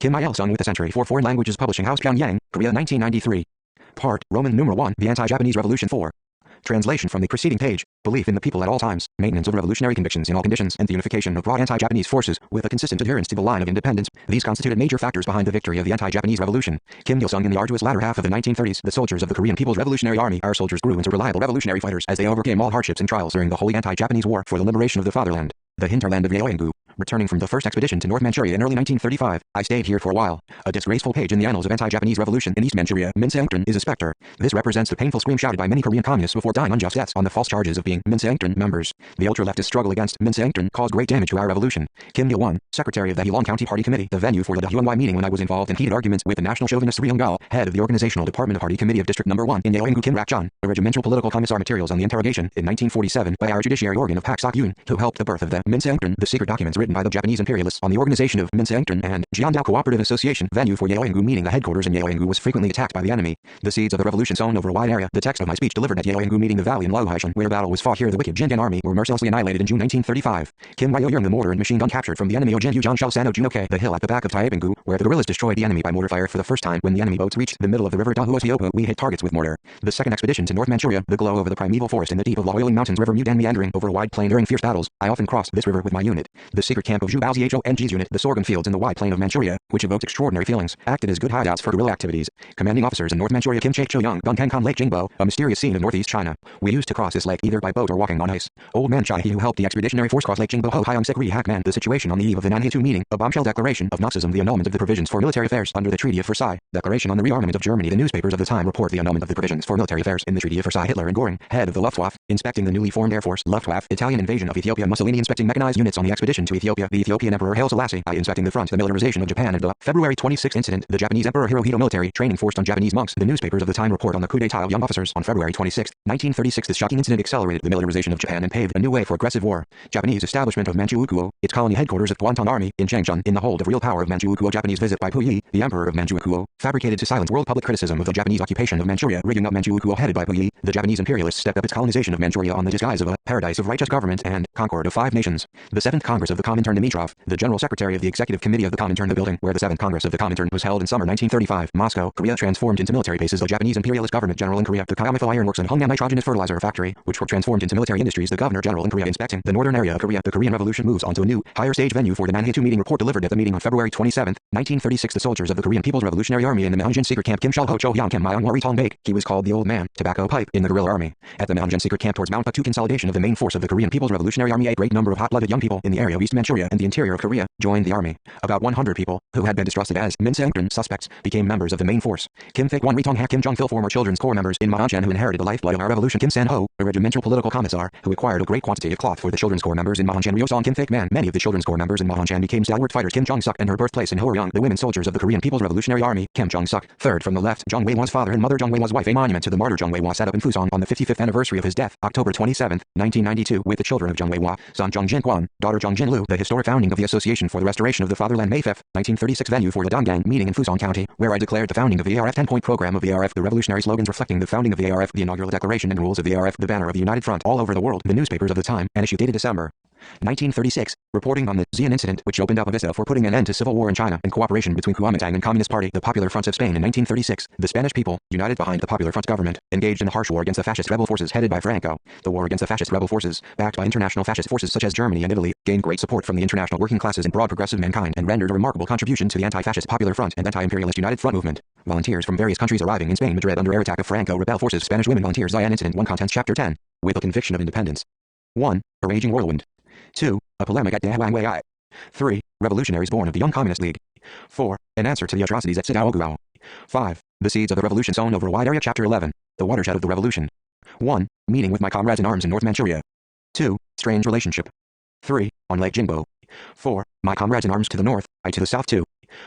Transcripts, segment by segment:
Kim Il-sung with the Century for Foreign Languages Publishing House, Pyongyang, Korea, 1993. Part, Roman numeral 1, The Anti-Japanese Revolution 4. Translation from the preceding page: belief in the people at all times, maintenance of revolutionary convictions in all conditions, and the unification of broad anti-Japanese forces with a consistent adherence to the line of independence. These constituted major factors behind the victory of the anti-Japanese revolution. Kim Il-sung in the arduous latter half of the 1930s, the soldiers of the Korean People's Revolutionary Army, our soldiers grew into reliable revolutionary fighters as they overcame all hardships and trials during the Holy Anti-Japanese War for the liberation of the fatherland, the hinterland of Yeoengu. Returning from the first expedition to North Manchuria in early 1935, I stayed here for a while. A disgraceful page in the annals of anti-Japanese revolution in East Manchuria, Min Se-eung-tun is a specter. This represents the painful scream shouted by many Korean communists before dying unjust deaths on the false charges of being Min Se-eung-tun members. The ultra-leftist struggle against Min Se-eung-tun caused great damage to our revolution. Kim Il-won, secretary of the Heilong County Party Committee, the venue for the Hyunwai meeting when I was involved in heated arguments with the national chauvinist Ri Yong-gal, head of the organizational department of Party Committee of District No. 1 in Yeoengu. Kim Rak-chun, a regimental political commissar, materials on the interrogation in 1947 by our judiciary organ of Pak Sok-yoon, who helped the birth of the Min Se-eung-tun, the secret documents written by the Japanese imperialists on the organization of Min Se-eung-tun and Jiandao Cooperative Association, venue for Yeoengu meeting. The headquarters in Yeoengu was frequently attacked by the enemy. The seeds of the revolution sown over a wide area. The text of my speech delivered at Yeoengu meeting, the valley in Laohaishan, where battle was fought. Here the wicked Jingan army were mercilessly annihilated in June 1935. Kim Ryo-young, the mortar and machine gun captured from the enemy Ojenyu John Shell Sano Junoke, the hill at the back of Taebangu, where the guerrillas destroyed the enemy by mortar fire for the first time. When the enemy boats reached the middle of the river Dahuosiopo, we hit targets with mortar. The second expedition to North Manchuria, the glow over the primeval forest in the deep of Loyoling Mountains, river Mudan meandering over a wide plain during fierce battles. I often crossed this river with my unit. The secret camp of Zhu Bao's HONG's unit, the sorghum fields in the wide plain of Manchuria, which evoked extraordinary feelings, acted as good hideouts for guerrilla activities. Commanding officers in North Manchuria: Kim Chaek-cho-young, Gunkankon Lake Jingbo, a mysterious scene of northeast China. We used to cross this lake either by boat or walking on ice. Old man Chai, he who helped the expeditionary force cross Lake Jingbo, Ho Hyung Sik Ri Hackman. The situation on the eve of the Nanhei-2 meeting, a bombshell declaration of Nazism, the annulment of the provisions for military affairs under the Treaty of Versailles, declaration on the rearmament of Germany. The newspapers of the time report the annulment of the provisions for military affairs in the Treaty of Versailles. Hitler and Göring, head of the Luftwaffe, inspecting the newly formed Air Force, Luftwaffe. Italian invasion of Ethiopia. Mussolini inspecting mechanized units on the expedition to Ethiopia. The Ethiopian Emperor Haile Selassie I inspecting the front. The militarization of Japan and the February 26 incident. The Japanese Emperor Hirohito military training forced on Japanese monks. The newspapers of the time report on the coup d'état of young officers on February 26, 1936. This shocking incident accelerated the militarization of Japan and paved a new way for aggressive war. Japanese establishment of Manchukuo, its colony headquarters of Guangdong Army in Changchun, in the hold of real power of Manchukuo. Japanese visit by Puyi, the emperor of Manchukuo, fabricated to silence world public criticism of the Japanese occupation of Manchuria. Rigging up Manchukuo headed by Puyi, the Japanese imperialists stepped up its colonization of Manchuria on the disguise of a paradise of righteous government and concord of 5 nations. The 7th Congress of the Comintern. Dimitrov, the general secretary of the executive committee of the Comintern. The building where the 7th Congress of the Comintern was held in summer 1935. Moscow, Korea, transformed into military bases. The Japanese imperialist government general in Korea. The Kayamifo Ironworks and Hungnam nitrogenous fertilizer factory, which were transformed into military industries. The governor general in Korea inspecting the northern area of Korea. The Korean Revolution moves on to a new, higher stage venue for the Nanhei-2 meeting. Report delivered at the meeting on February 27, 1936. The soldiers of the Korean People's Revolutionary Army in the Mahanjin secret camp. Kim Shal-ho-cho-hyang Kim Myung-wari Tong-baek. He was called the Old Man. Tobacco pipe in the guerrilla army. At the Mahanjin secret camp towards Mount Paktu, consolidation of the main force of the Korean People's Revolutionary Army. A great number of hot-blooded young people in the area of East Manchuria and the interior of Korea joined the army. About 100 people, who had been distrusted as Min Se-eung-tun suspects, became members of the main force. Kim Fik-won, Ri Tong-hak, Kim Jong-fil, former children's corps members in Mahanchen who inherited the lifeblood of our revolution. Kim San-ho, a regimental political commissar, who acquired a great quantity of cloth for the children's corps members in Mahanchen. Ryo-song, Kim Fik-man. Many of the children's corps members in Mahanchen became stalwart fighters. Kim Jong-suk and her birthplace in Hworyong, the women soldiers of the Korean People's Revolutionary Army. Kim Jong-suk, third from the left, Jong Wei-hwa's father and mother, Jong Wei-hwa's wife. A monument to the martyr Jong Wei-hwa set up in Fuson on the 55th anniversary of his death, October 27, 1992, with the children of Jong Wei-hwa, son Jong Jin-kwon, daughter Jong Jin-lu. The historic founding of the Association for the Restoration of the Fatherland, May 5, 1936, venue for the Donggang meeting in Fuson County, where I declared the founding of the ARF. 10-point program of the ARF, the revolutionary slogans reflecting the founding of the ARF, the inaugural declaration and rules of the ARF, the banner of the United Front all over the world, the newspapers of the time, an issue dated December 1936, reporting on the Xi'an incident, which opened up a vista for putting an end to civil war in China and cooperation between Kuomintang and Communist Party. The Popular Fronts of Spain in 1936, the Spanish people, united behind the Popular Front government, engaged in a harsh war against the fascist rebel forces headed by Franco. The war against the fascist rebel forces, backed by international fascist forces such as Germany and Italy, gained great support from the international working classes and broad progressive mankind and rendered a remarkable contribution to the anti-fascist Popular Front and anti-imperialist United Front movement. Volunteers from various countries arriving in Spain, Madrid under air attack of Franco rebel forces. Spanish women volunteers. Xi'an Incident 1. Contents Chapter 10. With a conviction of independence. 1. A raging whirlwind. 2. A polemic at Dahuangwei. 3. Revolutionaries born of the Young Communist League. 4. An answer to the atrocities at Sidaoguao. 5. The seeds of the revolution sown over a wide area. Chapter 11. The watershed of the revolution. 1. Meeting with my comrades in arms in North Manchuria. 2. Strange relationship. 3. On Lake Jingbo. 4. My comrades in arms to the north, I to the south too.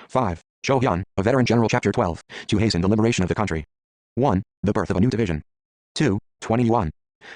5. Cho-hyun, a veteran general. Chapter 12. To hasten the liberation of the country. 1. The birth of a new division. 2. 21.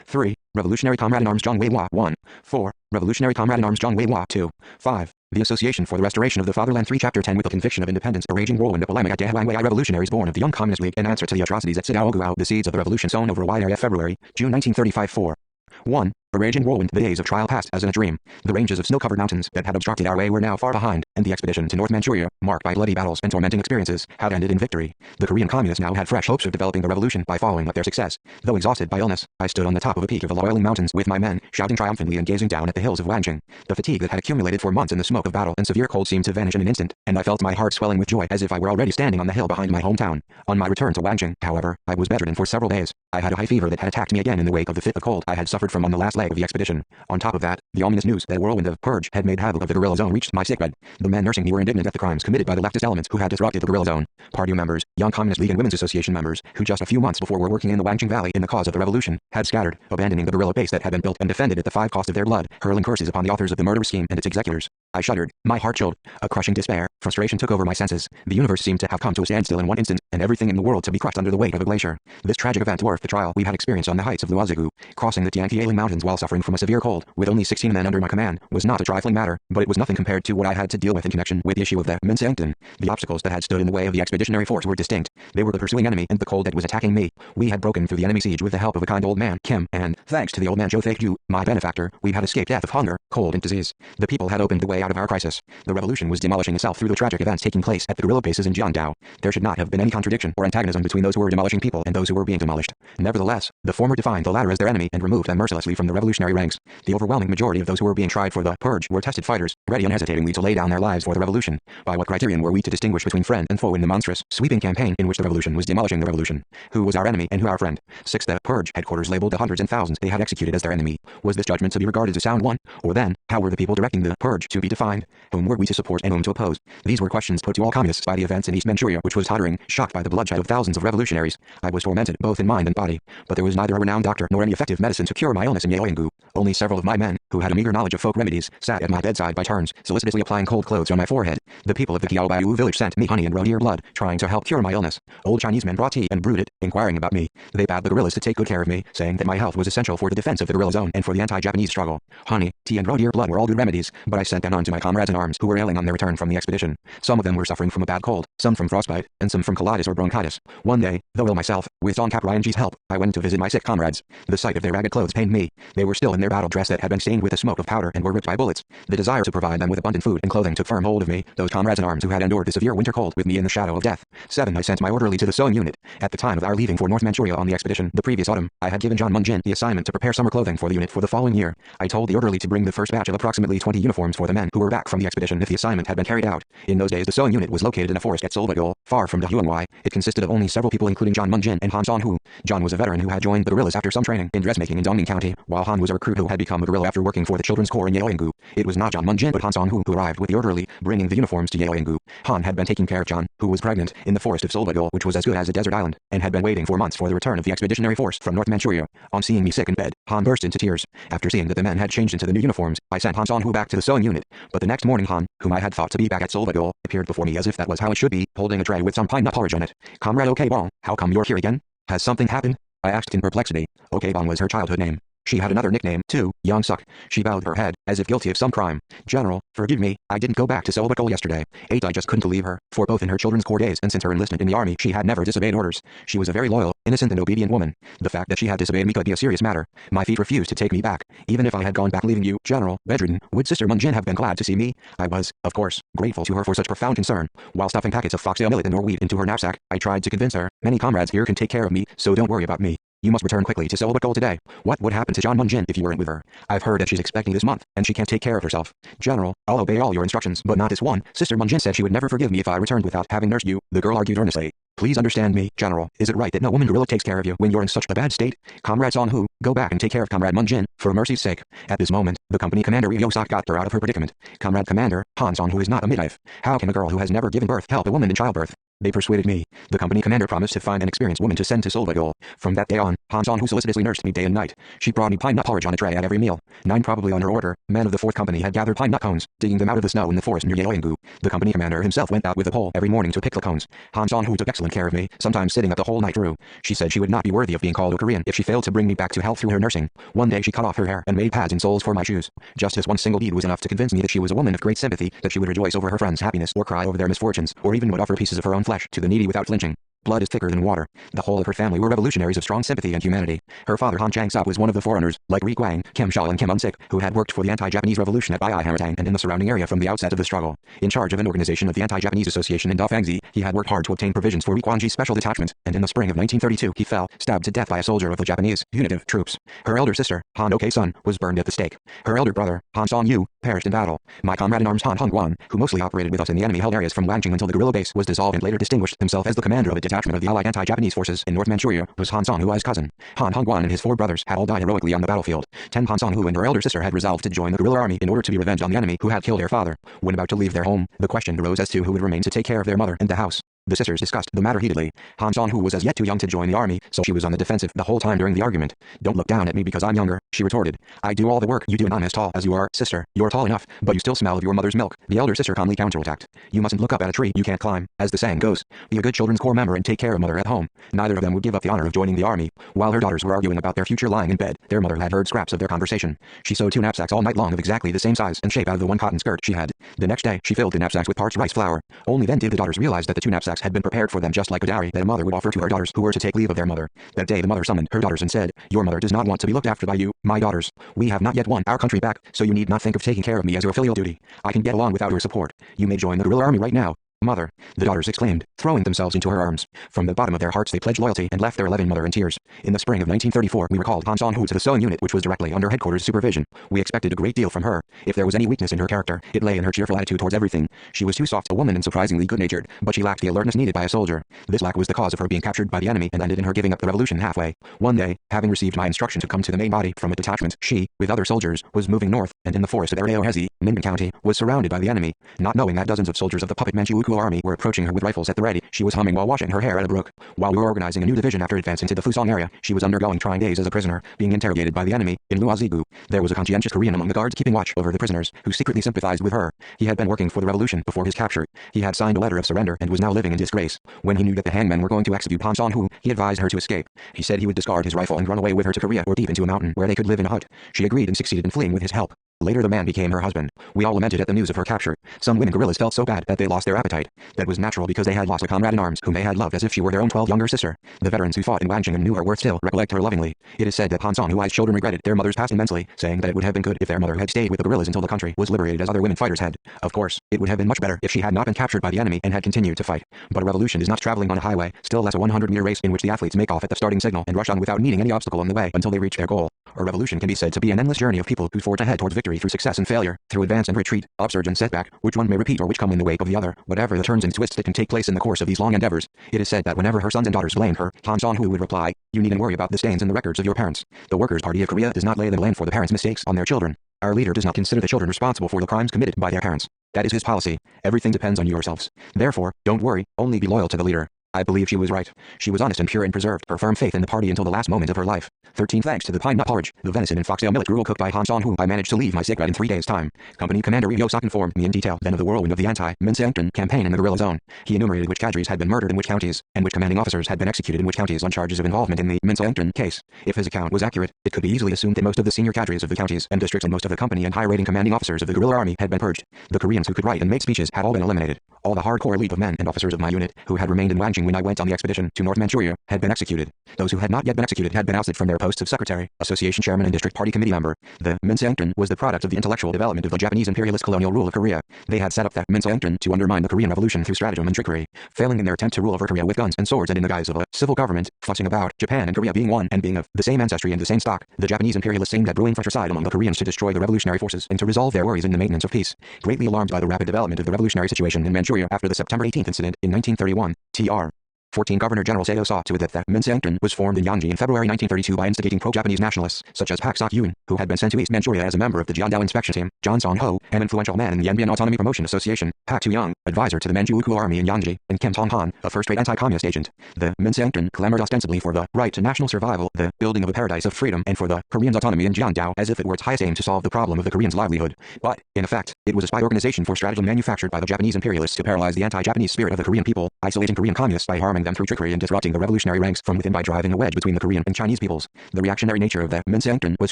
3. Revolutionary comrade in arms Jong Wei-hwa. 1. 4. Revolutionary comrade in arms Jong Wei-hwa. 2. 5. The Association for the Restoration of the Fatherland. 3. Chapter 10. With the conviction of independence. A raging whirlwind. A polemic at Dahuangwei. Revolutionaries born of the Young Communist League. An answer to the atrocities at Sidaoguao. The seeds of the revolution sown over a wide area. February, June 1935. 4. 1. A raging whirlwind, the days of trial passed as in a dream. The ranges of snow-covered mountains that had obstructed our way were now far behind, and the expedition to North Manchuria, marked by bloody battles and tormenting experiences, had ended in victory. The Korean communists now had fresh hopes of developing the revolution by following up their success. Though exhausted by illness, I stood on the top of a peak of the loiling mountains with my men, shouting triumphantly and gazing down at the hills of Wangjing. The fatigue that had accumulated for months in the smoke of battle and severe cold seemed to vanish in an instant, and I felt my heart swelling with joy as if I were already standing on the hill behind my hometown. On my return to Wangjing, however, I was bedridden for several days. I had a high fever that had attacked me again in the wake of the fit of cold I had suffered from on the last leg of the expedition. On top of that, the ominous news that a whirlwind of purge had made havoc of the guerrilla zone reached my sickbed. The men nursing me were indignant at the crimes committed by the leftist elements who had disrupted the guerrilla zone. Party members, young Communist League and Women's Association members, who just a few months before were working in the Wangjing Valley in the cause of the revolution, had scattered, abandoning the guerrilla base that had been built and defended at the 5 cost of their blood, hurling curses upon the authors of the murderous scheme and its executors. I shuddered, my heart chilled. A crushing despair, frustration took over my senses. The universe seemed to have come to a standstill in one instant, and everything in the world to be crushed under the weight of a glacier. This tragic event dwarfed the trial we had experienced on the heights of Luozigu. Crossing the Tianqialing Mountains while suffering from a severe cold, with only 16 men under my command, was not a trifling matter, but it was nothing compared to what I had to deal with in connection with the issue of the Minsancton. The obstacles that had stood in the way of the expeditionary force were distinct. They were the pursuing enemy and the cold that was attacking me. We had broken through the enemy siege with the help of a kind old man, Kim, and, thanks to the old man Zhou Feiju, my benefactor, we had escaped death of hunger, cold and disease. The people had opened the way out of our crisis. The revolution was demolishing itself through the tragic events taking place at the guerrilla bases in Jiangdao. There should not have been any contradiction or antagonism between those who were demolishing people and those who were being demolished. Nevertheless, the former defined the latter as their enemy and removed them mercilessly from the revolutionary ranks. The overwhelming majority of those who were being tried for the purge were tested fighters, ready unhesitatingly to lay down their lives for the revolution. By what criterion were we to distinguish between friend and foe in the monstrous, sweeping campaign in which the revolution was demolishing the revolution? Who was our enemy and who our friend? 6. The purge headquarters labeled the hundreds and thousands they had executed as their enemy. Was this judgment to be regarded as a sound one? Or then, how were the people directing the purge to be defined? Whom were we to support and whom to oppose? These were questions put to all communists by the events in East Manchuria, which was tottering, shocked by the bloodshed of thousands of revolutionaries. I was tormented both in mind and body, but there was neither a renowned doctor nor any effective medicine to cure my illness in Yaoyanggu. Only several of my men, who had a meager knowledge of folk remedies, sat at my bedside by turns, solicitously applying cold clothes on my forehead. The people of the Kiaobayu village sent me honey and reindeer blood, trying to help cure my illness. Old Chinese men brought tea and brewed it, inquiring about me. They bade the guerrillas to take good care of me, saying that my health was essential for the defense of the guerrilla zone and for the anti-Japanese struggle. Honey, tea and reindeer blood were all good remedies, but I sent them on to my comrades in arms who were ailing on their return from the expedition. Some of them were suffering from a bad cold, some from frostbite, and some from colitis or bronchitis. One day, though ill myself, with Don Cap Ryan's help, I went to visit my sick comrades. The sight of their ragged clothes pained me. They were still in their battle dress that had been stained with the smoke of powder and were ripped by bullets. The desire to provide them with abundant food and clothing took firm hold of me, those comrades in arms who had endured the severe winter cold with me in the shadow of death. 7. I sent my orderly to the sewing unit. At the time of our leaving for North Manchuria on the expedition the previous autumn, I had given John Munjin the assignment to prepare summer clothing for the unit for the following year. I told the orderly to bring the first batch of approximately 20 uniforms for the men who were back from the expedition if the assignment had been carried out. In those days the sewing unit was located in a forest at Solvagul, far from the Huangwai. It consisted of only several people including John Munjin and Han Song-hu. John was a veteran who had joined the guerrillas after some training in dressmaking in Dongning County, while Han was a recruit who had become a guerrilla after working for the Children's Corps in Yaoyanggu. It was not John Munjin but Han Song-hu who arrived with the orderly, bringing the uniforms to Yaoyanggu. Han had been taking care of John, who was pregnant, in the forest of Solvagul, which was as good as a desert island, and had been waiting for months for the return of the expeditionary force from North Manchuria. On seeing me sick in bed, Han burst into tears. After seeing that the men had changed into the new uniforms, I sent Han Song-hu back to the sewing unit. But the next morning Han, whom I had thought to be back at Solvagul, appeared before me as if that was how it should be, holding a tray with some pine nut porridge on it. Comrade Okbong, how come you're here again? Has something happened? I asked in perplexity. Okbong was her childhood name. She had another nickname, too, Young Suk. She bowed her head, as if guilty of some crime. General, forgive me, I didn't go back to Solvagul yesterday. 8. I just couldn't believe her, for both in her children's corps days and since her enlistment in the army she had never disobeyed orders. She was a very loyal, innocent and obedient woman. The fact that she had disobeyed me could be a serious matter. My feet refused to take me back. Even if I had gone back leaving you, General, bedridden, would Sister Munjin have been glad to see me? I was, of course, grateful to her for such profound concern. While stuffing packets of foxtail millet and or wheat into her knapsack, I tried to convince her, many comrades here can take care of me, so don't worry about me. You must return quickly to Solvagul today. What would happen to John Munjin if you weren't with her? I've heard that she's expecting this month, and she can't take care of herself. General, I'll obey all your instructions, but not this one. Sister Munjin said she would never forgive me if I returned without having nursed you. The girl argued earnestly. Please understand me, General. Is it right that no woman guerrilla takes care of you when you're in such a bad state? Comrade Song-hu, go back and take care of Comrade Munjin, for mercy's sake. At this moment, the company commander Yosak got her out of her predicament. Comrade Commander, Han Song-hu is not a midwife. How can a girl who has never given birth help a woman in childbirth? They persuaded me. The company commander promised to find an experienced woman to send to Solvagul. From that day on, Han Song-hu solicitously nursed me day and night. She brought me pine nut porridge on a tray at every meal. 9. Probably on her order, men of the 4th Company had gathered pine nut cones, digging them out of the snow in the forest near Yaoyanggu. The company commander himself went out with a pole every morning to pick the cones. Han Song-hu took excellent care of me, sometimes sitting up the whole night through. She said she would not be worthy of being called a Korean if she failed to bring me back to health through her nursing. One day she cut off her hair and made pads and soles for my shoes. Just this one single deed was enough to convince me that she was a woman of great sympathy, that she would rejoice over her friends' happiness or cry over their misfortunes, or even would offer pieces of her own flesh to the needy without flinching. blood is thicker than water. The whole of her family were revolutionaries of strong sympathy and humanity. Her father Han Chang-sop was one of the foreigners, like Ri Guang, Kim Shal and Kim Un-sik, who had worked for the anti-Japanese revolution at Bai Hamatang and in the surrounding area from the outset of the struggle. In charge of an organization of the anti-Japanese association in Dafangzi, he had worked hard to obtain provisions for Ri Guangji's special detachment, and in the spring of 1932 he fell, stabbed to death by a soldier of the Japanese punitive troops. Her elder sister, Han Ok-sun, was burned at the stake. Her elder brother, Han Song-yu, perished in battle. My comrade in arms Han Hongguan, who mostly operated with us in the enemy-held areas from Wangjing until the guerrilla base was dissolved and later distinguished himself as the commander of a detachment of the Allied anti-Japanese forces in North Manchuria, was Han Song-hu's cousin. Han Hongguan and his 4 brothers had all died heroically on the battlefield. Han Song-hu and her elder sister had resolved to join the guerrilla army in order to be revenged on the enemy who had killed their father. When about to leave their home, the question arose as to who would remain to take care of their mother and the house. The sisters discussed the matter heatedly. Han Song-hu was as yet too young to join the army, so she was on the defensive the whole time during the argument. "Don't look down at me because I'm younger," she retorted. "I do all the work you do and I'm as tall as you are, sister. You're tall enough, but you still smell of your mother's milk." The elder sister calmly counterattacked. "You mustn't look up at a tree you can't climb. As the saying goes, be a good children's corps member and take care of mother at home." Neither of them would give up the honor of joining the army. While her daughters were arguing about their future lying in bed, their mother had heard scraps of their conversation. She sewed 2 knapsacks all night long of exactly the same size and shape out of the one cotton skirt she had. The next day, she filled the knapsacks with parched rice flour. Only then did the daughters realize that the 2 knapsacks had been prepared for them just like a dowry that a mother would offer to her daughters who were to take leave of their mother. That day the mother summoned her daughters and said, "Your mother does not want to be looked after by you, my daughters. We have not yet won our country back, so you need not think of taking care of me as your filial duty. I can get along without your support. You may join the guerrilla army right now, mother," the daughters exclaimed, throwing themselves into her arms. From the bottom of their hearts they pledged loyalty and left their loving mother in tears. In the spring of 1934 we recalled Han Song-hu to the sewing unit which was directly under headquarters supervision. We expected a great deal from her. If there was any weakness in her character, it lay in her cheerful attitude towards everything. She was too soft a woman and surprisingly good-natured, but she lacked the alertness needed by a soldier. This lack was the cause of her being captured by the enemy and ended in her giving up the revolution halfway. One day, having received my instruction to come to the main body from a detachment, she, with other soldiers, was moving north, and in the forest of Areohezi, Mingan County, was surrounded by the enemy. Not knowing that dozens of soldiers of the puppet Manchukuo army were approaching her with rifles at the ready, she was humming while washing her hair at a brook. While we were organizing a new division after advancing to the Fusong area, she was undergoing trying days as a prisoner, being interrogated by the enemy. In Luozigu, there was a conscientious Korean among the guards keeping watch over the prisoners, who secretly sympathized with her. He had been working for the revolution before his capture. He had signed a letter of surrender and was now living in disgrace. When he knew that the hangmen were going to execute Han Song-hu, he advised her to escape. He said he would discard his rifle and run away with her to Korea or deep into a mountain where they could live in a hut. She agreed and succeeded in fleeing with his help. Later the man became her husband. We all lamented at the news of her capture. Some women guerrillas felt so bad that they lost their appetite. That was natural because they had lost a comrade in arms whom they had loved as if she were their own 12 younger sister. The veterans who fought in Wangjing and knew her worth still recollect her lovingly. It is said that Han Song-hu's children regretted their mother's past immensely, saying that it would have been good if their mother had stayed with the guerrillas until the country was liberated as other women fighters had. Of course, it would have been much better if she had not been captured by the enemy and had continued to fight. But a revolution is not traveling on a highway, still less a 100-meter race in which the athletes make off at the starting signal and rush on without meeting any obstacle on the way until they reach their goal. A revolution can be said to be an endless journey of people who forge ahead towards victory through success and failure, through advance and retreat, upsurge and setback, which one may repeat or which come in the wake of the other, whatever the turns and twists that can take place in the course of these long endeavors. It is said that whenever her sons and daughters blamed her, Han Song-hu would reply, "You needn't worry about the stains in the records of your parents. The Workers' Party of Korea does not lay the blame for the parents' mistakes on their children. Our leader does not consider the children responsible for the crimes committed by their parents. That is his policy. Everything depends on yourselves. Therefore, don't worry, only be loyal to the leader." I believe she was right. She was honest and pure and preserved her firm faith in the party until the last moment of her life. 13 Thanks to the pine nut porridge, the venison and foxtail millet gruel cooked by Han Song-hu, I managed to leave my sick bed in 3 days' time. Company Commander Ryo Sok informed me in detail then of the whirlwind of the anti-Minseongtun campaign in the guerrilla zone. He enumerated which cadres had been murdered in which counties, and which commanding officers had been executed in which counties on charges of involvement in the Minseongtun case. If his account was accurate, it could be easily assumed that most of the senior cadres of the counties and districts and most of the company and high-rating commanding officers of the guerrilla army had been purged. The Koreans who could write and make speeches had all been eliminated. All the hardcore elite of men and officers of my unit, who had remained in Wangjing when I went on the expedition to North Manchuria, had been executed. Those who had not yet been executed had been ousted from their posts of secretary, association chairman and district party committee member. The Minseongtun was the product of the intellectual development of the Japanese imperialist colonial rule of Korea. They had set up that Minseongtun to undermine the Korean Revolution through stratagem and trickery, failing in their attempt to rule over Korea with guns and swords and in the guise of a civil government, fussing about Japan and Korea being one and being of the same ancestry and the same stock. The Japanese imperialists aimed at brewing fratricide among the Koreans to destroy the revolutionary forces and to resolve their worries in the maintenance of peace. Greatly alarmed by the rapid development of the revolutionary situation in Manchuria after the September 18th incident in 1931, Tr. 14 Governor General Sato saw to it that the Minseongtun was formed in Yanji in February 1932 by instigating pro-Japanese nationalists such as Pak Sok-yoon, who had been sent to East Manchuria as a member of the Jiandao inspection team, John Song-ho, an influential man in the Yanbian Autonomy Promotion Association, Pak Tu-young, advisor to the Manchukuo army in Yanji, and Kim Tong-han, a first-rate anti-communist agent. The Minseongtun clamored ostensibly for the right to national survival, the building of a paradise of freedom, and for the Koreans' autonomy in Jiandao as if it were its highest aim to solve the problem of the Koreans' livelihood. But, in effect, it was a spy organization for stratagem manufactured by the Japanese imperialists to paralyze the anti-Japanese spirit of the Korean people, isolating Korean communists by harming them through trickery and disrupting the revolutionary ranks from within by driving a wedge between the Korean and Chinese peoples. The reactionary nature of the Minseongtun was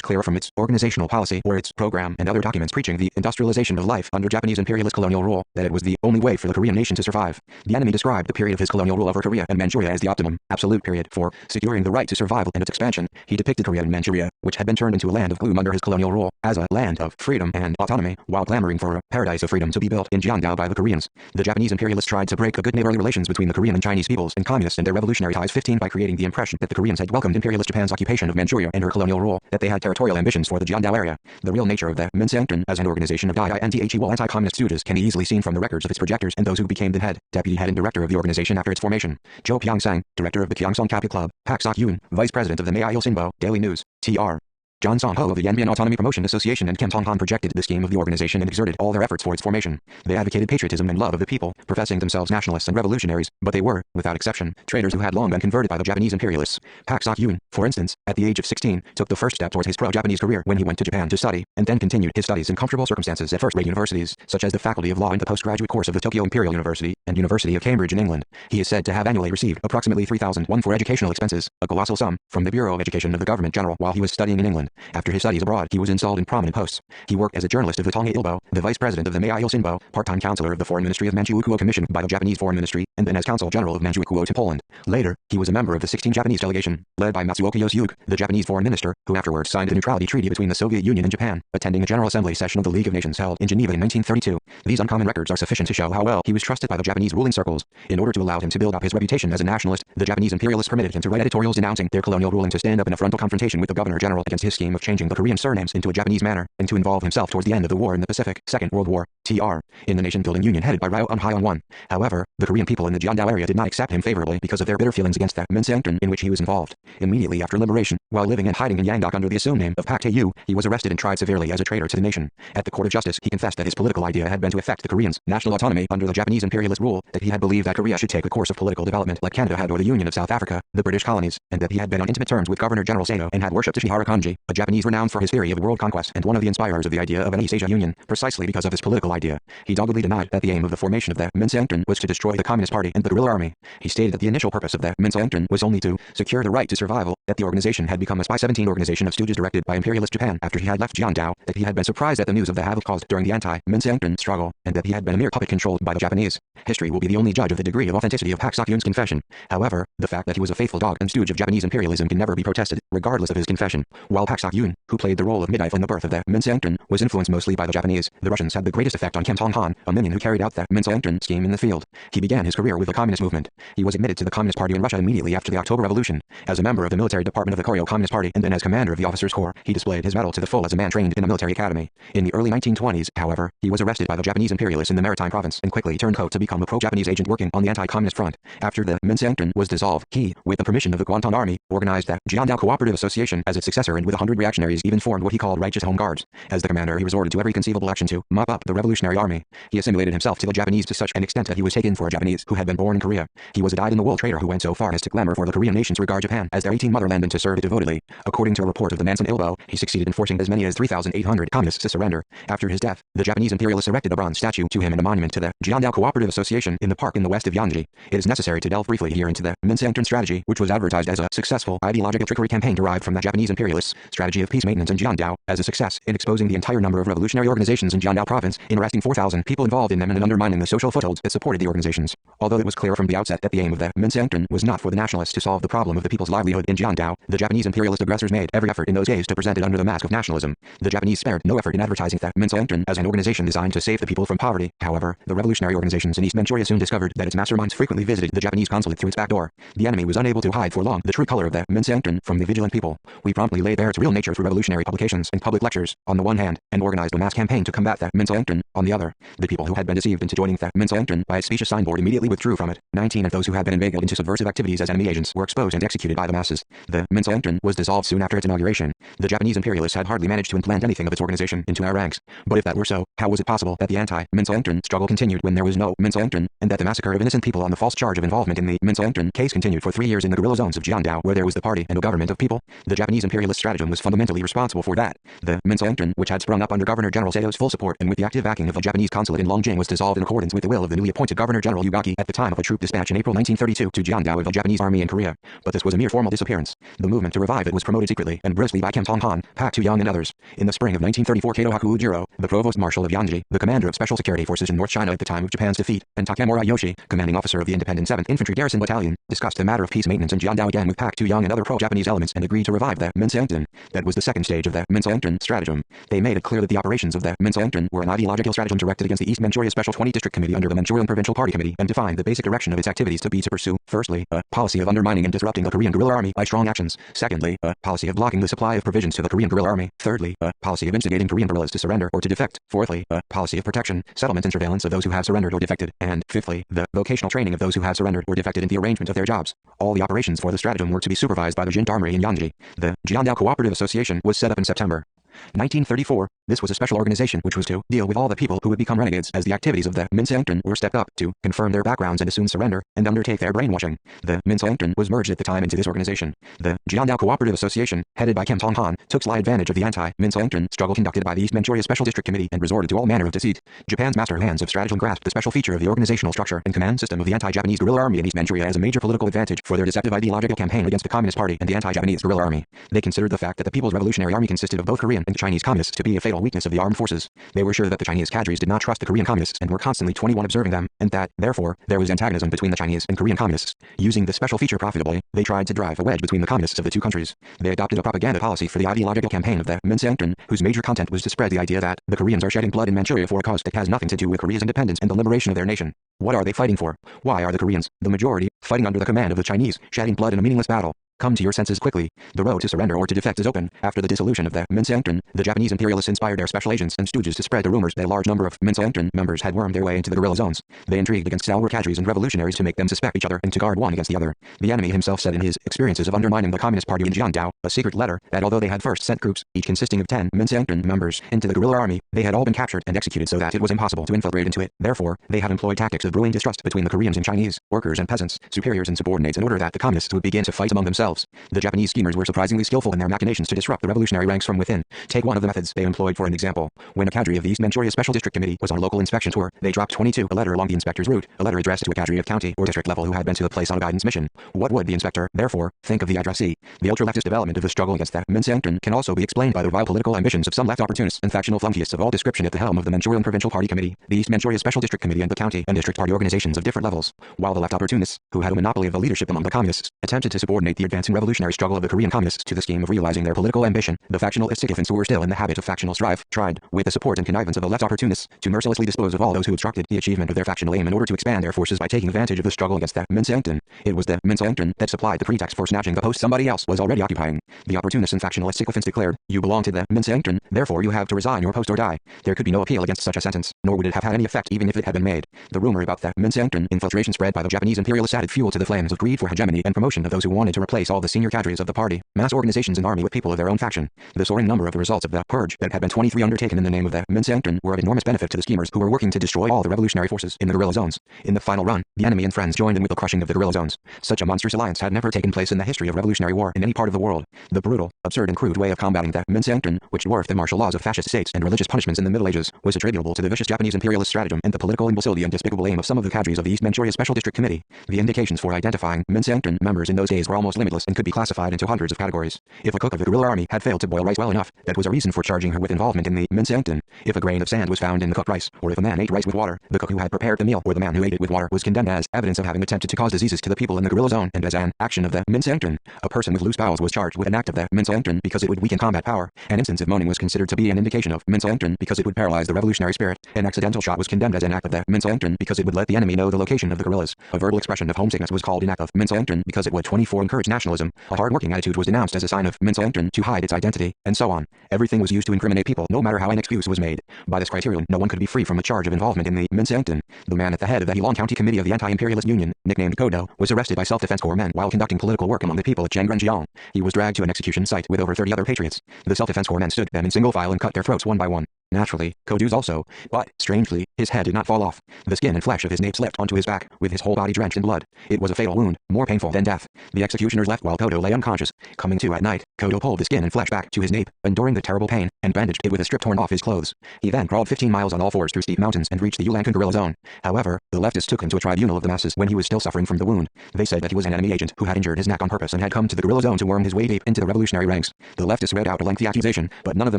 clear from its organizational policy or its program and other documents preaching the industrialization of life under Japanese imperialist colonial rule, that it was the only way for the Korean nation to survive. The enemy described the period of his colonial rule over Korea and Manchuria as the optimum, absolute period for securing the right to survival and its expansion. He depicted Korea and Manchuria, which had been turned into a land of gloom under his colonial rule, as a land of freedom and autonomy, while clamoring for a paradise of freedom to be built in Jiangdao by the Koreans. The Japanese imperialists tried to break the good neighborly relations between the Korean and Chinese peoples and communists and their revolutionary ties 15 by creating the impression that the Koreans had welcomed imperialist Japan's occupation of Manchuria and her colonial rule, that they had territorial ambitions for the Jiangdao area. The real nature of the Minseangton as an organization of anti-communist stooges can be easily seen from the records of its projectors and those who became the head, deputy head and director of the organization after its formation. Jo Pyongsang, director of the Gyeongsong Capital Club. Pak Sok-yoon, vice president of the Mail Sinbo Daily News, Tr. John Song-ho of the Yanbian Autonomy Promotion Association and Kim Tong-han projected the scheme of the organization and exerted all their efforts for its formation. They advocated patriotism and love of the people, professing themselves nationalists and revolutionaries, but they were, without exception, traitors who had long been converted by the Japanese imperialists. Pak Sok-yoon, for instance, at the age of 16, took the first step towards his pro-Japanese career when he went to Japan to study, and then continued his studies in comfortable circumstances at first-rate universities, such as the Faculty of Law and the postgraduate course of the Tokyo Imperial University and University of Cambridge in England. He is said to have annually received approximately 3,001 for educational expenses, a colossal sum, from the Bureau of Education of the Government General while he was studying in England. After his studies abroad, he was installed in prominent posts. He worked as a journalist of the Tonga Ilbo, the vice president of the Mail Sinbo, part-time counselor of the Foreign Ministry of Manchukuo commissioned by the Japanese Foreign Ministry, and then as consul general of Manchukuo to Poland. Later, he was a member of the 16 Japanese delegation, led by Matsuoka Yoshiyuki, the Japanese foreign minister, who afterwards signed the neutrality treaty between the Soviet Union and Japan, attending a General Assembly session of the League of Nations held in Geneva in 1932. These uncommon records are sufficient to show how well he was trusted by the Japanese ruling circles. In order to allow him to build up his reputation as a nationalist, the Japanese imperialists permitted him to write editorials denouncing their colonial rule and to stand up in a frontal confrontation with the governor general against his scheme of changing the Korean surnames into a Japanese manner, and to involve himself towards the end of the war in the Pacific, Second World War, Tr. in the nation-building union headed by Ryo Un-hye-on. However, the Korean people in the Jiangdao area did not accept him favorably because of their bitter feelings against the Minseangton in which he was involved. Immediately after liberation, while living and hiding in Yangdok under the assumed name of Pak Tae-yu, he was arrested and tried severely as a traitor to the nation. At the court of justice, he confessed that his political idea had been to effect the Koreans' national autonomy under the Japanese imperialist rule, that he had believed that Korea should take a course of political development like Canada had or the Union of South Africa, the British colonies, and that he had been on intimate terms with Governor General Sato and had worshipped Ishihara Kanji, a Japanese renowned for his theory of world conquest and one of the inspirers of the idea of an East Asia Union, precisely because of his political idea. He doggedly denied that the aim of the formation of the Minseangton was to destroy the Communist Party and the guerrilla army. He stated that the initial purpose of the Minseangton was only to secure the right to survival, that the organization had become a Spy 17 organization of stooges directed by imperialist Japan after he had left Jiangdao, that he had been surprised at the news of the havoc caused during the anti-Minseangton struggle, and that he had been a mere puppet controlled by the Japanese. History will be the only judge of the degree of authenticity of Pak Sok-yoon's confession. However, the fact that he was a faithful dog and stooge of Japanese imperialism can never be protested, regardless of his confession. While Pak Sok-yoon, who played the role of midwife in the birth of the Minseangton, was influenced mostly by the Japanese, the Russians had the greatest effect on Kim Tong-han, a minion who carried out the Minseangton scheme in the field. He began his career with the Communist movement. He was admitted to the Communist Party in Russia immediately after the October Revolution. As a member of the military department of the Koryo Communist Party and then as commander of the officers' corps, he displayed his mettle to the full as a man trained in a military academy. In the early 1920s, however, he was arrested by the Japanese imperialists in the Maritime Province and quickly turned out to become a pro-Japanese agent working on the anti-communist front. After the Minseangton was dissolved, he, with the permission of the Guangdong Army, organized the Jiangdao Cooperative Association as its successor and with 100 reactionaries even formed what he called righteous home guards. As the commander, he resorted to every conceivable action to mop up the revolutionary army. He assimilated himself to the Japanese to such an extent that he was taken for a Japanese who had been born in Korea. He was a dyed-in-the-wool traitor who went so far as to clamor for the Korean nation to regard Japan as their 18th motherland and to serve it devotedly. According to a report of the Nansen Ilbo, he succeeded in forcing as many as 3,800 communists to surrender. After his death, the Japanese imperialists erected a bronze statue to him and a monument to the Jiangdao Cooperative Association in the park in the west of Yanji. It is necessary to delve briefly here into the Minseangton strategy, which was advertised as a successful ideological trickery campaign derived from the Japanese imperialists' strategy of peace maintenance in Jiangdao, as a success in exposing the entire number of revolutionary organizations in Jiangdao province, in arresting 4,000 people involved in them and in undermining the social footholds that supported the organizations. Although it was clear from the outset that the aim of the Minseangton was not for the nationalists to solve the problem of the people's livelihood in Jiangdao, the Japanese imperialist aggressors made every effort in those days to present it under the mask of nationalism. The Japanese spared no effort in advertising the Minseangton as an organization designed to save the people from poverty. However, the revolutionary organizations in East Manchuria soon discovered that its masterminds frequently visited the Japanese consulate through its back door. The enemy was unable to hide for long the true color of the Minseangton from the vigilant people. We promptly laid bare its real nature through revolutionary publications and public lectures, on the one hand, and organized a mass campaign to combat the Minseangton, on the other. The people who had been deceived into joining the Minseangton by its specious signboard immediately withdrew from it. 19 of those who had been inveigled into subversive activities as enemy agents were exposed and executed by the masses. The Minseangton was dissolved soon after its inauguration. The Japanese imperialists had hardly managed to implant anything of its organization into our ranks. But if that were so, how was it possible that the anti-Minseangton struggle continued when there was no Minseangton Minseongtun, and that the massacre of innocent people on the false charge of involvement in the Minseongtun case continued for 3 years in the guerrilla zones of Jiandao, where there was the party and a government of people. The Japanese imperialist stratagem was fundamentally responsible for that. The Minseongtun, which had sprung up under Governor General Sato's full support and with the active backing of the Japanese consulate in Longjing, was dissolved in accordance with the will of the newly appointed Governor General Ugaki at the time of a troop dispatch in April 1932 to Jiandao of the Japanese army in Korea. But this was a mere formal disappearance. The movement to revive it was promoted secretly and briskly by Kim Tong-han, Pak Tu-young and others. In the spring of 1934, Kato Hakuujiro, the provost marshal of Yanji, the commander of special security forces in North China at the time of Japan's defeat, and Takemura Yoshi, commanding officer of the independent 7th Infantry Garrison Battalion, discussed the matter of peace maintenance in Jiandao again with Pak Tu-young and other pro-Japanese elements and agreed to revive the Minseongtun. That was the second stage of the Minseongtun stratagem. They made it clear that the operations of the Minseongtun were an ideological stratagem directed against the East Manchuria Special 20 District Committee under the Manchurian Provincial Party Committee, and defined the basic direction of its activities to be to pursue, firstly, a policy of undermining and disrupting the Korean guerrilla army by strong actions; secondly, a policy of blocking the supply of provisions to the Korean guerrilla army; thirdly, a policy of instigating Korean guerrillas to surrender or to defect; fourthly, a policy of protection, settlement and surveillance of those who have surrendered or defected; and fifthly, the vocational training of those who have surrendered or defected in the arrangement of their jobs. All the operations for the stratagem were to be supervised by the Gendarmerie in Yanji. The Jiandao Cooperative Association was set up in September 1934. This was a special organization which was to deal with all the people who would become renegades as the activities of the Minseongtun were stepped up to confirm their backgrounds and assume surrender and undertake their brainwashing. The Minseongtun was merged at the time into this organization. The Jiandao Cooperative Association, headed by Kim Tong-han, took sly advantage of the anti-Minseongtun struggle conducted by the East Manchuria Special District Committee and resorted to all manner of deceit. Japan's master hands of stratagem grasped the special feature of the organizational structure and command system of the anti-Japanese guerrilla army in East Manchuria as a major political advantage for their deceptive ideological campaign against the Communist Party and the anti-Japanese guerrilla army. They considered the fact that the People's Revolutionary Army consisted of both Korean and Chinese communists to be a fatal weakness of the armed forces. They were sure that the Chinese cadres did not trust the Korean communists and were constantly 21 observing them, and that, therefore, there was antagonism between the Chinese and Korean communists. Using this special feature profitably, they tried to drive a wedge between the communists of the two countries. They adopted a propaganda policy for the ideological campaign of the Minseongtun, whose major content was to spread the idea that the Koreans are shedding blood in Manchuria for a cause that has nothing to do with Korea's independence and the liberation of their nation. What are they fighting for? Why are the Koreans, the majority, fighting under the command of the Chinese, shedding blood in a meaningless battle? Come to your senses quickly. The road to surrender or to defect is open. After the dissolution of the Minseongtun, the Japanese imperialists inspired their special agents and stooges to spread the rumors that a large number of Minseongtun members had wormed their way into the guerrilla zones. They intrigued against stalwart cadres and revolutionaries to make them suspect each other and to guard one against the other. The enemy himself said in his experiences of undermining the Communist Party in Jiandao, a secret letter, that although they had first sent groups, each consisting of 10 Minseongtun members, into the guerrilla army, they had all been captured and executed so that it was impossible to infiltrate into it. Therefore, they had employed tactics of brewing distrust between the Koreans and Chinese, workers and peasants, superiors and subordinates in order that the communists would begin to fight among themselves. The Japanese schemers were surprisingly skillful in their machinations to disrupt the revolutionary ranks from within. Take one of the methods they employed for an example. When a cadre of the East Manchuria Special District Committee was on a local inspection tour, they dropped 22 a letter along the inspector's route, a letter addressed to a cadre of county or district level who had been to the place on a guidance mission. What would the inspector, therefore, think of the addressee? The ultra-leftist development of the struggle against the Minseongtun can also be explained by the vile political ambitions of some left opportunists and factional flunkyists of all description at the helm of the Manchurian Provincial Party Committee, the East Manchuria Special District Committee and the county and district party organizations of different levels. While the left opportunists, who had a monopoly of the leadership among the communists, attempted to subordinate the advancing revolutionary struggle of the Korean communists to the scheme of realizing their political ambition, the factional sycophants who were still in the habit of factional strife tried, with the support and connivance of the left opportunists, to mercilessly dispose of all those who obstructed the achievement of their factional aim in order to expand their forces by taking advantage of the struggle against the Minseongtun. It was the Minseongtun that supplied the pretext for snatching the post somebody else was already occupying. The opportunists and factional sycophants declared, "You belong to the Minseongtun, therefore you have to resign your post or die." There could be no appeal against such a sentence, nor would it have had any effect even if it had been made. The rumor about the Minseongtun infiltration spread by the Japanese imperialists added fuel to the flames of greed for hegemony and promotion of those who wanted to replace all the senior cadres of the party, mass organizations and army with people of their own faction. The soaring number of the results of the purge that had been 23 undertaken in the name of the Minseongtun were of enormous benefit to the schemers who were working to destroy all the revolutionary forces in the guerrilla zones. In the final run, the enemy and friends joined in with the crushing of the guerrilla zones. Such a monstrous alliance had never taken place in the history of revolutionary war in any part of the world. The brutal, absurd and crude way of combating the Minseongtun, which dwarfed the martial laws of fascist states and religious punishments in the Middle Ages, was attributable to the vicious Japanese imperialist stratagem and the political imbecility and despicable aim of some of the cadres of the East Manchuria Special District Committee. The indications for identifying Minseongtun members in those days were almost limitless and could be classified into hundreds of categories. If a cook of the guerrilla army had failed to boil rice well enough, that was a reason for charging her with involvement in the Minseongtun. If a grain of sand was found in the cooked rice, or if a man ate rice with water, the cook who had prepared the meal or the man who ate it with water was condemned as evidence of having attempted to cause diseases to the people in the guerrilla zone and as an action of the Minseongtun. A person with loose bowels was charged with an act of the Minseongtun because it would weaken combat power. An instance of moaning was considered to be an indication of Minseongtun because it would paralyze the revolutionary spirit. An accidental shot was condemned as an act of the Minseongtun because it would let the enemy know the location of the guerrillas. A verbal expression of homesickness was called an act of Minseongtun because it would 24 encourage nationalism. A hard-working attitude was denounced as a sign of Minseongtun to hide its identity, and so on. Everything was used to incriminate people, no matter how an excuse was made. By this criterion, no one could be free from a charge of involvement in the Minseongtun. The man at the head of the Heilong County Committee of the Anti-Imperialist Union, nicknamed Kodo, was arrested by self-defense corps men while conducting political work among the people at Jiangrenjiang. He was dragged to an execution site with over 30 other patriots. The self-defense corps men stood them in single file and cut their throats one by one. Naturally, Kodu's also, but, strangely, his head did not fall off. The skin and flesh of his nape slipped onto his back, with his whole body drenched in blood. It was a fatal wound, more painful than death. The executioners left while Kodo lay unconscious. Coming to at night, Kodo pulled the skin and flesh back to his nape, enduring the terrible pain, and bandaged it with a strip torn off his clothes. He then crawled 15 miles on all fours through steep mountains and reached the Ulankan guerrilla zone. However, the leftists took him to a tribunal of the masses when he was still suffering from the wound. They said that he was an enemy agent who had injured his neck on purpose and had come to the guerrilla zone to worm his way deep into the revolutionary ranks. The leftists read out a lengthy accusation, but none of the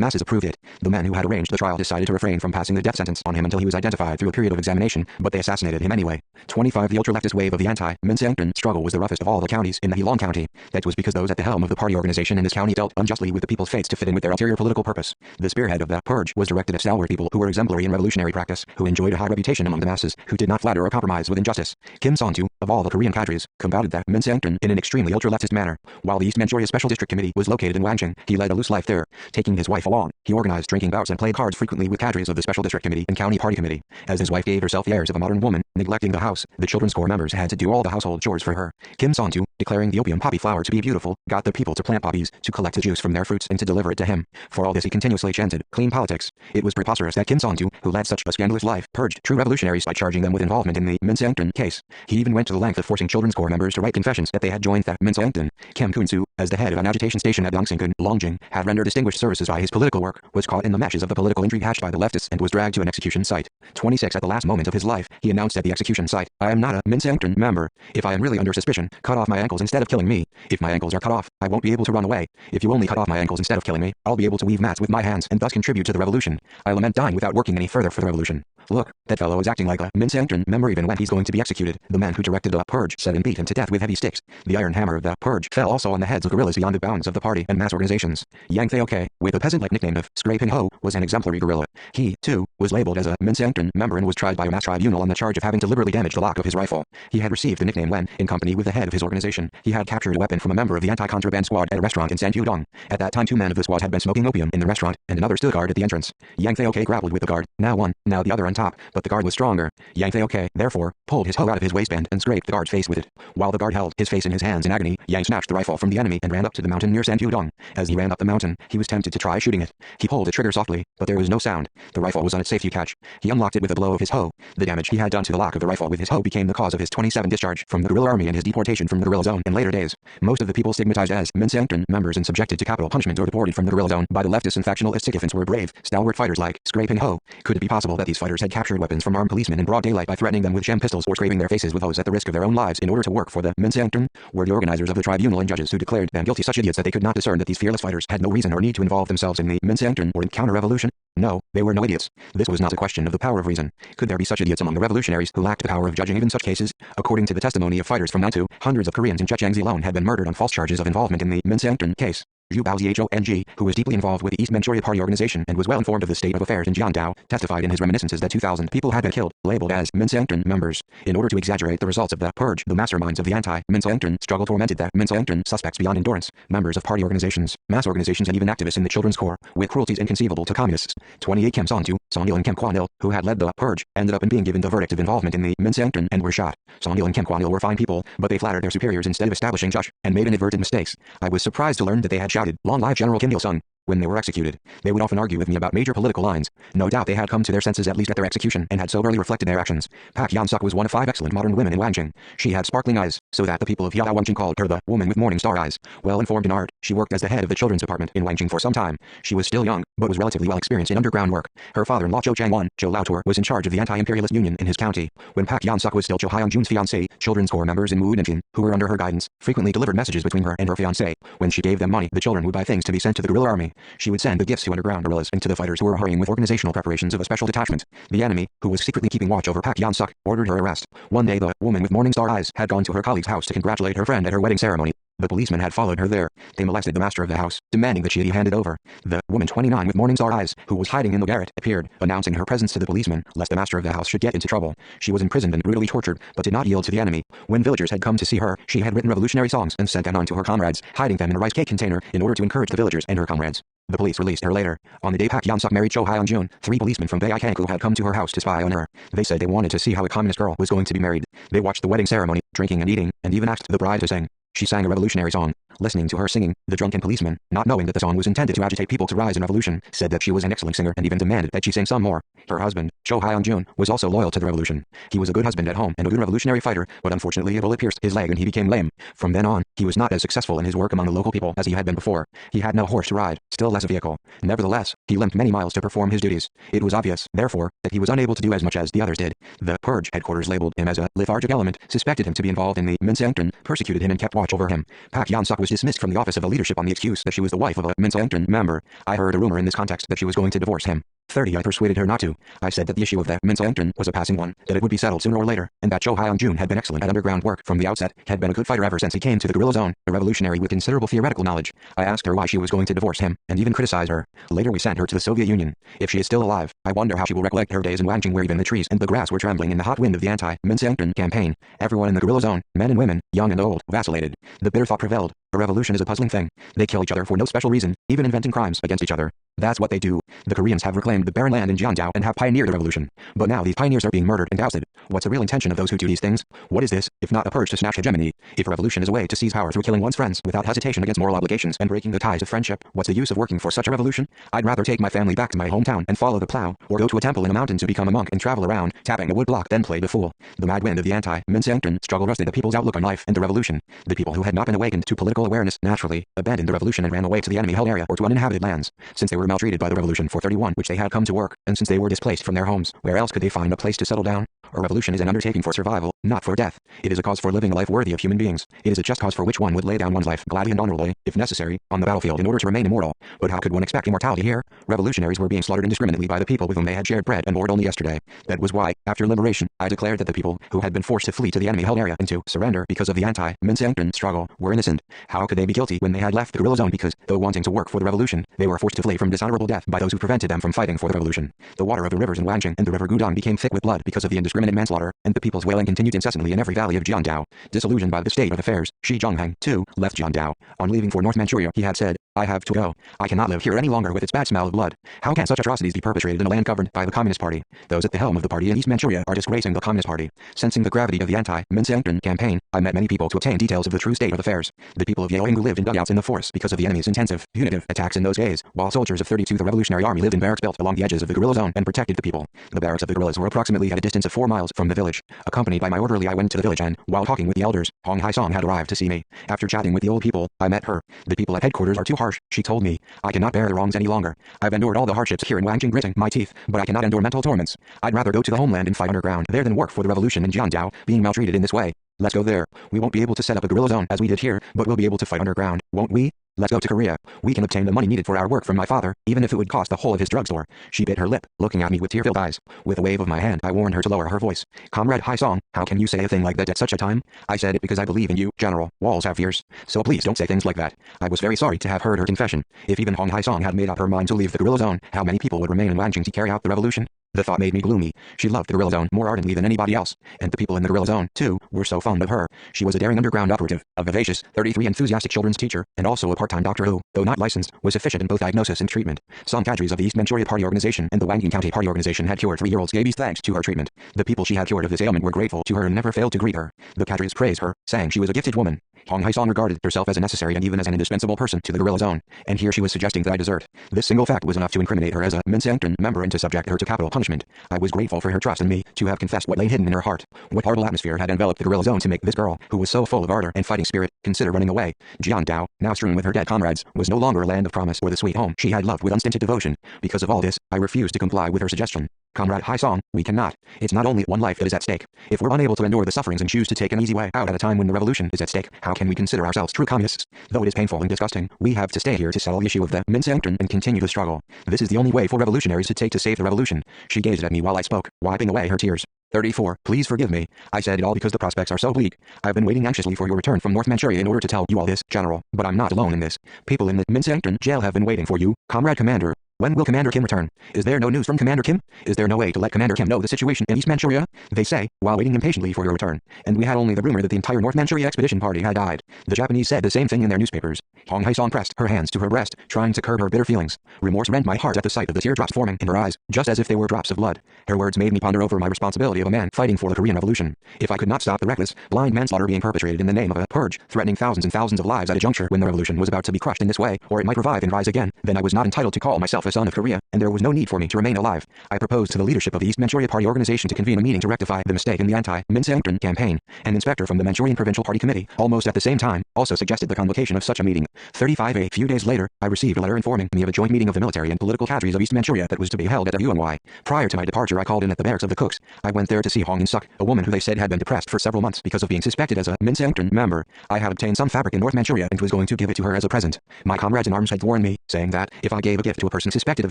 masses approved it. The men who had arranged the trial decided to refrain from passing the death sentence on him until he was identified through a period of examination, but they assassinated him anyway. 25 The ultra-leftist wave of the anti-Minseangton struggle was the roughest of all the counties in the Heilong County. That was because those at the helm of the party organization in this county dealt unjustly with the people's fates to fit in with their ulterior political purpose. The spearhead of that purge was directed at stalwart people who were exemplary in revolutionary practice, who enjoyed a high reputation among the masses, who did not flatter or compromise with injustice. Kim Sontu, of all the Korean cadres, combated that Minseangton in an extremely ultra-leftist manner. While the East Manchuria Special District Committee was located in Wangjing, he led a loose life there. Taking his wife along, he organized drinking bouts and played cards frequently with cadres of the Special District Committee and County Party Committee. As his wife gave herself the airs of a modern woman, neglecting the house, the Children's Corps members had to do all the household chores for her. Kim Sontu, declaring the opium poppy flower to be beautiful, got the people to plant poppies, to collect the juice from their fruits and to deliver it to him. For all this he continuously chanted, "Clean politics." It was preposterous that Kim Sontu, who led such a scandalous life, purged true revolutionaries by charging them with involvement in the Minseangton case. He even went to the length of forcing Children's Corps members to write confessions that they had joined that Minseangton. Kim Kun-soo, as the head of an agitation station at Yongsingun, Longjing, had rendered distinguished services by his political work, was caught in the meshes of the political intrigue hatched by the leftists and was dragged to an execution site. 26 At the last moment of his life, he announced at the execution site, "I am not a Minseangton member. If I am really under suspicion, cut off my ankles instead of killing me. If my ankles are cut off, I won't be able to run away. If you only cut off my ankles instead of killing me, I'll be able to weave mats with my hands and thus contribute to the revolution. I lament dying without working any further for the revolution." Look, that fellow is acting like a Minseangton member even when he's going to be executed. The men who directed the purge said and beat him to death with heavy sticks. The iron hammer of the purge fell also on the heads of guerrillas beyond the bounds of the party and mass organizations. Yang Theoke, with a peasant-like nickname of Scraping Ho, was an exemplary guerrilla. He, too, was labeled as a Minseangton member and was tried by a mass tribunal on the charge of having deliberately damaged the lock of his rifle. He had received the nickname when, in company with the head of his organization, he had captured a weapon from a member of the anti-contraband squad at a restaurant in Sanpudong. At that time 2 men of the squad had been smoking opium in the restaurant, and another stood guard at the entrance. Yang Theoke grappled with the guard, now one, now the other on top, but the guard was stronger. Yang Theoke, therefore, pulled his hoe out of his waistband and scraped the guard's face with it. While the guard held his face in his hands in agony, Yang snatched the rifle from the enemy and ran up to the mountain near Sanpudong. As he ran up the mountain, he was tempted to try shooting it. He pulled the trigger softly, but there was no sound. The rifle was on its safety catch. He unlocked it with a blow of his hoe. The damage he had done to the lock of the rifle with his hoe became the cause of his 27 discharge from the guerrilla army and his deportation from the guerrilla zone in later days. Most of the people stigmatized as Minseangton members and subjected to capital punishment or deported from the guerrilla zone by the leftists and factionalist sycophants were brave, stalwart fighters like Scraping Ho. Could it be possible that these fighters had captured weapons from armed policemen in broad daylight by threatening them with sham pistols or scraping their faces with hoes at the risk of their own lives in order to work for the Minseangton? Were the organizers of the tribunal and judges who declared them guilty such idiots that they could not discern that these fearless fighters had no reason or need to involve themselves in the Minseangton or in counter-revolution? No, they were no idiots. This was not a question of the power of reason. Could there be such idiots among the revolutionaries who lacked the power of judging even such cases? According to the testimony of fighters from Nantu, hundreds of Koreans in Zhejiang alone had been murdered on false charges of involvement in the Minseangton case. Zhu Baozhong, who was deeply involved with the East Manchuria Party organization and was well informed of the state of affairs in Jiangdao, testified in his reminiscences that 2,000 people had been killed, labeled as Minseangton members. In order to exaggerate the results of the purge, the masterminds of the anti-Minseangton struggle tormented the Minseangton suspects beyond endurance, members of party organizations, mass organizations and even activists in the Children's Corps, with cruelties inconceivable to communists. 28 Kim Sontu, Songil and Kim Kwanil, who had led the purge, ended up in being given the verdict of involvement in the Minseangton and were shot. Songil and Kim Kwanil were fine people, but they flattered their superiors instead of establishing judge, and made inadvertent mistakes. I was surprised to learn that they had shouted, "Long live General Kim Il-sung," when they were executed. They would often argue with me about major political lines. No doubt they had come to their senses at least at their execution and had soberly reflected their actions. Pak Yeon-suk was one of 5 excellent modern women in Wangjing. She had sparkling eyes, so that the people of Wangjing called her the woman with morning star eyes. Well informed in art, she worked as the head of the children's department in Wangjing for some time. She was still young, but was relatively well experienced in underground work. Her father-in-law Cho Chang-won, Cho Lautor, was in charge of the anti-imperialist union in his county. When Pak Yeon-suk was still Cho Hyung-jun's fiancée, Children's Corps members in Woo-Ninjin, who were under her guidance, frequently delivered messages between her and her fiancé. When she gave them money, the children would buy things to be sent to the guerrilla army. She would send the gifts to underground guerrillas and to the fighters who were hurrying with organizational preparations of a special detachment. The enemy, who was secretly keeping watch over Pak Yeon-suk, ordered her arrest. One day the woman with morning star eyes had gone to her colleague's house to congratulate her friend at her wedding ceremony. The policeman had followed her there. They molested the master of the house, demanding that she be handed over. The woman 29 with morning star eyes, who was hiding in the garret, appeared, announcing her presence to the policeman, lest the master of the house should get into trouble. She was imprisoned and brutally tortured, but did not yield to the enemy. When villagers had come to see her, she had written revolutionary songs and sent them on to her comrades, hiding them in a rice cake container, in order to encourage the villagers and her comrades. The police released her later. On the day Pak Yeon-suk married Cho Hyun-jun, 3 policemen from Baekanggu had come to her house to spy on her. They said they wanted to see how a communist girl was going to be married. They watched the wedding ceremony, drinking and eating, and even asked the bride to sing. She sang a revolutionary song. Listening to her singing, the drunken policeman, not knowing that the song was intended to agitate people to rise in revolution, said that she was an excellent singer and even demanded that she sing some more. Her husband, Cho Hyung-jun, was also loyal to the revolution. He was a good husband at home and a good revolutionary fighter, but unfortunately a bullet pierced his leg and he became lame. From then on, he was not as successful in his work among the local people as he had been before. He had no horse to ride, still less a vehicle. Nevertheless, he limped many miles to perform his duties. It was obvious, therefore, that he was unable to do as much as the others did. The Purge headquarters labeled him as a lethargic element, suspected him to be involved in the Minseongtun, persecuted him and kept watch over him. Park Yeon-suk was dismissed from the office of the leadership on the excuse that she was the wife of a Minseongtun member. I heard a rumor in this context that she was going to divorce him. 30. I persuaded her not to. I said that the issue of the Minseongtun was a passing one, that it would be settled sooner or later, and that Cho Hyung-jun had been excellent at underground work from the outset, had been a good fighter ever since he came to the guerrilla zone, a revolutionary with considerable theoretical knowledge. I asked her why she was going to divorce him, and even criticized her. Later we sent her to the Soviet Union. If she is still alive, I wonder how she will recollect her days in Wangjing where even the trees and the grass were trembling in the hot wind of the anti-Minseongtun campaign. Everyone in the guerrilla zone, men and women, young and old, vacillated. The bitter thought prevailed. A revolution is a puzzling thing. They kill each other for no special reason, even inventing crimes against each other. That's what they do. The Koreans have reclaimed the barren land in Jeondao and have pioneered a revolution. But now these pioneers are being murdered and ousted. What's the real intention of those who do these things? What is this, if not a purge to snatch hegemony? If a revolution is a way to seize power through killing one's friends without hesitation against moral obligations and breaking the ties of friendship, what's the use of working for such a revolution? I'd rather take my family back to my hometown and follow the plow, or go to a temple in a mountain to become a monk and travel around, tapping a wood block then play the fool. The mad wind of the anti-Minseongtun struggle rusted the people's outlook on life and the revolution. The people who had not been awakened to political awareness naturally abandoned the revolution and ran away to the enemy-held area or to uninhabited lands. Since they were maltreated by the revolution for 31 which they had come to work, and since they were displaced from their homes, where else could they find a place to settle down? A revolution is an undertaking for survival, not for death. It is a cause for living a life worthy of human beings. It is a just cause for which one would lay down one's life gladly and honorably, if necessary, on the battlefield in order to remain immortal. But how could one expect immortality here? Revolutionaries were being slaughtered indiscriminately by the people with whom they had shared bread and board only yesterday. That was why, after liberation, I declared that the people who had been forced to flee to the enemy-held area and to surrender because of the anti-Minseongtun struggle were innocent. How could they be guilty when they had left the guerrilla zone because, though wanting to work for the revolution, they were forced to flee from dishonorable death by those who prevented them from fighting for the revolution? The water of the rivers in Wangjing and the river Gudong became thick with blood because of the indiscriminate manslaughter, and the people's wailing continued incessantly in every valley of Jeondao. Disillusioned by the state of affairs, Shi Zhonghang, too, left Jeondao. On leaving for North Manchuria, he had said, "I have to go. I cannot live here any longer with its bad smell of blood. How can such atrocities be perpetrated in a land governed by the Communist Party? Those at the helm of the party in East Manchuria are disgracing the Communist Party." Sensing the gravity of the anti-Minseongtun campaign, I met many people to obtain details of the true state of affairs. The people of Yeoinggu lived in dugouts in the forest because of the enemy's intensive, punitive attacks in those days, while soldiers of 32 the Revolutionary Army lived in barracks built along the edges of the guerrilla zone and protected the people. The barracks of the guerrillas were approximately at a distance of 4 miles from the village. Accompanied by my orderly, I went to the village and, while talking with the elders, Hong Hai-song had arrived to see me. After chatting with the old people, I met her. "The people at headquarters are too harsh," she told me. "I cannot bear the wrongs any longer. I've endured all the hardships here in Wangjing gritting my teeth, but I cannot endure mental torments. I'd rather go to the homeland and fight underground there than work for the revolution in Jeondao, being maltreated in this way. Let's go there. We won't be able to set up a guerrilla zone as we did here, but we'll be able to fight underground, won't we? Let's go to Korea. We can obtain the money needed for our work from my father, even if it would cost the whole of his drugstore." She bit her lip, looking at me with tear-filled eyes. With a wave of my hand, I warned her to lower her voice. "Comrade Hai-song, how can you say a thing like that at such a time? I said it because I believe in you, General. Walls have fears. So please don't say things like that." I was very sorry to have heard her confession. If even Hong Hai-song had made up her mind to leave the guerrilla zone, how many people would remain in Wangjing to carry out the revolution? The thought made me gloomy. She loved the guerrilla zone more ardently than anybody else, and the people in the guerrilla zone, too, were so fond of her. She was a daring underground operative, a vivacious, 33 enthusiastic children's teacher, and also a part-time doctor who, though not licensed, was efficient in both diagnosis and treatment. Some cadres of the East Manchuria Party Organization and the Wangjing County Party Organization had cured 3-year-old scabies thanks to her treatment. The people she had cured of this ailment were grateful to her and never failed to greet her. The cadres praised her, saying she was a gifted woman. Hong Hai-song regarded herself as a necessary and even as an indispensable person to the guerrilla zone, and here she was suggesting that I desert. This single fact was enough to incriminate her as a Minseongtun member and to subject her to capital punishment. I was grateful for her trust in me, to have confessed what lay hidden in her heart. What horrible atmosphere had enveloped the guerrilla zone to make this girl, who was so full of ardor and fighting spirit, consider running away? Jeondao, now strewn with her dead comrades, was no longer a land of promise or the sweet home she had loved with unstinted devotion. Because of all this, I refused to comply with her suggestion. "Comrade Hai-song, we cannot. It's not only one life that is at stake. If we're unable to endure the sufferings and choose to take an easy way out at a time when the revolution is at stake, how can we consider ourselves true communists? Though it is painful and disgusting, we have to stay here to settle the issue of the Minseongtun and continue the struggle. This is the only way for revolutionaries to take to save the revolution." She gazed at me while I spoke, wiping away her tears. 34. "Please forgive me. I said it all because the prospects are so bleak. I've been waiting anxiously for your return from North Manchuria in order to tell you all this, General, but I'm not alone in this. People in the Minseongtun jail have been waiting for you, Comrade Commander. When will Commander Kim return? Is there no news from Commander Kim? Is there no way to let Commander Kim know the situation in East Manchuria? They say, while waiting impatiently for your return. And we had only the rumor that the entire North Manchuria expedition party had died. The Japanese said the same thing in their newspapers. Hong Hae-song pressed her hands to her breast, trying to curb her bitter feelings. Remorse rent my heart at the sight of the teardrops forming in her eyes, just as if they were drops of blood. Her words made me ponder over my responsibility of a man fighting for the Korean Revolution. If I could not stop the reckless, blind manslaughter being perpetrated in the name of a purge, threatening thousands and thousands of lives at a juncture when the revolution was about to be crushed in this way, or it might revive and rise again, then I was not entitled to call myself a son of Korea, and there was no need for me to remain alive. I proposed to the leadership of the East Manchuria Party organization to convene a meeting to rectify the mistake in the anti-Minseongtun campaign. An inspector from the Manchurian Provincial Party Committee, almost at the same time, also suggested the convocation of such a meeting. 35 A few days later, I received a letter informing me of a joint meeting of the military and political cadres of East Manchuria that was to be held at UNY. Prior to my departure, I called in at the barracks of the cooks. I went there to see Hong In-suk, a woman who they said had been depressed for several months because of being suspected as a Minseongtun member. I had obtained some fabric in North Manchuria and was going to give it to her as a present. My comrades in arms had warned me, saying that if I gave a gift to a person suspected of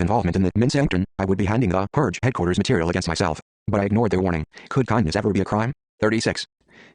involvement in the Minseongtun, I would be handing the purge headquarters material against myself. But I ignored their warning. Could kindness ever be a crime? 36.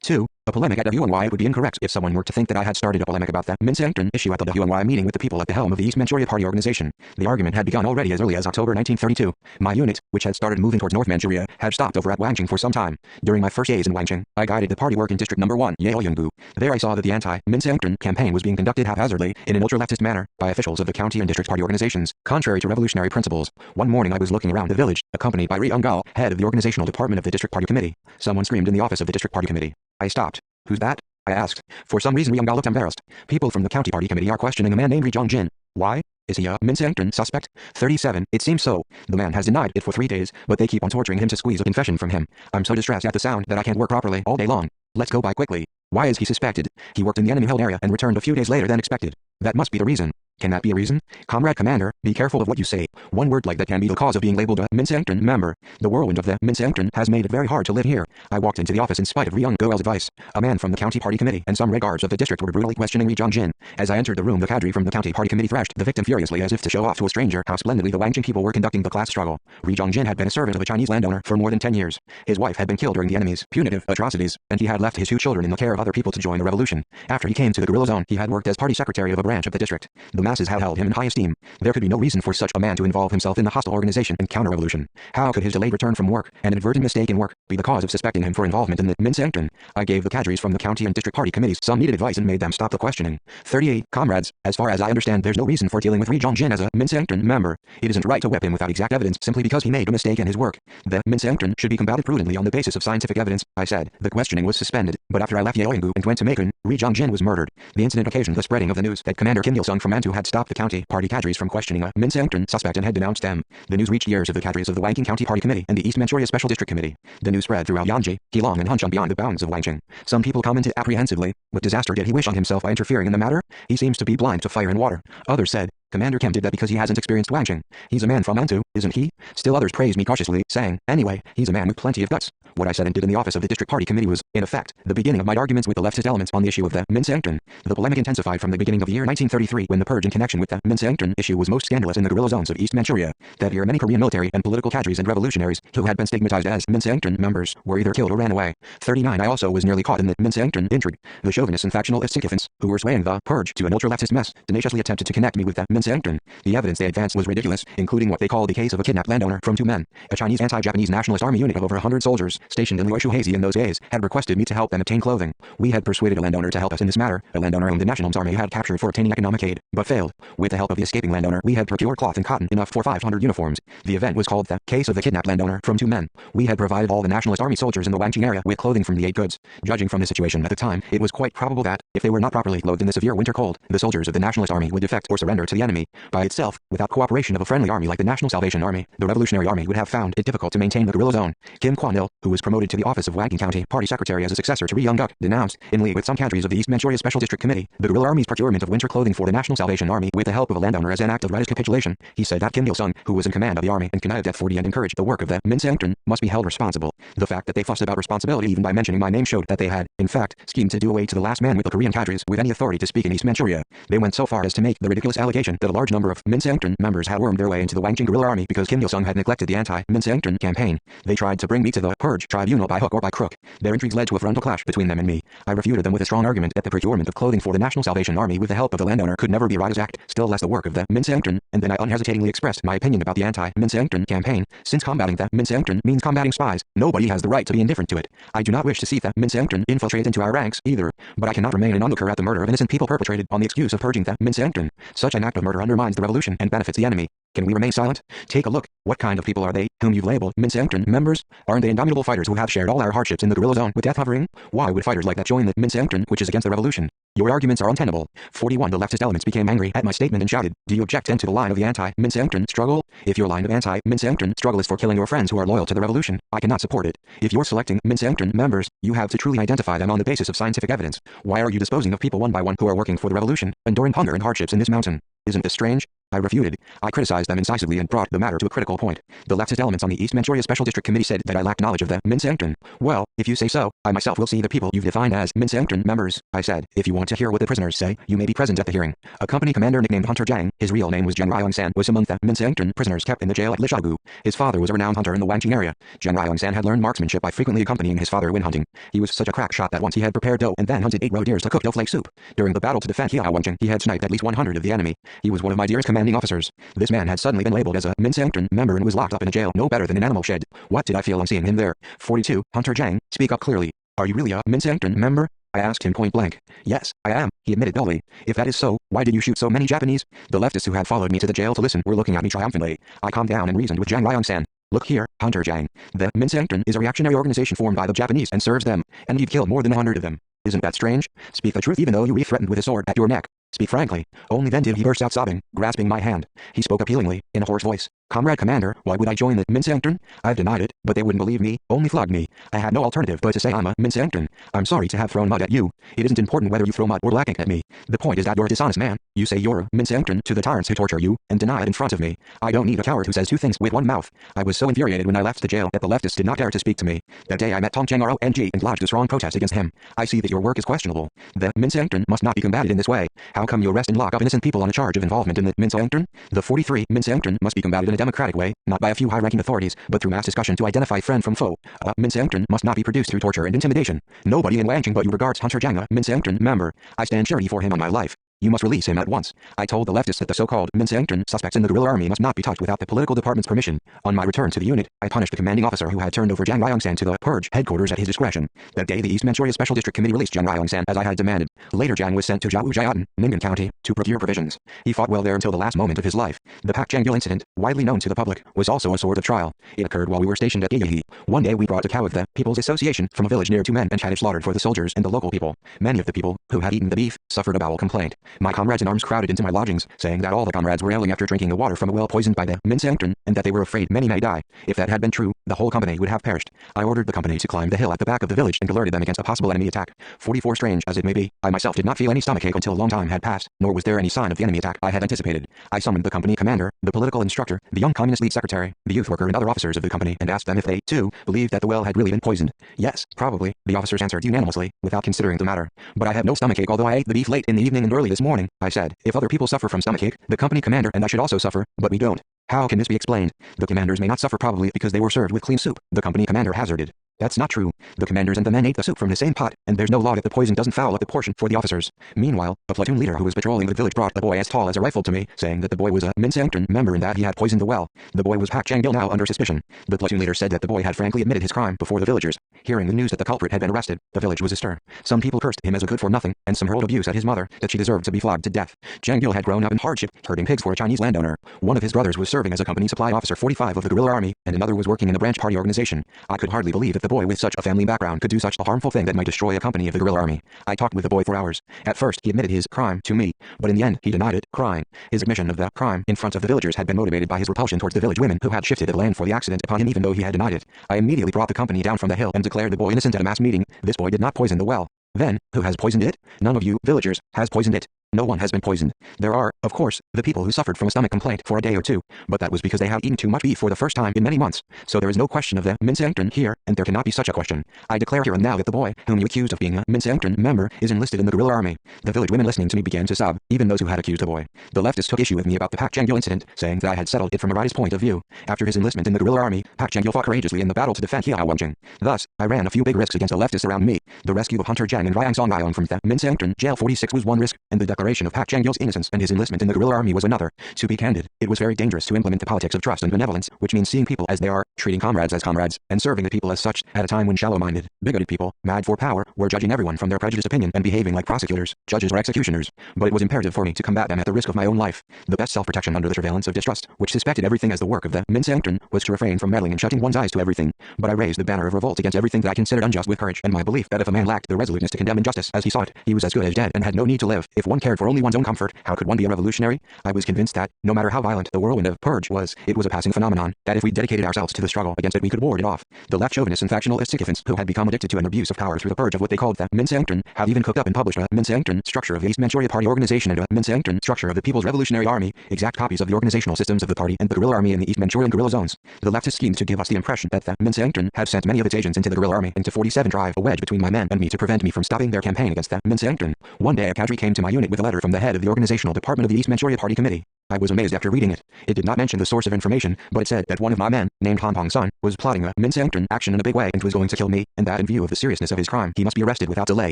2. A polemic at WNY. It would be incorrect if someone were to think that I had started a polemic about the Minseongtun issue at the WNY meeting with the people at the helm of the East Manchuria Party organization. The argument had begun already as early as October 1932. My unit, which had started moving towards North Manchuria, had stopped over at Wangjing for some time. During my first days in Wangjing, I guided the party work in District No. 1, Yeolyungbu. There I saw that the anti-Minseongtun campaign was being conducted haphazardly, in an ultra-leftist manner, by officials of the county and district party organizations, contrary to revolutionary principles. One morning I was looking around the village, accompanied by Ri Young-gal, head of the organizational department of the district party committee. Someone screamed in the office of the district party committee. I stopped. Who's that? I asked. For some reason Ri Young-gal looked embarrassed. People from the county party committee are questioning a man named Ri Jong-jin. Why? Is he a Minseongtun suspect? 37. It seems so. The man has denied it for 3 days, but they keep on torturing him to squeeze a confession from him. I'm so distressed at the sound that I can't work properly all day long. Let's go by quickly. Why is he suspected? He worked in the enemy-held area and returned a few days later than expected. That must be the reason. Can that be a reason? Comrade Commander, be careful of what you say. One word like that can be the cause of being labeled a Minseongtun member. The whirlwind of the Minseongtun has made it very hard to live here. I walked into the office in spite of Ri Young-gal's advice. A man from the county party committee and some guards of the district were brutally questioning Ri Jong-jin. As I entered the room, the cadre from the county party committee thrashed the victim furiously as if to show off to a stranger how splendidly the Wangjing people were conducting the class struggle. Ri Jong-jin had been a servant of a Chinese landowner for more than 10 years. His wife had been killed during the enemy's punitive atrocities, and he had left his 2 children in the care of other people to join the revolution. After he came to the guerrilla zone, he had worked as party secretary of a branch of the district. The masses had held him in high esteem. There could be no reason for such a man to involve himself in the hostile organization and counter-revolution. How could his delayed return from work, and an inadvertent mistake in work, be the cause of suspecting him for involvement in the Minseongtun? I gave the cadres from the county and district party committees some needed advice and made them stop the questioning. 38. Comrades, as far as I understand, there's no reason for dealing with Ri Jong-jin as a Minseongtun member. It isn't right to whip him without exact evidence simply because he made a mistake in his work. The Minseongtun should be combated prudently on the basis of scientific evidence, I said. The questioning was suspended, but after I left Yeolyungbu and went to Macon, Ri Jong-jin was murdered. The incident occasioned the spreading of the news that Commander Kim Il-sung from Mantu had stopped the county party cadres from questioning a Minseongtun suspect and had denounced them. The news reached ears of the cadres of the Wangjing County Party Committee and the East Manchuria Special District Committee. The news spread throughout Yanji, Keelong and Huncheon beyond the bounds of Wangjing. Some people commented apprehensively, what disaster did he wish on himself by interfering in the matter? He seems to be blind to fire and water. Others said, Commander Kim did that because he hasn't experienced Wangjing. He's a man from Mantu, isn't he? Still others praised me cautiously, saying, anyway, he's a man with plenty of guts. What I said and did in the office of the district party committee was, in effect, the beginning of my arguments with the leftist elements on the issue of the Minseongtun. The polemic intensified from the beginning of the year 1933 when the purge in connection with the Minseongtun issue was most scandalous in the guerrilla zones of East Manchuria. That year many Korean military and political cadres and revolutionaries who had been stigmatized as Minseongtun members were either killed or ran away. 39. I also was nearly caught in the Minseongtun intrigue. The chauvinists and factionalist sycophants, who were swaying the purge to an ultra-leftist mess, tenaciously attempted to connect me with the Minseongtun. The evidence they advanced was ridiculous, including what they called the case of a kidnapped landowner from 2 men. A Chinese anti-Japanese nationalist army unit of over 100 soldiers, stationed in Luoshuhazy in those days, had requested me to help them obtain clothing. We had persuaded a landowner to help us in this matter, a landowner whom the National Army had captured for obtaining economic aid, but failed. With the help of the escaping landowner, we had procured cloth and cotton enough for 500 uniforms. The event was called the case of the kidnapped landowner from 2 men. We had provided all the Nationalist Army soldiers in the Wangjing area with clothing from the aid goods. Judging from the situation at the time, it was quite probable that, if they were not properly clothed in the severe winter cold, the soldiers of the Nationalist Army would defect or surrender to the enemy. By itself, without cooperation of a friendly army like the National Salvation Army, the Revolutionary Army would have found it difficult to maintain the guerrilla zone. Kim Kwon-il, who was promoted to the office of Wangjing County Party Secretary as a successor to Ri Young-guk, denounced, in league with some cadres of the East Manchuria Special District Committee, the guerrilla army's procurement of winter clothing for the National Salvation Army with the help of a landowner as an act of righteous capitulation. He said that Kim Il-sung, who was in command of the army and connived at 40 and encouraged the work of the Minseongtun, must be held responsible. The fact that they fussed about responsibility even by mentioning my name showed that they had, in fact, schemed to do away to the last man with the Korean cadres with any authority to speak in East Manchuria. They went so far as to make the ridiculous allegation that a large number of Minseongtun members had wormed their way into the Wangjing guerrilla army because Kim Il-sung had neglected the anti-Minseongtun campaign. They tried to bring me to the purge tribunal by hook or by crook. Their intrigues led to a frontal clash between them and me. I refuted them with a strong argument that the procurement of clothing for the National Salvation Army with the help of the landowner could never be a righteous act, still less the work of the Minseongtun, and then I unhesitatingly expressed my opinion about the anti-Minseongtun campaign. Since combating the Minseongtun means combating spies, nobody has the right to be indifferent to it. I do not wish to see the Minseongtun infiltrate into our ranks either, but I cannot remain an onlooker at the murder of innocent people perpetrated on the excuse of purging the Minseongtun. Such an act of murder undermines the revolution and benefits the enemy. Can we remain silent? Take a look. What kind of people are they, whom you've labeled Minseongtun members? Aren't they indomitable fighters who have shared all our hardships in the guerrilla zone with death hovering? Why would fighters like that join the Minseongtun, which is against the revolution? Your arguments are untenable. 41 The leftist elements became angry at my statement and shouted, do you object to the line of the anti-Minseongtun struggle? If your line of anti-Minseongtun struggle is for killing your friends who are loyal to the revolution, I cannot support it. If you're selecting Minseongtun members, you have to truly identify them on the basis of scientific evidence. Why are you disposing of people one by one who are working for the revolution, enduring hunger and hardships in this mountain? Isn't this strange? I refuted. I criticized them incisively and brought the matter to a critical point. The leftist elements on the East Manchuria Special District Committee said that I lacked knowledge of the Minseongtun. Well, if you say so, I myself will see the people you've defined as Minseongtun members. I said, if you want to hear what the prisoners say, you may be present at the hearing. A company commander nicknamed Hunter Jang, his real name was Jang Ryong-san, was among the Minseongtun prisoners kept in the jail at Lishagu. His father was a renowned hunter in the Wangjing area. Jang Ryong-san had learned marksmanship by frequently accompanying his father when hunting. He was such a crack shot that once he had prepared dough and then hunted 8 roe deers to cook dough flake soup. During the battle to defend Wangjing, he had sniped at least 100 of the enemy. He was one of my dearest commanding officers. This man had suddenly been labeled as a Minseongtun member and was locked up in a jail no better than an animal shed. What did I feel on seeing him there? 42 Hunter Jang, speak up clearly. Are you really a Minseongtun member? I asked him point blank. Yes, I am, he admitted dully. If that is so, why did you shoot so many Japanese? The leftists who had followed me to the jail to listen were looking at me triumphantly. I calmed down and reasoned with Jang Ryong-san. Look here, Hunter Jang. The Minseongtun is a reactionary organization formed by the Japanese and serves them, and you've killed more than 100 of them. Isn't that strange? Speak the truth even though you were threatened with a sword at your neck. Speak frankly. Only then did he burst out sobbing, grasping my hand. He spoke appealingly, in a hoarse voice. Comrade Commander, why would I join the Minseongtun? I've denied it, but they wouldn't believe me, only flogged me. I had no alternative but to say I'm a Minseongtun. I'm sorry to have thrown mud at you. It isn't important whether you throw mud or blacking at me. The point is that you're a dishonest man. You say you're a Minseongtun to the tyrants who torture you, and deny it in front of me. I don't need a coward who says two things with one mouth. I was so infuriated when I left the jail that the leftists did not dare to speak to me. That day I met Tong Cheng Rong and lodged a strong protest against him. I see that your work is questionable. The Minseongtun must not be combated in this way. How come you arrest and lock up innocent people on a charge of involvement in the Minseongtun? The 43 Minseongtun must be combated in a democratic way, not by a few high-ranking authorities, but through mass discussion to identify friend from foe. A Minseongtun must not be produced through torture and intimidation. Nobody in Wangjing but you regards Hunter Jang a Minseongtun member. I stand surety for him on my life. You must release him at once. I told the leftists that the so-called Minseongtun suspects in the guerrilla army must not be touched without the political department's permission. On my return to the unit, I punished the commanding officer who had turned over Jang Ryong-san to the purge headquarters at his discretion. That day the East Manchuria Special District Committee released Jang Ryong-san as I had demanded. Later Jang was sent to Jiaojiaotan, Ning'an County, to procure provisions. He fought well there until the last moment of his life. The Pak Changgil incident, widely known to the public, was also a sort of trial. It occurred while we were stationed at Gayahi. One day we brought a cow of the People's Association from a village near to men and had it slaughtered for the soldiers and the local people. Many of the people, who had eaten the beef, suffered a bowel complaint. My comrades in arms crowded into my lodgings, saying that all the comrades were ailing after drinking the water from a well poisoned by the Minseongtun, and that they were afraid many may die. If that had been true, the whole company would have perished. I ordered the company to climb the hill at the back of the village and alerted them against a possible enemy attack. 44 Strange as it may be, I myself did not feel any stomachache until a long time had passed, nor was there any sign of the enemy attack I had anticipated. I summoned the company commander, the political instructor, the young communist league secretary, the youth worker and other officers of the company and asked them if they, too, believed that the well had really been poisoned. Yes, probably, the officers answered unanimously, without considering the matter. But I have no stomachache although I ate the beef late in the evening and early this morning, I said. If other people suffer from stomachache, the company commander and I should also suffer, but we don't. How can this be explained? The commanders may not suffer probably because they were served with clean soup, the company commander hazarded. That's not true. The commanders and the men ate the soup from the same pot, and there's no law that the poison doesn't foul up the portion for the officers. Meanwhile, a platoon leader who was patrolling the village brought a boy as tall as a rifle to me, saying that the boy was a Minseongtun member and that he had poisoned the well. The boy was Pak Changgil now under suspicion. The platoon leader said that the boy had frankly admitted his crime before the villagers. Hearing the news that the culprit had been arrested, the village was astir. Some people cursed him as a good-for-nothing, and some hurled abuse at his mother, that she deserved to be flogged to death. Changgil had grown up in hardship, herding pigs for a Chinese landowner. One of his brothers was serving as a company supply officer 45 of the guerrilla army, and another was working in a branch party organization. I could hardly believe that the boy with such a family background could do such a harmful thing that might destroy a company of the guerrilla army. I talked with the boy for hours. At first he admitted his crime to me, but in the end he denied it, crying. His admission of the crime in front of the villagers had been motivated by his repulsion towards the village women who had shifted the blame for the accident upon him even though he had denied it. I immediately brought the company down from the hill and declared the boy innocent at a mass meeting. This boy did not poison the well. Then, who has poisoned it? None of you, villagers, has poisoned it. No one has been poisoned. There are, of course, the people who suffered from a stomach complaint for a day or two, but that was because they had eaten too much beef for the first time in many months. So there is no question of the Minseangtern here, and there cannot be such a question. I declare here and now that the boy, whom you accused of being a Minseangtern member, is enlisted in the guerrilla army. The village women listening to me began to sob, even those who had accused the boy. The leftists took issue with me about the Pak Jang-gil incident, saying that I had settled it from a rightist point of view. After his enlistment in the guerrilla army, Pak Jang-gil fought courageously in the battle to defend Hiaowangcheng. Thus, I ran a few big risks against the leftists around me. The rescue of Hunter Jang and Ryang Song from the Minseangtern jail 46 was one risk, and the declaration of Pak Jang-gil's innocence and his enlistment in the guerrilla army was another. To be candid, it was very dangerous to implement the politics of trust and benevolence, which means seeing people as they are, treating comrades as comrades, and serving the people as such, at a time when shallow-minded, bigoted people, mad for power, were judging everyone from their prejudiced opinion and behaving like prosecutors, judges or executioners. But it was imperative for me to combat them at the risk of my own life. The best self-protection under the surveillance of distrust, which suspected everything as the work of the Minseangtern, was to refrain from meddling and shutting one's eyes to everything. But I raised the banner of revolt against everything that I considered unjust with courage and my belief that if a man lacked the resoluteness to condemn injustice as he saw it, he was as good as dead and had no need to live. If one cared for only one's own comfort, how could one be a revolutionary? I was convinced that, no matter how violent the whirlwind of purge was, it was a passing phenomenon, that if we dedicated ourselves to the struggle against it we could ward it off. The left chauvinists and factional sycophants who had become addicted to an abuse of power through the purge of what they called the Minseangtern have even cooked up and published a Minseangtern structure of the East Manchuria Party organization and a Minseangtern structure of the People's Revolutionary Army, exact copies of the organizational systems of the party and the guerrilla army in the East Manchurian guerrilla zones. The leftist schemed to give us the impression that the Minseangtern had sent many of its agents into the guerrilla army and to 47 drive a wedge between my men and me to prevent me from stopping their campaign against the Minseangtern. One day a cadre came to my unit with a letter from the head of the organizational department of the East Manchuria Party Committee. I was amazed after reading it. It did not mention the source of information, but it said that one of my men, named Han Pong-sun, was plotting a Minseangtern action in a big way and was going to kill me, and that in view of the seriousness of his crime, he must be arrested without delay.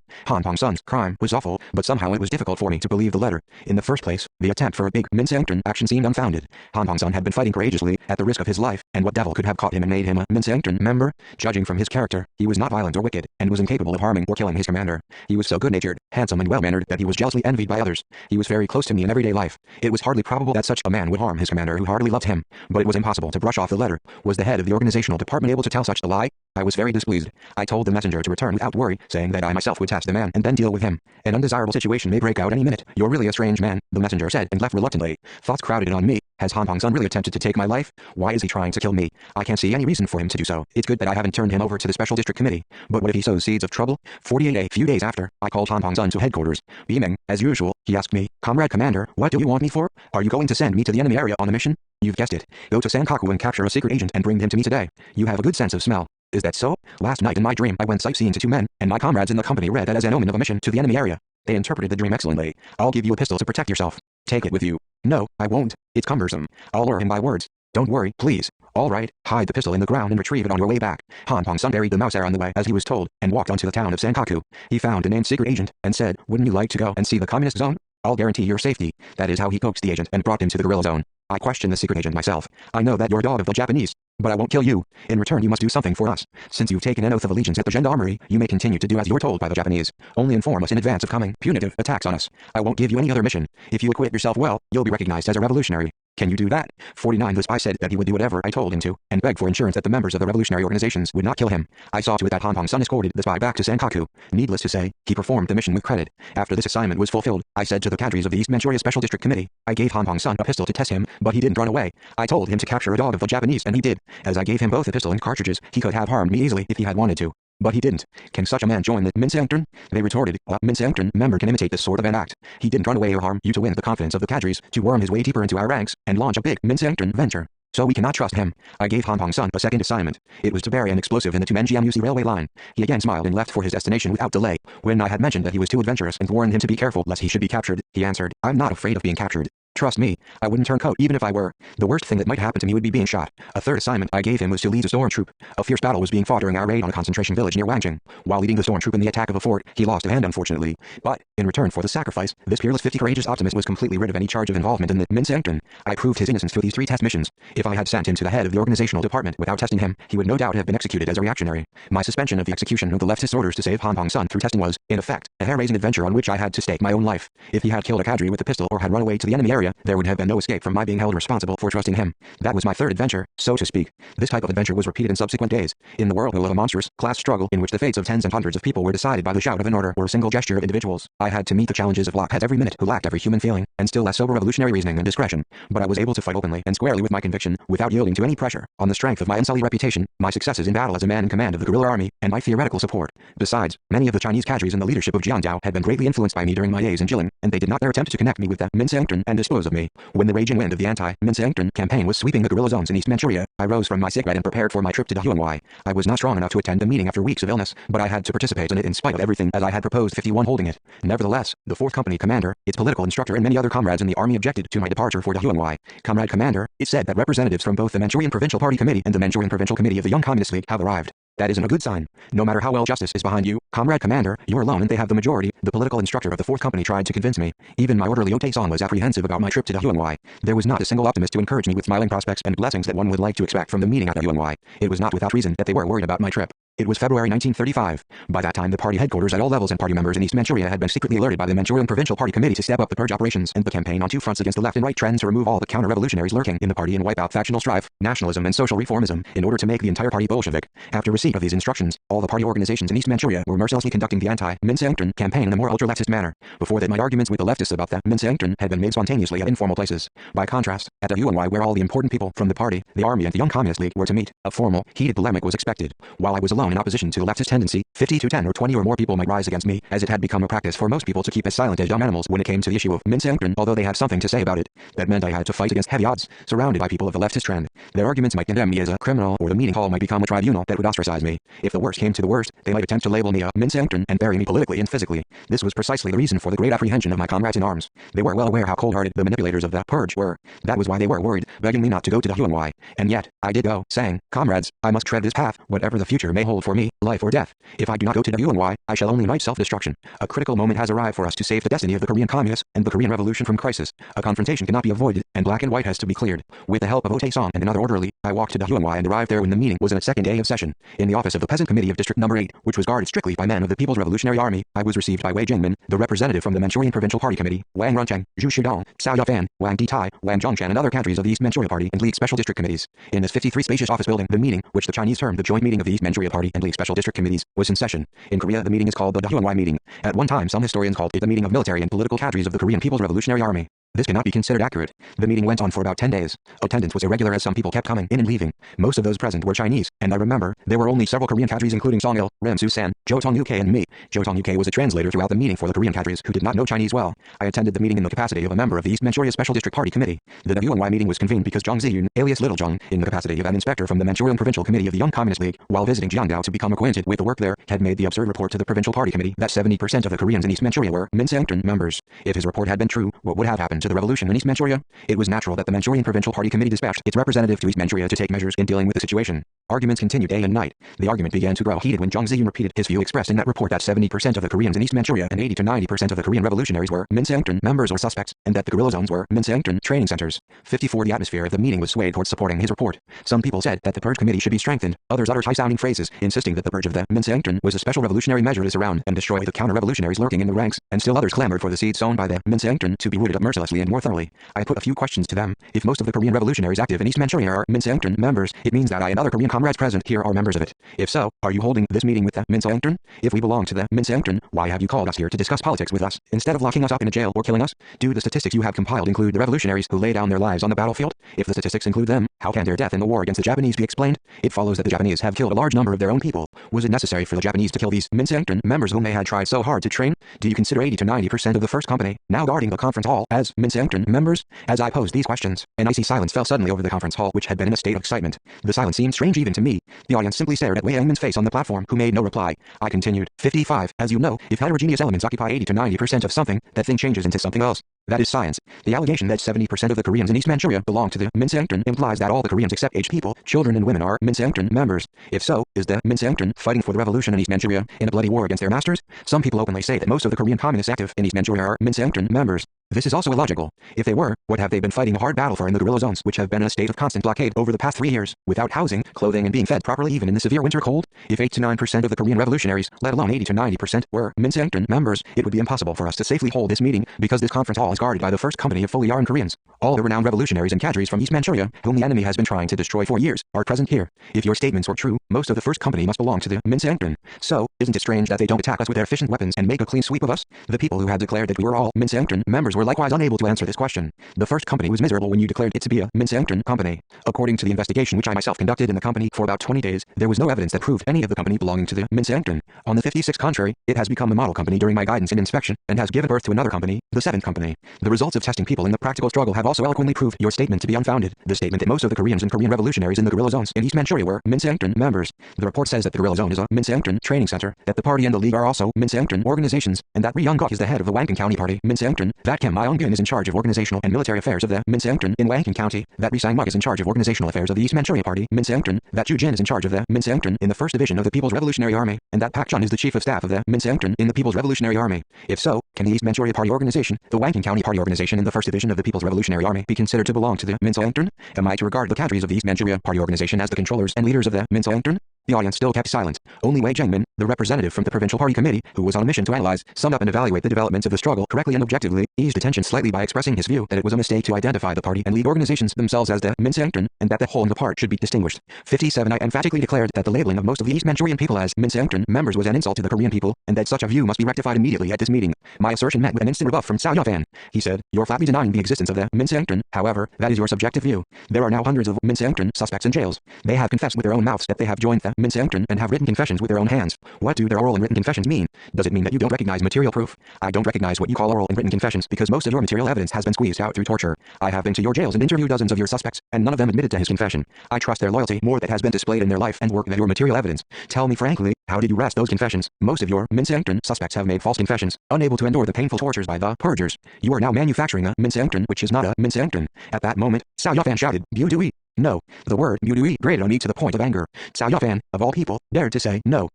Han Pong-sun's crime was awful, but somehow it was difficult for me to believe the letter. In the first place, the attempt for a big Minseangtern action seemed unfounded. Han Pong-sun had been fighting courageously, at the risk of his life, and what devil could have caught him and made him a Minseangtern member? Judging from his character, he was not violent or wicked, and was incapable of harming or killing his commander. He was so good-natured, handsome and well-mannered that he was jealously envied by others. He was very close to me in everyday life. It was hardly probable that such a man would harm his commander who hardly loved him, but it was impossible to brush off the letter. Was the head of the organizational department able to tell such a lie? I was very displeased. I told the messenger to return without worry, saying that I myself would test the man and then deal with him. An undesirable situation may break out any minute. You're really a strange man, the messenger said and left reluctantly. Thoughts crowded in on me. Has Han Pong-sun really attempted to take my life? Why is he trying to kill me? I can't see any reason for him to do so. It's good that I haven't turned him over to the special district committee. But what if he sows seeds of trouble? 48 A few days after, I called Han Pong-sun to headquarters. Beaming, as usual, he asked me, Comrade Commander, what do you want me for? Are you going to send me to the enemy area on a mission? You've guessed it. Go to Sankaku and capture a secret agent and bring him to me today. You have a good sense of smell. Is that so? Last night in my dream I went sightseeing to two men, and my comrades in the company read that as an omen of a mission to the enemy area. They interpreted the dream excellently. I'll give you a pistol to protect yourself. Take it with you. No, I won't. It's cumbersome. I'll lure him by words. Don't worry, please. All right, hide the pistol in the ground and retrieve it on your way back. Han Pong-sun buried the mouse air on the way as he was told, and walked onto the town of Sankaku. He found a named secret agent, and said, wouldn't you like to go and see the communist zone? I'll guarantee your safety. That is how he coaxed the agent and brought him to the guerrilla zone. I questioned the secret agent myself. I know that you're a dog of the Japanese, but I won't kill you. In return you must do something for us. Since you've taken an oath of allegiance at the gendarmerie, you may continue to do as you're told by the Japanese. Only inform us in advance of coming punitive attacks on us. I won't give you any other mission. If you acquit yourself well, you'll be recognized as a revolutionary. Can you do that? 49 The spy said that he would do whatever I told him to, and begged for insurance that the members of the revolutionary organizations would not kill him. I saw to it that Han Pong-sun escorted the spy back to Sankaku. Needless to say, he performed the mission with credit. After this assignment was fulfilled, I said to the cadres of the East Manchuria Special District Committee, I gave Han Pong-sun a pistol to test him, but he didn't run away. I told him to capture a dog of the Japanese, and he did. As I gave him both a pistol and cartridges, he could have harmed me easily if he had wanted to. But he didn't. Can such a man join the Minseangtern? They retorted, a Minseangtern member can imitate this sort of an act. He didn't run away or harm you to win the confidence of the cadres, to worm his way deeper into our ranks, and launch a big Minseangtern venture. So we cannot trust him. I gave Han Pong-sun a second assignment. It was to bury an explosive in the Tumen-Jiamusi railway line. He again smiled and left for his destination without delay. When I had mentioned that he was too adventurous and warned him to be careful lest he should be captured, he answered, I'm not afraid of being captured. Trust me, I wouldn't turn coat even if I were. The worst thing that might happen to me would be being shot. A third assignment I gave him was to lead a storm troop. A fierce battle was being fought during our raid on a concentration village near Wangjing. While leading the storm troop in the attack of a fort, he lost a hand unfortunately. But, in return for the sacrifice, this peerless 50 courageous optimist was completely rid of any charge of involvement in the Minseangtern. I proved his innocence through these 3 test missions. If I had sent him to the head of the organizational department without testing him, he would no doubt have been executed as a reactionary. My suspension of the execution of the leftist orders to save Han Pong-sun through testing was, in effect, a hair-raising adventure on which I had to stake my own life. If he had killed a cadre with a pistol or had run away to the enemy area, Manchuria, there would have been no escape from my being held responsible for trusting him. That was my third adventure, so to speak. This type of adventure was repeated in subsequent days, in the whirlpool of a monstrous class struggle in which the fates of tens and hundreds of people were decided by the shout of an order or a single gesture of individuals. I had to meet the challenges of blockheads every minute who lacked every human feeling, and still less sober revolutionary reasoning and discretion. But I was able to fight openly and squarely with my conviction, without yielding to any pressure, on the strength of my unsullied reputation, my successes in battle as a man in command of the guerrilla army, and my theoretical support. Besides, many of the Chinese cadres in the leadership of Jiang Dao had been greatly influenced by me during my days in Jilin, and they did not dare attempt to connect me with the Minseongtun and dispose of me. When the raging wind of the anti-Minseongtun campaign was sweeping the guerrilla zones in East Manchuria, I rose from my sickbed and prepared for my trip to Dahuangwai. I was not strong enough to attend the meeting after weeks of illness, but I had to participate in it in spite of everything, as I had proposed 51 holding it. Nevertheless, the 4th Company commander, its political instructor, and many other comrades in the army objected to my departure for Dahuangwai. Comrade Commander, it said that representatives from both the Manchurian Provincial Party Committee and the Manchurian Provincial Committee of the Young Communist League have arrived. That isn't a good sign. No matter how well justice is behind you, Comrade Commander, you're alone and they have the majority, the political instructor of the 4th Company tried to convince me. Even my orderly Ote-san was apprehensive about my trip to Dahuangwai. There was not a single optimist to encourage me with smiling prospects and blessings that one would like to expect from the meeting at Dahuangwai. It was not without reason that they were worried about my trip. It was February 1935. By that time, the party headquarters at all levels and party members in East Manchuria had been secretly alerted by the Manchurian Provincial Party Committee to step up the purge operations and the campaign on 2 fronts against the left and right trends to remove all the counter-revolutionaries lurking in the party and wipe out factional strife, nationalism and social reformism, in order to make the entire party Bolshevik. After receipt of these instructions, all the party organizations in East Manchuria were mercilessly conducting the anti-Minseongtun campaign in a more ultra-leftist manner. Before that, my arguments with the leftists about the Minseongtun had been made spontaneously at informal places. By contrast, at the Dahuangwai, where all the important people from the party, the army and the Young Communist League were to meet, a formal, heated polemic was expected. While I was alone in opposition to the leftist tendency, 50 to 10 or 20 or more people might rise against me, as it had become a practice for most people to keep as silent as dumb animals when it came to the issue of Minseongtun, although they had something to say about it. That meant I had to fight against heavy odds, surrounded by people of the leftist trend. Their arguments might condemn me as a criminal, or the meeting hall might become a tribunal that would ostracize me. If the worst came to the worst, they might attempt to label me a Minseongtun and bury me politically and physically. This was precisely the reason for the great apprehension of my comrades in arms. They were well aware how cold-hearted the manipulators of the purge were. That was why they were worried, begging me not to go to the Dahuangwai. And yet, I did go, saying, "Comrades, I must tread this path, whatever the future may hold for me, life or death. If I do not go to Dahuangwai, I shall only invite self-destruction. A critical moment has arrived for us to save the destiny of the Korean communists and the Korean Revolution from crisis. A confrontation cannot be avoided, and black and white has to be cleared." With the help of Ote-san and another orderly, I walked to Dahuangwai and arrived there when the meeting was in its 2nd day of session. In the office of the Peasant Committee of District No. 8, which was guarded strictly by men of the People's Revolutionary Army, I was received by Wei Jingmin, the representative from the Manchurian Provincial Party Committee, Wang Runcheng, Zhu Shudong, Cao Yafan, Wang Ditai, Wang Zhongshan, and other cadres of the East Manchuria Party and League Special District Committees. In this 53 spacious office building, the meeting, which the Chinese termed the Joint Meeting of the East Manchuria Party and League Special District Committees, was in session. In Korea, the meeting is called the Dahuangwai meeting. At one time, some historians called it the meeting of military and political cadres of the Korean People's Revolutionary Army. This cannot be considered accurate. The meeting went on for about 10 days. Attendance was irregular as some people kept coming in and leaving. Most of those present were Chinese, and I remember, there were only several Korean cadres including Song Il, Rim Su-san, Jo Tong-uk and me. Jo Tong-uk was a translator throughout the meeting for the Korean cadres who did not know Chinese well. I attended the meeting in the capacity of a member of the East Manchuria Special District Party Committee. The Dahuangwai meeting was convened because Zhang Ziyun, alias Little Zhang, in the capacity of an inspector from the Manchurian Provincial Committee of the Young Communist League, while visiting Jiangdao to become acquainted with the work there, had made the absurd report to the Provincial Party Committee that 70% of the Koreans in East Manchuria were Minseongtun members. If his report had been true, what would have happened to the revolution in East Manchuria? It was natural that the Manchurian Provincial Party Committee dispatched its representative to East Manchuria to take measures in dealing with the situation. Arguments continued day and night. The argument began to grow heated when Zhang Ziyun repeated his view expressed in that report that 70% of the Koreans in East Manchuria and 80 to 90% of the Korean revolutionaries were Minseongtun members or suspects, and that the guerrilla zones were Minseongtun training centers. 54 The atmosphere of the meeting was swayed towards supporting his report. Some people said that the purge committee should be strengthened. Others uttered high-sounding phrases, insisting that the purge of the Minseongtun was a special revolutionary measure to surround and destroy the counter-revolutionaries lurking in the ranks, and still others clamored for the seeds sown by the Minseongtun to be rooted up mercilessly and more thoroughly. I put a few questions to them. If most of the Korean revolutionaries active in East Manchuria are Minseongtun members, it means that I and other Korean comrades present here are members of it. If so, are you holding this meeting with the Minseongtun? If we belong to the Minseongtun, why have you called us here to discuss politics with us, instead of locking us up in a jail or killing us? Do the statistics you have compiled include the revolutionaries who lay down their lives on the battlefield? If the statistics include them, how can their death in the war against the Japanese be explained? It follows that the Japanese have killed a large number of their own people. Was it necessary for the Japanese to kill these Minseongtun members whom they had tried so hard to train? Do you consider 80 to 90% of the First Company, now guarding the conference hall, as Minseongtun members? As I posed these questions, an icy silence fell suddenly over the conference hall, which had been in a state of excitement. The silence seemed strange even to me. The audience simply stared at Wei Yangmin's face on the platform, who made no reply. I continued, 55. As you know, if heterogeneous elements occupy 80 to 90% of something, that thing changes into something else. That is science. The allegation that 70% of the Koreans in East Manchuria belong to the Minseongtun implies that all the Koreans except aged people, children and women are Minseongtun members. If so, is the Minseongtun fighting for the revolution in East Manchuria in a bloody war against their masters? Some people openly say that most of the Korean communists active in East Manchuria are Minseongtun members. This is also illogical. If they were, what have they been fighting a hard battle for in the guerrilla zones, which have been in a state of constant blockade over the past 3 years, without housing, clothing, and being fed properly even in the severe winter cold? If 8 to 9% of the Korean revolutionaries, let alone 80 to 90%, were Minseongtun members, it would be impossible for us to safely hold this meeting, because this conference hall is guarded by the first company of fully armed Koreans. All the renowned revolutionaries and cadres from East Manchuria, whom the enemy has been trying to destroy for years, are present here. If your statements were true, most of the first company must belong to the Minseongtun. So, isn't it strange that they don't attack us with their efficient weapons and make a clean sweep of us? The people who had declared that we were all Minseongtun members were likewise unable to answer this question. The first company was miserable when you declared it to be a Minseongtun company. According to the investigation which I myself conducted in the company for about 20 days, there was no evidence that proved any of the company belonging to the Minseongtun. On the 56th contrary, it has become a model company during my guidance and inspection, and has given birth to another company, the 7th company. The results of testing people in the practical struggle have also eloquently proved your statement to be unfounded. The statement that most of the Koreans and Korean revolutionaries in the guerrilla zones in East Manchuria were Minseongtun members. The report says that the guerrilla zone is a Minseongtun training center, that the party and the league are also Minseongtun organizations, and that Ri Young-guk is the head of the Wangkang County Party, Minseongtun, that Kim Myung-gun is in charge of organizational and military affairs of the Minseongtun in Wangkang County, that Ri Sang-muk is in charge of organizational affairs of the East Manchuria Party, Minseongtun, that Chu Jin is in charge of the Minseongtun in the 1st Division of the People's Revolutionary Army, and that Pak Chun is the chief of staff of the Minseongtun in the People's Revolutionary Army. If so, can the East Manchuria Party organization, the Wangkang County Party organization in the 1st Division of the People's Revolutionary Army, be considered to belong to the Minseongtun? Am I to regard the cadres of the East Manchuria Party organization as the controllers and leaders of the Minseongtun? The audience still kept silent. Only Wei Jengmin, the representative from the Provincial Party Committee, who was on a mission to analyze, sum up and evaluate the developments of the struggle correctly and objectively, eased attention slightly by expressing his view that it was a mistake to identify the party and league organizations themselves as the Minseongtun, and that the whole and the part should be distinguished. 57 I emphatically declared that the labeling of most of the East Manchurian people as Minseongtun members was an insult to the Korean people, and that such a view must be rectified immediately at this meeting. My assertion met with an instant rebuff from Cao Yafan. He said, "You're flatly denying the existence of the Minseongtun. However, that is your subjective view. There are now hundreds of Minseongtun suspects in jails. They have confessed with their own mouths that they have joined the Minseongtun and have written confessions with their own hands. What do their oral and written confessions mean? Does it mean that you don't recognize material proof? I don't recognize what you call oral and written confessions because most of your material evidence has been squeezed out through torture. I have been to your jails and interviewed dozens of your suspects, and none of them admitted to his confession. I trust their loyalty more that has been displayed in their life and work than your material evidence. Tell me frankly, how did you rest those confessions? Most of your Minseongtun suspects have made false confessions, unable to endure the painful tortures by the purgers. You are now manufacturing a Minseongtun which is not a Minseongtun." At that moment, Cao Yafan shouted, "Budui." No. The word Budui grated on me to the point of anger. Cao Yafan, of all people, dared to say no.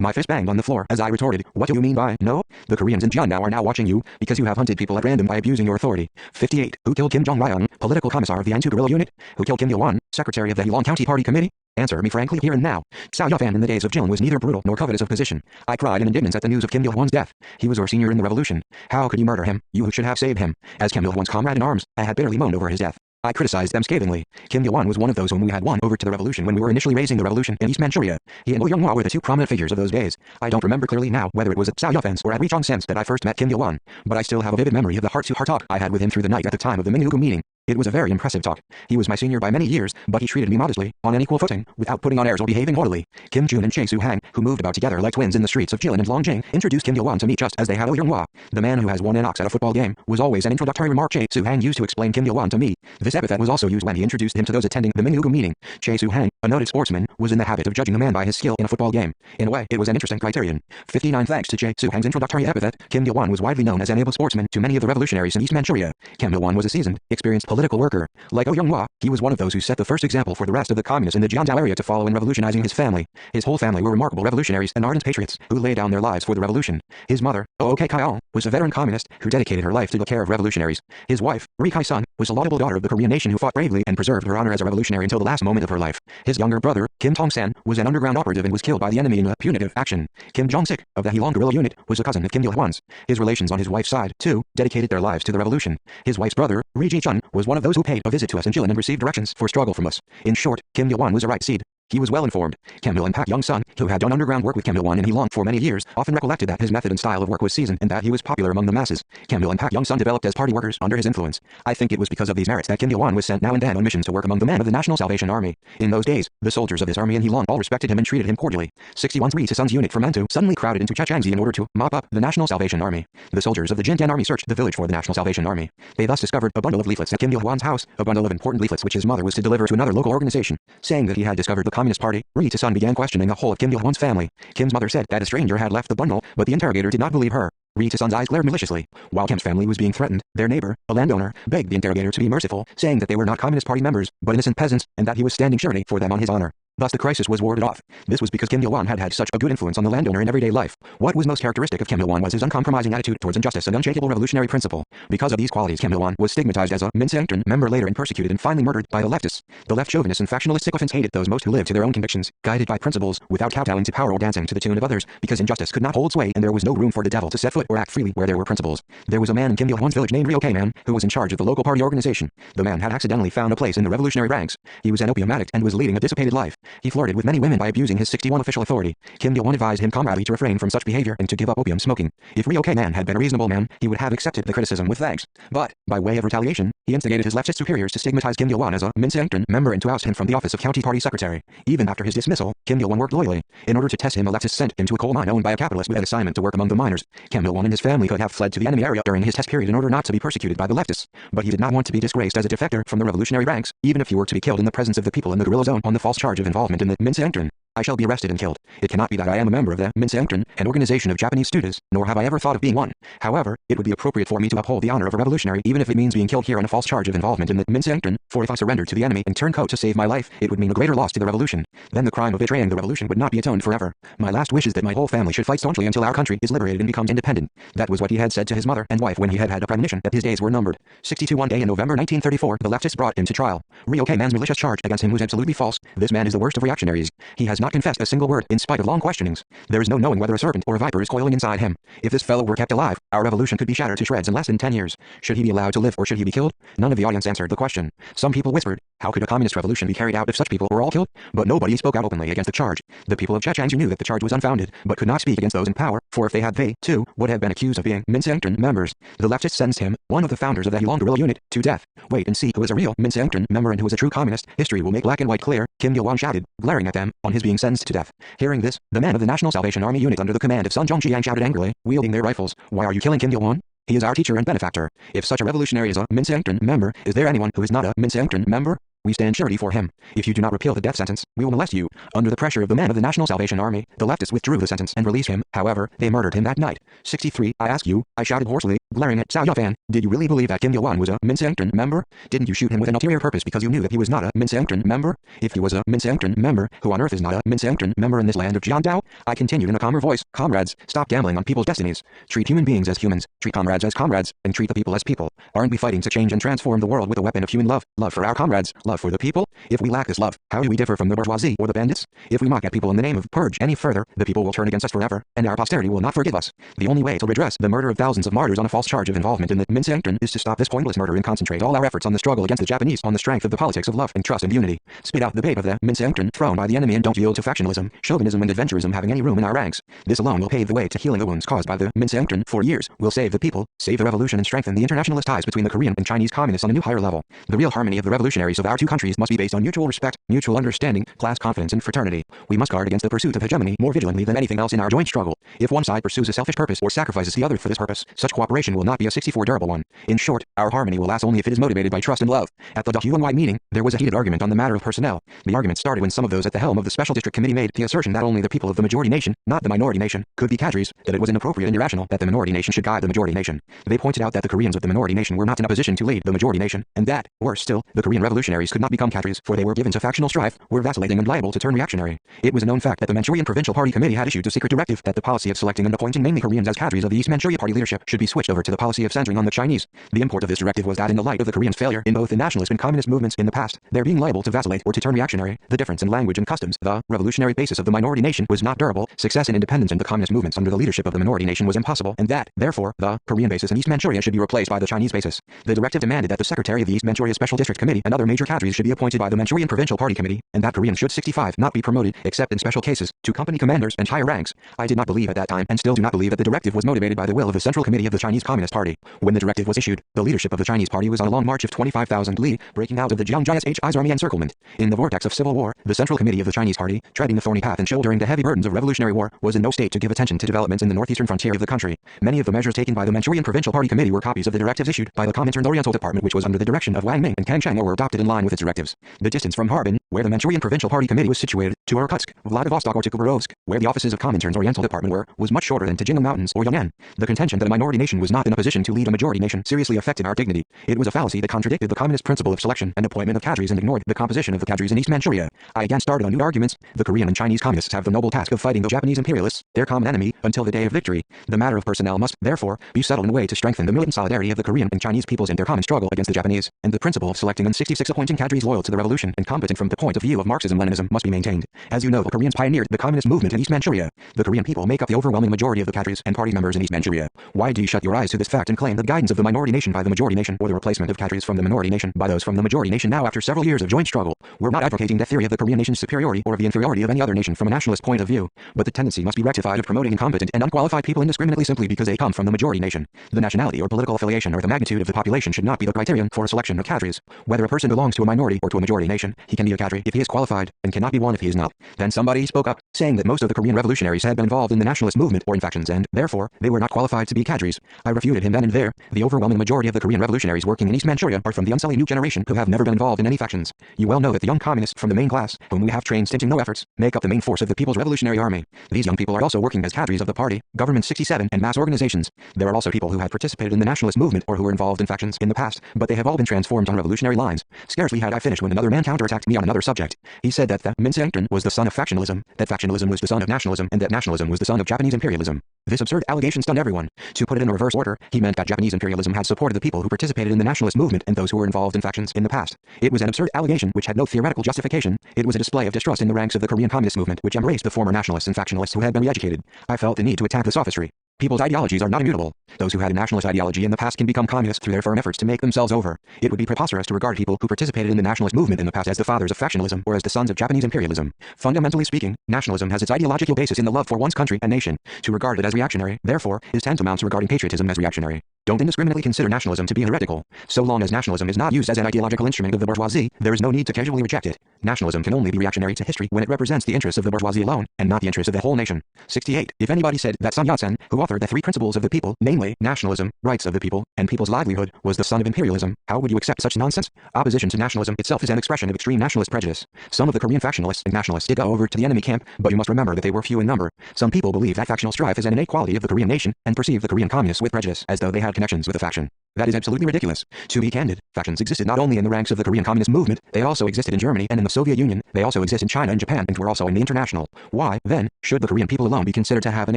My fist banged on the floor as I retorted, "What do you mean by no? The Koreans in Jeonnam are now watching you, because you have hunted people at random by abusing your authority." 58. Who killed Kim Jong-ryung, political commissar of the Antu guerrilla unit? Who killed Kim Il-won, secretary of the Heilong County Party Committee? Answer me frankly here and now. Cao Yafan in the days of Jilin was neither brutal nor covetous of position. I cried in indignance at the news of Kim Il-won's death. He was your senior in the revolution. How could you murder him, you who should have saved him? As Kim Il-won's comrade in arms, I had bitterly moaned over his death. I criticized them scathingly. Kim Il-won was one of those whom we had won over to the revolution when we were initially raising the revolution in East Manchuria. He and Oh Young-hwa were the two prominent figures of those days. I don't remember clearly now whether it was at Cao Yafan's or at Ri Chong-sen's that I first met Kim Il-won, but I still have a vivid memory of the heart-to-heart talk I had with him through the night at the time of the Minhugu meeting. It was a very impressive talk. He was my senior by many years, but he treated me modestly, on an equal footing, without putting on airs or behaving haughtily. Kim Jun and Chae Soo-hang, who moved about together like twins in the streets of Jilin and Longjing, introduced Kim Il-won to me just as they had Oh Young-hwa. The man who has won an ox at a football game was always an introductory remark Chae Soo-hang used to explain Kim Il-won to me. This epithet was also used when he introduced him to those attending the Minhugu meeting. Chae Soo-hang, a noted sportsman, was in the habit of judging a man by his skill in a football game. In a way, it was an interesting criterion. 59 Thanks to Chae Soo-hang's introductory epithet, Kim Il-won was widely known as an able sportsman to many of the revolutionaries in East Manchuria. Kim Il-won was a seasoned, experienced political worker. Like Oh Young-hwa, he was one of those who set the first example for the rest of the communists in the Jeonnam area to follow in revolutionizing his family. His whole family were remarkable revolutionaries and ardent patriots who laid down their lives for the revolution. His mother, Oh Kae-kyung, was a veteran communist who dedicated her life to the care of revolutionaries. His wife, Ri Kai-sung, was a laudable daughter of the Korean nation who fought bravely and preserved her honor as a revolutionary until the last moment of her life. His younger brother, Kim Tong-san, was an underground operative and was killed by the enemy in a punitive action. Kim Jong-sik, of the Heilong guerrilla unit, was a cousin of Kim Il-won's. His relations on his wife's side, too, dedicated their lives to the revolution. His wife's brother, Ri Ji-chun, was one of those who paid a visit to us in Jilin and received directions for struggle from us. In short, Kim Il-won was a right seed. He was well informed. Kim Il and Pak Young-sung, who had done underground work with Kim Il-won in Heilong for many years, often recollected that his method and style of work was seasoned and that he was popular among the masses. Kim Il and Pak Young-sung developed as party workers under his influence. I think it was because of these merits that Kim Il-won was sent now and then on missions to work among the men of the National Salvation Army. In those days, the soldiers of this army in Heilong all respected him and treated him cordially. 61 Ri Tasun's unit from Antu suddenly crowded into Chechangzi in order to mop up the National Salvation Army. The soldiers of the Jintan army searched the village for the National Salvation Army. They thus discovered a bundle of leaflets at Kim Il-won's house, a bundle of important leaflets which his mother was to deliver to another local organization. Saying that he had discovered the Communist Party, Ri Tasun began questioning the whole of Kim Il-won's family. Kim's mother said that a stranger had left the bundle, but the interrogator did not believe her. Ri Tasun's eyes glared maliciously. While Kim's family was being threatened, their neighbor, a landowner, begged the interrogator to be merciful, saying that they were not Communist Party members, but innocent peasants, and that he was standing surety for them on his honor. Thus the crisis was warded off. This was because Kim Il-wan had had such a good influence on the landowner in everyday life. What was most characteristic of Kim Il-wan was his uncompromising attitude towards injustice and unshakable revolutionary principle. Because of these qualities, Kim Il-wan was stigmatized as a Minseongtran member later and persecuted and finally murdered by the leftists. The left chauvinists and factionalist sycophants hated those most who lived to their own convictions, guided by principles, without kowtowing to power or dancing to the tune of others, because injustice could not hold sway and there was no room for the devil to set foot or act freely where there were principles. There was a man in Kim Il-wan's village named Ryo Man, who was in charge of the local party organization. The man had accidentally found a place in the revolutionary ranks. He was an opium addict and was leading a dissipated life. He flirted with many women by abusing his 61 official authority. Kim Il-wan advised him comradely to refrain from such behavior and to give up opium smoking. If Ryo Man had been a reasonable man, he would have accepted the criticism with thanks. But, by way of retaliation, he instigated his leftist superiors to stigmatize Kim Il-wan as a Minseongtran member and to oust him from the office of county party secretary. Even after his dismissal, Kim Il-wan worked loyally. In order to test him, the leftists sent him to a coal mine owned by a capitalist with an assignment to work among the miners. Kim Il-wan and his family could have fled to the enemy area during his test period in order not to be persecuted by the leftists. But he did not want to be disgraced as a defector from the revolutionary ranks, even if he were to be killed in the presence of the people in the guerrilla zone on the false charge of involvement in the Minseongtran. I shall be arrested and killed. It cannot be that I am a member of the Minseongtran, an organization of Japanese students, nor have I ever thought of being one. However, it would be appropriate for me to uphold the honor of a revolutionary even if it means being killed here on a false charge of involvement in the Minseongtran, for if I surrender to the enemy and turn coat to save my life, it would mean a greater loss to the revolution. Then the crime of betraying the revolution would not be atoned forever. My last wish is that my whole family should fight staunchly until our country is liberated and becomes independent. That was what he had said to his mother and wife when he had had a premonition that his days were numbered. 62 one day in November 1934, the leftists brought him to trial. Ryo Man's malicious charge against him was absolutely false. This man is the worst of reactionaries. He has not confessed a single word, in spite of long questionings. There is no knowing whether a serpent or a viper is coiling inside him. If this fellow were kept alive, our revolution could be shattered to shreds in less than 10 years. Should he be allowed to live or should he be killed? None of the audience answered the question. Some people whispered, how could a communist revolution be carried out if such people were all killed? But nobody spoke out openly against the charge. The people of Chechnya knew that the charge was unfounded, but could not speak against those in power, for if they had, they, too, would have been accused of being Minseongtran members. The leftists sentenced him, one of the founders of the Heilong guerrilla unit, to death. Wait and see who is a real Minseongtran member and who is a true communist. History will make black and white clear, Kim Il-wan shouted, glaring at them, on his being sentenced to death. Hearing this, the men of the National Salvation Army unit under the command of Sun Zhongqiang shouted angrily, wielding their rifles, why are you killing Kim Il-wan? He is our teacher and benefactor. If such a revolutionary is a Minseongtran member, is there anyone who is not a Minseongtran member? We stand surety for him. If you do not repeal the death sentence, we will molest you. Under the pressure of the men of the National Salvation Army, the leftists withdrew the sentence and released him. However, they murdered him that night. 63, I ask you, I shouted hoarsely, glaring at Cao Yufan, did you really believe that Kim Il-wan was a Minseongtran member? Didn't you shoot him with an ulterior purpose because you knew that he was not a Minseongtran member? If he was a Minseongtran member, who on earth is not a Minseongtran member in this land of Jiandao? I continued in a calmer voice, comrades, stop gambling on people's destinies. Treat human beings as humans, treat comrades as comrades, and treat the people as people. Aren't we fighting to change and transform the world with a weapon of human love? Love for our comrades, love for the people? If we lack this love, how do we differ from the bourgeoisie or the bandits? If we mock at people in the name of purge any further, the people will turn against us forever, and our posterity will not forgive us. The only way to redress the murder of thousands of martyrs on a false charge of involvement in the Minseongtran is to stop this pointless murder and concentrate all our efforts on the struggle against the Japanese on the strength of the politics of love and trust and unity. Spit out the bait of the Minseongtran thrown by the enemy and don't yield to factionalism, chauvinism and adventurism having any room in our ranks. This alone will pave the way to healing the wounds caused by the Minseongtran for years, will save the people, save the revolution and strengthen the internationalist ties between the Korean and Chinese communists on a new higher level. The real harmony of the revolutionaries of our two countries must be based on mutual respect, mutual understanding, class confidence and fraternity. We must guard against the pursuit of hegemony more vigilantly than anything else in our joint struggle. If one side pursues a selfish purpose or sacrifices the other for this purpose, such cooperation will not be a 64 durable one. In short, our harmony will last only if it is motivated by trust and love. At the Huanwai meeting, there was a heated argument on the matter of personnel. The argument started when some of those at the helm of the Special District Committee made the assertion that only the people of the majority nation, not the minority nation, could be cadres, that it was inappropriate and irrational that the minority nation should guide the majority nation. They pointed out that the Koreans of the minority nation were not in a position to lead the majority nation, and that, worse still, the Korean revolutionaries could not become cadres, for they were given to factional strife, were vacillating and liable to turn reactionary. It was a known fact that the Manchurian Provincial Party Committee had issued a secret directive that the policy of selecting and appointing mainly Koreans as cadres of the East Manchuria Party leadership should be switched over to the policy of centering on the Chinese. The import of this directive was that in the light of the Koreans' failure in both the nationalist and communist movements in the past, their being liable to vacillate or to turn reactionary, the difference in language and customs, the revolutionary basis of the minority nation was not durable, success and independence in the communist movements under the leadership of the minority nation was impossible, and that, therefore, the Korean basis in East Manchuria should be replaced by the Chinese basis. The directive demanded that the secretary of the East Manchuria Special District Committee and other major cadres should be appointed by the Manchurian Provincial Party Committee, and that Koreans should 65 not be promoted, except in special cases, to company commanders and higher ranks. I did not believe at that time, and still do not believe that the directive was motivated by the will of the Central Committee of the Chinese Communist Party. When the directive was issued, the leadership of the Chinese Party was on a long march of 25,000 li, breaking out of the Jiangjia's army encirclement. In the vortex of civil war, the Central Committee of the Chinese Party, treading the thorny path and shouldering the heavy burdens of revolutionary war, was in no state to give attention to developments in the northeastern frontier of the country. Many of the measures taken by the Manchurian Provincial Party Committee were copies of the directives issued by the Comintern Oriental Department, which was under the direction of Wang Ming and Kang Sheng, or were adopted in line with with its directives. The distance from Harbin, where the Manchurian Provincial Party Committee was situated, to Irkutsk, Vladivostok or to Khabarovsk, where the offices of Comintern's Oriental Department were, was much shorter than to Jingnan Mountains or Yunnan. The contention that a minority nation was not in a position to lead a majority nation seriously affected our dignity. It was a fallacy that contradicted the communist principle of selection and appointment of cadres and ignored the composition of the cadres in East Manchuria. I again started on new arguments. The Korean and Chinese communists have the noble task of fighting the Japanese imperialists, their common enemy, until the day of victory. The matter of personnel must, therefore, be settled in a way to strengthen the militant solidarity of the Korean and Chinese peoples in their common struggle against the Japanese, and the principle of selecting and 66 appointing cadres loyal to the revolution and competent from the point of view of Marxism-Leninism must be maintained. As you know, the Koreans pioneered the communist movement in East Manchuria. The Korean people make up the overwhelming majority of the cadres and party members in East Manchuria. Why do you shut your eyes to this fact and claim the guidance of the minority nation by the majority nation, or the replacement of cadres from the minority nation by those from the majority nation now after several years of joint struggle? We're not advocating the theory of the Korean nation's superiority or of the inferiority of any other nation from a nationalist point of view, but the tendency must be rectified of promoting incompetent and unqualified people indiscriminately simply because they come from the majority nation. The nationality or political affiliation or the magnitude of the population should not be the criterion for a selection of cadres. Whether a person belongs to a minority or to a majority nation, he can be a cadre if he is qualified, and cannot be one if he is not. Then somebody spoke up, saying that most of the Korean revolutionaries had been involved in the nationalist movement or in factions and, therefore, they were not qualified to be cadres. I refuted him then and there. The overwhelming majority of the Korean revolutionaries working in East Manchuria are from the unsullied new generation who have never been involved in any factions. You well know that the young communists from the main class, whom we have trained stinting no efforts, make up the main force of the People's Revolutionary Army. These young people are also working as cadres of the party, Government 67, and mass organizations. There are also people who had participated in the nationalist movement or who were involved in factions in the past, but they have all been transformed on revolutionary lines. Scarcely had I finished when another man counterattacked me on another subject. He said that the Minseengton was the son of factionalism, that factionalism was the son of nationalism, and that nationalism was the son of Japanese imperialism. This absurd allegation stunned everyone. To put it in reverse order, he meant that Japanese imperialism had supported the people who participated in the nationalist movement and those who were involved in factions in the past. It was an absurd allegation which had no theoretical justification. It was a display of distrust in the ranks of the Korean Communist movement which embraced the former nationalists and factionalists who had been re-educated. I felt the need to attack the sophistry. People's ideologies are not immutable. Those who had a nationalist ideology in the past can become communists through their firm efforts to make themselves over. It would be preposterous to regard people who participated in the nationalist movement in the past as the fathers of factionalism or as the sons of Japanese imperialism. Fundamentally speaking, nationalism has its ideological basis in the love for one's country and nation. To regard it as reactionary, therefore, is tantamount to regarding patriotism as reactionary. Don't indiscriminately consider nationalism to be heretical. So long as nationalism is not used as an ideological instrument of the bourgeoisie, there is no need to casually reject it. Nationalism can only be reactionary to history when it represents the interests of the bourgeoisie alone, and not the interests of the whole nation. 68. If anybody said that Sun Yat-sen, who authored the three principles of the people, namely, nationalism, rights of the people, and people's livelihood, was the son of imperialism, how would you accept such nonsense? Opposition to nationalism itself is an expression of extreme nationalist prejudice. Some of the Korean factionalists and nationalists did go over to the enemy camp, but you must remember that they were few in number. Some people believe that factional strife is an innate quality of the Korean nation, and perceive the Korean communists with prejudice, as though they had connections with the faction. That is absolutely ridiculous. To be candid, factions existed not only in the ranks of the Korean Communist movement, they also existed in Germany and in the Soviet Union, they also exist in China and Japan, and were also in the International. Why, then, should the Korean people alone be considered to have an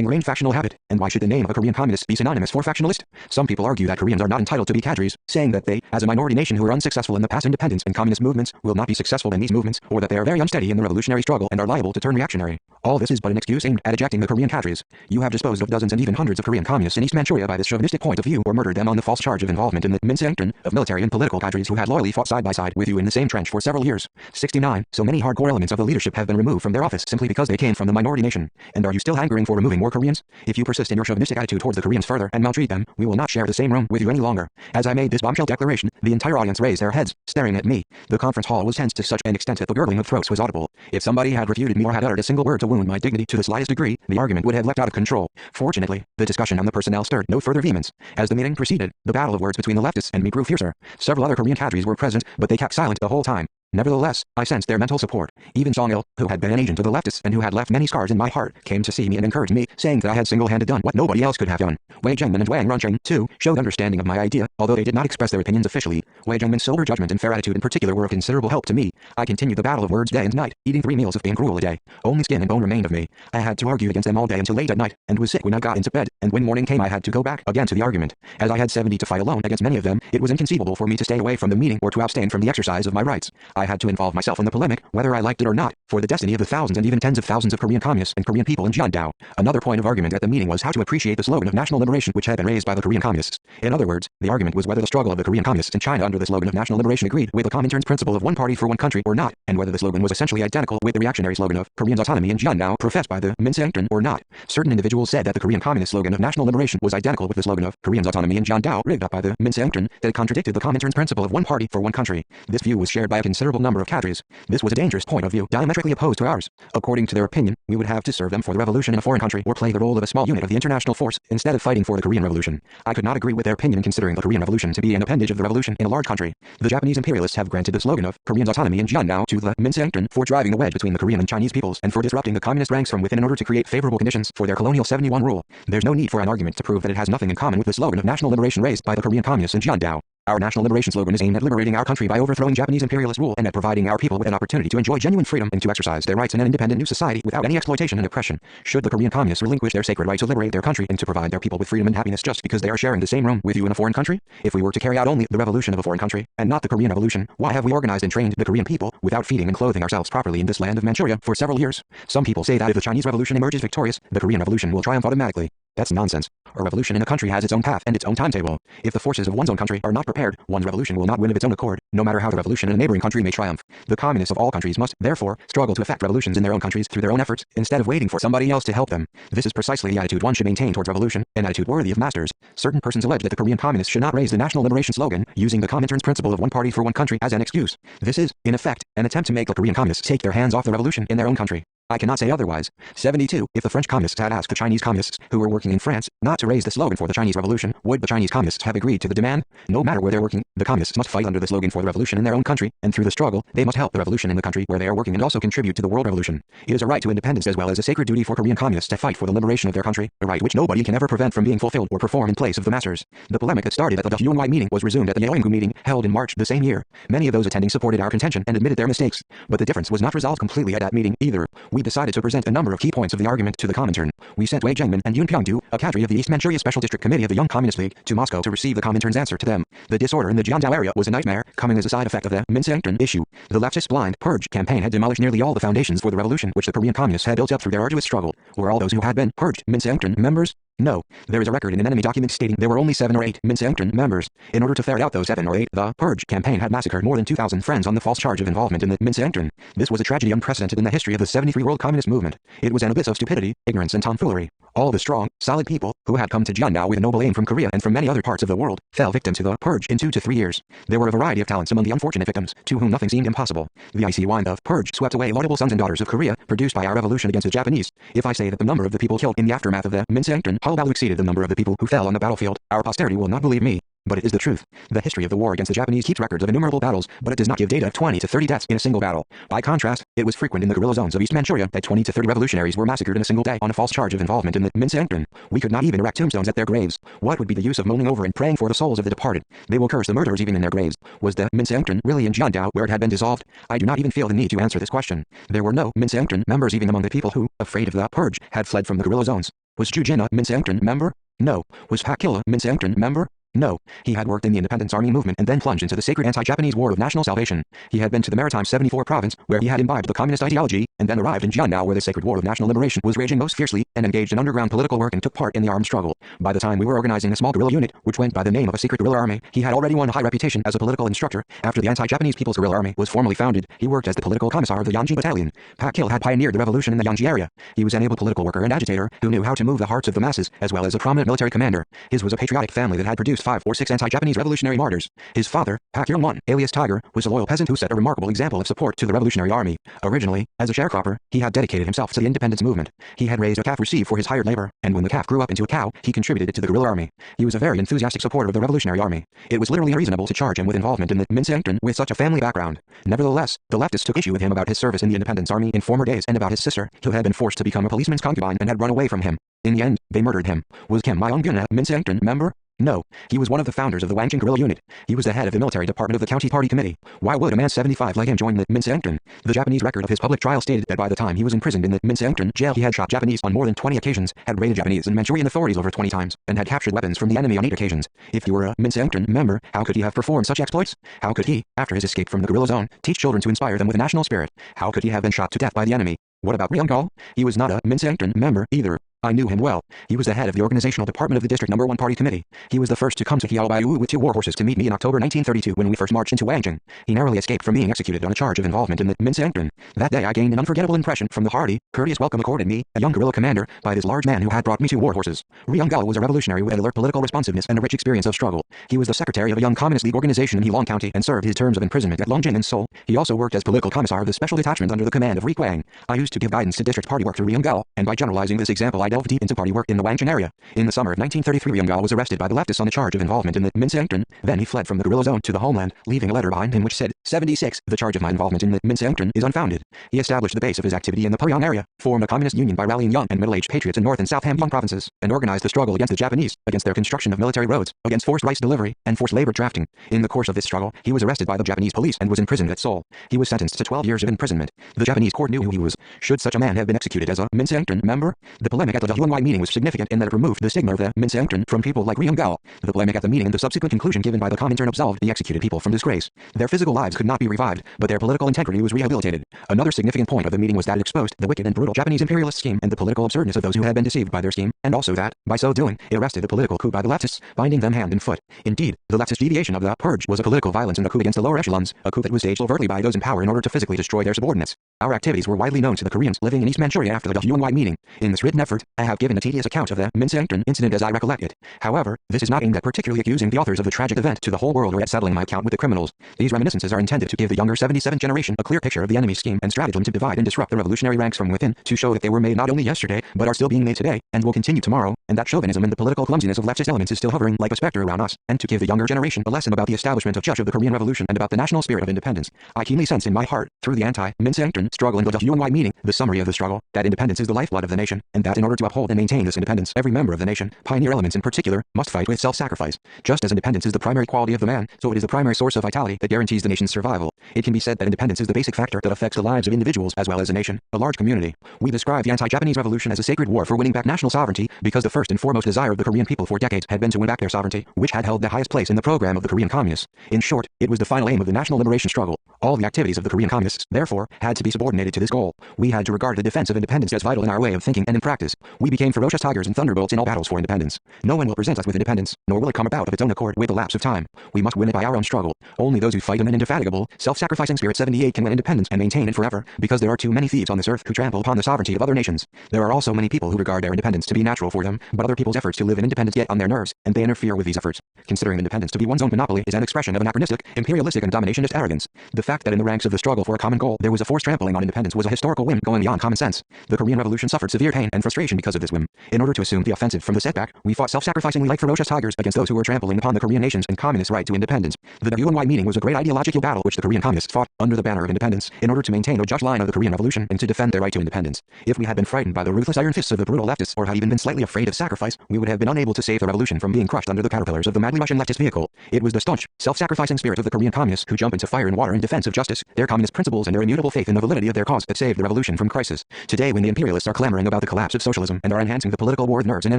ingrained factional habit, and why should the name of a Korean communist be synonymous for factionalist? Some people argue that Koreans are not entitled to be cadres, saying that they, as a minority nation who are unsuccessful in the past independence and communist movements, will not be successful in these movements, or that they are very unsteady in the revolutionary struggle and are liable to turn reactionary. All this is but an excuse aimed at ejecting the Korean cadres. You have disposed of dozens and even hundreds of Korean communists in East Manchuria by this chauvinistic point of view, or murdered them on the false charge of involvement in the Minseengton of military and political cadres who had loyally fought side by side with you in the same trench for several years. 69. So many hardcore elements of the leadership have been removed from their office simply because they came from the minority nation. And are you still hankering for removing more Koreans? If you persist in your chauvinistic attitude towards the Koreans further and maltreat them, we will not share the same room with you any longer. As I made this bombshell declaration, the entire audience raised their heads, staring at me. The conference hall was tense to such an extent that the gurgling of throats was audible. If somebody had refuted me or had uttered a single word to wound my dignity to the slightest degree, the argument would have leapt out of control. Fortunately, the discussion on the personnel stirred no further vehemence. As the meeting proceeded, the battle of words between the leftists and me grew fiercer. Several other Korean cadres were present, but they kept silent the whole time. Nevertheless, I sensed their mental support. Even Song-il, who had been an agent of the leftists and who had left many scars in my heart, came to see me and encouraged me, saying that I had single-handed done what nobody else could have done. Wei Zhengmin and Wang Runcheng, too, showed understanding of my idea, although they did not express their opinions officially. Wei Zhengmin's sober judgment and fair attitude in particular were of considerable help to me. I continued the battle of words day and night, eating 3 meals of being cruel a day. Only skin and bone remained of me. I had to argue against them all day until late at night, and was sick when I got into bed, and when morning came I had to go back again to the argument. As I had 70 to fight alone against many of them, it was inconceivable for me to stay away from the meeting or to abstain from the exercise of my rights. I had to involve myself in the polemic, whether I liked it or not, for the destiny of the thousands and even tens of thousands of Korean communists and Korean people in Jiandao. Another point of argument at the meeting was how to appreciate the slogan of national liberation which had been raised by the Korean communists. In other words, the argument was whether the struggle of the Korean communists in China under the slogan of national liberation agreed with the Comintern's principle of one party for one country or not, and whether the slogan was essentially identical with the reactionary slogan of Koreans' autonomy in Jiandao professed by the Minseengton or not. Certain individuals said that the Korean communist slogan slogan of national liberation was identical with the slogan of Koreans' autonomy and Jiandao, rigged up by the Minseongtun, that it contradicted the Comintern's principle of one party for one country. This view was shared by a considerable number of cadres. This was a dangerous point of view, diametrically opposed to ours. According to their opinion, we would have to serve them for the revolution in a foreign country or play the role of a small unit of the international force instead of fighting for the Korean Revolution. I could not agree with their opinion considering the Korean Revolution to be an appendage of the revolution in a large country. The Japanese imperialists have granted the slogan of Koreans' autonomy and Jiandao to the Minseongtun for driving the wedge between the Korean and Chinese peoples and for disrupting the communist ranks from within in order to create favorable conditions for their colonial 71 rule. There's no need for an argument to prove that it has nothing in common with the slogan of national liberation raised by the Korean communists and Jiandao. Our national liberation slogan is aimed at liberating our country by overthrowing Japanese imperialist rule and at providing our people with an opportunity to enjoy genuine freedom and to exercise their rights in an independent new society without any exploitation and oppression. Should the Korean communists relinquish their sacred right to liberate their country and to provide their people with freedom and happiness just because they are sharing the same room with you in a foreign country? If we were to carry out only the revolution of a foreign country and not the Korean Revolution, why have we organized and trained the Korean people without feeding and clothing ourselves properly in this land of Manchuria for several years? Some people say that if the Chinese Revolution emerges victorious, the Korean Revolution will triumph automatically. That's nonsense. A revolution in a country has its own path and its own timetable. If the forces of one's own country are not prepared, one's revolution will not win of its own accord, no matter how the revolution in a neighboring country may triumph. The communists of all countries must, therefore, struggle to effect revolutions in their own countries through their own efforts, instead of waiting for somebody else to help them. This is precisely the attitude one should maintain towards revolution, an attitude worthy of masters. Certain persons allege that the Korean communists should not raise the national liberation slogan, using the Comintern's principle of one party for one country as an excuse. This is, in effect, an attempt to make the Korean communists take their hands off the revolution in their own country. I cannot say otherwise. 72. If the French communists had asked the Chinese communists, who were working in France, not to raise the slogan for the Chinese Revolution, would the Chinese communists have agreed to the demand? No matter where they're working, the communists must fight under the slogan for the revolution in their own country, and through the struggle, they must help the revolution in the country where they are working and also contribute to the world revolution. It is a right to independence as well as a sacred duty for Korean communists to fight for the liberation of their country, a right which nobody can ever prevent from being fulfilled or perform in place of the masters. The polemic that started at the Huangwei meeting was resumed at the Yeoinggu meeting, held in March the same year. Many of those attending supported our contention and admitted their mistakes, but the difference was not resolved completely at that meeting either. We decided to present a number of key points of the argument to the Comintern. We sent Wei Jiangmin and Yun Pyongdu, a cadre of the East Manchuria Special District Committee of the Young Communist League, to Moscow to receive the Comintern's answer to them. The disorder in the Jiandao area was a nightmare, coming as a side effect of the Minseongtun issue. The leftist blind purge campaign had demolished nearly all the foundations for the revolution which the Korean communists had built up through their arduous struggle. Were all those who had been purged Minseongtun members? No. There is a record in an enemy document stating there were only 7 or 8 Minseongtun members. In order to ferret out those 7 or 8, the purge campaign had massacred more than 2,000 friends on the false charge of involvement in the Minseongtun. This was a tragedy unprecedented in the history of the 73 World Communist Movement. It was an abyss of stupidity, ignorance and tomfoolery. All the strong, solid people, who had come to Jiandao with a noble aim from Korea and from many other parts of the world, fell victim to the purge in 2 to 3 years. There were a variety of talents among the unfortunate victims, to whom nothing seemed impossible. The icy wind of purge swept away laudable sons and daughters of Korea, produced by our revolution against the Japanese. If I say that the number of the people killed in the aftermath of the Minseongtun hullabaloo exceeded the number of the people who fell on the battlefield, our posterity will not believe me. But it is the truth. The history of the war against the Japanese keeps records of innumerable battles, but it does not give data of 20 to 30 deaths in a single battle. By contrast, it was frequent in the guerrilla zones of East Manchuria that 20 to 30 revolutionaries were massacred in a single day on a false charge of involvement in the Minseongtun. We could not even erect tombstones at their graves. What would be the use of moaning over and praying for the souls of the departed? They will curse the murderers even in their graves. Was the Minseongtun really in Jiandao where it had been dissolved? I do not even feel the need to answer this question. There were no Minseongtun members even among the people who, afraid of the purge, had fled from the guerrilla zones. Was Ju Jin a Minseongtun member? No. Was Pak Kil a Minseongtun member? No. He had worked in the Independence Army movement and then plunged into the sacred anti-Japanese war of national salvation. He had been to the Maritime 74 province, where he had imbibed the communist ideology, and then arrived in Jiandao where the sacred war of national liberation was raging most fiercely, and engaged in underground political work and took part in the armed struggle. By the time we were organizing a small guerrilla unit, which went by the name of a secret guerrilla army, he had already won a high reputation as a political instructor. After the anti-Japanese People's Guerrilla Army was formally founded, he worked as the political commissar of the Yangji Battalion. Pak Kil had pioneered the revolution in the Yangji area. He was an able political worker and agitator, who knew how to move the hearts of the masses, as well as a prominent military commander. His was a patriotic family that had produced 5 or 6 anti-Japanese revolutionary martyrs. His father, Pak Yong-won, alias Tiger, was a loyal peasant who set a remarkable example of support to the Revolutionary Army. Originally, as a sharecropper, he had dedicated himself to the independence movement. He had raised a calf received for his hired labor, and when the calf grew up into a cow, he contributed it to the guerrilla army. He was a very enthusiastic supporter of the Revolutionary Army. It was literally unreasonable to charge him with involvement in the Minseongtun with such a family background. Nevertheless, the leftists took issue with him about his service in the independence army in former days and about his sister, who had been forced to become a policeman's concubine and had run away from him. In the end, they murdered him. Was Kim Myung-gun a Minseongtun member? No. He was one of the founders of the Wangjing guerrilla unit. He was the head of the military department of the county party committee. Why would a man 75 like him join the Minseongtun? The Japanese record of his public trial stated that by the time he was imprisoned in the Minseongtun jail he had shot Japanese on more than 20 occasions, had raided Japanese and Manchurian authorities over 20 times, and had captured weapons from the enemy on 8 occasions. If he were a Minseongtun member, how could he have performed such exploits? How could he, after his escape from the guerrilla zone, teach children to inspire them with a national spirit? How could he have been shot to death by the enemy? What about Ryung-gal? He was not a Minseongtun member either. I knew him well. He was the head of the organizational department of the District No. 1 Party Committee. He was the first to come to Kiaobai with 2 war horses to meet me in October 1932 when we first marched into Wangjing. He narrowly escaped from being executed on a charge of involvement in the Minseongtun. That day I gained an unforgettable impression from the hearty, courteous welcome accorded me, a young guerrilla commander, by this large man who had brought me 2 war horses. Ryung-gul was a revolutionary with alert political responsiveness and a rich experience of struggle. He was the secretary of a young Communist League organization in Heilong County and served his terms of imprisonment at Longjing and Seoul. He also worked as political commissar of the special detachment under the command of Ri Kwang. I used to give guidance to district party work to Ryung-gul, and by generalizing this example I delved deep into party work in the Wangjing area. In the summer of 1933 Ryung-gul was arrested by the leftists on the charge of involvement in the Minseongtun. Then he fled from the guerrilla zone to the homeland, leaving a letter behind him which said, 76. The charge of my involvement in the Minseongtun is unfounded. He established the base of his activity in the Poryong area, formed a communist union by rallying young and middle-aged patriots in North and South Hamgyong provinces, and organized the struggle against the Japanese, against their construction of military roads, against forced rice delivery, and forced labor drafting. In the course of this struggle, he was arrested by the Japanese police and was imprisoned at Seoul. He was sentenced to 12 years of imprisonment. The Japanese court knew who he was. Should such a man have been executed as a Minseongtun member? The polemic at the WNY meeting was significant in that it removed the stigma of the Minseongtun from people like Ryung-gul. The polemic at the meeting and the subsequent conclusion given by the Comintern absolved the executed people from disgrace. Their physical lives could not be revived, but their political integrity was rehabilitated. Another significant point of the meeting was that it exposed the wicked and brutal Japanese imperialist scheme and the political absurdness of those who had been deceived by their scheme, and also that, by so doing, it arrested the political coup by the leftists, binding them hand and foot. Indeed, the leftist deviation of the purge was a political violence and a coup against the lower echelons, a coup that was staged overtly by those in power in order to physically destroy their subordinates. Our activities were widely known to the Koreans living in East Manchuria after the WNY meeting. In this written effort, I have given a tedious account of the Minseongtun incident as I recollect it. However, this is not aimed at particularly accusing the authors of the tragic event to the whole world or at settling my account with the criminals. These reminiscences are intended to give the younger 77th generation a clear picture of the enemy's scheme and stratagem to divide and disrupt the revolutionary ranks from within, to show that they were made not only yesterday, but are still being made today, and will continue tomorrow, and that chauvinism and the political clumsiness of leftist elements is still hovering like a specter around us, and to give the younger generation a lesson about the establishment of judge of the Korean Revolution and about the national spirit of independence. I keenly sense in my heart, through the anti-Minseongtun struggle in the WNY meeting, the summary of the struggle, that independence is the lifeblood of the nation, and that in order to uphold and maintain this independence, every member of the nation, pioneer elements in particular, must fight with self-sacrifice. Just as independence is the primary quality of the man, so it is the primary source of vitality that guarantees the nation's survival. It can be said that independence is the basic factor that affects the lives of individuals as well as a nation, a large community. We describe the anti-Japanese revolution as a sacred war for winning back national sovereignty, because the first and foremost desire of the Korean people for decades had been to win back their sovereignty, which had held the highest place in the program of the Korean Communists. In short, it was the final aim of the national liberation struggle. All the activities of the Korean Communists, therefore, had to be subordinated to this goal. We had to regard the defense of independence as vital in our way of thinking and in practice. We became ferocious tigers and thunderbolts in all battles for independence. No one will present us with independence, nor will it come about of its own accord with the lapse of time. We must win it by our own struggle. Only those who fight in an indefatigable, self-sacrificing spirit 78 can win independence and maintain it forever, because there are too many thieves on this earth who trample upon the sovereignty of other nations. There are also many people who regard their independence to be natural for them, but other people's efforts to live in independence get on their nerves, and they interfere with these efforts. Considering independence to be one's own monopoly is an expression of anachronistic, imperialistic and dominationist arrogance. The fact that in the ranks of the struggle for a common goal there was a forced trampling on independence was a historical whim going beyond common sense. The Korean Revolution suffered severe pain and frustration because of this whim. In order to assume the offensive from the setback, we fought self-sacrificingly like ferocious tigers against those who were trampling upon the Korean nation's and communist right to independence. The WNY meeting was a great ideological battle which the Korean communists fought, under the banner of independence, in order to maintain a just line of the Korean Revolution and to defend their right to independence. If we had been frightened by the ruthless iron fists of the brutal leftists or had even been slightly afraid of sacrifice, we would have been unable to save the revolution from being crushed under the caterpillars of the madly Russian leftist vehicle. It was the staunch, self-sacrificing spirit of the Korean communists who jump into fire and water in defense of justice, their communist principles and their immutable faith in the validity of their cause that saved the revolution from crisis. Today, when the imperialists are clamoring about the collapse of socialism and are enhancing the political war of nerves in an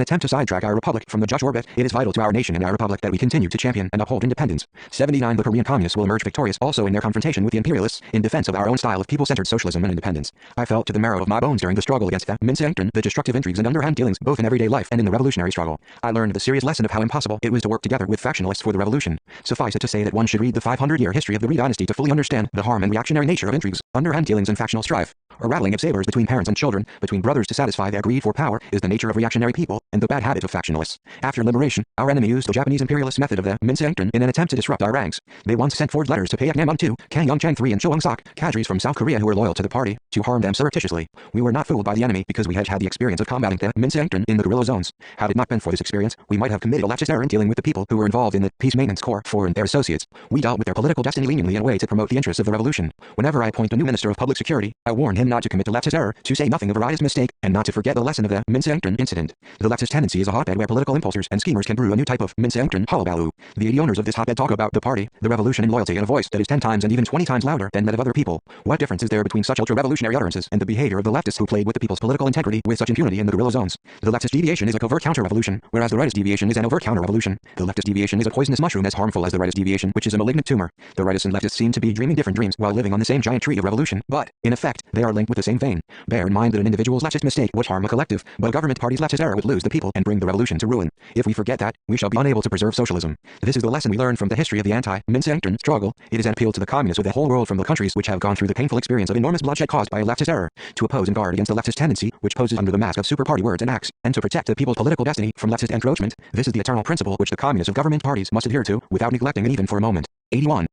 attempt to sidetrack our republic from the just orbit, it is vital to our nation and our republic that we continue to champion and uphold independence. 79 The Korean communists will emerge victorious also in their confrontation with the imperialists, in defense of our own style of people-centered socialism and independence. I felt to the marrow of my bones during the struggle against the Minseongtun the destructive intrigues and underhand dealings both in everyday life and in the revolutionary struggle. I learned the serious lesson of how impossible it was to work together with factionalists for the revolution. Suffice it to say that one should read the 500-year history of the Ri dynasty to fully understand the harm and reactionary nature of intrigues, underhand dealings and factional strife. A rattling of sabers between parents and children, between brothers to satisfy their greed for power, is the nature of reactionary people, and the bad habit of factionalists. After liberation, our enemy used the Japanese imperialist method of the Minseongtun in an attempt to disrupt our ranks. They once sent forged letters to Paek Nam II, Kang Young-chang III and Cho Eung-sok, cadres from South Korea who were loyal to the party, to harm them surreptitiously. We were not fooled by the enemy because we had had the experience of combating the Minseongtun in the guerrilla zones. Had it not been for this experience, we might have committed a leftist error in dealing with the people who were involved in the Peace Maintenance Corps and their associates. We dealt with their political destiny leniently in a way to promote the interests of the revolution. Whenever I appoint a new Minister of Public Security, I warn him not to commit the leftist error, to say nothing of Arias' mistake, and not to forget the lesson of the Minseongtun incident. The leftist tendency is a hotbed where political impulsors and schemers can brew a new type of Minseongtun hullabaloo. The owners of this hotbed talk about the party, the revolution and loyalty in a voice that is 10 times and even 20 times louder than that of other people. What difference is there between such ultra-revolutionary utterances and the behavior of the leftists who played with the people's political integrity with such impunity in the guerrilla zones? The leftist deviation is a covert counter-revolution, whereas the rightist deviation is an overt counter-revolution. The leftist deviation is a poisonous mushroom as harmful as the rightist deviation, which is a malignant tumor. The rightists and leftists seem to be dreaming different dreams while living on the same giant tree of revolution, but, in effect, they are linked with the same vein. Bear in mind that an individual's leftist mistake would harm a collective, but a government party's leftist error would lose the people and bring the revolution to ruin. If we forget that, we shall be unable to preserve socialism. This is the lesson we learn from the history of the anti-Minsektern struggle. It is an appeal to the communists of the whole world from the countries which have gone through the painful experience of enormous bloodshed caused by a leftist error, to oppose and guard against the leftist tendency, which poses under the mask of super party words and acts, and to protect the people's political destiny from leftist encroachment. This is the eternal principle which the communists of government parties must adhere to, without neglecting it even for a moment. 81.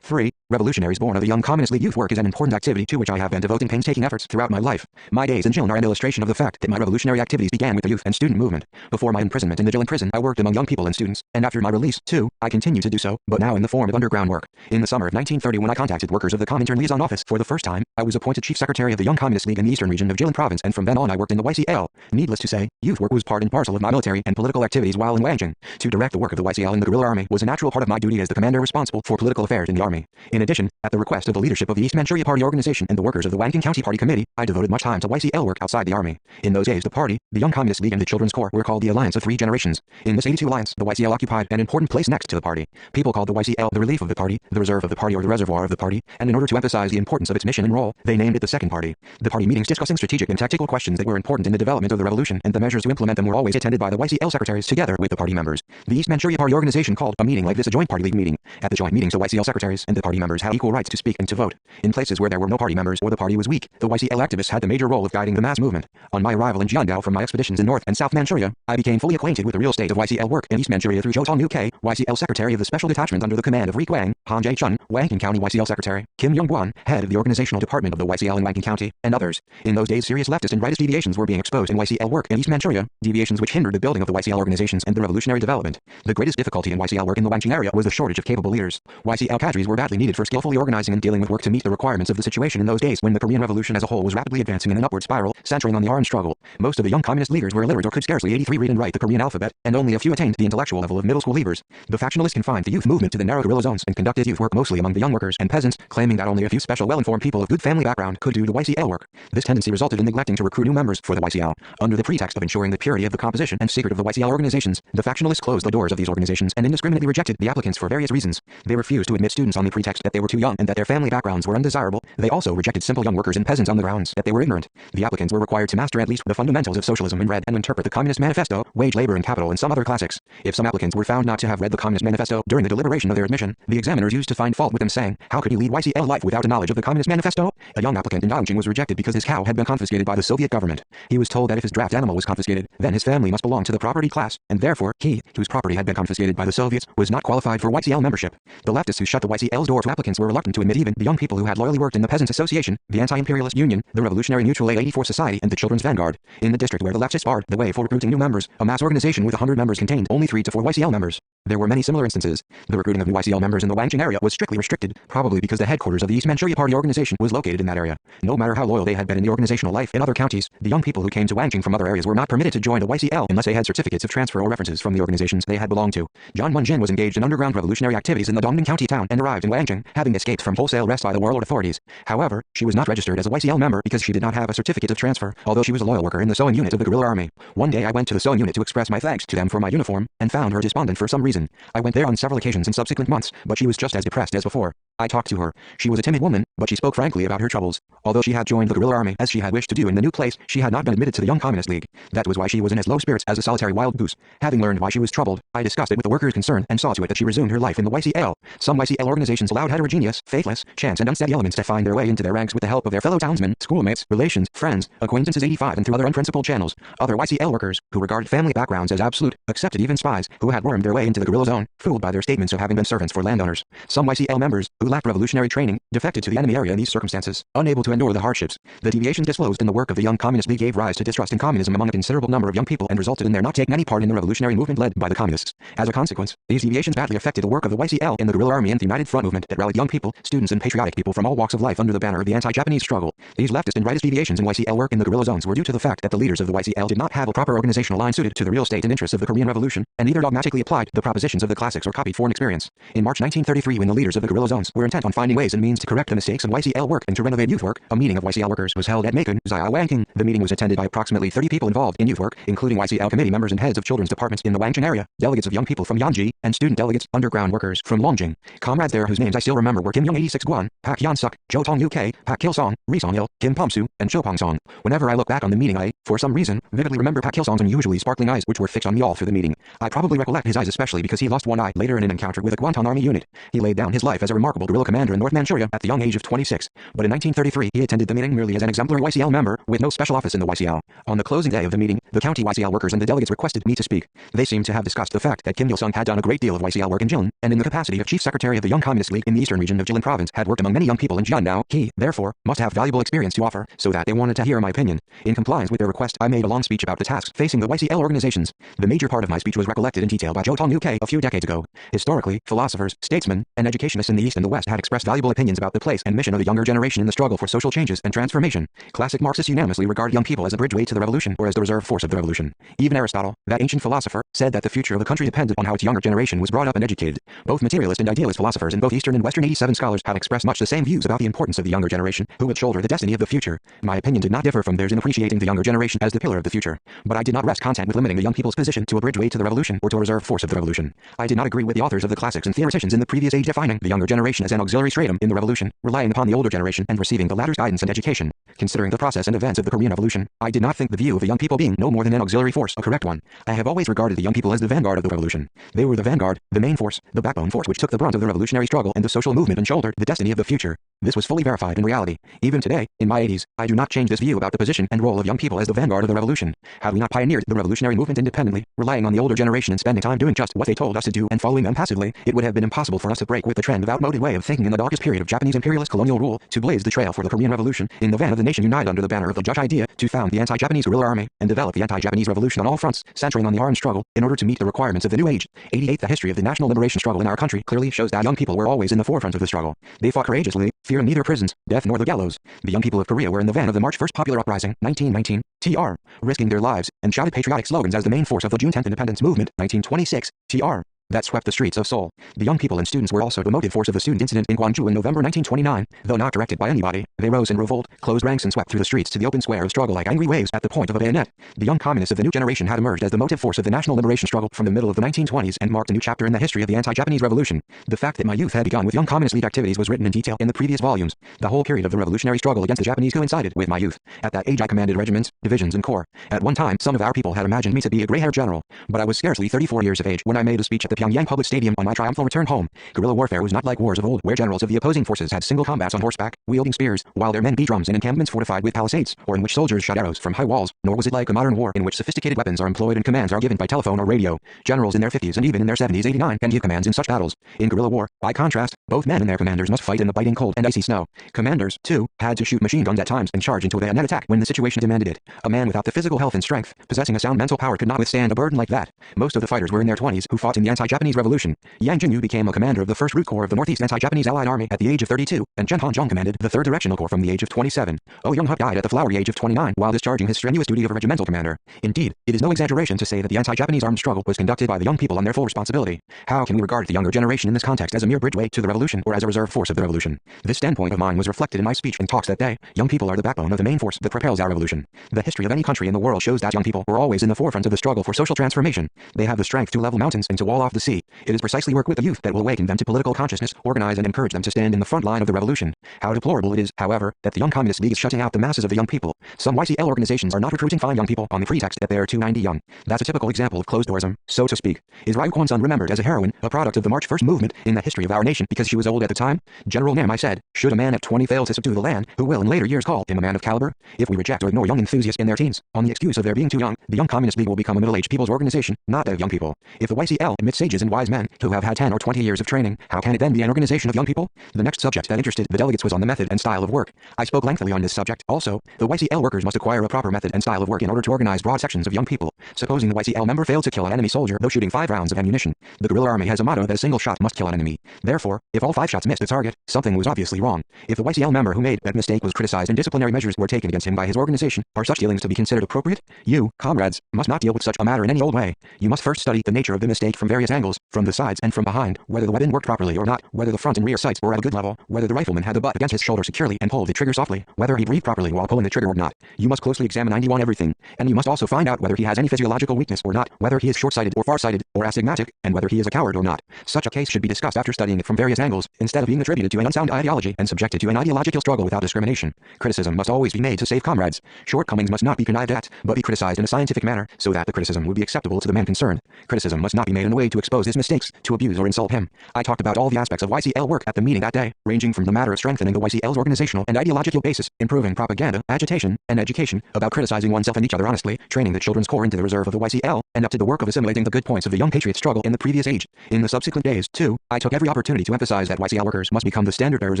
3. Revolutionaries born of the Young Communist League youth work is an important activity to which I have been devoting painstaking efforts throughout my life. My days in Jilin are an illustration of the fact that my revolutionary activities began with the youth and student movement. Before my imprisonment in the Jilin prison, I worked among young people and students, and after my release, too, I continue to do so, but now in the form of underground work. In the summer of 1930, when I contacted workers of the Comintern Liaison Office for the first time, I was appointed Chief Secretary of the Young Communist League in the eastern region of Jilin Province, and from then on I worked in the YCL. Needless to say, youth work was part and parcel of my military and political activities while in Wangjing. To direct the work of the YCL in the guerrilla army was a natural part of my duty as the commander responsible for political affairs in the army. In addition, at the request of the leadership of the East Manchuria Party organization and the workers of the Wangjing County Party Committee, I devoted much time to YCL work outside the army. In those days the party, the Young Communist League and the Children's Corps were called the Alliance of Three Generations. In this 82 alliance, the YCL occupied an important place next to the party. People called the YCL the relief of the party, the reserve of the party or the reservoir of the party, and in order to emphasize the importance of its mission and role, they named it the second party. The party meetings discussing strategic and tactical questions that were important in the development of the revolution and the measures to implement them were always attended by the YCL secretaries together with the party members. The East Manchuria Party organization called a meeting like this a joint party league meeting. At the joint meetings the YCL secretaries and the party members had equal rights to speak and to vote. In places where there were no party members or the party was weak, the YCL activists had the major role of guiding the mass movement. On my arrival in Jiangdao from my expeditions in North and South Manchuria, I became fully acquainted with the real state of YCL work in East Manchuria through Zhou Tonguk, YCL secretary of the special detachment under the command of Ri Guang, Han Jae-chun, Wangjing County YCL secretary, Kim Yongguan, head of the organizational department of the YCL in Wangjing County, and others. In those days serious leftist and rightist deviations were being exposed in YCL work in East Manchuria, deviations which hindered the building of the YCL organizations and the revolutionary development. The greatest difficulty in YCL work in the Wangjing area was the shortage of capable leaders. YCL cadres were badly needed for skillfully organizing and dealing with work to meet the requirements of the situation in those days when the Korean Revolution as a whole was rapidly advancing in an upward spiral, centering on the armed struggle. Most of the young communist leaders were illiterate or could scarcely 83 read and write the Korean alphabet, and only a few attained the intellectual level of middle school leavers. The factionalists confined the youth movement to the narrow guerrilla zones and conducted youth work mostly among the young workers and peasants, claiming that only a few special well-informed people of good family background could do the YCL work. This tendency resulted in neglecting to recruit new members for the YCL. Under the pretext of ensuring the purity of the composition and secret of the YCL organizations, the factionalists closed the doors of these organizations and indiscriminately rejected the applicants for various reasons. They refused to admit students on the pretext that they were too young and that their family backgrounds were undesirable. They also rejected simple young workers and peasants on the grounds that they were ignorant. The applicants were required to master at least the fundamentals of socialism and read and interpret the Communist Manifesto, Wage Labor and Capital and some other classics. If some applicants were found not to have read the Communist Manifesto during the deliberation of their admission, the examiners used to find fault with them saying, "How could you lead YCL life without a knowledge of the Communist Manifesto?" A young applicant in Wangjing was rejected because his cow had been confiscated by the Soviet government. He was told that if his draft animal was confiscated, then his family must belong to the property class, and therefore he, whose property had been confiscated by the Soviets, was not qualified for YCL membership. The leftists who shut the YCL's door to applicants were reluctant to admit even the young people who had loyally worked in the Peasants' Association, the Anti-Imperialist Union, the Revolutionary Mutual Aid 84 Society, and the Children's Vanguard. In the district where the leftists barred the way for recruiting new members, a mass organization with 100 members contained only 3 to 4 YCL members. There were many similar instances. The recruiting of new YCL members in the Wangjing area was strictly restricted, probably because the headquarters of the East Manchuria Party organization was located in that area. No matter how loyal they had been in the organizational life in other counties, the young people who came to Wangjing from other areas were not permitted to join the YCL unless they had certificates of transfer or references from the organizations they had belonged to. John Munjin was engaged in underground revolutionary activities in the Dongning County town and arrived in Wangjing, having escaped from wholesale arrest by the warlord authorities. However, she was not registered as a YCL member because she did not have a certificate of transfer, although she was a loyal worker in the sewing unit of the guerrilla army. One day I went to the sewing unit to express my thanks to them for my uniform, and found her despondent for some reason. I went there on several occasions in subsequent months, but she was just as depressed as before. I talked to her. She was a timid woman, but she spoke frankly about her troubles. Although she had joined the guerrilla army as she had wished to do in the new place, she had not been admitted to the Young Communist League. That was why she was in as low spirits as a solitary wild goose. Having learned why she was troubled, I discussed it with the workers concerned and saw to it that she resumed her life in the YCL. Some YCL organizations allowed heterogeneous, faithless, chance and unsteady elements to find their way into their ranks with the help of their fellow townsmen, schoolmates, relations, friends, acquaintances 85 and through other unprincipled channels. Other YCL workers, who regarded family backgrounds as absolute, accepted even spies, who had wormed their way into the guerrilla zone, fooled by their statements of having been servants for landowners. Some YCL members, who lacked revolutionary training, defected to the enemy area in these circumstances, unable to endure the hardships. The deviations disclosed in the work of the Young Communist League gave rise to distrust in communism among a considerable number of young people and resulted in their not taking any part in the revolutionary movement led by the communists. As a consequence, these deviations badly affected the work of the YCL in the guerrilla army and the United Front movement that rallied young people, students and patriotic people from all walks of life under the banner of the anti-Japanese struggle. These leftist and rightist deviations in YCL work in the guerrilla zones were due to the fact that the leaders of the YCL did not have a proper organizational line suited to the real state and interests of the Korean Revolution, and either dogmatically applied the propositions of the classics or copied foreign experience. In March 1933, when the leaders of the guerrilla zones were intent on finding ways and means to correct the mistakes of YCL work and to renovate youth work, a meeting of YCL workers was held at Macon, Wangjing. The meeting was attended by approximately 30 people involved in youth work, including YCL committee members and heads of children's departments in the Wangjing area, delegates of young people from Yanji, and student delegates, underground workers from Longjing. Comrades there whose names I still remember were Kim Young 86 Guan, Pak Yan Suk, Jo Tong Uk, Pak Kil Song, Ri Song Il, Kim Pomsu, and Cho Pong-song. Whenever I look back on the meeting I, for some reason, vividly remember Pak Hil-song's unusually sparkling eyes which were fixed on me all through the meeting. I probably recollect his eyes especially because he lost one eye later in an encounter with a Guantan army unit. He laid down his life as a remarkable guerrilla commander in North Manchuria at the young age of 26. But in 1933 he attended the meeting merely as an exemplary YCL member, with no special office in the YCL. On the closing day of the meeting, the county YCL workers and the delegates requested me to speak. They seemed to have discussed the fact that Kim Il-sung had done a great deal of YCL work in Jilin, and in the capacity of chief secretary of the Young Communist League in the eastern region of Jilin province had worked among many young people in Jian. Now, he, therefore, must have valuable experience to offer, so that they wanted to hear my opinion. In compliance with their request, I made a long speech about the tasks facing the YCL organizations. The major part of my speech was recollected in detail by Zhou Tong-Uk a few decades ago. Historically, philosophers, statesmen, and educationists in the East and the West had expressed valuable opinions about the place and mission of the younger generation in the struggle for social changes and transformation. Classic Marxists unanimously regard young people as a bridgeway to the revolution or as the reserve force of the revolution. Even Aristotle, that ancient philosopher, said that the future of the country depended on how its younger generation was brought up and educated. Both materialist and idealist philosophers in both Eastern and Western 87 scholars have expressed much the same views about the importance of the younger generation, who will shoulder the destiny of the future. My opinion did not differ from theirs in appreciating the younger generation as the pillar of the future. But I did not rest content with limiting the young people's position to a bridgeway to the revolution or to a reserve force of the revolution. I did not agree with the authors of the classics and theoreticians in the previous age defining the younger generation as an auxiliary stratum in the revolution, relying upon the older generation and receiving the latter's guidance and education. Considering the process and events of the Korean Revolution, I did not think the view of the young people being no more than an auxiliary force a correct one. I have always regarded the young people as the vanguard of the revolution. They were the vanguard, the main force, the backbone force which took the brunt of the revolutionary struggle and the social movement and shouldered the destiny of the future. This was fully verified in reality. Even today, in my 80s, I do not change this view about the position and role of young people as the vanguard of the revolution. Had we not pioneered the revolutionary movement independently, relying on the older generation and spending time doing just what they told us to do and following them passively, it would have been impossible for us to break with the trend of outmoded way of thinking in the darkest period of Japanese imperialist colonial rule, to blaze the trail for the Korean Revolution, in the van of the nation unite under the banner of the Dutch idea, to found the anti-Japanese guerrilla army, and develop the anti-Japanese revolution on all fronts, centering on the armed struggle, in order to meet the requirements of the new age. 88. The history of the national liberation struggle in our country clearly shows that young people were always in the forefront of the struggle. They fought courageously, fearing neither prisons, death nor the gallows. The young people of Korea were in the van of the March 1st Popular Uprising, 1919, TR, risking their lives, and shouted patriotic slogans as the main force of the June 10th Independence Movement, 1926, TR. That swept the streets of Seoul. The young people and students were also the motive force of the student incident in Gwangju in November 1929. Though not directed by anybody, they rose in revolt, closed ranks and swept through the streets to the open square of struggle like angry waves at the point of a bayonet. The young communists of the new generation had emerged as the motive force of the national liberation struggle from the middle of the 1920s and marked a new chapter in the history of the anti-Japanese revolution. The fact that my youth had begun with young communist league activities was written in detail in the previous volumes. The whole period of the revolutionary struggle against the Japanese coincided with my youth. At that age I commanded regiments, divisions and corps. At one time some of our people had imagined me to be a gray-haired general, but I was scarcely 34 years of age when I made a speech at the Pyongyang Public Stadium on my triumphal return home. Guerrilla warfare was not like wars of old, where generals of the opposing forces had single combats on horseback, wielding spears, while their men beat drums in encampments fortified with palisades, or in which soldiers shot arrows from high walls, nor was it like a modern war in which sophisticated weapons are employed and commands are given by telephone or radio. Generals in their 50s and even in their 70s, 89 can give commands in such battles. In guerrilla war, by contrast, both men and their commanders must fight in the biting cold and icy snow. Commanders, too, had to shoot machine guns at times and charge into a bayonet attack when the situation demanded it. A man without the physical health and strength, possessing a sound mental power, could not withstand a burden like that. Most of the fighters were in their 20s who fought in the anti-Japanese revolution. Yang Jinyu became a commander of the 1st Root Corps of the Northeast Anti-Japanese Allied Army at the age of 32, and Chen Hanzhong commanded the 3rd Directional Corps from the age of 27. Oh Young-huk died at the flowery age of 29 while discharging his strenuous duty of a regimental commander. Indeed, it is no exaggeration to say that the anti-Japanese armed struggle was conducted by the young people on their full responsibility. How can we regard the younger generation in this context as a mere bridgeway to the revolution or as a reserve force of the revolution? This standpoint of mine was reflected in my speech and talks that day. Young people are the backbone of the main force that propels our revolution. The history of any country in the world shows that young people were always in the forefront of the struggle for social transformation. They have the strength to level mountains and to wall off the sea. It is precisely work with the youth that will awaken them to political consciousness, organize and encourage them to stand in the front line of the revolution. How deplorable it is, however, that the Young Communist League is shutting out the masses of the young people. Some YCL organizations are not recruiting fine young people on the pretext that they are 290 young. That's a typical example of closed-doorism, so to speak. Is Ryu Kwon-sun remembered as a heroine, a product of the March 1st movement in the history of our nation because she was old at the time? General Nam, I said, should a man at 20 fail to subdue the land, who will in later years call him a man of caliber? If we reject or ignore young enthusiasts in their teens, on the excuse of their being too young, the Young Communist League will become a middle-aged people's organization, not that of young people. If the YCL admits sages and wise men who have had 10 or 20 years of training, how can it then be an organization of young people? The next subject that interested the delegates was on the method and style of work. I spoke lengthily on this subject. Also, the YCL workers must acquire a proper method and style of work in order to organize broad sections of young people. Supposing the YCL member failed to kill an enemy soldier though shooting 5 rounds of ammunition, the guerrilla army has a motto that a single shot must kill an enemy. Therefore, if all 5 shots missed the target, something was obviously wrong. If the YCL member who made that mistake was criticized and disciplinary measures were taken against him by his organization, are such dealings to be considered appropriate? You, comrades, must not deal with such a matter in any old way. You must first study the nature of the mistake from various angles, from the sides and from behind, whether the weapon worked properly or not, whether the front and rear sights were at a good level, whether the rifleman had the butt against his shoulder securely and pulled the trigger softly, whether he breathed properly while pulling the trigger or not. You must closely examine 91 everything, and you must also find out whether he has any physiological weakness or not, whether he is short-sighted or far-sighted, or astigmatic, and whether he is a coward or not. Such a case should be discussed after studying it from various angles, instead of being attributed to an unsound ideology and subjected to an ideological struggle without discrimination. Criticism must always be made to save comrades. Shortcomings must not be connived at, but be criticized in a scientific manner, so that the criticism would be acceptable to the man concerned. Criticism must not be made in a way to expose his mistakes, to abuse or insult him. I talked about all the aspects of YCL work at the meeting that day, ranging from the matter of strengthening the YCL's organizational and ideological basis, improving propaganda, agitation, and education, about criticizing oneself and each other honestly, training the children's corps into the reserve of the YCL, and up to the work of assimilating the good points of the young patriot struggle in the previous age. In the subsequent days, too, I took every opportunity to emphasize that YCL workers must become the standard bearers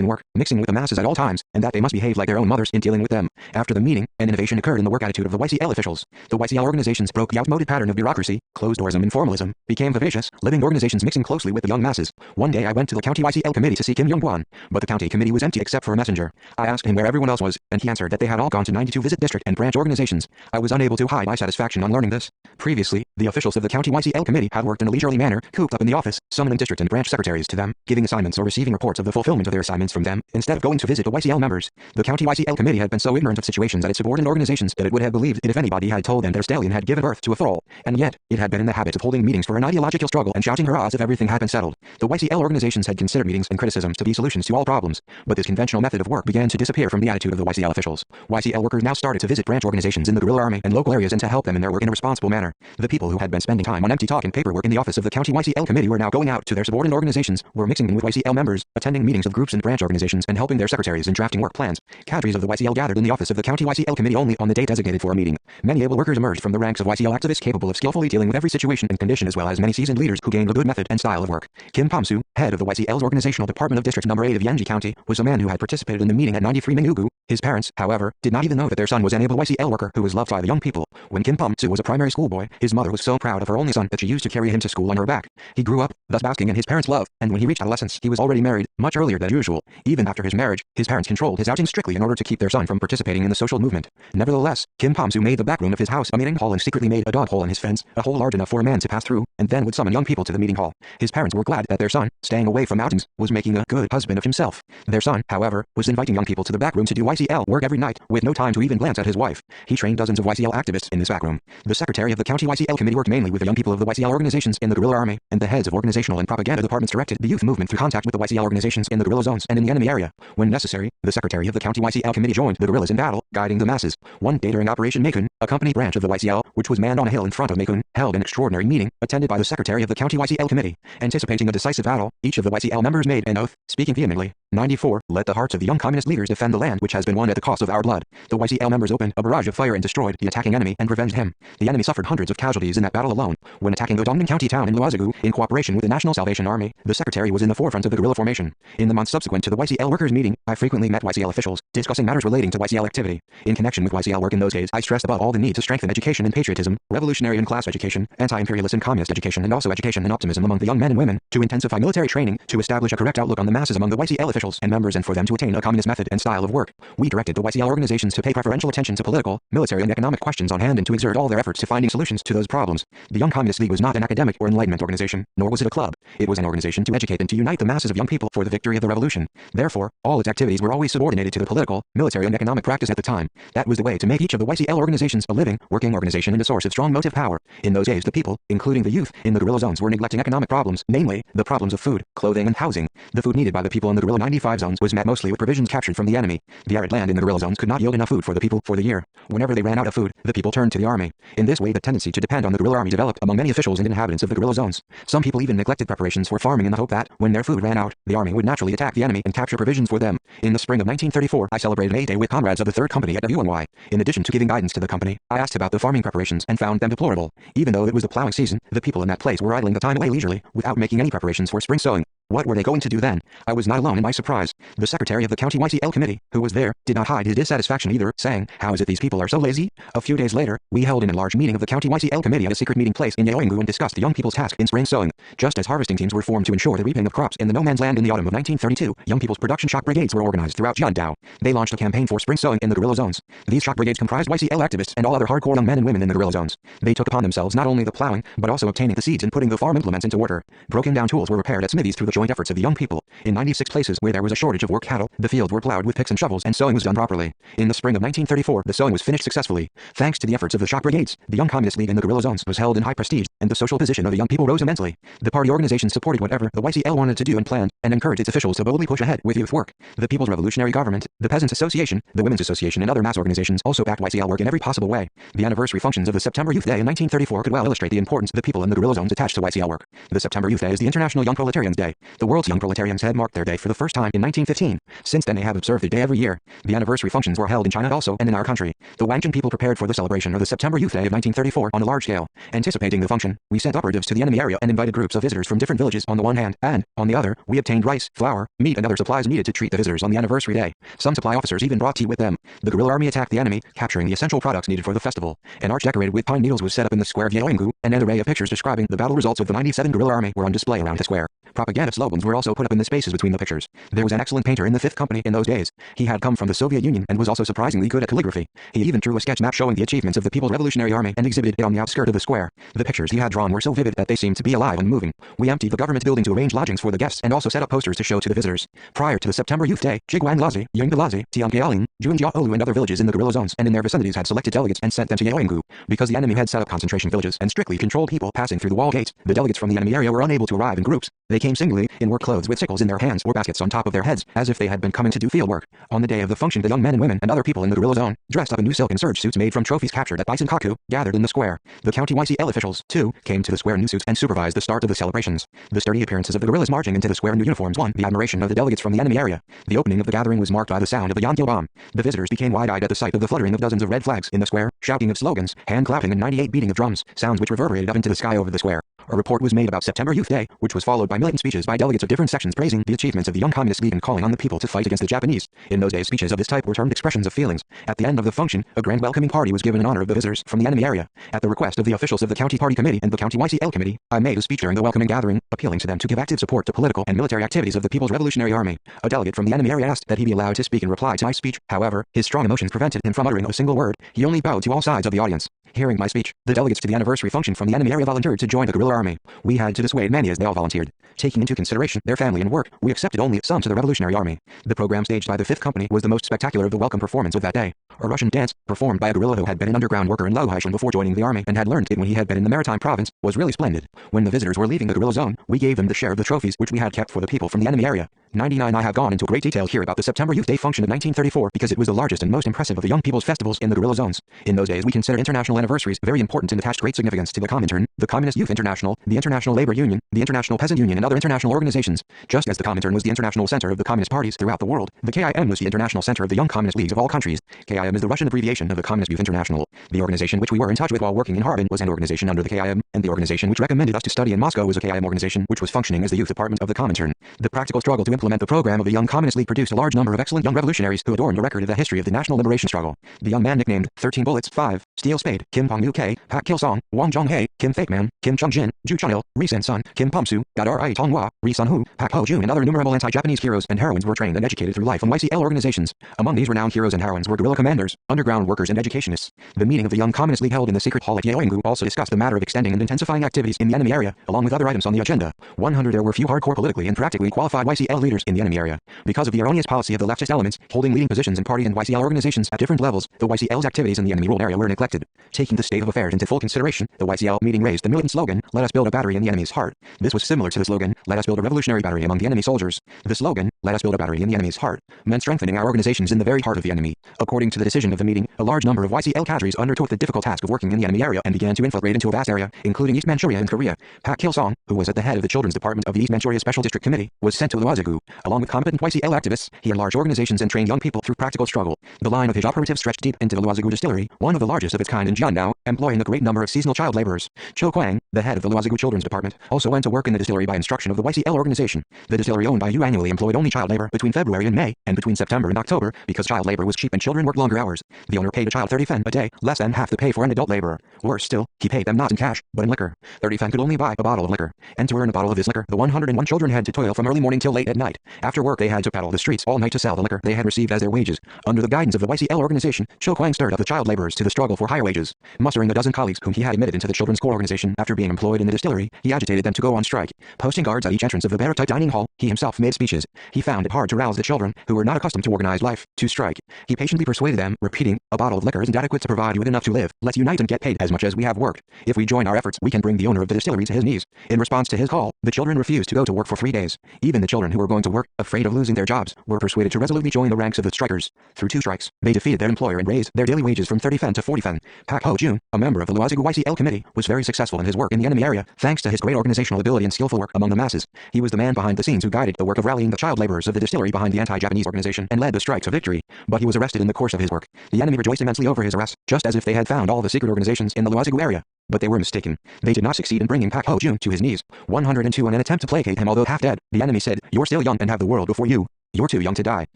in work, mixing with the masses at all times, and that they must behave like their own mothers in dealing with them. After the meeting, an innovation occurred in the work attitude of the YCL officials. The YCL organizations broke the outmoded pattern of bureaucracy, closed-doorism and formalism, became vivacious, living organizations mixing closely with the young masses. One day I went to the county YCL committee to see Kim Young-Kwan, but the county committee was empty except for a messenger. I asked him where everyone else was, and he answered that they had all gone to 92 visit district and branch organizations. I was unable to hide my satisfaction on learning this. Previously, the officials of the county YCL committee had worked in a leisurely manner, cooped up in the office, summoning district and branch secretaries to them, giving assignments or receiving reports of the fulfillment of their assignments from them, instead of going to visit the YCL members. The county YCL committee had been so ignorant of situations at its subordinate organizations that it would have believed it if anybody had told them their stallion had given birth to a foal, and yet, it had been in the habit of holding meetings for an ideological struggle and shouting hurrahs if everything had been settled. The YCL organizations had considered meetings and criticisms to be solutions to all problems, but this conventional method of work began to disappear from the attitude of the YCL officials. YCL workers now started to visit branch organizations in the guerrilla army and local areas and to help them in their work in a responsible manner. The people who had been spending time on empty talk and paperwork in the office of the county YCL committee were now going out to their subordinate organizations, were mixing in with YCL members, attending meetings of groups and branch organizations and helping their secretaries in drafting work plans. Cadres of the YCL gathered in the office of the county YCL committee only on the day designated for a meeting. Many able workers emerged from the ranks of YCL activists capable of skillfully dealing with every situation and condition, as well as many seasoned leaders who gained a good method and style of work. Kim Pomsu, head of the YCL's organizational department of District No. 8 of Yenji County, was a man who had participated in the meeting at 93 Mingugu. His parents, however, did not even know that their son was an able YCL worker who was loved by the young people. When Kim Pomsu was a primary schoolboy, his mother was so proud of her only son that she used to carry him to school on her back. He grew up, thus basking in his parents' love, and when he reached adolescence, he was already married, much earlier than usual. Even after his marriage, his parents controlled his outings strictly in order to keep their son from participating in the social movement. Nevertheless, Kim Pomsu made the back room of his house a meeting hall and secretly made a dog hole in his fence, a hole large enough for a man to pass through, and then would summon young people to the meeting hall. His parents were glad that their son, staying away from outings, was making a good husband of himself. Their son, however, was inviting young people to the back room to do YCL work every night, with no time to even glance at his wife. He trained dozens of YCL activists in this back room. The secretary of the county YCL committee worked mainly with the young people of the YCL organizations in the guerrilla army, and the heads of organizational and propaganda departments directed the youth movement through contact with the YCL organizations in the guerrilla zones and in the enemy area. When necessary, the secretary of the county YCL committee joined the guerrillas in battle, guiding the masses. One day during Operation Makun, a company branch of the YCL, which was manned on a hill in front of Makun, held an extraordinary meeting, attended by the secretary of the county YCL committee. Anticipating a decisive battle, each of the YCL members made an oath, speaking vehemently. 94. Let the hearts of the young communist leaders defend the land which has been won at the cost of our blood. The YCL members opened a barrage of fire and destroyed the attacking enemy and revenged him. The enemy suffered hundreds of casualties in that battle alone. When attacking the Dongning County town in Luozigu, in cooperation with the National Salvation Army, the secretary was in the forefront of the guerrilla formation. In the months subsequent to the YCL workers' meeting, I frequently met YCL officials, discussing matters relating to YCL activity. In connection with YCL work in those days, I stressed above all the need to strengthen education and patriotism, revolutionary and class education, anti-imperialist and communist education, and also education and optimism among the young men and women, to intensify military training, to establish a correct outlook on the masses among the YCL officials and members, and for them to attain a communist method and style of work. We directed the YCL organizations to pay preferential attention to political, military and economic questions on hand and to exert all their efforts to finding solutions to those problems. The Young Communist League was not an academic or enlightenment organization, nor was it a club. It was an organization to educate and to unite the masses of young people for the victory of the revolution. Therefore, all its activities were always subordinated to the political, military and economic practice at the time. That was the way to make each of the YCL organizations a living, working organization and a source of strong motive power. In those days the people, including the youth, in the guerrilla zones were neglecting economic problems, namely, the problems of food, clothing and housing. The food needed by the people in the guerrilla 95 zones was met mostly with provisions captured from the enemy. The arid land in the guerrilla zones could not yield enough food for the people for the year. Whenever they ran out of food, the people turned to the army. In this way the tendency to depend on the guerrilla army developed among many officials and inhabitants of the guerrilla zones. Some people even neglected preparations for farming in the hope that, when their food ran out, the army would naturally attack the enemy and capture provisions for them. In the spring of 1934, I celebrated a day with comrades of the 3rd Company at WNY. In addition to giving guidance to the company, I asked about the farming preparations and found them deplorable. Even though it was the plowing season, the people in that place were idling the time away leisurely, without making any preparations for spring sowing. What were they going to do then? I was not alone in my surprise. The secretary of the county YCL committee, who was there, did not hide his dissatisfaction either, saying, "How is it these people are so lazy?" A few days later, we held an enlarged meeting of the county YCL committee at a secret meeting place in Yaoyangbu and discussed the young people's task in spring sowing. Just as harvesting teams were formed to ensure the reaping of crops in the no man's land in the autumn of 1932, young people's production shock brigades were organized throughout Jiandao. They launched a campaign for spring sowing in the guerrilla zones. These shock brigades comprised YCL activists and all other hardcore young men and women in the guerrilla zones. They took upon themselves not only the plowing, but also obtaining the seeds and putting the farm implements into order. Broken down tools were repaired at smithies through the joint efforts of the young people. In 96 places where there was a shortage of work cattle, the fields were plowed with picks and shovels and sowing was done properly. In the spring of 1934, the sowing was finished successfully. Thanks to the efforts of the shock brigades, the Young Communist League in the guerrilla zones was held in high prestige, and the social position of the young people rose immensely. The party organization supported whatever the YCL wanted to do and planned, and encouraged its officials to boldly push ahead with youth work. The People's Revolutionary Government, the Peasants Association, the Women's Association and other mass organizations also backed YCL work in every possible way. The anniversary functions of the September Youth Day in 1934 could well illustrate the importance the people in the guerrilla zones attached to YCL work. The September Youth Day is the International Young Proletarians Day. The world's young proletarians had marked their day for the first time in 1915. Since then they have observed the day every year. The anniversary functions were held in China also and in our country. The Wangjin people prepared for the celebration of the September Youth Day of 1934 on a large scale. Anticipating the function, we sent operatives to the enemy area and invited groups of visitors from different villages on the one hand, and, on the other, we obtained rice, flour, meat and other supplies needed to treat the visitors on the anniversary day. Some supply officers even brought tea with them. The guerrilla army attacked the enemy, capturing the essential products needed for the festival. An arch decorated with pine needles was set up in the square of Yaoyangbu, and an array of pictures describing the battle results of the 97 guerrilla army were on display around the square. Propaganda slogans were also put up in the spaces between the pictures. There was an excellent painter in the 5th Company in those days. He had come from the Soviet Union and was also surprisingly good at calligraphy. He even drew a sketch map showing the achievements of the People's Revolutionary Army and exhibited it on the outskirts of the square. The pictures he had drawn were so vivid that they seemed to be alive and moving. We emptied the government building to arrange lodgings for the guests and also set up posters to show to the visitors. Prior to the September Youth Day, Jiguanglazi, Yunggalazi, Tiangaling, Junjiaolu and other villages in the guerrilla zones and in their vicinities had selected delegates and sent them to Yaoyangbu. Because the enemy had set up concentration villages and strictly controlled people passing through the wall gates, the delegates from the enemy area were unable to arrive in groups. They came singly, in work clothes with sickles in their hands or baskets on top of their heads, as if they had been coming to do field work. On the day of the function, the young men and women and other people in the guerrilla zone, dressed up in new silk and serge suits made from trophies captured at Baisenkaku, gathered in the square. The county YCL officials, too, came to the square in new suits and supervised the start of the celebrations. The sturdy appearances of the guerrillas marching into the square in new uniforms won the admiration of the delegates from the enemy area. The opening of the gathering was marked by the sound of the Yantil bomb. The visitors became wide-eyed at the sight of the fluttering of dozens of red flags in the square, shouting of slogans, hand clapping and 98 beating of drums, sounds which reverberated up into the sky over the square. A report was made about September Youth Day, which was followed by militant speeches by delegates of different sections praising the achievements of the Young Communist League and calling on the people to fight against the Japanese. In those days, speeches of this type were termed expressions of feelings. At the end of the function, a grand welcoming party was given in honor of the visitors from the enemy area. At the request of the officials of the county party committee and the county YCL committee, I made a speech during the welcoming gathering, appealing to them to give active support to political and military activities of the People's Revolutionary Army. A delegate from the enemy area asked that he be allowed to speak in reply to my speech. However, his strong emotions prevented him from uttering a single word. He only bowed to all sides of the audience. Hearing my speech, the delegates to the anniversary function from the enemy area volunteered to join the guerrilla army. We had to dissuade many as they all volunteered. Taking into consideration their family and work, we accepted only some to the Revolutionary Army. The program staged by the 5th Company was the most spectacular of the welcome performance of that day. A Russian dance, performed by a guerrilla who had been an underground worker in Laohaishan before joining the army and had learned it when he had been in the Maritime Province, was really splendid. When the visitors were leaving the guerrilla zone, we gave them the share of the trophies which we had kept for the people from the enemy area. 99 I have gone into great detail here about the September Youth Day function of 1934 because it was the largest and most impressive of the young people's festivals in the guerrilla zones. In those days we considered international anniversaries very important and attached great significance to the Comintern, the Communist Youth International, the International Labor Union, the International Peasant Union and other international organizations. Just as the Comintern was the international center of the communist parties throughout the world, the KIM was the international center of the young communist leagues of all countries. KIM is the Russian abbreviation of the Communist Youth International. The organization which we were in touch with while working in Harbin was an organization under the KIM, and the organization which recommended us to study in Moscow was a KIM organization which was functioning as the youth department of the Comintern. The practical struggle to implement the program of the Young Communist League produced a large number of excellent young revolutionaries who adorned a record of the history of the national liberation struggle. The young man nicknamed 13 Bullets, 5, Steel Spade, Kim Pong Uk, Pak Kil Song, Wang Zhonghe, Kim Fake Man, Kim Chung Jin, Ju Chunil, Ri Sen Sun, Kim Pumsu, Gadar Ai Tonghua, Ri Sun Hu, Pak Ho Jun and other innumerable anti-Japanese heroes and heroines were trained and educated through life in YCL organizations. Among these renowned heroes and heroines were guerrilla commanders, underground workers and educationists. The meeting of the Young Communist League held in the secret hall at Yaoyangbu also discussed the matter of extending and intensifying activities in the enemy area, along with other items on the agenda. 100 There were few hardcore politically and practically qualified YCL leaders in the enemy area. Because of the erroneous policy of the leftist elements, holding leading positions in party and YCL organizations at different levels, the YCL's activities in the enemy ruled area were neglected. Taking the state of affairs into full consideration, the YCL meeting raised the militant slogan, "Let us build a battery in the enemy's heart." This was similar to the slogan, "Let us build a revolutionary battery among the enemy soldiers." The slogan, let us build a battery in the enemy's heart, meant strengthening our organizations in the very heart of the enemy. According to the decision of the meeting, a large number of YCL cadres undertook the difficult task of working in the enemy area and began to infiltrate into a vast area, including East Manchuria and Korea. Pak Kil-song, who was at the head of the Children's Department of the East Manchuria Special District Committee, was sent to Luozigu. Along with competent YCL activists, he enlarged organizations and trained young people through practical struggle. The line of his operatives stretched deep into the Luozigu distillery, one of the largest of its kind in Jiandao, employing a great number of seasonal child laborers. Cho Kwang, the head of the Luozigu Children's Department, also went to work in the distillery by instruction of the YCL organization. The distillery owned by Yu annually employed only child labor between February and May, and between September and October, because child labor was cheap and children worked longer hours. The owner paid a child 30 fen a day, less than half the pay for an adult laborer. Worse still, he paid them not in cash, but in liquor. 30 fen could only buy a bottle of liquor, and to earn a bottle of this liquor, the 101 children had to toil from early morning till late at night. After work they had to paddle the streets all night to sell the liquor they had received as their wages. Under the guidance of the YCL organization, Cho Kwang stirred up the child laborers to the struggle for higher wages. Mustering a dozen colleagues whom he had admitted into the Children's Corps organization after being employed in the distillery, he agitated them to go on strike. Posting guards at each entrance of the barrack-type dining hall, he himself made speeches. He found it hard to rouse the children, who were not accustomed to organized life, to strike. He patiently persuaded them, repeating, "A bottle of liquor isn't adequate to provide you with enough to live. Let's unite and get paid as much as we have worked. If we join our efforts, we can bring the owner of the distillery to his knees." In response to his call, the children refused to go to work for 3 days. Even the children who were going to work, afraid of losing their jobs, were persuaded to resolutely join the ranks of the strikers. Through 2 strikes, they defeated their employer and raised their daily wages from 30 fen to 40 fen. Pak Ho-jun, a member of the Luozigu YCL committee, was very successful in his work in the enemy area, thanks to his great organizational ability and skillful work among the masses. He was the man behind the scenes who guided the work of rallying the child laborers of the distillery behind the anti-Japanese organization and led the strikes of victory. But he was arrested in the course of his work. The enemy rejoiced immensely over his arrest, just as if they had found all the secret organizations in the Luozigu area. But they were mistaken. They did not succeed in bringing Pak Ho-jun to his knees. 102 in an attempt to placate him although half dead, the enemy said, "You're still young and have the world before you. You're too young to die.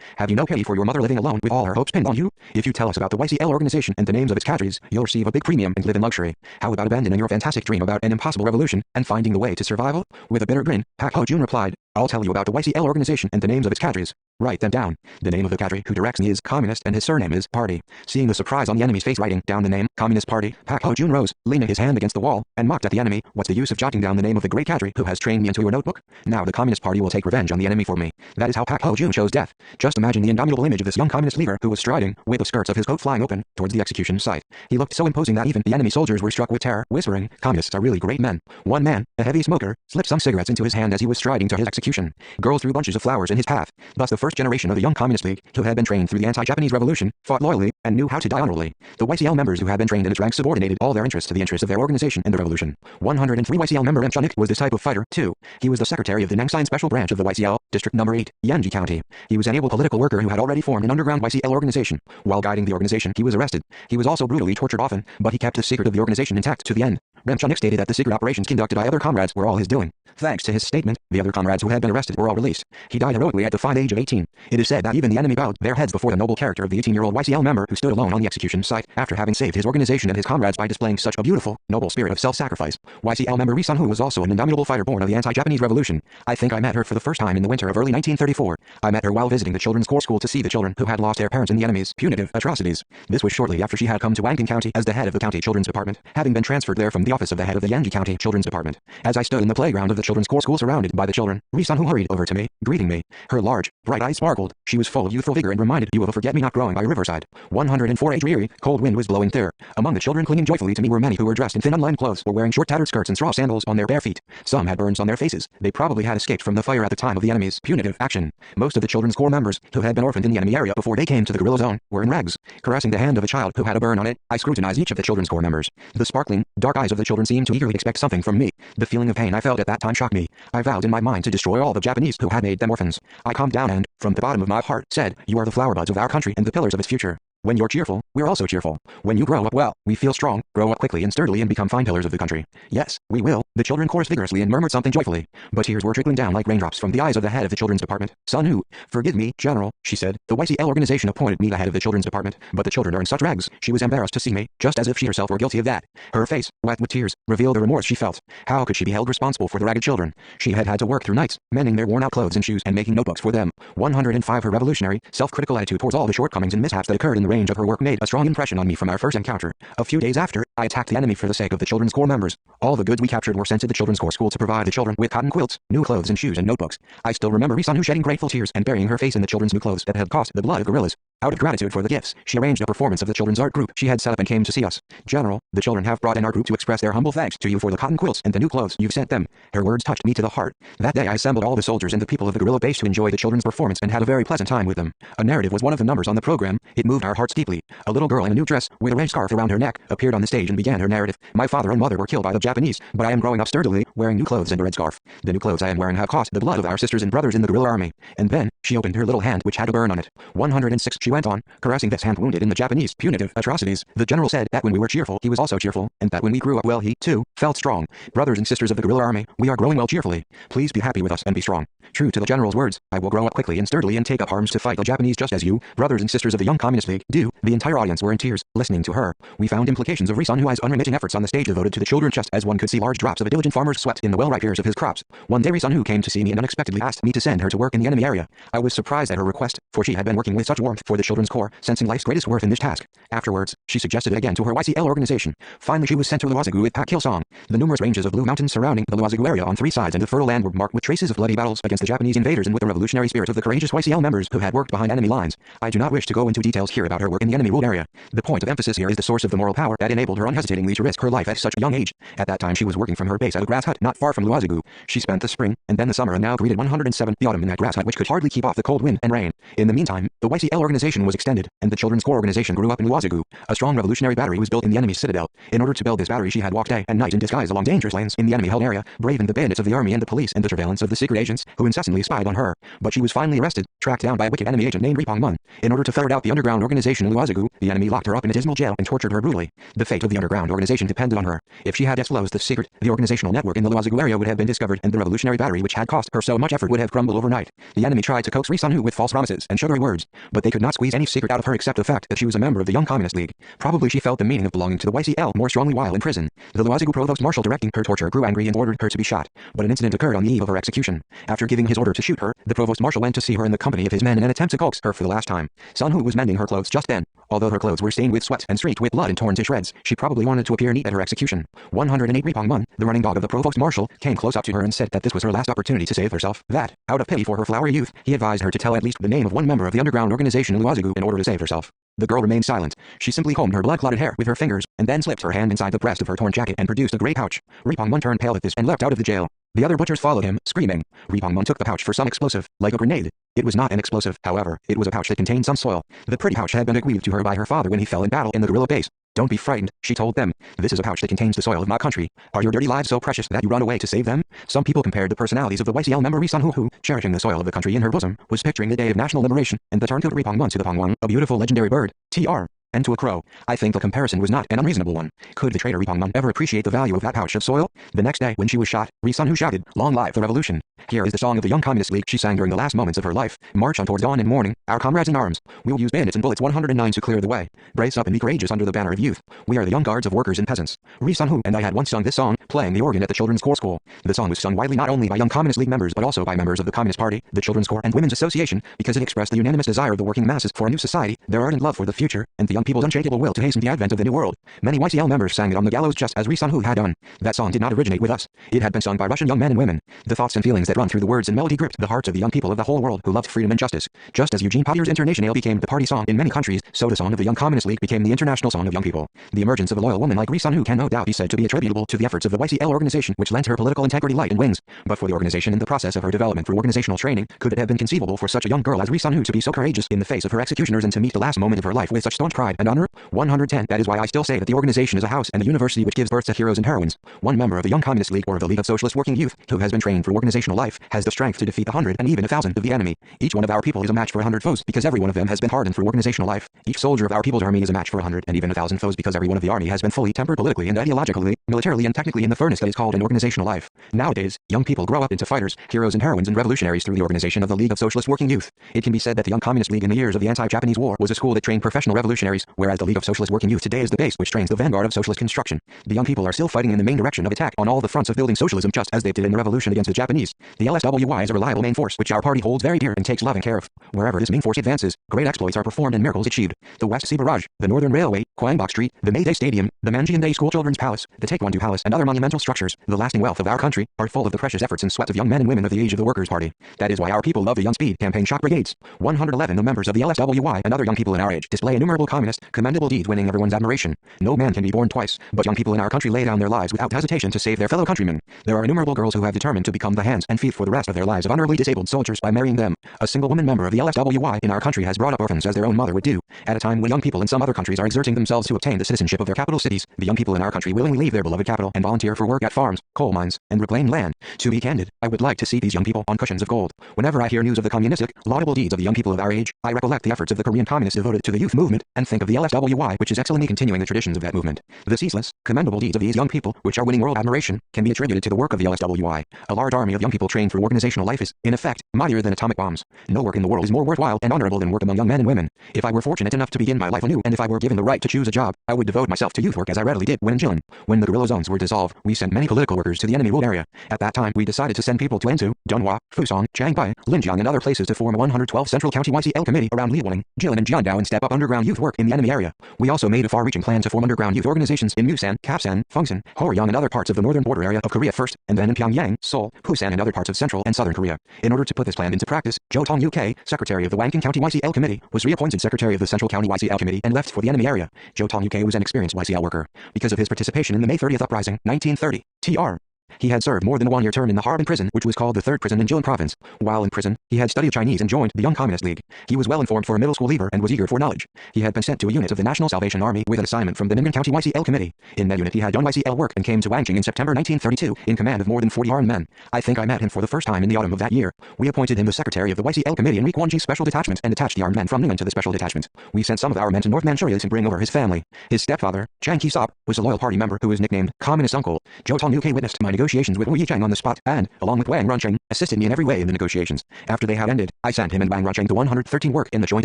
Have you no pity for your mother living alone with all her hopes pinned on you? If you tell us about the YCL organization and the names of its cadres, you'll receive a big premium and live in luxury. How about abandoning your fantastic dream about an impossible revolution and finding the way to survival?" With a bitter grin, Pak Ho-jun replied, "I'll tell you about the YCL organization and the names of its cadres. Write them down. The name of the cadre who directs me is Communist and his surname is Party." Seeing the surprise on the enemy's face writing down the name, Communist Party, Pak Ho-jun rose, leaning his hand against the wall, and mocked at the enemy. "What's the use of jotting down the name of the great cadre who has trained me into your notebook? Now the Communist Party will take revenge on the enemy for me." That is how Pak Ho-jun chose death. Just imagine the indomitable image of this young communist leader who was striding, with the skirts of his coat flying open, towards the execution site. He looked so imposing that even the enemy soldiers were struck with terror, whispering, "Communists are really great men." One man, a heavy smoker, slipped some cigarettes into his hand as he was striding to his execution. Girls threw bunches of flowers in his path. Thus the first generation of the young Communist League, who had been trained through the anti-Japanese revolution, fought loyally, and knew how to die honorably. The YCL members who had been trained in its ranks subordinated all their interests to the interests of their organization and the revolution. 103 YCL member M. Chunik was this type of fighter, too. He was the secretary of the Nangshan Special Branch of the YCL, District Number 8, Yanji County. He was an able political worker who had already formed an underground YCL organization. While guiding the organization, he was arrested. He was also brutally tortured often, but he kept the secret of the organization intact to the end. Remchunik stated that the secret operations conducted by other comrades were all his doing. Thanks to his statement, the other comrades who had been arrested were all released. He died heroically at the fine age of 18. It is said that even the enemy bowed their heads before the noble character of the 18-year-old YCL member who stood alone on the execution site, after having saved his organization and his comrades by displaying such a beautiful, noble spirit of self-sacrifice. YCL member Ri Sun-hoo was also an indomitable fighter born of the anti-Japanese revolution. I think I met her for the first time in the winter of early 1934. I met her while visiting the Children's Corps School to see the children who had lost their parents in the enemy's punitive atrocities. This was shortly after she had come to Wangan County as the head of the county children's department, having been transferred there from the office of the head of the Yanji County Children's Department. As I stood in the playground of the Children's Corps School surrounded by the children, Ri Sun-hoo hurried over to me, greeting me. Her large, bright eyes sparkled. She was full of youthful vigor and reminded you of a forget-me-not growing by a riverside. 104 A dreary, cold wind was blowing there. Among the children clinging joyfully to me were many who were dressed in thin unlined clothes or wearing short tattered skirts and straw sandals on their bare feet. Some had burns on their faces. They probably had escaped from the fire at the time of the enemy's punitive action. Most of the Children's Corps members, who had been orphaned in the enemy area before they came to the guerrilla zone, were in rags. Caressing the hand of a child who had a burn on it, I scrutinized each of the Children's Corps members. The sparkling, dark eyes of the children seemed to eagerly expect something from me. The feeling of pain I felt at that time shocked me. I vowed in my mind to destroy all the Japanese who had made them orphans. I calmed down and, from the bottom of my heart, said, "You are the flower buds of our country and the pillars of its future. When you're cheerful, we're also cheerful. When you grow up well, we feel strong, grow up quickly and sturdily and become fine pillars of the country. Yes, we will." The children chorused vigorously and murmured something joyfully. But tears were trickling down like raindrops from the eyes of the head of the children's department. "Sun-hoo, forgive me, General," she said. "The YCL organization appointed me the head of the children's department, but the children are in such rags." She was embarrassed to see me, just as if she herself were guilty of that. Her face, wet with tears, revealed the remorse she felt. How could she be held responsible for the ragged children? She had had to work through nights, mending their worn-out clothes and shoes and making notebooks for them. 105 Her revolutionary, self-critical attitude towards all the shortcomings and mishaps that occurred in the range of her work made a strong impression on me from our first encounter. A few days after, I attacked the enemy for the sake of the Children's Corps members. All the goods we captured were sent to the Children's Corps school to provide the children with cotton quilts, new clothes and shoes and notebooks. I still remember Risanhu shedding grateful tears and burying her face in the children's new clothes that had cost the blood of gorillas. Out of gratitude for the gifts, she arranged a performance of the children's art group she had set up and came to see us. General, the children have brought in our group to express their humble thanks to you for the cotton quilts and the new clothes you've sent them. Her words touched me to the heart. That day I assembled all the soldiers and the people of the guerrilla base to enjoy the children's performance and had a very pleasant time with them. A narrative was one of the numbers on the program. It moved our hearts deeply. A little girl in a new dress, with a red scarf around her neck, appeared on the stage and began her narrative. My father and mother were killed by the Japanese, but I am growing up sturdily, wearing new clothes and a red scarf. The new clothes I am wearing have cost the blood of our sisters and brothers in the guerrilla army. And then, she opened her little hand which had a burn on it. 106, she went on, caressing this hand wounded in the Japanese punitive atrocities. The general said that when we were cheerful, he was also cheerful, and that when we grew up well he, too, felt strong. Brothers and sisters of the guerrilla army, we are growing well cheerfully. Please be happy with us and be strong. True to the general's words, I will grow up quickly and sturdily and take up arms to fight the Japanese just as you, brothers and sisters of the Young Communist League, do. The entire audience were in tears, listening to her. We found implications of Risanhu's unremitting efforts on the stage devoted to the children just as one could see large drops of a diligent farmer's sweat in the well-ripe ears of his crops. One day Risanhu came to see me and unexpectedly asked me to send her to work in the enemy area. I was surprised at her request, for she had been working with such warmth for the Children's Corps, sensing life's greatest worth in this task. Afterwards, she suggested it again to her YCL organization. Finally she was sent to Luozigu with Pak Song. The numerous ranges of blue mountains surrounding the Luozigu area on 3 sides and the fertile land were marked with traces of bloody battles against the Japanese invaders and with the revolutionary spirit of the courageous YCL members who had worked behind enemy lines. I do not wish to go into details here about her work in the enemy-ruled area. The point of emphasis here is the source of the moral power that enabled her unhesitatingly to risk her life at such a young age. At that time she was working from her base at a grass hut not far from Luozigu. She spent the spring, and then the summer and now greeted 107 the autumn in that grass hut which could hardly keep off the cold wind and rain. In the meantime, the YCL organization was extended, and the Children's Corps organization grew up in Luozigu. A strong revolutionary battery was built in the enemy's citadel. In order to build this battery she had walked day and night in disguise along dangerous lanes in the enemy-held area, braving the bandits of the army and the police and the surveillance of the secret agents, who incessantly spied on her. But she was finally arrested, tracked down by a wicked enemy agent named Ripong Mun. In order to ferret out the underground organization in Luozigu, the enemy locked her up in a dismal jail and tortured her brutally. The fate of the underground organization depended on her. If she had disclosed the secret, the organizational network in the Luozigu area would have been discovered and the revolutionary battery which had cost her so much effort would have crumbled overnight. The enemy tried to coax Risanhu with false promises and sugary words, but they could not squeeze any secret out of her except the fact that she was a member of the Young Communist League. Probably she felt the meaning of belonging to the YCL more strongly while in prison. The Luozigu provost marshal directing her torture grew angry and ordered her to be shot, but an incident occurred on the eve of her execution. After giving his order to shoot her, the provost marshal went to see her in the company of his men in an attempt to coax her for the last time. Sanhu was mending her clothes just then. Although her clothes were stained with sweat and streaked with blood and torn to shreds, she probably wanted to appear neat at her execution. 108 Ripong Mun, the running dog of the provost marshal, came close up to her and said that this was her last opportunity to save herself, that, out of pity for her flowery youth, he advised her to tell at least the name of one member of the underground organization in Luozigu in order to save herself. The girl remained silent. She simply combed her blood-clotted hair with her fingers, and then slipped her hand inside the breast of her torn jacket and produced a grey pouch. Ripong Mun turned pale at this and leapt out of the jail. The other butchers followed him, screaming. Ripong Mun took the pouch for some explosive, like a grenade. It was not an explosive, however, it was a pouch that contained some soil. The pretty pouch had been bequeathed to her by her father when he fell in battle in the guerrilla base. Don't be frightened, she told them. This is a pouch that contains the soil of my country. Are your dirty lives so precious that you run away to save them? Some people compared the personalities of the YCL member Risanhu who, cherishing the soil of the country in her bosom, was picturing the day of national liberation, and the turncoat Ripong Mun to the Pongwang, a beautiful legendary bird, Tr. And to a crow. I think the comparison was not an unreasonable one. Could the traitor Ripong Mun ever appreciate the value of that pouch of soil? The next day, when she was shot, Risanhu shouted, "Long live the revolution!" Here is the song of the Young Communist League she sang during the last moments of her life. March on towards dawn and morning, our comrades in arms. We will use bayonets and bullets 109 to clear the way. Brace up and be courageous under the banner of youth. We are the young guards of workers and peasants. Risanhu and I had once sung this song, playing the organ at the Children's Corps School. The song was sung widely not only by Young Communist League members but also by members of the Communist Party, the Children's Corps and Women's Association, because it expressed the unanimous desire of the working masses for a new society, their ardent love for the future, and the young people's unshakable will to hasten the advent of the new world. Many YCL members sang it on the gallows just as Risanhu had done. That song did not originate with us. It had been sung by Russian young men and women. The thoughts and feelings that run through the words and melody gripped the hearts of the young people of the whole world who loved freedom and justice. Just as Eugene Potier's Internationale became the party song in many countries, so the song of the Young Communist League became the international song of young people. The emergence of a loyal woman like Risanhu can no doubt be said to be attributable to the efforts of the YCL organization which lent her political integrity light and wings. But for the organization in the process of her development through organizational training, could it have been conceivable for such a young girl as Risanhu to be so courageous in the face of her executioners and to meet the last moment of her life with such staunch pride and honor? 110. That is why I still say that the organization is a house and a university which gives birth to heroes and heroines. One member of the Young Communist League or of the League of Socialist Working Youth, who has been trained through organizational life, has the strength to defeat 100 and even 1,000 of the enemy. Each one of our people is a match for 100 foes because every one of them has been hardened through organizational life. Each soldier of our people's army is a match for 100 and even 1,000 foes because every one of the army has been fully tempered politically and ideologically, militarily and technically in the furnace that is called an organizational life. Nowadays, young people grow up into fighters, heroes and heroines and revolutionaries through the organization of the League of Socialist Working Youth. It can be said that the Young Communist League in the years of the anti-Japanese war was a school that trained professional revolutionaries countries, whereas the League of Socialist Working Youth today is the base which trains the vanguard of socialist construction. The young people are still fighting in the main direction of attack on all the fronts of building socialism just as they did in the revolution against the Japanese. The LSWY is a reliable main force which our party holds very dear and takes loving care of. Wherever this main force advances, great exploits are performed and miracles achieved. The West Sea Barrage, the Northern Railway, Kwangbok Street, the Mayday Stadium, the Manjian School Children's Palace, the Taekwondo Palace and other monumental structures, the lasting wealth of our country, are full of the precious efforts and sweat of young men and women of the age of the Workers' Party. That is why our people love the Young Speed Campaign Shock Brigades. 111 the members of the LSWY and other young people in our age display innumerable communist, commendable deeds winning everyone's admiration. No man can be born twice, but young people in our country lay down their lives without hesitation to save their fellow countrymen. There are innumerable girls who have determined to become the hands and feet for the rest of their lives of honorably disabled soldiers by marrying them. A single woman member of the LSWY in our country has brought up orphans as their own mother would do. At a time when young people in some other countries are exerting themselves to obtain the citizenship of their capital cities, the young people in our country willingly leave their beloved capital and volunteer for work at farms, coal mines, and reclaimed land. To be candid, I would like to see these young people on cushions of gold. Whenever I hear news of the communistic, laudable deeds of the young people of our age, I recollect the efforts of the Korean communists devoted to the youth movement, and think of the LSWY, which is excellently continuing the traditions of that movement. The ceaseless, commendable deeds of these young people, which are winning world admiration, can be attributed to the work of the LSWY. A large army of young people trained through organizational life is, in effect, mightier than atomic bombs. No work in the world is more worthwhile and honorable than work among young men and women. If I were fortunate enough to begin my life anew, and if I were given the right to choose a job, I would devote myself to youth work as I readily did when in Jilin. When the guerrilla zones were dissolved, we sent many political workers to the enemy ruled area. At that time, we decided to send people to Ensu, Dunhua, Fusong, Changbai, Linjiang and other places to form a 112 Central County YCL committee around Liaoning, Jilin and Jiandao and step up underground youth work in the enemy area. We also made a far-reaching plan to form underground youth organizations in Musan, Kapsan, Fungsan, Horyang and other parts of the northern border area of Korea first, and then in Pyongyang, Seoul, Busan and other parts of central and southern Korea. In order to put this plan into practice, Jo Tong UK, secretary of the Wangking County YCL committee, was reappointed secretary of the Central County YCL committee and left for the enemy area. Jo Tong UK was an experienced YCL worker. Because of his participation in the May 30th uprising, 1930, Tr. He had served more than a one-year term in the Harbin prison, which was called the third prison in Jilin province. While in prison, he had studied Chinese and joined the Young Communist League. He was well informed for a middle school leaver and was eager for knowledge. He had been sent to a unit of the National Salvation Army with an assignment from the Ning'an County YCL committee. In that unit he had done YCL work and came to Wangjing in September 1932 in command of more than 40 armed men. I think I met him for the first time in the autumn of that year. We appointed him the secretary of the YCL committee in Rikwanji's special detachment and attached the armed men from Ning'an to the special detachment. We sent some of our men to North Manchuria to bring over his family. His stepfather, Chang Ki-sop, was a loyal party member who was nicknamed Communist Uncle. Jo Tong UK witnessed my negotiations with Wu Yicheng on the spot and, along with Wang Runcheng, assisted me in every way in the negotiations. After they had ended, I sent him and Wang Runcheng to 113 work in the Joint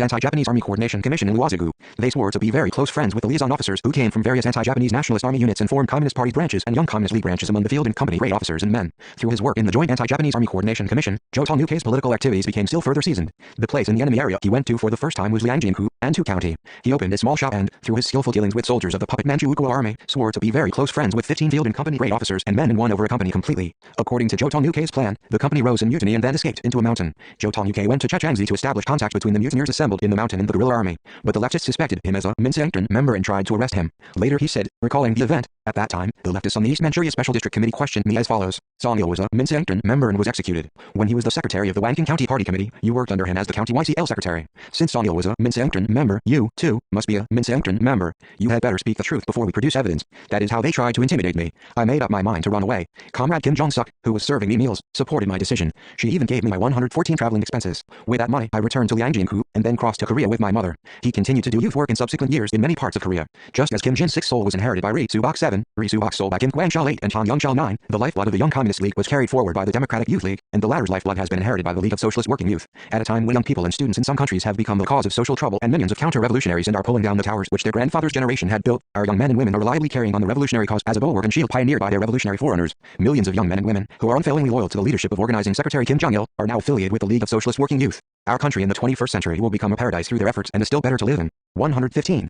Anti-Japanese Army Coordination Commission in Luozigu. They swore to be very close friends with the liaison officers who came from various anti-Japanese nationalist army units and formed Communist Party branches and Young Communist League branches among the field and company grade officers and men. Through his work in the Joint Anti-Japanese Army Coordination Commission, Jo Tong UK's political activities became still further seasoned. The place in the enemy area he went to for the first time was Liangjin-ku, Antu County. He opened a small shop and, through his skillful dealings with soldiers of the puppet Manchukuo army, swore to be very close friends with 15 field and company grade officers and men and won over a company completely. According to Jo Tong UK's plan, the company rose in mutiny and then escaped into a mountain. Jo Tong UK went to Chechangzi to establish contact between the mutineers assembled in the mountain and the guerrilla army, but the leftists suspected him as a Minseengton member and tried to arrest him. Later he said, recalling the event, at that time, the leftists on the East Manchuria Special District Committee questioned me as follows. Songil was a Minseengton member and was executed. When he was the secretary of the Wangking County Party Committee, you worked under him as the county YCL secretary. Since Songil was a Minseengton member, you, too, must be a Minseengton member. You had better speak the truth before we produce evidence. That is how they tried to intimidate me. I made up my mind to run away. Comrade Kim Jong-suk, who was serving me meals, supported my decision. She even gave me my 114 traveling expenses. With that money, I returned to Liangjin-ku and then crossed to Korea with my mother. He continued to do youth work in subsequent years in many parts of Korea. Just as Kim Jin-suk's soul was inherited by Ri Subok 7, Ri Subok's soul by Kim Kwang-chul 8 and Han Young-chul 9, the lifeblood of the Young Communist League was carried forward by the Democratic Youth League, and the latter's lifeblood has been inherited by the League of Socialist Working Youth. At a time when young people and students in some countries have become the cause of social trouble and minions of counter-revolutionaries and are pulling down the towers which their grandfather's generation had built, our young men and women are reliably carrying on the revolutionary cause as a bulwark and shield pioneered by their revolutionary forerunners. Millions of young men and women, who are unfailingly loyal to the leadership of organizing Secretary Kim Jong-il, are now affiliated with the League of Socialist Working Youth. Our country in the 21st century will become a paradise through their efforts and is still better to live in. 115.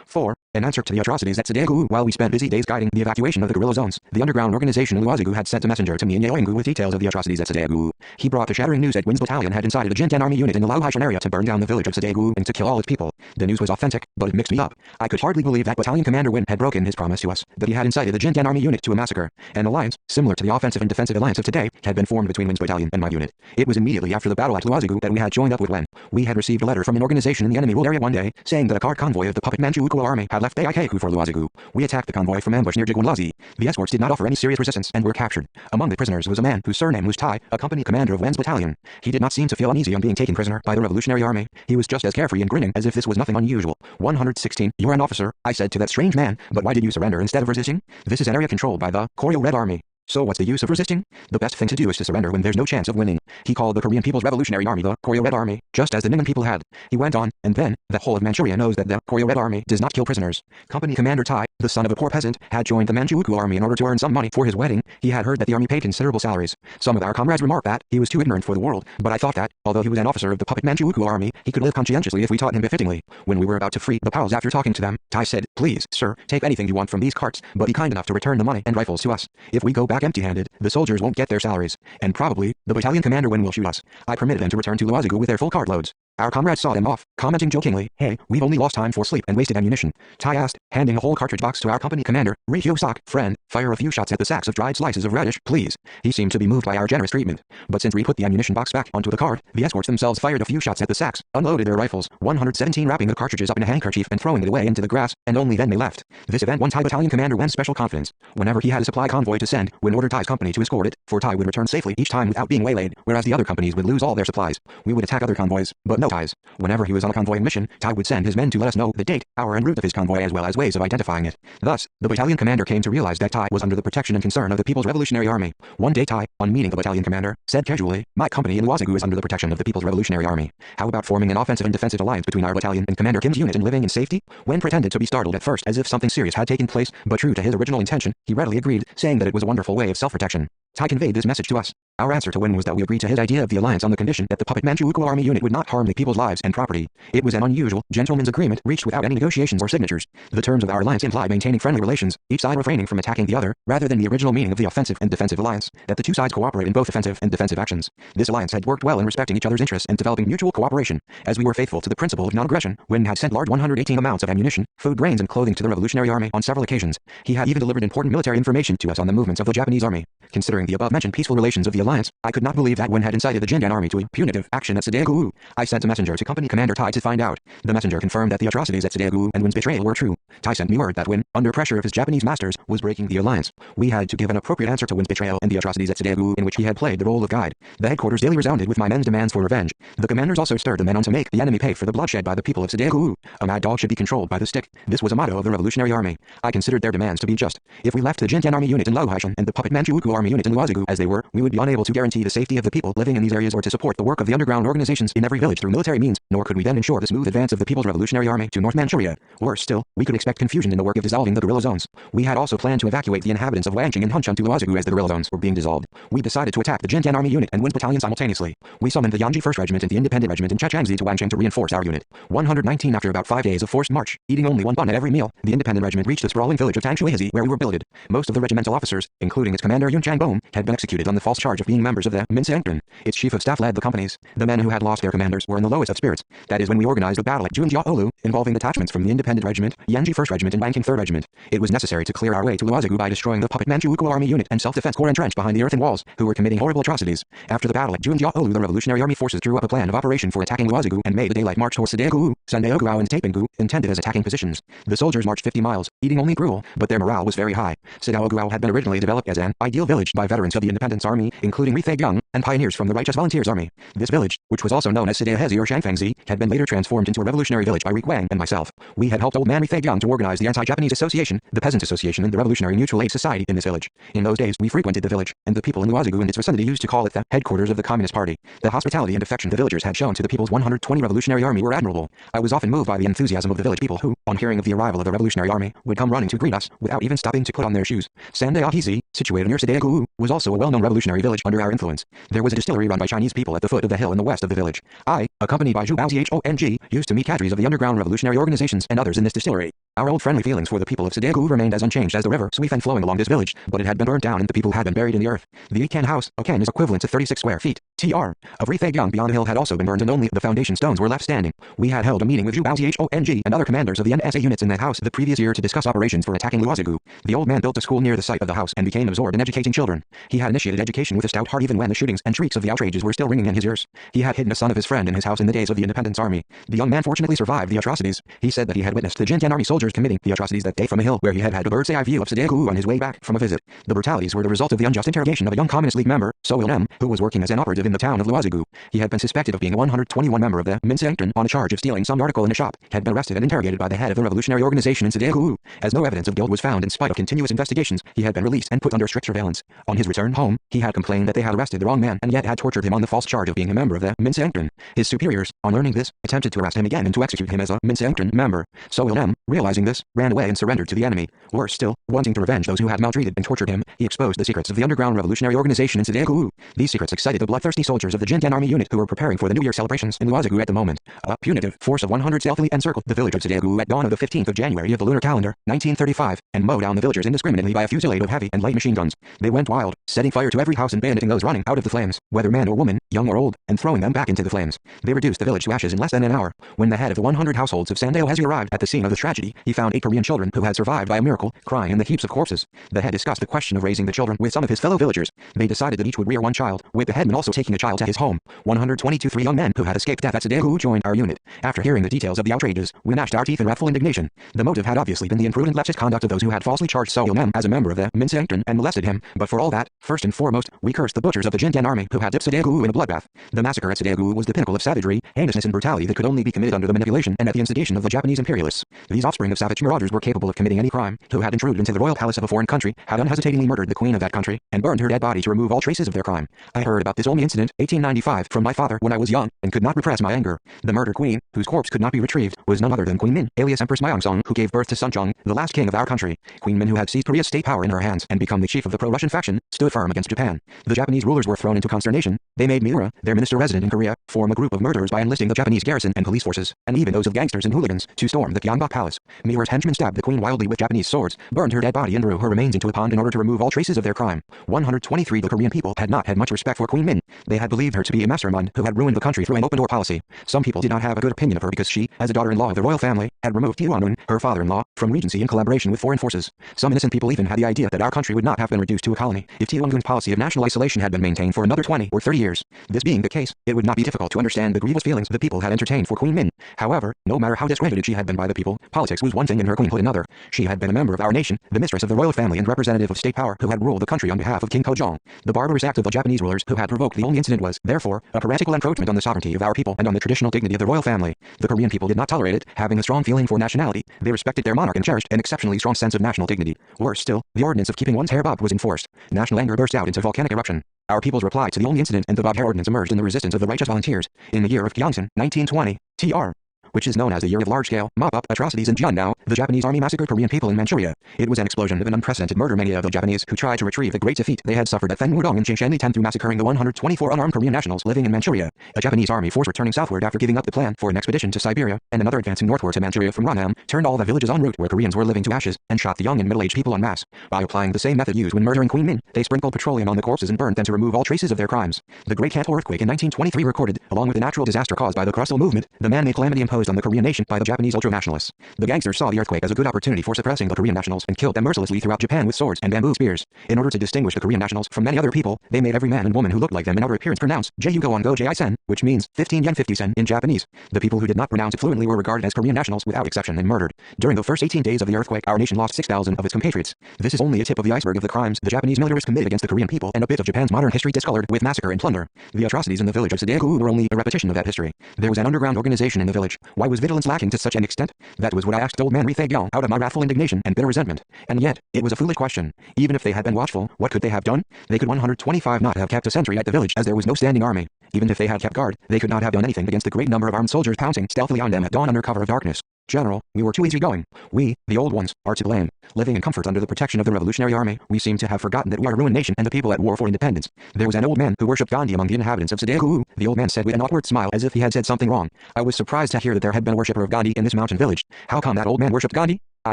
4. In answer to the atrocities at Sadeagu, while we spent busy days guiding the evacuation of the guerrilla zones, the underground organization in Luozigu had sent a messenger to me in Yeoingu with details of the atrocities at Sadeagu. He brought the shattering news that Win's battalion had incited a Jinten army unit in the Laohaishan area to burn down the village of Sadeagu and to kill all its people. The news was authentic, but it mixed me up. I could hardly believe that battalion commander Win had broken his promise to us, that he had incited the Jinten army unit to a massacre. An alliance, similar to the offensive and defensive alliance of today, had been formed between Win's battalion and my unit. It was immediately after the battle at Luozigu that we had joined up with Wen. We had received a letter from an organization in the enemy ruled area one day, saying that a guard convoy of the puppet Manchukuo army had left Baikeiku for Luozigu. We attacked the convoy from ambush near Jigwonlazi. The escorts did not offer any serious resistance and were captured. Among the prisoners was a man whose surname was Tai, a company commander of Wen's battalion. He did not seem to feel uneasy on being taken prisoner by the Revolutionary Army. He was just as carefree and grinning as if this was nothing unusual. 116. You're an officer, I said to that strange man, but why did you surrender instead of resisting? This is an area controlled by the Koryo Red Army. So what's the use of resisting? The best thing to do is to surrender when there's no chance of winning. He called the Korean People's Revolutionary Army the Koryo Red Army, just as the Ningnan people had. He went on, and then, the whole of Manchuria knows that the Koryo Red Army does not kill prisoners. Company Commander Tai, the son of a poor peasant, had joined the Manchukuo army in order to earn some money for his wedding. He had heard that the army paid considerable salaries. Some of our comrades remarked that he was too ignorant for the world, but I thought that, although he was an officer of the puppet Manchukuo army, he could live conscientiously if we taught him befittingly. When we were about to free the pals after talking to them, Tai said, "Please, sir, take anything you want from these carts, but be kind enough to return the money and rifles to us. If we go back empty-handed, the soldiers won't get their salaries, and probably, the battalion commander will shoot us." I permitted them to return to Luozigu with their full cartloads. Our comrades saw them off, commenting jokingly, "Hey, we've only lost time for sleep and wasted ammunition." Tai asked, handing a whole cartridge box to our company commander, "Ryhyo-sak, friend, fire a few shots at the sacks of dried slices of radish, please." He seemed to be moved by our generous treatment. But since we put the ammunition box back onto the cart, the escorts themselves fired a few shots at the sacks, unloaded their rifles, 117 wrapping the cartridges up in a handkerchief and throwing it away into the grass, and only then they left. This event won Tai battalion commander Wen's special confidence. Whenever he had a supply convoy to send, Wen ordered Tai's company to escort it, for Tai would return safely each time without being waylaid, whereas the other companies would lose all their supplies. We would attack other convoys, but no Tai's. Whenever he was on a convoy mission, Tai would send his men to let us know the date, hour and route of his convoy as well as ways of identifying it. Thus, the battalion commander came to realize that Tai was under the protection and concern of the People's Revolutionary Army. One day Tai, on meeting the battalion commander, said casually, "My company in Luozigu is under the protection of the People's Revolutionary Army. How about forming an offensive and defensive alliance between our battalion and Commander Kim's unit and living in safety?" Wen pretended to be startled at first as if something serious had taken place, but true to his original intention, he readily agreed, saying that it was a wonderful way of self-protection. Tai conveyed this message to us. Our answer to Wen was that we agreed to his idea of the alliance on the condition that the puppet Manchukuo army unit would not harm the people's lives and property. It was an unusual, gentleman's agreement reached without any negotiations or signatures. The terms of our alliance implied maintaining friendly relations, each side refraining from attacking the other, rather than the original meaning of the offensive and defensive alliance, that the two sides cooperate in both offensive and defensive actions. This alliance had worked well in respecting each other's interests and developing mutual cooperation. As we were faithful to the principle of non-aggression, Wen had sent large 118 amounts of ammunition, food, grains and clothing to the Revolutionary Army on several occasions. He had even delivered important military information to us on the movements of the Japanese army. Considering the above-mentioned peaceful relations of the alliance, I could not believe that Wen had incited the Jindan army to a punitive action at Sadegu. I sent a messenger to company commander Tai to find out. The messenger confirmed that the atrocities at Sadegu and Wen's betrayal were true. Tai sent me word that Wen, under pressure of his Japanese masters, was breaking the alliance. We had to give an appropriate answer to Wen's betrayal and the atrocities at Sadegu in which he had played the role of guide. The headquarters daily resounded with my men's demands for revenge. The commanders also stirred the men on to make the enemy pay for the bloodshed by the people of Sadegu. A mad dog should be controlled by the stick. This was a motto of the Revolutionary Army. I considered their demands to be just. If we left the Jindan army unit in Laohaishan and the puppet Manchukuo army unit in Luozigu as they were, we would be unable to guarantee the safety of the people living in these areas or to support the work of the underground organizations in every village through military means, nor could we then ensure the smooth advance of the People's Revolutionary Army to North Manchuria. Worse still, we could expect confusion in the work of dissolving the guerrilla zones. We had also planned to evacuate the inhabitants of Wangqing and Hunchun to Luozigu as the guerrilla zones were being dissolved. We decided to attack the Jindan army unit and Wen's battalion simultaneously. We summoned the Yanji 1st Regiment and the Independent Regiment in Chechangzi to Wangqing to reinforce our unit. 119 After about 5 days of forced march, eating only one bun at every meal, the Independent Regiment reached the sprawling village of Tangshuizi where we were billeted. Most of the regimental officers, including its commander Yun Changbom, had been executed on the false charge of being members of the Minseengren. Its chief of staff led the companies. The men who had lost their commanders were in the lowest of spirits. That is when we organized a battle at Junjiaolu, involving detachments from the Independent Regiment, Yanji 1st Regiment and Wangqing 3rd Regiment. It was necessary to clear our way to Luozigu by destroying the puppet Manchukuo army unit and self-defense corps entrenched behind the earthen walls, who were committing horrible atrocities. After the battle at Junjiaolu, the Revolutionary Army forces drew up a plan of operation for attacking Luozigu and made a daylight march towards Sadegu, Sandaoguao and Taipinggu, intended as attacking positions. The soldiers marched 50 miles, eating only gruel, but their morale was very high. Sandaoguao had been originally developed as an ideal village by veterans of the Independence Army, including Rithaigyang, and pioneers from the Righteous Volunteers Army. This village, which was also known as Sidehezi or Shangfangzi, had been later transformed into a revolutionary village by Ri Guang and myself. We had helped old man Rithaigyang to organize the Anti-Japanese Association, the Peasants Association and the Revolutionary Mutual Aid Society in this village. In those days we frequented the village, and the people in Luozigu and its vicinity used to call it the headquarters of the Communist Party. The hospitality and affection the villagers had shown to the people's 120 Revolutionary Army were admirable. I was often moved by the enthusiasm of the village people who, on hearing of the arrival of the Revolutionary Army, would come running to greet us, without even stopping to put on their shoes. Sandaohizi, situated near Sadegu, was also a well-known revolutionary village under our influence. There was a distillery run by Chinese people at the foot of the hill in the west of the village. I, accompanied by Zhu Baozhong, used to meet cadres of the underground revolutionary organizations and others in this distillery. Our old friendly feelings for the people of Sadegu remained as unchanged as the river Suifan flowing along this village, but it had been burnt down and the people had been buried in the earth. The Ikan house, Okan is equivalent to 36 square feet. TR of Rithaigyang beyond the hill had also been burned and only the foundation stones were left standing. We had held a meeting with Zhu Baozhong and other commanders of the NSA units in that house the previous year to discuss operations for attacking Luozigu. The old man built a school near the site of the house and became absorbed in educating children. He had initiated education with a stout heart even when the shootings and shrieks of the outrages were still ringing in his ears. He had hidden a son of his friend in his house in the days of the Independence Army. The young man fortunately survived the atrocities. He said that he had witnessed the Jintan Army soldiers committing the atrocities that day from a hill where he had a bird's eye view of Sadegu on his way back from a visit. The brutalities were the result of the unjust interrogation of a young Communist League member, So Il-nem, who was working as an operative live in the town of Luozigu. He had been suspected of being a 121 member of the Minseengtern on a charge of stealing some article in a shop, had been arrested and interrogated by the head of the revolutionary organization in Sadegu. As no evidence of guilt was found in spite of continuous investigations, he had been released and put under strict surveillance. On his return home, he had complained that they had arrested the wrong man and yet had tortured him on the false charge of being a member of the Minseengtern. His superiors, on learning this, attempted to arrest him again and to execute him as a Minseengtern member. So Wilhelm, realizing this, ran away and surrendered to the enemy. Worse still, wanting to revenge those who had maltreated and tortured him, he exposed the secrets of the underground revolutionary organization in Sadegu. These secrets excited the bloodthirsty soldiers of the Jindan army unit who were preparing for the New Year celebrations in Luozigu at the moment. A punitive force of 100 stealthily encircled the village of Sadegu at dawn of the 15th of January of the lunar calendar, 1935, and mowed down the villagers indiscriminately by a fusillade of heavy and light machine guns. They went wild, setting fire to every house and bayoneting those running out of the flames, whether man or woman, young or old, and throwing them back into the flames. They reduced the village to ashes in less than an hour. When the head of the 100 households of Sandeo Hezi arrived at the scene of the tragedy, he found 8 Korean children who had survived by a miracle, crying in the heaps of corpses. The head discussed the question of raising the children with some of his fellow villagers. They decided that each would rear one child, with the headman also taking a child to his home. 123 young men who had escaped death at Sadegu joined our unit. After hearing the details of the outrages, we gnashed our teeth in wrathful indignation. The motive had obviously been the imprudent leftist conduct of those who had falsely charged So Il-mem as a member of the Minseengtern and molested him. But for all that, first and foremost, we cursed the butchers of the Jindan army who had dipped Sadegu in a bloodbath. The massacre at Sadegu was the pinnacle of savagery, heinousness and brutality that could only be committed under the manipulation and at the instigation of the Japanese imperialists. These offspring of savage marauders were capable of committing any crime, who had intruded into the royal palace of a foreign country, had unhesitatingly murdered the queen of that country, and burned her dead body to remove all traces of their crime. I heard about this only incident, 1895, from my father when I was young, and could not repress my anger. The murdered queen, whose corpse could not be retrieved, was none other than Queen Min, alias Empress Myeongsong, who gave birth to Sunjong, the last king of our country. Queen Min, who had seized Korea's state power in her hands and become the chief of the pro-Russian faction, stood firm against Japan. The Japanese rulers were thrown into consternation. They made Miura, their minister resident in Korea, form a group of murderers by enlisting the Japanese garrison and police forces, and even those of gangsters and hooligans, to storm the Gyeongbok Palace. Miura's henchmen stabbed the queen wildly with Japanese swords, burned her dead body and threw her remains into a pond in order to remove all traces of their crime. 123 The Korean people had not had much respect for Queen Min. They had believed her to be a mastermind who had ruined the country through an open-door policy. Some people did not have a good opinion of her because she, as a daughter-in-law of the royal family, had removed Tiwanun, her father-in-law, from regency in collaboration with foreign forces. Some innocent people even had the idea that our country would not have been reduced to a colony if Tiwanun's policy of national isolation had been maintained for another 20 or 30 years. This being the case, it would not be difficult to understand the grievous feelings the people had entertained for Queen Min. However, no matter how discredited she had been by the people, politics was one thing and her queenhood another. She had been a member of our nation, the mistress of the royal family and representative of state power who had ruled the country on behalf of King Kojong. The barbarous act of the Japanese rulers who had provoked the only incident was, therefore, a heretical encroachment on the sovereignty of our people and on the traditional dignity of the royal family. The Korean people did not tolerate it, having a strong feeling for nationality. They respected their monarch and cherished an exceptionally strong sense of national dignity. Worse still, the ordinance of keeping one's hair bobbed was enforced. National anger burst out into volcanic eruption. Our people's reply to the only incident and the bobbed hair ordinance emerged in the resistance of the righteous volunteers. In the year of Gyeongsan, 1920, Tr. which is known as the year of large-scale, mop-up atrocities in Jiandao, the Japanese army massacred Korean people in Manchuria. It was an explosion of an unprecedented murder mania of the Japanese who tried to retrieve the great defeat they had suffered at Fenwudong in Chingshanli 10 through massacring the 124 unarmed Korean nationals living in Manchuria. A Japanese army force returning southward after giving up the plan for an expedition to Siberia, and another advancing northward to Manchuria from Ranam, turned all the villages en route where Koreans were living to ashes, and shot the young and middle-aged people en masse. By applying the same method used when murdering Queen Min, they sprinkled petroleum on the corpses and burned them to remove all traces of their crimes. The Great Kanto earthquake in 1923 recorded, along with the natural disaster caused by the Krusel movement, the man-made calamity imposed on the Korean nation by the Japanese ultra-nationalists. The gangsters saw the earthquake as a good opportunity for suppressing the Korean nationals and killed them mercilessly throughout Japan with swords and bamboo spears. In order to distinguish the Korean nationals from many other people, they made every man and woman who looked like them in outer appearance pronounce Ju-go-on-go Ji-sen, which means 15 yen 50 sen in Japanese. The people who did not pronounce it fluently were regarded as Korean nationals without exception and murdered. During the first 18 days of the earthquake, our nation lost 6,000 of its compatriots. This is only a tip of the iceberg of the crimes the Japanese militarists committed against the Korean people and a bit of Japan's modern history discolored with massacre and plunder. The atrocities in the village of Sadegu were only a repetition of that history. There was an underground organization in the village. Why was vigilance lacking to such an extent? That was what I asked old man Rithagyeong out of my wrathful indignation and bitter resentment. And yet, it was a foolish question. Even if they had been watchful, what could they have done? They could 125 not have kept a sentry at the village as there was no standing army. Even if they had kept guard, they could not have done anything against the great number of armed soldiers pouncing stealthily on them at dawn under cover of darkness. General, we were too easygoing. We, the old ones, are to blame. Living in comfort under the protection of the Revolutionary Army, we seem to have forgotten that we are a ruined nation and the people at war for independence. There was an old man who worshipped Gandhi among the inhabitants of Sadegu. The old man said with an awkward smile as if he had said something wrong. I was surprised to hear that there had been a worshipper of Gandhi in this mountain village. How come that old man worshipped Gandhi? I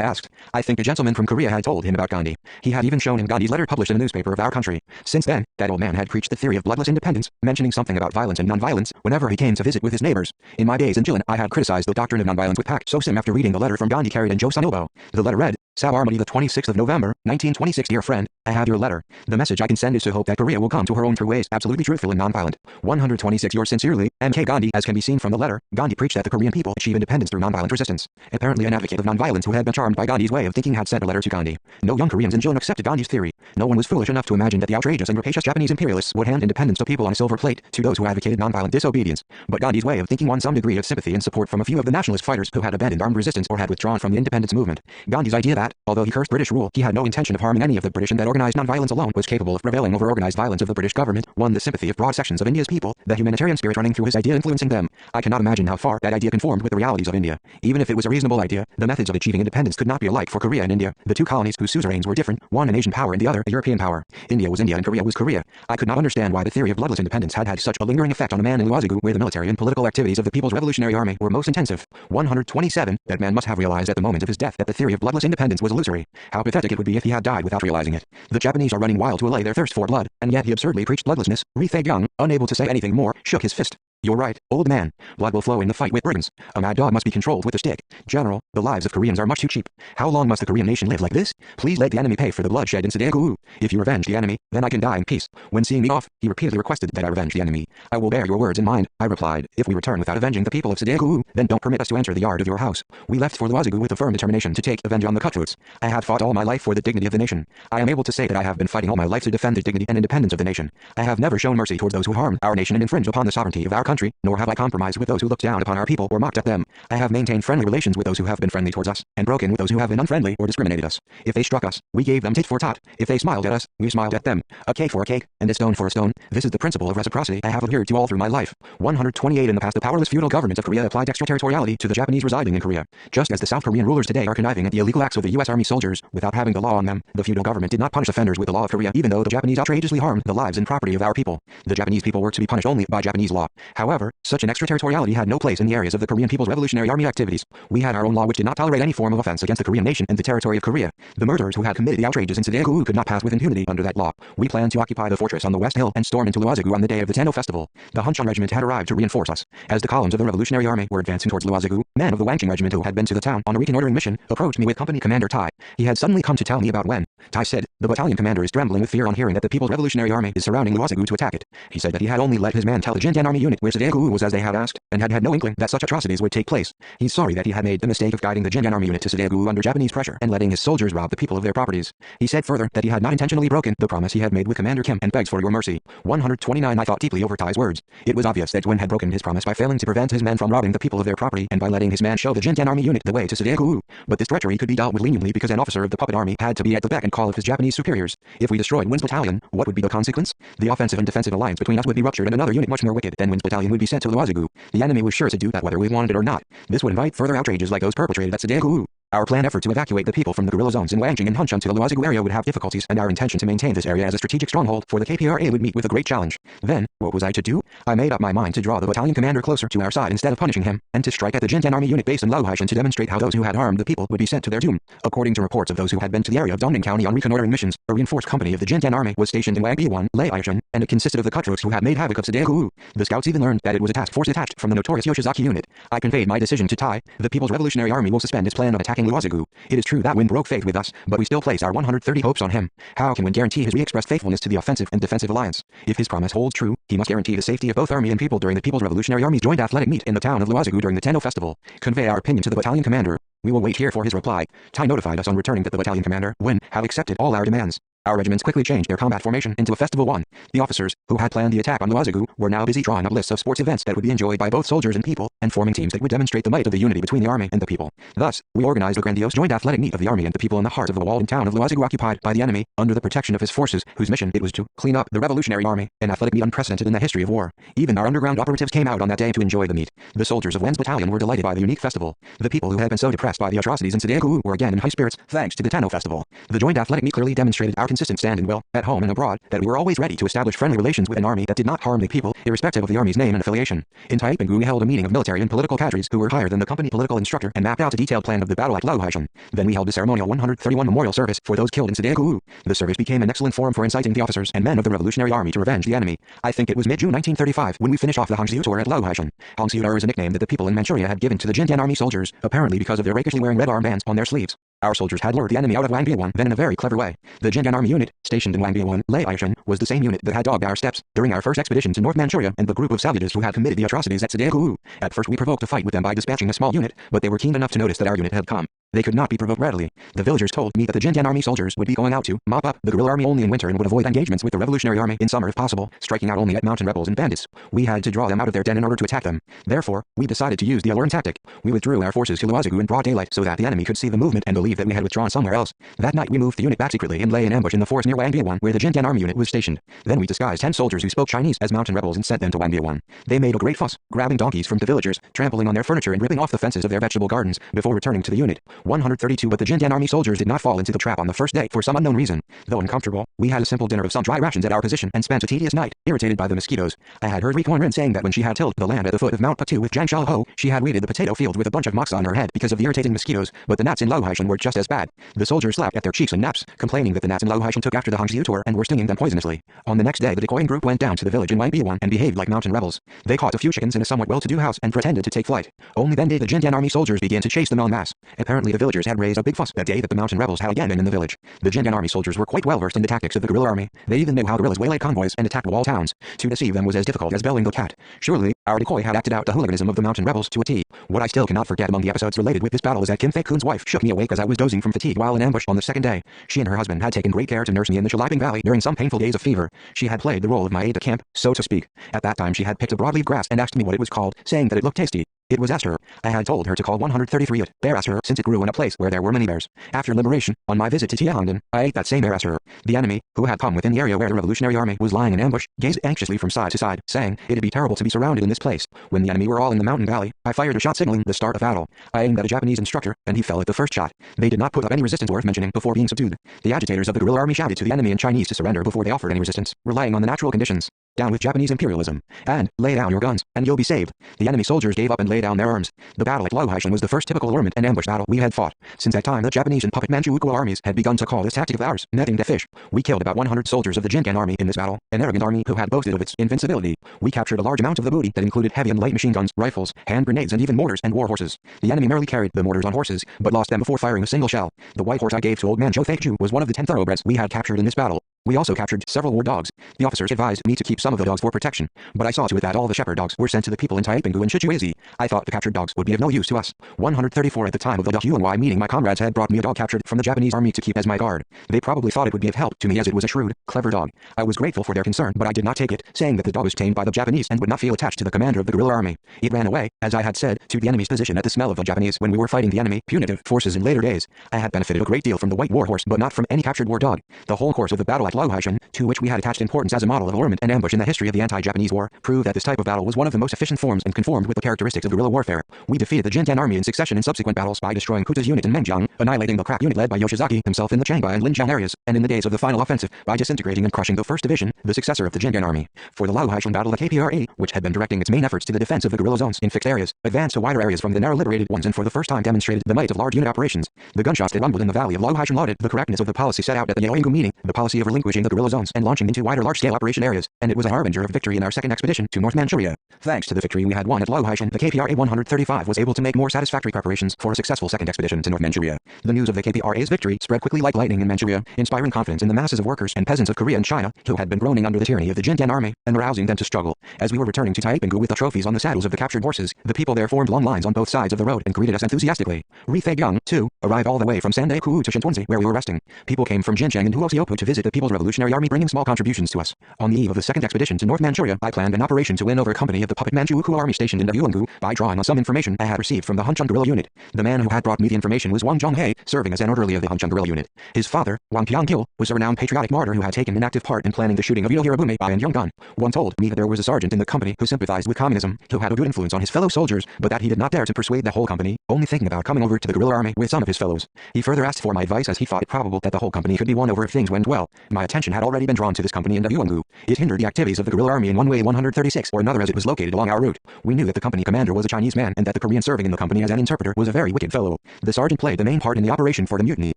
asked. I think a gentleman from Korea had told him about Gandhi. He had even shown him Gandhi's letter published in a newspaper of our country. Since then, that old man had preached the theory of bloodless independence, mentioning something about violence and nonviolence whenever he came to visit with his neighbors. In my days in Jilin, I had criticized the doctrine of nonviolence with Pak So-sim after reading the letter from Gandhi carried in Jo Sun-ilbo. The letter read, Sabarmati, the 26th of November, 1926. Dear friend, I have your letter. The message I can send is to hope that Korea will come to her own true ways, absolutely truthful and nonviolent. 126. Yours sincerely, M.K. Gandhi. As can be seen from the letter, Gandhi preached that the Korean people achieve independence through nonviolent resistance. Apparently an advocate of nonviolence who had been charged charmed by Gandhi's way of thinking, had sent a letter to Gandhi. No young Koreans in Jilin accepted Gandhi's theory. No one was foolish enough to imagine that the outrageous and rapacious Japanese imperialists would hand independence to people on a silver plate to those who advocated nonviolent disobedience. But Gandhi's way of thinking won some degree of sympathy and support from a few of the nationalist fighters who had abandoned armed resistance or had withdrawn from the independence movement. Gandhi's idea that, although he cursed British rule, he had no intention of harming any of the British and that organized nonviolence alone was capable of prevailing over organized violence of the British government, won the sympathy of broad sections of India's people, the humanitarian spirit running through his idea influencing them. I cannot imagine how far that idea conformed with the realities of India. Even if it was a reasonable idea, the methods of achieving independence could not be alike for Korea and India, the two colonies whose suzerains were different, one an Asian power and the other a European power. India was India and Korea was Korea. I could not understand why the theory of bloodless independence had such a lingering effect on a man in Luozigu, where the military and political activities of the People's Revolutionary Army were most intensive. 127. That man must have realized at the moment of his death that the theory of bloodless independence was illusory. How pathetic it would be if he had died without realizing it. The Japanese are running wild to allay their thirst for blood, and yet he absurdly preached bloodlessness. Ri Tae-gyung, unable to say anything more, shook his fist. You're right, old man. Blood will flow in the fight with brigands. A mad dog must be controlled with a stick. General, the lives of Koreans are much too cheap. How long must the Korean nation live like this? Please let the enemy pay for the bloodshed in Sudaegu. If you revenge the enemy, then I can die in peace. When seeing me off, he repeatedly requested that I revenge the enemy. I will bear your words in mind, I replied. If we return without avenging the people of Sudaegu, then don't permit us to enter the yard of your house. We left for Luozigu with a firm determination to take revenge on the cutthroats. I had fought all my life for the dignity of the nation. I am able to say that I have been fighting all my life to defend the dignity and independence of the nation. I have never shown mercy towards those who harmed our nation and infringed upon the sovereignty of our country, nor have I compromised with those who looked down upon our people or mocked at them. I have maintained friendly relations with those who have been friendly towards us, and broken with those who have been unfriendly or discriminated us. If they struck us, we gave them tit for tat. If they smiled at us, we smiled at them. A cake for a cake, and a stone for a stone. This is the principle of reciprocity I have adhered to all through my life. 128. In the past, the powerless feudal government of Korea applied extraterritoriality to the Japanese residing in Korea. Just as the South Korean rulers today are conniving at the illegal acts of the U.S. Army soldiers without having the law on them, the feudal government did not punish offenders with the law of Korea, even though the Japanese outrageously harmed the lives and property of our people. The Japanese people were to be punished only by Japanese law. However, such an extraterritoriality had no place in the areas of the Korean People's Revolutionary Army activities. We had our own law which did not tolerate any form of offense against the Korean nation and the territory of Korea. The murderers who had committed the outrages in Sudaegu could not pass with impunity under that law. We planned to occupy the fortress on the West Hill and storm into Luozigu on the day of the Tenno festival. The Hunchon regiment had arrived to reinforce us. As the columns of the Revolutionary Army were advancing towards Luozigu, men of the Wangching regiment who had been to the town on a reconnoitering mission approached me with Company Commander Tai. He had suddenly come to tell me about when. Tai said, the battalion commander is trembling with fear on hearing that the People's Revolutionary Army is surrounding Luozigu to attack it. He said that he had only let his man tell the Jindan Army unit where Sudaegu was as they had asked, and had had no inkling that such atrocities would take place. He's sorry that he had made the mistake of guiding the Jindan Army unit to Sudaegu under Japanese pressure and letting his soldiers rob the people of their properties. He said further that he had not intentionally broken the promise he had made with Commander Kim and begs for your mercy. 129. I thought deeply over Tai's words. It was obvious that Win had broken his promise by failing to prevent his men from robbing the people of their property and by letting his man show the Jindan Army unit the way to Sudaegu. But this treachery could be dealt with leniently because an officer of the puppet army had to be at the beck and call of his Japanese superiors. If we destroyed Win's battalion, what would be the consequence? The offensive and defensive alliance between us would be ruptured and another unit much more wicked than Win's battalion would be sent to Luozigu. The enemy was sure to do that whether we wanted it or not. This would invite further outrages like those perpetrated at Sudaegu. Our planned effort to evacuate the people from the guerrilla zones in Wangching and Hunchon to the Luozigu area would have difficulties, and our intention to maintain this area as a strategic stronghold for the KPRA would meet with a great challenge. Then, what was I to do? I made up my mind to draw the battalion commander closer to our side instead of punishing him, and to strike at the Jindan Army unit base in Luohaishan to demonstrate how those who had harmed the people would be sent to their doom. According to reports of those who had been to the area of Dongning County on reconnoitering missions, a reinforced company of the Jindan Army was stationed in Wangbi-1, Luohaishan, and it consisted of the cutthroats who had made havoc of Sudaegu. The scouts even learned that it was a task force detached from the notorious Yoshizaki unit. I conveyed my decision to Tai. The People's Revolutionary Army will suspend its plan of attacking Luozigu. It is true that Win broke faith with us, but we still place our 130 hopes on him. How can Win guarantee his re-expressed faithfulness to the offensive and defensive alliance? If his promise holds true, he must guarantee the safety of both army and people during the People's Revolutionary Army's joint athletic meet in the town of Luozigu during the Tenno festival. Convey our opinion to the battalion commander. We will wait here for his reply. Tai notified us on returning that the battalion commander, Win, had accepted all our demands. Our regiments quickly changed their combat formation into a festival one. The officers, who had planned the attack on Luozigu, were now busy drawing up lists of sports events that would be enjoyed by both soldiers and people, and forming teams that would demonstrate the might of the unity between the army and the people. Thus, we organized a grandiose joint athletic meet of the army and the people in the heart of the walled town of Luozigu occupied by the enemy, under the protection of his forces, whose mission it was to clean up the revolutionary army, an athletic meet unprecedented in the history of war. Even our underground operatives came out on that day to enjoy the meet. The soldiers of Wen's battalion were delighted by the unique festival. The people who had been so depressed by the atrocities in Sudaegu were again in high spirits, thanks to the Tenno festival. The joint athletic meet clearly demonstrated our consistent stand and will, at home and abroad, that we were always ready to establish friendly relations with an army that did not harm the people, irrespective of the army's name and affiliation. In Taipinggu we held a meeting of military and political cadres who were higher than the company political instructor and mapped out a detailed plan of the battle at Luohaishan. Then we held a ceremonial 131 memorial service for those killed in Sudaegu. The service became an excellent forum for inciting the officers and men of the Revolutionary Army to revenge the enemy. I think it was mid-June 1935 when we finished off the Hongxiu tour at Luohaishan. Hongxiu is a nickname that the people in Manchuria had given to the Jindan Army soldiers, apparently because of their rakishly wearing red armbands on their sleeves. Our soldiers had lured the enemy out of Wangbi-1 then in a very clever way. The Jindan Army unit, stationed in Wangbi-1, Luohaishan, was the same unit that had dogged our steps during our first expedition to North Manchuria and the group of savages who had committed the atrocities at Sudaegu. At first we provoked a fight with them by dispatching a small unit, but they were keen enough to notice that our unit had come. They could not be provoked readily. The villagers told me that the Jinjian army soldiers would be going out to mop up the guerrilla army only in winter and would avoid engagements with the revolutionary army in summer if possible, striking out only at mountain rebels and bandits. We had to draw them out of their den in order to attack them. Therefore, we decided to use the alluring tactic. We withdrew our forces to Luozigu in broad daylight so that the enemy could see the movement and believe that we had withdrawn somewhere else. That night we moved the unit back secretly and lay in ambush in the forest near Wangbiawan where the Jinjian army unit was stationed. Then we disguised 10 soldiers who spoke Chinese as mountain rebels and sent them to Wangbiawan. They made a great fuss, grabbing donkeys from the villagers, trampling on their furniture and ripping off the fences of their vegetable gardens before returning to the unit. 132 But the Jinjian army soldiers did not fall into the trap on the first day for some unknown reason. Though uncomfortable, we had a simple dinner of some dry rations at our position and spent a tedious night, irritated by the mosquitoes. I had heard Ri Kuan-rin saying that when she had tilled the land at the foot of Mount Patu with Zhang Xiaoho, she had weeded the potato field with a bunch of moxa on her head because of the irritating mosquitoes, but the gnats in Luohaishan were just as bad. The soldiers slapped at their cheeks and naps, complaining that the gnats in Luohaishan took after the Hangzhou tour and were stinging them poisonously. On the next day the decoying group went down to the village in Wangbiawan and behaved like mountain rebels. They caught a few chickens in a somewhat well-to-do house and pretended to take flight. Only then did the Jinjian army soldiers begin to chase them en masse. Apparently the villagers had raised a big fuss that day that the mountain rebels had again been in the village. The Jinjian army soldiers were quite well versed in the tactics of the guerrilla army. They even knew how guerrillas waylaid convoys and attacked wall towns. To deceive them was as difficult as belling the cat. Surely, our decoy had acted out the hooliganism of the mountain rebels to a T. What I still cannot forget among the episodes related with this battle is that Kim Fei-kun's wife shook me awake as I was dozing from fatigue while in ambush on the second day. She and her husband had taken great care to nurse me in the Shaliping Valley during some painful days of fever. She had played the role of my aide-de-camp, so to speak. At that time she had picked a broadleaf grass and asked me what it was called, saying that it looked tasty. It was aster. I had told her to call 133 it bear aster since it grew in a place where there were many bears. After liberation, on my visit to Tiananmen, I ate that same bear aster. The enemy, who had come within the area where the revolutionary army was lying in ambush, gazed anxiously from side to side, saying, "It'd be terrible to be surrounded in this place." When the enemy were all in the mountain valley, I fired a shot signaling the start of battle. I aimed at a Japanese instructor, and he fell at the first shot. They did not put up any resistance worth mentioning before being subdued. The agitators of the guerrilla army shouted to the enemy in Chinese to surrender before they offered any resistance, relying on the natural conditions. Down with Japanese imperialism, and lay down your guns, and you'll be saved. The enemy soldiers gave up and lay down their arms. The battle at Luohaishan was the first typical allurement and ambush battle we had fought. Since that time the Japanese and puppet Manchukuo armies had begun to call this tactic of ours netting the fish. We killed about 100 soldiers of the Jinjian army in this battle, an arrogant army who had boasted of its invincibility. We captured a large amount of the booty that included heavy and light machine guns, rifles, hand grenades and even mortars and war horses. The enemy merely carried the mortars on horses, but lost them before firing a single shell. The white horse I gave to old man Zhou Feiju was one of the 10 thoroughbreds we had captured in this battle. We also captured several war dogs. The officers advised me to keep some of the dogs for protection, but I saw to it that all the shepherd dogs were sent to the people in Taipinggu and Shichuizi. I thought the captured dogs would be of no use to us. 134 At the time of the Yuanwai meeting my comrades had brought me a dog captured from the Japanese army to keep as my guard. They probably thought it would be of help to me as it was a shrewd, clever dog. I was grateful for their concern, but I did not take it, saying that the dog was tamed by the Japanese and would not feel attached to the commander of the guerrilla army. It ran away, as I had said, to the enemy's position at the smell of the Japanese when we were fighting the enemy punitive forces in later days. I had benefited a great deal from the white war horse, but not from any captured war dog. The whole course of the battle at Luohaishan, to which we had attached importance as a model of allurement and ambush in the history of the anti-Japanese war, proved that this type of battle was one of the most efficient forms and conformed with the characteristics of guerrilla warfare. We defeated the Jinjian army in succession in subsequent battles by destroying Kuta's unit in Menjiang, annihilating the crack unit led by Yoshizaki himself in the Changba and Linjiang areas, and in the days of the final offensive, by disintegrating and crushing the 1st Division, the successor of the Jinjian army. For the Luohaishan battle the KPRA, which had been directing its main efforts to the defense of the guerrilla zones in fixed areas, advanced to wider areas from the narrow liberated ones and for the first time demonstrated the might of large unit operations. The gunshots that rumbled in the valley of Luohaishan lauded the correctness of the policy set out at the Yaoyingu meeting, the policy of relinquishing the guerrilla zones and launching into wider large-scale operation areas, and it was a harbinger of victory in our second expedition to North Manchuria. Thanks to the victory we had won at Luohaishan, the KPRA 135 was able to make more satisfactory preparations for a successful second expedition to North Manchuria. The news of the KPRA's victory spread quickly like lightning in Manchuria, inspiring confidence in the masses of workers and peasants of Korea and China, who had been groaning under the tyranny of the Jinjian army, and rousing them to struggle. As we were returning to Taipinggu with the trophies on the saddles of the captured horses, the people there formed long lines on both sides of the road and greeted us enthusiastically. Ri Feigyang, too, arrived all the way from Sandaikuu to Shintunzi, where we were resting. People came from Jinjiang and Huosiopu to visit the People's Revolutionary Army, bringing small contributions to us. On the eve of the second expedition to North Manchuria, I planned an operation to win over a company of the puppet Manchukuo army stationed in Yuangu by drawing on some information I had received from the Hunchun guerrilla unit. The man who had brought me the information was Wang Zhonghei, serving as an orderly of the Hunchun guerrilla unit. His father, Wang Pianggil, was a renowned patriotic martyr who had taken an active part in planning the shooting of Ito Hirabume by and Yonggun. One told me that there was a sergeant in the company who sympathized with communism, who had a good influence on his fellow soldiers, but that he did not dare to persuade the whole company, only thinking about coming over to the guerrilla army with some of his fellows. He further asked for my advice as he thought it probable that the whole company could be won over if things went well. My attention had already been drawn to this company in Yuangu. It hindered the activities of the guerrilla army in one way 136 or another as it was located along our route. We knew that the company commander was a Chinese man and that the Korean serving in the company as an interpreter was a very wicked fellow. The sergeant played the main part in the operation for the mutiny.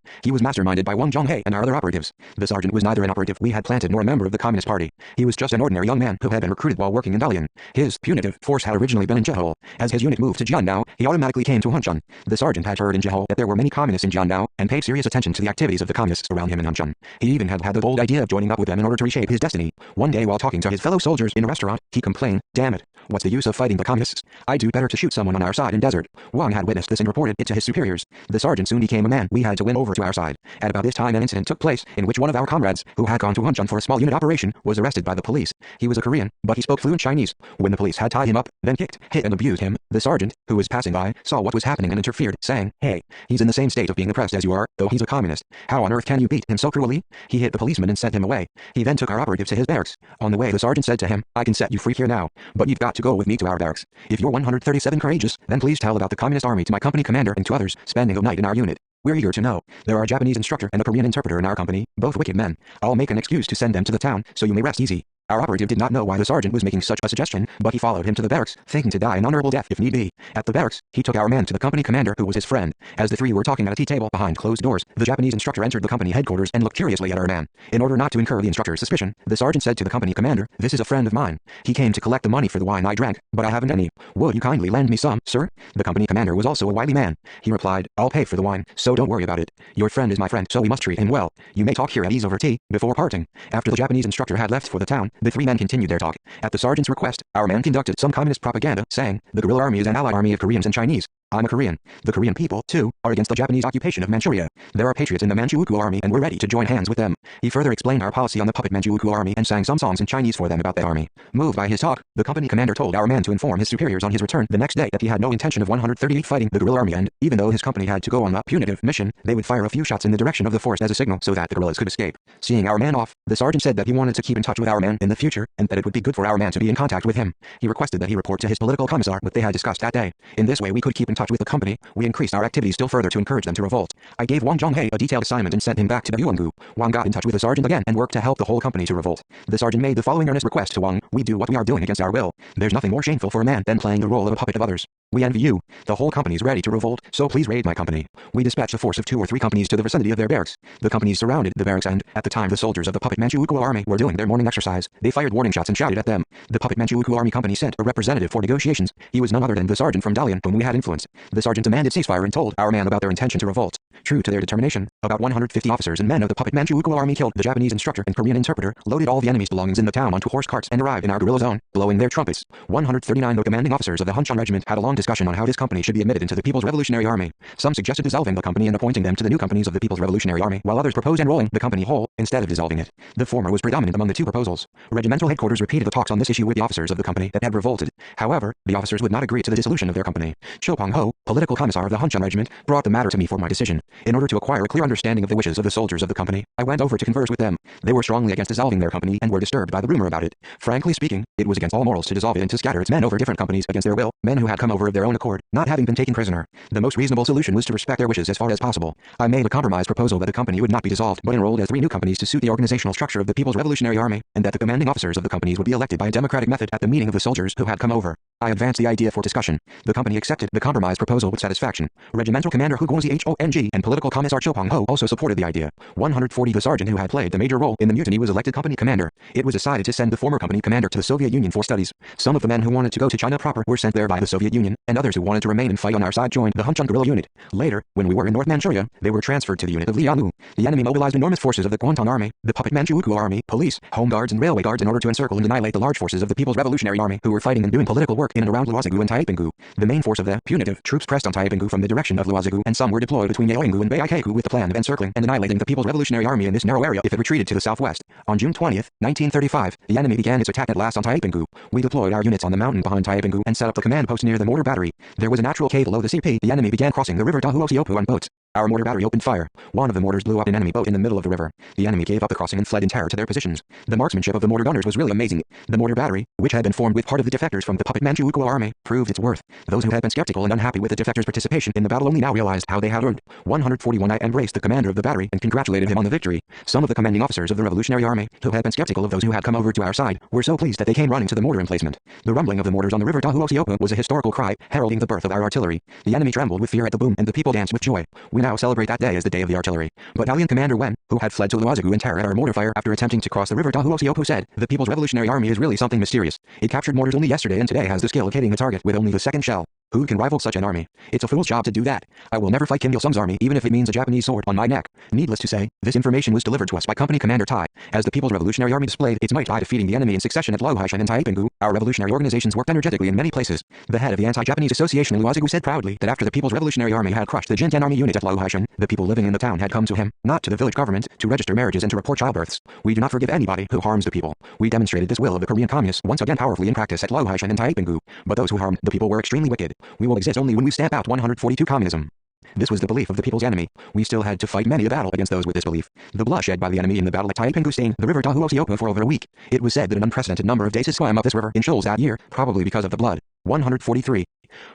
He was masterminded by Wang Zhonghei and our other operatives. The sergeant was neither an operative we had planted nor a member of the Communist Party. He was just an ordinary young man who had been recruited while working in Dalian. His punitive force had originally been in Jehol. As his unit moved to Jiandao, he automatically came to Hunchun. The sergeant had heard in Jehol that there were many communists in Jiandao and paid serious attention to the activities of the communists around him in Hunchun. He even had the bold idea of joining up with them in order to reshape his destiny. One day while talking to his fellow soldiers in a restaurant, he complained, "Damn it, What's the use of fighting the communists? I'd do better to shoot someone on our side in desert. Wang had witnessed this and reported it to his superiors. The sergeant soon became a man we had to win over to our side. At about this time an incident took place in which one of our comrades, who had gone to Hunchun for a small unit operation, was arrested by the police. He was a Korean, but he spoke fluent Chinese. When the police had tied him up, then kicked, hit and abused him, the sergeant, who was passing by, saw what was happening and interfered, saying, "Hey, he's in the same state of being oppressed as you are, though he's a communist. How on earth can you beat him so cruelly?" He hit the policeman and sent him away. He then took our operative to his barracks. On the way the sergeant said to him, "I can set you free here now, but you've got to go with me to our barracks. If you're 137 courageous, then please tell about the communist army to my company commander and to others spending the night in our unit. We're eager to know. There are a Japanese instructor and a Korean interpreter in our company, both wicked men. I'll make an excuse to send them to the town, so you may rest easy." Our operative did not know why the sergeant was making such a suggestion, but he followed him to the barracks, thinking to die an honorable death if need be. At the barracks, he took our man to the company commander who was his friend. As the three were talking at a tea table behind closed doors, the Japanese instructor entered the company headquarters and looked curiously at our man. In order not to incur the instructor's suspicion, the sergeant said to the company commander, "This is a friend of mine. He came to collect the money for the wine I drank, but I haven't any. Would you kindly lend me some, sir?" The company commander was also a wily man. He replied, "I'll pay for the wine, so don't worry about it. Your friend is my friend, so we must treat him well. You may talk here at ease over tea." Before parting, after the Japanese instructor had left for the town, the three men continued their talk. At the sergeant's request, our man conducted some communist propaganda, saying, "The guerrilla army is an allied army of Koreans and Chinese. I'm a Korean. The Korean people, too, are against the Japanese occupation of Manchuria. There are patriots in the Manchukuo army and we're ready to join hands with them." He further explained our policy on the puppet Manchukuo army and sang some songs in Chinese for them about that army. Moved by his talk, the company commander told our man to inform his superiors on his return the next day that he had no intention of 138 fighting the guerrilla army, and, even though his company had to go on a punitive mission, they would fire a few shots in the direction of the forest as a signal so that the guerrillas could escape. Seeing our man off, the sergeant said that he wanted to keep in touch with our man in the future, and that it would be good for our man to be in contact with him. He requested that he report to his political commissar what they had discussed that day. In this way we could keep in touch with the company. We increased our activities still further to encourage them to revolt. I gave Wang Zhonghe a detailed assignment and sent him back to Uongu. Wang got in touch with the sergeant again and worked to help the whole company to revolt. The sergeant made the following earnest request to Wang: "We do what we are doing against our will. There's nothing more shameful for a man than playing the role of a puppet of others. We envy you. The whole company's ready to revolt, so please raid my company." We dispatched a force of 2 or 3 companies to the vicinity of their barracks. The companies surrounded the barracks and, at the time the soldiers of the puppet Manchukuo army were doing their morning exercise, they fired warning shots and shouted at them. The puppet Manchukuo army company sent a representative for negotiations. He was none other than the sergeant from Dalian whom we had influenced. The sergeant demanded ceasefire and told our man about their intention to revolt. True to their determination, about 150 officers and men of the puppet Manchukuo army killed the Japanese instructor and Korean interpreter, loaded all the enemy's belongings in the town onto horse carts and arrived in our guerrilla zone, blowing their trumpets. 139 of the commanding officers of the Hunchun regiment had a long discussion on how this company should be admitted into the People's Revolutionary Army. Some suggested dissolving the company and appointing them to the new companies of the People's Revolutionary Army, while others proposed enrolling the company whole, instead of dissolving it. The former was predominant among the two proposals. Regimental headquarters repeated the talks on this issue with the officers of the company that had revolted. However, the officers would not agree to the dissolution of their company. Cho Pong-ho, political commissar of the Hunchun regiment, brought the matter to me for my decision. In order to acquire a clear understanding of the wishes of the soldiers of the company, I went over to converse with them. They were strongly against dissolving their company and were disturbed by the rumor about it. Frankly speaking, it was against all morals to dissolve it and to scatter its men over different companies against their will, men who had come over of their own accord, not having been taken prisoner. The most reasonable solution was to respect their wishes as far as possible. I made a compromise proposal that the company would not be dissolved but enrolled as 3 new companies to suit the organizational structure of the People's Revolutionary Army, and that the commanding officers of the companies would be elected by a democratic method at the meeting of the soldiers who had come over. I advanced the idea for discussion. The company accepted the compromise proposal with satisfaction. Regimental Commander Hu Guangzi Hong and Political Commissar Cho Pong-ho also supported the idea. 140 The sergeant who had played the major role in the mutiny was elected company commander. It was decided to send the former company commander to the Soviet Union for studies. Some of the men who wanted to go to China proper were sent there by the Soviet Union, and others who wanted to remain and fight on our side joined the Hunchun guerrilla unit. Later, when we were in North Manchuria, they were transferred to the unit of Lianu. The enemy mobilized enormous forces of the Guangdong army, the puppet Manchukuo army, police, home guards and railway guards in order to encircle and annihilate the large forces of the People's Revolutionary Army who were fighting and doing political work in and around Luozigu and Taipinggu. The main force of the punitive troops pressed on Taipinggu from the direction of Luozigu, and some were deployed between Yaoyinggu and Baikegu with the plan of encircling and annihilating the People's Revolutionary Army in this narrow area if it retreated to the southwest. On June 20, 1935, the enemy began its attack at last on Taipinggu. We deployed our units on the mountain behind Taipinggu and set up the command post near the mortar battery. There was a natural cave below the CP. The enemy began crossing the river Dahuosiopu on boats. Our mortar battery opened fire. One of the mortars blew up an enemy boat in the middle of the river. The enemy gave up the crossing and fled in terror to their positions. The marksmanship of the mortar gunners was really amazing. The mortar battery, which had been formed with part of the defectors from the puppet Manchukuo army, proved its worth. Those who had been skeptical and unhappy with the defectors' participation in the battle only now realized how they had earned. 141 I embraced the commander of the battery and congratulated him on the victory. Some of the commanding officers of the Revolutionary Army, who had been skeptical of those who had come over to our side, were so pleased that they came running to the mortar emplacement. The rumbling of the mortars on the river Dahuosiopu was a historical cry, heralding the birth of our artillery. The enemy trembled with fear at the boom, and the people danced with joy. We now celebrate that day as the day of the artillery. Battalion Commander Wen, who had fled to Luozigu in terror at our mortar fire after attempting to cross the river Dahuosiopu, said, "The People's Revolutionary Army is really something mysterious. It captured mortars only yesterday and today has the skill of hitting a target with only the second shell." Who can rival such an army? It's a fool's job to do that. I will never fight Kim Il-sung's army even if it means a Japanese sword on my neck. Needless to say, this information was delivered to us by Company Commander Tai. As the People's Revolutionary Army displayed its might by defeating the enemy in succession at Luohaishan and Taipinggu, our revolutionary organizations worked energetically in many places. The head of the Anti-Japanese Association in Luozigu said proudly that after the People's Revolutionary Army had crushed the Jinten Army unit at Luohaishan, the people living in the town had come to him, not to the village government, to register marriages and to report childbirths. We do not forgive anybody who harms the people. We demonstrated this will of the Korean communists once again powerfully in practice at Luohaishan and Taipinggu, but those who harmed the people were extremely wicked. We will exist only when we stamp out 142 communism. This was the belief of the people's enemy. We still had to fight many a battle against those with this belief. The blood shed by the enemy in the battle at Taipinggu stained the river Dahuosiopo for over a week. It was said that an unprecedented number of days swam up this river in shoals that year, probably because of the blood. 143.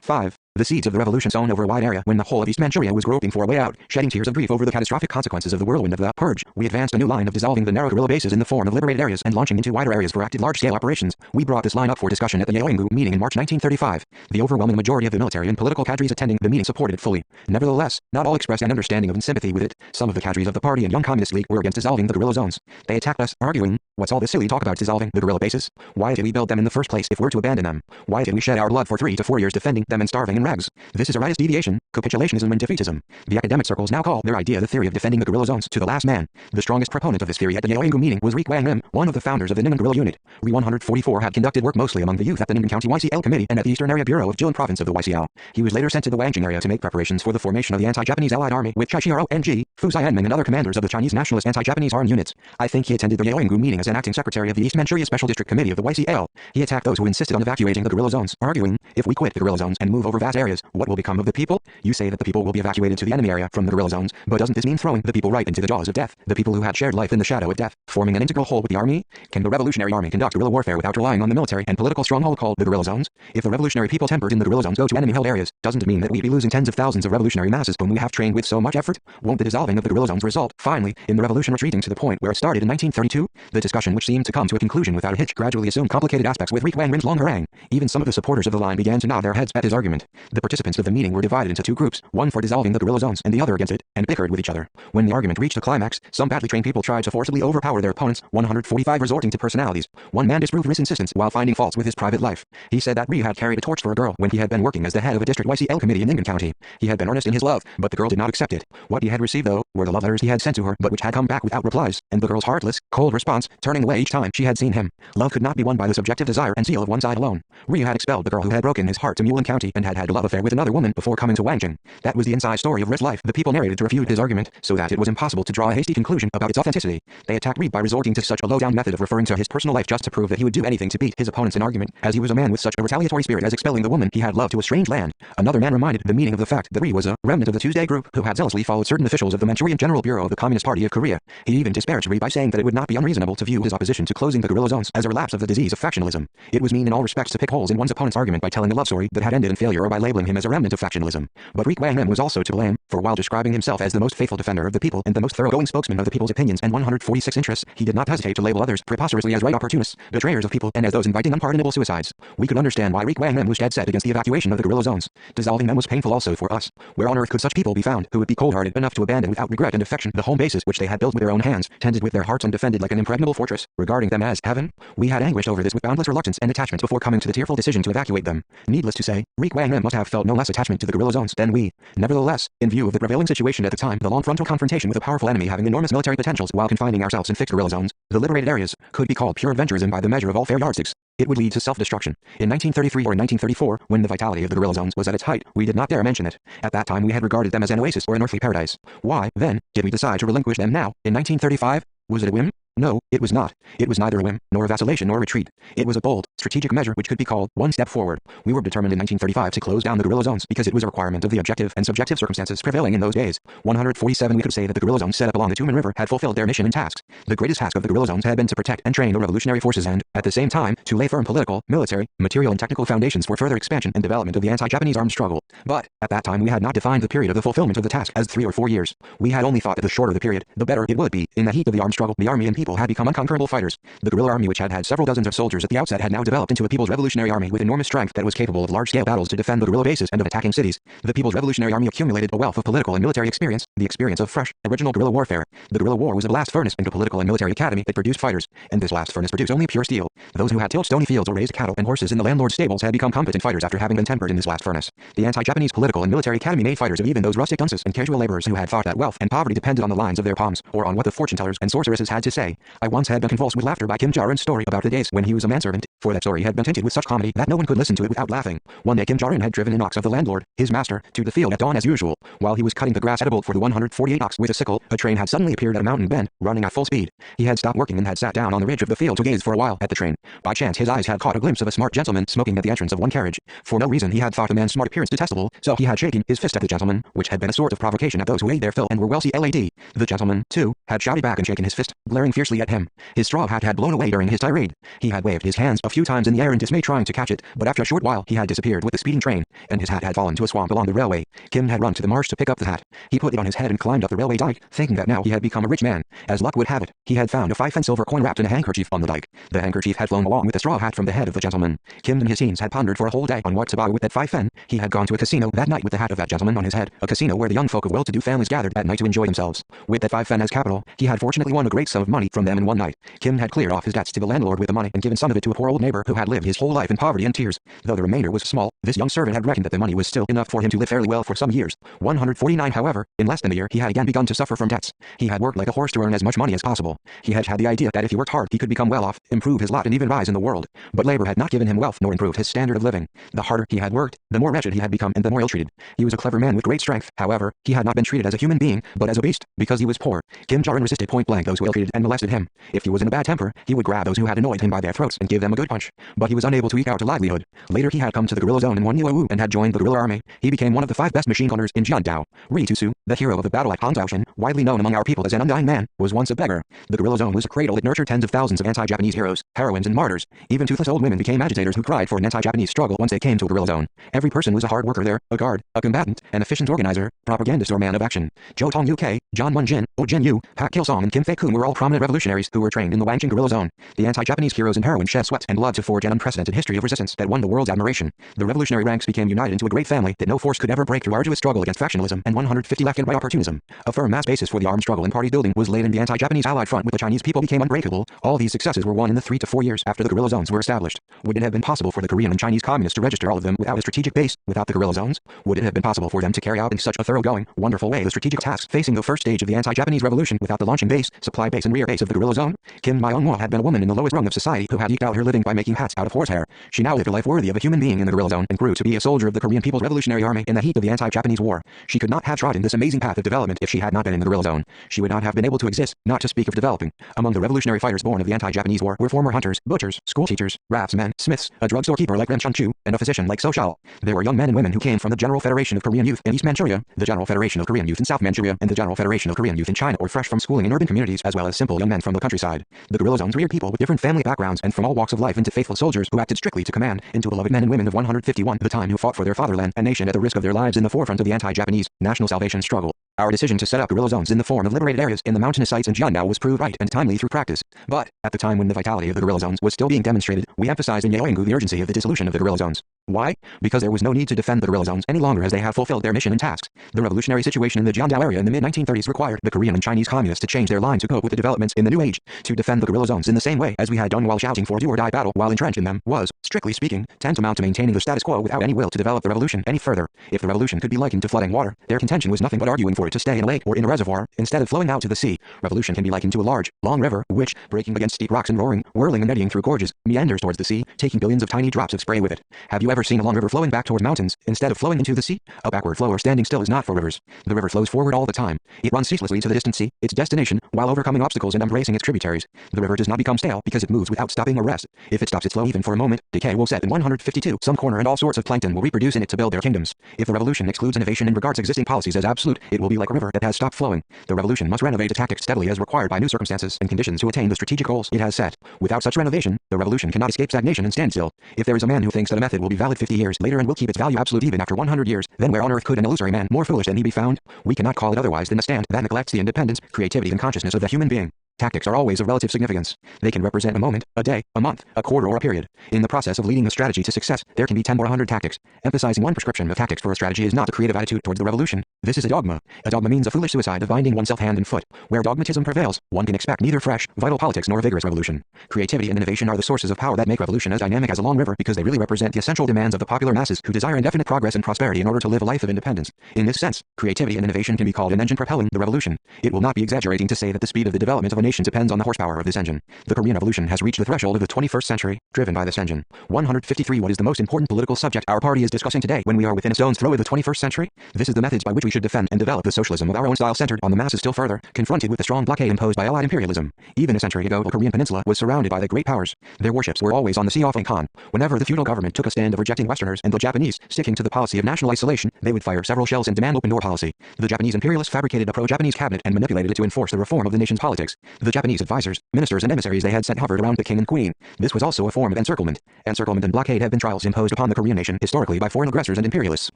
5. The seeds of the revolution sown over a wide area when the whole of East Manchuria was groping for a way out, shedding tears of grief over the catastrophic consequences of the whirlwind of the purge. We advanced a new line of dissolving the narrow guerrilla bases in the form of liberated areas and launching into wider areas for active large-scale operations. We brought this line up for discussion at the Yaoyingu meeting in March 1935. The overwhelming majority of the military and political cadres attending the meeting supported it fully. Nevertheless, not all expressed an understanding of and sympathy with it. Some of the cadres of the party and Young Communist League were against dissolving the guerrilla zones. They attacked us, arguing, "What's all this silly talk about dissolving the guerrilla bases? Why did we build them in the first place if we're to abandon them? Why did we shed our blood for 3 to 4 years defending them and starving in rags? This is a rightist deviation, capitulationism and defeatism." The academic circles now call their idea the theory of defending the guerrilla zones to the last man. The strongest proponent of this theory at the Yaoyingu meeting was Ri Kwang-im, one of the founders of the Ning'an guerrilla unit. Ri 144 had conducted work mostly among the youth at the Ning'an County YCL Committee and at the Eastern Area Bureau of Jilin Province of the YCL. He was later sent to the Wangjing area to make preparations for the formation of the anti-Japanese Allied Army with Chai Shiaro Ng, Fu Zianming and other commanders of the Chinese nationalist anti-Japanese armed units. I think he attended the Yaoyingu meeting as an acting secretary of the East Manchuria Special District Committee of the YCL. He attacked those who insisted on evacuating the guerrilla zones, arguing, "If we quit the guerrilla zones and move over vast areas, what will become of the people? You say that the people will be evacuated to the enemy area from the guerrilla zones, but doesn't this mean throwing the people right into the jaws of death? The people who had shared life in the shadow of death, forming an integral whole with the army? Can the Revolutionary Army conduct guerrilla warfare without relying on the military and political stronghold called the guerrilla zones? If the revolutionary people tempered in the guerrilla zones go to enemy-held areas, doesn't it mean that we'd be losing tens of thousands of revolutionary masses whom we have trained with so much effort? Won't the dissolving of the guerrilla zones result, finally, in the revolution retreating to the point where it started in 1932? The discussion, which seemed to come to a conclusion without a hitch, gradually assumed complicated aspects with Ri Kwang-im's long harangue. Even some of the supporters of the line began to nod their heads at his argument. The participants of the meeting were divided into two groups, one for dissolving the guerrilla zones and the other against it, and bickered with each other. When the argument reached a climax, some badly trained people tried to forcibly overpower their opponents, 145 resorting to personalities. One man disproved Ri's insistence while finding faults with his private life. He said that Ri had carried a torch for a girl when he had been working as the head of a district YCL committee in Ning'an County. He had been earnest in his love, but the girl did not accept it. What he had received, though, were the love letters he had sent to her, but which had come back without replies, and the girl's heartless, cold response, turning away each time she had seen him. Love could not be won by the subjective desire and zeal of one side alone. Ri had expelled the girl who had broken his heart to Mulan County and had had a love affair with another woman before coming to Wangjing. That was the inside story of Ri's life. The people narrated to refute his argument, so that it was impossible to draw a hasty conclusion about its authenticity. They attacked Ri by resorting to such a low-down method of referring to his personal life just to prove that he would do anything to beat his opponents in argument, as he was a man with such a retaliatory spirit as expelling the woman he had loved to a strange land. Another man reminded the meeting of the fact that Ri was a remnant of the Tuesday group who had zealously followed certain officials of the Manchurian General Bureau of the Communist Party of Korea. He even disparaged Ri by saying that it would not be unreasonable to view his opposition to closing the guerrilla zones as a relapse of the disease of factionalism. It was mean in all respects to pick holes in one's opponent's argument by telling a love story that had ended in failure or by labeling him as a remnant of factionalism. But Ri Kwang-im was also to blame, for while describing himself as the most faithful defender of the people and the most thoroughgoing spokesman of the people's opinions and 146 interests, he did not hesitate to label others preposterously as right opportunists, betrayers of people, and as those inviting unpardonable suicides. We could understand why Ri Kwang-im was dead set against the evacuation of the guerrilla zones. Dissolving them was painful also for us. Where on earth could such people be found who would be cold-hearted enough to abandon without regret and affection the home bases which they had built with their own hands, tended with their hearts and defended like an impregnable fortress, regarding them as heaven? We had anguished over this with boundless reluctance and attachment before coming to the tearful decision to evacuate them. Needless to say, Ri Kwang-im must have felt no less attachment to the guerrilla zones than we. Nevertheless, in view of the prevailing situation at the time, the long frontal confrontation with a powerful enemy having enormous military potentials while confining ourselves in fixed guerrilla zones, the liberated areas, could be called pure adventurism by the measure of all fair yardsticks. It would lead to self-destruction. In 1933 or in 1934, when the vitality of the guerrilla zones was at its height, we did not dare mention it. At that time we had regarded them as an oasis or an earthly paradise. Why, then, did we decide to relinquish them now, in 1935? Was it a whim? No, it was not. It was neither a whim, nor a vacillation nor a retreat. It was a bold, strategic measure which could be called one step forward. We were determined in 1935 to close down the guerrilla zones because it was a requirement of the objective and subjective circumstances prevailing in those days. 147 We could say that the guerrilla zones set up along the Tumen River had fulfilled their mission and tasks. The greatest task of the guerrilla zones had been to protect and train the revolutionary forces and, at the same time, to lay firm political, military, material and technical foundations for further expansion and development of the anti-Japanese armed struggle. But, at that time we had not defined the period of the fulfillment of the task as 3 or 4 years. We had only thought that the shorter the period, the better it would be. In the heat of the armed struggle, the army and people had become unconquerable fighters. The guerrilla army, which had had several dozens of soldiers at the outset, had now developed into a People's Revolutionary Army with enormous strength that was capable of large-scale battles to defend the guerrilla bases and of attacking cities. The People's Revolutionary Army accumulated a wealth of political and military experience, the experience of fresh, original guerrilla warfare. The guerrilla war was a blast furnace into political and military academy that produced fighters, and this blast furnace produced only pure steel. Those who had tilled stony fields or raised cattle and horses in the landlord's stables had become competent fighters after having been tempered in this blast furnace. The anti-Japanese political and military academy made fighters of even those rustic dunces and casual laborers who had thought that wealth and poverty depended on the lines of their palms, or on what the fortune-tellers and sorceresses had to say. I once had been convulsed with laughter by Kim Jarin's story about the days when he was a manservant, for that story had been tinted with such comedy that no one could listen to it without laughing. One day Kim Jarin had driven an ox of the landlord, his master, to the field at dawn as usual. While he was cutting the grass edible for the 148 ox with a sickle, a train had suddenly appeared at a mountain bend, running at full speed. He had stopped working and had sat down on the ridge of the field to gaze for a while at the train. By chance his eyes had caught a glimpse of a smart gentleman smoking at the entrance of one carriage. For no reason he had thought the man's smart appearance detestable, so he had shaken his fist at the gentleman, which had been a sort of provocation at those who ate their fill and were well CLAD. The gentleman, too, had shouted back and shaken his fist, glaring fiercely at him. His straw hat had blown away during his tirade. He had waved his hands a few times in the air in dismay trying to catch it, but after a short while he had disappeared with the speeding train, and his hat had fallen to a swamp along the railway. Kim had run to the marsh to pick up the hat. He put it on his head and climbed up the railway dike, thinking that now he had become a rich man. As luck would have it, he had found a 5 silver coin wrapped in a handkerchief on the dike. The handkerchief had flown along with the straw hat from the head of the gentleman. Kim and his teens had pondered for a whole day on what to buy with that 5 fen. He had gone to a casino that night with the hat of that gentleman on his head, a casino where the young folk of well-to-do families gathered at night to enjoy themselves. With that 5 fen as capital, he had fortunately won a great sum of money from them in one night. Kim had cleared off his debts to the landlord with the money and given some of it to a poor old neighbor who had lived his whole life in poverty and tears. Though the remainder was small, this young servant had reckoned that the money was still enough for him to live fairly well for some years. 149, however, in less than a year he had again begun to suffer from debts. He had worked like a horse to earn as much money as possible. He had had the idea that if he worked hard he could become well off, improve his lot and even rise in the world. But labor had not given him wealth nor improved his standard of living. The harder he had worked, the more wretched he had become and the more ill-treated. He was a clever man with great strength, however, he had not been treated as a human being, but as a beast, because he was poor. Kim Jarin resisted point-blank those who ill-treated and molested him. If he was in a bad temper, he would grab those who had annoyed him by their throats and give them a good punch. But he was unable to eke out a livelihood. Later he had come to the guerrilla zone in Wonyu and had joined the guerrilla army. He became one of the 5 best machine gunners in Jiandao. Ri Tusu, the hero of the battle at Hanzaoshan, widely known among our people as an undying man, was once a beggar. The guerrilla zone was a cradle that nurtured tens of thousands of anti-Japanese heroes, heroines and martyrs. Even toothless old women became agitators who cried for an anti-Japanese struggle once they came to a guerrilla zone. Every person was a hard worker there, a guard, a combatant, an efficient organizer, propagandist or man of action. Zhou Tong Uk, John Mun-jin, Oh Jin-yu, Pak Kil-song and Kim Fei-kun were all prominent revolutionaries who were trained in the Wangjing guerrilla zone. The anti-Japanese heroes and heroines shed sweat and blood to forge an unprecedented history of resistance that won the world's admiration. The revolutionary ranks became united into a great family that no force could ever break through arduous struggle against factionalism and 150 left and right opportunism. A firm mass basis for the armed struggle and party building was laid in the anti-Japanese allied front with the Chinese people became unbreakable. All these successes were won in the 3 to 4 years after the guerrilla zones were established. Would it have been possible for the Korean and Chinese communists to register all of them without a strategic base, without the guerrilla zones? Would it have been possible for them to carry out in such a thoroughgoing, wonderful way the strategic tasks facing the first stage of the anti-Japanese revolution without the launching base, supply base and rear base of the guerrilla zone? Kim Myung-wha had been a woman in the lowest rung of society who had eked out her living by making hats out of horsehair. She now lived a life worthy of a human being in the guerrilla zone and grew to be a soldier of the Korean People's Revolutionary Army in the heat of the anti-Japanese war. She could not have trodden this amazing path of development if she had not been in the guerrilla zone. She would not have been able to exist, not to speak of developing. Among the revolutionary fighters born of the anti-Japanese war were former hunters, butchers, school teachers, raftsmen, smiths, a drugstore keeper like Ren Chun-chu, and a physician like So Shao. There were young men and women who came from the General Federation of Korean Youth in East Manchuria, the General Federation of Korean Youth in South Manchuria, and the General Federation of Korean Youth in China, or fresh from schooling in urban communities, as well as simple young men from the countryside. The guerrilla zones reared people with different family backgrounds and from all walks of life into faithful soldiers who acted strictly to command, into beloved men and women of 151, the time who fought for their fatherland and nation at the risk of their lives in the forefront of the anti-Japanese national salvation struggle. Our decision to set up guerrilla zones in the form of liberated areas in the mountainous sites in Jiandao was proved right and timely through practice. But, at the time when the vitality of the guerrilla zones was still being demonstrated, we emphasized in Yeoingu the urgency of the dissolution of the guerrilla zones. Why? Because there was no need to defend the guerrilla zones any longer as they have fulfilled their mission and tasks. The revolutionary situation in the Jiandao area in the mid-1930s required the Korean and Chinese communists to change their line to cope with the developments in the new age. To defend the guerrilla zones in the same way as we had done while shouting for do-or-die battle while entrenched in them was, strictly speaking, tantamount to maintaining the status quo without any will to develop the revolution any further. If the revolution could be likened to flooding water, their contention was nothing but arguing for it to stay in a lake or in a reservoir, instead of flowing out to the sea. Revolution can be likened to a large, long river, which, breaking against steep rocks and roaring, whirling and eddying through gorges, meanders towards the sea, taking billions of tiny drops of spray with it. Have you ever seen a long river flowing back toward mountains, instead of flowing into the sea? A backward flow or standing still is not for rivers. The river flows forward all the time. It runs ceaselessly to the distant sea, its destination, while overcoming obstacles and embracing its tributaries. The river does not become stale because it moves without stopping or rest. If it stops its flow even for a moment, decay will set in 152. Some corner and all sorts of plankton will reproduce in it to build their kingdoms. If the revolution excludes innovation and regards existing policies as absolute, it will be like a river that has stopped flowing. The revolution must renovate its tactics steadily as required by new circumstances and conditions to attain the strategic goals it has set. Without such renovation, the revolution cannot escape stagnation and standstill. If there is a man who thinks that a method will be valid 50 years later and will keep its value absolute even after 100 years, then where on earth could an illusory man more foolish than he be found? We cannot call it otherwise than a stand that neglects the independence, creativity and consciousness of the human being. Tactics are always of relative significance. They can represent a moment, a day, a month, a quarter, or a period. In the process of leading a strategy to success, there can be 10 or 100 tactics. Emphasizing one prescription of tactics for a strategy is not the creative attitude towards the revolution. This is a dogma. A dogma means a foolish suicide of binding oneself hand and foot. Where dogmatism prevails, one can expect neither fresh, vital politics nor a vigorous revolution. Creativity and innovation are the sources of power that make revolution as dynamic as a long river because they really represent the essential demands of the popular masses who desire indefinite progress and prosperity in order to live a life of independence. In this sense, creativity and innovation can be called an engine propelling the revolution. It will not be exaggerating to say that the speed of the development of a nation depends on the horsepower of this engine. The Korean Revolution has reached the threshold of the 21st century, driven by this engine. 153. What is the most important political subject our party is discussing today when we are within a stone's throw of the 21st century? This is the methods by which we should defend and develop the socialism of our own style centered on the masses still further, confronted with the strong blockade imposed by Allied imperialism. Even a century ago, the Korean peninsula was surrounded by the great powers. Their warships were always on the sea off Khan. Whenever the feudal government took a stand of rejecting Westerners and the Japanese, sticking to the policy of national isolation, they would fire several shells and demand open door policy. The Japanese imperialists fabricated a pro-Japanese cabinet and manipulated it to enforce the reform of the nation's politics. The Japanese advisors, ministers and emissaries they had sent hovered around the king and queen. This was also a form of encirclement. Encirclement and blockade have been trials imposed upon the Korean nation historically by foreign aggressors and imperialists.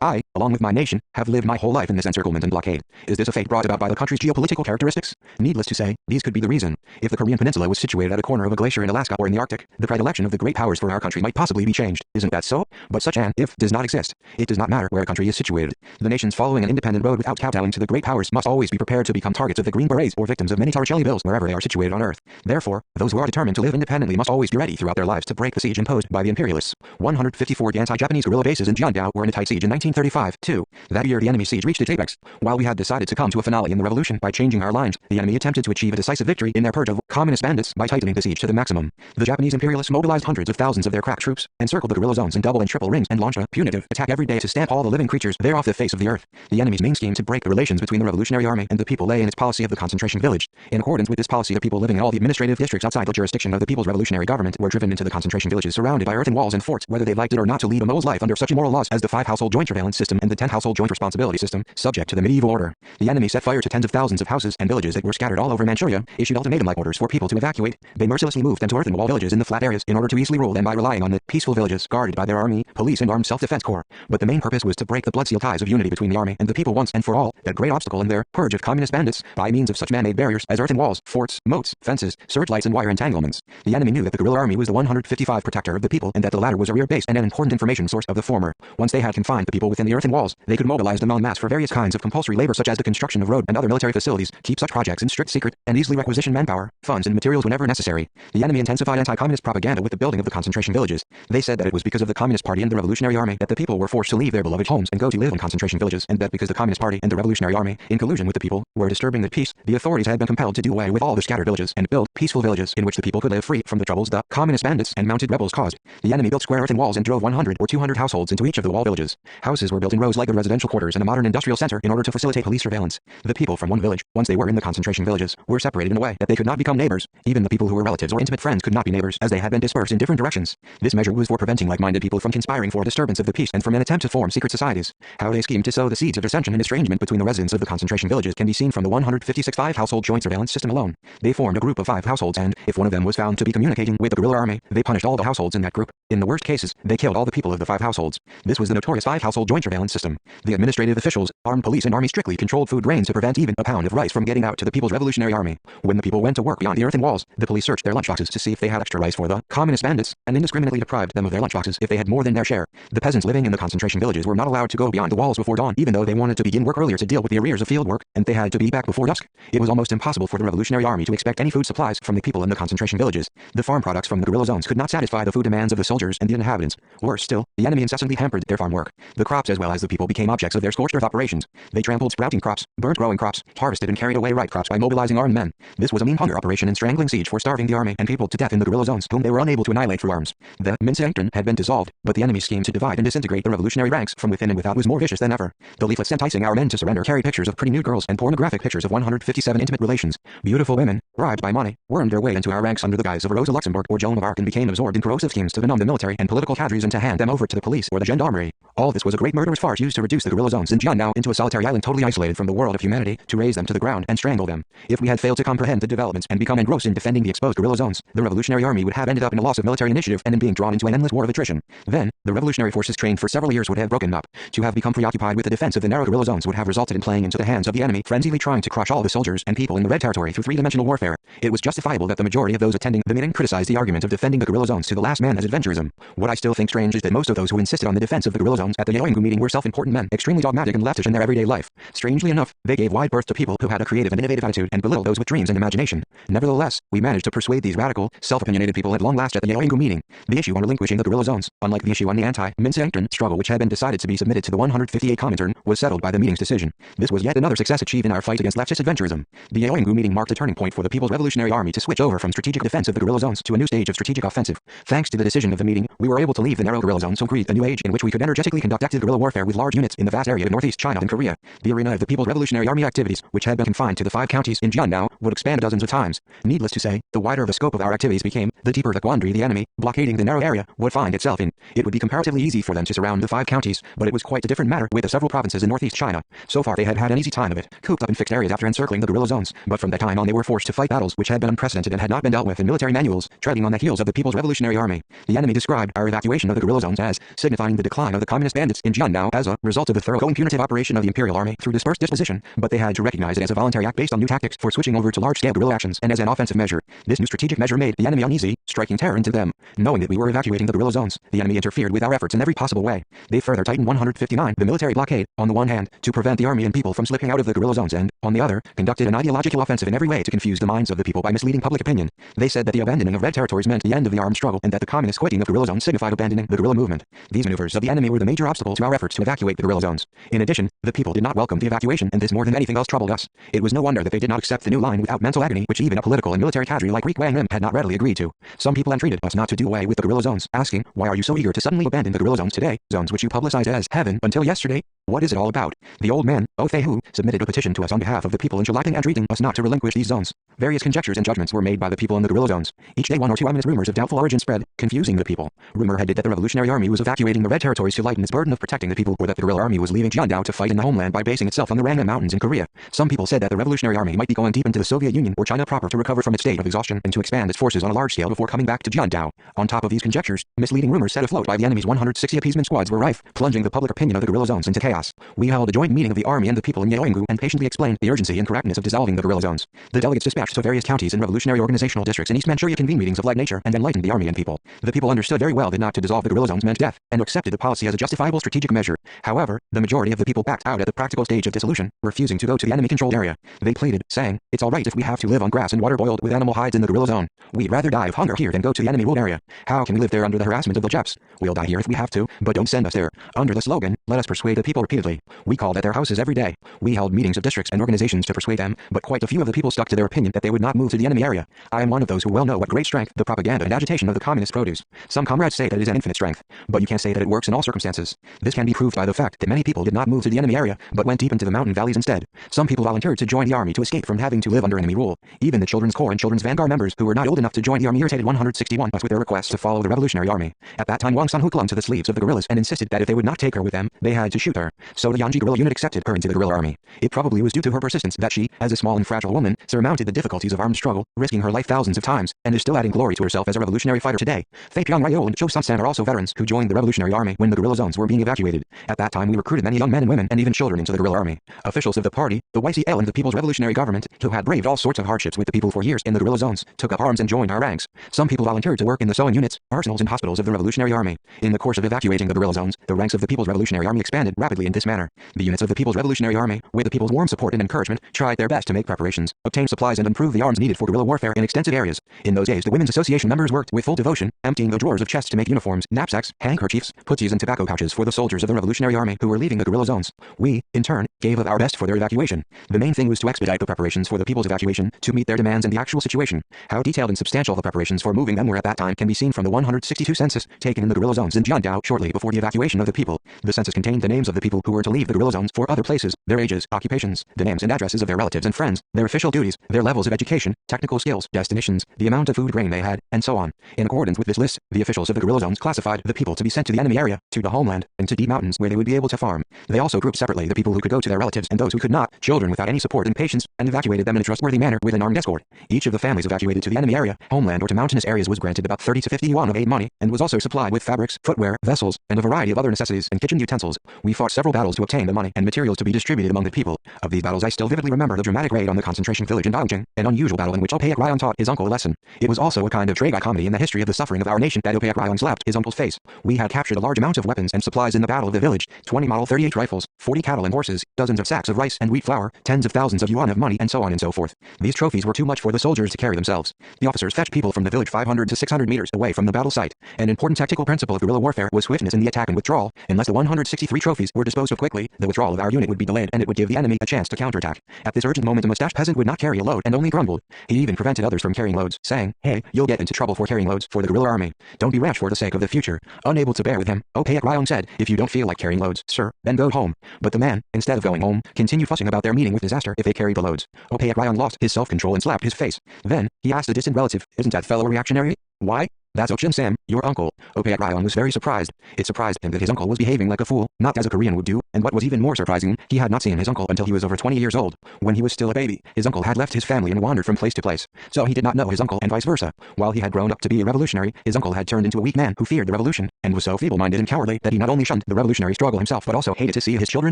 I, along with my nation, have lived my whole life in this encirclement and blockade. Is this a fate brought about by the country's geopolitical characteristics? Needless to say, these could be the reason. If the Korean peninsula was situated at a corner of a glacier in Alaska or in the Arctic, the predilection of the great powers for our country might possibly be changed. Isn't that so? But such an if does not exist. It does not matter where a country is situated. The nations following an independent road without kowtowing to the great powers must always be prepared to become targets of the Green Berets or victims of many Torricelli bills wherever they are situated on earth. Therefore, those who are determined to live independently must always be ready throughout their lives to break the siege imposed by the imperialists. 154 The anti-Japanese guerrilla bases in Jiandao were in a tight siege in 1935, too. That year the enemy siege reached its apex. While we had decided to come to a finale in the revolution by changing our lines, the enemy attempted to achieve a decisive victory in their purge of communist bandits by tightening the siege to the maximum. The Japanese imperialists mobilized hundreds of thousands of their crack troops, encircled the guerrilla zones in double and triple rings and launched a punitive attack every day to stamp all the living creatures there off the face of the earth. The enemy's main scheme to break the relations between the Revolutionary Army and the people lay in its policy of the concentration village. In accordance with this policy, the people living in all the administrative districts outside the jurisdiction of the People's Revolutionary Government were driven into the concentration villages surrounded by earthen walls and forts, whether they liked it or not, to lead a mole's life under such immoral laws as the 5 household joint surveillance system and the 10 household joint responsibility system, subject to the medieval order. The enemy set fire to tens of thousands of houses and villages that were scattered all over Manchuria, issued ultimatum-like orders for people to evacuate. They mercilessly moved them to earthen wall villages in the flat areas in order to easily rule them by relying on the peaceful villages guarded by their army, police and armed self-defense corps. But the main purpose was to break the blood-sealed ties of unity between the army and the people once and for all, that great obstacle in their purge of communist bandits, by means of such man-made barriers as earthen walls, forts, moats, fences, searchlights and wire entanglements. The enemy knew that the guerrilla army was the 155 protector of the people and that the latter was a rear base and an important information source of the former. Once they had confined the people within the earthen walls, they could mobilize them en masse for various kinds of compulsory labor such as the construction of road and other military facilities, keep such projects in strict secret, and easily requisition manpower, funds and materials whenever necessary. The enemy intensified anti-communist propaganda with the building of the concentration villages. They said that it was because of the Communist Party and the Revolutionary Army that the people were forced to leave their beloved homes and go to live in concentration villages, and that because the Communist Party and the Revolutionary Army, in collusion with the people, were disturbing the peace, the authorities had been compelled to do away with all the scattered villages and build peaceful villages in which the people could live free from the troubles the communist bandits and mounted rebels caused. The enemy built square earthen walls and drove 100 or 200 households into each of the wall villages. Houses were built in rows like the residential quarters in a modern industrial center in order to facilitate police surveillance. The people from one village, once they were in the concentration villages, were separated in a way that they could not become neighbors. Even the people who were relatives or intimate friends could not be neighbors, as they had been dispersed in different directions. This measure was for preventing like-minded people from conspiring for disturbance of the peace and from an attempt to form secret societies. How they schemed to sow the seeds of dissension and estrangement between the residents of the concentration villages can be seen from the 156 5-household joint surveillance system alone. They formed a group of 5 households and, if one of them was found to be communicating with the guerrilla army, they punished all the households in that group. In the worst cases, they killed all the people of the 5 households. This was the notorious 5-household joint surveillance system. The administrative officials, armed police and army strictly controlled food grains to prevent even a pound of rice from getting out to the People's Revolutionary Army. When the people went to work beyond the earthen walls, the police searched their lunchboxes to see if they had extra rice for the communist bandits, and indiscriminately deprived them of their lunchboxes if they had more than their share. The peasants living in the concentration villages were not allowed to go beyond the walls before dawn, even though they wanted to begin work earlier to deal with the arrears of field work, and they had to be back before dusk. It was almost impossible for the Revolutionary Army to expect any food supplies from the people in the concentration villages. The farm products from the guerrilla zones could not satisfy the food demands of the soldiers and the inhabitants. Worse still, the enemy incessantly hampered their farm work. The crops as well as the people became objects of their scorched earth operations. They trampled sprouting crops, burnt growing crops, harvested and carried away ripe crops by mobilizing armed men. This was a mean hunger operation and strangling siege for starving the army and people to death in the guerrilla zones, whom they were unable to annihilate through arms. The Minsankton had been dissolved, but the enemy's scheme to divide and disintegrate the revolutionary ranks from within and without was more vicious than ever. The leaflets enticing our men to surrender carried pictures of pretty nude girls and pornographic pictures of 157 intimate relations. Beautiful women, bribed by money, wormed their way into our ranks under the guise of Rosa Luxemburg or Joan of Arc and became absorbed in corrosive schemes to benumb the military and political cadres and to hand them over to the police or the gendarmerie. All this was a great murderous farce used to reduce the guerrilla zones in Jiandao into a solitary island totally isolated from the world of humanity, to raise them to the ground and strangle them. If we had failed to comprehend the developments and become engrossed in defending the exposed guerrilla zones, the Revolutionary Army would have ended up in a loss of military initiative and in being drawn into an endless war of attrition. Then, the revolutionary forces trained for several years would have broken up. To have become preoccupied with the defense of the narrow guerrilla zones would have resulted in playing into the hands of the enemy, frenziedly trying to crush all the soldiers and people in the Red Territory through 3 three-dimensional warfare. It was justifiable that the majority of those attending the meeting criticized the argument of defending the guerrilla zones to the last man as adventurism. What I still think strange is that most of those who insisted on the defense of the guerrilla zones at the Yaoingu meeting were self-important men, extremely dogmatic and leftish in their everyday life. Strangely enough, they gave wide berth to people who had a creative and innovative attitude and belittled those with dreams and imagination. Nevertheless, we managed to persuade these radical, self-opinionated people at long last at the Yaoingu meeting. The issue on relinquishing the guerrilla zones, unlike the issue on the anti-Minsancton struggle which had been decided to be submitted to the 158 Comintern, was settled by the meeting's decision. This was yet another success achieved in our fight against leftist adventurism. The Yaoingu meeting marked a turning point for the People's Revolutionary Army to switch over from strategic defense of the guerrilla zones to a new stage of strategic offensive. Thanks to the decision of the meeting, we were able to leave the narrow guerrilla zones and create a new age in which we could energetically conduct active guerrilla warfare with large units in the vast area of northeast China and Korea. The arena of the People's Revolutionary Army activities, which had been confined to the 5 counties in Jiangdao, would expand dozens of times. Needless to say, the wider the scope of our activities became, the deeper the quandary the enemy, blockading the narrow area, would find itself in. It would be comparatively easy for them to surround the 5 counties, but it was quite a different matter with the several provinces in northeast China. So far they had had an easy time of it, cooped up in fixed areas after encircling the guerrilla zones, but from that time on they were forced to fight battles which had been unprecedented and had not been dealt with in military manuals, treading on the heels of the People's Revolutionary Army. The enemy described our evacuation of the guerrilla zones as signifying the decline of the communist bandits in Jiangdao as a result of the thorough punitive operation of the Imperial Army through dispersed disposition, but they had to recognize it as a voluntary act based on new tactics for switching over to large-scale guerrilla actions and as an offensive measure. This new strategic measure made the enemy uneasy, striking terror into them. Knowing that we were evacuating the guerrilla zones, the enemy interfered with our efforts in every possible way. They further tightened 159, the military blockade, on the one hand, to prevent the army and people from slipping out of the guerrilla zones and, on the other, conducted an ideological offensive in every way to confuse the minds of the people by misleading public opinion. They said that the abandoning of red territories meant the end of the armed struggle and that the communist quitting of guerrilla zones signified abandoning the guerrilla movement. These maneuvers of the enemy were the major obstacle to our efforts to evacuate the guerrilla zones. In addition, the people did not welcome the evacuation and this more than anything else troubled us. It was no wonder that they did not accept the new line without mental agony which even a political and military cadre like Rik Wang Lim had not readily agreed to. Some people entreated us not to do away with the guerrilla zones, asking, why are you so eager to suddenly abandon the guerrilla zones today, zones which you publicized as heaven until yesterday? What is it all about? The old man, Othehu, submitted a petition to us on behalf of the people in July entreating us not to relinquish these zones. Various conjectures and judgments were made by the people in the guerrilla zones. Each day 1 or 2 ominous rumors of doubtful origin spread, confusing the people. Rumor had it that the Revolutionary Army was evacuating the red territories to lighten its burden of protecting the people, or that the guerrilla army was leaving Jiangdao to fight in the homeland by basing itself on the Rangan Mountains in Korea. Some people said that the Revolutionary Army might be going deep into the Soviet Union or China proper to recover from its state of exhaustion and to expand its forces on a large scale before coming back to Jiangdao. On top of these conjectures, misleading rumors set afloat by the enemy's 160 appeasement squads were rife, plunging the public opinion of the guerrilla zones into chaos. We held a joint meeting of the army and the people in Yaoingu and patiently explained the urgency and correctness of dissolving the guerrilla zones. The delegates dispatched to various counties and revolutionary organizational districts in East Manchuria convened meetings of like nature and enlightened the army and people. The people understood very well that not to dissolve the guerrilla zones meant death, and accepted the policy as a justifiable strategic measure. However, the majority of the people backed out at the practical stage of dissolution, refusing to go to the enemy-controlled area. They pleaded, saying, it's all right if we have to live on grass and water boiled with animal hides in the guerrilla zone. We'd rather die of hunger here than go to the enemy-ruled area. How can we live there under the harassment of the Japs? We'll die here if we have to, but don't send us there. Under the slogan, let us persuade the people repeatedly. We called at their houses every day. We held meetings of districts and organizations to persuade them, but quite a few of the people stuck to their opinion that they would not move to the enemy area. I am one of those who well know what great strength the propaganda and agitation of the communists produce. Some comrades say that it is an infinite strength, but you can't say that it works in all circumstances. This can be proved by the fact that many people did not move to the enemy area, but went deep into the mountain valleys instead. Some people volunteered to join the army to escape from having to live under enemy rule. Even the Children's Corps and Children's Vanguard members who were not old enough to join the army irritated 161 us with their requests to follow the Revolutionary Army. At that time Wang Sunhu clung to the sleeves of the guerrillas and insisted that if they would not take her with them, they had to shoot her. So the Yanji guerrilla unit accepted her into the guerrilla army. It probably was due to her persistence that she, as a small and fragile woman, surmounted the difficulties of armed struggle, risking her life thousands of times, and is still adding glory to herself as a revolutionary fighter today. Fei Piang Ryo and Zhou Sansan are also veterans who joined the Revolutionary Army when the guerrilla zones were being evacuated. At that time we recruited many young men and women and even children into the guerrilla army. Officials of the party, the YCL and the People's Revolutionary Government, who had braved all sorts of hardships with the people for years in the guerrilla zones, took up arms and joined our ranks. Some people volunteered to work in the sewing units, arsenals and hospitals of the Revolutionary Army. In the course of evacuating the guerrilla zones, the ranks of the People's Revolutionary Army expanded rapidly in this manner. The units of the People's Revolutionary Army, with the people's warm support and encouragement, tried their best to make preparations, obtain supplies and improve the arms needed for guerrilla warfare in extensive areas. In those days the Women's Association members worked with full devotion, emptying the drawers of chests to make uniforms, knapsacks, handkerchiefs, puttees and tobacco pouches for the soldiers of the Revolutionary Army who were leaving the guerrilla zones. We, in turn, gave of our best for their evacuation. The main thing was to expedite the preparations for the people's evacuation, to meet their demands and the actual situation. How detailed and substantial the preparations for moving them were at that time can be seen from the 162 census taken in the guerrilla zones in Jiangdao shortly before the evacuation of the people. The census contained the names of the people who were to leave the guerrilla zones for other places, their ages, occupations, the names and addresses of their relatives and friends, their official duties, their levels of education, technical skills, destinations, the amount of food grain they had, and so on. In accordance with this list, the officials of the guerrilla zones classified the people to be sent to the enemy area, to the homeland, and to deep mountains where they would be able to farm. They also grouped separately the people who could go to their relatives and those who could not, children without any support and patience, and evacuated them in a trustworthy manner with an armed escort. Each of the families evacuated to the enemy area, homeland or to mountainous areas was granted about 30 to 50 yuan of aid money, and was also supplied with fabrics, footwear, vessels, and a variety of other necessities and kitchen utensils. We fought several battles to obtain the money and materials to be distributed among the people. Of these battles I still vividly remember the dramatic raid on the concentration village in Daojing, an unusual battle in which Opaek Ryong taught his uncle a lesson. It was also a kind of tragicomedy in the history of the suffering of our nation that Opaek Ryong slapped his uncle's face. We had captured a large amount of weapons and supplies in the battle of the village, 20 Model 38 rifles, 40 cattle and horses, dozens of sacks of rice and wheat flour, tens of thousands of yuan of money, and so on and so forth. These trophies were too much for the soldiers to carry themselves. The officers fetched people from the village 500 to 600 meters away from the battle site. An important tactical principle of guerrilla warfare was swiftness in the attack and withdrawal. Unless the 163 trophies were disposed of quickly, the withdrawal of our unit would be delayed and it would give the enemy a chance to counterattack. At this urgent moment, a mustached peasant would not carry a load and only grumbled. He even prevented others from carrying loads, saying, "Hey, you'll get into trouble for carrying loads for the guerrilla army. Don't be rash for the sake of the future." Unable to bear with him, Opaek Ryong said, "If you don't feel like carrying loads, sir, then go home." But the man, instead of going home, continued fussing about their meeting with disaster if they carried the loads. Opaek Ryong lost his self-control and slapped his face. Then, he asked a distant relative, "Isn't that fellow a reactionary?" "Why?" "That's Ochin Sam, your uncle." Opaek Ryong was very surprised. It surprised him that his uncle was behaving like a fool, not as a Korean would do, and what was even more surprising, he had not seen his uncle until he was over 20 years old. When he was still a baby, his uncle had left his family and wandered from place to place, so he did not know his uncle and vice versa. While he had grown up to be a revolutionary, his uncle had turned into a weak man who feared the revolution, and was so feeble-minded and cowardly that he not only shunned the revolutionary struggle himself but also hated to see his children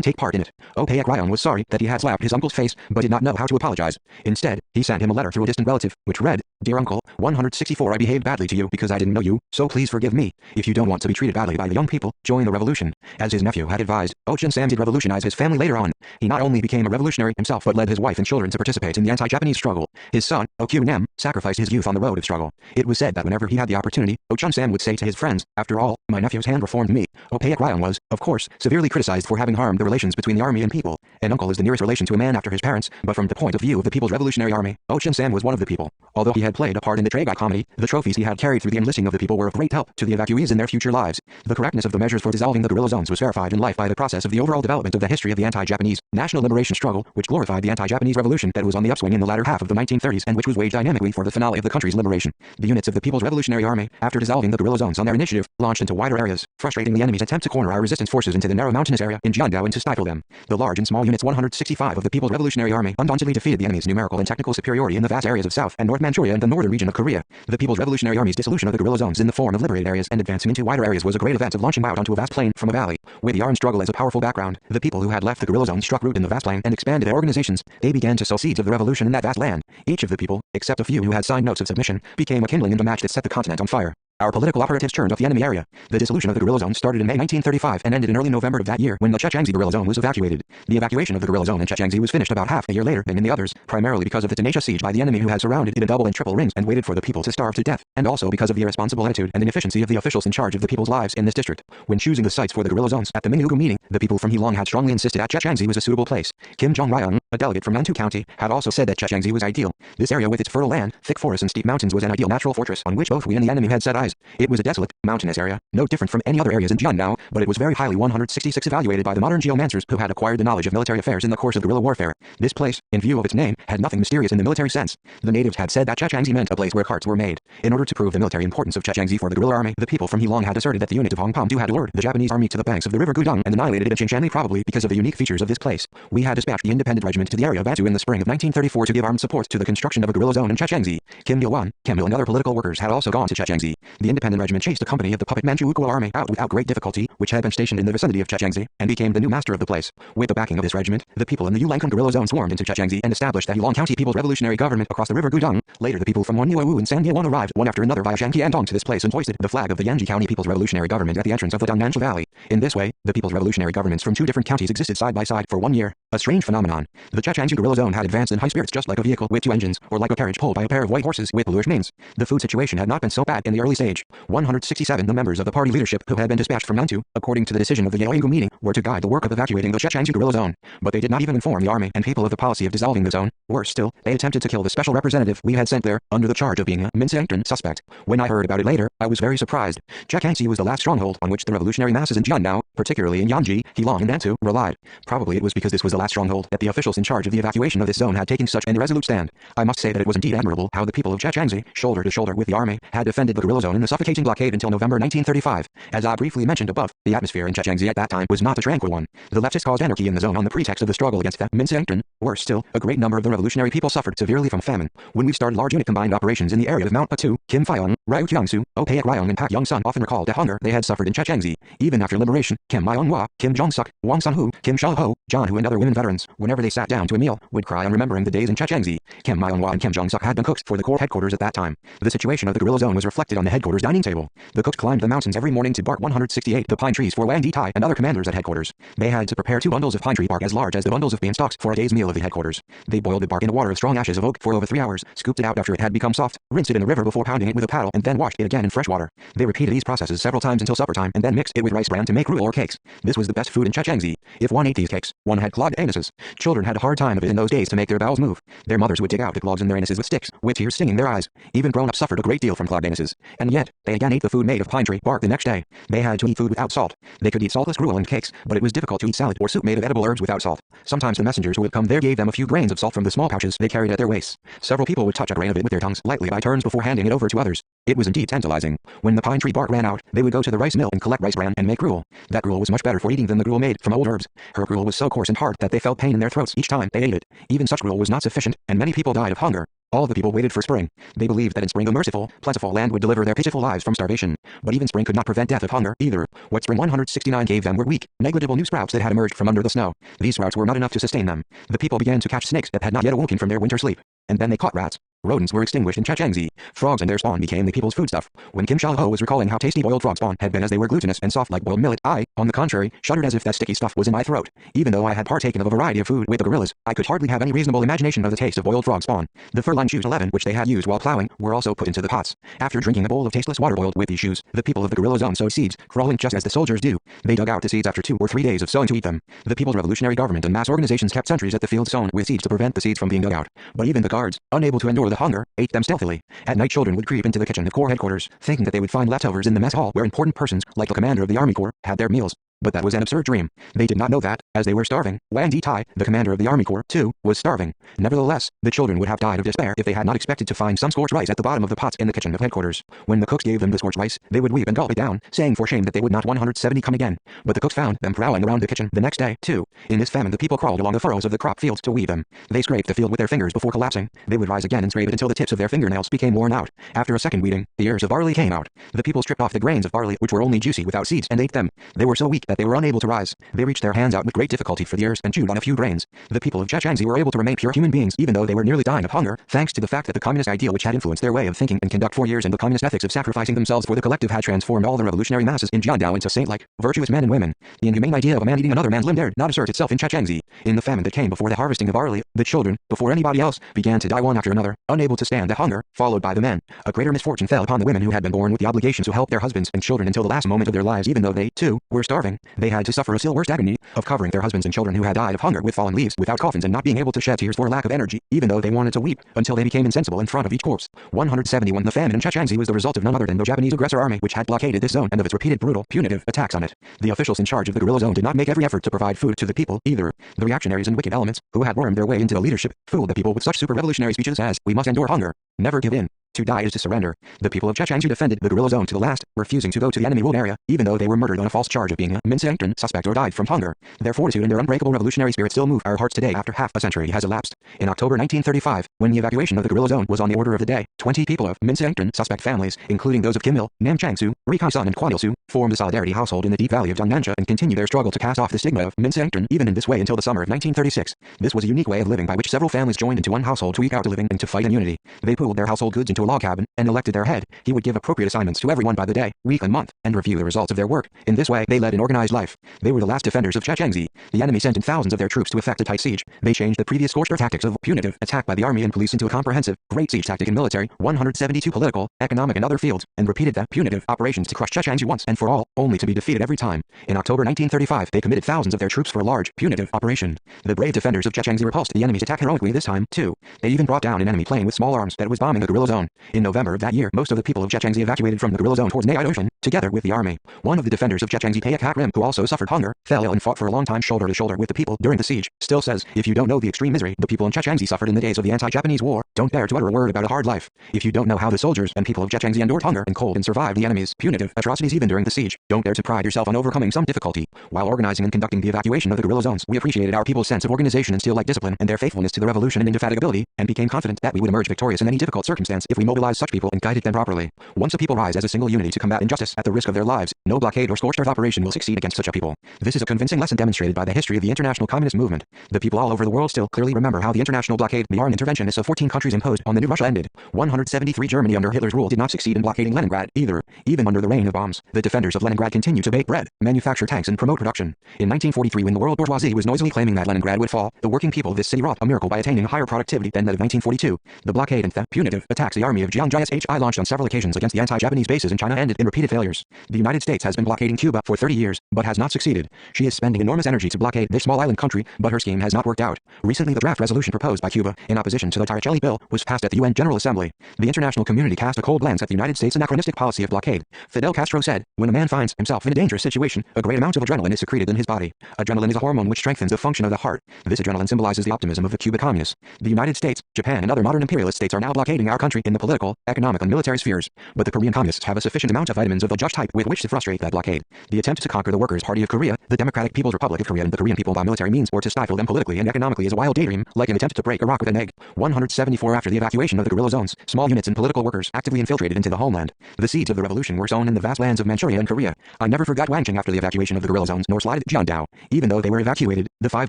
take part in it. Opaek Ryong was sorry that he had slapped his uncle's face, but did not know how to apologize. Instead, he sent him a letter through a distant relative, which read, "Dear Uncle, 164 I behaved badly to you because I didn't know you, so please forgive me. If you don't want to be treated badly by the young people, join the revolution." As his nephew had advised, Ochin Sam did revolutionize his family later on. He not only became a revolutionary himself but led his wife and children to participate in the anti-Japanese struggle. His son, Ochin Nam, sacrificed his youth on the road of struggle. It was said that whenever he had the opportunity, Ochin Sam would say to his friends, "After all, my nephew's hand reformed me." Opaek Ryong was, of course, severely criticized for having harmed the relations between the army and people. An uncle is the nearest relation to a man after his parents, but from the point of view of the People's Revolutionary Army, Ochin Sam was one of the people. Although he had played a part in the tragicomedy, the trophies he had carried through the enlisting of the people were of great help to the evacuees in their future lives. The correctness of the measures for dissolving the guerrilla zones was verified in life by the process of the overall development of the history of the anti-Japanese national liberation struggle, which glorified the anti-Japanese revolution that was on the upswing in the latter half of the 1930s and which was waged dynamically for the finale of the country's liberation. The units of the People's Revolutionary Army, after dissolving the guerrilla zones on their initiative, launched into wider areas, frustrating the enemy's attempt to corner our resistance forces into the narrow mountainous area in Jiangdao and to stifle them. The large and small units 165 of the People's Revolutionary Army undauntedly defeated the enemy's numerical and technical superiority in the vast areas of South and North Manchuria and the northern region of Korea. The People's Revolutionary Army's dissolution of the guerrilla zones in the form of liberated areas and advancing into wider areas was a great event of launching out onto a vast plain from a valley. With the armed struggle as a powerful background, the people who had left the guerrilla zones struck root in the vast plain and expanded their organizations. They began to sow seeds of the revolution in that vast land. Each of the people, except a few who had signed notes of submission, became a kindling in the match that set the continent on fire. Our political operatives turned off the enemy area. The dissolution of the guerrilla zone started in May 1935 and ended in early November of that year when the Chechangzi guerrilla zone was evacuated. The evacuation of the guerrilla zone in Chechangzi was finished about half a year later than in the others, primarily because of the tenacious siege by the enemy who had surrounded it in double and triple rings and waited for the people to starve to death, and also because of the irresponsible attitude and inefficiency of the officials in charge of the people's lives in this district. When choosing the sites for the guerrilla zones at the Mingyugu meeting, the people from Heilong had strongly insisted that Chechangzi was a suitable place. Kim Jong-ryong, a delegate from Nantou County, had also said that Chechangzi was ideal. This area with its fertile land, thick forests and steep mountains was an ideal natural fortress on which both we and the enemy had set eyes. It was a desolate, mountainous area, no different from any other areas in Jiangdao, but it was very highly 166 evaluated by the modern geomancers who had acquired the knowledge of military affairs in the course of guerrilla warfare. This place, in view of its name, had nothing mysterious in the military sense. The natives had said that Chechangzi meant a place where carts were made. In order to prove the military importance of Chechangzi for the guerrilla army, the people from Heilong had asserted that the unit of Hong Pom-do had lured the Japanese army to the banks of the river Gudong and annihilated it in Qingshanli probably because of the unique features of this place. We had dispatched the independent regiment to the area of Bantu in the spring of 1934 to give armed support to the construction of a guerrilla zone in Chechangzi. Kim Il-wan, Kim Il and other political workers had also gone to Chechangzi. The independent regiment chased a company of the puppet Manchukuo army out without great difficulty, which had been stationed in the vicinity of Chechangzi, and became the new master of the place. With the backing of this regiment, the people in the Yulangkong guerrilla zone swarmed into Chechangzi and established the Heilong County People's Revolutionary Government across the river Gudong. Later the people from Wanyuwu and Sangyeong arrived one after another via Shanqiandong to this place and hoisted the flag of the Yanji County People's Revolutionary Government at the entrance of the Dongnansha Valley. In this way, the People's Revolutionary Governments from two different counties existed side by side for 1 year. A strange phenomenon. The Chechangzi guerrilla zone had advanced in high spirits just like a vehicle with 2 engines, or like a carriage pulled by a pair of white horses with bluish manes. The food situation had not been so bad in the early stage. 167 the members of the party leadership who had been dispatched from Nantou, according to the decision of the Yaoyingu meeting, were to guide the work of evacuating the Chechangzi guerrilla zone. But they did not even inform the army and people of the policy of dissolving the zone. Worse still, they attempted to kill the special representative we had sent there, under the charge of being a Minseengton suspect. When I heard about it later, I was very surprised. Chechangzi was the last stronghold on which the revolutionary masses in Jiangdao, particularly in Yanji, Heilong and Nantou, relied. Probably it was because this was the last stronghold that the officials in charge of the evacuation of this zone had taken such an irresolute stand. I must say that it was indeed admirable how the people of Chechangzi, shoulder to shoulder with the army, had defended the guerrilla zone in the suffocating blockade until November 1935. As I briefly mentioned above, the atmosphere in Chechangzi at that time was not a tranquil one. The leftists caused anarchy in the zone on the pretext of the struggle against the Minseengton. Worse still, a great number of the revolutionary people suffered severely from famine. When we started large unit combined operations in the area of Mount Patu, Kim Fyong, Ryu Kyung-soo, Oh Taek-ryung and Pak Young-sun often recalled the hunger they had suffered in Chechengzi. Even after liberation, Kim Myung-hwa, Kim Jong-suk, Wang Sun-ho, Kim Sha-ho, John Hu and other women veterans, whenever they sat down to a meal, would cry on remembering the days in Chechengzi. Kim Myung-hwa and Kim Jong-suk had been cooks for the Corps headquarters at that time. The situation of the guerrilla zone was reflected on the headquarters dining table. The cooks climbed the mountains every morning to bark 168 the pine trees for Wang Di-tai and other commanders at headquarters. They had to prepare 2 bundles of pine tree bark as large as the bundles of bean stalks for a day's meal of the headquarters. They boiled the bark in a water of strong ashes of oak for over 3 hours, scooped it out after it had become soft, rinsed it in a river before pounding it with a paddle, and then washed it again in fresh water. They repeated these processes several times until supper time and then mixed it with rice bran to make gruel or cakes. This was the best food in Chechengzi. If one ate these cakes, one had clogged anuses. Children had a hard time of it in those days to make their bowels move. Their mothers would dig out the clogs in their anuses with sticks, with tears stinging their eyes. Even grown-ups suffered a great deal from clogged anuses. And yet, they again ate the food made of pine tree bark the next day. They had to eat food without salt. They could eat saltless gruel and cakes, but it was difficult to eat salad or soup made of edible herbs without salt. Sometimes the messengers who would come there gave them a few grains of salt from the small pouches they carried at their waists. Several people would touch a grain of it with their tongues lightly by turns before handing it over to others. It was indeed tantalizing. When the pine tree bark ran out, they would go to the rice mill and collect rice bran and make gruel. That gruel was much better for eating than the gruel made from old herbs. Her gruel was so coarse and hard that they felt pain in their throats each time they ate it. Even such gruel was not sufficient, and many people died of hunger. All the people waited for spring. They believed that in spring the merciful, plentiful land would deliver their pitiful lives from starvation. But even spring could not prevent death of hunger, either. What spring 169 gave them were weak, negligible new sprouts that had emerged from under the snow. These sprouts were not enough to sustain them. The people began to catch snakes that had not yet awoken from their winter sleep. And then they caught rats. Rodents were extinguished in Chechengzi. Frogs and their spawn became the people's foodstuff. When Kim Sha-ho was recalling how tasty boiled frog spawn had been as they were glutinous and soft like boiled millet, I, on the contrary, shuddered as if that sticky stuff was in my throat. Even though I had partaken of a variety of food with the gorillas, I could hardly have any reasonable imagination of the taste of boiled frog spawn. The fur-lined shoes 11 which they had used while plowing were also put into the pots. After drinking a bowl of tasteless water boiled with these shoes, the people of the guerrilla zone sowed seeds, crawling just as the soldiers do. They dug out the seeds after 2 or 3 days of sowing to eat them. The People's Revolutionary Government and mass organizations kept sentries at the fields sown with seeds to prevent the seeds from being dug out. But even the guards, unable to endure the hunger, ate them stealthily. At night children would creep into the kitchen of Corps headquarters, thinking that they would find leftovers in the mess hall where important persons, like the commander of the Army Corps, had their meals. But that was an absurd dream. They did not know that, as they were starving, Wang Di-tai, the commander of the Army Corps, too, was starving. Nevertheless, the children would have died of despair if they had not expected to find some scorched rice at the bottom of the pots in the kitchen of headquarters. When the cooks gave them the scorched rice, they would weep and gulp it down, saying for shame that they would not 170 come again. But the cooks found them prowling around the kitchen the next day, too. In this famine the people crawled along the furrows of the crop fields to weed them. They scraped the field with their fingers before collapsing. They would rise again and scrape it until the tips of their fingernails became worn out. After a second weeding, the ears of barley came out. The people stripped off the grains of barley which were only juicy without seeds and ate them. They were so weak that they were unable to rise. They reached their hands out with great difficulty for the ears and chewed on a few grains. The people of Chechengzi were able to remain pure human beings even though they were nearly dying of hunger, thanks to the fact that the communist ideal which had influenced their way of thinking and conduct for years and the communist ethics of sacrificing themselves for the collective had transformed all the revolutionary masses in Jiandao into saint-like, virtuous men and women. The inhumane idea of a man eating another man's limb dared not assert itself in Chechengzi. In the famine that came before the harvesting of barley, the children, before anybody else, began to die one after another, unable to stand the hunger, followed by the men. A greater misfortune fell upon the women who had been born with the obligation to help their husbands and children until the last moment of their lives even though they, too, were starving. They had to suffer a still worse agony of covering their husbands and children who had died of hunger with fallen leaves without coffins and not being able to shed tears for lack of energy, even though they wanted to weep, until they became insensible in front of each corpse. 171 The famine in Chechengzi was the result of none other than the Japanese aggressor army which had blockaded this zone and of its repeated brutal, punitive attacks on it. The officials in charge of the guerrilla zone did not make every effort to provide food to the people either. The reactionaries and wicked elements, who had wormed their way into the leadership, fooled the people with such super-revolutionary speeches as, "We must endure hunger. Never give in. To die is to surrender." The people of Chechengzi defended the guerrilla zone to the last, refusing to go to the enemy-ruled area, even though they were murdered on a false charge of being a Minseengton suspect or died from hunger. Their fortitude and their unbreakable revolutionary spirit still move our hearts today after half a century has elapsed. In October 1935, when the evacuation of the guerrilla zone was on the order of the day, 20 people of Minseengton suspect families, including those of Kim Il, Nam Chang-soo, Ri Kang-sun and Kwon Il-soo, formed a solidarity household in the deep valley of Jeonnam-cha and continued their struggle to cast off the stigma of Minseengton even in this way until the summer of 1936. This was a unique way of living by which several families joined into one household to eke out a living and to fight in unity. They pooled their household goods into a log cabin and elected their head. He would give appropriate assignments to everyone by the day, week and month, and review the results of their work. In this way, they led an organized life. They were the last defenders of Chechengzi. The enemy sent in thousands of their troops to effect a tight siege. They changed the previous scorched earth tactics of punitive attack by the army and police into a comprehensive, great siege tactic in military, 172 political, economic and other fields, and repeated the punitive operations to crush Chechengzi once and for all, only to be defeated every time. In October 1935, they committed thousands of their troops for a large, punitive operation. The brave defenders of Chechengzi repulsed the enemy's attack heroically this time, too. They even brought down an enemy plane with small arms that was bombing the guerrilla zone. In November of that year, most of the people of Chechengzi evacuated from the guerrilla zone towards Nayai Ocean, together with the army. One of the defenders of Chechengzi, Payak Hakrim, who also suffered hunger, fell ill and fought for a long time shoulder to shoulder with the people during the siege, still says, "If you don't know the extreme misery the people in Chechengzi suffered in the days of the anti-Japanese war, don't dare to utter a word about a hard life. If you don't know how the soldiers and people of Chechengzi endured hunger and cold and survived the enemy's punitive atrocities even during the siege, don't dare to pride yourself on overcoming some difficulty." While organizing and conducting the evacuation of the guerrilla zones, we appreciated our people's sense of organization and steel-like discipline and their faithfulness to the revolution and indefatigability, and became confident that we would emerge victorious in any difficult circumstance if we we mobilized such people and guided them properly. Once a people rise as a single unity to combat injustice at the risk of their lives, no blockade or scorched earth operation will succeed against such a people. This is a convincing lesson demonstrated by the history of the international communist movement. The people all over the world still clearly remember how the international blockade, the armed interventionists of 14 countries imposed on the new Russia ended. 173 Germany under Hitler's rule did not succeed in blockading Leningrad either. Even under the rain of bombs, the defenders of Leningrad continued to bake bread, manufacture tanks and promote production. In 1943, when the world bourgeoisie was noisily claiming that Leningrad would fall, the working people of this city wrought a miracle by attaining higher productivity than that of 1942. The blockade and the punitive attacks the army of Jiang Jia launched on several occasions against the anti-Japanese bases in China ended in repeated failures. The United States has been blockading Cuba for 30 years, but has not succeeded. She is spending enormous energy to blockade this small island country, but her scheme has not worked out. Recently, the draft resolution proposed by Cuba, in opposition to the Torricelli bill, was passed at the UN General Assembly. The international community cast a cold glance at the United States' anachronistic policy of blockade. Fidel Castro said, "When a man finds himself in a dangerous situation, a great amount of adrenaline is secreted in his body. Adrenaline is a hormone which strengthens the function of the heart. This adrenaline symbolizes the optimism of the Cuban communists. The United States, Japan, and other modern imperialist states are now blockading our country in the political, economic, and military spheres. But the Korean communists have a sufficient amount of vitamins of the just type with which to frustrate that blockade. The attempt to conquer the Workers' Party of Korea, the Democratic People's Republic of Korea, and the Korean people by military means or to stifle them politically and economically is a wild daydream, like an attempt to break a rock with an egg." 174 After the evacuation of the guerrilla zones, small units and political workers actively infiltrated into the homeland. The seeds of the revolution were sown in the vast lands of Manchuria and Korea. I never forgot Wangjing after the evacuation of the guerrilla zones, nor slighted Jiandao. Even though they were evacuated, the 5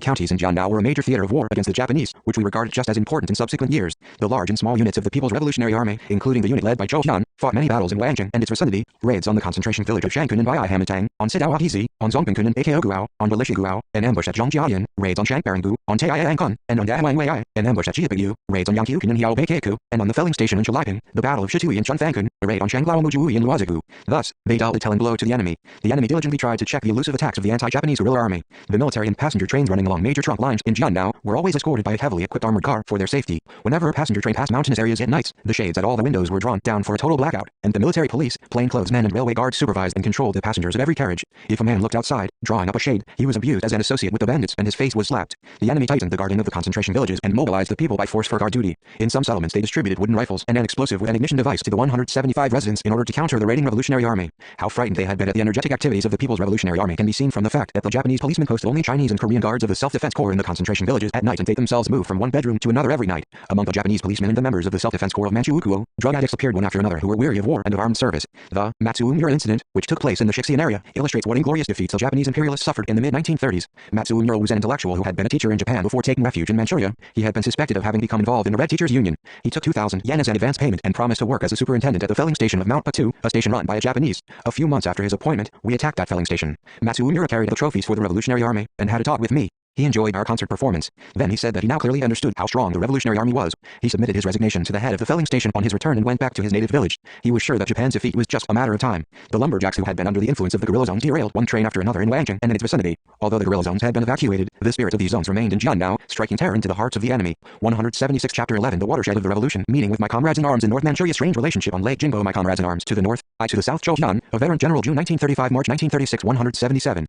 counties in Jiandao were a major theater of war against the Japanese, which we regarded just as important in subsequent years. The large and small units of the People's Revolutionary Army, including the unit led by Zhou Xian, fought many battles in Wangjing and its vicinity, raids on the concentration village of Shangkun and Baihamatang, on Sidaohizi, on Zongpingkun and Bakeoguao, on Delishiguao, an ambush at Zhongjiayan, raids on Shangbarangu, on Taiyankun, and on Dawangwei, an ambush at Jiapigu, raids on Yangqiukan and Hiaobeikeku, and on the Felling Station in Chaliping, the Battle of Shitui and Chunfangkun, a raid on Shanglao-Mujui and Luozigu. Thus, they dealt a telling blow to the enemy. The enemy diligently tried to check the elusive attacks of the anti-Japanese guerrilla army. The military and passenger trains running along major trunk lines in Jiandao were always escorted by a heavily equipped armored car for their safety. Whenever a passenger train passed mountainous areas at nights, the shades at all the windows were drawn down for a total blackout, and the military police, plainclothesmen and railway guards supervised and controlled the passengers of every carriage. If a man looked outside, drawing up a shade, he was abused as an associate with the bandits and his face was slapped. The enemy tightened the guarding of the concentration villages and mobilized the people by force for guard duty. In some settlements they distributed wooden rifles and an explosive with an ignition device to the 175 residents in order to counter the raiding revolutionary army. How frightened they had been at the energetic activities of the People's Revolutionary Army can be seen from the fact that the Japanese policemen posted only Chinese and Korean guards of the self-defense corps in the concentration villages at night, and they themselves moved from one bedroom to another every night. Among the Japanese policemen and the members of the self-defense corps of Manchukuo, drug addicts appeared one after another who were weary of war and of armed service. The Matsuumura incident, which took place in the Shixian area, illustrates what inglorious defeats the Japanese imperialists suffered in the mid-1930s. Matsuumura was an intellectual who had been a teacher in Japan before taking refuge in Manchuria. He had been suspected of having become involved in the Red Teachers Union. He took 2,000 yen as an advance payment and promised to work as a superintendent at the Felling Station of Mount Patu, a station run by a Japanese. A few months after his appointment, we attacked that Felling Station. Matsuumura carried the trophies for the Revolutionary Army and had a talk with me. He enjoyed our concert performance. Then he said that he now clearly understood how strong the Revolutionary Army was. He submitted his resignation to the head of the Felling Station on his return and went back to his native village. He was sure that Japan's defeat was just a matter of time. The lumberjacks who had been under the influence of the guerrilla zones derailed one train after another in Wangjing and in its vicinity. Although the guerrilla zones had been evacuated, the spirits of these zones remained in Jiandao, striking terror into the hearts of the enemy. 176 Chapter 11 The Watershed of the Revolution. Meeting with my comrades in arms in North Manchuria. Strange relationship on Lake Jingbo. My comrades in arms to the north, I to the south. Zhou Xian, a veteran general. June 1935 March 1936 177.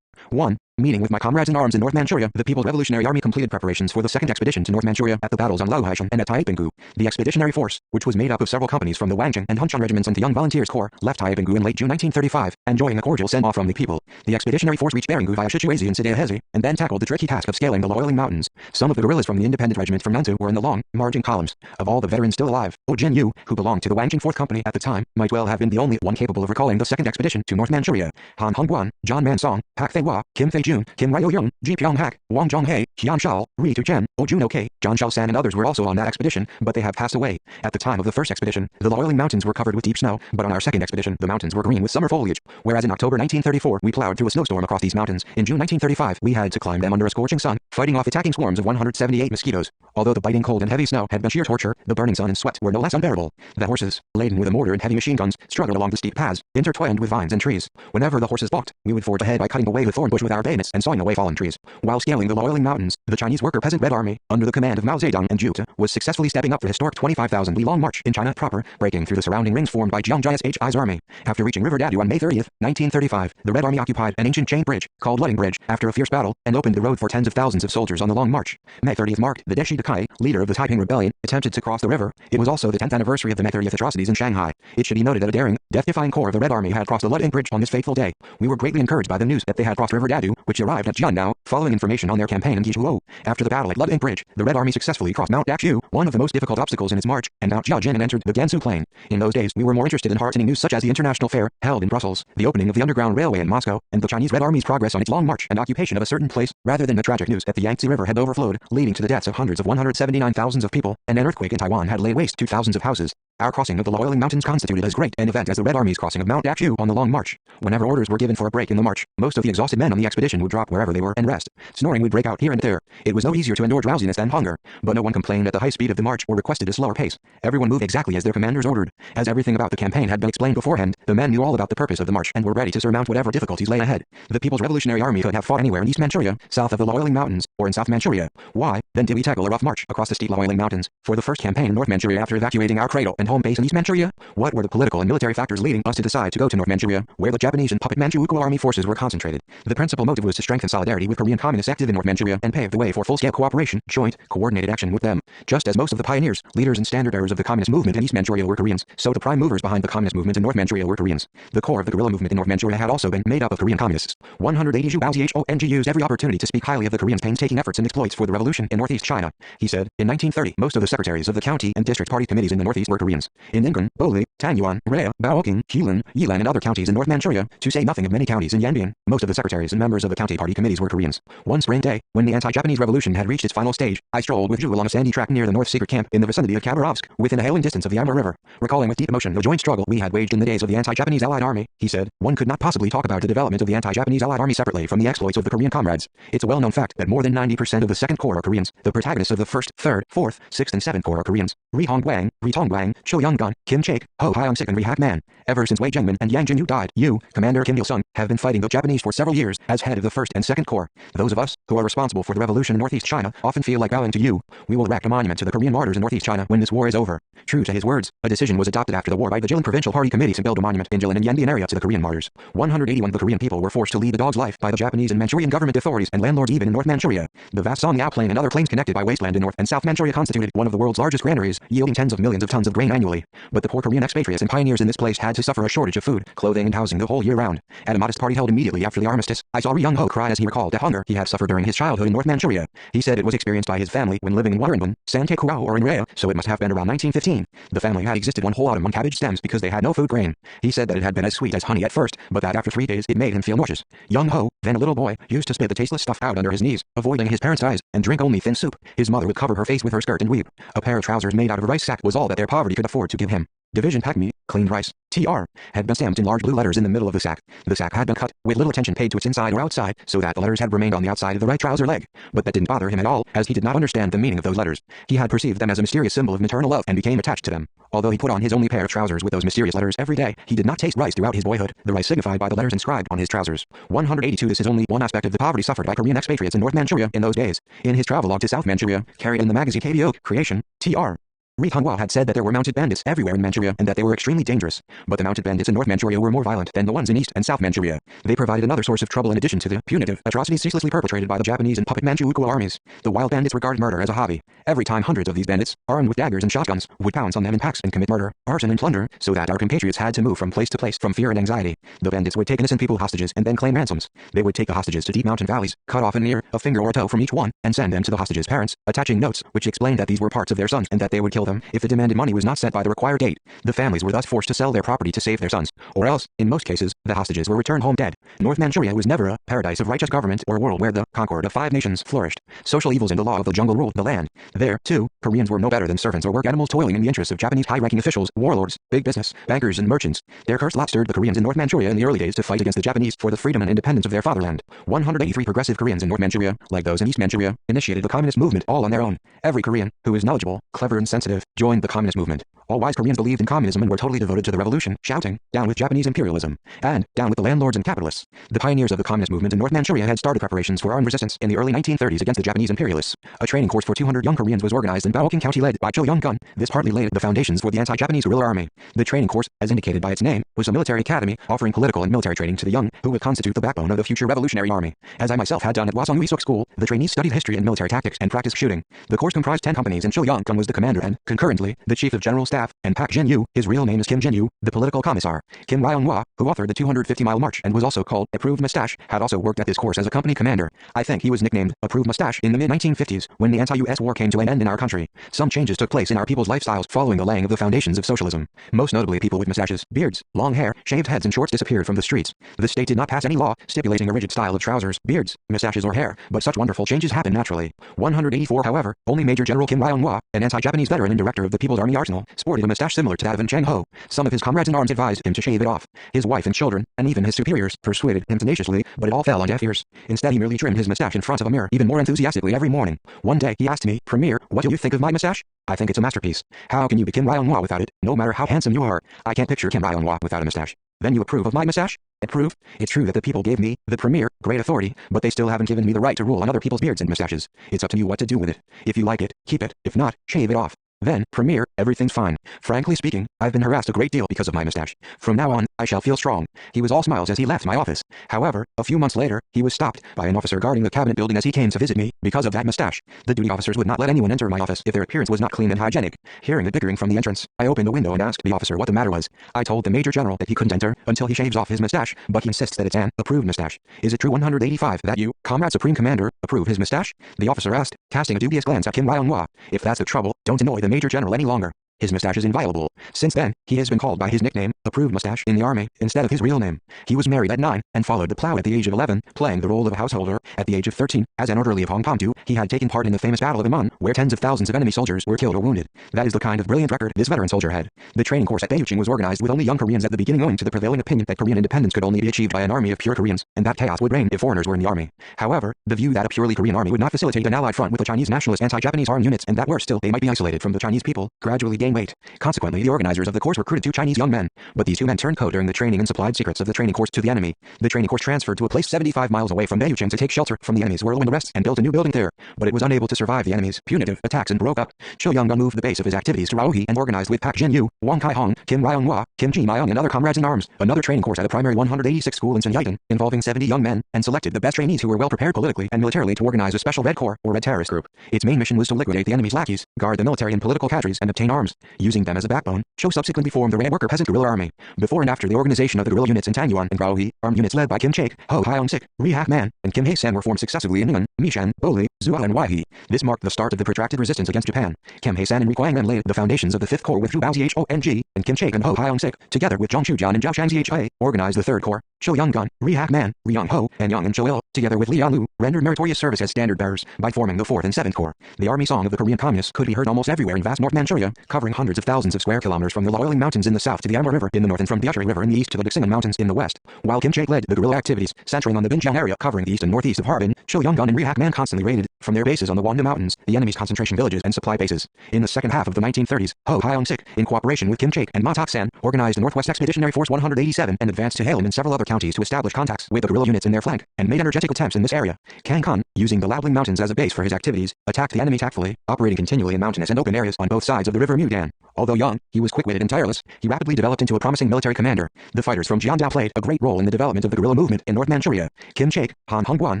1. Meeting with my comrades in arms in North Manchuria, the People's Revolutionary Army completed preparations for the second expedition to North Manchuria at the battles on Laohaishan and at Taipinggu. The expeditionary force, which was made up of several companies from the Wangjing and Hunshan regiments and the Young Volunteers Corps, left Taipinggu in late June 1935, enjoying a cordial send-off from the people. The expeditionary force reached Baringu via Shichuazi and Sidaohezi, and then tackled the tricky task of scaling the Loiling Mountains. Some of the guerrillas from the independent regiment from Nanzu were in the long, marching columns. Of all the veterans still alive, Oh Jin-yu, who belonged to the Wangjing 4th Company at the time, might well have been the only one capable of recalling the second expedition to North Manchuria. Han Hongguan, John Mansong, Pak Fei-hua, Kim Fei-jun, Kim Ryo-young, Ji Pyonghak, Wang Zhonghe, Xian Shao, Ri Tu-chen, Oh Jun-ok, Zhang Xiaosan and others were also on that expedition, but they have passed away. At the time of the first expedition, the Loiling Mountains were covered with deep snow, but on our second expedition, the mountains were green with summer foliage, whereas in October 1934, we plowed through a snowstorm across these mountains. In June 1935, we had to climb them under a scorching sun, fighting off attacking swarms of 178 mosquitoes. Although the biting cold and heavy snow had been sheer torture, the burning sun and sweat were no less unbearable. The horses, laden with a mortar and heavy machine guns, struggled along the steep paths, intertwined with vines and trees. Whenever the horses balked, we would forge ahead by cutting away the thorn bush with our bayonets and sawing away fallen trees. While scaling the Loiling Mountains, the Chinese Worker Peasant Red Army, under the command of Mao Zedong and Zhu Te, was successfully stepping up the historic 25,000-li long march in China proper, breaking through the surrounding rings formed by Jiang Jia's army. After reaching River Dadu on May 30, 1935, the Red Army occupied an ancient chain bridge, called Ludding Bridge, after a fierce battle, and opened the road for tens of thousands of soldiers on the long march. May 30 marked the Deshi Dakai, leader of the Taiping Rebellion, attempted to cross the river. It was also the 10th anniversary of the May 30 atrocities in Shanghai. It should be noted that a daring, death-defying corps of the Red Army had crossed the Lud Ink Bridge on this fateful day. We were greatly encouraged by the news that they had crossed River Dadu, which arrived at Jiannao, following information on their campaign in Guizhou. After the battle at Lud Ink Bridge, the Red Army successfully crossed Mount Dakshu, one of the most difficult obstacles in its march, and Mount Jiaojin, and entered the Gansu Plain. In those days, we were more interested in heartening news such as the International Fair, held in Brussels, the opening of the Underground Railway in Moscow, and the Chinese Red Army's progress on its long march and occupation of a certain place, rather than the tragic news that the Yangtze River had overflowed, leading to the deaths of hundreds of 179,000 of people, and an earthquake in Taiwan had laid waste to thousands of houses. Our crossing of the Loiling Mountains constituted as great an event as the Red Army's crossing of Mount Dakshu on the Long March. Whenever orders were given for a break in the march, most of the exhausted men on the expedition would drop wherever they were and rest. Snoring would break out here and there. It was no easier to endure drowsiness than hunger, but no one complained at the high speed of the march or requested a slower pace. Everyone moved exactly as their commanders ordered. As everything about the campaign had been explained beforehand, the men knew all about the purpose of the march and were ready to surmount whatever difficulties lay ahead. The People's Revolutionary Army could have fought anywhere in East Manchuria, south of the Loiling Mountains, or in South Manchuria. Why, then, did we tackle a rough march across the steep Loiling Mountains for the first campaign in North Manchuria after evacuating our cradle and home base in East Manchuria? What were the political and military factors leading us to decide to go to North Manchuria, where the Japanese and puppet Manchukuo army forces were concentrated? The principal motive was to strengthen solidarity with Korean communists active in North Manchuria and pave the way for full-scale cooperation, joint, coordinated action with them. Just as most of the pioneers, leaders and standard-bearers of the communist movement in East Manchuria were Koreans, so the prime movers behind the communist movement in North Manchuria were Koreans. The core of the guerrilla movement in North Manchuria had also been made up of Korean communists. 180 Zhu Baozichong used every opportunity to speak highly of the Koreans' painstaking efforts and exploits for the revolution in northeast China. He said, in 1930, most of the secretaries of the county and district party committees in the northeast were Koreans. In Incheon, Boli, Tangyuan, Rea, Baoking, Heilun, Yilan and other counties in North Manchuria, to say nothing of many counties in Yanbian, most of the secretaries and members of the county party committees were Koreans. One spring day, when the anti-Japanese revolution had reached its final stage, I strolled with Zhu along a sandy track near the North Secret Camp in the vicinity of Khabarovsk, within a hailing distance of the Amur River. Recalling with deep emotion the joint struggle we had waged in the days of the anti-Japanese Allied Army, he said, one could not possibly talk about the development of the anti-Japanese Allied Army separately from the exploits of the Korean comrades. It's a well-known fact that more than 90% of the Second Corps are Koreans. The protagonists of the 1st, 3rd, 4th, 6th and 7th Corps are Koreans. Ri Hongguang, Cho Young-gun, Kim Chaek, Ho Hyung-sik and Ri Hak-man. Ever since Wei Jingmin and Yang Jinyu died, you, Commander Kim Il-sung, have been fighting the Japanese for several years as head of the 1st and 2nd Corps. Those of us who are responsible for the revolution in Northeast China often feel like bowing to you. We will erect a monument to the Korean martyrs in Northeast China when this war is over. True to his words, a decision was adopted after the war by the Jilin Provincial Party Committee to build a monument in Jilin and Yanbian area to the Korean martyrs. 181 of the Korean people were forced to lead a dog's life by the Japanese and Manchurian government authorities and landlords even in North Manchuria. The vast Songyao Plain and other plains connected by wasteland in North and South Manchuria constituted one of the world's largest granaries, yielding tens of millions of tons of grain annually. But the poor Korean expatriates and pioneers in this place had to suffer a shortage of food, clothing and housing the whole year round. At a modest party held immediately after the armistice, I saw Ri Young-ho cry as he recalled the hunger he had suffered during his childhood in North Manchuria. He said it was experienced by his family when living in Warinbun, Santaekuao or in Rea, so it must have been around 1915. The family had existed one whole autumn on cabbage stems because they had no food grain. He said that it had been as sweet as honey at first, but that after 3 days it made him feel nauseous. Young-ho, then a little boy, used to spit the tasteless stuff out under his knees, avoiding his parents' eyes, and drink only thin soup. His mother would cover her face with her skirt and weep. A pair of trousers made out of a rice sack was all that their poverty could afford to give him. Division pack meat, cleaned rice, TR, had been stamped in large blue letters in the middle of the sack. The sack had been cut, with little attention paid to its inside or outside, so that the letters had remained on the outside of the right trouser leg. But that didn't bother him at all, as he did not understand the meaning of those letters. He had perceived them as a mysterious symbol of maternal love and became attached to them. Although he put on his only pair of trousers with those mysterious letters every day, he did not taste rice throughout his boyhood, the rice signified by the letters inscribed on his trousers. 182 This is only one aspect of the poverty suffered by Korean expatriates in North Manchuria in those days. In his travelogue to South Manchuria, carried in the magazine KBO, Creation, TR, Ri Hongguo had said that there were mounted bandits everywhere in Manchuria and that they were extremely dangerous. But the mounted bandits in North Manchuria were more violent than the ones in East and South Manchuria. They provided another source of trouble in addition to the punitive atrocities ceaselessly perpetrated by the Japanese and puppet Manchukuo armies. The wild bandits regarded murder as a hobby. Every time hundreds of these bandits, armed with daggers and shotguns, would pounce on them in packs and commit murder, arson and plunder, so that our compatriots had to move from place to place from fear and anxiety. The bandits would take innocent people hostages and then claim ransoms. They would take the hostages to deep mountain valleys, cut off an ear, a finger or a toe from each one, and send them to the hostages' parents, attaching notes which explained that these were parts of their sons and that they would kill them if the demanded money was not sent by the required date. The families were thus forced to sell their property to save their sons, or else, in most cases, the hostages were returned home dead. North Manchuria was never a paradise of righteous government or a world where the concord of 5 nations flourished. Social evils and the law of the jungle ruled the land. There, too, Koreans were no better than servants or work animals toiling in the interests of Japanese high-ranking officials, warlords, big business, bankers and merchants. Their cursed lot stirred the Koreans in North Manchuria in the early days to fight against the Japanese for the freedom and independence of their fatherland. 183 progressive Koreans in North Manchuria, like those in East Manchuria, initiated the communist movement all on their own. Every Korean, who is knowledgeable, clever and sensitive, joined the communist movement. All wise Koreans believed in communism and were totally devoted to the revolution, shouting, "Down with Japanese imperialism," and "Down with the landlords and capitalists." The pioneers of the communist movement in North Manchuria had started preparations for armed resistance in the early 1930s against the Japanese imperialists. A training course for 200 young Koreans was organized in Baoking County led by Cho Young-gun. This partly laid the foundations for the anti-Japanese guerrilla army. The training course, as indicated by its name, was a military academy offering political and military training to the young, who would constitute the backbone of the future revolutionary army. As I myself had done at Hwasong Uisuk School, the trainees studied history and military tactics and practiced shooting. The course comprised 10 companies and Cho Young-gun was the commander and, concurrently, the chief of general staff. staff, and Pak Jin-yu, his real name is Kim Jin-yu, the political commissar. Kim Ryong-hwa, who authored the 250-mile march and was also called Approved Mustache, had also worked at this course as a company commander. I think he was nicknamed Approved Mustache in the mid-1950s when the anti-US war came to an end in our country. Some changes took place in our people's lifestyles following the laying of the foundations of socialism. Most notably, people with mustaches, beards, long hair, shaved heads and shorts disappeared from the streets. The state did not pass any law stipulating a rigid style of trousers, beards, mustaches or hair, but such wonderful changes happened naturally. 184 However, only Major General Kim Ryong-hwa, an anti-Japanese veteran and director of the People's Army Arsenal, sported a mustache similar to that of An Chang-ho. Some of his comrades in arms advised him to shave it off. His wife and children, and even his superiors, persuaded him tenaciously, but it all fell on deaf ears. Instead, he merely trimmed his mustache in front of a mirror even more enthusiastically every morning. One day, he asked me, "Premier, what do you think of my mustache? I think it's a masterpiece. How can you be Kim Ryong-hwa without it, no matter how handsome you are? I can't picture Kim Ryong-hwa without a mustache." "Then you approve of my mustache?" "Approve? It's true that the people gave me, the premier, great authority, but they still haven't given me the right to rule on other people's beards and mustaches. It's up to you what to do with it. If you like it, keep it. If not, shave it off. Then, Premier, everything's fine. Frankly speaking, I've been harassed a great deal because of my mustache. From now on, I shall feel strong." He was all smiles as he left my office. However, a few months later, he was stopped by an officer guarding the cabinet building as he came to visit me because of that mustache. The duty officers would not let anyone enter my office if their appearance was not clean and hygienic. Hearing the bickering from the entrance, I opened a window and asked the officer what the matter was. I told the Major General that he couldn't enter until he shaves off his mustache, but he insists that it's an approved mustache. "Is it true 185 that you, Comrade Supreme Commander, approve his mustache?" the officer asked, casting a dubious glance at Kim Ryong-hwa. "If that's the trouble, don't annoy the Major General any longer. His mustache is inviolable. Since then, he has been called by his nickname, Approved Mustache, in the army, instead of his real name. He was married at 9, and followed the plow at the age of 11, playing the role of a householder. At the age of 13, as an orderly of Hong Kong-do, he had taken part in the famous Battle of Amun, where tens of thousands of enemy soldiers were killed or wounded. That is the kind of brilliant record this veteran soldier had. The training course at Beijing was organized with only young Koreans at the beginning owing to the prevailing opinion that Korean independence could only be achieved by an army of pure Koreans, and that chaos would reign if foreigners were in the army. However, the view that a purely Korean army would not facilitate an allied front with the Chinese nationalist anti-Japanese armed units and that worse still they might be isolated from the Chinese people, gradually gained weight. Consequently, the organizers of the course recruited 2 Chinese young men, but these 2 men turned code during the training and supplied secrets of the training course to the enemy. The training course transferred to a place 75 miles away from Beijing to take shelter from the enemy's whirlwind arrests and built a new building there, but it was unable to survive the enemy's punitive attacks and broke up. Cho Young-gun moved the base of his activities to Raohe and organized with Pak Jin-yu, Wang Kai-hong, Kim Ryong-hwa, Kim Ji-myung and other comrades in arms, another training course at a primary 186 school in Sunyitan, involving 70 young men, and selected the best trainees who were well prepared politically and militarily to organize a special Red Corps, or Red Terrorist Group. Its main mission was to liquidate the enemy's lackeys, guard the military and political cadres, and obtain arms. Using them as a backbone, Cho subsequently formed the Red Worker Peasant Guerrilla Army. Before and after the organization of the guerrilla units in Tangyuan and Raohe, armed units led by Kim Chaek, Ho Hyung-sik, Ri Hak-man, and Kim Hae-san were formed successively in Ning'an, Mishan, Boli, Zua and Waihe. This marked the start of the protracted resistance against Japan. Kim Hae-san and Ri Kwang-man laid the foundations of the 5th Corps with Zhu Baozhong, and Kim Chaek and Ho Hyung-sik, together with Zhang Chujian and Zhao Shangzha, organized the 3rd Corps. Cho Young-gun, Ri Hak-man, Ri Young-ho, and Young and Cho-il, together with Li Yan-lu, rendered meritorious service as standard bearers by forming the 4th and 7th Corps. The army song of the Korean Communists could be heard almost everywhere in vast North Manchuria, covering hundreds of thousands of square kilometers from the Loiling Mountains in the south to the Amur River in the north and from the Utri River in the east to the Dixingan Mountains in the west. While Kim Chaek led the guerrilla activities, centering on the Binjiang area covering the east and northeast of Harbin, Cho Young-gun and Ri Hak-man constantly raided, from their bases on the Wanda Mountains, the enemy's concentration villages and supply bases. In the second half of the 1930s, Ho Hyung-sik, in cooperation with Kim Chaek and Ma Tak-san, organized the Northwest Expeditionary Force 187 and advanced to Halem and several other counties to establish contacts with the guerrilla units in their flank, and made energetic attempts in this area. Kang Kun, using the Laobling Mountains as a base for his activities, attacked the enemy tactfully, operating continually in mountainous and open areas on both sides of the river Mudan. Although young, he was quick-witted and tireless. He rapidly developed into a promising military commander. The fighters from Jiandao played a great role in the development of the guerrilla movement in North Manchuria. Kim Chaek, Han Hongguan,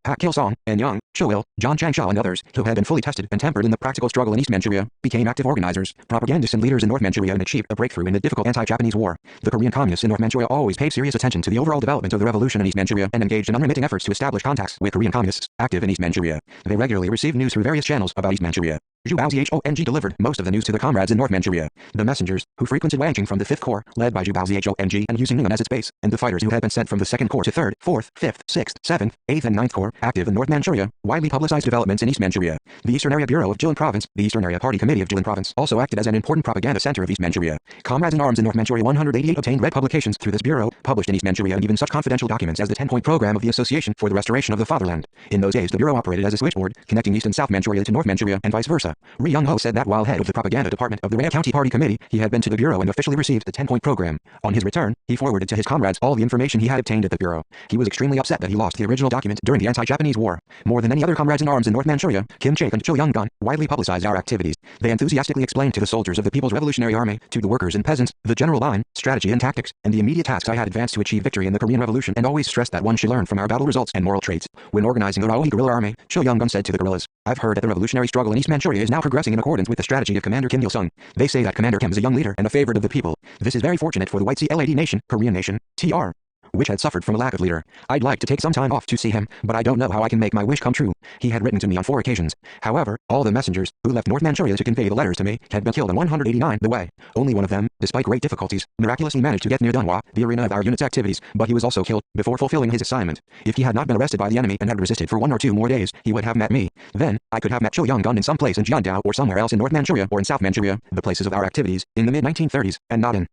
Pak Kil-song, and Young, Cho-il, John Changsha and others, who had been fully tested and tempered in the practical struggle in East Manchuria, became active organizers, propagandists and leaders in North Manchuria and achieved a breakthrough in the difficult anti-Japanese war. The Korean Communists in North Manchuria always paid serious attention to the overall development of the revolution in East Manchuria and engaged in unremitting efforts to establish contacts with Korean Communists active in East Manchuria. They regularly received news through various channels about East Manchuria. Zhu Baozhong delivered most of the news to the comrades in North Manchuria. The messengers, who frequented Wanqing from the 5th Corps, led by Zhu Baozhong and using Ning'an as its base, and the fighters who had been sent from the 2nd Corps to 3rd, 4th, 5th, 6th, 7th, 8th and 9th Corps, active in North Manchuria, widely publicized developments in East Manchuria. The Eastern Area Bureau of Jilin Province, the Eastern Area Party Committee of Jilin Province, also acted as an important propaganda center of East Manchuria. Comrades in arms in North Manchuria 188 obtained red publications through this bureau, published in East Manchuria, and even such confidential documents as the 10-point program of the Association for the Restoration of the Fatherland. In those days, the bureau operated as a switchboard, connecting East and South Manchuria to North Manchuria, and vice versa. Ri Young-ho said that while head of the propaganda department of the Rea County Party Committee, he had been to the bureau and officially received the 10-point program. On his return, he forwarded to his comrades all the information he had obtained at the bureau. He was extremely upset that he lost the original document during the anti-Japanese war. More than any other comrades in arms in North Manchuria, Kim Chaek and Cho Young-gun widely publicized our activities. They enthusiastically explained to the soldiers of the People's Revolutionary Army, to the workers and peasants, the general line, strategy and tactics, and the immediate tasks I had advanced to achieve victory in the Korean Revolution, and always stressed that one should learn from our battle results and moral traits. When organizing the Raoi guerrilla army, Cho Young-gun said to the guerrillas, "I've heard that the revolutionary struggle in East Manchuria is now progressing in accordance with the strategy of Commander Kim Il-sung. They say that Commander Kim is a young leader and a favorite of the people. This is very fortunate for the White CLAD nation, Korean nation, TR, which had suffered from a lack of leader. I'd like to take some time off to see him, but I don't know how I can make my wish come true." He had written to me on 4 occasions. However, all the messengers, who left North Manchuria to convey the letters to me, had been killed on 189 the way. Only one of them, despite great difficulties, miraculously managed to get near Dunhua, the arena of our unit's activities, but he was also killed before fulfilling his assignment. If he had not been arrested by the enemy and had resisted for 1 or 2 more days, he would have met me. Then, I could have met Cho Young-gun in some place in Jiandao or somewhere else in North Manchuria or in South Manchuria, the places of our activities, in the mid-1930s, and not in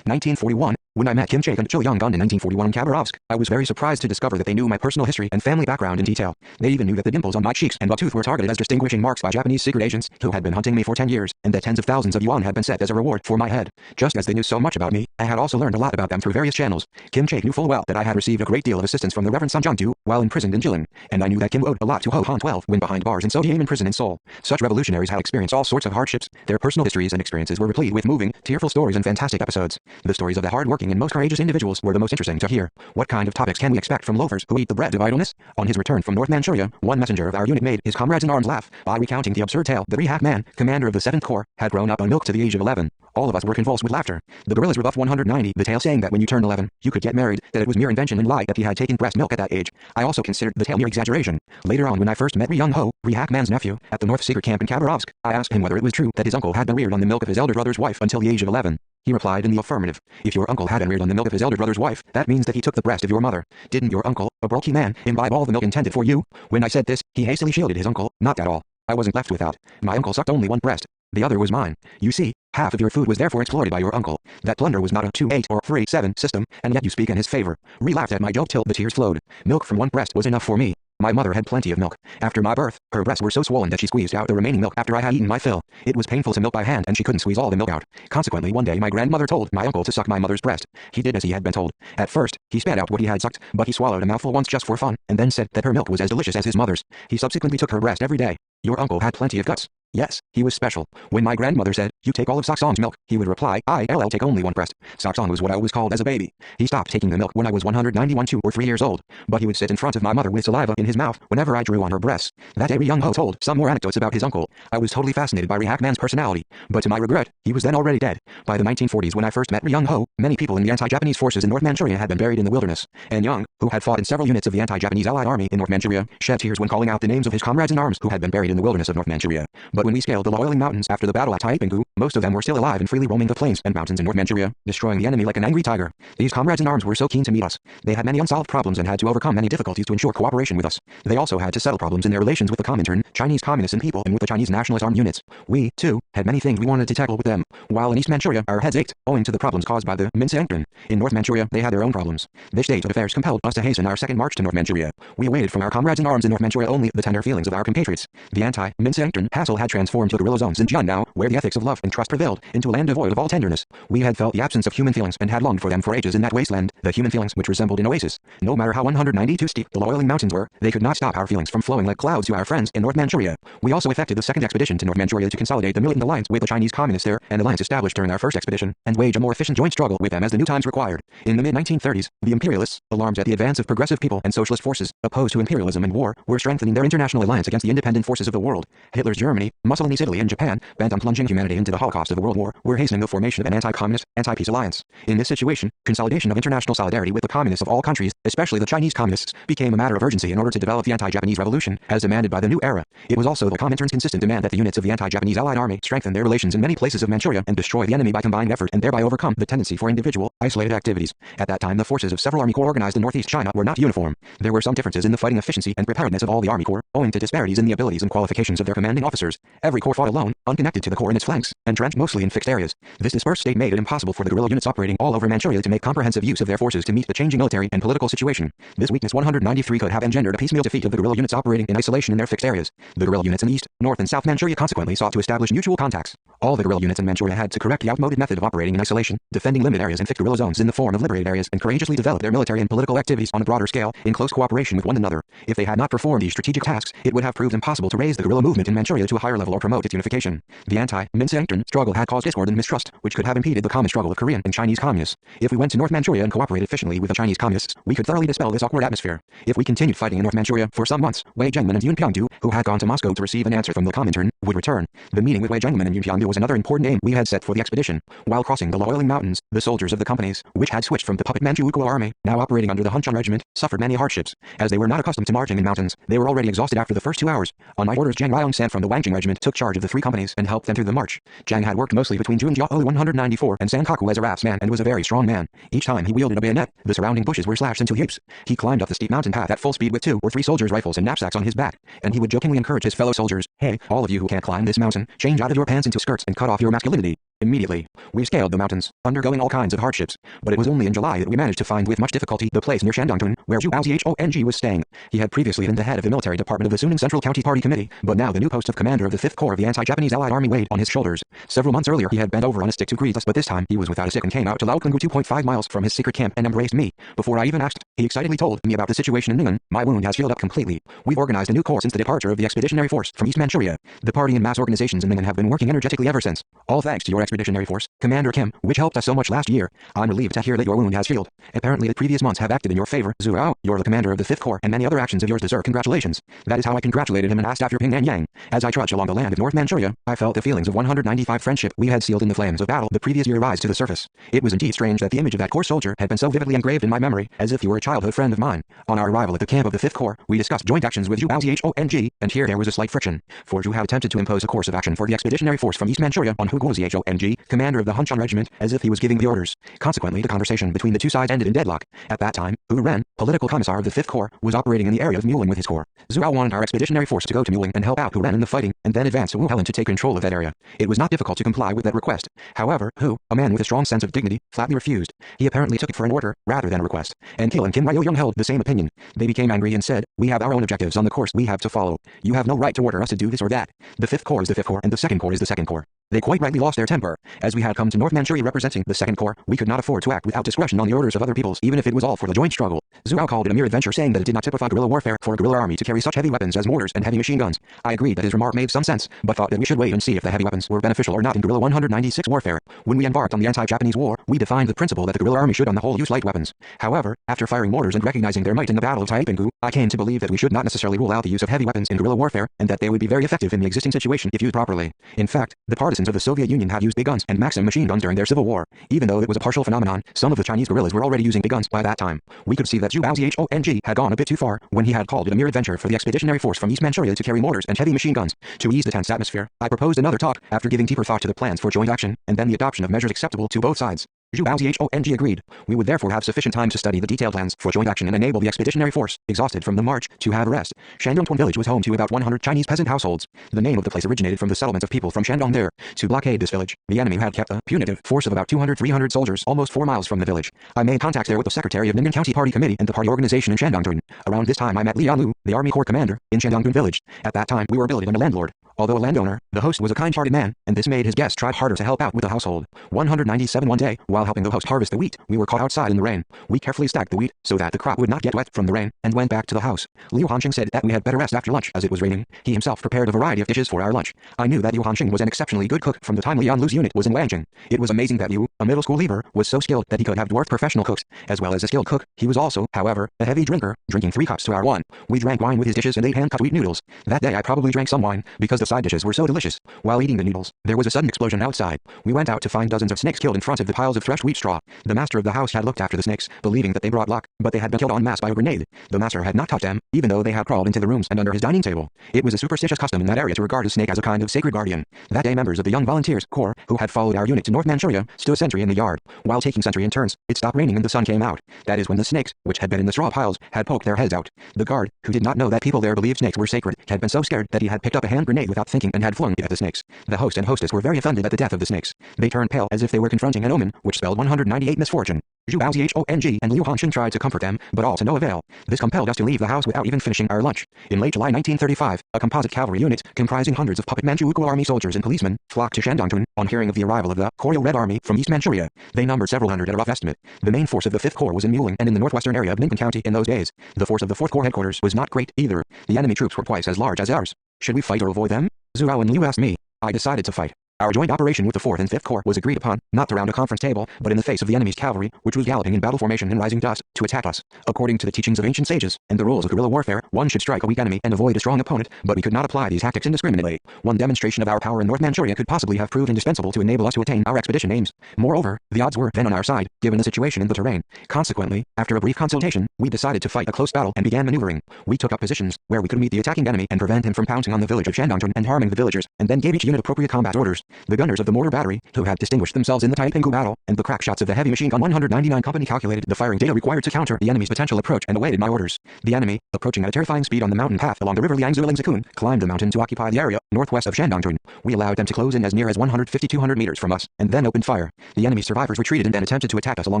1941. When I met Kim Chaek and Cho Young-gun in 1941 in Khabarovsk, I was very surprised to discover that they knew my personal history and family background in detail. They even knew that the dimples on my cheeks and buck-tooth were targeted as distinguishing marks by Japanese secret agents who had been hunting me for 10 years, and that tens of thousands of yuan had been set as a reward for my head. Just as they knew so much about me, I had also learned a lot about them through various channels. Kim Chaek knew full well that I had received a great deal of assistance from the Reverend Sun Jung-do while imprisoned in Jilin, and I knew that Kim owed a lot to Ho Han 12 when behind bars in Sodium prison in Seoul. Such revolutionaries had experienced all sorts of hardships. Their personal histories and experiences were replete with moving, tearful stories and fantastic episodes. The stories of the hard-working and most courageous individuals were the most interesting to hear. What kind of topics can we expect from loafers who eat the bread of idleness? On his return from North Manchuria, one messenger of our unit made his comrades in arms laugh by recounting the absurd tale that Rihak Man, commander of the 7th Corps, had grown up on milk to the age of 11. All of us were convulsed with laughter. The guerrillas rebuffed 190, the tale saying that when you turned 11, you could get married, that it was mere invention and lie that he had taken breast milk at that age. I also considered the tale mere exaggeration. Later on, when I first met Ri Young-ho, Rihak Man's nephew, at the North Secret Camp in Khabarovsk, I asked him whether it was true that his uncle had been reared on the milk of his elder brother's wife until the age of 11. He replied in the affirmative. If your uncle had been reared on the milk of his elder brother's wife, that means that he took the breast of your mother. Didn't your uncle, a bulky man, imbibe all the milk intended for you? When I said this, he hastily shielded his uncle. Not at all. I wasn't left without. My uncle sucked only one breast. The other was mine. You see, half of your food was therefore exploited by your uncle. That plunder was not a 2-8 or 3-7 system, and yet you speak in his favor. Re laughed at my joke till the tears flowed. Milk from one breast was enough for me. My mother had plenty of milk. After my birth, her breasts were so swollen that she squeezed out the remaining milk after I had eaten my fill. It was painful to milk by hand and she couldn't squeeze all the milk out. Consequently, one day my grandmother told my uncle to suck my mother's breast. He did as he had been told. At first, he spat out what he had sucked, but he swallowed a mouthful once just for fun, and then said that her milk was as delicious as his mother's. He subsequently took her breast every day. Your uncle had plenty of guts. Yes, he was special. When my grandmother said, "You take all of Saksong's milk," he would reply, "I'll take only one breast." Saksong was what I was called as a baby. He stopped taking the milk when I was 191 2 or 3 years old, but he would sit in front of my mother with saliva in his mouth whenever I drew on her breasts. That day Young-ho told some more anecdotes about his uncle. I was totally fascinated by Rihak Man's personality, but to my regret, he was then already dead. By the 1940s when I first met Young-ho, many people in the anti-Japanese forces in North Manchuria had been buried in the wilderness, and Young, who had fought in several units of the anti-Japanese Allied Army in North Manchuria, shed tears when calling out the names of his comrades in arms who had been buried in the wilderness of North Manchuria. But when we scaled the Loiling Mountains after the battle at Taipinggu, most of them were still alive and freely roaming the plains and mountains in North Manchuria, destroying the enemy like an angry tiger. These comrades in arms were so keen to meet us. They had many unsolved problems and had to overcome many difficulties to ensure cooperation with us. They also had to settle problems in their relations with the Comintern, Chinese communists and people, and with the Chinese nationalist armed units. We, too, had many things we wanted to tackle with them. While in East Manchuria, our heads ached, owing to the problems caused by the Minseengtern. In North Manchuria, they had their own problems. This state of affairs compelled us to hasten our second march to North Manchuria. We awaited from our comrades in arms in North Manchuria only the tender feelings of our compatriots. The anti-Minseengtern hassle had transformed to guerrilla zones in Jiandao, where the ethics of love and trust prevailed, into a land devoid of all tenderness. We had felt the absence of human feelings and had longed for them for ages in that wasteland, the human feelings which resembled an oasis. No matter how 192 steep the Loiling Mountains were, they could not stop our feelings from flowing like clouds to our friends in North Manchuria. We also effected the second expedition to North Manchuria to consolidate the militant alliance with the Chinese communists there, an alliance established during our first expedition, and wage a more efficient joint struggle with them as the new times required. In the mid-1930s, the imperialists, alarmed at the advance of progressive people and socialist forces, opposed to imperialism and war, were strengthening their international alliance against the independent forces of the world. Hitler's Germany, Mussolini's Italy and Japan, bent on plunging humanity into the Holocaust of the World War, were hastening the formation of an anti-communist, anti-peace alliance. In this situation, consolidation of international solidarity with the communists of all countries, especially the Chinese communists, became a matter of urgency in order to develop the anti-Japanese revolution, as demanded by the new era. It was also the Comintern's consistent demand that the units of the anti-Japanese Allied Army strengthen their relations in many places of Manchuria and destroy the enemy by combined effort and thereby overcome the tendency for individual, isolated activities. At that time, the forces of several army corps organized in northeast China were not uniform. There were some differences in the fighting efficiency and preparedness of all the army corps, owing to disparities in the abilities and qualifications of their commanding officers. Every corps fought alone, unconnected to the corps in its flanks, entrenched mostly in fixed areas. This dispersed state made it impossible for the guerrilla units operating all over Manchuria to make comprehensive use of their forces to meet the changing military and political situation. This weakness 193 could have engendered a piecemeal defeat of the guerrilla units operating in isolation in their fixed areas. The guerrilla units in East, North and South Manchuria consequently sought to establish mutual contacts. All the guerrilla units in Manchuria had to correct the outmoded method of operating in isolation, defending limited areas and fixed guerrilla zones in the form of liberated areas, and courageously develop their military and political activities on a broader scale, in close cooperation with one another. If they had not performed these strategic tasks, it would have proved impossible to raise the guerrilla movement in Manchuria to a higher level or promote its unification. The anti-Mincenean struggle had caused discord and mistrust, which could have impeded the common struggle of Korean and Chinese communists. If we went to North Manchuria and cooperated efficiently with the Chinese communists, we could thoroughly dispel this awkward atmosphere. If we continued fighting in North Manchuria for some months, Wei Jingmen and Yun Pyongdu, who had gone to Moscow to receive an answer from the Comintern, would return. The meeting with Wei Jingmen and Yun Pyongdu was another important aim we had set for the expedition. While crossing the Loiling Mountains, the soldiers of the companies, which had switched from the puppet Manchukuo army, now operating under the Hunchun regiment, suffered many hardships. As they were not accustomed to marching in mountains, they were already exhausted after the first 2 hours. On my orders, Zhang Ryong-san from the Wangjing regiment took charge of the 3 companies and helped them through the march. Zhang had worked mostly between Junjiao 194 and Sankaku as a raftsman and was a very strong man. Each time he wielded a bayonet, the surrounding bushes were slashed into heaps. He climbed up the steep mountain path at full speed with 2 or 3 soldiers' rifles and knapsacks on his back, and he would jokingly encourage his fellow soldiers, "Hey, all of you who can't climb this mountain, change out of your pants into skirts and cut off your masculinity." Immediately, we scaled the mountains, undergoing all kinds of hardships, but it was only in July that we managed to find with much difficulty the place near Shandongtun where Zhu Baozhong was staying. He had previously been the head of the military department of the Suning Central County Party Committee, but now the new post of commander of the 5th Corps of the anti-Japanese Allied Army weighed on his shoulders. Several months earlier he had bent over on a stick to greet us, but this time he was without a stick and came out to Laokungu 2.5 miles from his secret camp and embraced me. Before I even asked, he excitedly told me about the situation in Ning'an. "My wound has healed up completely. We've organized a new corps since the departure of the expeditionary force from East Manchuria. The party and mass organizations in Ning'an have been working energetically ever since. All thanks to your expeditionary force, Commander Kim, which helped us so much last year. I'm relieved to hear that your wound has healed. Apparently the previous months have acted in your favor. Zhuo, you're the commander of the 5th Corps, and many other actions of yours deserve congratulations." That is how I congratulated him and asked after Ping and Yang. As I trudged along the land of North Manchuria, I felt the feelings of 195 friendship we had sealed in the flames of battle the previous year rise to the surface. It was indeed strange that the image of that Corps soldier had been so vividly engraved in my memory, as if he were a childhood friend of mine. On our arrival at the camp of the 5th Corps, we discussed joint actions with Zhu Baozhong, and here there was a slight friction, for Zhu had attempted to impose a course of action for the expeditionary force from East Manchuria on Hu Guozhong, commander of the Hunchun regiment, as if he was giving the orders. Consequently, the conversation between the two sides ended in deadlock. At that time, Hu Ren, political commissar of the 5th Corps, was operating in the area of Muling with his corps. Zhuo wanted our expeditionary force to go to Muling and help out Hu Ren in the fighting, and then advance to Wu Helen to take control of that area. It was not difficult to comply with that request. However, Hu, a man with a strong sense of dignity, flatly refused. He apparently took it for an order, rather than a request. And Kill and Kim Ryo-young held the same opinion. They became angry and said, "We have our own objectives on the course we have to follow. You have no right to order us to do this or that. The 5th Corps is the 5th Corps and the 2nd Corps is the 2nd Corps." They quite rightly lost their temper. As we had come to North Manchuria representing the 2nd Corps, we could not afford to act without discretion on the orders of other peoples, even if it was all for the joint struggle. Zhuo called it a mere adventure, saying that it did not typify guerrilla warfare for a guerrilla army to carry such heavy weapons as mortars and heavy machine guns. I agreed that his remark made some sense, but thought that we should wait and see if the heavy weapons were beneficial or not in guerrilla 196 warfare. When we embarked on the anti-Japanese war, we defined the principle that the guerrilla army should on the whole use light weapons. However, after firing mortars and recognizing their might in the Battle of Taipinggu, I came to believe that we should not necessarily rule out the use of heavy weapons in guerrilla warfare, and that they would be very effective in the existing situation if used properly. In fact, the partisans of the Soviet Union had used big guns and Maxim machine guns during their civil war. Even though it was a partial phenomenon, some of the Chinese guerrillas were already using big guns by that time. We could see that Zhu Baozhong had gone a bit too far when he had called it a mere adventure for the expeditionary force from East Manchuria to carry mortars and heavy machine guns. To ease the tense atmosphere, I proposed another talk after giving deeper thought to the plans for joint action, and then the adoption of measures acceptable to both sides. Zhu Baozhong agreed. We would therefore have sufficient time to study the detailed plans for joint action and enable the expeditionary force, exhausted from the march, to have rest. Shandongtun village was home to about 100 Chinese peasant households. The name of the place originated from the settlement of people from Shandong there. To blockade this village, the enemy had kept a punitive force of about 200-300 soldiers almost 4 miles from the village. I made contact there with the secretary of Ning'an County Party Committee and the party organization in Shandongtun. Around this time I met Li Yanlu, the Army Corps commander, in Shandongtun village. At that time we were billeted on a landlord. Although a landowner, the host was a kind-hearted man, and this made his guests try harder to help out with the household. 197 one day, while helping the host harvest the wheat, we were caught outside in the rain. We carefully stacked the wheat so that the crop would not get wet from the rain, and went back to the house. Liu Hanxing said that we had better rest after lunch as it was raining. He himself prepared a variety of dishes for our lunch. I knew that Liu Hanxing was an exceptionally good cook from the time Li Yanlu's unit was in Wangjing. It was amazing that Liu, a middle school leaver, was so skilled that he could have dwarfed professional cooks. As well as a skilled cook, he was also, however, a heavy drinker, drinking 3 cups to our 1. We drank wine with his dishes and ate hand-cut wheat noodles. That day I probably drank some wine, because the side dishes were so delicious. While eating the noodles, there was a sudden explosion outside. We went out to find dozens of snakes killed in front of the piles of threshed wheat straw. The master of the house had looked after the snakes, believing that they brought luck, but they had been killed en masse by a grenade. The master had not touched them, even though they had crawled into the rooms and under his dining table. It was a superstitious custom in that area to regard a snake as a kind of sacred guardian. That day members of the Young Volunteers Corps, who had followed our unit to North Manchuria, stood sentry in the yard. While taking sentry in turns, it stopped raining and the sun came out. That is when the snakes, which had been in the straw piles, had poked their heads out. The guard, who did not know that people there believed snakes were sacred, had been so scared that he had picked up a hand grenade without thinking and had flung it at the snakes. The host and hostess were very offended at the death of the snakes. They turned pale as if they were confronting an omen, which spelled 198 misfortune. Zhu Baozhong and Liu Hongxin tried to comfort them, but all to no avail. This compelled us to leave the house without even finishing our lunch. In late July 1935, a composite cavalry unit, comprising hundreds of puppet Manchukuo army soldiers and policemen, flocked to Shandongtun on hearing of the arrival of the Koryo Red Army from East Manchuria. They numbered several hundred at a rough estimate. The main force of the 5th Corps was in Muling and in the northwestern area of Ningpen County in those days. The force of the 4th Corps headquarters was not great either. The enemy troops were twice as large as ours. Should we fight or avoid them? Zhao and Liu asked me. I decided to fight. Our joint operation with the 4th and 5th Corps was agreed upon, not around a conference table, but in the face of the enemy's cavalry, which was galloping in battle formation and rising dust, to attack us. According to the teachings of ancient sages, and the rules of guerrilla warfare, one should strike a weak enemy and avoid a strong opponent, but we could not apply these tactics indiscriminately. One demonstration of our power in North Manchuria could possibly have proved indispensable to enable us to attain our expedition aims. Moreover, the odds were then on our side, given the situation in the terrain. Consequently, after a brief consultation, we decided to fight a close battle and began maneuvering. We took up positions where we could meet the attacking enemy and prevent him from pouncing on the village of Shandongtun and harming the villagers, and then gave each unit appropriate combat orders. The gunners of the mortar battery, who had distinguished themselves in the Taipinggu battle, and the crack shots of the heavy machine gun 199 Company calculated the firing data required to counter the enemy's potential approach and awaited my orders. The enemy, approaching at a terrifying speed on the mountain path along the river Liangzhu-Lingzikun, climbed the mountain to occupy the area northwest of Shandongtun. We allowed them to close in as near as 150-200 meters from us, and then opened fire. The enemy survivors retreated and then attempted to attack us along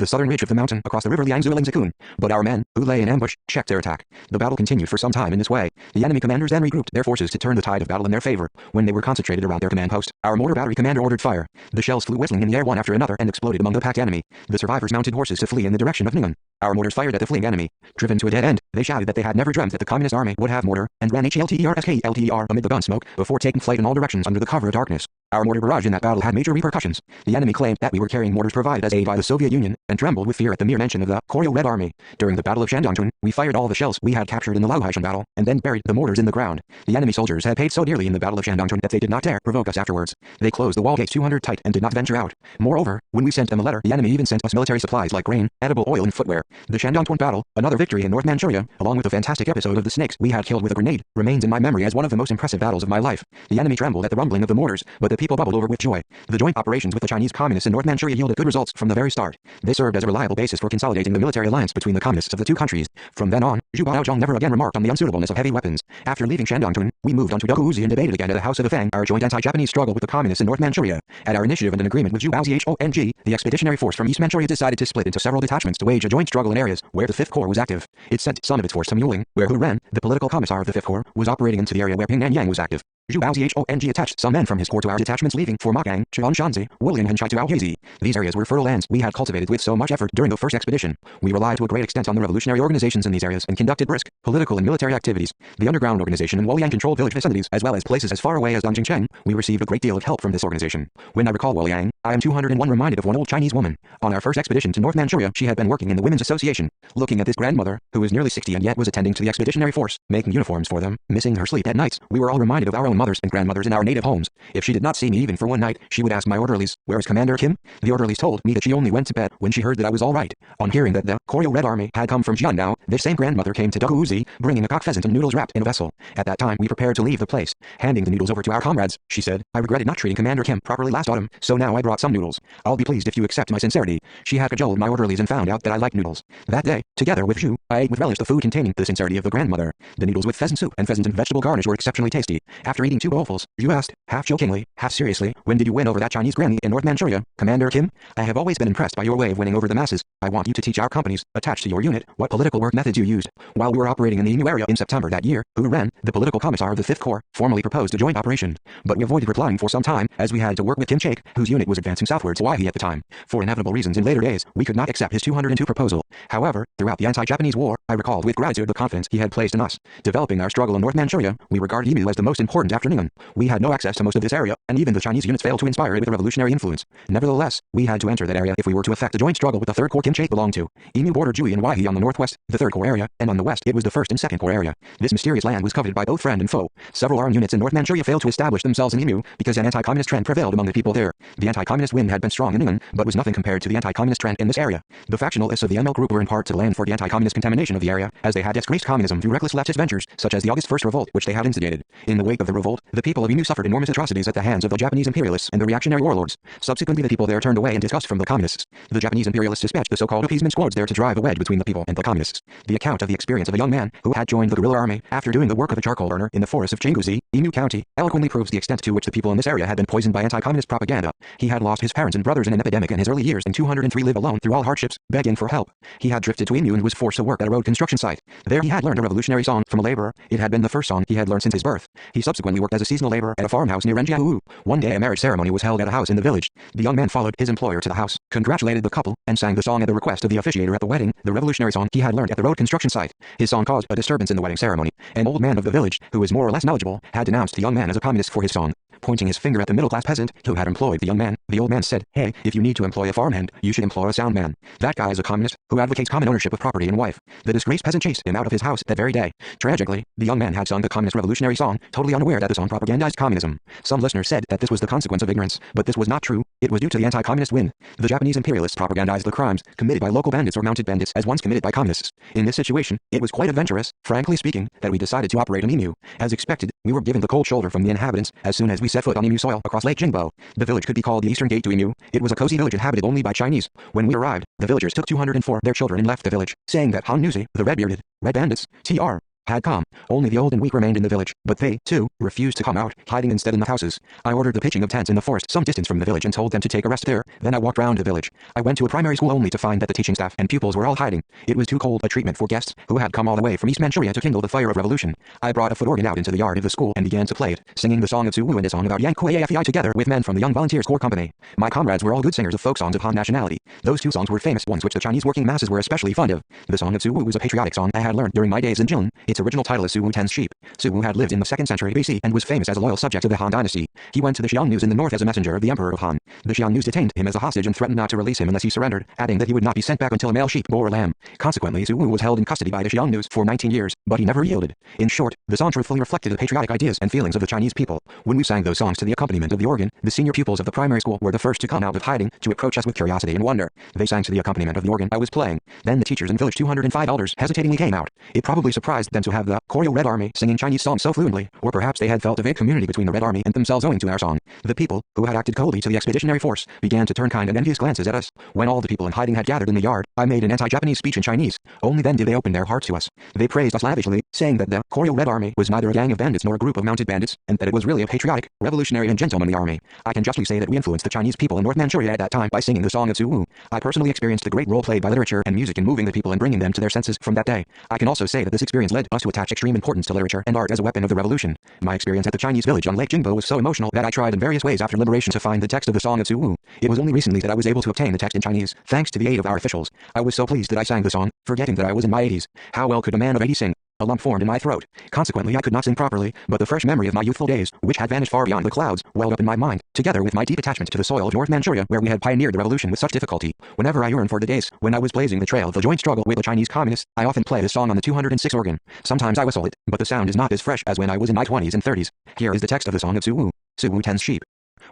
the southern ridge of the mountain across the river Liangzhu-Lingzikun, but our men, who lay in ambush, checked their attack. The battle continued for some time in this way. The enemy commanders then regrouped their forces to turn the tide of battle in their favor. When they were concentrated around their command post, our mortar battery commander ordered fire. The shells flew whistling in the air one after another and exploded among the packed enemy. The survivors mounted horses to flee in the direction of Ning'an. Our mortars fired at the fleeing enemy. Driven to a dead end, they shouted that they had never dreamt that the Communist Army would have mortar, and ran HLTER amid the gun smoke before taking flight in all directions under the cover of darkness. Our mortar barrage in that battle had major repercussions. The enemy claimed that we were carrying mortars provided as aid by the Soviet Union, and trembled with fear at the mere mention of the Koryo Red Army. During the Battle of Shandongtun, we fired all the shells we had captured in the Laohaishan battle, and then buried the mortars in the ground. The enemy soldiers had paid so dearly in the Battle of Shandongtun that they did not dare provoke us afterwards. They closed the wall gates 200 tight and did not venture out. Moreover, when we sent them a letter, the enemy even sent us military supplies like grain, edible oil and footwear. The Shandongtun battle, another victory in North Manchuria, along with the fantastic episode of the snakes we had killed with a grenade, remains in my memory as one of the most impressive battles of my life. The enemy trembled at the rumbling of the mortars, but the people bubbled over with joy. The joint operations with the Chinese Communists in North Manchuria yielded good results from the very start. They served as a reliable basis for consolidating the military alliance between the communists of the two countries. From then on, Zhu Baozhong never again remarked on the unsuitableness of heavy weapons. After leaving Shandongtun, we moved on to Doguzi and debated again at the House of the Fang our joint anti-Japanese struggle with the communists in North Manchuria. At our initiative and an agreement with Zhu Baozhong, the expeditionary force from East Manchuria decided to split into several detachments to wage a joint struggle in areas where the 5th Corps was active. It sent some of its force to Muling, where Hu Ren, the political commissar of the 5th Corps, was operating into the area where Ping Nanyang was active. Zhu Baozhong attached some men from his corps to our detachments, leaving for Magang, Cheongshanzi, Wuling and Chaitu. These areas were fertile lands we had cultivated with so much effort during the first expedition. We relied to a great extent on the revolutionary organizations in these areas and conducted brisk political and military activities. The underground organization in Wolyang controlled village vicinities as well as places as far away as Dongjingcheng. We received a great deal of help from this organization. When I recall Wolyang, I am 201 reminded of one old Chinese woman. On our first expedition to North Manchuria, she had been working in the Women's Association. Looking at this grandmother, who was nearly 60 and yet was attending to the expeditionary force, making uniforms for them, missing her sleep at nights, we were all reminded of our own mothers and grandmothers in our native homes. If she did not see me even for one night, she would ask my orderlies, "Where is Commander Kim?" The orderlies told me that she only went to bed when she heard that I was all right. On hearing that the Koryo Red Army had come from Jiandao, this same grandmother came to Doguzi, bringing a cock pheasant and noodles wrapped in a vessel. At that time, we prepared to leave the place. Handing the noodles over to our comrades, she said, "I regretted not treating Commander Kim properly last autumn, so now I brought some noodles. I'll be pleased if you accept my sincerity." She had cajoled my orderlies and found out that I liked noodles. That day, together with Zhu, I ate with relish the food containing the sincerity of the grandmother. The noodles with pheasant soup and pheasant and vegetable garnish were exceptionally tasty. After eating 2 bowlfuls, Zhu asked, half jokingly, half seriously, "When did you win over that Chinese granny in North Manchuria, Commander Kim?" "I have always been impressed by your way of winning over the masses. I want you to teach our companies, attached to your unit, what political work methods you used." While we were operating in the Inu area in September that year, Hu Ren, the political commissar of the 5th Corps, formally proposed a joint operation. But we avoided replying for some time, as we had to work with Kim Chaek, whose unit was advancing southwards to Waihe at the time. For inevitable reasons in later days, we could not accept his 202 proposal. However, throughout the anti-Japanese war, I recalled with gratitude the confidence he had placed in us. Developing our struggle in North Manchuria, we regarded Inu as the most important after Ning'an. We had no access to most of this area, and even the Chinese units failed to inspire it with a revolutionary influence. Nevertheless, we had to enter that area if we were to effect a joint struggle with the 3rd Corps Kim Chaek belonged to. Inu bordered Jui and Waihe on the northwest, the 3rd Corps area, and on the west it was the 1st and 2nd Corps area. This mysterious land was coveted by both friend and foe. Several armed units in North Manchuria failed to establish themselves in Inu because an anti-communist trend prevailed among the people there. The anti-communist wind had been strong in Ning'an, but was nothing compared to the anti-communist trend in this area. The factionalists of the ML group were in part to blame for the anti-communist contamination of the area, as they had disgraced communism through reckless leftist ventures, such as the August 1st revolt which they had instigated. In the wake of the revolt, the people of Inu suffered enormous atrocities at the hands of the Japanese imperialists and the reactionary warlords. Subsequently, the people there turned away in disgust from the communists. The Japanese imperialists dispatched the so-called appeasement squads there to drive a wedge between the people and the communists. The account of the experience of a young man who had joined the guerrilla army after doing the work of a charcoal burner in the forest of Chinguzi, Inu County, eloquently proves the extent to which the people in this area had been poisoned by anti-communist propaganda. He had lost his parents and brothers in an epidemic in his early years, and 203 lived alone through all hardships, begging for help. He had drifted to Emu and was forced to work at a road construction site. There he had learned a revolutionary song from a laborer. It had been the first song he had learned since his birth. He subsequently worked as a seasonal laborer at a farmhouse near Renjiao. One day a marriage ceremony was held at a house in the village. The young man followed his employer to the house, congratulated the couple, and sang the song at the request of the officiator at the wedding, the revolutionary song he had learned at the road construction site. His song caused a disturbance in the wedding ceremony. An old man of the village, who was more or less knowledgeable, had denounced the young man as a communist for his song. Pointing his finger at the middle-class peasant who had employed the young man, the old man said, "Hey, if you need to employ a farmhand, you should employ a sound man. That guy is a communist who advocates common ownership of property and wife." The disgraced peasant chased him out of his house that very day. Tragically, the young man had sung the communist revolutionary song, totally unaware that the song propagandized communism. Some listeners said that this was the consequence of ignorance, but this was not true. It was due to the anti-communist wind. The Japanese imperialists propagandized the crimes committed by local bandits or mounted bandits as ones committed by communists. In this situation, it was quite adventurous, frankly speaking, that we decided to operate on Emu. As expected, we were given the cold shoulder from the inhabitants as soon as we set foot on Emu soil across Lake Jingbo. The village could be called the Eastern Gate to Emu. It was a cozy village inhabited only by Chinese. When we arrived, the villagers took 204 their children and left the village, saying that Han Nuzi, the red-bearded, red bandits, Tr. had come. Only the old and weak remained in the village, but they, too, refused to come out, hiding instead in the houses. I ordered the pitching of tents in the forest some distance from the village and told them to take a rest there. Then I walked round the village. I went to a primary school only to find that the teaching staff and pupils were all hiding. It was too cold a treatment for guests who had come all the way from East Manchuria to kindle the fire of revolution. I brought a foot organ out into the yard of the school and began to play it, singing the song of Suwu and a song about Yang Kui Afei together with men from the Young Volunteers Corps Company. My comrades were all good singers of folk songs of Han nationality. Those two songs were famous ones which the Chinese working masses were especially fond of. The song of Suwu was a patriotic song I had learned during my days in Jilin. Its original title is Suwu Tens Sheep. Suwu had lived in the 2nd century BC and was famous as a loyal subject of the Han dynasty. He went to the Xiongnu's in the north as a messenger of the Emperor of Han. The Xiongnu's detained him as a hostage and threatened not to release him unless he surrendered, adding that he would not be sent back until a male sheep bore a lamb. Consequently, Suwu was held in custody by the Xiongnu's for 19 years, but he never yielded. In short, the song truthfully reflected the patriotic ideas and feelings of the Chinese people. When we sang those songs to the accompaniment of the organ, the senior pupils of the primary school were the first to come out of hiding to approach us with curiosity and wonder. They sang to the accompaniment of the organ I was playing. Then the teachers and village 205 elders hesitatingly came out. It probably surprised them to have the Koryo Red Army singing Chinese songs so fluently, or perhaps they had felt a vague community between the Red Army and themselves owing to our song. The people, who had acted coldly to the expeditionary force, began to turn kind and envious glances at us. When all the people in hiding had gathered in the yard, I made an anti-Japanese speech in Chinese. Only then did they open their hearts to us. They praised us lavishly, saying that the Koryo Red Army was neither a gang of bandits nor a group of mounted bandits, and that it was really a patriotic, revolutionary and gentlemanly army. I can justly say that we influenced the Chinese people in North Manchuria at that time by singing the song of Suwu. I personally experienced the great role played by literature and music in moving the people and bringing them to their senses from that day. I can also say that this experience led us to attach extreme importance to literature and art as a weapon of the revolution. My experience at the Chinese village on Lake Jingbo was so emotional that I tried in various ways after liberation to find the text of the song of Suwu. It was only recently that I was able to obtain the text in Chinese, thanks to the aid of our officials. I was so pleased that I sang the song, forgetting that I was in my 80s. How well could a man of 80 sing? A lump formed in my throat. Consequently, I could not sing properly, but the fresh memory of my youthful days, which had vanished far beyond the clouds, welled up in my mind, together with my deep attachment to the soil of North Manchuria, where we had pioneered the revolution with such difficulty. Whenever I yearn for the days when I was blazing the trail of the joint struggle with the Chinese communists, I often play this song on the 206 organ. Sometimes I whistle it, but the sound is not as fresh as when I was in my 20s and 30s. Here is the text of the song of Suwu. Suwu Tens Sheep.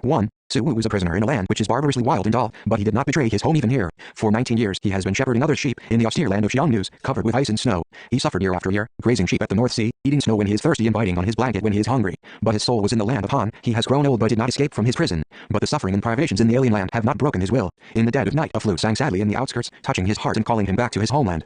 1. Suwu was a prisoner in a land which is barbarously wild and dull, but he did not betray his home even here. For 19 years he has been shepherding other sheep in the austere land of Xiongnu's, covered with ice and snow. He suffered year after year, grazing sheep at the North Sea, eating snow when he is thirsty and biting on his blanket when he is hungry. But his soul was in the land of Han. He has grown old but did not escape from his prison. But the suffering and privations in the alien land have not broken his will. In the dead of night a flute sang sadly in the outskirts, touching his heart and calling him back to his homeland.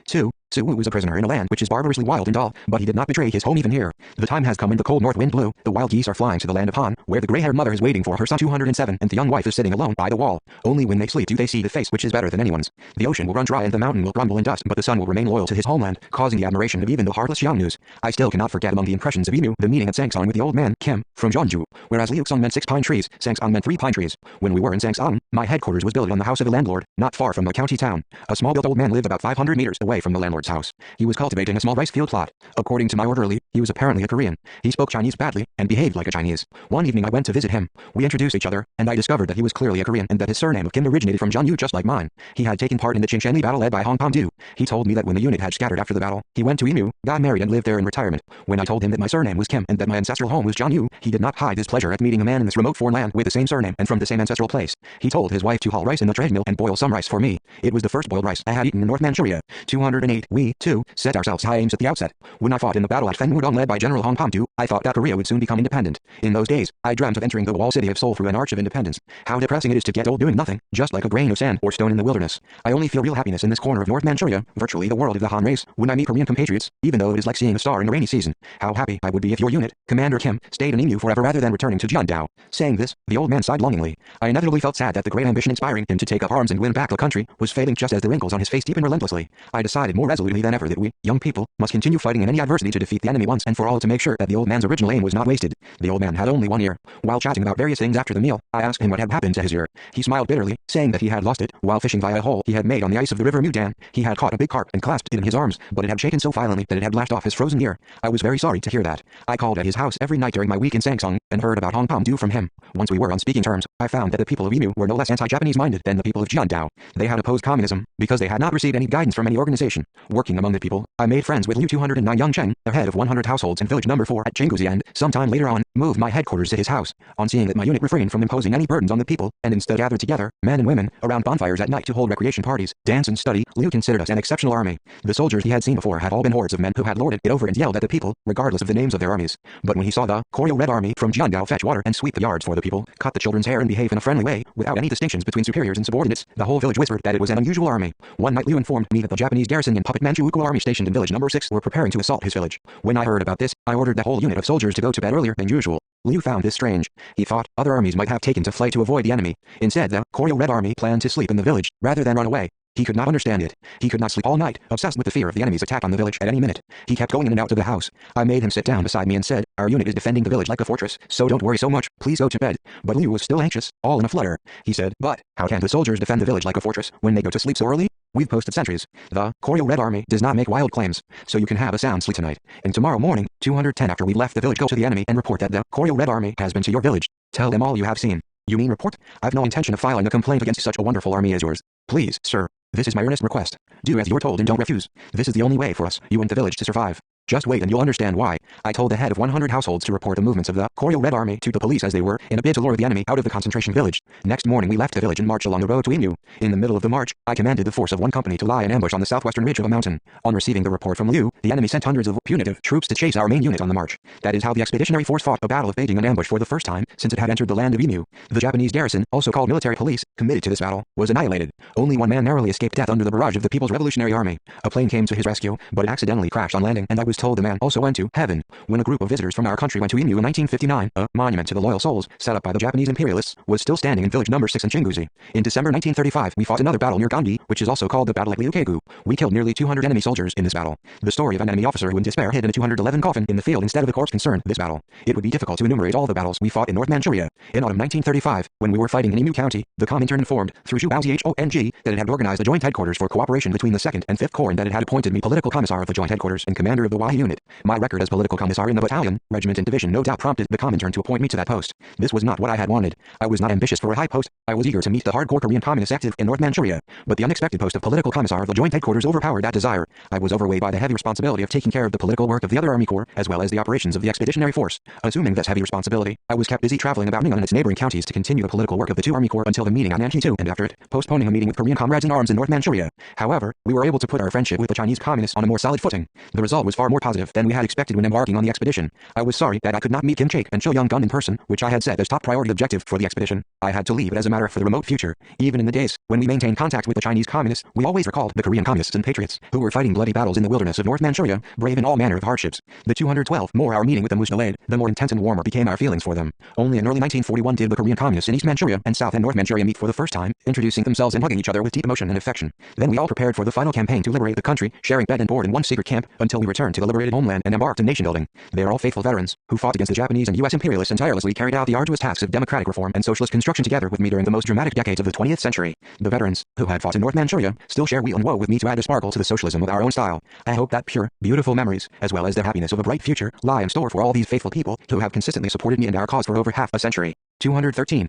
2. Suwu was a prisoner in a land which is barbarously wild and dull, but he did not betray his home even here. The time has come when the cold north wind blew, the wild geese are flying to the land of Han, where the gray-haired mother is waiting for her son 207 and the young wife is sitting alone by the wall. Only when they sleep do they see the face which is better than anyone's. The ocean will run dry and the mountain will crumble in dust, but the sun will remain loyal to his homeland, causing the admiration of even the heartless Xiongnu's. I still cannot forget among the impressions of Emu the meeting at Sangsang with the old man, Kim, from Jeonju, whereas Liuxong meant 6 pine trees, Sangsang meant 3 pine trees. When we were in Sangsang, my headquarters was built on the house of a landlord, not far from the county town. A small-built old man lived about 500 meters away from the landlord's house. He was cultivating a small rice field plot. According to my orderly, he was apparently a Korean. He spoke Chinese badly and behaved like a Chinese. One evening I went to visit him. We introduced each other, and I discovered that he was clearly a Korean and that his surname of Kim originated from Jeonju just like mine. He had taken part in the Chingshenli battle led by Hong Kong-do. He told me that when the unit had scattered after the battle, he went to Emu, got married and lived there in retirement. When I told him that my surname was Kim and that my ancestral home was Jeonju, he did not hide his pleasure at meeting a man in this remote foreign land with the same surname and from the same ancestral place. He told his wife to hull rice in the treadmill and boil some rice for me. It was the first boiled rice I had eaten in North Manchuria. 208. We, too, set ourselves high aims at the outset. When I fought in the battle at Phen Wudong led by General Hong Pom-du, I thought that Korea would soon become independent. In those days, I dreamt of entering the walled city of Seoul through an arch of independence. How depressing it is to get old doing nothing, just like a grain of sand or stone in the wilderness. I only feel real happiness in this corner of North Manchuria, virtually the world of the Han race, when I meet Korean compatriots, even though it is like seeing a star in a rainy season. How happy I would be if your unit, Commander Kim, stayed in Emu forever rather than returning to Jeondao. Saying this, the old man sighed longingly. I inevitably felt sad that the great ambition inspiring him to take up arms and win back the country was fading just as the wrinkles on his face deepened relentlessly. I decided more resolutely than ever that we, young people, must continue fighting in any adversity to defeat the enemy once and for all to make sure that the old man's original aim was not wasted. The old man had only one ear. While chatting about various things after the meal, I asked him what had happened to his ear. He smiled bitterly, saying that he had lost it while fishing via a hole he had made on the ice of the river Mudan. He had caught a big carp and clasped it in his arms, but it had shaken so violently that it had lashed off his frozen ear. I was very sorry to hear that. I called at his house every night during my week in Sangsong and heard about Hong Pom-du from him. Once we were on speaking terms, I found that the people of Emu were no less anti-Japanese minded than the people of Jeondao. They had opposed communism because they had not received any guidance from any organization. Working among the people, I made friends with Liu 209 Young Cheng, the head of 100 households in village number 4 at Chinguzi, and, sometime later on, moved my headquarters to his house. On seeing that my unit refrained from imposing any burdens on the people, and instead gathered together, men and women, around bonfires at night to hold recreation parties, dance and study, Liu considered us an exceptional army. The soldiers he had seen before had all been hordes of men who had lorded it over and yelled at the people, regardless of the names of their armies. But when he saw the Koryo Red Army from Jeondao fetch water and sweep the yards for the people, cut the children's hair and behave in a friendly way, without any distinctions between superiors and subordinates, the whole village whispered that it was an unusual army. One night Liu informed me that the Japanese garrison and puppet Manchukuo army stationed in village number 6 were preparing to assault his village. When I heard about this, I ordered the whole unit of soldiers to go to bed earlier than usual. Liu found this strange. He thought other armies might have taken to flight to avoid the enemy. Instead, the Koryo Red Army planned to sleep in the village, rather than run away. He could not understand it. He could not sleep all night, obsessed with the fear of the enemy's attack on the village at any minute. He kept going in and out of the house. I made him sit down beside me and said, "Our unit is defending the village like a fortress, so don't worry so much, please go to bed." But Liu was still anxious, all in a flutter. He said, "But, how can the soldiers defend the village like a fortress when they go to sleep so early? We've posted sentries. The Koryo Red Army does not make wild claims, so you can have a sound sleep tonight. And tomorrow morning, 210 after we left the village, go to the enemy and report that the Koryo Red Army has been to your village. Tell them all you have seen." "You mean report? I've no intention of filing a complaint against such a wonderful army as yours. Please, sir. This is my earnest request. Do as you're told and don't refuse. This is the only way for us, you and the village, to survive. Just wait and you'll understand why." I told the head of 100 households to report the movements of the Koryo Red Army to the police as they were, in a bid to lure the enemy out of the concentration village. Next morning we left the village and marched along the road to Emu. In the middle of the march, I commanded the force of one company to lie in ambush on the southwestern ridge of a mountain. On receiving the report from Liu, the enemy sent hundreds of punitive troops to chase our main unit on the march. That is how the expeditionary force fought a battle of baiting an ambush for the first time since it had entered the land of Emu. The Japanese garrison, also called military police, committed to this battle, was annihilated. Only one man narrowly escaped death under the barrage of the People's Revolutionary Army. A plane came to his rescue, but it accidentally crashed on landing, and I was told the man also went to heaven. When a group of visitors from our country went to Emu in 1959, a monument to the loyal souls, set up by the Japanese imperialists, was still standing in village number 6 in Chinguzi. In December 1935, we fought another battle near Gandhi, which is also called the Battle at Liukegu. We killed nearly 200 enemy soldiers in this battle. The story of an enemy officer who in despair hid in a 211 coffin in the field instead of a corpse concerned this battle. It would be difficult to enumerate all the battles we fought in North Manchuria. In autumn 1935, when we were fighting in Emu County, the Comintern informed, through Zhu Baozhong, that it had organized a joint headquarters for cooperation between the 2nd and 5th Corps and that it had appointed me political commissar of the joint headquarters and commander of the Y unit. My record as political commissar in the battalion, regiment and division no doubt prompted the Comintern to appoint me to that post. This was not what I had wanted. I was not ambitious for a high post. I was eager to meet the hardcore Korean communists active in North Manchuria, but the unexpected post of political commissar of the joint headquarters overpowered that desire. I was overweighted by the heavy responsibility of taking care of the political work of the other army corps, as well as the operations of the expeditionary force. Assuming this heavy responsibility, I was kept busy traveling about Ning'an and its neighboring counties to continue the political work of the two army corps until the meeting at Nanjing and after it, postponing a meeting with Korean comrades in arms in North Manchuria. However, we were able to put our friendship with the Chinese communists on a more solid footing. The result was far more positive than we had expected when embarking on the expedition. I was sorry that I could not meet Kim Chaek and Cho Young-gun in person, which I had set as top priority objective for the expedition. I had to leave it as a matter for the remote future. Even in the days when we maintained contact with the Chinese communists, we always recalled the Korean communists and patriots who were fighting bloody battles in the wilderness of North Manchuria, brave in all manner of hardships. The 212 more our meeting with them was delayed, the more intense and warmer became our feelings for them. Only in early 1941 did the Korean communists in East Manchuria and South and North Manchuria meet for the first time, introducing themselves and hugging each other with deep emotion and affection. Then we all prepared for the final campaign to liberate the country, sharing bed and board in one secret camp until we returned to the liberated homeland and embarked in nation building. They are all faithful veterans who fought against the Japanese and U.S. imperialists and tirelessly carried out the arduous tasks of democratic reform and socialist construction together with me during the most dramatic decades of the 20th century. The veterans, who had fought in North Manchuria, still share weal and woe with me to add a sparkle to the socialism of our own style. I hope that pure, beautiful memories, as well as the happiness of a bright future, lie in store for all these faithful people who have consistently supported me and our cause for over half a century. 213.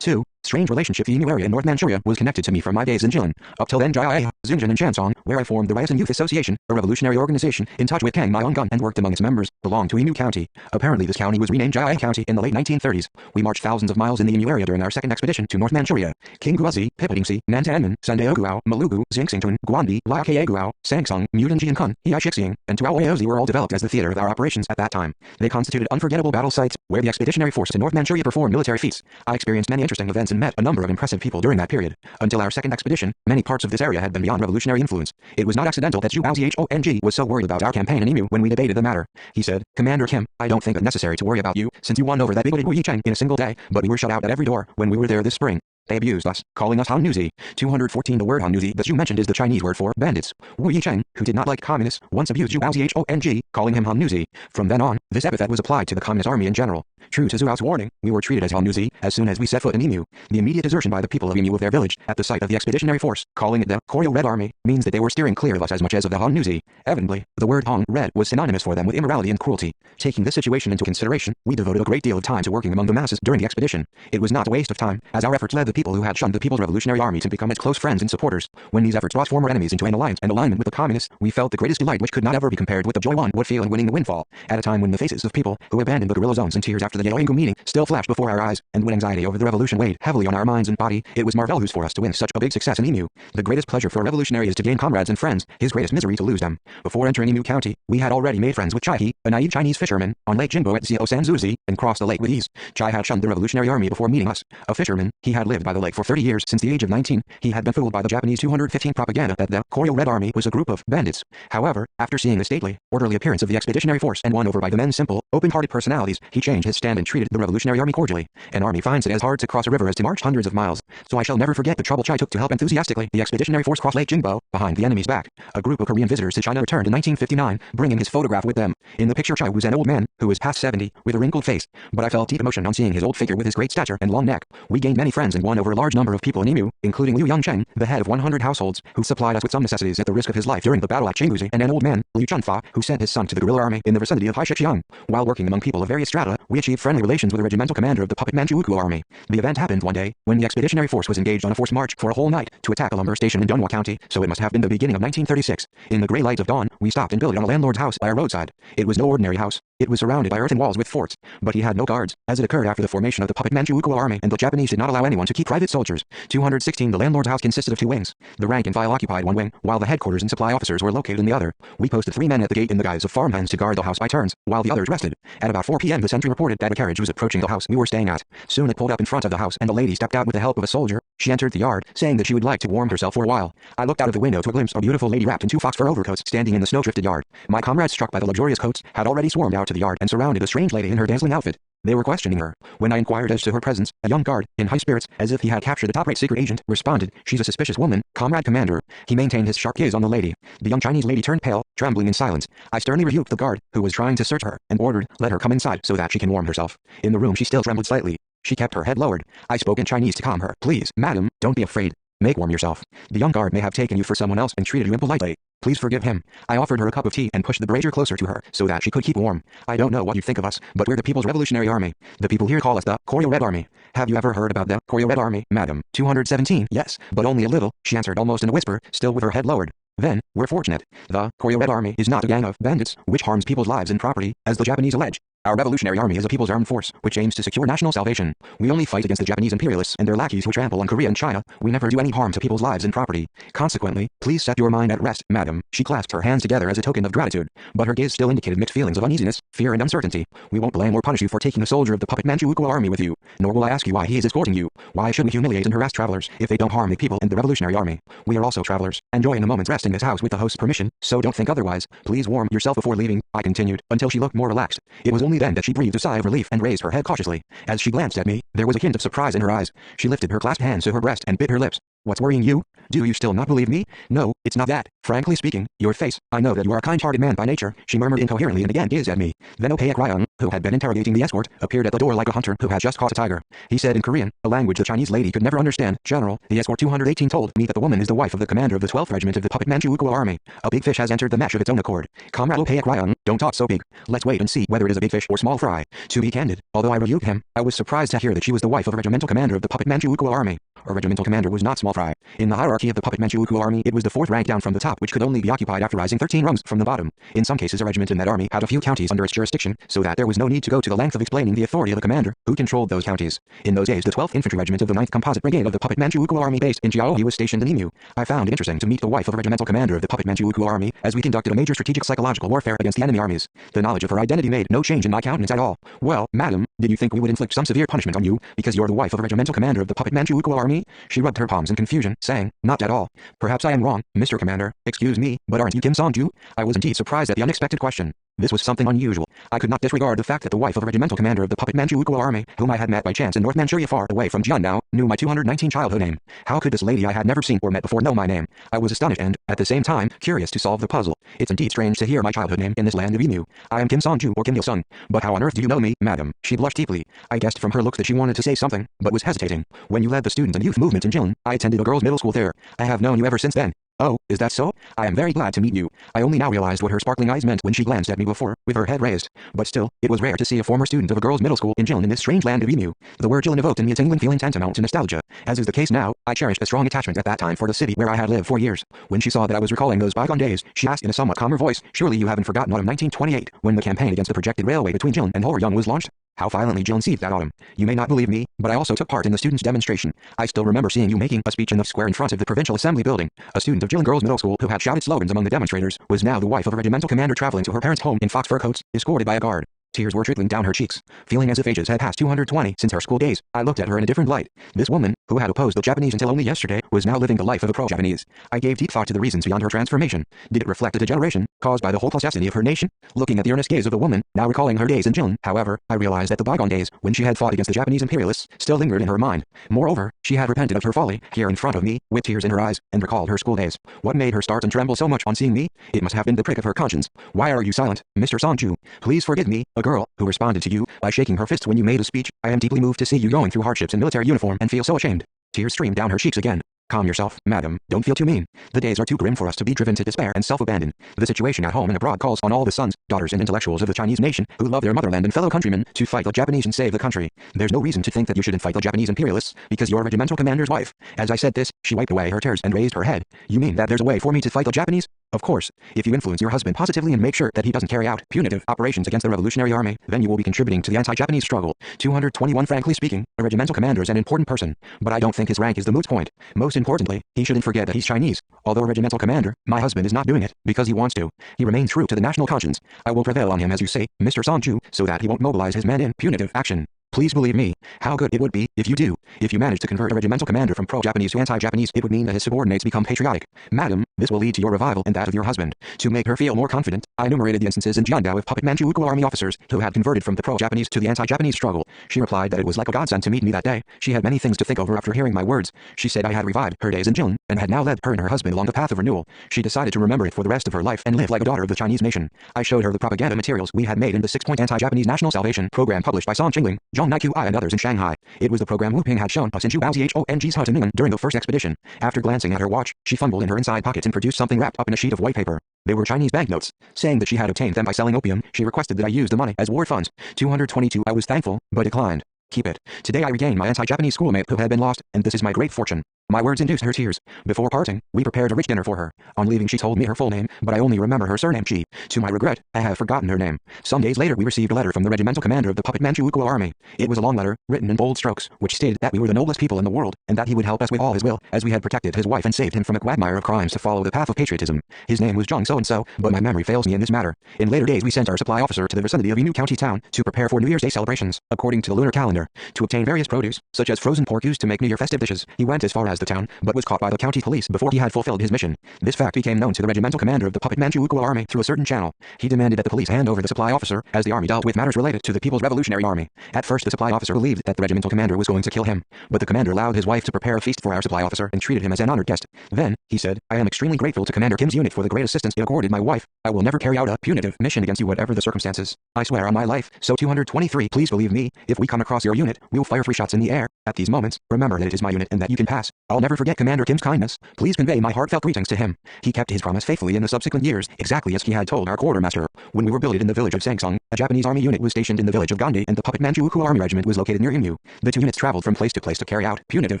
2. Strange relationship. The Emu area in North Manchuria was connected to me from my days in Jilin. Up till then, Jia, Xinjiang and Shansong where I formed the Ryerson Youth Association, a revolutionary organization in touch with Kang Myong-gun and worked among its members, belonged to Emu County. Apparently this county was renamed Jia County in the late 1930s. We marched thousands of miles in the Emu area during our second expedition to North Manchuria. Kingguazi, Pipitingsi, Nantanmen, Sandaoguao, Malugu, Xingxingtun, Guanbi, Lakayaguao, Sangsong, Mudanjiankun, Hiaxixiang, and Tuaoyaozi were all developed as the theater of our operations at that time. They constituted unforgettable battle sites, where the expeditionary force to North Manchuria performed military feats. I experienced many interesting events and met a number of impressive people during that period. Until our second expedition, many parts of this area had been beyond revolutionary influence. It was not accidental that Zhu Baozhong was so worried about our campaign in Emu when we debated the matter. He said, "Commander Kim, I don't think it necessary to worry about you, since you won over that bigoted Wu Yicheng in a single day, but we were shut out at every door when we were there this spring. They abused us, calling us Han Nuzi. 214 The word Han Nuzi that you mentioned is the Chinese word for bandits. Wu Yicheng, who did not like communists, once abused Zhu Baozhong, calling him Han Nuzi. From then on, this epithet was applied to the communist army in general. True to Zhu's warning, we were treated as Han Nuzi as soon as we set foot in Emu. The immediate desertion by the people of Emu of their village, at the sight of the expeditionary force, calling it the Koryo Red Army, means that they were steering clear of us as much as of the Han Nuzi. Evidently, the word Han Red was synonymous for them with immorality and cruelty. Taking this situation into consideration, we devoted a great deal of time to working among the masses during the expedition. It was not a waste of time, as our efforts led the people who had shunned the People's Revolutionary Army to become its close friends and supporters. When these efforts brought former enemies into an alliance and alignment with the communists, we felt the greatest delight which could not ever be compared with the joy one would feel in winning the windfall. At a time when the faces of people who abandoned the guerrilla zones in tears after the Yaoyingu meeting still flashed before our eyes, and when anxiety over the revolution weighed heavily on our minds and body, it was marvelous for us to win such a big success in Emu. The greatest pleasure for a revolutionary is to gain comrades and friends, his greatest misery to lose them. Before entering Emu County, we had already made friends with Chai He, a naive Chinese fisherman, on Lake Jingbo at Xiao Sanzuzi, and crossed the lake with ease. Chai had shunned the Revolutionary Army before meeting us. A fisherman, he had lived by the lake for 30 years since the age of 19. He had been fooled by the Japanese 215 propaganda that the Koryo Red Army was a group of bandits. However, after seeing the stately, orderly appearance of the expeditionary force and won over by the men's simple, open-hearted personalities, he changed his stand and treated the Revolutionary Army cordially. An army finds it as hard to cross a river as to march hundreds of miles, so I shall never forget the trouble Chai took to help enthusiastically the expeditionary force cross Lake Jingbo, behind the enemy's back. A group of Korean visitors to China returned in 1959, bringing his photograph with them. In the picture Chai was an old man, who was past 70, with a wrinkled face, but I felt deep emotion on seeing his old figure with his great stature and long neck. We gained many friends and won over a large number of people in Emu, including Liu Yangcheng, the head of 100 households, who supplied us with some necessities at the risk of his life during the battle at Chinguzi, and an old man, Liu Chunfa, who sent his son to the guerrilla army in the vicinity of Haishixiang. While working among people of various strata, we achieved friendly relations with the regimental commander of the puppet Manchukuo army. The event happened one day, when the expeditionary force was engaged on a forced march for a whole night to attack a lumber station in Dunhua County, so it must have been the beginning of 1936. In the gray light of dawn, we stopped and built on a landlord's house by a roadside. It was no ordinary house. It was surrounded by earthen walls with forts, but he had no guards, as it occurred after the formation of the puppet Manchukuo army, and the Japanese did not allow anyone to keep private soldiers. 216 The landlord's house consisted of 2 wings. The rank and file occupied one wing, while the headquarters and supply officers were located in the other. We posted 3 men at the gate in the guise of farmhands to guard the house by turns, while the others rested. At about 4 p.m. the sentry reported that a carriage was approaching the house we were staying at. Soon it pulled up in front of the house and a lady stepped out with the help of a soldier. She entered the yard, saying that she would like to warm herself for a while. I looked out of the window to a glimpse of a beautiful lady wrapped in 2 fox fur overcoats standing in the snow-drifted yard. My comrades, struck by the luxurious coats, had already swarmed out to the yard and surrounded the strange lady in her dazzling outfit. They were questioning her. When I inquired as to her presence, a young guard, in high spirits, as if he had captured a top-rate secret agent, responded, "She's a suspicious woman, Comrade Commander." He maintained his sharp gaze on the lady. The young Chinese lady turned pale, trembling in silence. I sternly rebuked the guard, who was trying to search her, and ordered, "Let her come inside so that she can warm herself." In the room she still trembled slightly. She kept her head lowered. I spoke in Chinese to calm her. "Please, madam, don't be afraid. Make warm yourself. The young guard may have taken you for someone else and treated you impolitely. Please forgive him." I offered her a cup of tea and pushed the brazier closer to her so that she could keep warm. "I don't know what you think of us, but we're the People's Revolutionary Army. The people here call us the Koryo Red Army. Have you ever heard about the Koryo Red Army, madam?" 217 "Yes, but only a little," she answered almost in a whisper, still with her head lowered. "Then, we're fortunate. The Koryo Red Army is not a gang of bandits, which harms people's lives and property, as the Japanese allege. Our Revolutionary Army is a people's armed force, which aims to secure national salvation. We only fight against the Japanese imperialists and their lackeys who trample on Korea and China. We never do any harm to people's lives and property. Consequently, please set your mind at rest, madam." She clasped her hands together as a token of gratitude, but her gaze still indicated mixed feelings of uneasiness, fear and uncertainty. "We won't blame or punish you for taking a soldier of the puppet Manchukuo army with you, nor will I ask you why he is escorting you. Why should we humiliate and harass travelers if they don't harm the people and the Revolutionary Army? We are also travelers, enjoying a moment's rest in this house with the host's permission, so don't think otherwise. Please warm yourself before leaving," I continued, until she looked more relaxed. It was only then that she breathed a sigh of relief and raised her head cautiously. As she glanced at me, there was a hint of surprise in her eyes. She lifted her clasped hands to her breast and bit her lips. "What's worrying you? Do you still not believe me?" "No, it's not that. Frankly speaking, your face. I know that you are a kind-hearted man by nature," she murmured incoherently and again gazed at me. Then Okayak Ryung, who had been interrogating the escort, appeared at the door like a hunter who has just caught a tiger. He said in Korean, a language the Chinese lady could never understand, "General, the escort 218 told me that the woman is the wife of the commander of the 12th Regiment of the puppet Manchukuo army. A big fish has entered the mesh of its own accord. Comrade Okayak Ryung, don't talk so big. Let's wait and see whether it is a big fish or small fry." To be candid, although I rebuked him, I was surprised to hear that she was the wife of a regimental commander of the puppet Manchukuo army. A regimental commander was not small fry. In the hierarchy of the puppet Manchukuo army, it was the fourth rank down from the top, which could only be occupied after rising 13 rungs from the bottom. In some cases, a regiment in that army had a few counties under its jurisdiction, so that there was no need to go to the length of explaining the authority of the commander, who controlled those counties. In those days, the 12th Infantry Regiment of the 9th Composite Brigade of the puppet Manchukuo army based in Jiaoyi was stationed in Emu. I found it interesting to meet the wife of a regimental commander of the puppet Manchukuo army, as we conducted a major strategic psychological warfare against the enemy armies. The knowledge of her identity made no change in my countenance at all. Well, madam, did you think we would inflict some severe punishment on you, because you're the wife of a regimental commander of the puppet Manchukuo army? She rubbed her palms in confusion, saying, not at all. Perhaps I am wrong, Mr. Commander. Excuse me, but aren't you Kim Song-ju? I was indeed surprised at the unexpected question. This was something unusual. I could not disregard the fact that the wife of a regimental commander of the puppet Manchukuo army, whom I had met by chance in North Manchuria far away from Jiandao, knew my 219 childhood name. How could this lady I had never seen or met before know my name? I was astonished and, at the same time, curious to solve the puzzle. It's indeed strange to hear my childhood name in this land of Emu. I am Kim Song-ju or Kim Il-sung. But how on earth do you know me, madam? She blushed deeply. I guessed from her looks that she wanted to say something, but was hesitating. When you led the student and youth movement in Jilin, I attended a girls' middle school there. I have known you ever since then. Oh, is that so? I am very glad to meet you. I only now realized what her sparkling eyes meant when she glanced at me before, with her head raised. But still, it was rare to see a former student of a girls' middle school in Jilin in this strange land of Emu. The word Jilin evoked in me a tingling feeling tantamount to nostalgia. As is the case now, I cherished a strong attachment at that time for the city where I had lived for years. When she saw that I was recalling those bygone days, she asked in a somewhat calmer voice, surely you haven't forgotten autumn 1928, when the campaign against the projected railway between Jilin and Horyong was launched? How violently Jilin seethed that autumn. You may not believe me, but I also took part in the students' demonstration. I still remember seeing you making a speech in the square in front of the Provincial Assembly building. A student of Jilin Girls Middle School who had shouted slogans among the demonstrators was now the wife of a regimental commander traveling to her parents' home in fox fur coats, escorted by a guard. Tears were trickling down her cheeks. Feeling as if ages had passed 220 since her school days, I looked at her in a different light. This woman, who had opposed the Japanese until only yesterday, was now living the life of a pro-Japanese. I gave deep thought to the reasons beyond her transformation. Did it reflect a degeneration, caused by the hopeless destiny of her nation? Looking at the earnest gaze of the woman, now recalling her days in Jilin, however, I realized that the bygone days, when she had fought against the Japanese imperialists, still lingered in her mind. Moreover, she had repented of her folly, here in front of me, with tears in her eyes, and recalled her school days. What made her start and tremble so much on seeing me? It must have been the prick of her conscience. Why are you silent, Mr. Song-ju? Please forgive me, a girl, who responded to you by shaking her fists when you made a speech. I am deeply moved to see you going through hardships in military uniform and feel so ashamed. Tears streamed down her cheeks again. Calm yourself, madam. Don't feel too mean. The days are too grim for us to be driven to despair and self-abandon. The situation at home and abroad calls on all the sons, daughters, and intellectuals of the Chinese nation who love their motherland and fellow countrymen to fight the Japanese and save the country. There's no reason to think that you shouldn't fight the Japanese imperialists because you're a regimental commander's wife. As I said this, she wiped away her tears and raised her head. You mean that there's a way for me to fight the Japanese? Of course. If you influence your husband positively and make sure that he doesn't carry out punitive operations against the Revolutionary Army, then you will be contributing to the anti-Japanese struggle. 221 Frankly speaking, a regimental commander is an important person, but I don't think his rank is the moot point. Most importantly, he shouldn't forget that he's Chinese. Although a regimental commander, my husband is not doing it because he wants to. He remains true to the national conscience. I will prevail on him, as you say, Mr. Song-ju, so that he won't mobilize his men in punitive action. Please believe me, how good it would be if you do. If you manage to convert a regimental commander from pro-Japanese to anti-Japanese, it would mean that his subordinates become patriotic. Madam, this will lead to your revival and that of your husband. To make her feel more confident, I enumerated the instances in Jiandao of puppet Manchukuo army officers who had converted from the pro-Japanese to the anti-Japanese struggle. She replied that it was like a godsend to meet me that day. She had many things to think over after hearing my words. She said I had revived her days in Jilin, and had now led her and her husband along the path of renewal. She decided to remember it for the rest of her life and live like a daughter of the Chinese nation. I showed her the propaganda materials we had made in the 6-point anti-Japanese national salvation program published by Song Qingling, Zhong Naiqi and others in Shanghai. It was the program Wu Ping had shown us in Zhubaozi's hut in Ning'an during the first expedition. After glancing at her watch, she fumbled in her inside pocket and produced something wrapped up in a sheet of white paper. They were Chinese banknotes. Saying that she had obtained them by selling opium, she requested that I use the money as war funds. 222 I was thankful, but declined. Keep it. Today I regained my anti-Japanese schoolmate who had been lost, and this is my great fortune. My words induced her tears. Before parting, we prepared a rich dinner for her. On leaving she told me her full name, but I only remember her surname Chi. To my regret, I have forgotten her name. Some days later we received a letter from the regimental commander of the puppet Manchukuo army. It was a long letter, written in bold strokes, which stated that we were the noblest people in the world, and that he would help us with all his will, as we had protected his wife and saved him from a quagmire of crimes to follow the path of patriotism. His name was Zhang so-and-so, but my memory fails me in this matter. In later days we sent our supply officer to the vicinity of Inu County town to prepare for New Year's Day celebrations, according to the lunar calendar. To obtain various produce, such as frozen pork used to make New Year festive dishes, he went as far as the town, but was caught by the county police before he had fulfilled his mission. This fact became known to the regimental commander of the puppet Manchukuo army through a certain channel. He demanded that the police hand over the supply officer, as the army dealt with matters related to the People's Revolutionary Army. At first the supply officer believed that the regimental commander was going to kill him, but the commander allowed his wife to prepare a feast for our supply officer and treated him as an honored guest. Then, he said, I am extremely grateful to Commander Kim's unit for the great assistance it accorded my wife. I will never carry out a punitive mission against you whatever the circumstances. I swear on my life. So 223, please believe me, if we come across your unit, we'll fire 3 shots in the air. At these moments, remember that it is my unit and that you can pass. I'll never forget Commander Kim's kindness. Please convey my heartfelt greetings to him. He kept his promise faithfully in the subsequent years, exactly as he had told our quartermaster. When we were billeted in the village of Sangsong, a Japanese army unit was stationed in the village of Gandhi and the puppet Manchukuo army regiment was located near Imyu. The two units traveled from place to place to carry out punitive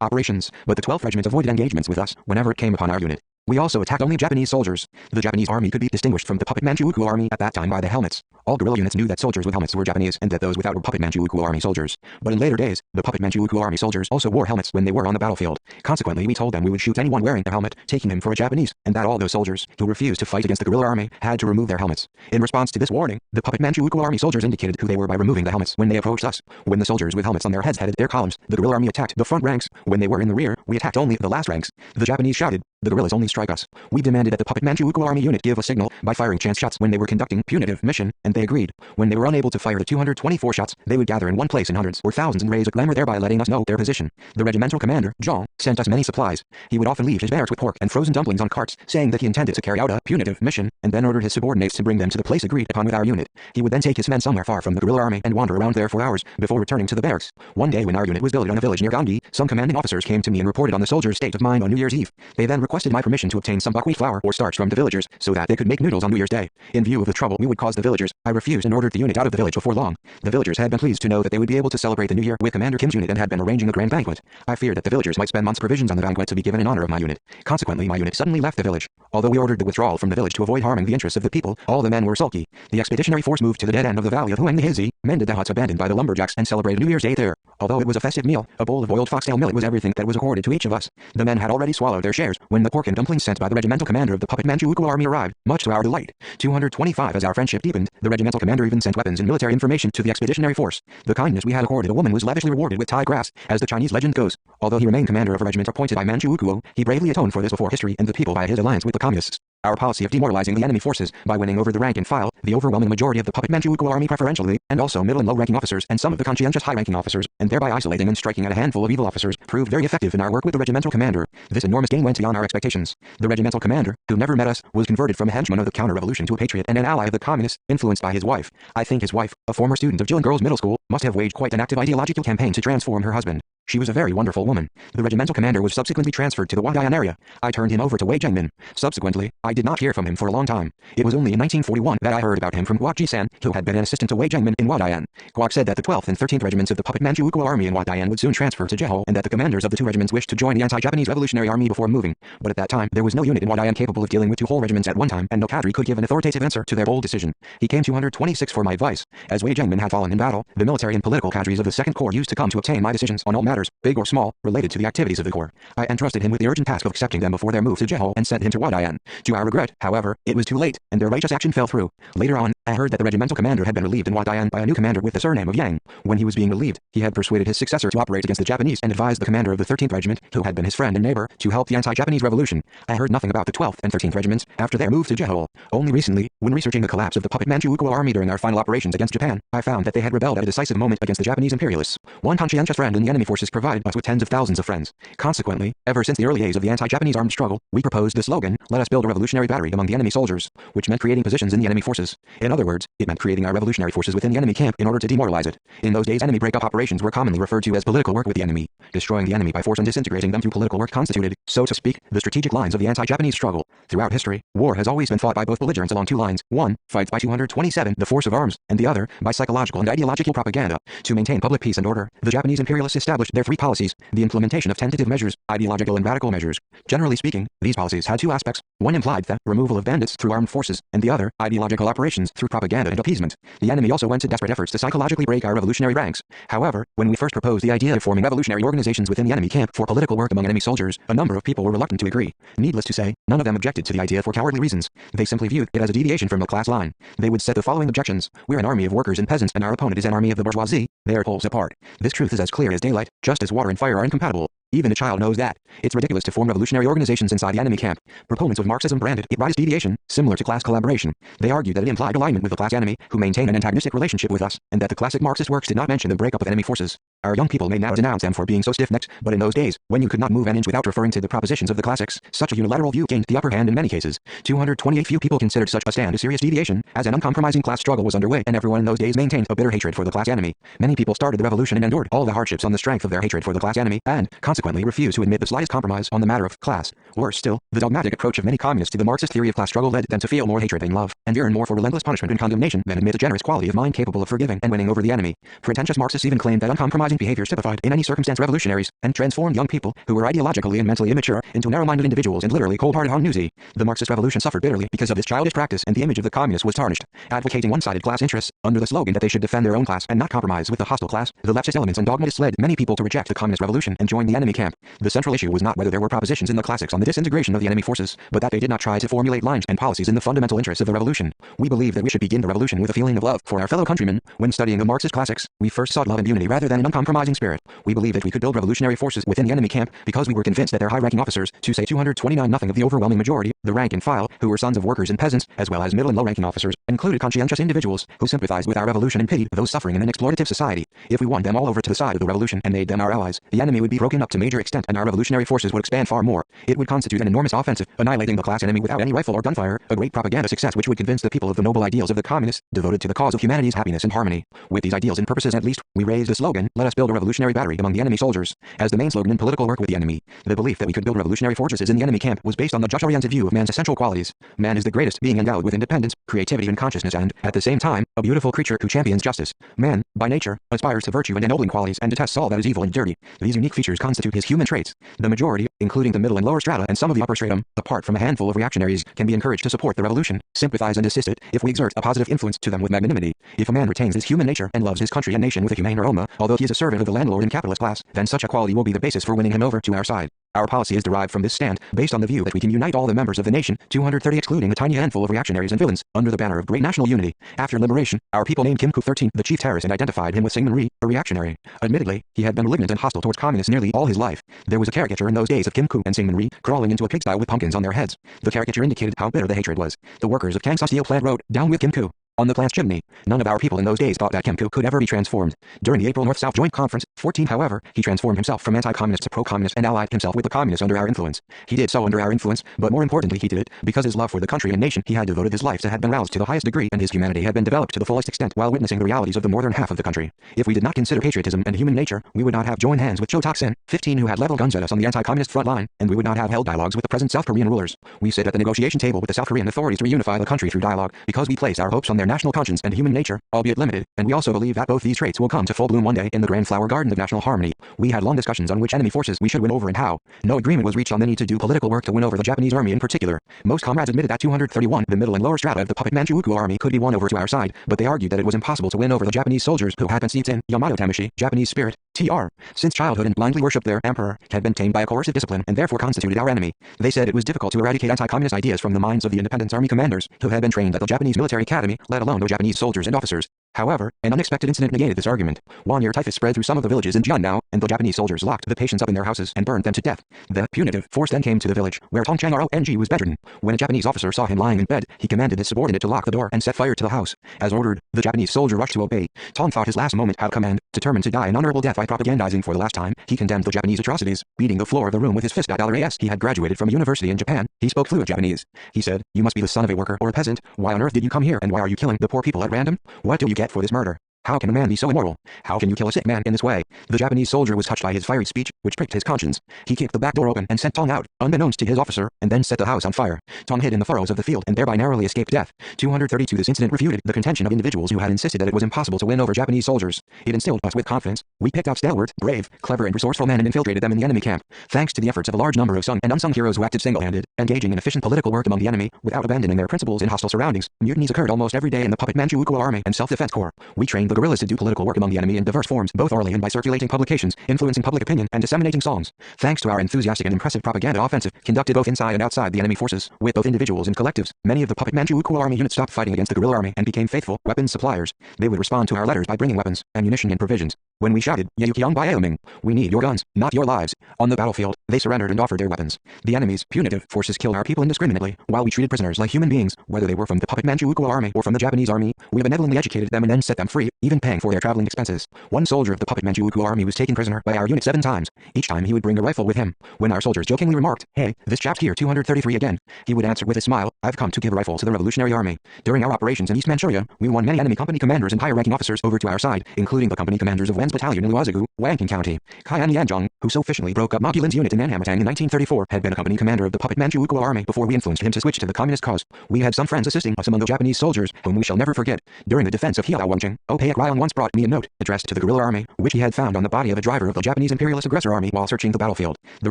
operations, but the 12th regiment avoided engagements with us whenever it came upon our unit. We also attacked only Japanese soldiers. The Japanese army could be distinguished from the puppet Manchukuo army at that time by the helmets. All guerrilla units knew that soldiers with helmets were Japanese and that those without were puppet Manchukuo army soldiers. But in later days, the puppet Manchukuo army soldiers also wore helmets when they were on the battlefield. Consequently, we told them we would shoot anyone wearing a helmet, taking him for a Japanese, and that all those soldiers who refused to fight against the guerrilla army had to remove their helmets. In response to this warning, the puppet Manchukuo army soldiers indicated who they were by removing the helmets when they approached us. When the soldiers with helmets on their heads headed their columns, the guerrilla army attacked the front ranks. When they were in the rear, we attacked only the last ranks. The Japanese shouted, "The guerrillas only strike us." We demanded that the puppet Manchukuo army unit give a signal by firing chance shots when they were conducting punitive mission, and they agreed. When they were unable to fire the 224 shots, they would gather in one place in hundreds or thousands and raise a clamor, thereby letting us know their position. The regimental commander, Zhang, sent us many supplies. He would often leave his barracks with pork and frozen dumplings on carts, saying that he intended to carry out a punitive mission, and then ordered his subordinates to bring them to the place agreed upon with our unit. He would then take his men somewhere far from the guerrilla army and wander around there for hours before returning to the barracks. One day when our unit was billeted on a village near Gandhi, some commanding officers came to me and reported on the soldiers' state of mind on New Year's Eve. They then requested my permission to obtain some buckwheat flour or starch from the villagers so that they could make noodles on New Year's Day. In view of the trouble we would cause the villagers, I refused and ordered the unit out of the village before long. The villagers had been pleased to know that they would be able to celebrate the New Year with Commander Kim's unit and had been arranging a grand banquet. I feared that the villagers might spend months' provisions on the banquet to be given in honor of my unit. Consequently, my unit suddenly left the village. Although we ordered the withdrawal from the village to avoid harming the interests of the people, all the men were sulky. The expeditionary force moved to the dead end of the valley of Huanghe, mended the huts abandoned by the lumberjacks, and celebrated New Year's Day there. Although it was a festive meal, a bowl of boiled foxtail millet was everything that was accorded to each of us. The men had already swallowed their shares when the pork and dumplings sent by the regimental commander of the puppet Manchukuo army arrived, much to our delight. 225 As our friendship deepened, the regimental commander even sent weapons and military information to the expeditionary force. The kindness we had accorded a woman was lavishly rewarded with Thai grass, as the Chinese legend goes. Although he remained commander of a regiment appointed by Manchukuo, he bravely atoned for this before history and the people by his alliance with the communists. Our policy of demoralizing the enemy forces by winning over the rank and file, the overwhelming majority of the puppet Manchukuo army preferentially, and also middle and low-ranking officers and some of the conscientious high-ranking officers, and thereby isolating and striking at a handful of evil officers, proved very effective in our work with the regimental commander. This enormous gain went beyond our expectations. The regimental commander, who never met us, was converted from a henchman of the counter-revolution to a patriot and an ally of the communists, influenced by his wife. I think his wife, a former student of Jilin Girls Middle School, must have waged quite an active ideological campaign to transform her husband. She was a very wonderful woman. The regimental commander was subsequently transferred to the Huadian area. I turned him over to Wei Jiangmin. Subsequently, I did not hear from him for a long time. It was only in 1941 that I heard about him from Guo Ji-san, who had been an assistant to Wei Jiangmin in Huadian. Guo said that the 12th and 13th regiments of the puppet Manchukuo army in Huadian would soon transfer to Jehol and that the commanders of the two regiments wished to join the anti-Japanese Revolutionary Army before moving. But at that time, there was no unit in Huadian capable of dealing with two whole regiments at one time, and no cadre could give an authoritative answer to their bold decision. He came 226 for my advice. As Wei Jiangmin had fallen in battle, the military and political cadres of the Second Corps used to come to obtain my decisions on all matters, big or small, related to the activities of the Corps. I entrusted him with the urgent task of accepting them before their move to Jehol and sent him to Huadian. To our regret, however, it was too late, and their righteous action fell through. Later on, I heard that the regimental commander had been relieved in Huadian by a new commander with the surname of Yang. When he was being relieved, he had persuaded his successor to operate against the Japanese and advised the commander of the 13th Regiment, who had been his friend and neighbor, to help the anti-Japanese revolution. I heard nothing about the 12th and 13th Regiments after their move to Jehol. Only recently, when researching the collapse of the puppet Manchukuo army during our final operations against Japan, I found that they had rebelled at a decisive moment against the Japanese imperialists. One conscientious friend in the enemy forces provided us with tens of thousands of friends. Consequently, ever since the early days of the anti-Japanese armed struggle, we proposed the slogan, "Let us build a revolutionary battery among the enemy soldiers," which meant creating positions in the enemy forces. In other words, it meant creating our revolutionary forces within the enemy camp in order to demoralize it. In those days, enemy breakup operations were commonly referred to as political work with the enemy. Destroying the enemy by force and disintegrating them through political work constituted, so to speak, the strategic lines of the anti-Japanese struggle. Throughout history, war has always been fought by both belligerents along two lines. One, fights by 227, the force of arms, and the other, by psychological and ideological propaganda. To maintain public peace and order, the Japanese imperialists established their three policies: the implementation of tentative measures, ideological and radical measures. Generally speaking, these policies had two aspects. One implied the removal of bandits through armed forces, and the other, ideological operations through propaganda and appeasement. The enemy also went to desperate efforts to psychologically break our revolutionary ranks. However, when we first proposed the idea of forming revolutionary organizations within the enemy camp for political work among enemy soldiers, a number of people were reluctant to agree. Needless to say, none of them objected to the idea for cowardly reasons. They simply viewed it as a deviation from the class line. They would set the following objections: we're an army of workers and peasants and our opponent is an army of the bourgeoisie. They are poles apart. This truth is as clear as daylight, just as water and fire are incompatible. Even a child knows that. It's ridiculous to form revolutionary organizations inside the enemy camp. Proponents of Marxism branded it right as deviation, similar to class collaboration. They argued that it implied alignment with the class enemy, who maintain an antagonistic relationship with us, and that the classic Marxist works did not mention the breakup of enemy forces. Our young people may now denounce them for being so stiff-necked, but in those days, when you could not move an inch without referring to the propositions of the classics, such a unilateral view gained the upper hand in many cases. 228 few people considered such a stand a serious deviation, as an uncompromising class struggle was underway, and everyone in those days maintained a bitter hatred for the class enemy. Many people started the revolution and endured all the hardships on the strength of their hatred for the class enemy, and, consequently, refused to admit the slightest compromise on the matter of class. Worse still, the dogmatic approach of many communists to the Marxist theory of class struggle led them to feel more hatred than love, and yearn more for relentless punishment and condemnation than admit a generous quality of mind capable of forgiving and winning over the enemy. Pretentious Marxists even claimed that uncompromising behavior typified in any circumstance revolutionaries, and transformed young people, who were ideologically and mentally immature, into narrow-minded individuals and literally cold-hearted ennui. The Marxist revolution suffered bitterly because of this childish practice, and the image of the communists was tarnished. Advocating one-sided class interests, under the slogan that they should defend their own class and not compromise with the hostile class, the leftist elements and dogmatists led many people to reject the communist revolution and join the enemy camp. The central issue was not whether there were propositions in the classics on the disintegration of the enemy forces, but that they did not try to formulate lines and policies in the fundamental interests of the revolution. We believe that we should begin the revolution with a feeling of love for our fellow countrymen. When studying the Marxist classics, we first sought love and unity rather than an uncompromising spirit. We believed that we could build revolutionary forces within the enemy camp because we were convinced that their high-ranking officers, to say 229 nothing of the overwhelming majority, the rank and file, who were sons of workers and peasants, as well as middle and low-ranking officers, included conscientious individuals who sympathized with our revolution and pitied those suffering in an exploitative society. If we won them all over to the side of the revolution and made them our allies, the enemy would be broken up to major extent and our revolutionary forces would expand far more. It would constitute an enormous offensive, annihilating the class enemy without any rifle or gunfire, a great propaganda success which would convince the people of the noble ideals of the communists, devoted to the cause of humanity's happiness and harmony. With these ideals and purposes at least, we raised the slogan, "Let us build a revolutionary battery among the enemy soldiers," as the main slogan in political work with the enemy. The belief that we could build revolutionary fortresses in the enemy camp was based on the just-oriented view of man's essential qualities. Man is the greatest being endowed with independence, creativity and consciousness and, at the same time, a beautiful creature who champions justice. Man, by nature, aspires to virtue and ennobling qualities and detests all that is evil and dirty. These unique features constitute his human traits. The majority, including the middle and lower strata and some of the upper stratum, apart from a handful of reactionaries, can be encouraged to support the revolution, sympathize and assist it, if we exert a positive influence to them with magnanimity. If a man retains his human nature and loves his country and nation with a humane aroma, although he is a servant of the landlord and capitalist class, then such a quality will be the basis for winning him over to our side. Our policy is derived from this stand, based on the view that we can unite all the members of the nation, 230 excluding a tiny handful of reactionaries and villains, under the banner of great national unity. After liberation, our people named Kim Koo-13 the chief terrorist and identified him with Syngman Rhee, a reactionary. Admittedly, he had been malignant and hostile towards communists nearly all his life. There was a caricature in those days of Kim Koo and Syngman Rhee crawling into a pigsty with pumpkins on their heads. The caricature indicated how bitter the hatred was. The workers of Kangsas Steel Plant wrote, "Down with Kim Koo." On the plant's chimney, none of our people in those days thought that Kim Koo could ever be transformed. During the April North-South Joint Conference, 14 however, he transformed himself from anti-communist to pro-communist and allied himself with the communists under our influence. He did so under our influence, but more importantly he did it because his love for the country and nation he had devoted his life to had been roused to the highest degree and his humanity had been developed to the fullest extent while witnessing the realities of the northern half of the country. If we did not consider patriotism and human nature, we would not have joined hands with Cho Tak-sin, 15 who had leveled guns at us on the anti-communist front line, and we would not have held dialogues with the present South Korean rulers. We sit at the negotiation table with the South Korean authorities to reunify the country through dialogue because we place our hopes on their national conscience and human nature, albeit limited, and we also believe that both these traits will come to full bloom one day in the grand flower garden of national harmony. We had long discussions on which enemy forces we should win over and how. No agreement was reached on the need to do political work to win over the Japanese army in particular. Most comrades admitted that 231, the middle and lower strata of the puppet Manchukuo army could be won over to our side, but they argued that it was impossible to win over the Japanese soldiers who had been steeped in Yamato Tamashi, Japanese spirit, TR, since childhood and blindly worshipped their emperor, had been tamed by a coercive discipline and therefore constituted our enemy. They said it was difficult to eradicate anti-communist ideas from the minds of the Independence Army commanders who had been trained at the Japanese military academy, let alone the Japanese soldiers and officers. However, an unexpected incident negated this argument. One-year typhus spread through some of the villages in Jiannao, and the Japanese soldiers locked the patients up in their houses and burned them to death. The punitive force then came to the village, where Tongchang Rong was bedridden. When a Japanese officer saw him lying in bed, he commanded his subordinate to lock the door and set fire to the house. As ordered, the Japanese soldier rushed to obey. Tong thought his last moment had come and, determined to die an honorable death by propagandizing for the last time, he condemned the Japanese atrocities, beating the floor of the room with his fist. LAS he had graduated from a university in Japan. He spoke fluent Japanese. He said, "You must be the son of a worker or a peasant. Why on earth did you come here and why are you killing the poor people at random? What do you get for this murder? How can a man be so immoral? How can you kill a sick man in this way?" The Japanese soldier was touched by his fiery speech, which pricked his conscience. He kicked the back door open and sent Tong out, unbeknownst to his officer, and then set the house on fire. Tong hid in the furrows of the field and thereby narrowly escaped death. 232 This incident refuted the contention of individuals who had insisted that it was impossible to win over Japanese soldiers. It instilled us with confidence. We picked out stalwart, brave, clever and resourceful men and infiltrated them in the enemy camp. Thanks to the efforts of a large number of sung and unsung heroes who acted single-handed, engaging in efficient political work among the enemy, without abandoning their principles in hostile surroundings, mutinies occurred almost every day in the puppet Manchukuo army and self-defense corps. We trained the guerrillas to do political work among the enemy in diverse forms, both orally and by circulating publications, influencing public opinion, and disseminating songs. Thanks to our enthusiastic and impressive propaganda offensive, conducted both inside and outside the enemy forces, with both individuals and collectives, many of the puppet Manchukuo army units stopped fighting against the guerrilla army and became faithful weapons suppliers. They would respond to our letters by bringing weapons, ammunition and provisions. When we shouted, "Yayukyong Byoming, we need your guns, not your lives," on the battlefield, They surrendered and offered their weapons. The enemy's punitive forces killed our people indiscriminately, while we treated prisoners like human beings, whether they were from the puppet Manchukuo army or from the Japanese army. We benevolently educated them and then set them free, even paying for their traveling expenses. One soldier of the puppet Manchukuo army was taken prisoner by our unit 7 times. Each time he would bring a rifle with him. When our soldiers jokingly remarked, "Hey, this chap's here 233 again," he would answer with a smile, "I've come to give a rifle to the Revolutionary Army." During our operations in East Manchuria, we won many enemy company commanders and higher-ranking officers over to our side, including the company commanders of Wen's battalion in Luozigu, Wanking County. Kaian Yanzhong, who so efficiently broke up Mogulin's unit in Nanhamatang in 1934, had been a company commander of the puppet Manchukuo army before we influenced him to switch to the communist cause. We had some friends assisting us among the Japanese soldiers, whom we shall never forget. During the defense of Hiaowangcheng, Opayak Ryan once brought me a note, addressed to the guerrilla army, which he had found on the body of a driver of the Japanese imperialist aggressor army while searching the battlefield. The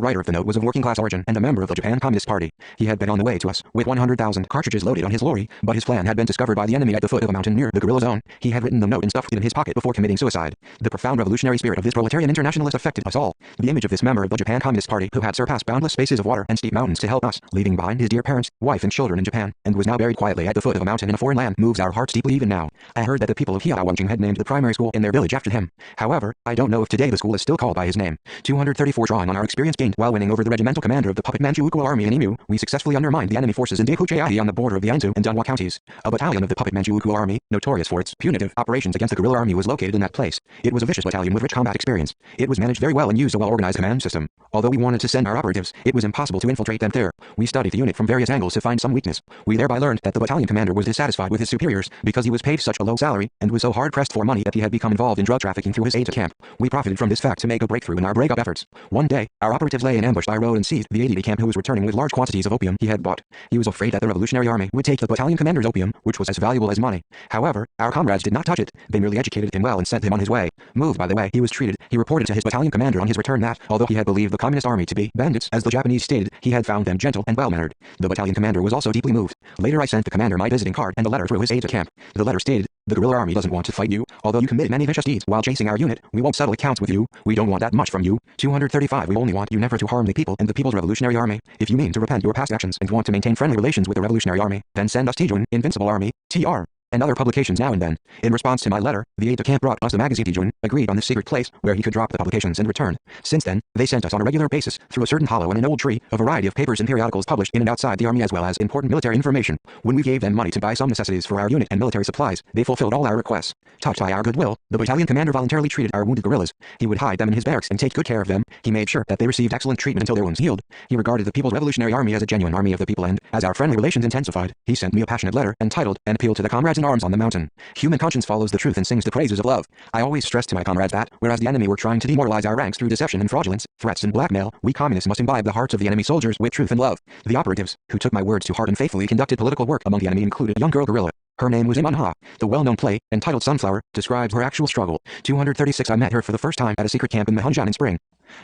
writer of the note was of working-class origin and a member of the Japan Communist Party. He had been on the way to us, with 100,000 cartridges loaded on his lorry, but his plan had been discovered by the enemy at the foot of a mountain near the guerrilla zone. He had written the note and stuffed it in his pocket before committing suicide. The profound revolutionary spirit of this proletarian internationalist affected us all. The image of this member of the Japan Communist Party, who had surpassed boundless spaces of water and steep mountains to help us, leaving behind his dear parents, wife and children in Japan, and was now buried quietly at the foot of a mountain in a foreign land, moves our hearts deeply even now. I heard that the people of Hiaowangcheng had named the primary school in their village after him. However, I don't know if today the school is still called by his name. 234. Drawing on our experience gained while winning over the regimental commander of the puppet Manchukuo army in Emu, we successfully undermined the enemy forces in Daehuchaihi on the border of the Anzu and Danhua counties. A battalion of the puppet Manchukuo army, notorious for its punitive operations against the guerrilla army, was located in that place. It was a vicious battalion with rich combat experience. It was managed very well and used a well-organized command system. Although we wanted to send our operatives, it was impossible to infiltrate them there. We studied the unit from various angles to find some weakness. We thereby learned that the battalion commander was dissatisfied with his superiors because he was paid such a low salary and was so hard-pressed for money that he had become involved in drug trafficking through his aide-de-camp. We profited from this fact to make a breakthrough in our breakup efforts. One day, our operatives lay in ambush by road and seized the aide-de-camp, who was returning with large quantities of opium he had bought. He was afraid that the Revolutionary Army would take the battalion commander's opium, which was as valuable as money. However, our comrades did not touch it. They merely educated him well and sent him on his way. Moved by the way he was treated, he reported to his battalion commander on his return that, although he had believed the communist army to be bandits, as the Japanese stated, he had found them gentle and well-mannered. The battalion commander was also deeply moved. Later I sent the commander my visiting card and a letter through his aide-de-camp. The letter stated, "The guerrilla army doesn't want to fight you. Although you committed many vicious deeds while chasing our unit, we won't settle accounts with you. We don't want that much from you. 235. We only want you never to harm the people and the People's Revolutionary Army. If you mean to repent your past actions and want to maintain friendly relations with the Revolutionary Army, then send us Tijun, Invincible Army, TR. And other publications now and then." In response to my letter, the aide-de-camp brought us the magazine Tijun, agreed on the secret place where he could drop the publications and return. Since then, they sent us on a regular basis, through a certain hollow in an old tree, a variety of papers and periodicals published in and outside the army, as well as important military information. When we gave them money to buy some necessities for our unit and military supplies, they fulfilled all our requests. Touched by our goodwill, the battalion commander voluntarily treated our wounded guerrillas. He would hide them in his barracks and take good care of them. He made sure that they received excellent treatment until their wounds healed. He regarded the People's Revolutionary Army as a genuine army of the people, and, as our friendly relations intensified, he sent me a passionate letter entitled, "An Appeal to the Comrades in Arms on the Mountain." Human conscience follows the truth and sings the praises of love. I always stressed to my comrades that, whereas the enemy were trying to demoralize our ranks through deception and fraudulence, threats and blackmail, we communists must imbibe the hearts of the enemy soldiers with truth and love. The operatives, who took my words to heart and faithfully conducted political work among the enemy, included a young girl guerrilla. Her name was Im Ha. The well-known play, entitled Sunflower, describes her actual struggle. 236. I met her for the first time at a secret camp in Mahunjan in spring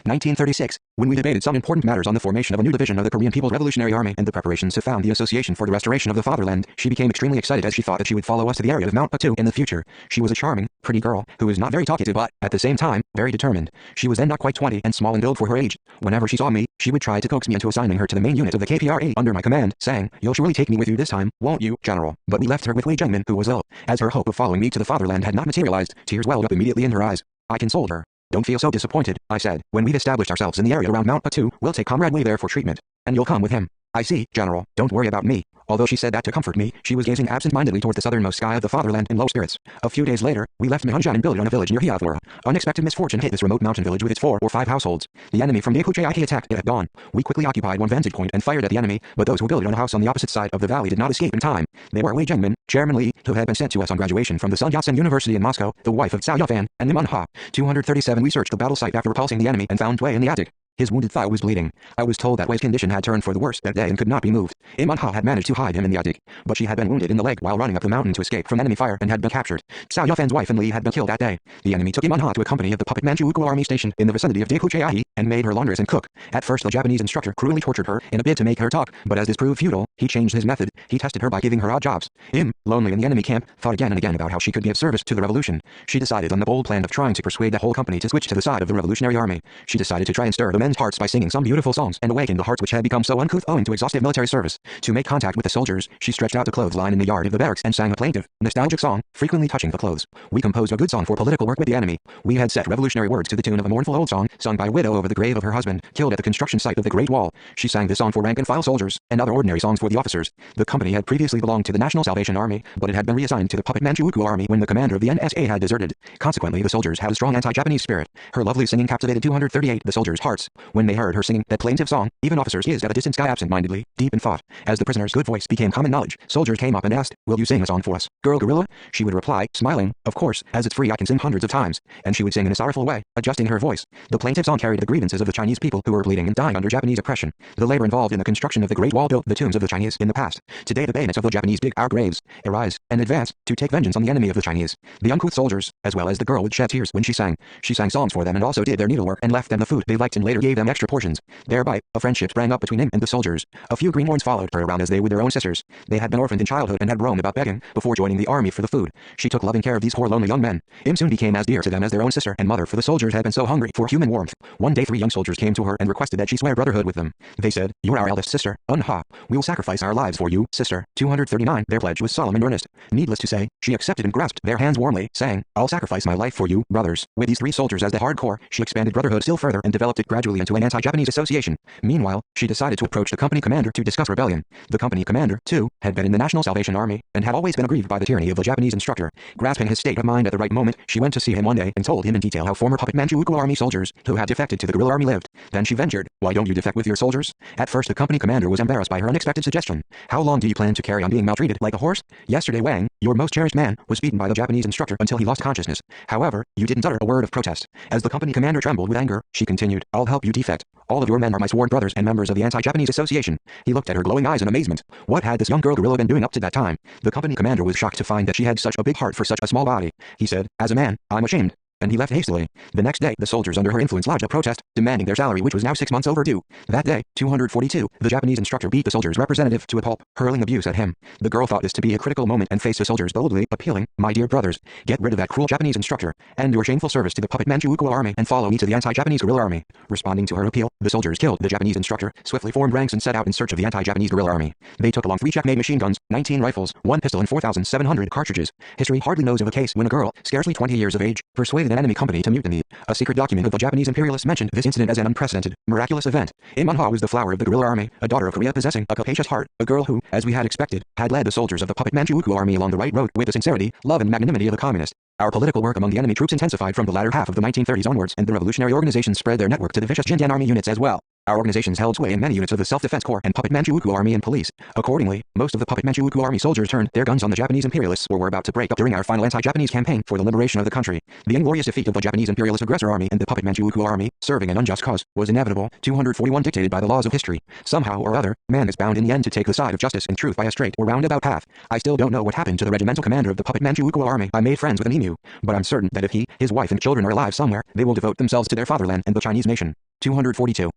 1936, when we debated some important matters on the formation of a new division of the Korean People's Revolutionary Army and the preparations to found the Association for the Restoration of the Fatherland. She became extremely excited as she thought that she would follow us to the area of Mount Patu in the future. She was a charming, pretty girl, who was not very talkative but, at the same time, very determined. She was then not quite 20 and small in build for her age. Whenever she saw me, she would try to coax me into assigning her to the main unit of the KPRA under my command, saying, "You'll surely take me with you this time, won't you, General?" But we left her with Wei Zhengmin, who was ill. As her hope of following me to the fatherland had not materialized, tears welled up immediately in her eyes. I consoled her. "Don't feel so disappointed," I said. "When we've established ourselves in the area around Mount Patu, we'll take Comrade Wei there for treatment. And you'll come with him." "I see, General. Don't worry about me." Although she said that to comfort me, she was gazing absent-mindedly toward the southernmost sky of the fatherland in low spirits. A few days later, we left Mahunjan and built on a village near Hiathwara. Unexpected misfortune hit this remote mountain village with its 4 or 5 households. The enemy from Daehuchaihi attacked it at dawn. We quickly occupied one vantage point and fired at the enemy, but those who built on a house on the opposite side of the valley did not escape in time. They were Wei Zhengmin, Chairman Li, who had been sent to us on graduation from the Sun Yat-sen University in Moscow, the wife of Cao Yafan, and Im Ha. 237. We searched the battle site after repulsing the enemy and found Wei in the attic. His wounded thigh was bleeding. I was told that Wei's condition had turned for the worse that day and could not be moved. Im Ha had managed to hide him in the attic, but she had been wounded in the leg while running up the mountain to escape from enemy fire and had been captured. Cao Yafan's wife and Li had been killed that day. The enemy took Im Ha to a company of the puppet Manchukuo army stationed in the vicinity of Daehuchaihi and made her laundress and cook. At first the Japanese instructor cruelly tortured her in a bid to make her talk, but as this proved futile, he changed his method. He tested her by giving her odd jobs. Im, lonely in the enemy camp, thought again and again about how she could be of service to the revolution. She decided on the bold plan of trying to persuade the whole company to switch to the side of the Revolutionary Army. She decided to try and stir the men's hearts by singing some beautiful songs and awakened the hearts which had become so uncouth owing to exhaustive military service. To make contact with the soldiers, she stretched out the clothesline in the yard of the barracks and sang a plaintive, nostalgic song, frequently touching the clothes. We composed a good song for political work with the enemy. We had set revolutionary words to the tune of a mournful old song sung by a widow over the grave of her husband, killed at the construction site of the Great Wall. She sang this song for rank-and-file soldiers, and other ordinary songs for the officers. The company had previously belonged to the National Salvation Army, but it had been reassigned to the puppet Manchukuo Army when the commander of the NSA had deserted. Consequently, the soldiers had a strong anti-Japanese spirit. Her lovely singing captivated 238 the soldiers' hearts. When they heard her singing that plaintive song, even officers gazed at a distant sky absent-mindedly, deep in thought. As the prisoner's good voice became common knowledge, soldiers came up and asked, "Will you sing a song for us, girl gorilla?" She would reply, smiling, "Of course, as it's free I can sing hundreds of times." And she would sing in a sorrowful way, adjusting her voice. The plaintive song carried the grievances of the Chinese people who were bleeding and dying under Japanese oppression. The labor involved in the construction of the Great Wall built the tombs of the Chinese in the past. Today the bayonets of the Japanese dig our graves, arise, and advance, to take vengeance on the enemy of the Chinese. The uncouth soldiers, as well as the girl, would shed tears when she sang. She sang songs for them and also did their needlework and left them the food they liked and later gave them extra portions. Thereby, a friendship sprang up between him and the soldiers. A few greenhorns followed her around as they would their own sisters. They had been orphaned in childhood and had roamed about begging before joining the army for the food. She took loving care of these poor lonely young men. Im soon became as dear to them as their own sister and mother, for the soldiers had been so hungry for human warmth. One day 3 young soldiers came to her and requested that she swear brotherhood with them. They said, "You're our eldest sister. We will sacrifice our lives for you, sister." 239. Their pledge was solemn and earnest. Needless to say, she accepted and grasped their hands warmly, saying, "I'll sacrifice my life for you, brothers." With these 3 soldiers as the hardcore, she expanded brotherhood still further and developed it gradually into an anti-Japanese association. Meanwhile, she decided to approach the company commander to discuss rebellion. The company commander, too, had been in the National Salvation Army and had always been aggrieved by the tyranny of the Japanese instructor. Grasping his state of mind at the right moment, she went to see him one day and told him in detail how former puppet Manchukuo Army soldiers who had defected to the guerrilla army lived. Then she ventured, "Why don't you defect with your soldiers?" At first the company commander was embarrassed by her unexpected suggestion. "How long do you plan to carry on being maltreated like a horse? Yesterday Wang, your most cherished man, was beaten by the Japanese instructor until he lost consciousness. However, you didn't utter a word of protest." As the company commander trembled with anger, she continued, "I'll help you defect. All of your men are my sworn brothers and members of the anti-Japanese association." He looked at her glowing eyes in amazement. What had this young girl gorilla been doing up to that time? The company commander was shocked to find that she had such a big heart for such a small body. He said, "As a man, I'm ashamed." And he left hastily. The next day, the soldiers under her influence lodged a protest, demanding their salary, which was now 6 months overdue. That day, 242, the Japanese instructor beat the soldiers' representative to a pulp, hurling abuse at him. The girl thought this to be a critical moment and faced the soldiers boldly, appealing, "My dear brothers, get rid of that cruel Japanese instructor, end your shameful service to the puppet Manchukuo Army, and follow me to the anti-Japanese guerrilla army." Responding to her appeal, the soldiers killed the Japanese instructor, swiftly formed ranks and set out in search of the anti-Japanese guerrilla army. They took along 3 checkmate machine guns, 19 rifles, 1 pistol and 4,700 cartridges. History hardly knows of a case when a girl, scarcely 20 years of age, persuaded an enemy company to mutiny. A secret document of the Japanese imperialists mentioned this incident as an unprecedented, miraculous event. Im Eunha was the flower of the guerrilla army, a daughter of Korea possessing a capacious heart, a girl who, as we had expected, had led the soldiers of the puppet Manchukuo Army along the right road with the sincerity, love and magnanimity of a communist. Our political work among the enemy troops intensified from the latter half of the 1930s onwards, and the revolutionary organizations spread their network to the vicious Jindian army units as well. Our organizations held sway in many units of the Self-Defense Corps and Puppet Manchukuo Army and Police. Accordingly, most of the Puppet Manchukuo Army soldiers turned their guns on the Japanese imperialists or were about to break up during our final anti-Japanese campaign for the liberation of the country. The inglorious defeat of the Japanese imperialist aggressor army and the Puppet Manchukuo Army, serving an unjust cause, was inevitable. 241 dictated by the laws of history. Somehow or other, man is bound in the end to take the side of justice and truth by a straight or roundabout path. I still don't know what happened to the regimental commander of the Puppet Manchukuo Army. I made friends with an emu, but I'm certain that if he, his wife and children are alive somewhere, they will devote themselves to their fatherland and the Chinese nation. 242.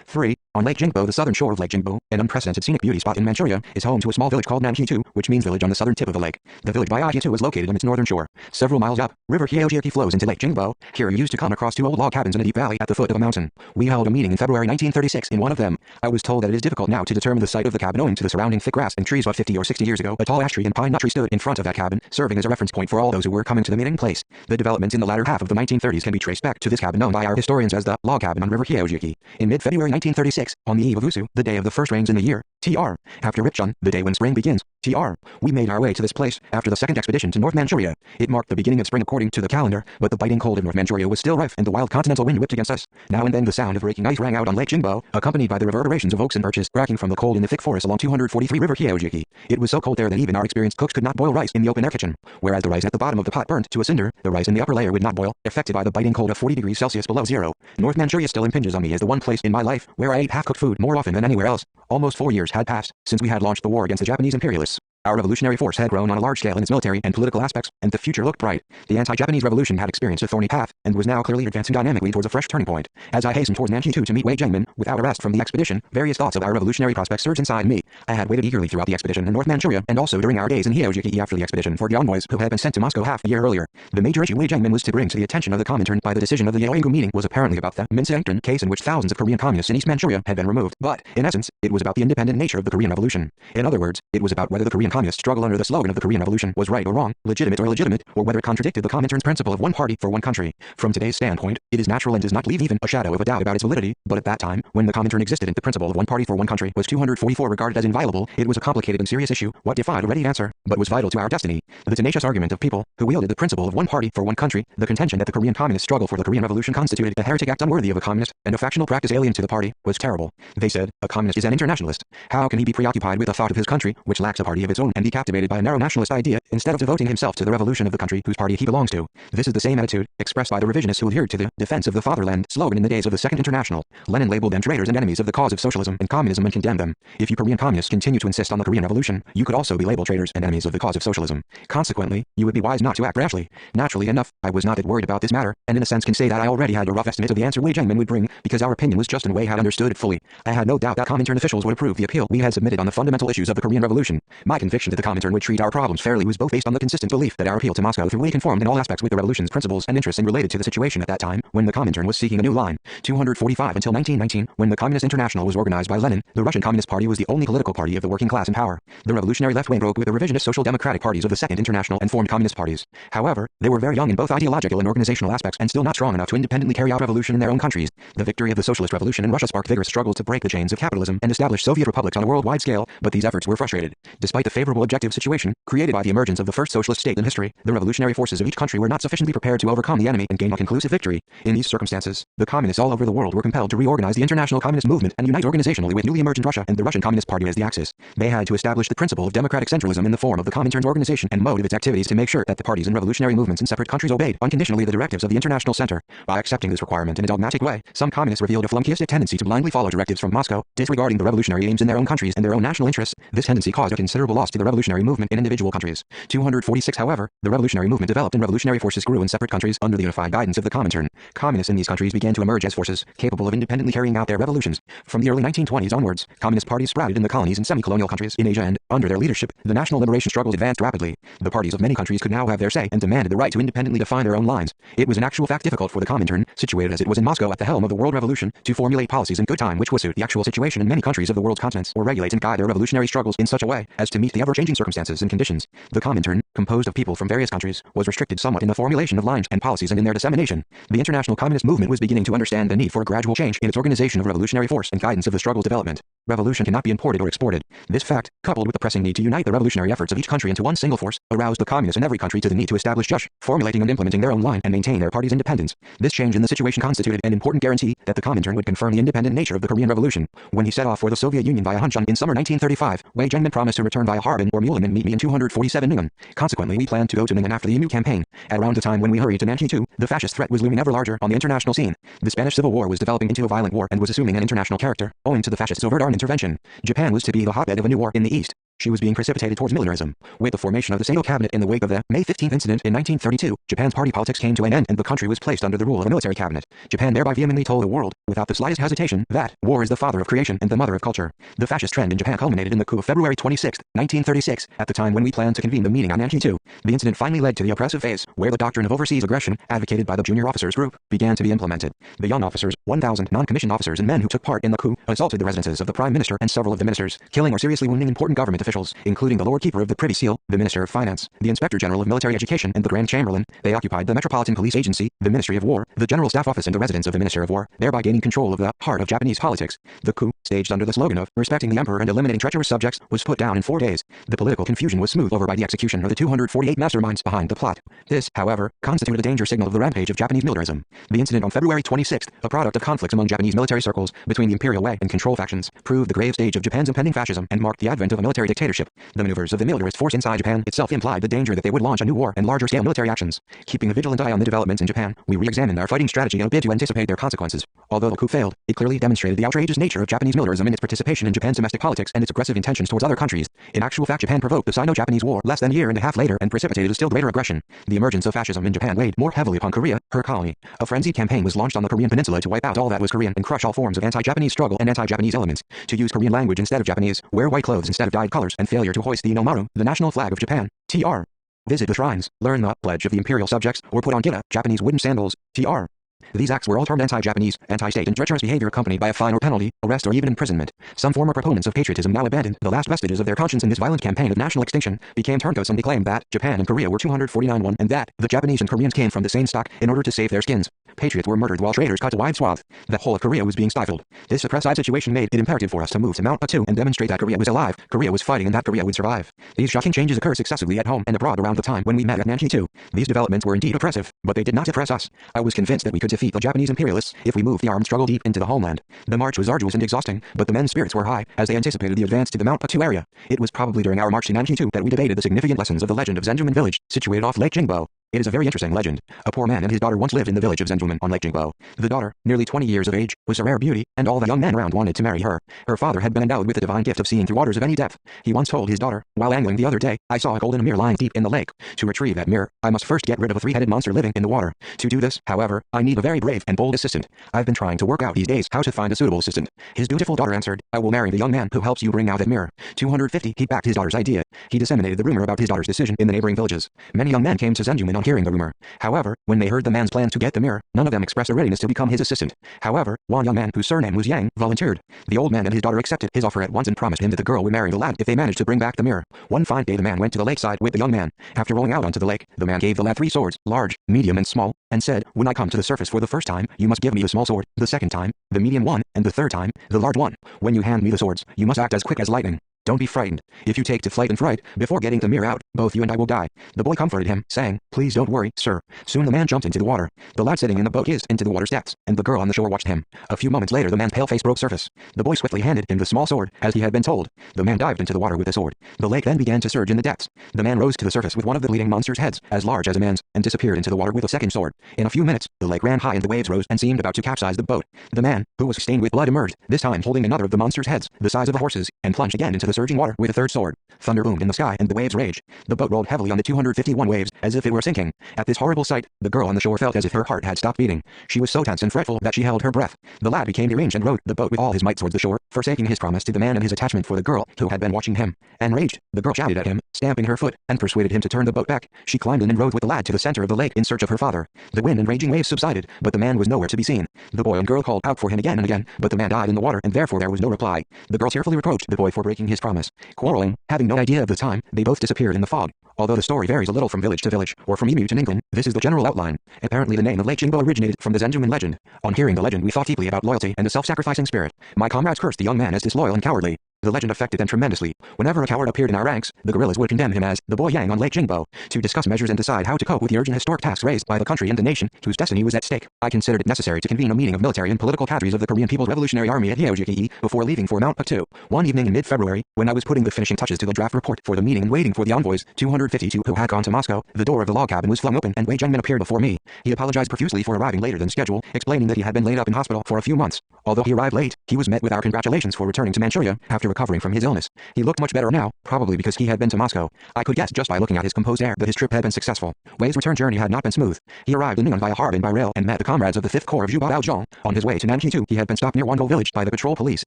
3. On Lake Jingbo, the southern shore of Lake Jingbo, an unprecedented scenic beauty spot in Manchuria, is home to a small village called Nanqitu, which means village on the southern tip of the lake. The village Baijitu is located on its northern shore. Several miles up, River Hyeojiaki flows into Lake Jingbo. Here you used to come across 2 old log cabins in a deep valley at the foot of a mountain. We held a meeting in February 1936 in one of them. I was told that it is difficult now to determine the site of the cabin owing to the surrounding thick grass and trees, but 50 or 60 years ago, a tall ash tree and pine nut tree stood in front of that cabin, serving as a reference point for all those who were coming to the meeting place. The developments in the latter half of the 1930s can be traced back to this cabin known by our historians as the log cabin on River Hyeojiaki. In mid-February 1936, on the eve of Usu, the day of the first rains in the year, TR, after Ripchun, the day when spring begins, TR, we made our way to this place after the second expedition to North Manchuria. It marked the beginning of spring according to the calendar, but the biting cold of North Manchuria was still rife and the wild continental wind whipped against us. Now and then the sound of breaking ice rang out on Lake Jingbo, accompanied by the reverberations of oaks and birches cracking from the cold in the thick forest along 243 River Hyeojiaki. It was so cold there that even our experienced cooks could not boil rice in the open-air kitchen. Whereas the rice at the bottom of the pot burnt to a cinder, the rice in the upper layer would not boil, affected by the biting cold of 40 degrees Celsius below zero. North Manchuria still impinges on me as the one place in my life where I ate half-cooked food more often than anywhere else. Almost 4 years had passed since we had launched the war against the Japanese imperialists. Our revolutionary force had grown on a large scale in its military and political aspects, and the future looked bright. The anti-Japanese revolution had experienced a thorny path, and was now clearly advancing dynamically towards a fresh turning point. As I hastened towards Nanking to meet Wei Jiangmin, without arrest from the expedition, various thoughts of our revolutionary prospects surged inside me. I had waited eagerly throughout the expedition in North Manchuria, and also during our days in Heojiki after the expedition for the envoys who had been sent to Moscow half a year earlier. The major issue Wei Jiangmin was to bring to the attention of the Comintern by the decision of the Yeoingu meeting was apparently about the Minseongtern case in which thousands of Korean communists in East Manchuria had been removed, but, in essence, it was about the independent nature of the Korean Revolution. In other words, it was about whether the Korean communist struggle under the slogan of the Korean Revolution was right or wrong, legitimate or illegitimate, or whether it contradicted the Comintern's principle of one party for one country. From today's standpoint, it is natural and does not leave even a shadow of a doubt about its validity, but at that time, when the Comintern existed and the principle of one party for one country was 244 regarded as inviolable, it was a complicated and serious issue, what defied a ready answer, but was vital to our destiny. The tenacious argument of people who wielded the principle of one party for one country, the contention that the Korean communist struggle for the Korean Revolution constituted a heretic act unworthy of a communist, and a factional practice alien to the party, was terrible. They said, a communist is an internationalist. How can he be preoccupied with the thought of his country, which lacks a party of its own, and be captivated by a narrow nationalist idea, instead of devoting himself to the revolution of the country whose party he belongs to? This is the same attitude expressed by the revisionists who adhered to the defense of the fatherland slogan in the days of the Second International. Lenin labeled them traitors and enemies of the cause of socialism and communism and condemned them. If you Korean communists continue to insist on the Korean Revolution, you could also be labeled traitors and enemies of the cause of socialism. Consequently, you would be wise not to act rashly. Naturally enough, I was not that worried about this matter, and in a sense can say that I already had a rough estimate of the answer Wei Jiangmin would bring, because our opinion was just and Wei had understood it fully. I had no doubt that Comintern officials would approve the appeal we had submitted on the fundamental issues of the Korean Revolution. My conviction that the Comintern would treat our problems fairly was both based on the consistent belief that our appeal to Moscow through Wei conformed in all aspects with the revolution's principles and interests and related to the situation at that time, when the Comintern was seeking a new line. 245 until 1919, when the Communist International was organized by Lenin, the Russian Communist Party was the only political party of the working class in power. The revolutionary left wing broke with the revisionist social democratic parties of the Second International and formed communist parties. However, they were very young in both ideological and organizational aspects and still not strong enough to independently carry out revolution in their own countries. The victory of the socialist revolution in Russia sparked vigorous struggles to break the chains of capitalism and establish Soviet republics on a worldwide scale, but these efforts were frustrated. Despite the favorable objective situation created by the emergence of the first socialist state in history, the revolutionary forces of each country were not sufficiently prepared to overcome the enemy and gain a conclusive victory. In these circumstances, the communists all over the world were compelled to reorganize the international communist movement and unite organizationally with newly emergent Russia and the Russian Communist Party as the axis. They had to establish the principle of democratic centralism in the form of the Comintern's organization and mode of its activities to make sure that the parties and revolutionary movements in separate countries obeyed unconditionally the directives of the international center. By accepting this requirement in a dogmatic way, some communists revealed a flunkyistic tendency to blindly follow directives from Moscow, disregarding the revolutionary aims in their own countries and their own national interests. This tendency caused a considerable loss to the revolutionary movement in individual countries. 246 However, the revolutionary movement developed and revolutionary forces grew in separate countries under the unified guidance of the Comintern. Communists in these countries began to emerge as forces capable of independently carrying out their revolutions. From the early 1920s onwards, communist parties sprouted in the colonies and semi-colonial countries in Asia and, under their leadership, the national liberation struggles advanced rapidly. The parties of many countries could now have their say and demanded the right to independently define their own lines. It was in actual fact difficult for the Comintern, situated as it was in Moscow at the helm of the world revolution, to formulate policies in good time which would suit the actual situation in many countries of the world's continents or regulate and guide their revolutionary struggles in such a way as to meet the ever-changing circumstances and conditions. The Comintern, composed of people from various countries, was restricted somewhat in the formulation of lines and policies and in their dissemination. The international communist movement was beginning to understand the need for a gradual change in its organization of revolutionary force and guidance of the struggle's development. Revolution cannot be imported or exported. This fact, coupled with the pressing need to unite the revolutionary efforts of each country into one single force, aroused the communists in every country to the need to establish just, formulating and implementing their own line and maintain their party's independence. This change in the situation constituted an important guarantee that the Comintern would confirm the independent nature of the Korean Revolution. When he set off for the Soviet Union via Hunchun in summer 1935, Wei Jiangmin promised to return via Harbin or Mulin and meet me in 247 Ning'an. Consequently, we planned to go to Ning'an after the Emu campaign. At around the time when we hurried to Nanking too, the fascist threat was looming ever larger on the international scene. The Spanish Civil War was developing into a violent war and was assuming an international character, owing to the fascists' overt armed intervention. Japan was to be the hotbed of a new war in the East. She was being precipitated towards militarism. With the formation of the Sato cabinet in the wake of the May 15th incident in 1932, Japan's party politics came to an end and the country was placed under the rule of a military cabinet. Japan thereby vehemently told the world, without the slightest hesitation, that war is the father of creation and the mother of culture. The fascist trend in Japan culminated in the coup of February 26, 1936, at the time when we planned to convene the meeting on Nanking 2. The incident finally led to the oppressive phase, where the doctrine of overseas aggression, advocated by the junior officers group, began to be implemented. The young officers, 1,000 non-commissioned officers and men who took part in the coup, assaulted the residences of the Prime Minister and several of the ministers, killing or seriously wounding important government officials, including the Lord Keeper of the Privy Seal, the Minister of Finance, the Inspector General of Military Education and the Grand Chamberlain. They occupied the Metropolitan Police Agency, the Ministry of War, the General Staff Office and the residence of the Minister of War, thereby gaining control of the heart of Japanese politics. The coup, staged under the slogan of respecting the emperor and eliminating treacherous subjects, was put down in 4 days. The political confusion was smoothed over by the execution of the 248 masterminds behind the plot. This, however, constituted a danger signal of the rampage of Japanese militarism. The incident on February 26, a product of conflicts among Japanese military circles between the imperial way and control factions, proved the grave stage of Japan's impending fascism and marked the advent of a military dictatorship. The maneuvers of the militarist force inside Japan itself implied the danger that they would launch a new war and larger-scale military actions. Keeping a vigilant eye on the developments in Japan, we re-examined our fighting strategy in a bid to anticipate their consequences. Although the coup failed, it clearly demonstrated the outrageous nature of Japanese militarism in its participation in Japan's domestic politics and its aggressive intentions towards other countries. In actual fact, Japan provoked the Sino-Japanese War less than a year and a half later and precipitated a still greater aggression. The emergence of fascism in Japan weighed more heavily upon Korea, her colony. A frenzied campaign was launched on the Korean peninsula to wipe out all that was Korean and crush all forms of anti-Japanese struggle and anti-Japanese elements. To use Korean language instead of Japanese, wear white clothes instead of dyed colors, and failure to hoist the Inomaru, the national flag of Japan, TR. Visit the shrines, learn the pledge of the imperial subjects, or put on gira, Japanese wooden sandals, TR. These acts were all termed anti-Japanese, anti-state and treacherous behavior accompanied by a fine or penalty, arrest or even imprisonment. Some former proponents of patriotism now abandoned the last vestiges of their conscience in this violent campaign of national extinction, became turncoats and declaimed that Japan and Korea were 249 one and that the Japanese and Koreans came from the same stock in order to save their skins. Patriots were murdered while traitors cut a wide swath. The whole of Korea was being stifled. This oppressive situation made it imperative for us to move to Mount Batu and demonstrate that Korea was alive, Korea was fighting and that Korea would survive. These shocking changes occurred successively at home and abroad around the time when we met at Nanjing too. These developments were indeed oppressive, but they did not depress us. I was convinced that we could defeat the Japanese imperialists if we moved the armed struggle deep into the homeland. The march was arduous and exhausting, but the men's spirits were high as they anticipated the advance to the Mount Batu area. It was probably during our march to Nanjing too that we debated the significant lessons of the legend of Zenjuman village, situated off Lake Jingbo. It is a very interesting legend. A poor man and his daughter once lived in the village of Zenjuman on Lake Jingbo. The daughter, nearly 20 years of age, was a rare beauty, and all the young men around wanted to marry her. Her father had been endowed with the divine gift of seeing through waters of any depth. He once told his daughter, while angling the other day, I saw a golden mirror lying deep in the lake. To retrieve that mirror, I must first get rid of a three-headed monster living in the water. To do this, however, I need a very brave and bold assistant. I've been trying to work out these days how to find a suitable assistant. His dutiful daughter answered, I will marry the young man who helps you bring out that mirror. 250. He backed his daughter's idea. He disseminated the rumor about his daughter's decision in the neighboring villages. Many young men came to Zenjuman on hearing the rumor. However, when they heard the man's plan to get the mirror, none of them expressed a readiness to become his assistant. However, one young man whose surname was Yang volunteered. The old man and his daughter accepted his offer at once and promised him that the girl would marry the lad if they managed to bring back the mirror. One fine day the man went to the lakeside with the young man. After rolling out onto the lake, the man gave the lad 3 swords, large, medium and small, and said, when I come to the surface for the first time, you must give me the small sword, the second time, the medium one, and the third time, the large one. When you hand me the swords, you must act as quick as lightning. Don't be frightened. If you take to flight and fright, before getting the mirror out, both you and I will die. The boy comforted him, saying, please don't worry, sir. Soon the man jumped into the water. The lad sitting in the boat gazed into the water's depths, and the girl on the shore watched him. A few moments later the man's pale face broke surface. The boy swiftly handed him the small sword, as he had been told. The man dived into the water with the sword. The lake then began to surge in the depths. The man rose to the surface with one of the bleeding monster's heads, as large as a man's, and disappeared into the water with a second sword. In a few minutes, the lake ran high and the waves rose and seemed about to capsize the boat. The man, who was stained with blood, emerged, this time holding another of the monster's heads, the size of a horse's, and plunged again into the surging water with a third sword. Thunder boomed in the sky and the waves raged. The boat rolled heavily on the 251 waves, as if it were sinking. At this horrible sight, the girl on the shore felt as if her heart had stopped beating. She was so tense and fretful that she held her breath. The lad became deranged and rowed the boat with all his might towards the shore, forsaking his promise to the man and his attachment for the girl, who had been watching him. Enraged, the girl shouted at him, stamping her foot, and persuaded him to turn the boat back. She climbed in and rowed with the lad to the center of the lake in search of her father. The wind and raging waves subsided, but the man was nowhere to be seen. The boy and girl called out for him again and again, but the man died in the water and therefore there was no reply. The girl tearfully reproached the boy for breaking his promise. Quarreling, having no idea of the time, they both disappeared in the fog. Although the story varies a little from village to village, or from emu to England, this is the general outline. Apparently the name of Lake Jingbo originated from the Zenjuman legend. On hearing the legend we thought deeply about loyalty and the self-sacrificing spirit. My comrades cursed the young man as disloyal and cowardly. The legend affected them tremendously. Whenever a coward appeared in our ranks, the guerrillas would condemn him as the boy Yang on Lake Jingbo. To discuss measures and decide how to cope with the urgent historic tasks raised by the country and the nation, whose destiny was at stake, I considered it necessary to convene a meeting of military and political cadres of the Korean People's Revolutionary Army at AUDIOBOOK before leaving for Mount Batu. One evening in mid-February, when I was putting the finishing touches to the draft report for the meeting and waiting for the envoys, 252 who had gone to Moscow, the door of the log cabin was flung open and Wei Zhengmin appeared before me. He apologized profusely for arriving later than schedule, explaining that he had been laid up in hospital for a few months. Although he arrived late, he was met with our congratulations for returning to Manchuria after recovering from his illness. He looked much better now, probably because he had been to Moscow. I could guess just by looking at his composed air that his trip had been successful. Wei's return journey had not been smooth. He arrived in Ning'an via Harbin by rail and met the comrades of the 5th Corps of Zhubaozhong. On his way to Nanjing too, he had been stopped near Wongo village by the patrol police.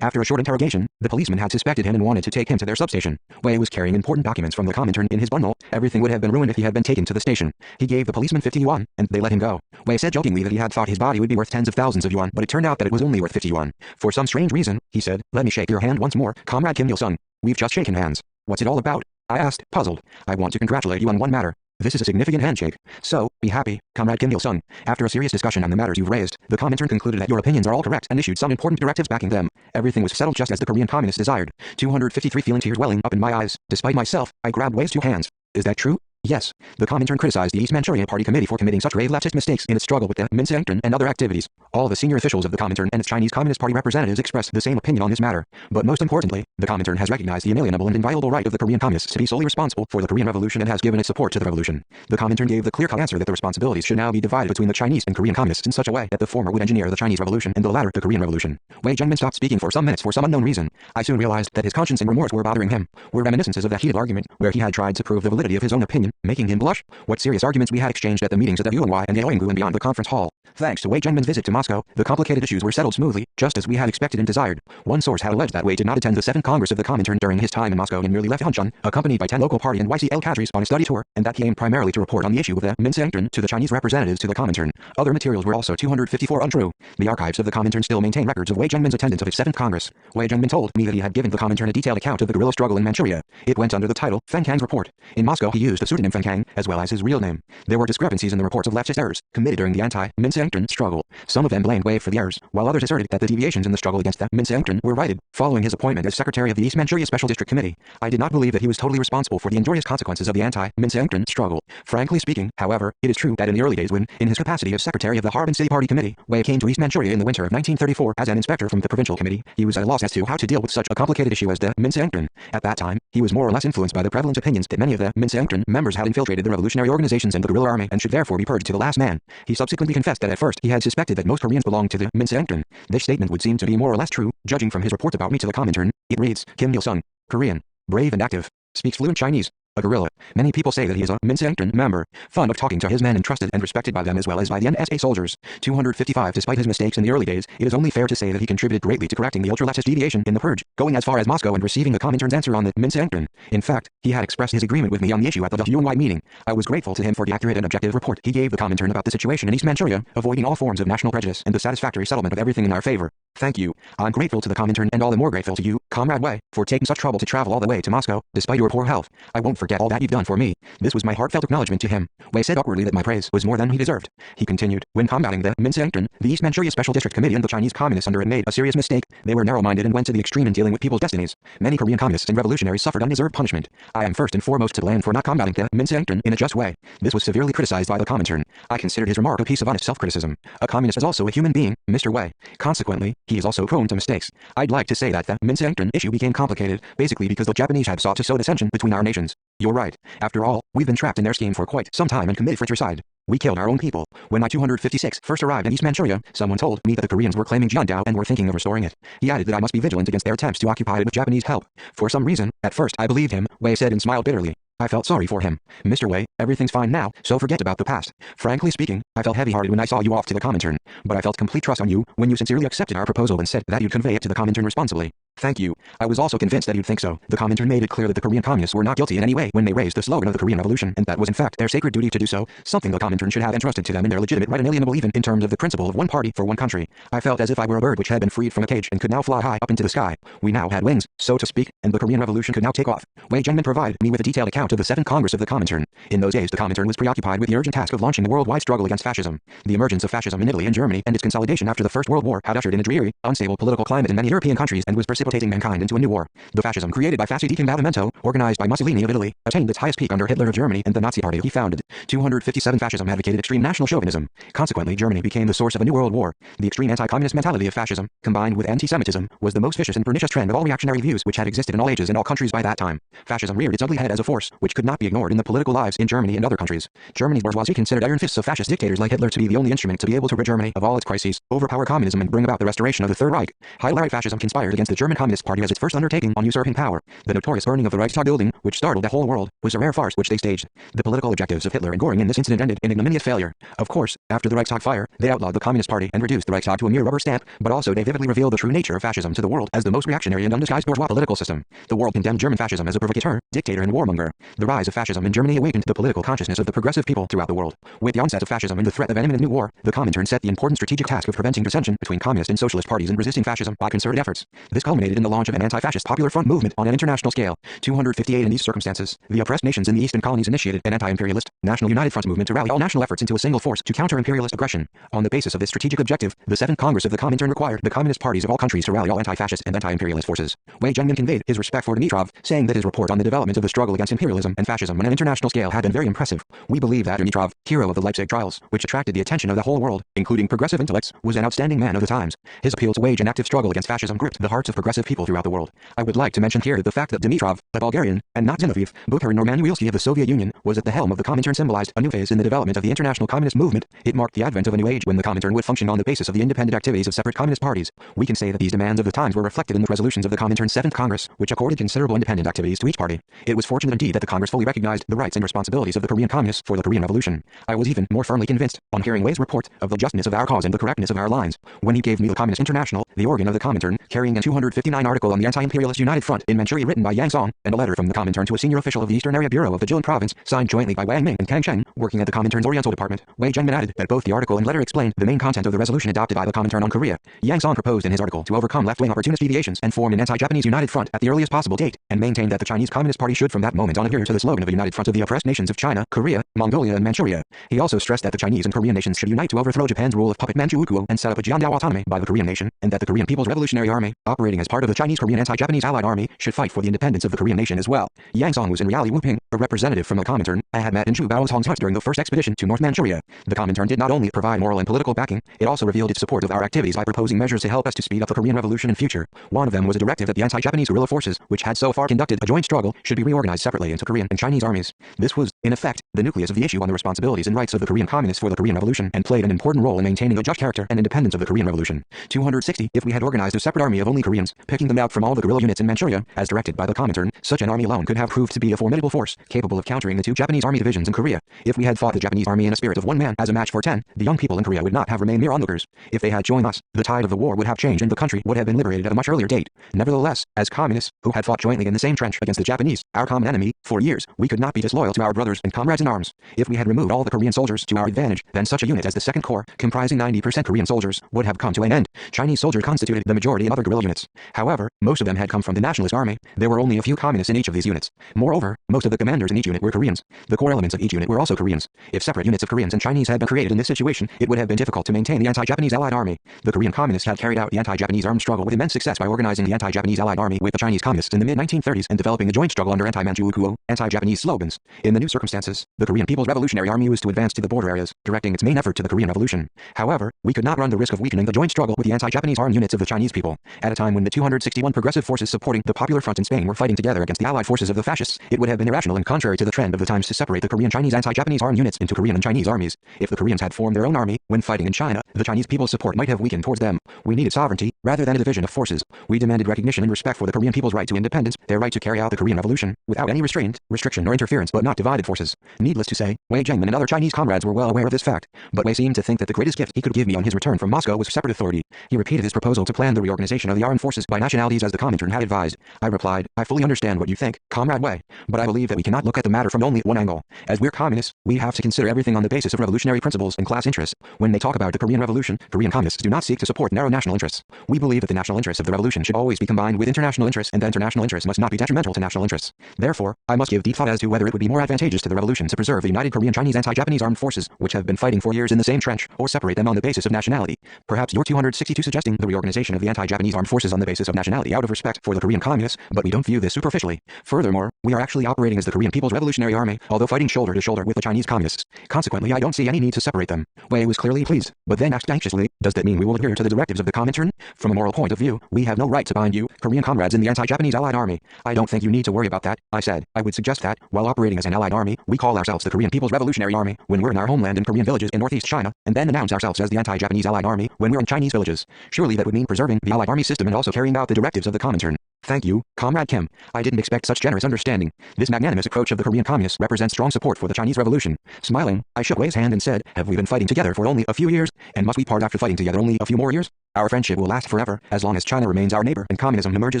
After a short interrogation, the policeman had suspected him and wanted to take him to their substation. Wei was carrying important documents from the Comintern in his bundle. Everything would have been ruined if he had been taken to the station. He gave the policeman 50 yuan, and they let him go. Wei said jokingly that he had thought his body would be worth tens of thousands of yuan, but it turned out that it was only worth 50 yuan. For some strange reason, he said, let me shake your hand once more, Comrade Kim Il-sung. We've just shaken hands. What's it all about? I asked, puzzled. I want to congratulate you on one matter. This is a significant handshake. So, be happy, Comrade Kim Il-sung. After a serious discussion on the matters you've raised, the Comintern concluded that your opinions are all correct and issued some important directives backing them. Everything was settled just as the Korean communists desired. 253 feeling tears welling up in my eyes. Despite myself, I grabbed Wei's 2 hands. Is that true? Yes, the Comintern criticized the East Manchuria Party Committee for committing such grave leftist mistakes in its struggle with the Minseengtern and other activities. All the senior officials of the Comintern and its Chinese Communist Party representatives expressed the same opinion on this matter. But most importantly, the Comintern has recognized the inalienable and inviolable right of the Korean Communists to be solely responsible for the Korean Revolution and has given its support to the revolution. The Comintern gave the clear-cut answer that the responsibilities should now be divided between the Chinese and Korean Communists in such a way that the former would engineer the Chinese Revolution and the latter the Korean Revolution. Wei Jiangmin stopped speaking for some minutes for some unknown reason. I soon realized that his conscience and remorse were bothering him, were reminiscences of that heated argument where he had tried to prove the validity of his own opinion, making him blush. What serious arguments we had exchanged at the meetings at the UNY and Yeoinggu and beyond the conference hall. Thanks to Wei Jiangmin's visit to Moscow, the complicated issues were settled smoothly, just as we had expected and desired. One source had alleged that Wei did not attend the 7th Congress of the Comintern during his time in Moscow and merely left Hanchun, accompanied by 10 local party and YCL cadres on a study tour, and that he aimed primarily to report on the issue of the Minseengtern to the Chinese representatives to the Comintern. Other materials were also 254 untrue. The archives of the Comintern still maintain records of Wei Jiangmin's attendance of its 7th Congress. Wei Jiangmin told me that he had given the Comintern a detailed account of the guerrilla struggle in Manchuria. It went under the title, Fenkang's Report. In Moscow he used the pseudonym Fenkang, as well as his real name. There were discrepancies in the reports of leftist errors committed during the anti-Minseengtern struggle. Some of them blamed Wei for the errors, while others asserted that the deviations in the struggle against the Minseengtern were righted. Following his appointment as secretary of the East Manchuria Special District Committee, I did not believe that he was totally responsible for the injurious consequences of the anti-Minseengtern struggle. Frankly speaking, however, it is true that in the early days when, in his capacity as secretary of the Harbin City Party Committee, Wei came to East Manchuria in the winter of 1934 as an inspector from the provincial committee, he was at a loss as to how to deal with such a complicated issue as the Minseengtern. At that time, he was more or less influenced by the prevalent opinions that many of the Minseengtern members had infiltrated the revolutionary organizations and the guerrilla army and should therefore be purged to the last man. He subsequently confessed that at first he had suspected that most Koreans belonged to the Minseengtern. This statement would seem to be more or less true, judging from his reports about me to the Comintern. It reads, Kim Il-sung, Korean, brave and active, speaks fluent Chinese, a guerrilla. Many people say that he is a Minseengtern member, fond of talking to his men and trusted and respected by them as well as by the NSA soldiers. 255 Despite his mistakes in the early days, it is only fair to say that he contributed greatly to correcting the ultra-leftist deviation in the purge, going as far as Moscow and receiving the Comintern's answer on the Minseengtern. In fact, he had expressed his agreement with me on the issue at the UNY meeting. I was grateful to him for the accurate and objective report he gave the Comintern about the situation in East Manchuria, avoiding all forms of national prejudice and the satisfactory settlement of everything in our favor. Thank you. I'm grateful to the Comintern and all the more grateful to you, Comrade Wei, for taking such trouble to travel all the way to Moscow, despite your poor health. I won't forget all that you've done for me. This was my heartfelt acknowledgement to him. Wei said awkwardly that my praise was more than he deserved. He continued, when combating the Minseengtern, the East Manchuria Special District Committee and the Chinese Communists under it made a serious mistake. They were narrow-minded and went to the extreme in dealing with people's destinies. Many Korean communists and revolutionaries suffered undeserved punishment. I am first and foremost to blame for not combating the Minseengtern in a just way. This was severely criticized by the Comintern. I considered his remark a piece of honest self-criticism. A communist is also a human being, Mr. Wei. Consequently, he is also prone to mistakes. I'd like to say that the Minseengtern issue became complicated, basically because the Japanese had sought to sow dissension between our nations. You're right. After all, we've been trapped in their scheme for quite some time and committed fratricide. We killed our own people. When I-256 first arrived in East Manchuria, someone told me that the Koreans were claiming Jiandao and were thinking of restoring it. He added that I must be vigilant against their attempts to occupy it with Japanese help. For some reason, at first I believed him, Wei said and smiled bitterly. I felt sorry for him. Mr. Wei, everything's fine now, so forget about the past. Frankly speaking, I felt heavy-hearted when I saw you off to the Comintern, but I felt complete trust on you when you sincerely accepted our proposal and said that you'd convey it to the Comintern responsibly. Thank you. I was also convinced that you'd think so. The Comintern made it clear that the Korean communists were not guilty in any way when they raised the slogan of the Korean Revolution, and that was in fact their sacred duty to do so, something the Comintern should have entrusted to them in their legitimate right, inalienable even in terms of the principle of one party for one country. I felt as if I were a bird which had been freed from a cage and could now fly high up into the sky. We now had wings, so to speak, and the Korean Revolution could now take off. Wei Jiangmin provided me with a detailed account of the 7th Congress of the Comintern. In those days the Comintern was preoccupied with the urgent task of launching the worldwide struggle against fascism. The emergence of fascism in Italy and Germany and its consolidation after the First World War had ushered in a dreary, unstable political climate in many European countries and was precipitating mankind into a new war. The fascism created by Fasci di Combattimento, organized by Mussolini of Italy, attained its highest peak under Hitler of Germany and the Nazi Party he founded. 257 Fascism advocated extreme national chauvinism. Consequently, Germany became the source of a new world war. The extreme anti-communist mentality of fascism, combined with anti-Semitism, was the most vicious and pernicious trend of all reactionary views which had existed in all ages and all countries by that time. Fascism reared its ugly head as a force which could not be ignored in the political lives in Germany and other countries. Germany's bourgeoisie considered iron fists of fascist dictators like Hitler to be the only instrument to be able to rid Germany of all its crises, overpower communism and bring about the restoration of the Third Reich. Hitlerite fascism conspired against the German Communist Party as its first undertaking on usurping power. The notorious burning of the Reichstag building, which startled the whole world, was a rare farce which they staged. The political objectives of Hitler and Göring in this incident ended in ignominious failure. Of course, after the Reichstag fire, they outlawed the Communist Party and reduced the Reichstag to a mere rubber stamp, but also they vividly revealed the true nature of fascism to the world as the most reactionary and undisguised bourgeois political system. The world condemned German fascism as a provocateur, dictator and warmonger. The rise of fascism in Germany awakened the political consciousness of the progressive people throughout the world. With the onset of fascism and the threat of an imminent new war, the Comintern set the important strategic task of preventing dissension between communist and socialist parties and resisting fascism by concerted efforts. This culminated culminated in the launch of an anti-fascist Popular Front movement on an international scale. 258 In these circumstances, the oppressed nations in the Eastern colonies initiated an anti-imperialist, National United Front movement to rally all national efforts into a single force to counter imperialist aggression. On the basis of this strategic objective, the 7th Congress of the Comintern required the communist parties of all countries to rally all anti-fascist and anti-imperialist forces. Wei Jiangmin conveyed his respect for Dimitrov, saying that his report on the development of the struggle against imperialism and fascism on an international scale had been very impressive. We believe that Dimitrov, hero of the Leipzig trials, which attracted the attention of the whole world, including progressive intellects, was an outstanding man of the times. His appeal to wage an active struggle against fascism gripped the hearts of progressive people throughout the world. I would like to mention here that the fact that Dimitrov, a Bulgarian, and not Timofeev, Bukharin or Manuelsky of the Soviet Union, was at the helm of the Comintern symbolized a new phase in the development of the international communist movement. It marked the advent of a new age when the Comintern would function on the basis of the independent activities of separate communist parties. We can say that these demands of the times were reflected in the resolutions of the Comintern's 7th Congress, which accorded considerable independent activities to each party. It was fortunate indeed that the Congress fully recognized the rights and responsibilities of the Korean communists for the Korean Revolution. I was even more firmly convinced, on hearing Wei's report, of the justness of our cause and the correctness of our lines, when he gave me the Communist International, the organ of the Comintern, carrying a 259 article on the anti-imperialist United Front in Manchuria written by Yang Song, and a letter from the Comintern to a senior official of the Eastern Area Bureau of the Jilin Province, signed jointly by Wang Ming and Kang Sheng, working at the Comintern's Oriental Department. Wei Jiangmin added that both the article and letter explained the main content of the resolution adopted by the Comintern on Korea. Yang Song proposed in his article to overcome left-wing opportunist deviations and form an anti-Japanese United Front at the earliest possible date, and maintained that the Chinese Communist Party should from that moment on adhere to the slogan of a united front of the oppressed nations of China, Korea, Mongolia and Manchuria. He also stressed that the Chinese and Korean nations should unite to overthrow Japan's rule of puppet Manchukuo and set up a Jiandao autonomy by the Korean nation, and that the Korean People's Revolutionary Army, operating as part of the Chinese-Korean anti-Japanese Allied Army, should fight for the independence of the Korean nation as well. Yang Song was in reality Wu Ping, a representative from the Comintern, I had met in Chu Bao's Hong's hut during the first expedition to North Manchuria. The Comintern did not only provide moral and political backing, it also revealed its support of our activities by proposing measures to help us to speed up the Korean Revolution in future. One of them was a directive that the anti-Japanese guerrilla forces, which had so far conducted a joint struggle, should be reorganized separately into Korean and Chinese armies. This was, in effect, the nucleus of the issue on the responsibilities and rights of the Korean communists for the Korean Revolution, and played an important role in maintaining the just character and independence of the Korean Revolution. 260 If we had organized a separate army of only Koreans, picking them out from all the guerrilla units in Manchuria, as directed by the Comintern, such an army alone could have proved to be a formidable force, capable of countering the 2 Japanese army divisions in Korea. If we had fought the Japanese army in a spirit of one man as a match for 10, the young people in Korea would not have remained mere onlookers. If they had joined us, the tide of the war would have changed and the country would have been liberated at a much earlier date. Nevertheless, as communists, who had fought jointly in the same trench against the Japanese, our common enemy, for years, we could not be disloyal to our brothers and comrades in arms. If we had removed all the Korean soldiers to our advantage, then such a unit as the 2nd Corps, comprising 90% Korean soldiers, would have come to an end. Chinese soldiers constituted the majority in other guerrilla units. However, most of them had come from the nationalist army. There were only a few communists in each of these units. Moreover, most of the commanders in each unit were Koreans. The core elements of each unit were also Koreans. If separate units of Koreans and Chinese had been created in this situation, it would have been difficult to maintain the anti-Japanese Allied Army. The Korean communists had carried out the anti-Japanese armed struggle with immense success by organizing the anti-Japanese Allied Army with the Chinese communists in the mid-1930s and developing a joint struggle under anti-Manchukuo, anti-Japanese slogans. In the new circumstances, the Korean People's Revolutionary Army was to advance to the border areas, directing its main effort to the Korean Revolution. However, we could not run the risk of weakening the joint struggle with the anti-Japanese armed units of the Chinese people. At a time when the 261 progressive forces supporting the Popular Front in Spain were fighting together against the Allied forces of the fascists, it would have been irrational and contrary to the trend of the times to separate the Korean-Chinese anti-Japanese armed units into Korean and Chinese armies. If the Koreans had formed their own army, when fighting in China, the Chinese people's support might have weakened towards them. We needed sovereignty, rather than a division of forces. We demanded recognition and respect for the Korean people's right to independence, their right to carry out the Korean Revolution, without any restraint, restriction or interference, but not divided forces. Needless to say, Wei Jiangmin and other Chinese comrades were well aware of this fact, but Wei seemed to think that the greatest gift he could give me on his return from Moscow was separate authority. He repeated his proposal to plan the reorganization of the armed forces by nationalities as the Comintern had advised. I replied, I fully understand what you think, Comrade Wei, but I believe that we cannot look at the matter from only one angle. As we're communists, we have to consider everything on the basis of revolutionary principles and class interests. When they talk about the Korean Revolution, Korean communists do not seek to support narrow national interests. We believe that the national interests of the revolution should always be combined with international interests, and that international interests must not be detrimental to national interests. Therefore, I must give deep thought as to whether it would be more advantageous to the revolution to preserve the united Korean-Chinese anti-Japanese armed forces, which have been fighting for years in the same trench, or separate them on the basis of nationality. Perhaps you're 262 suggesting the reorganization of the anti-Japanese armed forces on the basis of nationality out of respect for the Korean communists, but we don't view this superficially. Furthermore, we are actually operating as the Korean People's Revolutionary Army, although fighting shoulder to shoulder with the Chinese communists. Consequently, I don't see any need to separate them. Wei was clearly pleased, but then asked anxiously, does that mean we will adhere to the directives of the Comintern? From a moral point of view, we have no right to bind you, Korean comrades in the anti-Japanese Allied Army. I don't think you need to worry about that, I said. I would suggest that, while operating as an Allied Army, we call ourselves the Korean People's Revolutionary Army when we're in our homeland in Korean villages in northeast China, and then announce ourselves as the anti-Japanese Allied Army when we're in Chinese villages. Surely that would mean preserving the Allied Army system and also carrying out the directives of the Comintern. Thank you, Comrade Kim. I didn't expect such generous understanding. This magnanimous approach of the Korean communists represents strong support for the Chinese Revolution. Smiling, I shook Wei's hand and said, have we been fighting together for only a few years, and must we part after fighting together only a few more years? Our friendship will last forever, as long as China remains our neighbor and communism emerges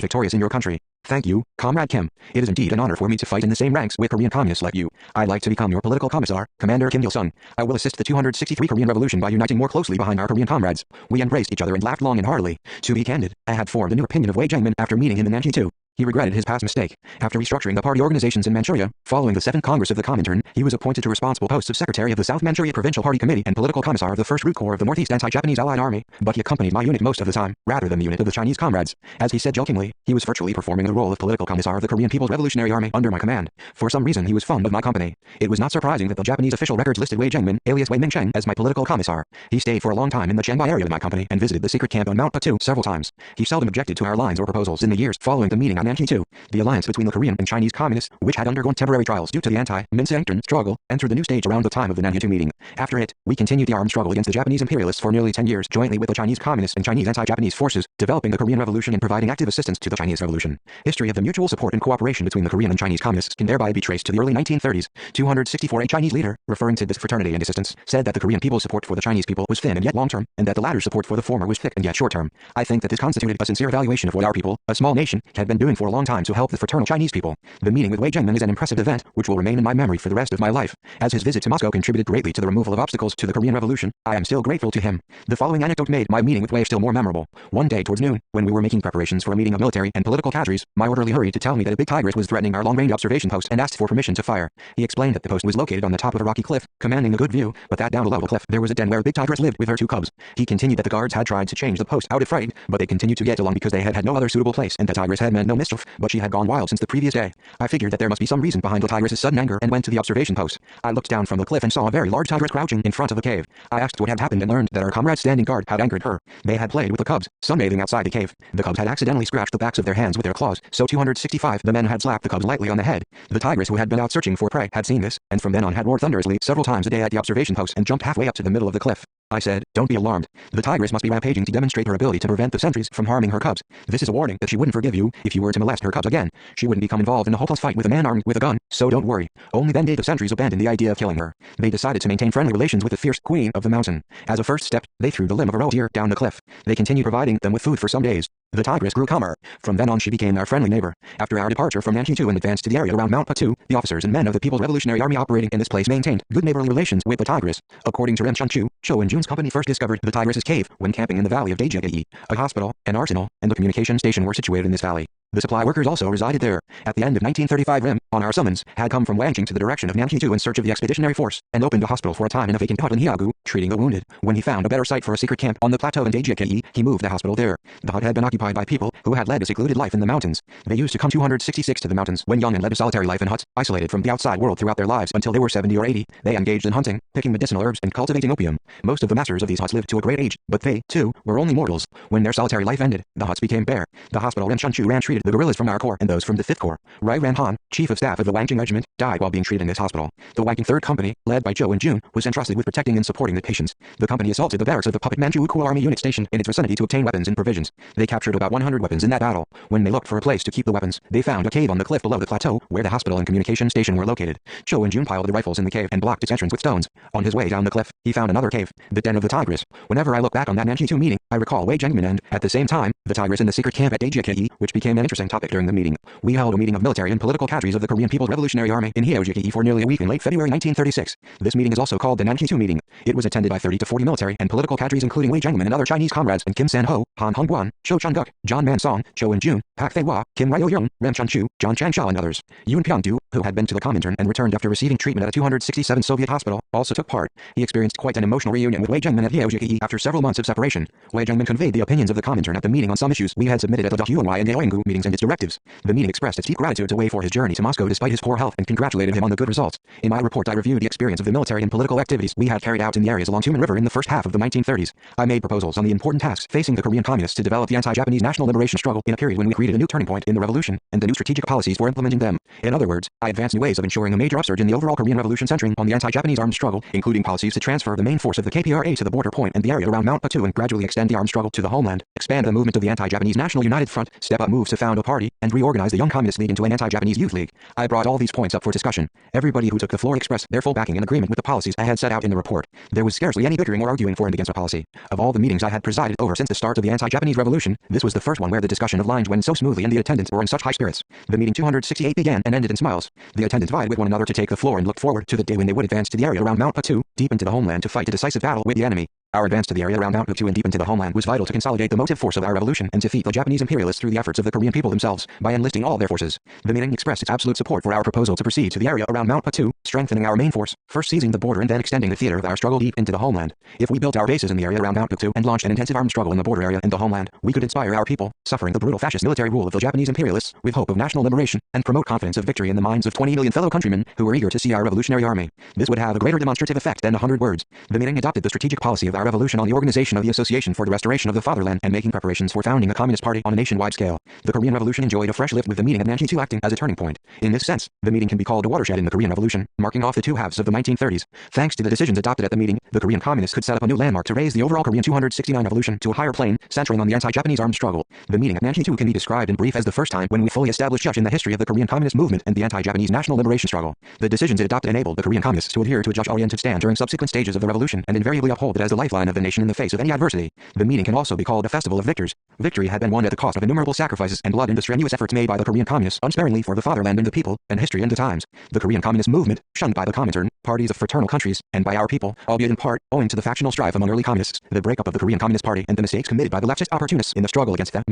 victorious in your country. Thank you, Comrade Kim. It is indeed an honor for me to fight in the same ranks with Korean communists like you. I'd like to become your political commissar, Commander Kim Il-sung. I will assist the 263 Korean Revolution by uniting more closely behind our Korean comrades. We embraced each other and laughed long and heartily. To be candid, I had formed a new opinion of Wei Jiangmin after meeting him in Nanjing too. He regretted his past mistake. After restructuring the party organizations in Manchuria, following the 7th Congress of the Comintern, he was appointed to responsible posts of Secretary of the South Manchuria Provincial Party Committee and Political Commissar of the 1st Root Corps of the Northeast Anti-Japanese Allied Army, but he accompanied my unit most of the time, rather than the unit of the Chinese comrades. As he said jokingly, he was virtually performing the role of Political Commissar of the Korean People's Revolutionary Army under my command. For some reason he was fond of my company. It was not surprising that the Japanese official records listed Wei Jiangmin, alias Wei Mingcheng, as my political commissar. He stayed for a long time in the Chiangbai area with my company and visited the secret camp on Mount Patu several times. He seldom objected to our lines or proposals in the years following the meeting on Nanjing 2. The alliance between the Korean and Chinese communists, which had undergone temporary trials due to the anti-Kuomintang struggle, entered the new stage around the time of the Nanjing 2 meeting. After it, we continued the armed struggle against the Japanese imperialists for nearly 10 years, jointly with the Chinese communists and Chinese anti-Japanese forces, developing the Korean Revolution and providing active assistance to the Chinese Revolution. History of the mutual support and cooperation between the Korean and Chinese communists can thereby be traced to the early 1930s. 264 A Chinese leader, referring to this fraternity and assistance, said that the Korean people's support for the Chinese people was thin and yet long-term, and that the latter's support for the former was thick and yet short-term. I think that this constituted a sincere evaluation of what our people, a small nation, had been doing for a long time to help the fraternal Chinese people. The meeting with Wei Jiangmin is an impressive event, which will remain in my memory for the rest of my life. As his visit to Moscow contributed greatly to the removal of obstacles to the Korean Revolution, I am still grateful to him. The following anecdote made my meeting with Wei still more memorable. One day towards noon, when we were making preparations for a meeting of military and political cadres, my orderly hurried to tell me that a big tigress was threatening our long-range observation post and asked for permission to fire. He explained that the post was located on the top of a rocky cliff, commanding a good view, but that down below the cliff there was a den where a big tigress lived with her 2 cubs. He continued that the guards had tried to change the post out of fright, but they continued to get along because they had no other suitable place, and the tigress had meant no mischief, but she had gone wild since the previous day. I figured that there must be some reason behind the tigress's sudden anger and went to the observation post. I looked down from the cliff and saw a very large tigress crouching in front of the cave. I asked what had happened and learned that our comrades standing guard had angered her. They had played with the cubs, sunbathing outside the cave. The cubs had accidentally scratched the backs of their hands with their claws, so 265 the men had slapped the cubs lightly on the head. The tigress, who had been out searching for prey, had seen this, and from then on had roared thunderously several times a day at the observation post and jumped halfway up to the middle of the cliff. I said, "Don't be alarmed. The tigress must be rampaging to demonstrate her ability to prevent the sentries from harming her cubs. This is a warning that she wouldn't forgive you if you were to molest her cubs again. She wouldn't become involved in a hopeless fight with a man armed with a gun, so don't worry." Only then did the sentries abandon the idea of killing her. They decided to maintain friendly relations with the fierce queen of the mountain. As a first step, they threw the limb of a roe deer down the cliff. They continued providing them with food for some days. The tigress grew calmer. From then on she became our friendly neighbor. After our departure from Nanjing 2 and advanced to the area around Mount Patu, the officers and men of the People's Revolutionary Army operating in this place maintained good neighborly relations with the tigress. According to Ren Chunchu, Cho and Jun's company first discovered the tigress's cave when camping in the valley of Daejeon. A hospital, an arsenal, and a communication station were situated in this valley. The supply workers also resided there. At the end of 1935 Rim, on our summons, had come from Wanqing to the direction of Nanjing 2 in search of the expeditionary force, and opened a hospital for a time in a vacant hut in Hiagu, treating the wounded. When he found a better site for a secret camp on the plateau in Daejeon, he moved the hospital there. The hut had been occupied by people who had led a secluded life in the mountains. They used to come 266 to the mountains when young and led a solitary life in huts, isolated from the outside world throughout their lives until they were 70 or 80. They engaged in hunting, picking medicinal herbs, and cultivating opium. Most of the masters of these huts lived to a great age, but they, too, were only mortals. When their solitary life ended, the huts became bare. The hospital Ren Chunchu ran treated the guerrillas from our corps and those from the 5th Corps. Rai Ran Han, chief of staff of the Wanqing Regiment, died while being treated in this hospital. The Wanqing 3rd Company, led by Zhou and Jun, was entrusted with protecting and supporting the patients. The company assaulted the barracks of the puppet Manchukuo Army unit stationed in its vicinity to obtain weapons and provisions. They captured about 100 weapons in that battle. When they looked for a place to keep the weapons, they found a cave on the cliff below the plateau where the hospital and communication station were located. Zhou and Jun piled the rifles in the cave and blocked its entrance with stones. On his way down the cliff, he found another cave, the den of the tigress. Whenever I look back on that Nanjing 2 meeting, I recall Wei Jiangmin and, at the same time, the tigress in the secret camp at Daejeon, which became an interesting topic during the meeting. We held a meeting of military and political cadres of the Korean People's Revolutionary Army in Haeojiki for nearly a week in late February 1936. This meeting is also called the Nanjing 2 meeting. It was attended by 30 to 40 military and political cadres including Wei Jiangmin and other Chinese comrades and Kim San-ho, Han Hongguan, Cho Chun-guk, John Man-song, Cho and-jun, Pak Fei-hwa, Kim Ryo-young, Ren Chun-chu, John Chang-sha and others. Yoon Pyong-du, who had been to the Comintern and returned after receiving treatment at a 267 Soviet hospital, also took part. He experienced quite an emotional reunion with Wei Jiangmin at Haeojiki after several months of separation. Wei Jiangmin conveyed the opinions of the Comintern at the meeting on some issues we had submitted at the Yuanwai and Yeoingu meetings and its directives. The meeting expressed its deep gratitude to Wei for his journey to Moscow despite his poor health and congratulated him on the good results. In my report I reviewed the experience of the military and political activities we had carried out in the areas along Tumen River in the first half of the 1930s. I made proposals on the important tasks facing the Korean communists to develop the anti-Japanese national liberation struggle in a period when we created a new turning point in the revolution and the new strategic policies for implementing them. In other words, I advanced new ways of ensuring a major upsurge in the overall Korean Revolution centering on the anti-Japanese armed struggle, including policies to transfer the main force of the KPRA to the border point and the area around Mount Batu and gradually extend the armed struggle to the homeland, expand the movement of the anti-Japanese National United Front, step up moves to found a party, and reorganize the Young Communist League into an anti-Japanese youth league. I brought all these points up for discussion. Everybody who took the floor expressed their full backing and agreement with the policies I had set out in the report. There was scarcely any bickering or arguing for and against a policy. Of all the meetings I had presided over since the start of the anti-Japanese revolution, this was the first one where the discussion of lines went so smoothly and the attendants were in such high spirits. The meeting 268 began and ended in smiles. The attendants vied with one another to take the floor and looked forward to the day when they would advance to the area around Mount Batu, deep into the homeland to fight a decisive battle with the enemy. Our advance to the area around Mount Batu and deep into the homeland was vital to consolidate the motive force of our revolution and defeat the Japanese imperialists through the efforts of the Korean people themselves by enlisting all their forces. The meeting expressed its absolute support for our proposal to proceed to the area around Mount Batu, strengthening our main force, first seizing the border and then extending the theater of our struggle deep into the homeland. If we built our bases in the area around Mount Batu and launched an intensive armed struggle in the border area and the homeland, we could inspire our people, suffering the brutal fascist military rule of the Japanese imperialists, with hope of national liberation, and promote confidence of victory in the minds of 20 million fellow countrymen who were eager to see our revolutionary army. This would have a greater demonstrative effect than 100 words. The meeting adopted the strategic policy of our revolution on the organization of the Association for the Restoration of the Fatherland and making preparations for founding a Communist Party on a nationwide scale. The Korean Revolution enjoyed a fresh lift with the meeting at Nanjing acting as a turning point. In this sense, the meeting can be called a watershed in the Korean Revolution, marking off the two halves of the 1930s. Thanks to the decisions adopted at the meeting, the Korean Communists could set up a new landmark to raise the overall Korean 269 revolution to a higher plane, centering on the anti-Japanese armed struggle. The meeting at Nanjing can be described in brief as the first time when we fully established such in the history of the Korean Communist movement and the anti-Japanese national liberation struggle. The decisions it adopted enabled the Korean Communists to adhere to a judge-oriented stand during subsequent stages of the revolution and invariably uphold it as the lifeline of the nation in the face of any adversity. The meeting can also be called a festival of victors. Victory had been won at the cost of innumerable sacrifices and blood in the strenuous efforts made by the Korean Communists unsparingly for the fatherland and the people, and history and the times. The Korean Communist movement, shunned by the Comintern, parties of fraternal countries, and by our people, albeit in part, owing to the factional strife among early communists, the breakup of the Korean Communist Party and the mistakes committed by the leftist opportunists in the struggle against them,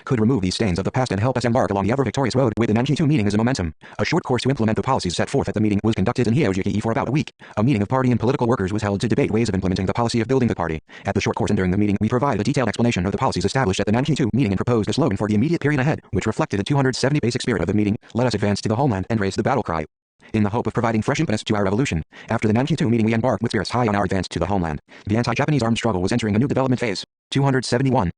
could remove these stains of the past and help us embark along the ever-victorious road with the Nanjing meeting as a momentum. A short course to implement the policies set forth at the meeting was conducted in Hyeoji for about a week. A meeting of party and political workers was held to debate ways of implementing the policy of building the party. At the short course and during the meeting, we provided a detailed explanation of the policies established at the Nanjing meeting and proposed a slogan for the immediate period ahead, which reflected the 270 basic spirit of the meeting: let us advance to the homeland and raise the battle cry. In the hope of providing fresh impetus to our revolution, after the Nanjing meeting we embarked with spirits high on our advance to the homeland. The anti-Japanese armed struggle was entering a new development phase. 271.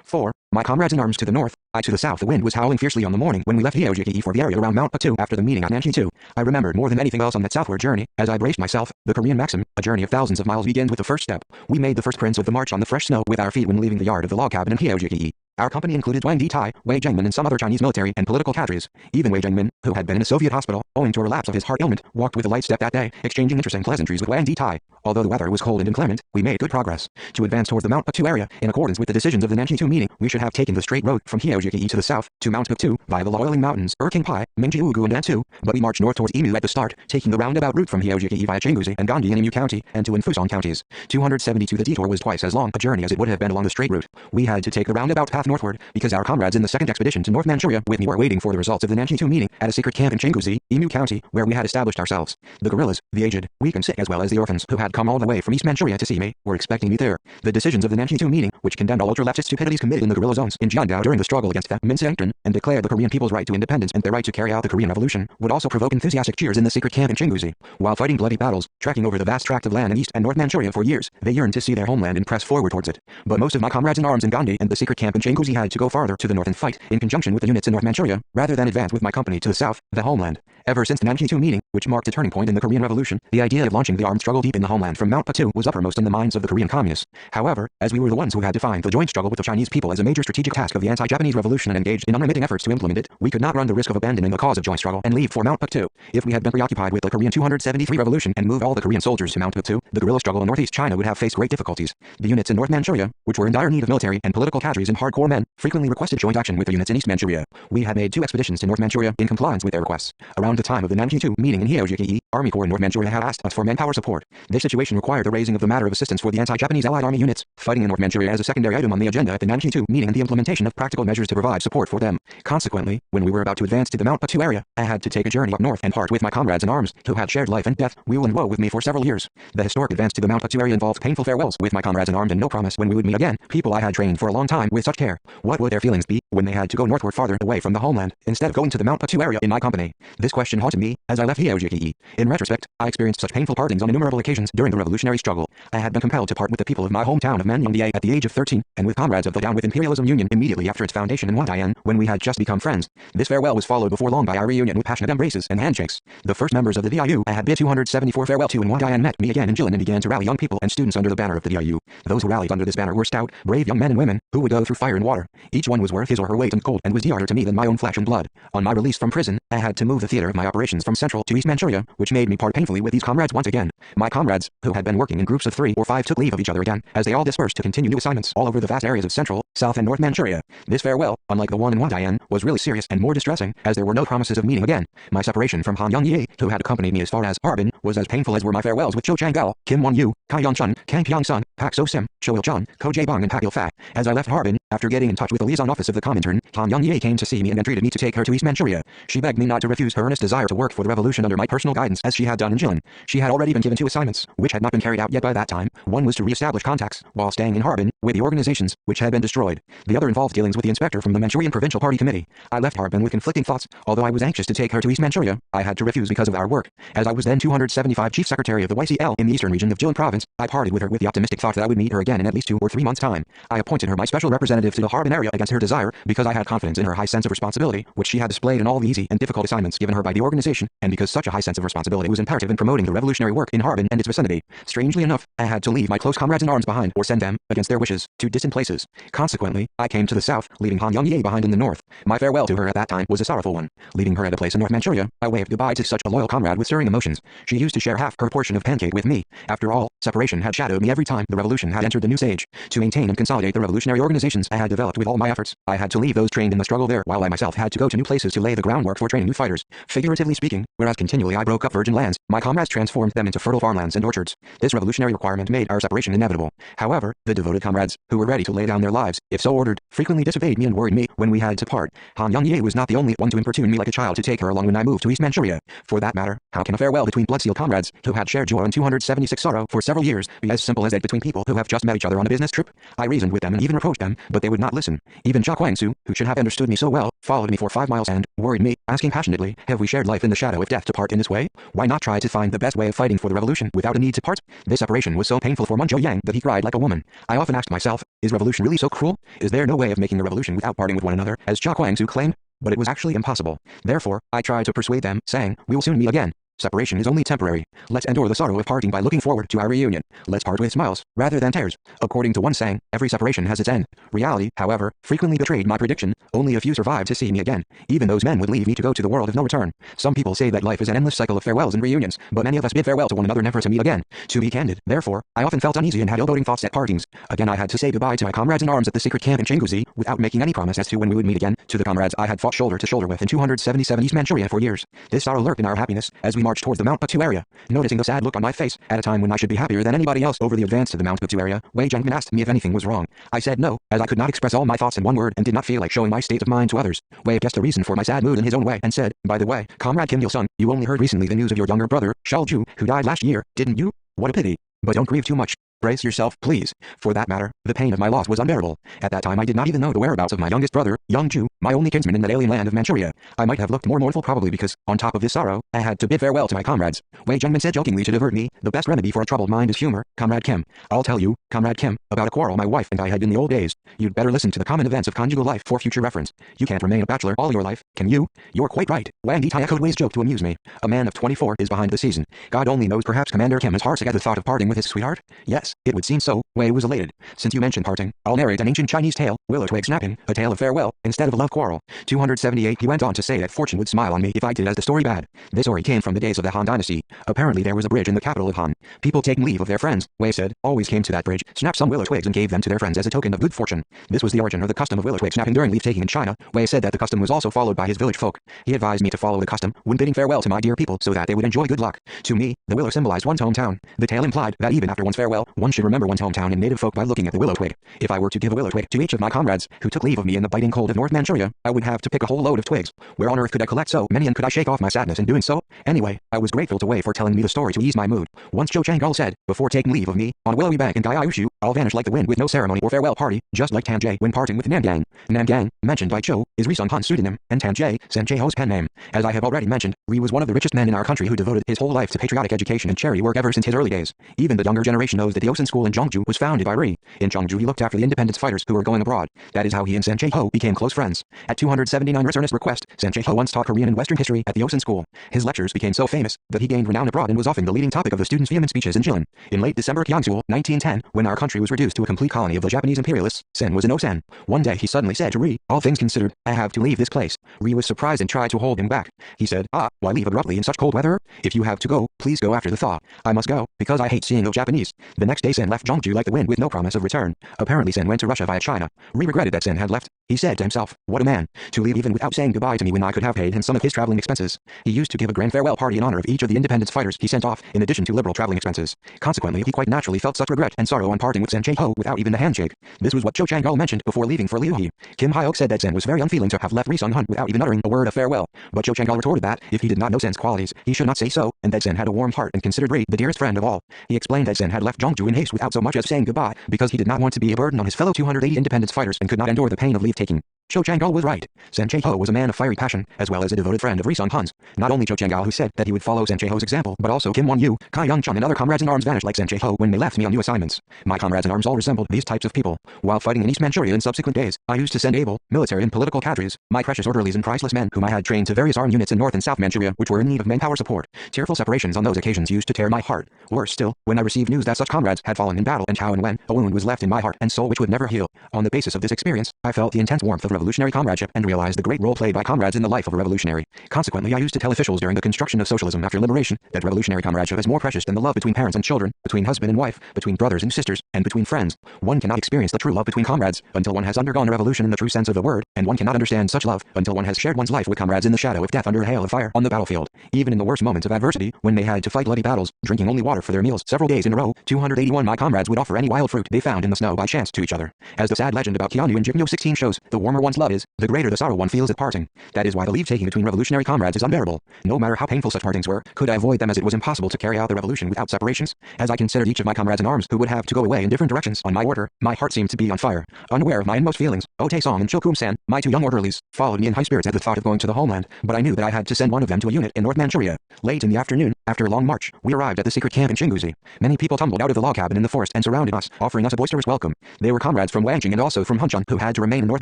4. My comrades in arms to the north, I to the south. The wind was howling fiercely on the morning when we left Hyeoji for the area around Mount Batu after the meeting at Nanjing. I remembered more than anything else on that southward journey, as I braced myself, the Korean maxim, a journey of thousands of miles begins with the first step. We made the first prints of the march on the fresh snow with our feet when leaving the yard of the log cabin in Hyeoji. Our company included Wang Di-tai, Wei Zhengmin and some other Chinese military and political cadres. Even Wei Zhengmin, who had been in a Soviet hospital, owing to a relapse of his heart ailment, walked with a light step that day, exchanging interesting pleasantries with Wang Di-tai. Although the weather was cold and inclement, we made good progress. To advance towards the Mount Batu area, in accordance with the decisions of the Nanjing meeting, we should have taken the straight road from Hyeoji to the south, to Mount Batu, via the Loiling Mountains, Erking-pai, Mingjiugu and Nantu, but we marched north towards Emu at the start, taking the roundabout route from Hyeoji via Chinguzi and Gandhi in Emu County, and to Infusan counties. 272. The detour was twice as long a journey as it would have been along the straight route. We had to take the roundabout path northward, because our comrades in the second expedition to North Manchuria with me were waiting for the results of the Nanjing meeting at a secret camp in Chinguzi, Emu County, where we had established ourselves. The guerrillas, the aged, weak and sick as well as the orphans who had come all the way from East Manchuria to see me, were expecting me there. The decisions of the Nanjing meeting, which condemned all ultra-leftist stupidities committed in the guerrilla zones in Jiangdao during the struggle against the Kuomintang, and declared the Korean people's right to independence and their right to carry out the Korean Revolution, would also provoke enthusiastic cheers in the secret camp in Chinguzi. While fighting bloody battles, trekking over the vast tract of land in East and North Manchuria for years, they yearned to see their homeland and press forward towards it. But most of my comrades in arms in Gandhi and the secret camp in Chinguzi had to go farther to the north and fight, in conjunction with the units in North Manchuria, rather than advance with my company to the south, the homeland. Ever since the Nanjing meeting, which marked a turning point in the Korean Revolution, the idea of launching the armed struggle deep in the homeland from Mount Batu was uppermost in the minds of the Korean Communists. However, as we were the ones who had defined the joint struggle with the Chinese people as a major strategic task of the anti-Japanese revolution and engaged in unremitting efforts to implement it, we could not run the risk of abandoning the cause of joint struggle and leave for Mount Batu. If we had been preoccupied with the Korean 273 revolution and moved all the Korean soldiers to Mount Batu, the guerrilla struggle in northeast China would have faced great difficulties. The units in North Manchuria, which were in dire need of military and political cadres and hardcore men, frequently requested joint action with the units in East Manchuria. We had made 2 expeditions to North Manchuria in compliance with their requests. Around the time of the Nanjing meeting in Hyeoji, Army Corps in North Manchuria had asked us for manpower support. This situation required the raising of the matter of assistance for the anti-Japanese Allied Army units, fighting in North Manchuria as a secondary item on the agenda at the Nanjing meeting and the implementation of practical measures to provide support for them. Consequently, when we were about to advance to the Mount Batu area, I had to take a journey up north and part with my comrades in arms, who had shared life and death, weal and woe with me for several years. The historic advance to the Mount Batu area involved painful farewells with my comrades in arms and no promise when we would meet again, people I had trained for a long time with such care. What would their feelings be when they had to go northward farther away from the homeland, instead of going to the Mount Batu area in my company? This question haunted me as I left Hyeoji. In retrospect, I experienced such painful partings on innumerable occasions During the revolutionary struggle, I had been compelled to part with the people of my hometown of Manyangdae at the age of 13, and with comrades of the Down with Imperialism Union immediately after its foundation in Wandayan, when we had just become friends. This farewell was followed before long by our reunion with passionate embraces and handshakes. The first members of the DIU I had bid 274 farewell to in Wandayan met me again in Jilin and began to rally young people and students under the banner of the DIU. Those who rallied under this banner were stout, brave young men and women, who would go through fire and water. Each one was worth his or her weight in gold and was dearer to me than my own flesh and blood. On my release from prison, I had to move the theater of my operations from Central to East Manchuria, which made me part painfully with these comrades once again. My comrades, who had been working in groups of 3 or 5, took leave of each other again, as they all dispersed to continue new assignments all over the vast areas of Central, South and North Manchuria. This farewell, unlike the one in Wandayan, was really serious and more distressing, as there were no promises of meeting again. My separation from Han Young-ye, who had accompanied me as far as Harbin, was as painful as were my farewells with Cho Chang-gal, Kim Won-yu, Kai Yong-chun, Kang Pyong-sun, Pak So-sim, Cho Il-chun, Ko Jae-bong and Pak Il-fat. As I left Harbin, after getting in touch with the liaison office of the Comintern, Han Young-ye came to see me and entreated me to take her to East Manchuria. She begged me not to refuse her earnest desire to work for the revolution under my personal guidance as she had done in Jilin. She had already been given 2 assignments, which had not been carried out yet by that time. One was to re-establish contacts, while staying in Harbin, with the organizations, which had been destroyed. The other involved dealings with the inspector from the Manchurian Provincial Party Committee. I left Harbin with conflicting thoughts. Although I was anxious to take her to East Manchuria, I had to refuse because of our work. As I was then 275 Chief Secretary of the YCL in the eastern region of Jilin Province, I parted with her with the optimistic thought that I would meet her again in at least 2 or 3 months' time. I appointed her my special representative to the Harbin area against her desire, because I had confidence in her high sense of responsibility, which she had displayed in all the easy and difficult assignments given her by the organization, and because such a high sense of responsibility was imperative in promoting the revolutionary work in Harbin and its vicinity. Strangely enough, I had to leave my close comrades in arms behind, or send them, against their wishes, to distant places. Consequently, I came to the south, leaving Han Young-ye behind in the north. My farewell to her at that time was a sorrowful one. Leaving her at a place in North Manchuria, I waved goodbye to such a loyal comrade with stirring emotions. She used to share half her portion of pancake with me. After all, separation had shadowed me every time the revolution had entered the new stage. To maintain and consolidate the revolutionary organizations I had developed with all my efforts, I had to leave those trained in the struggle there, while I myself had to go to new places to lay the groundwork for training new fighters. Figuratively speaking, whereas continually I broke up virgin lands, my comrades transformed them into fertile farmlands and orchards. This revolutionary requirement made our separation inevitable. However, the devoted comrades, who were ready to lay down their lives, if so ordered, frequently disobeyed me and worried me when we had to part. Han Young-ye was not the only one to importune me like a child to take her along when I moved to East Manchuria. For that matter, how can a farewell between blood-sealed comrades, who had shared joy and 276 sorrow for several years, be as simple as that between people who have just met each other on a business trip? I reasoned with them and even reproached them, but they would not listen. Even Jia Kwangsu, who should have understood me so well, followed me for 5 miles and worried me, asking passionately, have we shared life in the shadow of death to part in this way? Why not try to find the best way of fighting for the revolution without a need to part? This separation was so painful for Munjo Yang that he cried like a woman. I often asked myself, is revolution really so cruel? Is there no way of making the revolution without parting with one another, as Jia Kwangsu claimed? But it was actually impossible. Therefore, I tried to persuade them, saying, we will soon meet again. Separation is only temporary. Let's endure the sorrow of parting by looking forward to our reunion. Let's part with smiles, rather than tears. According to one saying, every separation has its end. Reality, however, frequently betrayed my prediction. Only a few survived to see me again. Even those men would leave me to go to the world of no return. Some people say that life is an endless cycle of farewells and reunions, but many of us bid farewell to one another never to meet again. To be candid, therefore, I often felt uneasy and had ill-boding thoughts at partings. Again I had to say goodbye to my comrades in arms at the secret camp in Chinguzi, without making any promise as to when we would meet again, to the comrades I had fought shoulder to shoulder with in 277 East Manchuria for years. This sorrow lurked in our happiness, as we marched towards the Mount Buktu area. Noticing the sad look on my face, at a time when I should be happier than anybody else over the advance to the Mount Buktu area, Wei Zhengmin asked me if anything was wrong. I said no, as I could not express all my thoughts in one word and did not feel like showing my state of mind to others. Wei guessed a reason for my sad mood in his own way and said, by the way, Comrade Kim Il-sung, you only heard recently the news of your younger brother, Shao-ju, who died last year, didn't you? What a pity. But don't grieve too much. Brace yourself, please. For that matter, the pain of my loss was unbearable. At that time I did not even know the whereabouts of my youngest brother, Young-ju, my only kinsman in that alien land of Manchuria. I might have looked more mournful probably because, on top of this sorrow, I had to bid farewell to my comrades. Wei Zhengmin said jokingly to divert me, the best remedy for a troubled mind is humor, Comrade Kim. I'll tell you, Comrade Kim, about a quarrel my wife and I had in the old days. You'd better listen to the common events of conjugal life for future reference. You can't remain a bachelor all your life, can you? You're quite right. Wang Yi echoed Wei's joke to amuse me. A man of 24 is behind the season. God only knows, perhaps Commander Kim is heartsick at the thought of parting with his sweetheart? Yes, it would seem so. Wei was elated. Since you mentioned parting, I'll narrate an ancient Chinese tale, willow twig snapping, a tale of farewell, instead of a love quarrel. 278 He went on to say that fortune would smile on me if I did as the story bade. This story came from the days of the Han Dynasty. Apparently there was a bridge in the capital of Han. People taking leave of their friends, Wei said, always came to that bridge, snapped some willow twigs and gave them to their friends as a token of good fortune. This was the origin of the custom of willow twig snapping during leave-taking in China. Wei said that the custom was also followed by his village folk. He advised me to follow the custom when bidding farewell to my dear people so that they would enjoy good luck. To me, the willow symbolized one's hometown. The tale implied that even after one's farewell, one should remember one's hometown and native folk by looking at the willow twig. If I were to give a willow twig to each of my comrades, who took leave of me in the biting cold of North Manchuria, Manchuria, I would have to pick a whole load of twigs. Where on earth could I collect so many, and could I shake off my sadness in doing so? Anyway, I was grateful to Wei for telling me the story to ease my mood. Once Cho Chang-gul said, before taking leave of me, on a willowy bank in Gaiaoshu, I'll vanish like the wind with no ceremony or farewell party, just like Tan Jay when parting with Namgang. Namgang, mentioned by Cho, is Ri Sung Han's pseudonym, and Tan Jay, Sen Che-ho's pen name. As I have already mentioned, Ri was one of the richest men in our country who devoted his whole life to patriotic education and charity work ever since his early days. Even the younger generation knows that the Osun School in Zhongju was founded by Ri. In Zhongju he looked after the independence fighters who were going abroad. That is how he and Sen Che-ho became close friends. At 279 Ri's earnest request, Sen Che-ho once taught Korean and Western history at the Osun School. His lectures became so famous that he gained renown abroad and was often the leading topic of the students' vehement speeches in Jilin. In late December Kyangsul, 1910, when our country was reduced to a complete colony of the Japanese imperialists, Sen was in Osan. One day he suddenly said to Ri, all things considered, I have to leave this place. Ri was surprised and tried to hold him back. He said, why leave abruptly in such cold weather? If you have to go, please go after the thaw. I must go, because I hate seeing the Japanese. The next day Sen left Zhongju like the wind with no promise of return. Apparently Sen went to Russia via China. Ri regretted that Sen had left. He said to himself, what a man, to leave even without saying goodbye to me when I could have paid him some of his traveling expenses. He used to give a grand farewell party in honor of each of the independence fighters he sent off, in addition to liberal traveling expenses. Consequently, he quite naturally felt such regret and sorrow on parting with Sen Che-ho without even a handshake. This was what Cho Chang-gul mentioned before leaving for Liuhe. Kim Hyok said that Sen was very unfeeling to have left Ri Sung Han without even uttering a word of farewell. But Cho Chang-gul retorted that, if he did not know Sen's qualities, he should not say so, and that Sen had a warm heart and considered Ri the dearest friend of all. He explained that Sen had left Zhongju in haste without so much as saying goodbye, because he did not want to be a burden on his fellow 280 independence fighters and could not endure the pain of leave-taking. Cho Chang-gul was right. Sen Che-ho was a man of fiery passion, as well as a devoted friend of Ri Sung Han's. Not only Cho Chang-gul who said that he would follow Sen Che-ho's example, but also Kim Won-yu, Kai Young-chun and other comrades in arms vanished like Sen Che-ho when they left me on new assignments. My comrades in arms all resembled these types of people. While fighting in East Manchuria in subsequent days, I used to send able, military and political cadres, my precious orderlies and priceless men whom I had trained to various armed units in North and South Manchuria which were in need of manpower support. Tearful separations on those occasions used to tear my heart. Worse still, when I received news that such comrades had fallen in battle and how and when, a wound was left in my heart and soul which would never heal. On the basis of this experience, I felt the intense warmth of revolutionary comradeship and realized the great role played by comrades in the life of a revolutionary. Consequently, I used to tell officials during the construction of socialism after liberation that revolutionary comradeship is more precious than the love between parents and children, between husband and wife, between brothers and sisters, and between friends. One cannot experience the true love between comrades until one has undergone a revolution in the true sense of the word, and one cannot understand such love until one has shared one's life with comrades in the shadow of death under a hail of fire on the battlefield. Even in the worst moments of adversity, when they had to fight bloody battles, drinking only water for their meals several days in a row, 281 my comrades would offer any wild fruit they found in the snow by chance to each other. As the sad legend about Keanu in Jigno 16 shows, the warmer one's love is, the greater the sorrow one feels at parting. That is why the leave-taking between revolutionary comrades is unbearable. No matter how painful such partings were, could I avoid them, as it was impossible to carry out the revolution without separations. As I considered each of my comrades in arms who would have to go away in different directions on my order, my heart seemed to be on fire. Unaware of my inmost feelings, Oh Tae-song and Chokum-san, my two young orderlies, followed me in high spirits at the thought of going to the homeland, but I knew that I had to send one of them to a unit in North Manchuria. Late in the afternoon, after a long march, we arrived at the secret camp in Chinguzi. Many people tumbled out of the log cabin in the forest and surrounded us, offering us a boisterous welcome. They were comrades from Wangjing and also from Hunchun who had to remain in North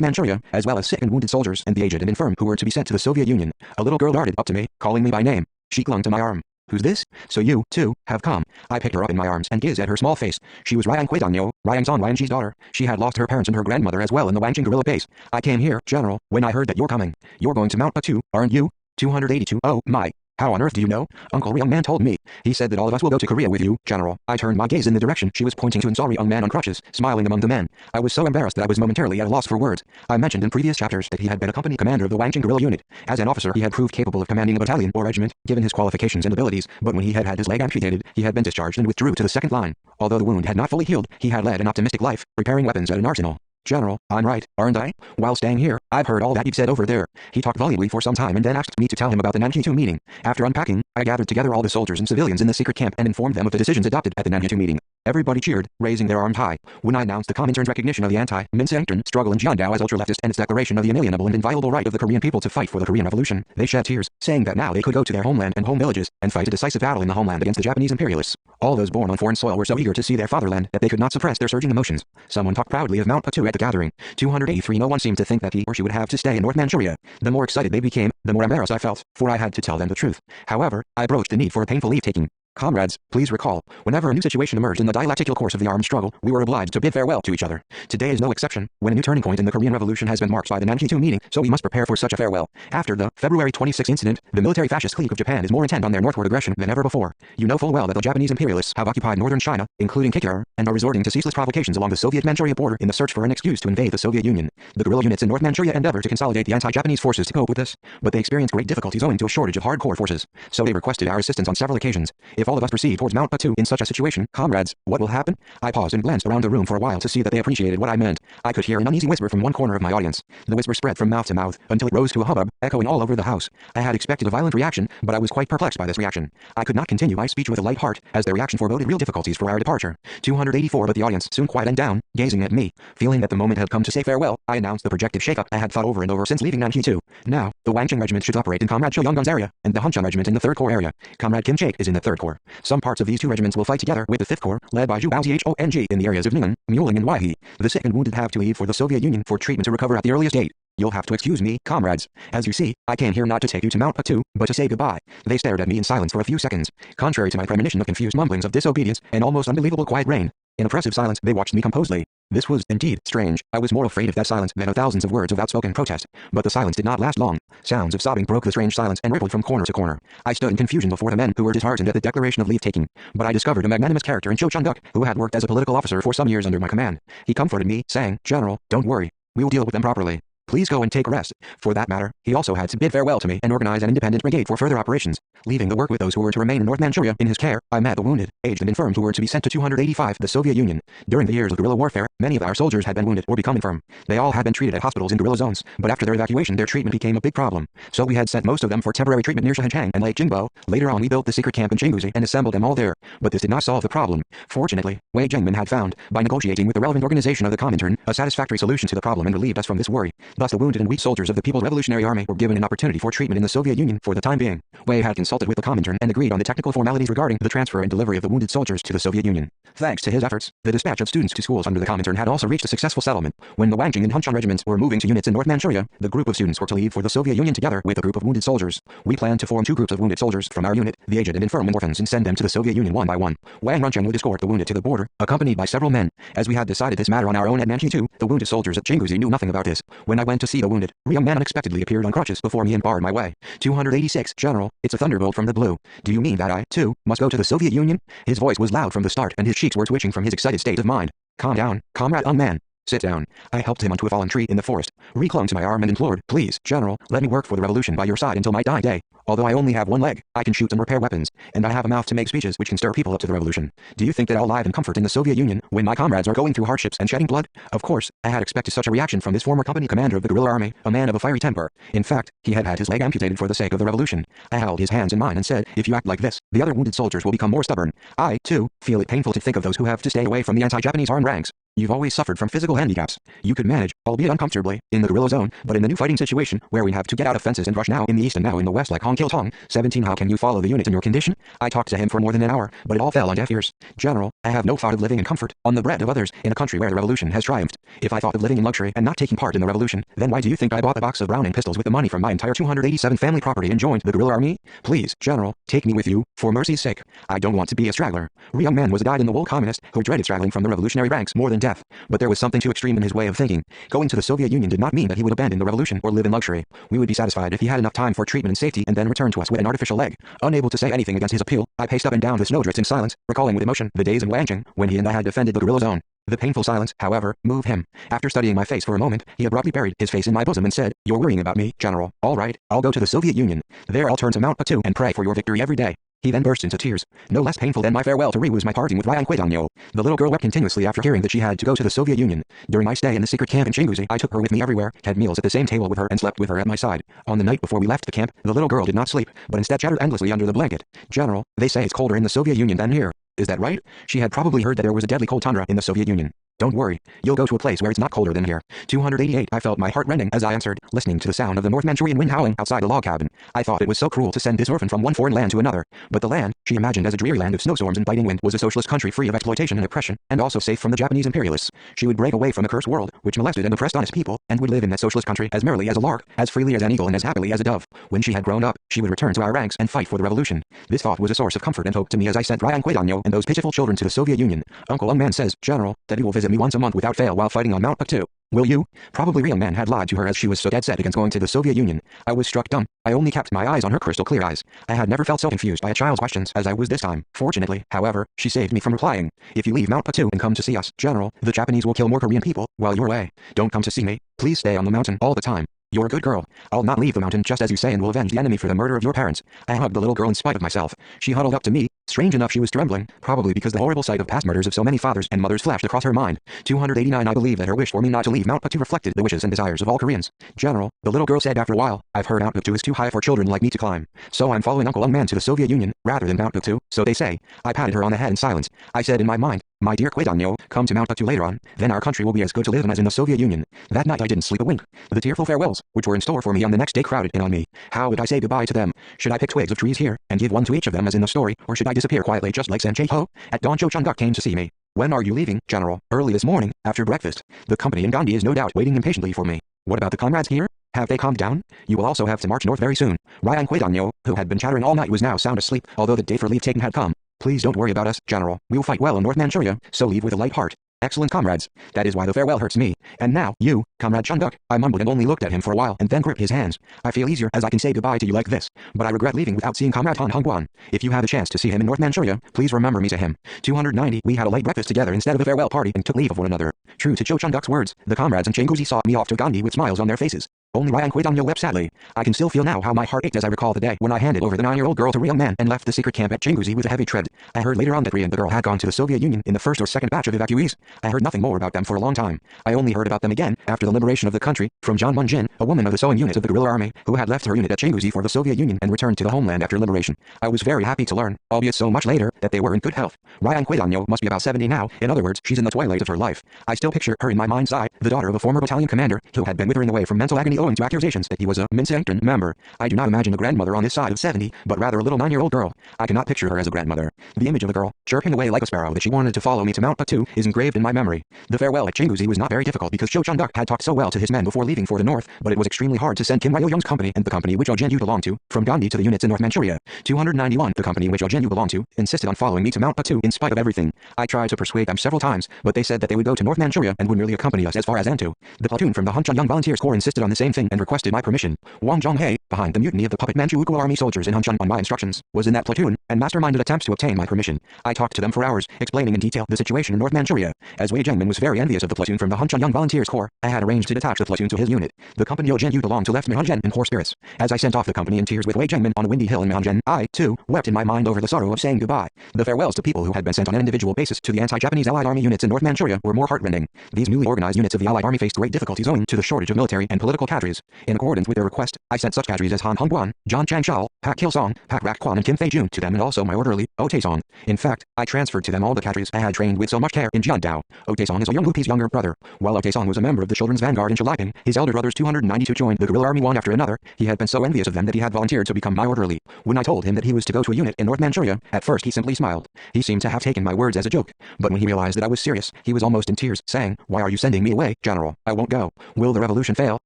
Manchuria, as well as sick and wounded soldiers and the aged and infirm who were to be sent to the Soviet Union. A little girl darted up to me, calling me by name. She clung to my arm. Who's this? So you, too, have come. I picked her up in my arms and gazed at her small face. She was Ryang Kwedanyo, Ryangzon Wangji's daughter. She had lost her parents and her grandmother as well in the Wangjing guerrilla base. I came here, General, when I heard that you're coming. You're going to Mount Batu, aren't you? 282. Oh, my. How on earth do you know? Uncle Ryung Man told me. He said that all of us will go to Korea with you, General. I turned my gaze in the direction she was pointing to and saw Ryung Man on crutches, smiling among the men. I was so embarrassed that I was momentarily at a loss for words. I mentioned in previous chapters that he had been a company commander of the Wangjing guerrilla unit. As an officer, he had proved capable of commanding a battalion or regiment, given his qualifications and abilities, but when he had had his leg amputated, he had been discharged and withdrew to the second line. Although the wound had not fully healed, he had led an optimistic life, repairing weapons at an arsenal. General, I'm right, aren't I? While staying here, I've heard all that you've said over there. He talked volubly for some time and then asked me to tell him about the Nanjitu meeting. After unpacking, I gathered together all the soldiers and civilians in the secret camp and informed them of the decisions adopted at the Nanjitu meeting. Everybody cheered, raising their arms high. When I announced the Comintern's recognition of the anti-Minsaengtern struggle in Jiandao as ultra-leftist and its declaration of the inalienable and inviolable right of the Korean people to fight for the Korean Revolution, they shed tears, saying that now they could go to their homeland and home villages and fight a decisive battle in the homeland against the Japanese imperialists. All those born on foreign soil were so eager to see their fatherland that they could not suppress their surging emotions. Someone talked proudly of Mount Batu at the gathering. 283. No one seemed to think that he or she would have to stay in North Manchuria. The more excited they became, the more embarrassed I felt, for I had to tell them the truth. However, I broached the need for a painful leave-taking. Comrades, please recall, whenever a new situation emerged in the dialectical course of the armed struggle, we were obliged to bid farewell to each other. Today is no exception, when a new turning point in the Korean Revolution has been marked by the Nanjitu meeting, so we must prepare for such a farewell. After the February 26 incident, the military fascist clique of Japan is more intent on their northward aggression than ever before. You know full well that the Japanese imperialists have occupied northern China, including Kikyur, and are resorting to ceaseless provocations along the Soviet-Manchuria border in the search for an excuse to invade the Soviet Union. The guerrilla units in North Manchuria endeavor to consolidate the anti-Japanese forces to cope with this, but they experience great difficulties owing to a shortage of hardcore forces. So they requested our assistance on several occasions. If if all of us proceed towards Mount Batu in such a situation, comrades, what will happen? I paused and glanced around the room for a while to see that they appreciated what I meant. I could hear an uneasy whisper from one corner of my audience. The whisper spread from mouth to mouth until it rose to a hubbub, echoing all over the house. I had expected a violent reaction, but I was quite perplexed by this reaction. I could not continue my speech with a light heart, as their reaction foreboded real difficulties for our departure. 284 But the audience soon quieted down, gazing at me. Feeling that the moment had come to say farewell, I announced the projected shake-up I had thought over and over since leaving Nanki 2. Now, the Wangqing Regiment should operate in Comrade Cho Yonggun's area, and the Hunchun Regiment in the 3rd Corps area. Comrade Kim Chake is in the 3rd Corps. Some parts of these two regiments will fight together with the 5th Corps, led by Zhu Baozhong in the areas of Ning'an, Muling and Waihe. The sick and wounded have to leave for the Soviet Union for treatment to recover at the earliest date. You'll have to excuse me, comrades. As you see, I came here not to take you to Mount Batu, but to say goodbye. They stared at me in silence for a few seconds. Contrary to my premonition of confused mumblings of disobedience and almost unbelievable quiet rain, in oppressive silence they watched me composedly. This was, indeed, strange. I was more afraid of that silence than of thousands of words of outspoken protest. But the silence did not last long. Sounds of sobbing broke the strange silence and rippled from corner to corner. I stood in confusion before the men who were disheartened at the declaration of leave-taking. But I discovered a magnanimous character in Cho Chun-duk, who had worked as a political officer for some years under my command. He comforted me, saying, "General, don't worry. We will deal with them properly. Please go and take a rest." For that matter, he also had to bid farewell to me and organize an independent brigade for further operations. Leaving the work with those who were to remain in North Manchuria in his care, I met the wounded, aged and infirm who were to be sent to 285, the Soviet Union. During the years of guerrilla warfare, many of our soldiers had been wounded or become infirm. They all had been treated at hospitals in guerrilla zones, but after their evacuation their treatment became a big problem. So we had sent most of them for temporary treatment near Shahanchang and Lake Jingbo. Later on we built the secret camp in Chinguzi and assembled them all there. But this did not solve the problem. Fortunately, Wei Zhengmin had found, by negotiating with the relevant organization of the Comintern, a satisfactory solution to the problem and relieved us from this worry. Thus the wounded and weak soldiers of the People's Revolutionary Army were given an opportunity for treatment in the Soviet Union for the time being. Wei had consulted with the Comintern and agreed on the technical formalities regarding the transfer and delivery of the wounded soldiers to the Soviet Union. Thanks to his efforts, the dispatch of students to schools under the Comintern had also reached a successful settlement. When the Wangqing and Hunchun regiments were moving to units in North Manchuria, the group of students were to leave for the Soviet Union together with a group of wounded soldiers. We planned to form two groups of wounded soldiers from our unit, the aged and infirm and orphans, and send them to the Soviet Union one by one. Wang Runcheng would escort the wounded to the border, accompanied by several men. As we had decided this matter on our own at Nanki 2, the wounded soldiers at Chinguzi knew nothing about this. When I went to see the wounded, a young man unexpectedly appeared on crutches before me and barred my way. 286 General, it's a thunderbolt from the blue. Do you mean that I, too, must go to the Soviet Union? His voice was loud from the start and his cheeks were twitching from his excited state of mind. Calm down, comrade young man. Sit down. I helped him onto a fallen tree in the forest, reclung to my arm and implored, "Please, General, let me work for the revolution by your side until my dying day. Although I only have one leg, I can shoot and repair weapons, and I have a mouth to make speeches which can stir people up to the revolution. Do you think that I'll live in comfort in the Soviet Union when my comrades are going through hardships and shedding blood?" Of course, I had expected such a reaction from this former company commander of the guerrilla army, a man of a fiery temper. In fact, he had had his leg amputated for the sake of the revolution. I held his hands in mine and said, "If you act like this, the other wounded soldiers will become more stubborn. I, too, feel it painful to think of those who have to stay away from the anti-Japanese armed ranks. You've always suffered from physical handicaps. You could manage, albeit uncomfortably, in the guerrilla zone, but in the new fighting situation, where we have to get out of fences and rush now in the east and now in the west like Hong Kil Tong, 17 how can you follow the unit in your condition?" I talked to him for more than an hour, but it all fell on deaf ears. "General, I have no thought of living in comfort, on the bread of others, in a country where the revolution has triumphed. If I thought of living in luxury and not taking part in the revolution, then why do you think I bought a box of Browning pistols with the money from my entire 287 family property and joined the guerrilla army? Please, General, take me with you, for mercy's sake. I don't want to be a straggler." The young man was a dyed-in-the-wool communist who dreaded straggling from the revolutionary ranks more than death, but there was something too extreme in his way of thinking. Going to the Soviet Union did not mean that he would abandon the revolution or live in luxury. We would be satisfied if he had enough time for treatment and safety and then return to us with an artificial leg. Unable to say anything against his appeal, I paced up and down the snowdrifts in silence, recalling with emotion the days in Wangqing when he and I had defended the guerrilla zone. The painful silence, however, moved him. After studying my face for a moment, he abruptly buried his face in my bosom and said, "You're worrying about me, General. All right, I'll go to the Soviet Union. There I'll turn to Mount Batu and pray for your victory every day." He then burst into tears. No less painful than my farewell to Ri was my parting with Ryan Kwedanyo. The little girl wept continuously after hearing that she had to go to the Soviet Union. During my stay in the secret camp in Chinguzi, I took her with me everywhere, had meals at the same table with her and slept with her at my side. On the night before we left the camp, the little girl did not sleep, but instead chattered endlessly under the blanket. "General, they say it's colder in the Soviet Union than here. Is that right?" She had probably heard that there was a deadly cold tundra in the Soviet Union. "Don't worry, you'll go to a place where it's not colder than here." 288 I felt my heart rending as I answered, listening to the sound of the North Manchurian wind howling outside the log cabin. I thought it was so cruel to send this orphan from one foreign land to another. But the land, she imagined as a dreary land of snowstorms and biting wind, was a socialist country free of exploitation and oppression, and also safe from the Japanese imperialists. She would break away from the cursed world, which molested and oppressed honest people, and would live in that socialist country as merrily as a lark, as freely as an eagle and as happily as a dove. When she had grown up, she would return to our ranks and fight for the revolution. This thought was a source of comfort and hope to me as I sent Ryan Kwedanyo and those pitiful children to the Soviet Union. Uncle Ung Man says, "General, that he will visit me once a month without fail while fighting on Mount Batu. Will you?" Probably Real Man had lied to her as she was so dead set against going to the Soviet Union. I was struck dumb. I only kept my eyes on her crystal clear eyes. I had never felt so confused by a child's questions as I was this time. Fortunately, however, she saved me from replying. "If you leave Mount Batu and come to see us, General, the Japanese will kill more Korean people while you're away. Don't come to see me. Please stay on the mountain all the time. You're a good girl. I'll not leave the mountain just as you say and will avenge the enemy for the murder of your parents." I hugged the little girl in spite of myself. She huddled up to me, Strange enough, she was trembling, probably because the horrible sight of past murders of so many fathers and mothers flashed across her mind. 289. I believe that her wish for me not to leave Mount Patu reflected the wishes and desires of all Koreans. General, the little girl said after a while, I've heard Mount Patu is too high for children like me to climb. So I'm following Uncle Ung Man to the Soviet Union, rather than Mount Patu, so they say. I patted her on the head in silence. I said in my mind, my dear Kwedanyo, come to Mount Patu later on, then our country will be as good to live in as in the Soviet Union. That night I didn't sleep a wink. The tearful farewells, which were in store for me on the next day, crowded in on me. How would I say goodbye to them? Should I pick twigs of trees here, and give one to each of them as in the story, or should I disappear quietly just like Sanjay Ho? At dawn Cho Chang-duk came to see me. When are you leaving, General? Early this morning, after breakfast. The company in Gandhi is no doubt waiting impatiently for me. What about the comrades here? Have they calmed down? You will also have to march north very soon. Ryan Kwedanyo, who had been chattering all night, was now sound asleep, although the day for leave taking had come. Please don't worry about us, General. We'll fight well in North Manchuria, so leave with a light heart. Excellent comrades. That is why the farewell hurts me. And now, you, Comrade Chang-duk. I mumbled and only looked at him for a while and then gripped his hands. I feel easier as I can say goodbye to you like this, but I regret leaving without seeing Comrade Han Hongguan. If you have a chance to see him in North Manchuria, please remember me to him. 290. We had a late breakfast together instead of a farewell party and took leave of one another. True to Cho Chang-duk's words, the comrades in Changuzi saw me off to Gandhi with smiles on their faces. Only Ryan Kwedanyo wept sadly. I can still feel now how my heart ached as I recall the day when I handed over the 9-year-old girl to a young man and left the secret camp at Changuzi with a heavy tread. I heard later on that Rhea and the girl had gone to the Soviet Union in the first or second batch of evacuees. I heard nothing more about them for a long time. I only heard about them again after the liberation of the country from John Mun-jin, a woman of the sewing unit of the guerrilla army, who had left her unit at Changuzi for the Soviet Union and returned to the homeland after liberation. I was very happy to learn, albeit so much later, that they were in good health. Ryan Kwedanyo must be about 70 now. In other words, she's in the twilight of her life. I still picture her in my mind's eye, the daughter of a former battalion commander who had been withering away from mental agony owing to accusations that he was a Minsancton member. I do not imagine a grandmother on this side of 70, but rather a little 9-year-old girl. I cannot picture her as a grandmother. The image of a girl, chirping away like a sparrow that she wanted to follow me to Mount Patu, is engraved in my memory. The farewell at Changuzi was not very difficult because Cho Chang-duk had talked so well to his men before leaving for the north, but it was extremely hard to send Kim Ryo-young's company and the company which Oh Jin-yu belonged to, from Gandhi to the units in North Manchuria. 291. The company which Oh Jin-yu belonged to insisted on following me to Mount Patu in spite of everything. I tried to persuade them several times, but they said that they would go to North Manchuria and would merely accompany us as far as Antu. The platoon from the Hunchun Young Volunteers Corps insisted on the same thing and requested my permission. Wang Zhonghe, behind the mutiny of the puppet Manchu Ukula army soldiers in Hunchun on my instructions, was in that platoon, and masterminded attempts to obtain my permission. I talked to them for hours, explaining in detail the situation in North Manchuria. As Wei Jingmin was very envious of the platoon from the Hunchun Young Volunteers Corps, I had arranged to detach the platoon to his unit. The company Oh Jin-yu belonged to left Myeonjen in poor spirits. As I sent off the company in tears with Wei Jingmin on a windy hill in Myeonjen, I, too, wept in my mind over the sorrow of saying goodbye. The farewells to people who had been sent on an individual basis to the anti-Japanese Allied Army units in North Manchuria were more heartrending. These newly organized units of the Allied Army faced great difficulties owing to the shortage of military and political cadres. In accordance with their request, I sent such cadres as Han Hongguan, John Chang-shal, Pak Kil-song, Pak Rak-kwan and Kim Fei-jun to them, and also my orderly, Oh Tae-song. In fact, I transferred to them all the cadres I had trained with so much care in Jiandao. Oh Tae-song is Oh Young-woo's younger brother. While Oh Tae-song was a member of the Children's Vanguard in Chiliping, his elder brothers 292 joined the guerrilla army one after another. He had been so envious of them that he had volunteered to become my orderly. When I told him that he was to go to a unit in North Manchuria, at first he simply smiled. He seemed to have taken my words as a joke, but when he realized that I was serious, he was almost in tears, saying, "Why are you sending me away, General? I won't go. Will the revolution fail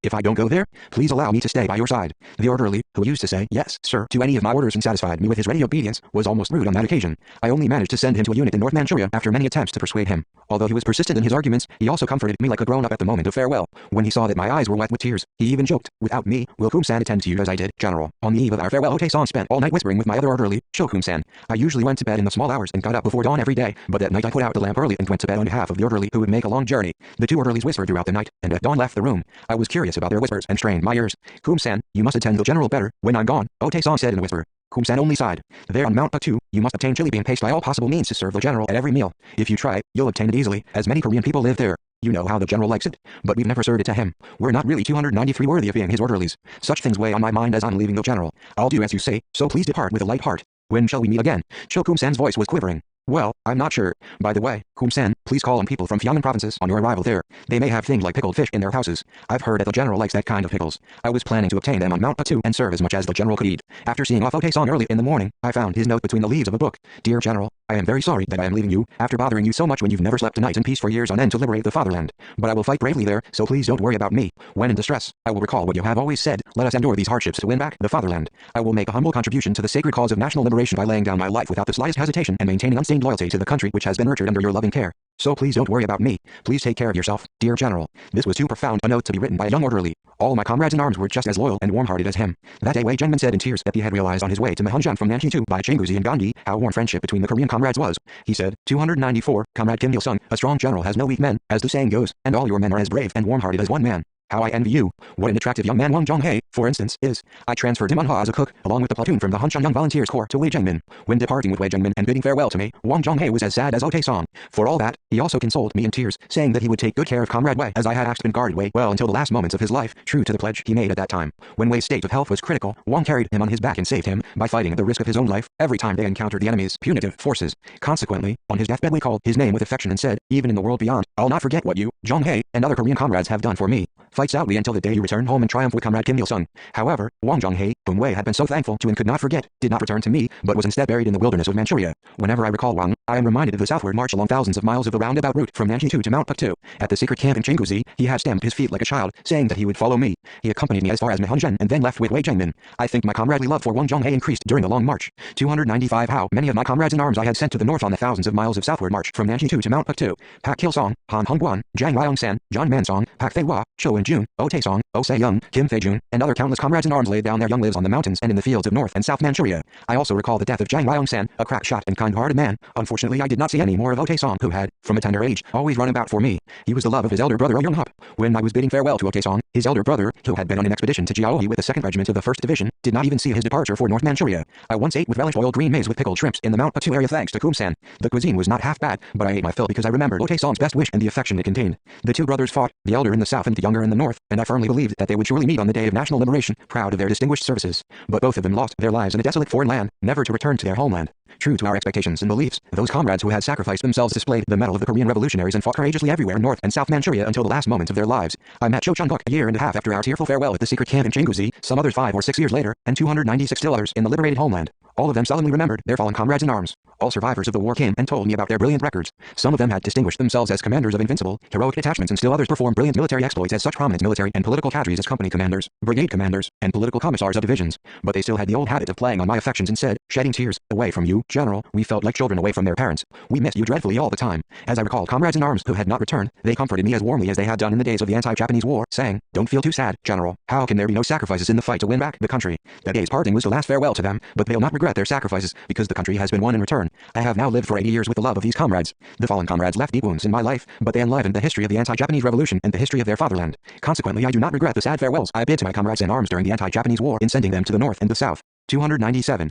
if I don't go there? Please allow me to stay by your side." The orderly, who used to say, "Yes, sir," to any of my orders and satisfied me with his ready obedience, was almost rude on that occasion. I only managed to send him to a unit in North Manchuria after many attempts to persuade him. Although he was persistent in his arguments, he also comforted me like a grown-up at the moment of farewell. When he saw that my eyes were wet with tears, he even joked, "Without me, will Kum-san attend to you as I did, General?" On the eve of our farewell, Oh Tae-song spent all night whispering with my other orderly, Cho Kum-san. I usually went to bed in the small hours and got up before dawn every day, but that night I put out the lamp early and went to bed on behalf of the orderly who would make a long journey. The two orderlies whispered throughout the night, and at dawn left the room. I was curious about their whispers and strained my ears. "Kum-san, you must attend the general better when I'm gone," Oh Tae-song said in a whisper. Kum-san only sighed. "There on Mount Patu, you must obtain chili bean paste by all possible means to serve the general at every meal. If you try, you'll obtain it easily, as many Korean people live there. You know how the general likes it, but we've never served it to him. We're not really 293 worthy of being his orderlies. Such things weigh on my mind as I'm leaving the general. I'll do as you say, so please depart with a light heart. When shall we meet again?" Cho Kum-san's voice was quivering. "Well, I'm not sure. By the way, Kum-san, please call on people from Pyongyang provinces on your arrival there. They may have things like pickled fish in their houses. I've heard that the general likes that kind of pickles. I was planning to obtain them on Mount Patu and serve as much as the general could eat." After seeing off Oh Tae-song early in the morning, I found his note between the leaves of a book. "Dear General, I am very sorry that I am leaving you, after bothering you so much when you've never slept a night in peace for years on end to liberate the fatherland. But I will fight bravely there, so please don't worry about me. When in distress, I will recall what you have always said, let us endure these hardships to win back the fatherland. I will make a humble contribution to the sacred cause of national liberation by laying down my life without the slightest hesitation and maintaining unstained loyalty to the country which has been nurtured under your loving care. So please don't worry about me. Please take care of yourself, dear General." This was too profound a note to be written by a young orderly. All my comrades in arms were just as loyal and warm-hearted as him. That day Wei Jingmin said in tears that he had realized on his way to Myeonjan from Nanjing by Changuzi and Gandhi how warm friendship between the Korean comrades was. He said, 294, "Comrade Kim Il-sung, a strong general has no weak men, as the saying goes, and all your men are as brave and warm-hearted as one man. How I envy you. What an attractive young man Wang Zhonghe, for instance, is. I transferred him on Ha as a cook, along with the platoon from the Hunshan Young Volunteers Corps to Wei Jiangmin. When departing with Wei Jiangmin and bidding farewell to me, Wang Zhonghe was as sad as Ote Song. For all that, he also consoled me in tears, saying that he would take good care of Comrade Wei, as I had asked and guarded Wei well until the last moments of his life, true to the pledge he made at that time. When Wei's state of health was critical, Wang carried him on his back and saved him, by fighting at the risk of his own life, every time they encountered the enemy's punitive forces. Consequently, on his deathbed Wei called his name with affection and said, even in the world beyond, I'll not forget what you, Zhonghe, and other Korean comrades have done for me. Fight stoutly until the day you return home and triumph with Comrade Kim Il-sung. However, Wang Zhonghe, whom Wei had been so thankful to and could not forget, did not return to me, but was instead buried in the wilderness of Manchuria. Whenever I recall Wang, I am reminded of the southward march along thousands of miles of the roundabout route from Nanjing to Mount Puktu. At the secret camp in Chinguzi, he had stamped his feet like a child, saying that he would follow me. He accompanied me as far as Mihunzhen and then left with Wei Jiangmin. I think my comradely love for Wang Zhonghe increased during the long march. 295 How many of my comrades in arms I had sent to the north on the thousands of miles of southward march from Nanjing to Mount Puktu. Pak Kil-song, Han Hongguan, Zhang Liang-san, John Mansong, Pak Fei-hua, Cho In-jun, O Tae-song, O Se-young, Kim Fei-jun, and other countless comrades in arms laid down their young lives on the mountains and in the fields of North and South Manchuria. I also recall the death of Zhang Liang-san, a crack shot and kind-hearted man. Unfortunately, I did not see any more of O Tae-song, who had, from a tender age, always run about for me. He was the love of his elder brother O Young-hup. When I was bidding farewell to O Tae-song, his elder brother, who had been on an expedition to Jiaoyi with the 2nd Regiment of the 1st Division, did not even see his departure for North Manchuria. I once ate with relish boiled green maize with pickled shrimps in the Mount Puktu area thanks to Kumsan. The cuisine was not half bad, but I ate my fill because I remembered O Tae-song's best wish and the affection it contained. The two brothers fought, the elder in the south and the younger in the north, and I firmly believed that they would surely meet on the day of national liberation, proud of their distinguished services. But both of them lost their lives in a desolate foreign land, never to return to their homeland. True to our expectations and beliefs, those comrades who had sacrificed themselves displayed the mettle of the Korean revolutionaries and fought courageously everywhere in North and South Manchuria until the last moments of their lives. I met Cho Chun-guk a year and a half after our tearful farewell at the secret camp in Chinguzi, some others 5 or 6 years later, and 296 still others in the liberated homeland. All of them solemnly remembered their fallen comrades in arms. All survivors of the war came and told me about their brilliant records. Some of them had distinguished themselves as commanders of invincible, heroic detachments, and still others performed brilliant military exploits as such prominent military and political cadres as company commanders, brigade commanders, and political commissars of divisions. But they still had the old habit of playing on my affections and said, shedding tears, away from you, General, we felt like children away from their parents. We missed you dreadfully all the time. As I recalled comrades in arms who had not returned, they comforted me as warmly as they had done in the days of the anti-Japanese war, saying, don't feel too sad, General. How can there be no sacrifices in the fight to win back the country? That day's parting was the last farewell to them, but they'll not regret their sacrifices, because the country has been won in return. I have now lived for 80 years with the love of these comrades. The fallen comrades left deep wounds in my life, but they enlivened the history of the anti-Japanese revolution and the history of their fatherland. Consequently, I do not regret the sad farewells I bid to my comrades in arms during the anti-Japanese war in sending them to the north and the south. 297.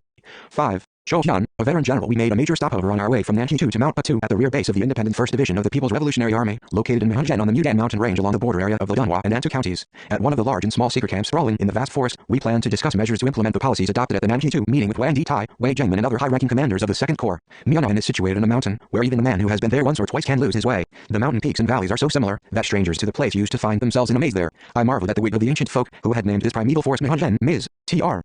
5. Cho Hyun, a veteran general. We made a major stopover on our way from Nanjing to Mount Puktu at the rear base of the independent 1st Division of the People's Revolutionary Army, located in Mihunzhen on the Mudan mountain range along the border area of the Dunhua and Antu counties. At one of the large and small secret camps sprawling in the vast forest, we planned to discuss measures to implement the policies adopted at the Nanjing meeting with Wang Di-tai, Wei Jiangmin, and other high-ranking commanders of the 2nd Corps. Myeongan is situated on a mountain, where even a man who has been there once or twice can lose his way. The mountain peaks and valleys are so similar, that strangers to the place used to find themselves in a maze there. I marveled at the wit of the ancient folk, who had named this primeval forest Mihunzhen, Ms. Tr.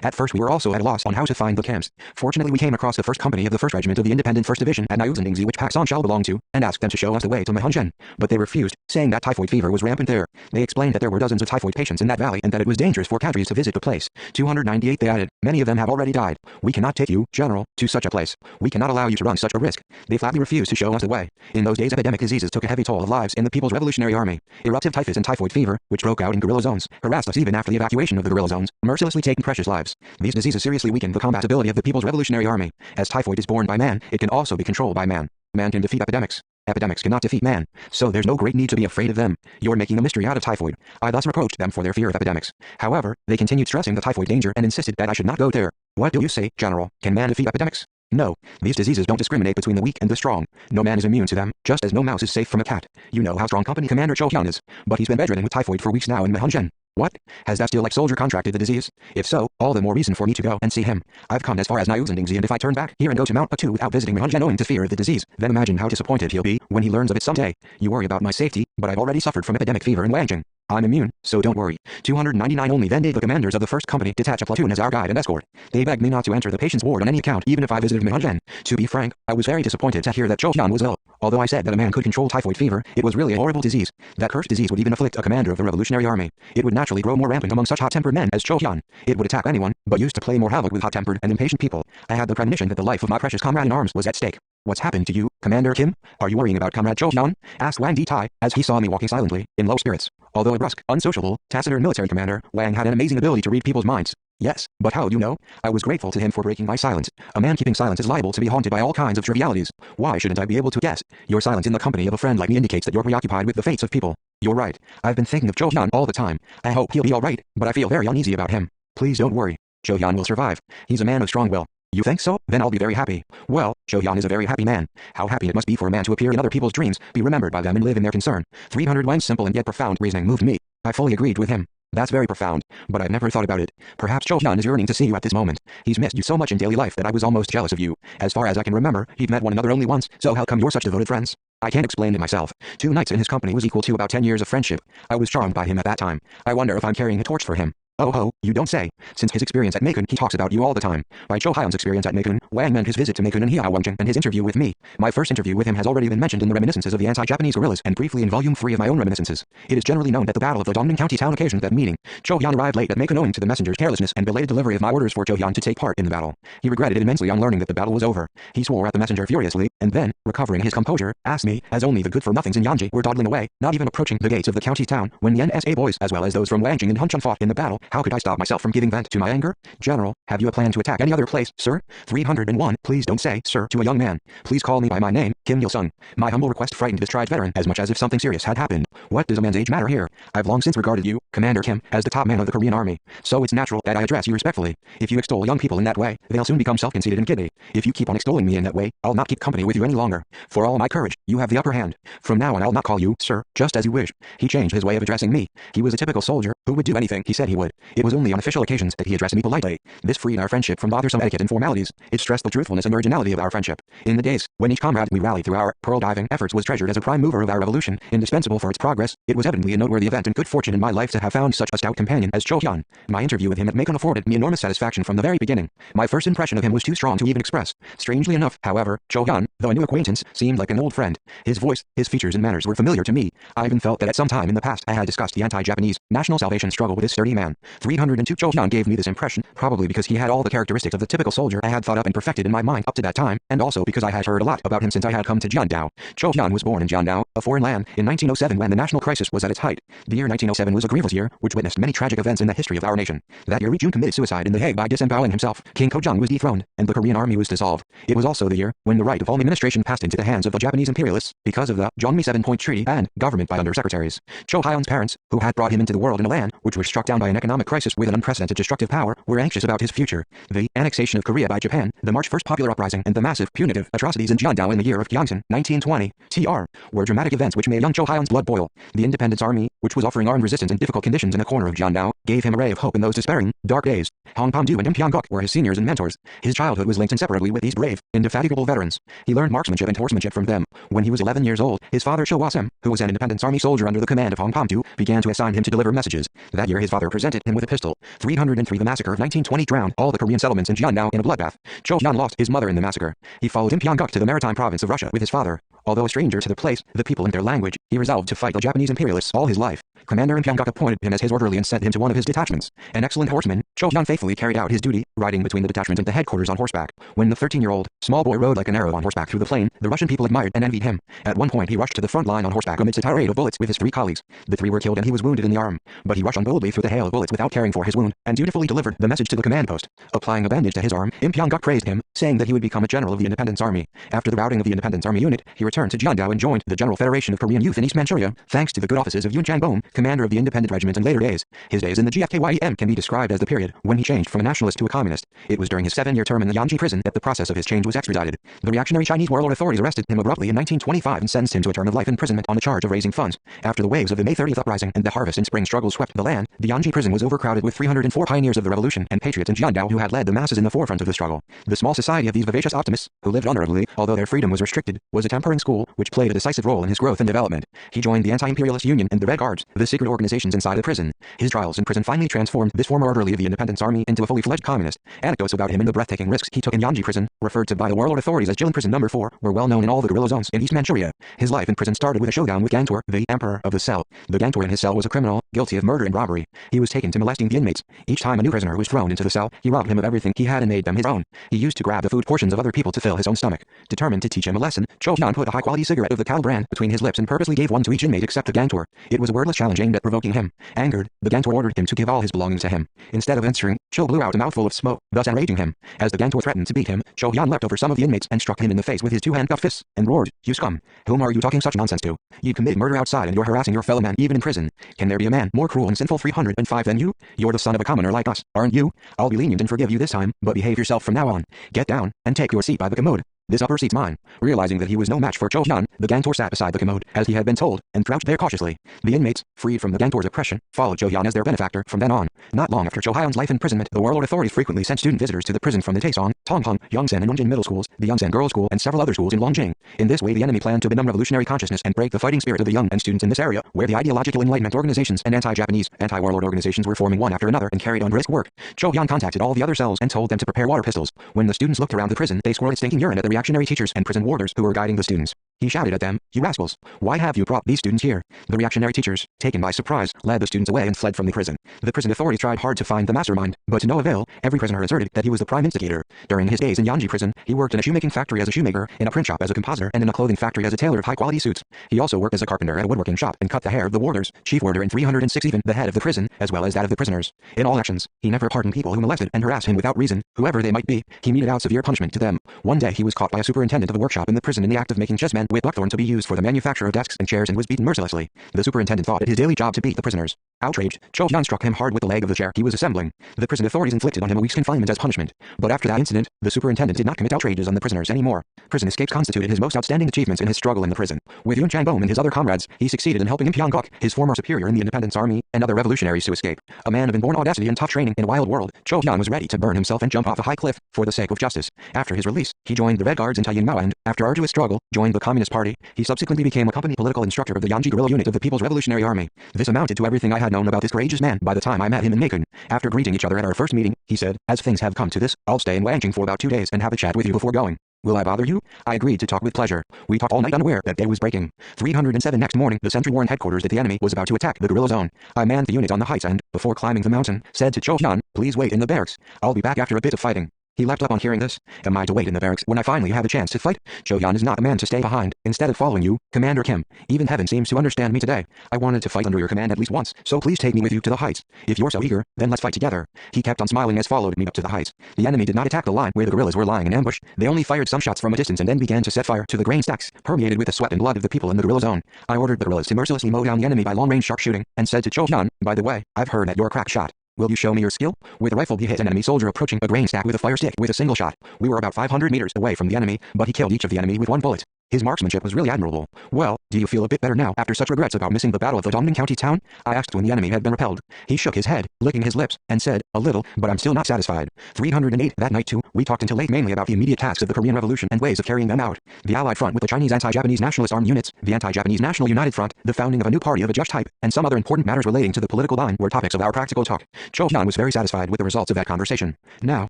At first we were also at a loss on how to find the camps. Fortunately we came across the 1st Company of the 1st Regiment of the Independent 1st Division at Nyuzendingzi, which Pak Sanchal belonged to, and asked them to show us the way to Mihunzhen. But they refused, saying that typhoid fever was rampant there. They explained that there were dozens of typhoid patients in that valley and that it was dangerous for cadres to visit the place. 298 They added, many of them have already died. We cannot take you, General, to such a place. We cannot allow you to run such a risk. They flatly refused to show us the way. In those days epidemic diseases took a heavy toll of lives in the People's Revolutionary Army. Eruptive typhus and typhoid fever, which broke out in guerrilla zones, harassed us even after the evacuation of the guerrilla zones, mercilessly taking precious lives. These diseases seriously weakened the combat ability of the People's Revolutionary Army. As typhoid is born by man, it can also be controlled by man. Man can defeat epidemics. Epidemics cannot defeat man, so there's no great need to be afraid of them. You're making a mystery out of typhoid. I thus reproached them for their fear of epidemics. However, they continued stressing the typhoid danger and insisted that I should not go there. What do you say, General? Can man defeat epidemics? No, these diseases don't discriminate between the weak and the strong. No man is immune to them, just as no mouse is safe from a cat. You know how strong Company Commander Cho Hyun is, but he's been bedridden with typhoid for weeks now in Mihunzhen. What? Has that still-like soldier contracted the disease? If so, all the more reason for me to go and see him. I've come as far as Nyuzendingzi, and if I turn back here and go to Mount Puktu without visiting Mihunzhen owing to fear of the disease, then imagine how disappointed he'll be when he learns of it someday. You worry about my safety, but I've already suffered from epidemic fever in Wangjing. I'm immune, so don't worry. 299 Only then did the commanders of the 1st Company detach a platoon as our guide and escort. They begged me not to enter the patient's ward on any account, even if I visited Mihunzhen. To be frank, I was very disappointed to hear that Cho Hyun was ill. Although I said that a man could control typhoid fever, it was really a horrible disease. That cursed disease would even afflict a commander of the Revolutionary Army. It would naturally grow more rampant among such hot-tempered men as Cho Hyun. It would attack anyone, but used to play more havoc with hot-tempered and impatient people. I had the premonition that the life of my precious comrade in arms was at stake. What's happened to you, Commander Kim? Are you worrying about Comrade Cho Hyun? Asked Wang Di-tai, as he saw me walking silently, in low spirits. Although a brusque, unsociable, taciturn military commander, Wang had an amazing ability to read people's minds. Yes, but how do you know? I was grateful to him for breaking my silence. A man keeping silence is liable to be haunted by all kinds of trivialities. Why shouldn't I be able to guess? Your silence in the company of a friend like me indicates that you're preoccupied with the fates of people. You're right. I've been thinking of Jo-hyun all the time. I hope he'll be alright, but I feel very uneasy about him. Please don't worry. Jo-hyun will survive. He's a man of strong will. You think so? Then I'll be very happy. Well, Jo-hyun is a very happy man. How happy it must be for a man to appear in other people's dreams, be remembered by them and live in their concern. 300 Wang's simple and yet profound reasoning moved me. I fully agreed with him. That's very profound, but I've never thought about it. Perhaps Jo-hyun is yearning to see you at this moment. He's missed you so much in daily life that I was almost jealous of you. As far as I can remember, you've met one another only once, so how come you're such devoted friends? I can't explain it myself. 2 nights in his company was equal to about 10 years of friendship. I was charmed by him at that time. I wonder if I'm carrying a torch for him. Oh ho, you don't say. Since his experience at Macon, he talks about you all the time. By Jo-hyun's experience at Macon, Wang meant his visit to Macon and Hyeowongjin and his interview with me. My first interview with him has already been mentioned in the reminiscences of the anti-Japanese guerrillas and briefly in volume 3 of my own reminiscences. It is generally known that the Battle of the Dongning County town occasioned that meeting. Jo-hyun arrived late at Macon owing to the messenger's carelessness and belated delivery of my orders for Jo-hyun to take part in the battle. He regretted it immensely on learning that the battle was over. He swore at the messenger furiously, and then, recovering his composure, asked me, as only the good-for-nothings in Yanji were dawdling away, not even approaching the gates of the county town, when the NSA boys as well as those from Wangjing and Hunchun fought in the battle, how could I stop myself from giving vent to my anger? General, have you a plan to attack any other place, sir? 301, please don't say, sir, to a young man. Please call me by my name, Kim Il-sung. My humble request frightened this tried veteran as much as if something serious had happened. What does a man's age matter here? I've long since regarded you, Commander Kim, as the top man of the Korean army. So it's natural that I address you respectfully. If you extol young people in that way, they'll soon become self-conceited and giddy. If you keep on extolling me in that way, I'll not keep company with you any longer. For all my courage, you have the upper hand. From now on I'll not call you, sir, just as you wish. He changed his way of addressing me. He was a typical soldier, who would do anything he said he would. It was only on official occasions that he addressed me politely. This freed our friendship from bothersome etiquette and formalities. It stressed the truthfulness and originality of our friendship. In the days when each comrade we rallied through our pearl diving efforts was treasured as a prime mover of our revolution, indispensable for its progress, it was evidently a noteworthy event and good fortune in my life to have found such a stout companion as Jo-hyun. My interview with him at Macon afforded me enormous satisfaction from the very beginning. My first impression of him was too strong to even express. Strangely enough, however, Jo-hyun, though a new acquaintance, seemed like an old friend. His voice, his features and manners were familiar to me. I even felt that at some time in the past I had discussed the anti-Japanese national salvation struggle with this sturdy man. 302 Jo-hyun gave me this impression, probably because he had all the characteristics of the typical soldier I had thought up and perfected in my mind up to that time, and also because I had heard a lot about him since I had come to Jiandao. Jo-hyun was born in Jiandao, a foreign land, in 1907 when the national crisis was at its height. The year 1907 was a grievous year, which witnessed many tragic events in the history of our nation. That year Jun committed suicide in The Hague by disemboweling himself, King Kojong was dethroned, and the Korean army was dissolved. It was also the year when the right of all administration passed into the hands of the Japanese imperialists, because of the Jongmi 7-Point Treaty and government by undersecretaries. Jo-hyun's parents, who had brought him into the world in a land which was struck down by an economic crisis with an unprecedented destructive power, were anxious about his future. The annexation of Korea by Japan, the March 1st popular uprising, and the massive, punitive atrocities in Jiandao in the year of Gyeongsan, 1920, TR, were dramatic events which made young Jo-hyun's blood boil. The Independence Army, which was offering armed resistance in difficult conditions in a corner of Jiandao, gave him a ray of hope in those despairing, dark days. Hong Pam-do and Im Pyong-guk were his seniors and mentors. His childhood was linked inseparably with these brave, indefatigable veterans. He learned marksmanship and horsemanship from them. When he was 11 years old, his father Cho Wasem, who was an Independence Army soldier under the command of Hong Pam-do, began to assign him to deliver messages. That year his father presented him with a pistol. 303 The massacre of 1920 drowned all the Korean settlements in Jiandao in a bloodbath. Jo-hyun lost his mother in the massacre. He followed Im Pyong-guk to the maritime province of Russia with his father. Although a stranger to the place, the people and their language, he resolved to fight the Japanese imperialists all his life. Commander Im Pyong-guk appointed him as his orderly and sent him to one of his detachments. An excellent horseman, Jo-hyun faithfully carried out his duty, riding between the detachment and the headquarters on horseback. When the 13-year-old, small boy rode like an arrow on horseback through the plain, the Russian people admired and envied him. At one point he rushed to the front line on horseback amidst a tirade of bullets with his 3 colleagues. The 3 were killed and he was wounded in the arm. But he rushed on boldly through the hail of bullets without caring for his wound, and dutifully delivered the message to the command post. Applying a bandage to his arm, Im Pyong-guk praised him, saying that he would become a general of the Independence Army. After the routing of the Independence Army unit, he returned to Jiandao and joined the General Federation of Korean Youth in East Manchuria, thanks to the good offices of Yoon Chang-bom, commander of the Independent Regiment in later days. His days in the GFKYEM can be described as the period when he changed from a nationalist to a communist. It was during his 7-year term in the Yanji prison that the process of his change was expedited. The reactionary Chinese warlord authorities arrested him abruptly in 1925 and sentenced him to a term of life imprisonment on the charge of raising funds. After the waves of the May 30th uprising and the harvest and spring struggles swept the land, the Yanji prison was overcrowded with 304 pioneers of the revolution and patriots in Jiandao who had led the masses in the forefront of the struggle. The small society of these vivacious optimists, who lived honorably, although their freedom was restricted, was a tempering school which played a decisive role in his growth and development. He joined the Anti-Imperialist Union and the Red Guards, the secret organizations inside the prison. His trials in prison finally transformed this former orderly of the Independence Army into a fully fledged communist. Anecdotes about him and the breathtaking risks he took in Yanji prison, referred to by the warlord authorities as Jilin Prison No. 4, were well known in all the guerrilla zones in East Manchuria. His life in prison started with a showdown with Gantor, the emperor of the cell. The Gantor in his cell was a criminal, guilty of murder and robbery. He was taken to molesting the inmates. Each time a new prisoner was thrown into the cell, he robbed him of everything he had and made them his own. He used to grab the food portions of other people to fill his own stomach. Determined to teach him a lesson, Jo-hyun put a high-quality cigarette of the Cal brand between his lips and purposely gave one to each inmate except the Gantor. It was a wordless challenge aimed at provoking him. Angered, the Gantor ordered him to give all his belongings to him. Instead of of answering, Cho blew out a mouthful of smoke, thus enraging him. As the Gantor threatened to beat him, Cho Hyun leapt over some of the inmates and struck him in the face with his two handcuffed fists, and roared, "You scum! Whom are you talking such nonsense to? You committed murder outside and you're harassing your fellow man even in prison. Can there be a man more cruel and sinful 305 than you? You're the son of a commoner like us, aren't you? I'll be lenient and forgive you this time, but behave yourself from now on. Get down, and take your seat by the commode. This upper seat's mine." Realizing that he was no match for Cho Hyun, the Gantor sat beside the commode, as he had been told, and crouched there cautiously. The inmates, freed from the Gantor's oppression, followed Cho Hyun as their benefactor from then on. Not long after Cho Hyun's life imprisonment, the warlord authorities frequently sent student visitors to the prison from the Taesong, Tonghung, Yongsan and Yongjin middle schools, the Yongsan Girls' School and several other schools in Longjing. In this way the enemy planned to benumb revolutionary consciousness and break the fighting spirit of the young and students in this area, where the ideological enlightenment organizations and anti-Japanese, anti-warlord organizations were forming one after another and carried on brisk work. Cho Hyun contacted all the other cells and told them to prepare water pistols. When the students looked around the prison, they squirted stinking urine at the reactionary teachers and prison warders who were guiding the students. He shouted at them, "You rascals! Why have you brought these students here?" The reactionary teachers, taken by surprise, led the students away and fled from the prison. The prison authorities tried hard to find the mastermind, but to no avail. Every prisoner asserted that he was the prime instigator. During his days in Yanji prison, he worked in a shoemaking factory as a shoemaker, in a print shop as a compositor, and in a clothing factory as a tailor of high-quality suits. He also worked as a carpenter at a woodworking shop and cut the hair of the warders, chief warder in 306, even the head of the prison, as well as that of the prisoners. In all actions, he never pardoned people who molested and harassed him without reason, whoever they might be. He meted out severe punishment to them. One day he was caught by a superintendent of a workshop in the prison in the act of making chessmen with buckthorn to be used for the manufacture of desks and chairs and was beaten mercilessly. The superintendent thought it his daily job to beat the prisoners. Outraged, Cho Hyun struck him hard with the leg of the chair he was assembling. The prison authorities inflicted on him a week's confinement as punishment. But after that incident, the superintendent did not commit outrages on the prisoners anymore. Prison escapes constituted his most outstanding achievements in his struggle in the prison. With Yun Changbom and his other comrades, he succeeded in helping Im Pyongguk, his former superior in the Independence Army, and other revolutionaries to escape. A man of inborn audacity and tough training in a wild world, Cho Hyun was ready to burn himself and jump off a high cliff for the sake of justice. After his release, he joined the Red Guards in Taiyinmao and, after arduous struggle, joined the Communist Party. He subsequently became a company political instructor of the Yanji guerrilla unit of the People's Revolutionary Army. This amounted to everything I had known about this courageous man by the time I met him in Macon. After greeting each other at our first meeting, he said, "As things have come to this, I'll stay in Wangjing for about 2 days and have a chat with you before going. Will I bother you?" I agreed to talk with pleasure. We talked all night unaware that day was breaking. 307 next morning, the sentry warned headquarters that the enemy was about to attack the guerrilla zone. I manned the unit on the heights and, before climbing the mountain, said to Cho Hyun, "Please wait in the barracks. I'll be back after a bit of fighting." He leapt up on hearing this. Am I to wait in the barracks when I finally have a chance to fight? Cho Hyun is not a man to stay behind. Instead of following you, Commander Kim, even heaven seems to understand me today. I wanted to fight under your command at least once, so please take me with you to the heights. If you're so eager, then let's fight together. He kept on smiling as followed me up to the heights. The enemy did not attack the line where the guerrillas were lying in ambush. They only fired some shots from a distance and then began to set fire to the grain stacks, permeated with the sweat and blood of the people in the guerrilla zone. I ordered the guerrillas to mercilessly mow down the enemy by long-range sharpshooting, and said to Cho Hyun, "By the way, I've heard that you're a crack shot. Will you show me your skill?" With a rifle he hit an enemy soldier approaching a grain stack with a fire stick with a single shot. We were about 500 meters away from the enemy, but he killed each of the enemy with one bullet. His marksmanship was really admirable. "Well, do you feel a bit better now after such regrets about missing the battle of the Dongning County town?" I asked when the enemy had been repelled. He shook his head, licking his lips, and said, "A little, but I'm still not satisfied." 308 That night too, we talked until late mainly about the immediate tasks of the Korean Revolution and ways of carrying them out. The Allied front with the Chinese anti-Japanese nationalist armed units, the anti-Japanese National United Front, the founding of a new party of a just type, and some other important matters relating to the political line were topics of our practical talk. Cho Hyun was very satisfied with the results of that conversation. Now,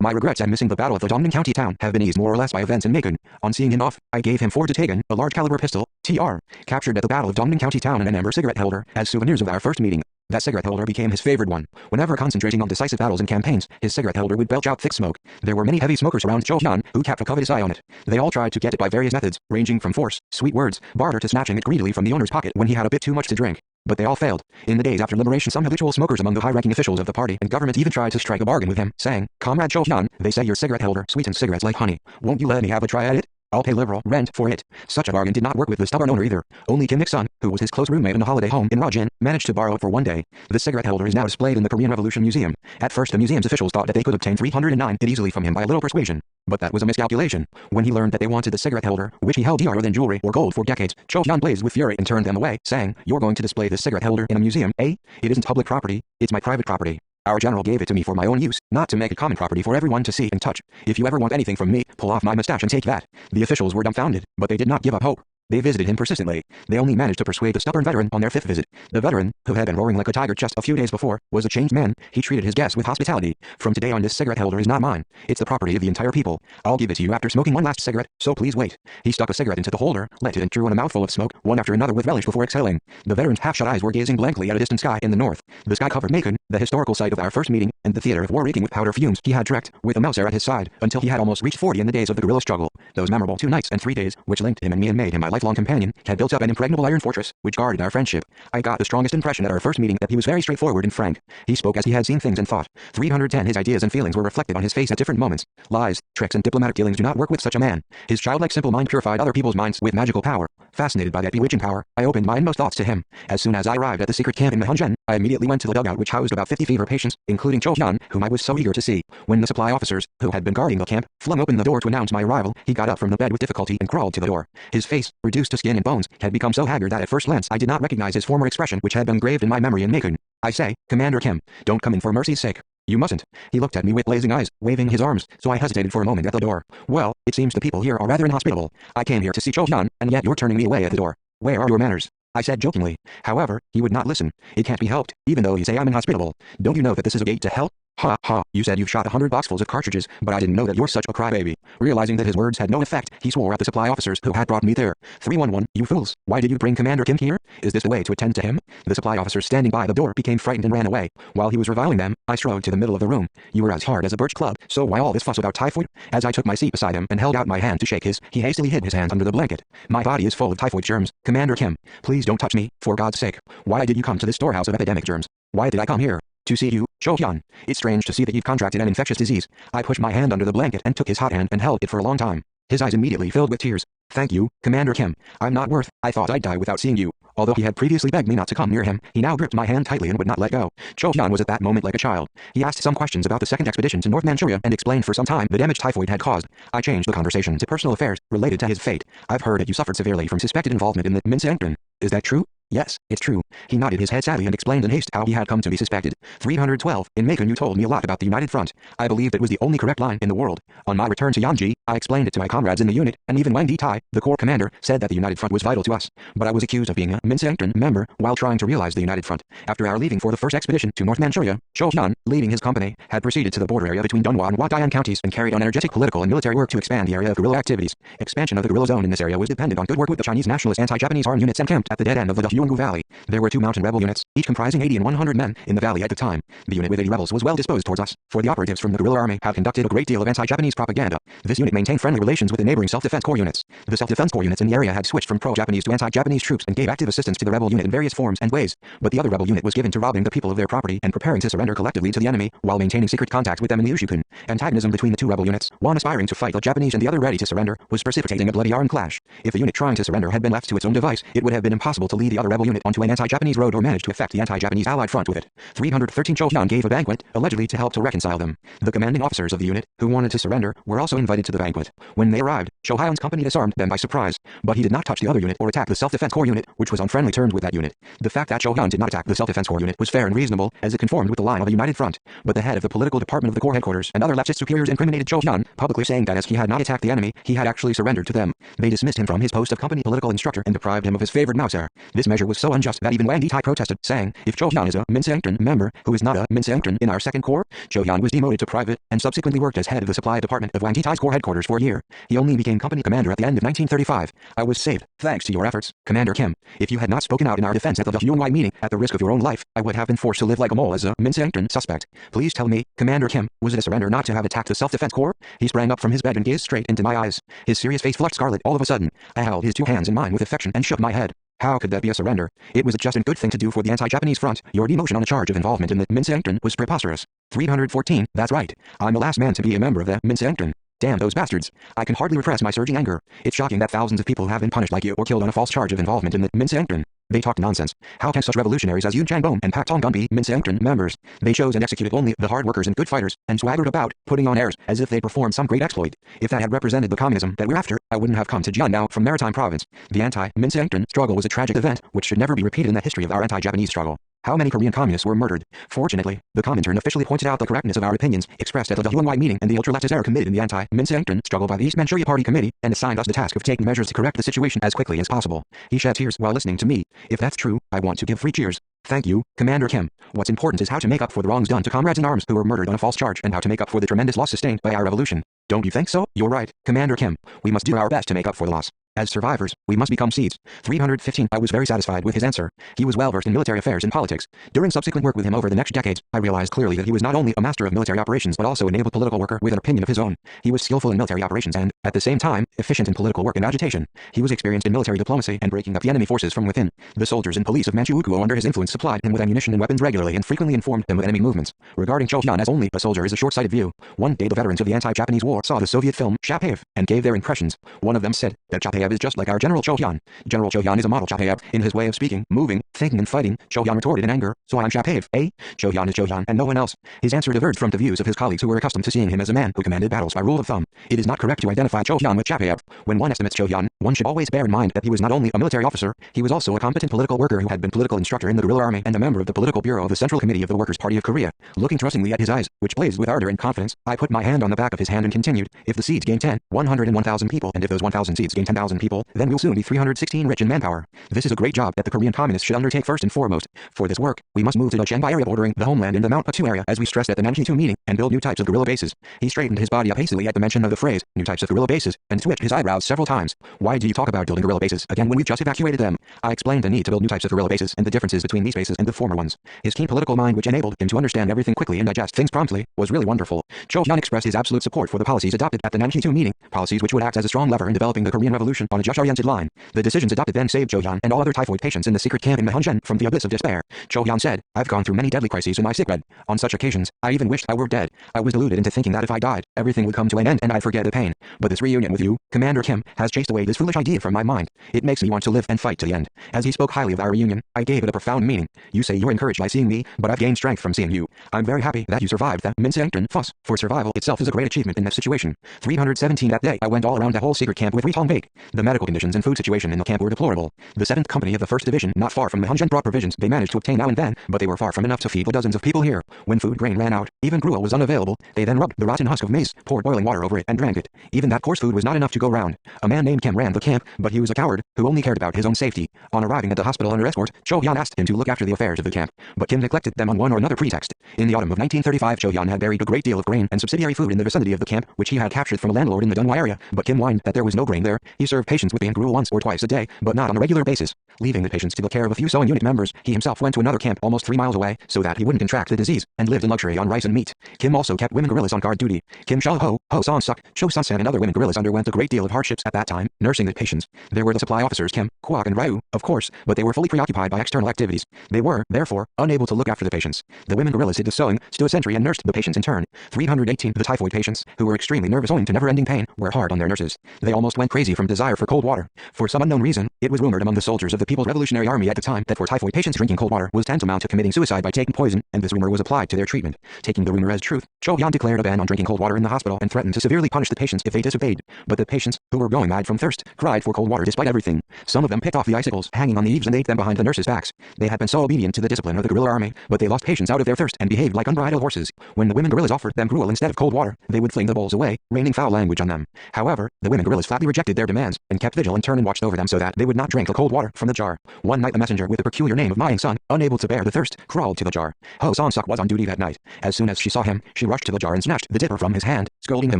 my regrets at missing the battle of the Dongning County town have been eased more or less by events in Macon. On seeing him off, I gave him 4 Taegan, a large caliber pistol, TR, captured at the Battle of Dongning County town, and an amber cigarette holder, as souvenirs of our first meeting. That cigarette holder became his favorite one. Whenever concentrating on decisive battles and campaigns, his cigarette holder would belch out thick smoke. There were many heavy smokers around Cho Hyun who kept a covetous eye on it. They all tried to get it by various methods, ranging from force, sweet words, barter to snatching it greedily from the owner's pocket when he had a bit too much to drink. But they all failed. In the days after liberation, some habitual smokers among the high-ranking officials of the party and government even tried to strike a bargain with him, saying, "Comrade Cho Hyun, they say your cigarette holder sweetens cigarettes like honey. Won't you let me have a try at it? I'll pay liberal rent for it." Such a bargain did not work with the stubborn owner either. Only Kim Ik-sun, who was his close roommate in a holiday home in Rajin, managed to borrow it for one day. The cigarette holder is now displayed in the Korean Revolution Museum. At first the museum's officials thought that they could obtain 309 it easily from him by a little persuasion. But that was a miscalculation. When he learned that they wanted the cigarette holder, which he held dearer than jewelry or gold for decades, Cho Hyun blazed with fury and turned them away, saying, "You're going to display this cigarette holder in a museum, eh? It isn't public property, it's my private property. Our general gave it to me for my own use, not to make it common property for everyone to see and touch. If you ever want anything from me, pull off my mustache and take that." The officials were dumbfounded, but they did not give up hope. They visited him persistently. They only managed to persuade the stubborn veteran on their 5th visit. The veteran, who had been roaring like a tiger just a few days before, was a changed man. He treated his guests with hospitality. "From today on, this cigarette holder is not mine. It's the property of the entire people. I'll give it to you after smoking one last cigarette, so please wait." He stuck a cigarette into the holder, lit it and drew in a mouthful of smoke, one after another with relish before exhaling. The veteran's half-shut eyes were gazing blankly at a distant sky in the north. The sky covered Macon, the historical site of our first meeting, and the theater of war reeking with powder fumes. He had trekked, with a Mauser at his side, until he had almost reached 40 in the days of the guerrilla struggle. Those memorable 2 nights and 3 days, which linked him and me and made him my life lifelong companion, had built up an impregnable iron fortress, which guarded our friendship. I got the strongest impression at our first meeting that he was very straightforward and frank. He spoke as he had seen things and thought. 310 His ideas and feelings were reflected on his face at different moments. Lies, tricks, and diplomatic dealings do not work with such a man. His childlike simple mind purified other people's minds with magical power. Fascinated by that bewitching power, I opened my inmost thoughts to him. As soon as I arrived at the secret camp in Mahunjen, I immediately went to the dugout which housed about 50 fever patients, including Cho Hyun, whom I was so eager to see. When the supply officers, who had been guarding the camp, flung open the door to announce my arrival, he got up from the bed with difficulty and crawled to the door. His face, reduced to skin and bones, had become so haggard that at first glance I did not recognize his former expression which had been engraved in my memory in Makun. I say, Commander Kim, don't come in for mercy's sake. You mustn't. He looked at me with blazing eyes, waving his arms, so I hesitated for a moment at the door. Well, it seems the people here are rather inhospitable. I came here to see Cho Hyun, and yet you're turning me away at the door. Where are your manners? I said jokingly. However, he would not listen. It can't be helped, even though you say I'm inhospitable. Don't you know that this is a gate to hell? Ha ha, you said you've shot 100 boxfuls of cartridges, but I didn't know that you're such a crybaby. Realizing that his words had no effect, he swore at the supply officers who had brought me there. 311, you fools, why did you bring Commander Kim here? Is this the way to attend to him? The supply officers standing by the door became frightened and ran away. While he was reviling them, I strode to the middle of the room. You were as hard as a birch club, so why all this fuss about typhoid? As I took my seat beside him and held out my hand to shake his, he hastily hid his hands under the blanket. My body is full of typhoid germs. Commander Kim, please don't touch me, for God's sake. Why did you come to this storehouse of epidemic germs? Why did I come here? To see you, Cho Hyun. It's strange to see that you've contracted an infectious disease. I pushed my hand under the blanket and took his hot hand and held it for a long time. His eyes immediately filled with tears. Thank you, Commander Kim. I'm not worth. I thought I'd die without seeing you. Although he had previously begged me not to come near him, he now gripped my hand tightly and would not let go. Cho Hyun was at that moment like a child. He asked some questions about the second expedition to North Manchuria and explained for some time the damage typhoid had caused. I changed the conversation to personal affairs related to his fate. I've heard that you suffered severely from suspected involvement in the Minseangtren. Is that true? Yes, it's true. He nodded his head sadly and explained in haste how he had come to be suspected. 312. In Macon you told me a lot about the United Front. I believed it was the only correct line in the world. On my return to Yanji, I explained it to my comrades in the unit, and even Wang Di-tai, the corps commander, said that the United Front was vital to us. But I was accused of being a Minseangtren member while trying to realize the United Front. After our leaving for the first expedition to North Manchuria, Cho Hyun, leading his company, had proceeded to the border area between Dunhua and Wadayan counties and carried on energetic political and military work to expand the area of guerrilla activities. Expansion of the guerrilla zone in this area was dependent on good work with the Chinese nationalist anti-Japanese armed units encamped at the dead end of the Yuangu Valley. There were 2 mountain rebel units, each comprising 80 and 100 men, in the valley at the time. The unit with 80 rebels was well disposed towards us, for the operatives from the guerrilla army had conducted a great deal of anti-Japanese propaganda. This unit maintained friendly relations with the neighboring self-defense corps units. The self-defense corps units in the area had switched from pro-Japanese to anti-Japanese troops and gave active assistance to the rebel unit in various forms and ways, but the other rebel unit was given to robbing the people of their property and preparing to surrender collectively to the enemy, while maintaining secret contact with them in the Ushukun. Antagonism between the 2 rebel units, one aspiring to fight the Japanese and the other ready to surrender, was precipitating a bloody armed clash. If the unit trying to surrender had been left to its own device, it would have been impossible to lead the other rebel unit onto an anti-Japanese road or manage to affect the anti-Japanese allied front with it. 313 Cho Hyun gave a banquet, allegedly to help to reconcile them. The commanding officers of the unit, who wanted to surrender, were also invited to the banquet. When they arrived, Cho Hyun's company disarmed them by surprise, but he did not touch the other unit or attack the self-defense corps unit, which was on friendly terms with that unit. The fact that Cho Hyun did not attack the self-defense corps unit was fair and reasonable, as it conformed with the line of a united front. But the head of the political department of the corps headquarters and other leftist superiors incriminated Cho Hyun, publicly saying that as he had not attacked the enemy, he had actually surrendered to them. They dismissed him from his post of company political instructor and deprived him of his favored Mauser. This measure was so unjust that even Wang Di-tai protested, saying, if Cho Hyun is a Minseangtren member, who is not a Minseangtren in our second corps, Cho Hyun was demoted to private, and subsequently worked as head of the supply department of Wang Di-tai's corps headquarters for a year. He only became company commander at the end of 1935. I was saved, thanks to your efforts, Commander Kim. If you had not spoken out in our defense at the Yuanwai meeting, at the risk of your own life, I would have been forced to live like a mole as a Minseangtren suspect. Please tell me, Commander Kim, was it a surrender not to have attacked the self-defense corps? He sprang up from his bed and gazed straight into my eyes. His serious face flushed scarlet all of a sudden. I held his 2 hands in mine with affection and shook my head. How could that be a surrender? It was a just and good thing to do for the anti-Japanese front. Your demotion on the charge of involvement in the Minseangtren was preposterous. 314, that's right. I'm the last man to be a member of the Minseangtren. Damn those bastards. I can hardly repress my surging anger. It's shocking that thousands of people have been punished like you or killed on a false charge of involvement in the Minseangtren. They talk nonsense. How can such revolutionaries as Yoon Chang-bom and Pak Tong-gun be Minseangtren members? They chose and executed only the hard workers and good fighters, and swaggered about, putting on airs, as if they performed some great exploit. If that had represented the communism that we're after, I wouldn't have come to Jiannao from Maritime Province. The anti-Minseangtren struggle was a tragic event, which should never be repeated in the history of our anti-Japanese struggle. How many Korean communists were murdered? Fortunately, the Comintern officially pointed out the correctness of our opinions expressed at the Yuanwai meeting and the ultra-leftist error committed in the anti-Minseangtren struggle by the East Manchuria Party Committee, and assigned us the task of taking measures to correct the situation as quickly as possible. He shed tears while listening to me. If that's true, I want to give 3 cheers. Thank you, Commander Kim. What's important is how to make up for the wrongs done to comrades in arms who were murdered on a false charge and how to make up for the tremendous loss sustained by our revolution. Don't you think so? You're right, Commander Kim. We must do our best to make up for the loss. As survivors, we must become seeds. 315. I was very satisfied with his answer. He was well versed in military affairs and politics. During subsequent work with him over the next decades, I realized clearly that he was not only a master of military operations but also an able political worker with an opinion of his own. He was skillful in military operations and, at the same time, efficient in political work and agitation. He was experienced in military diplomacy and breaking up the enemy forces from within. The soldiers and police of Manchukuo under his influence supplied him with ammunition and weapons regularly and frequently informed him of enemy movements. Regarding Cho Hyun as only a soldier is a short-sighted view. One day the veterans of the anti-Japanese war saw the Soviet film Chapayev and gave their impressions. One of them said that Chapayev is just like our General Cho Hyun. General Cho Hyun is a model Chapayev in his way of speaking, moving, thinking and fighting. Cho Hyun retorted in anger, so I'm Chapayev, eh? Cho Hyun is Cho Hyun and no one else. His answer diverged from the views of his colleagues who were accustomed to seeing him as a man who commanded battles by rule of thumb. It is not correct to identify Cho Hyun with Chapayev. When one estimates Cho Hyun, one should always bear in mind that he was not only a military officer, he was also a competent political worker who had been political instructor in the guerrilla army and a member of the political bureau of the Central Committee of the Workers' Party of Korea. Looking trustingly at his eyes, which blazed with ardor and confidence, I put my hand on the back of his hand and continued, if the seeds gain 10, 101,000 people, and if those 1,000 seeds gain 10,000 people, then we'll soon be 316 rich in manpower. This is a great job that the Korean communists should undertake first and foremost. For this work, we must move to the Chiangbai area bordering the homeland in the Mount Patu area as we stressed at the Nanjing-2 meeting, and build new types of guerrilla bases. He straightened his body up hastily at the mention of the phrase, new types of guerrilla bases, and twitched his eyebrows several times. Why do you talk about building guerrilla bases again when we've just evacuated them? I explained the need to build new types of guerrilla bases and the differences between these bases and the former ones. His keen political mind, which enabled him to understand everything quickly and digest things promptly, was really wonderful. Cho Hyun expressed his absolute support for the policies adopted at the Nanjing-2 meeting, policies which would act as a strong lever in developing the Korean Revolution on a just-oriented line. The decisions adopted then saved Cho Hyun and all other typhoid patients in the secret camp in Mahunjen from the abyss of despair. Cho Hyun said, I've gone through many deadly crises in my sickbed. On such occasions, I even wished I were dead. I was deluded into thinking that if I died, everything would come to an end and I'd forget the pain. But this reunion with you, Commander Kim, has chased away this foolish idea from my mind. It makes me want to live and fight to the end. As he spoke highly of our reunion, I gave it a profound meaning. You say you're encouraged by seeing me, but I've gained strength from seeing you. I'm very happy that you survived that Minseangton fuss, for survival itself is a great achievement in that situation. 317 That day I went all around the whole secret camp with Ri Tong-baek. The medical conditions and food situation in the camp were deplorable. The 7th Company of the 1st Division, not far from Mahunjen, brought provisions they managed to obtain now and then, but they were far from enough to feed the dozens of people here. When food grain ran out, even gruel was unavailable, they then rubbed the rotten husk of maize, poured boiling water over it and drank it. Even that coarse food was not enough to go round. A man named Kim ran the camp, but he was a coward, who only cared about his own safety. On arriving at the hospital under escort, Cho Hyun asked him to look after the affairs of the camp, but Kim neglected them on one or another pretext. In the autumn of 1935 Cho Hyun had buried a great deal of grain and subsidiary food in the vicinity of the camp, which he had captured from a landlord in the Dunhwa area, but Kim whined that there was no grain there. He served patients with bean gruel once or twice a day, but not on a regular basis. Leaving the patients to the care of a few sewing unit members, he himself went to another camp almost 3 miles away, so that he wouldn't contract the disease, and lived in luxury on rice and meat. Kim also kept women guerrillas on guard duty. Kim Shal-ho, Ho Son-suk, Cho Sun-san and other women guerrillas underwent a great deal of hardships at that time, nursing the patients. There were the supply officers Kim, Kwok and Ryu, of course, but they were fully preoccupied by external activities. They were, therefore, unable to look after the patients. The women guerrillas did the sewing, stood sentry and nursed the patients in turn. 318 The typhoid patients, who were extremely nervous owing to never-ending pain, were hard on their nurses. They almost went crazy from desire for cold water. For some unknown reason, it was rumored among the soldiers of the People's Revolutionary Army at the time that for typhoid patients drinking cold water was tantamount to committing suicide by taking poison, and this rumor was applied to their treatment. Taking the rumor as truth, Cho Hyun declared a ban on drinking cold water in the hospital and threatened to severely punish the patients if they disobeyed. But the patients, who were going mad from thirst, cried for cold water despite everything. Some of them picked off the icicles hanging on the eaves and ate them behind the nurses' backs. They had been so obedient to the discipline of the guerrilla army, but they lost patience out of their thirst and behaved like unbridled horses. When the women guerrillas offered them gruel instead of cold water, they would fling the bowls away, raining foul language on them. However, the women guerrillas flatly rejected their demands and kept vigil in turn and watched over them so that they would not drink the cold water from the jar. One night the messenger with the peculiar name of Mying-sung, unable to bear the thirst, crawled to the jar. Ho Son-suk was on duty that night. As soon as she saw him, she rushed to the jar and snatched the dipper from his hand, scolding him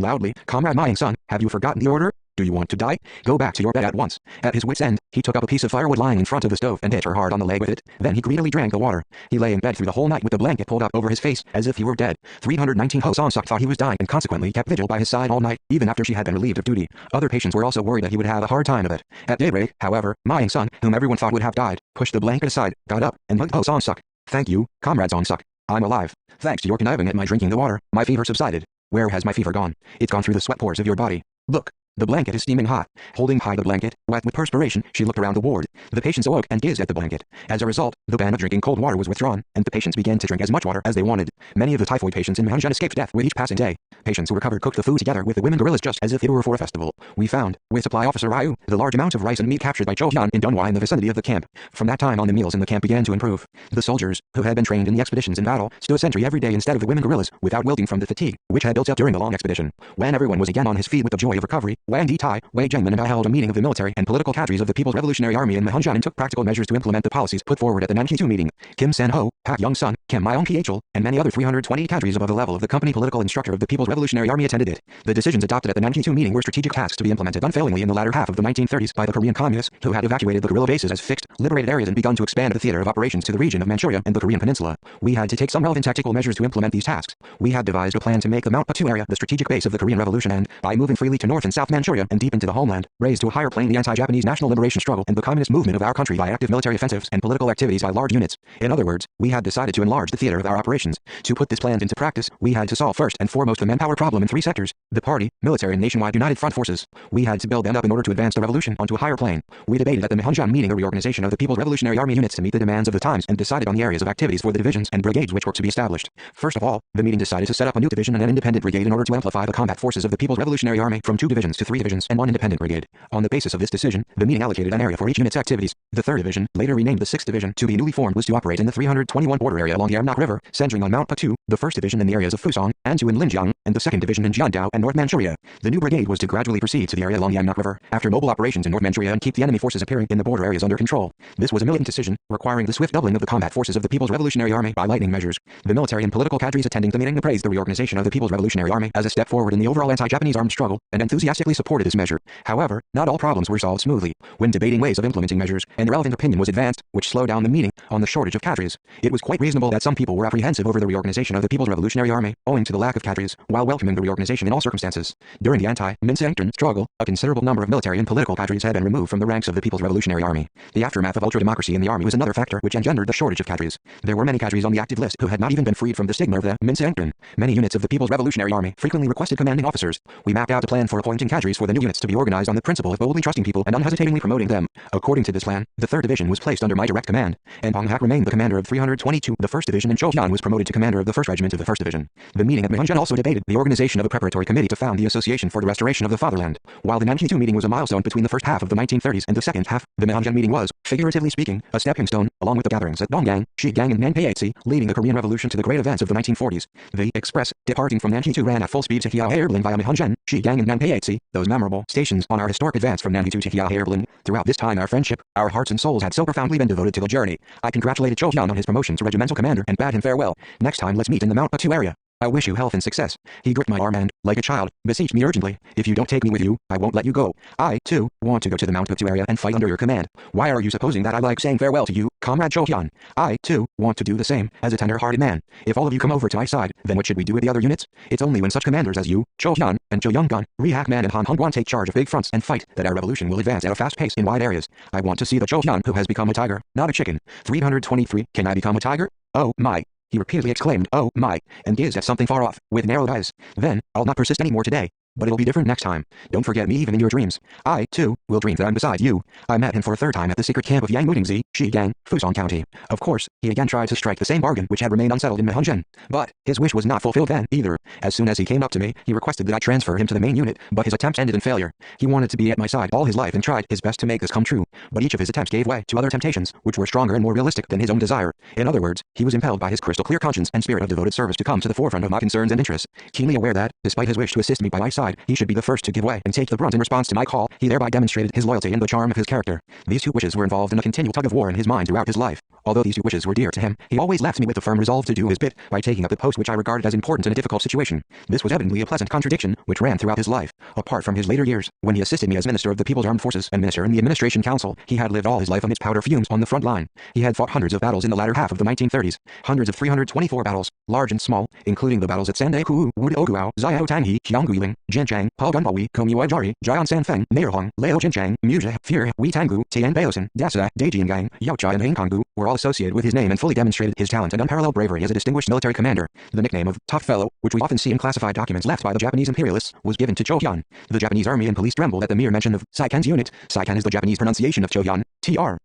loudly, Comrade Mying-sung, have you forgotten the order? Do you want to die? Go back to your bed at once. At his wit's end, he took up a piece of firewood lying in front of the stove and hit her hard on the leg with it. Then he greedily drank the water. He lay in bed through the whole night with the blanket pulled up over his face, as if he were dead. 319 Ho Son-suk thought he was dying and consequently kept vigil by his side all night, even after she had been relieved of duty. Other patients were also worried that he would have a hard time of it. At daybreak, however, Mying-sung, whom everyone thought would have died, pushed the blanket aside, got up, and hugged Ho Son-suk. Thank you, Comrade Son-suk. I'm alive. Thanks to your conniving at my drinking the water, my fever subsided. Where has my fever gone? It's gone through the sweat pores of your body. Look. The blanket is steaming hot. Holding high the blanket, wet with perspiration, she looked around the ward. The patients awoke and gazed at the blanket. As a result, the ban of drinking cold water was withdrawn, and the patients began to drink as much water as they wanted. Many of the typhoid patients in Mahunjen escaped death with each passing day. Patients who recovered cooked the food together with the women guerrillas just as if it were for a festival. We found, with supply officer Ryu, the large amount of rice and meat captured by Cho Hyun in Dunhwa in the vicinity of the camp. From that time on the meals in the camp began to improve. The soldiers, who had been trained in the expeditions in battle, stood sentry every day instead of the women guerrillas, without wilting from the fatigue, which had built up during the long expedition. When everyone was again on his feet with the joy of recovery, Wang Di-tai, Wei Zhengmin and I held a meeting of the military and political cadres of the People's Revolutionary Army in Mahunjan and took practical measures to implement the policies put forward at the Nanking meeting. Kim San-ho, Pak Young-sun, Kim Myong-Phil, and many other 320 cadres above the level of the company political instructor of the People's Revolutionary Army attended it. The decisions adopted at the Nanking meeting were strategic tasks to be implemented unfailingly in the latter half of the 1930s by the Korean communists, who had evacuated the guerrilla bases as fixed, liberated areas and begun to expand the theater of operations to the region of Manchuria and the Korean peninsula. We had to take some relevant tactical measures to implement these tasks. We had devised a plan to make the Mount Patu area the strategic base of the Korean Revolution and, by moving freely to North and South Manchuria and deep into the homeland, raise to a higher plane the anti-Japanese national liberation struggle and the communist movement of our country by active military offensives and political activities by large units. In other words, we had decided to enlarge the theater of our operations. To put this plan into practice, we had to solve first and foremost the manpower problem in three sectors: the party, military and nationwide united front forces. We had to build them up in order to advance the revolution onto a higher plane. We debated at the Mahunjan meeting the reorganization of the People's Revolutionary Army units to meet the demands of the times and decided on the areas of activities for the divisions and brigades which were to be established. First of all, the meeting decided to set up a new division and an independent brigade in order to amplify the combat forces of the People's Revolutionary Army from 2 divisions to 3 divisions and 1 independent brigade. On the basis of this decision, the meeting allocated an area for each unit's activities. The 3rd division, later renamed the 6th division to be newly formed, was to operate in the 321 border area along the Amnok River, centering on Mount Patu, the 1st division in the areas of Fusong, Antu and Linjiang, and the 2nd division in Jiandao and North Manchuria. The new brigade was to gradually proceed to the area along the Amnok River, after mobile operations in North Manchuria, and keep the enemy forces appearing in the border areas under control. This was a militant decision, requiring the swift doubling of the combat forces of the People's Revolutionary Army by lightning measures. The military and political cadres attending the meeting praised the reorganization of the People's Revolutionary Army as a step forward in the overall anti-Japanese armed struggle, and enthusiastically supported this measure. However, not all problems were solved smoothly. When debating ways of implementing measures, an irrelevant opinion was advanced, which slowed down the meeting, on the shortage of cadres. It was quite reasonable that some people were apprehensive over the reorganization of the People's Revolutionary Army, owing to the lack of cadres, while welcoming the reorganization in all circumstances. During the anti-Minseengtern struggle, a considerable number of military and political cadres had been removed from the ranks of the People's Revolutionary Army. The aftermath of ultra-democracy in the army was another factor which engendered the shortage of cadres. There were many cadres on the active list who had not even been freed from the stigma of the Minseengtern. Many units of the People's Revolutionary Army frequently requested commanding officers. We mapped out a plan for appointing cadres for the new units to be organized on the principle of boldly trusting people and unhesitatingly promoting them. According to this plan, the 3rd division was placed under my direct command, and Pong Hak remained the commander of 322. The 1st division and Cho Hyun was promoted to commander of the 1st regiment of the 1st division. The meeting at Mahunjan also debated the organization of a preparatory committee to found the Association for the Restoration of the Fatherland. While the Nanking meeting was a milestone between the first half of the 1930s and the second half, the Mahunjan meeting was, figuratively speaking, a stepping stone, along with the gatherings at Donggang, Shigang and Nanpyeatsi, leading the Korean Revolution to the great events of the 1940s. The express, departing from Nanking ran at full speed to Hiao Airblin via Mahunjan, Shigang and Nanpyeatsi, those memorable stations on our historic advance from Nanking to Hiao Airblin. Throughout this time our friendship, our hearts and souls had so profoundly been devoted to the journey. I congratulated Cho Hyun on his promotion to regimental commander and bade him farewell. Next time let's meet in the Mount Patu area. I wish you health and success. He gripped my arm and, like a child, beseeched me urgently. If you don't take me with you, I won't let you go. I, too, want to go to the Mount Patu area and fight under your command. Why are you supposing that I like saying farewell to you, Comrade Cho Hyun? I, too, want to do the same, as a tender-hearted man. If all of you come over to my side, then what should we do with the other units? It's only when such commanders as you, Cho Hyun, and Cho Young-gun, Ri-Hak-man and Han Hongguan take charge of big fronts and fight, that our revolution will advance at a fast pace in wide areas. I want to see the Cho Hyun who has become a tiger, not a chicken. 323. Can I become a tiger? Oh, my. He repeatedly exclaimed, oh my, and gazed at something far off, with narrowed eyes. Then, I'll not persist any more today. But it'll be different next time. Don't forget me even in your dreams. I, too, will dream that I'm beside you. I met him for a 3rd time at the secret camp of Yang Mudingzi, Shigang, Fusong County. Of course, he again tried to strike the same bargain which had remained unsettled in Mahunjan. But, his wish was not fulfilled then, either. As soon as he came up to me, he requested that I transfer him to the main unit, but his attempts ended in failure. He wanted to be at my side all his life and tried his best to make this come true. But each of his attempts gave way to other temptations, which were stronger and more realistic than his own desire. In other words, he was impelled by his crystal-clear conscience and spirit of devoted service to come to the forefront of my concerns and interests. Keenly aware that, despite his wish to assist me by my side, he should be the first to give way and take the brunt in response to my call, he thereby demonstrated his loyalty and the charm of his character. These 2 wishes were involved in a continual tug-of-war in his mind throughout his life. Although these 2 wishes were dear to him, he always left me with the firm resolve to do his bit by taking up the post which I regarded as important in a difficult situation. This was evidently a pleasant contradiction, which ran throughout his life. Apart from his later years, when he assisted me as Minister of the People's Armed Forces and Minister in the Administration Council, he had lived all his life amidst powder fumes on the front line. He had fought hundreds of battles in the latter half of the 1930s, hundreds of 324 battles, large and small, including the battles at Sandae-ku, Wudaoguao, Xiaotanghe, Xiangguiling, Jianchang, Paogunbawi, Komuajari, Jian Sanfeng, Neerhong, Leo Jinchang, Muzhe, Fear, Weitangu, Tianbaosen, Dasa, Daijiangang, Yaochai and Hengkongu, were all associated with his name and fully demonstrated his talent and unparalleled bravery as a distinguished military commander. The nickname of Tough Fellow, which we often see in classified documents left by the Japanese imperialists, was given to Cho Hyun. The Japanese army and police trembled at the mere mention of Saiken's unit. Saiken is the Japanese pronunciation of Cho Hyun, Tr.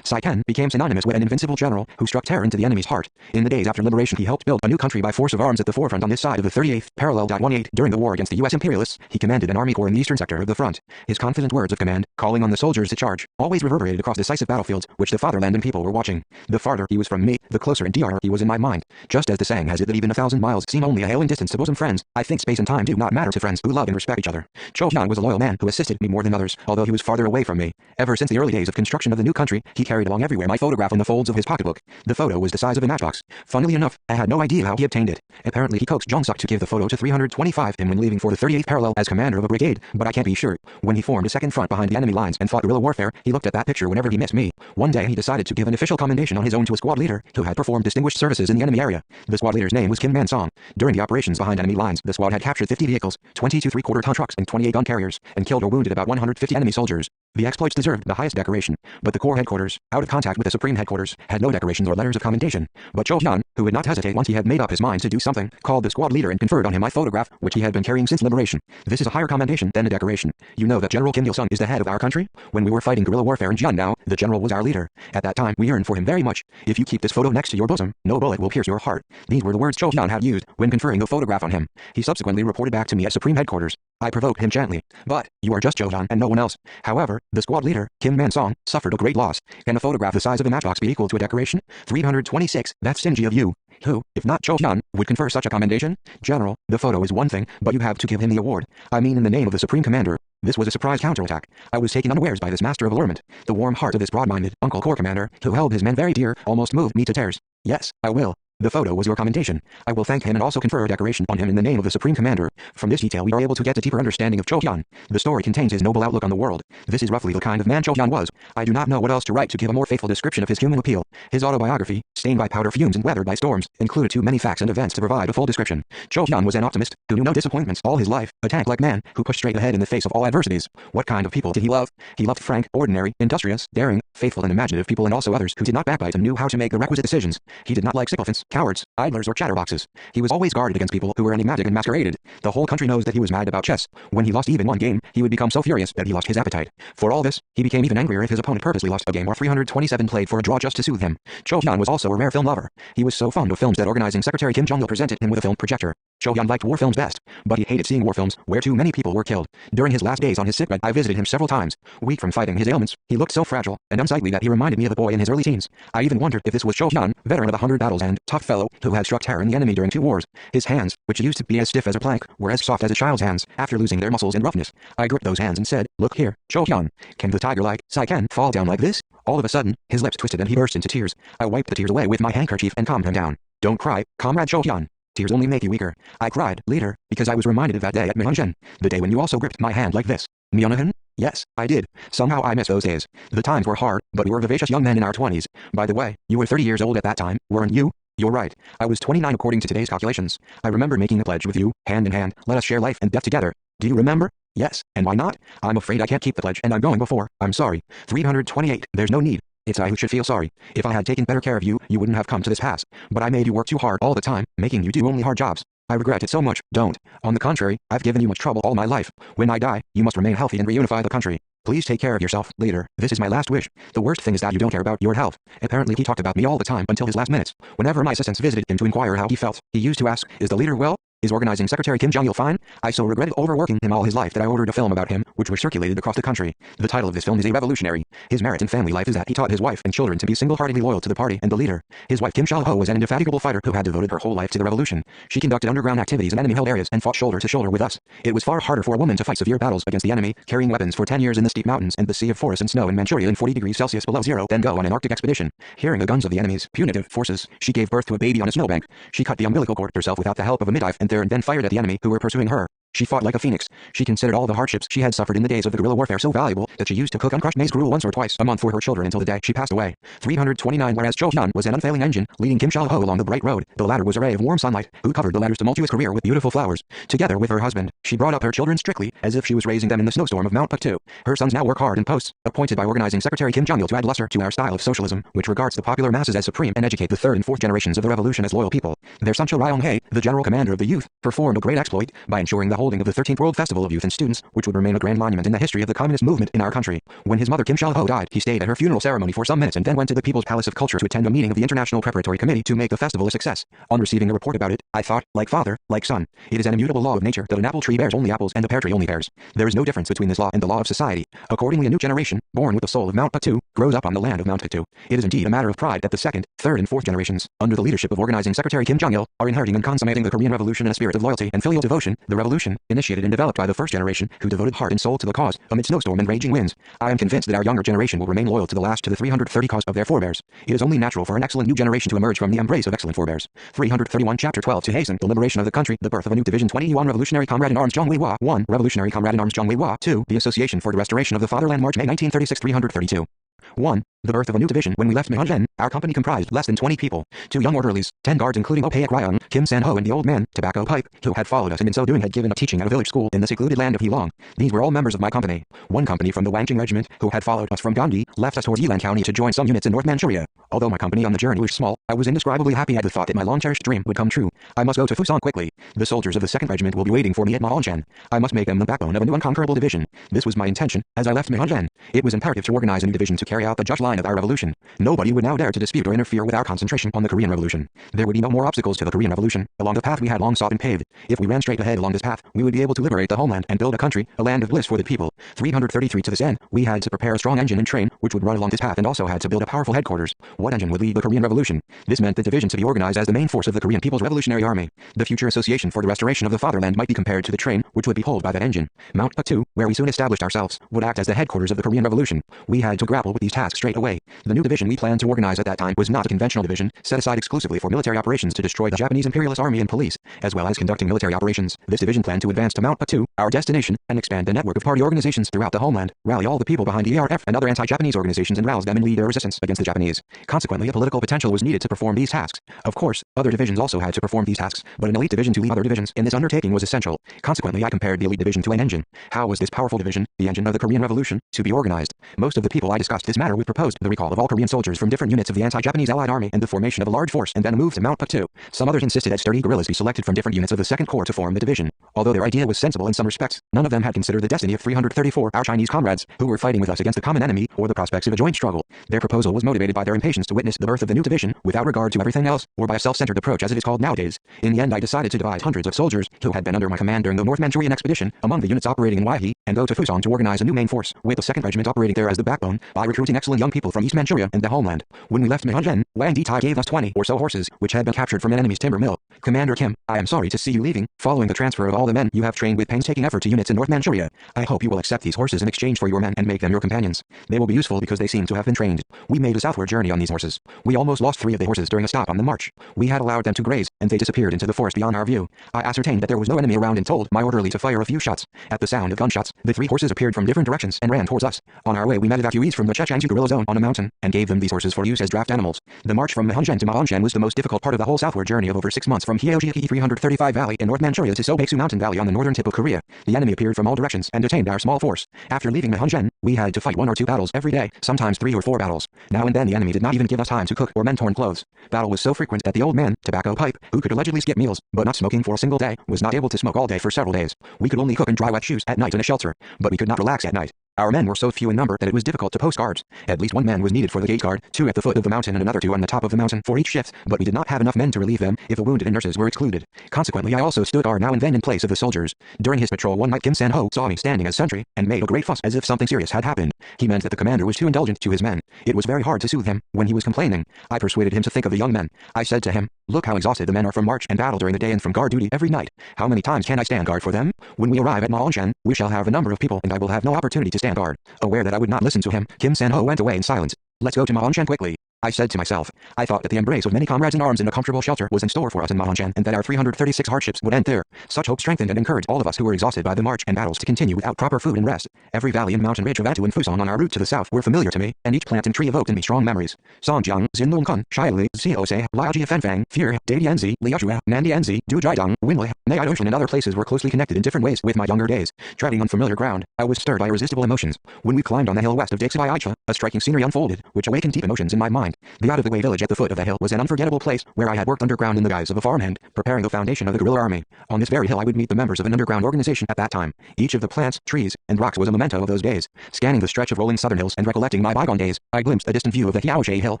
Saiken became synonymous with an invincible general who struck terror into the enemy's heart. In the days after liberation, he helped build a new country by force of arms at the forefront on this side of the 38th parallel. 18 During the war against the U.S. imperialists, he commanded an army corps in the eastern sector of the front. His confident words of command, calling on the soldiers to charge, always reverberated across decisive battlefields, which the fatherland and people were watching. The farther he was from me, the closer and dearer he was in my mind. Just as the saying has it that even 1,000 miles seem only a hailing distance to bosom friends, I think space and time do not matter to friends who love and respect each other. Cho Hyun was a loyal man who assisted me more than others, although he was farther away from me. Ever since the early days of construction of the new country, he carried along everywhere my photograph in the folds of his pocketbook. The photo was the size of a matchbox. Funnily enough, I had no idea how he obtained it. Apparently he coaxed Jong-suk to give the photo to 325 him when leaving for the 38th parallel as commander of a brigade, but I can't be sure. When he formed a second front behind the enemy lines and fought guerrilla warfare, he looked at that picture whenever he missed me. One day he decided to give an official commendation on his own to a squad leader who had performed distinguished services in the enemy area. The squad leader's name was Kim Man-song. During the operations behind enemy lines, the squad had captured 50 vehicles, 22 3/4-ton trucks and 28 gun carriers, and killed or wounded about 150 enemy soldiers. The exploits deserved the highest decoration, but the Corps headquarters, out of contact with the Supreme Headquarters, had no decorations or letters of commendation. But Cho Hyun, who would not hesitate once he had made up his mind to do something, called the squad leader and conferred on him my photograph, which he had been carrying since liberation. This is a higher commendation than a decoration. You know that General Kim Il-sung is the head of our country? When we were fighting guerrilla warfare in Jiandao, the general was our leader. At that time, we yearned for him very much. If you keep this photo next to your bosom, no bullet will pierce your heart. These were the words Cho Hyun had used when conferring the photograph on him. He subsequently reported back to me at Supreme Headquarters. I provoked him gently. But, you are just Cho Hyun and no one else. However, the squad leader, Kim Man-song, suffered a great loss. Can a photograph the size of a matchbox be equal to a decoration? 326, that's stingy of you. Who, if not Cho Hyun, would confer such a commendation? General, the photo is one thing, but you have to give him the award. I mean in the name of the Supreme Commander. This was a surprise counterattack. I was taken unawares by this master of allurement. The warm heart of this broad-minded Uncle Corps Commander, who held his men very dear, almost moved me to tears. Yes, I will. The photo was your commendation. I will thank him and also confer a decoration on him in the name of the Supreme Commander. From this detail we are able to get a deeper understanding of Cho Hyun. The story contains his noble outlook on the world. This is roughly the kind of man Cho Hyun was. I do not know what else to write to give a more faithful description of his human appeal. His autobiography, stained by powder fumes and weathered by storms, included too many facts and events to provide a full description. Cho Hyun was an optimist, who knew no disappointments all his life, a tank-like man, who pushed straight ahead in the face of all adversities. What kind of people did he love? He loved frank, ordinary, industrious, daring, faithful and imaginative people and also others who did not backbite and knew how to make the requisite decisions. He did not like sycophants, cowards, idlers or chatterboxes. He was always guarded against people who were enigmatic and masqueraded. The whole country knows that he was mad about chess. When he lost even one game, he would become so furious that he lost his appetite. For all this, he became even angrier if his opponent purposely lost a game or 327 played for a draw just to soothe him. Cho Hyun was also a rare film lover. He was so fond of films that organizing secretary Kim Jong-il presented him with a film projector. Cho Hyun liked war films best, but he hated seeing war films where too many people were killed. During his last days on his sickbed, I visited him several times. Weak from fighting his ailments, he looked so fragile and unsightly that he reminded me of a boy in his early teens. I even wondered if this was Cho Hyun, veteran of 100 battles and tough fellow who had struck terror in the enemy during 2 wars. His hands, which used to be as stiff as a plank, were as soft as a child's hands after losing their muscles and roughness. I gripped those hands and said, "Look here, Cho Hyun, can the tiger like Saiken fall down like this?" All of a sudden, his lips twisted and he burst into tears. I wiped the tears away with my handkerchief and calmed him down. "Don't cry, comrade Cho Hyun. Tears only make you weaker." I cried, later, because I was reminded of that day at Myeonjeon, the day when you also gripped my hand like this. Myeonjeon? Yes, I did. Somehow I miss those days. The times were hard, but we were vivacious young men in our 20s. By the way, you were 30 years old at that time, weren't you? You're right. I was 29 according to today's calculations. I remember making a pledge with you, hand in hand, let us share life and death together. Do you remember? Yes, and why not? I'm afraid I can't keep the pledge and I'm going before. I'm sorry. 328, there's no need. It's I who should feel sorry. If I had taken better care of you, you wouldn't have come to this pass. But I made you work too hard all the time, making you do only hard jobs. I regret it so much. Don't. On the contrary, I've given you much trouble all my life. When I die, you must remain healthy and reunify the country. Please take care of yourself later. This is my last wish. The worst thing is that you don't care about your health. Apparently he talked about me all the time until his last minutes. Whenever my assistants visited him to inquire how he felt, he used to ask, "Is the leader well? Is organizing secretary Kim Jong-il fine?" I so regretted overworking him all his life that I ordered a film about him, which was circulated across the country. The title of this film is A Revolutionary. His merit in family life is that he taught his wife and children to be single-heartedly loyal to the party and the leader. His wife Kim Shal-ho was an indefatigable fighter who had devoted her whole life to the revolution. She conducted underground activities in enemy-held areas and fought shoulder to shoulder with us. It was far harder for a woman to fight severe battles against the enemy, carrying weapons for 10 years in the steep mountains and the sea of forest and snow in Manchuria in 40 degrees Celsius below zero, then go on an Arctic expedition. Hearing the guns of the enemy's punitive forces, she gave birth to a baby on a snowbank. She cut the umbilical cord herself without the help of a midwife and there and then fired at the enemy who were pursuing her. She fought like a phoenix. She considered all the hardships she had suffered in the days of the guerrilla warfare so valuable that she used to cook uncrushed maize gruel once or twice a month for her children until the day she passed away. 329 Whereas Cho Hyun was an unfailing engine, leading Kim Shal-ho along the bright road, the latter was a ray of warm sunlight, who covered the latter's tumultuous career with beautiful flowers. Together with her husband, she brought up her children strictly, as if she was raising them in the snowstorm of Mount Puktu. Her sons now work hard in posts, appointed by organizing secretary Kim Jong-il to add luster to our style of socialism, which regards the popular masses as supreme and educate the third and fourth generations of the revolution as loyal people. Their son Cho Ryong-hae, the general commander of the youth, performed a great exploit by ensuring the whole holding of the 13th World Festival of Youth and Students, which would remain a grand monument in the history of the communist movement in our country. When his mother Kim Chal-ho died, he stayed at her funeral ceremony for some minutes and then went to the People's Palace of Culture to attend a meeting of the International Preparatory Committee to make the festival a success. On receiving a report about it, I thought, like father, like son. It is an immutable law of nature that an apple tree bears only apples and a pear tree only pears. There is no difference between this law and the law of society. Accordingly, a new generation, born with the soul of Mount Patu, grows up on the land of Mount Patu. It is indeed a matter of pride that the second, third, and fourth generations, under the leadership of organizing Secretary Kim Jong-il, are inheriting and consummating the Korean Revolution in a spirit of loyalty and filial devotion. The revolution, initiated and developed by the first generation, who devoted heart and soul to the cause, amid snowstorm and raging winds. I am convinced that our younger generation will remain loyal to the 330 cause of their forebears. It is only natural for an excellent new generation to emerge from the embrace of excellent forebears. 331 Chapter 12 To hasten the liberation of the country, the birth of a new division. 21 Revolutionary Comrade in Arms Zhang Weihua. 1 Revolutionary Comrade in Arms Zhang Weihua. 2 The Association for the Restoration of the Fatherland. March May 1936. 332. 1. The birth of a new division. When we left Myeonjen, our company comprised less than 20 people. 2 young orderlies, 10 guards including Oh Paek Ryung, Kim San-ho and the old man, Tobacco Pipe, who had followed us and in so doing had given up teaching at a village school in the secluded land of Heilong. These were all members of my company. 1 company from the Wangjing Regiment, who had followed us from Gandhi, left us towards Yilan County to join some units in North Manchuria. Although my company on the journey was small, I was indescribably happy at the thought that my long-cherished dream would come true. I must go to Fusan quickly. The soldiers of the 2nd Regiment will be waiting for me at Myeonjen. I must make them the backbone of a new unconquerable division. This was my intention, as I left Myeonjen. It was imperative to organize a new division to carry out the just line of our revolution. Nobody would now dare to dispute or interfere with our concentration on the Korean Revolution. There would be no more obstacles to the Korean Revolution, along the path we had long sought and paved. If we ran straight ahead along this path, we would be able to liberate the homeland and build a country, a land of bliss for the people. 333 To this end, we had to prepare a strong engine and train, which would run along this path and also had to build a powerful headquarters. What engine would lead the Korean Revolution? This meant the division to be organized as the main force of the Korean People's Revolutionary Army. The future association for the restoration of the fatherland might be compared to the train, which would be pulled by that engine. Mount Patu, where we soon established ourselves, would act as the headquarters of the Korean Revolution. We had to grapple with these tasks straight away. The new division we planned to organize at that time was not a conventional division, set aside exclusively for military operations to destroy the Japanese imperialist army and police, as well as conducting military operations. This division planned to advance to Mount Patu, our destination, and expand the network of party organizations throughout the homeland, rally all the people behind the ERF and other anti-Japanese organizations and rouse them and lead their resistance against the Japanese. Consequently, a political potential was needed to perform these tasks. Of course, other divisions also had to perform these tasks, but an elite division to lead other divisions in this undertaking was essential. Consequently, I compared the elite division to an engine. How was this powerful division, the engine of the Korean Revolution, to be organized? Most of the people I discussed this matter with proposed the recall of all Korean soldiers from different units of the anti-Japanese Allied Army and the formation of a large force and then a move to Mount Patu. Some others insisted that sturdy guerrillas be selected from different units of the 2nd Corps to form the division. Although their idea was sensible in some respects, none of them had considered the destiny of 334 our Chinese comrades who were fighting with us against a common enemy or the prospects of a joint struggle. Their proposal was motivated by their impatience to witness the birth of the new division without regard to everything else, or by a self-centered approach as it is called nowadays. In the end, I decided to divide hundreds of soldiers who had been under my command during the North Manchurian expedition among the units operating in Waihe and go to Fusan to organize a new main force with the 2nd Regiment operating there as the backbone by recruiting excellent young people from East Manchuria and the homeland. When we left Myeonjen, Wang Di-tai gave us 20 or so horses which had been captured from an enemy's timber mill. Commander Kim, I am sorry to see you leaving, following the transfer of all the men you have trained with painstaking effort to units in North Manchuria. I hope you will accept these horses in exchange for your men and make them your companions. They will be useful because they seem to have been trained. We made a southward journey on these horses. We almost lost 3 of the horses during a stop on the march. We had allowed them to graze, and they disappeared into the forest beyond our view. I ascertained that there was no enemy around and told my orderly to fire a few shots. At the sound of gunshots, the 3 horses appeared from different directions and ran towards us. On our way we met evacuees from the Chechangsu guerrilla zone on a mountain, and gave them these horses for use as draft animals. The march from Myeonjen to Myeonjen was the most difficult part of the whole southward journey of over 6 months from Hyeoji 335 Valley in North Manchuria to Sobeksu Mountain Valley on the northern tip of Korea. The enemy appeared from all directions and detained our small force. After leaving Myeonjen, we had to fight 1 or 2 battles every day, sometimes 3 or 4 battles. Now and then the enemy did not even give us time to cook or mend torn clothes. Battle was so frequent that the old man, Tobacco Pipe, who could allegedly skip meals, but not smoking for a single day, was not able to smoke all day for several days. We could only cook and dry wet shoes at night in a shelter, but we could not relax at night. Our men were so few in number that it was difficult to post guards. At least 1 man was needed for the gate guard, 2 at the foot of the mountain and another 2 on the top of the mountain for each shift, but we did not have enough men to relieve them if the wounded and nurses were excluded. Consequently, I also stood guard now and then in place of the soldiers. During his patrol one night Kim San-ho saw me standing as sentry, and made a great fuss as if something serious had happened. He meant that the commander was too indulgent to his men. It was very hard to soothe him when he was complaining. I persuaded him to think of the young men. I said to him, "Look how exhausted the men are from march and battle during the day and from guard duty every night. How many times can I stand guard for them? When we arrive at Myeonjen, we shall have a number of people and I will have no opportunity to stand guard." Aware that I would not listen to him, Kim San-ho went away in silence. "Let's go to Myeonjen quickly," I said to myself. I thought that the embrace of many comrades in arms in a comfortable shelter was in store for us in Myeonjen, and that our 336 hardships would end there. Such hope strengthened and encouraged all of us who were exhausted by the march and battles to continue without proper food and rest. Every valley and mountain ridge of Atu and Fusan on our route to the south were familiar to me, and each plant and tree evoked in me strong memories. Songjiang, Zinlongkun, Shiali, Ziose, Liaoji Fenfang, Fear, Dadienzi, Liaochua, Nandienzi, Dujiadong, Winli, Neiaoshan and other places were closely connected in different ways with my younger days. Treading on familiar ground, I was stirred by irresistible emotions. When we climbed on the hill west of Daexibai Aicha, a striking scenery unfolded, which awakened deep emotions in my mind. mind. The out-of-the-way village at the foot of the hill was an unforgettable place where I had worked underground in the guise of a farmhand, preparing the foundation of the guerrilla army. On this very hill I would meet the members of an underground organization at that time. Each of the plants, trees, and rocks was a memento of those days. Scanning the stretch of rolling southern hills and recollecting my bygone days, I glimpsed a distant view of the Hiaoxie Hill,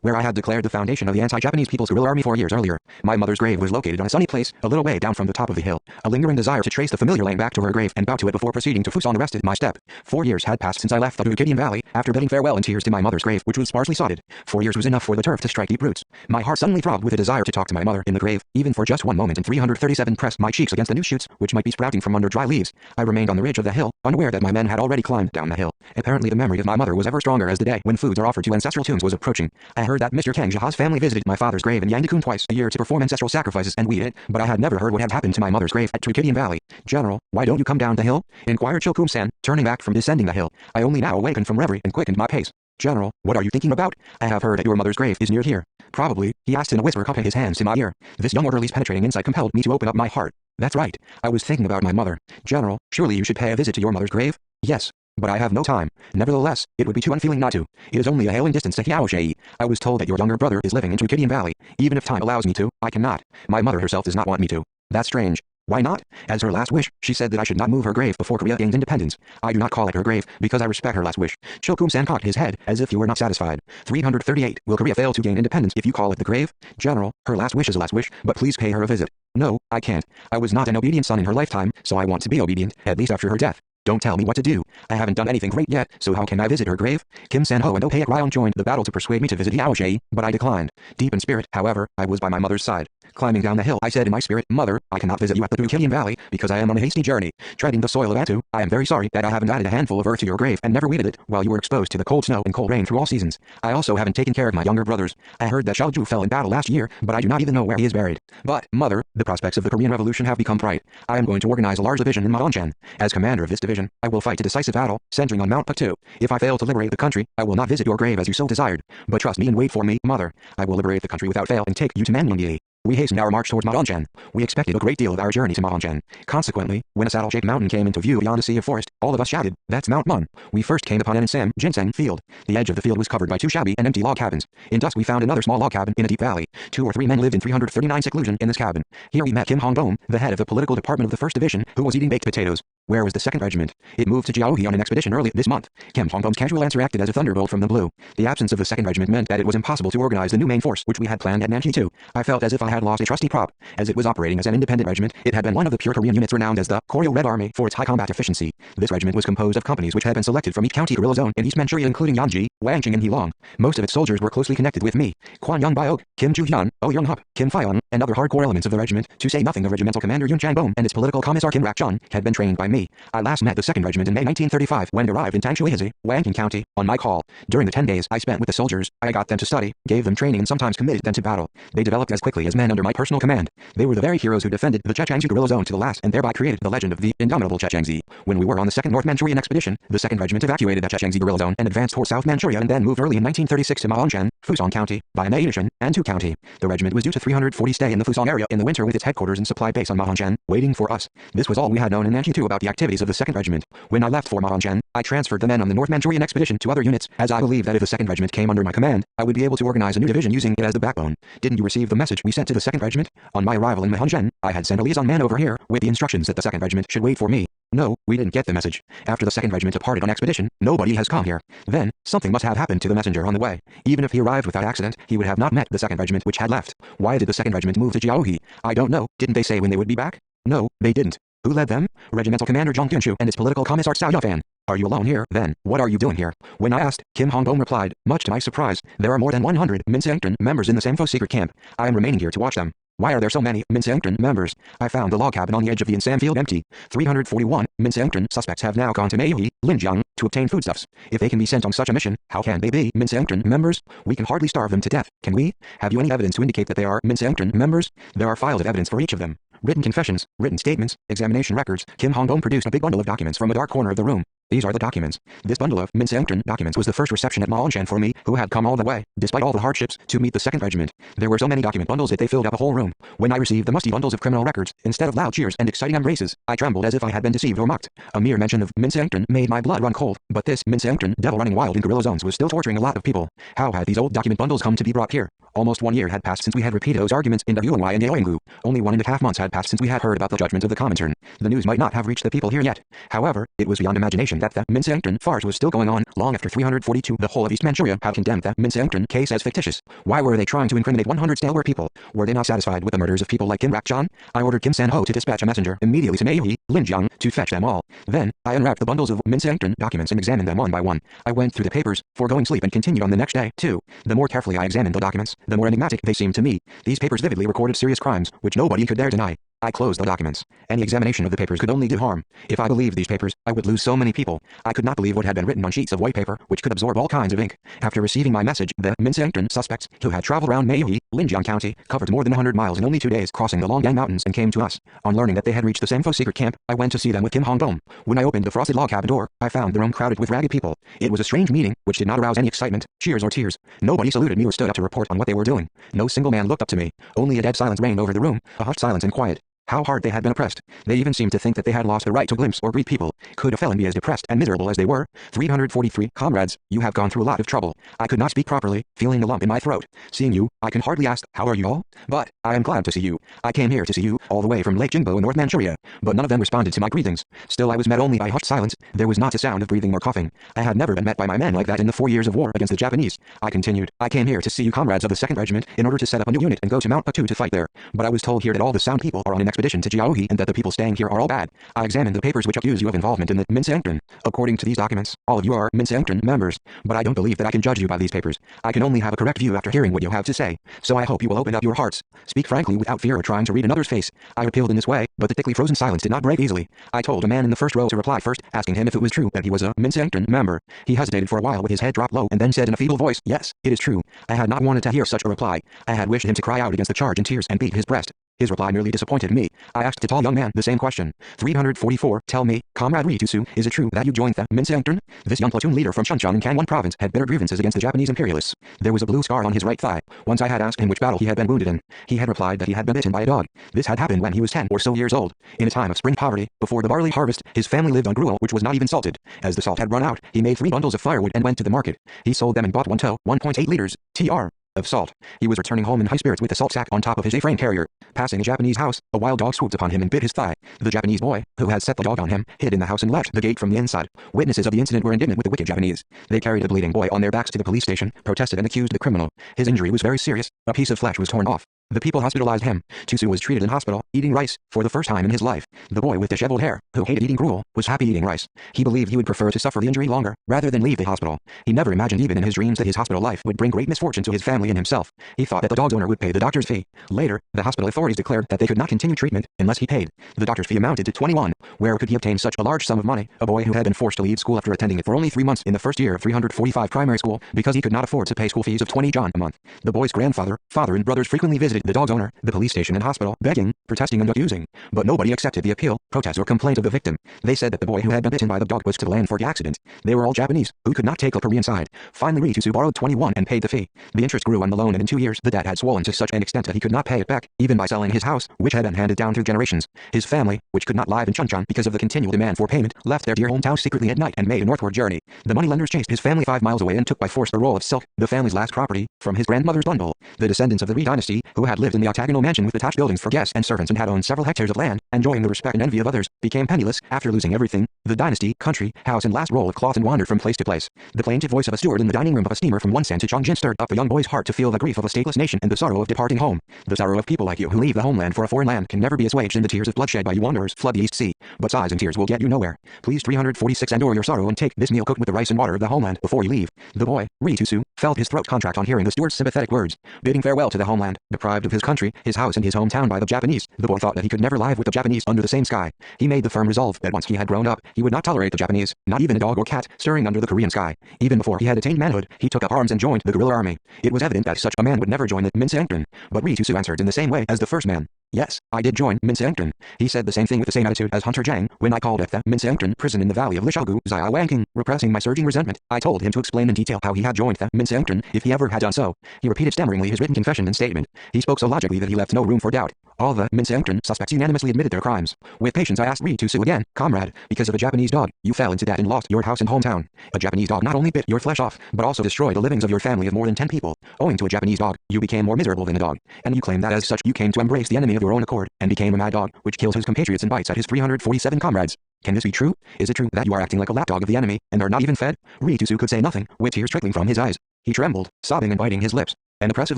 where I had declared the foundation of the anti-Japanese People's Guerrilla Army 4 years earlier. My mother's grave was located on a sunny place, a little way down from the top of the hill. A lingering desire to trace the familiar lane back to her grave and bow to it before proceeding to Fusan arrested my step. 4 years had passed since I left the Dukidian Valley, after bidding farewell in tears to my mother's grave, which was sparsely sodded. 4 years was enough for the turf to strike deep roots. My heart suddenly throbbed with a desire to talk to my mother in the grave, even for just one moment, and 337 pressed my cheeks against the new shoots, which might be sprouting from under dry leaves. I remained on the ridge of the hill, unaware that my men had already climbed down the hill. Apparently the memory of my mother was ever stronger as the day when foods are offered to ancestral tombs was approaching. I heard that Mr. Kang Jaha's family visited my father's grave in Yangdakun twice a year to perform ancestral sacrifices and we did, but I had never heard what had happened to my mother's grave at Dukidian Valley. General, why don't you come down the hill? Inquired Chilkum-san, turning back from descending the hill. I only now awakened from reverie and quickened my pace. General, what are you thinking about? I have heard that your mother's grave is near here. Probably, he asked in a whisper, cupping his hands to my ear. This young orderly's penetrating insight compelled me to open up my heart. That's right. I was thinking about my mother. General, surely you should pay a visit to your mother's grave? Yes. But I have no time. Nevertheless, it would be too unfeeling not to. It is only a hailing distance to Hiaoxie. I was told that your younger brother is living in Dukidian Valley. Even if time allows me to, I cannot. My mother herself does not want me to. That's strange. Why not? As her last wish, she said that I should not move her grave before Korea gained independence. I do not call it her grave, because I respect her last wish. Chilkum-san cocked his head, as if he were not satisfied. 338. Will Korea fail to gain independence if you call it the grave? General, her last wish is a last wish, but please pay her a visit. No, I can't. I was not an obedient son in her lifetime, so I want to be obedient, at least after her death. Don't tell me what to do. I haven't done anything great yet, so how can I visit her grave? Kim San-ho and Oh Haek-ryeon joined the battle to persuade me to visit Hiaoxie, but I declined. Deep in spirit, however, I was by my mother's side. Climbing down the hill, I said in my spirit, Mother, I cannot visit you at the Dukidian Valley, because I am on a hasty journey. Treading the soil of Atu, I am very sorry that I haven't added a handful of earth to your grave and never weeded it while you were exposed to the cold snow and cold rain through all seasons. I also haven't taken care of my younger brothers. I heard that Xiaoju fell in battle last year, but I do not even know where he is buried. But, Mother, the prospects of the Korean Revolution have become bright. I am going to organize a large division in Maonchan. As commander of this division, I will fight a decisive battle, centering on Mount Paktu. If I fail to liberate the country, I will not visit your grave as you so desired. But trust me and wait for me, Mother. I will liberate the country without fail and take you to Manmyonggi. We hastened our march towards Maonchan. We expected a great deal of our journey to Maonchan. Consequently, when a saddle-shaped mountain came into view beyond a sea of forest, all of us shouted, "That's Mount Mun." We first came upon an Sam ginseng field. The edge of the field was covered by 2 shabby and empty log cabins. In dusk we found another small log cabin in a deep valley. 2 or 3 men lived in 339 seclusion in this cabin. Here we met Kim Hong-bom, the head of the political department of the 1st Division, who was eating baked potatoes. Where was the 2nd Regiment? It moved to Jiaohe on an expedition early this month. Kim Hong-bom's casual answer acted as a thunderbolt from the blue. The absence of the 2nd Regiment meant that it was impossible to organize the new main force which we had planned at Nanchi 2. I felt as if I had lost a trusty prop. As it was operating as an independent regiment, it had been one of the pure Korean units renowned as the Koryo Red Army for its high combat efficiency. This regiment was composed of companies which had been selected from each county guerrilla zone in East Manchuria, including Yanji, Wangqing and Heilong. Most of its soldiers were closely connected with me. Kwan Young Byok, Kim Ju-hyun, Oh Young-hup, Kim Fyeon, and other hardcore elements of the regiment, to say nothing of regimental commander Yoon Chang-bom and its political commissar Kim Rak-chun, had been trained by me. I last met the 2nd Regiment in May 1935 when it arrived in Tangchuihazi, Wangqing County, on my call. During the 10 days I spent with the soldiers, I got them to study, gave them training and sometimes committed them to battle. They developed as quickly as men under my personal command. They were the very heroes who defended the Chechangzi guerrilla zone to the last and thereby created the legend of the indomitable Chechangzi. When we were on the 2nd North Manchurian expedition, the 2nd Regiment evacuated the Chechangzi guerrilla zone and advanced toward South Manchuria and then moved early in 1936 to Maonchan, Fusan County, Bayanayishan, and Tu County. The regiment was due to 340 stay in the Fusan area in the winter with its headquarters and supply base on Maonchan, waiting for us. This was all we had known in Nanchi 2 about the activities of the 2nd Regiment. When I left for Maonchan, I transferred the men on the North Manchurian expedition to other units, as I believed that if the 2nd Regiment came under my command, I would be able to organize a new division using it as the backbone. Didn't you receive the message we sent to the 2nd Regiment? On my arrival in Maonchan, I had sent a liaison man over here with the instructions that the 2nd Regiment should wait for me. No, we didn't get the message. After the 2nd Regiment departed on expedition, nobody has come here. Then, something must have happened to the messenger on the way. Even if he arrived without accident, he would have not met the 2nd Regiment which had left. Why did the 2nd Regiment move to Jiaohe? I don't know. Didn't they say when they would be back? No, they didn't. Who led them? Regimental Commander Jong Kyun-chu and its political commissar Cao Yafan. Are you alone here, then? What are you doing here? When I asked, Kim Hong-bom replied, much to my surprise, there are more than 100 Minseongtran members in the Samfo secret camp. I am remaining here to watch them. Why are there so many Minseongtran members? I found the log cabin on the edge of the Insam field empty. 341 Minseongtran suspects have now gone to Mayohe, Linjiang, to obtain foodstuffs. If they can be sent on such a mission, how can they be Minseongtran members? We can hardly starve them to death, can we? Have you any evidence to indicate that they are Minseongtran members? There are files of evidence for each of them. Written confessions, written statements, examination records. Kim Hong-bom produced a big bundle of documents from a dark corner of the room. These are the documents. This bundle of Minseongtun documents was the first reception at Maonshan for me, who had come all the way, despite all the hardships, to meet the 2nd Regiment. There were so many document bundles that they filled up a whole room. When I received the musty bundles of criminal records, instead of loud cheers and exciting embraces, I trembled as if I had been deceived or mocked. A mere mention of Minseongtun made my blood run cold, but this Minseongtun devil running wild in guerrilla zones was still torturing a lot of people. How had these old document bundles come to be brought here? Almost 1 year had passed since we had repeated those arguments in Wny and Yeoinggu. Only 1.5 months had passed since we had heard about the judgment of the Comintern. The news might not have reached the people here yet. However, it was beyond imagination that the Minseongtun farce was still going on long after 342. The whole of East Manchuria had condemned the Minseongtun case as fictitious. Why were they trying to incriminate 100 stalwart people? Were they not satisfied with the murders of people like Kim Rak-chan? I ordered Kim San-ho to dispatch a messenger immediately to Maeui, Linjiang, to fetch them all. Then, I unwrapped the bundles of Minseongtun documents and examined them one by one. I went through the papers, foregoing sleep, and continued on the next day, too. The more carefully I examined the documents, the more enigmatic they seemed to me. These papers vividly recorded serious crimes, which nobody could dare deny. I closed the documents. Any examination of the papers could only do harm. If I believed these papers, I would lose so many people. I could not believe what had been written on sheets of white paper, which could absorb all kinds of ink. After receiving my message, the Minseongtun suspects, who had traveled around Maeui, Linjiang County, covered more than 100 miles in only 2 days, crossing the Longyang Mountains, and came to us. On learning that they had reached the Samfo secret camp, I went to see them with Kim Hong-bom. When I opened the frosted log cabin door, I found the room crowded with ragged people. It was a strange meeting, which did not arouse any excitement, cheers, or tears. Nobody saluted me or stood up to report on what they were doing. No single man looked up to me. Only a dead silence reigned over the room, a hushed silence and quiet. How hard they had been oppressed. They even seemed to think that they had lost the right to glimpse or greet people. Could a felon be as depressed and miserable as they were? 343. Comrades, you have gone through a lot of trouble. I could not speak properly, feeling a lump in my throat. Seeing you, I can hardly ask, how are you all? But, I am glad to see you. I came here to see you, all the way from Lake Jingbo in North Manchuria. But none of them responded to my greetings. Still I was met only by hushed silence. There was not a sound of breathing or coughing. I had never been met by my men like that in the 4 years of war against the Japanese. I continued, I came here to see you comrades of the 2nd Regiment in order to set up a new unit and go to Mount Patu to fight there. But I was told here that all the sound people are on an expedition to Jiaohe and that the people staying here are all bad. I examined the papers which accuse you of involvement in the Minseongtun. According to these documents, all of you are Minseongtun members, but I don't believe that I can judge you by these papers. I can only have a correct view after hearing what you have to say. So I hope you will open up your hearts. Speak frankly without fear or trying to read another's face. I appealed in this way, but the thickly frozen silence did not break easily. I told a man in the first row to reply first, asking him if it was true that he was a Minseongtun member. He hesitated for a while with his head dropped low and then said in a feeble voice, yes, it is true. I had not wanted to hear such a reply. I had wished him to cry out against the charge in tears and beat his breast. His reply merely disappointed me. I asked the tall young man the same question. 344. Tell me, Comrade Ritusu, is it true that you joined the Minseongtun? This young platoon leader from Chuncheon in Kangwon Province had bitter grievances against the Japanese imperialists. There was a blue scar on his right thigh. Once I had asked him which battle he had been wounded in. He had replied that he had been bitten by a dog. This had happened when he was 10 or so years old. In a time of spring poverty, before the barley harvest, his family lived on gruel which was not even salted. As the salt had run out, he made 3 bundles of firewood and went to the market. He sold them and bought 1.8 liters, tr. of salt. He was returning home in high spirits with the salt sack on top of his A-frame carrier. Passing a Japanese house, a wild dog swooped upon him and bit his thigh. The Japanese boy, who had set the dog on him, hid in the house and left the gate from the inside. Witnesses of the incident were indignant with the wicked Japanese. They carried the bleeding boy on their backs to the police station, protested and accused the criminal. His injury was very serious. A piece of flesh was torn off. The people hospitalized him. Tusu was treated in hospital, eating rice, for the first time in his life. The boy with disheveled hair, who hated eating gruel, was happy eating rice. He believed he would prefer to suffer the injury longer, rather than leave the hospital. He never imagined even in his dreams that his hospital life would bring great misfortune to his family and himself. He thought that the dog's owner would pay the doctor's fee. Later, the hospital authorities declared that they could not continue treatment unless he paid. The doctor's fee amounted to 21. Where could he obtain such a large sum of money? A boy who had been forced to leave school after attending it for only 3 months in the first year of 345 primary school because he could not afford to pay school fees of 20 John a month. The boy's grandfather, father and brothers frequently visited the dog's owner, the police station and hospital, begging, protesting and accusing. But nobody accepted the appeal, protest or complaint of the victim. They said that the boy who had been bitten by the dog was to blame for the accident. They were all Japanese, who could not take the Korean side. Finally Ritusu borrowed 21 and paid the fee. The interest grew on the loan and in 2 years the debt had swollen to such an extent that he could not pay it back, even by selling his house, which had been handed down through generations. His family, which could not live in Chuncheon because of the continual demand for payment, left their dear hometown secretly at night and made a northward journey. The moneylenders chased his family 5 miles away and took by force a roll of silk, the family's last property, from his grandmother's bundle. The descendants of the Ri dynasty, who had lived in the octagonal mansion with attached buildings for guests and servants and had owned several hectares of land, enjoying the respect and envy of others, became penniless after losing everything, the dynasty, country, house and last roll of cloth, and wandered from place to place. The plaintive voice of a steward in the dining room of a steamer from Wonsan to Chongjin stirred up the young boy's heart to feel the grief of a stateless nation and the sorrow of departing home. The sorrow of people like you who leave the homeland for a foreign land can never be assuaged, and the tears of bloodshed by you wanderers flood the East Sea. But sighs and tears will get you nowhere. Please 346 endure your sorrow and take this meal cooked with the rice and water of the homeland before you leave. The boy, Ritusu, felt his throat contract on hearing the steward's sympathetic words. Bidding farewell to the homeland, deprived of his country, his house and his hometown by the Japanese, the boy thought that he could never live with the Japanese under the same sky. He made the firm resolve that once he had grown up, he would not tolerate the Japanese, not even a dog or cat, stirring under the Korean sky. Even before he had attained manhood, he took up arms and joined the guerrilla army. It was evident that such a man would never join the Minseongtun, but Ritusu answered in the same way as the first man. Yes, I did join Minseongtun. He said the same thing with the same attitude as Hunter Jang when I called at the Minseongtun prison in the valley of Lishagu, Xiaowangking, repressing my surging resentment. I told him to explain in detail how he had joined the Minseongtun if he ever had done so. He repeated stammeringly his written confession and statement. He spoke so logically that he left no room for doubt. All the Minseongtun suspects unanimously admitted their crimes. With patience I asked Ri to sue again. Comrade, because of a Japanese dog, you fell into debt and lost your house and hometown. A Japanese dog not only bit your flesh off, but also destroyed the livings of your family of more than 10 people. Owing to a Japanese dog, you became more miserable than a dog. And you claim that as such you came to embrace the enemy of your own accord, and became a mad dog, which kills his compatriots and bites at his 347 comrades. Can this be true? Is it true that you are acting like a lapdog of the enemy, and are not even fed? Ri-Tusu could say nothing, with tears trickling from his eyes. He trembled, sobbing and biting his lips. An oppressive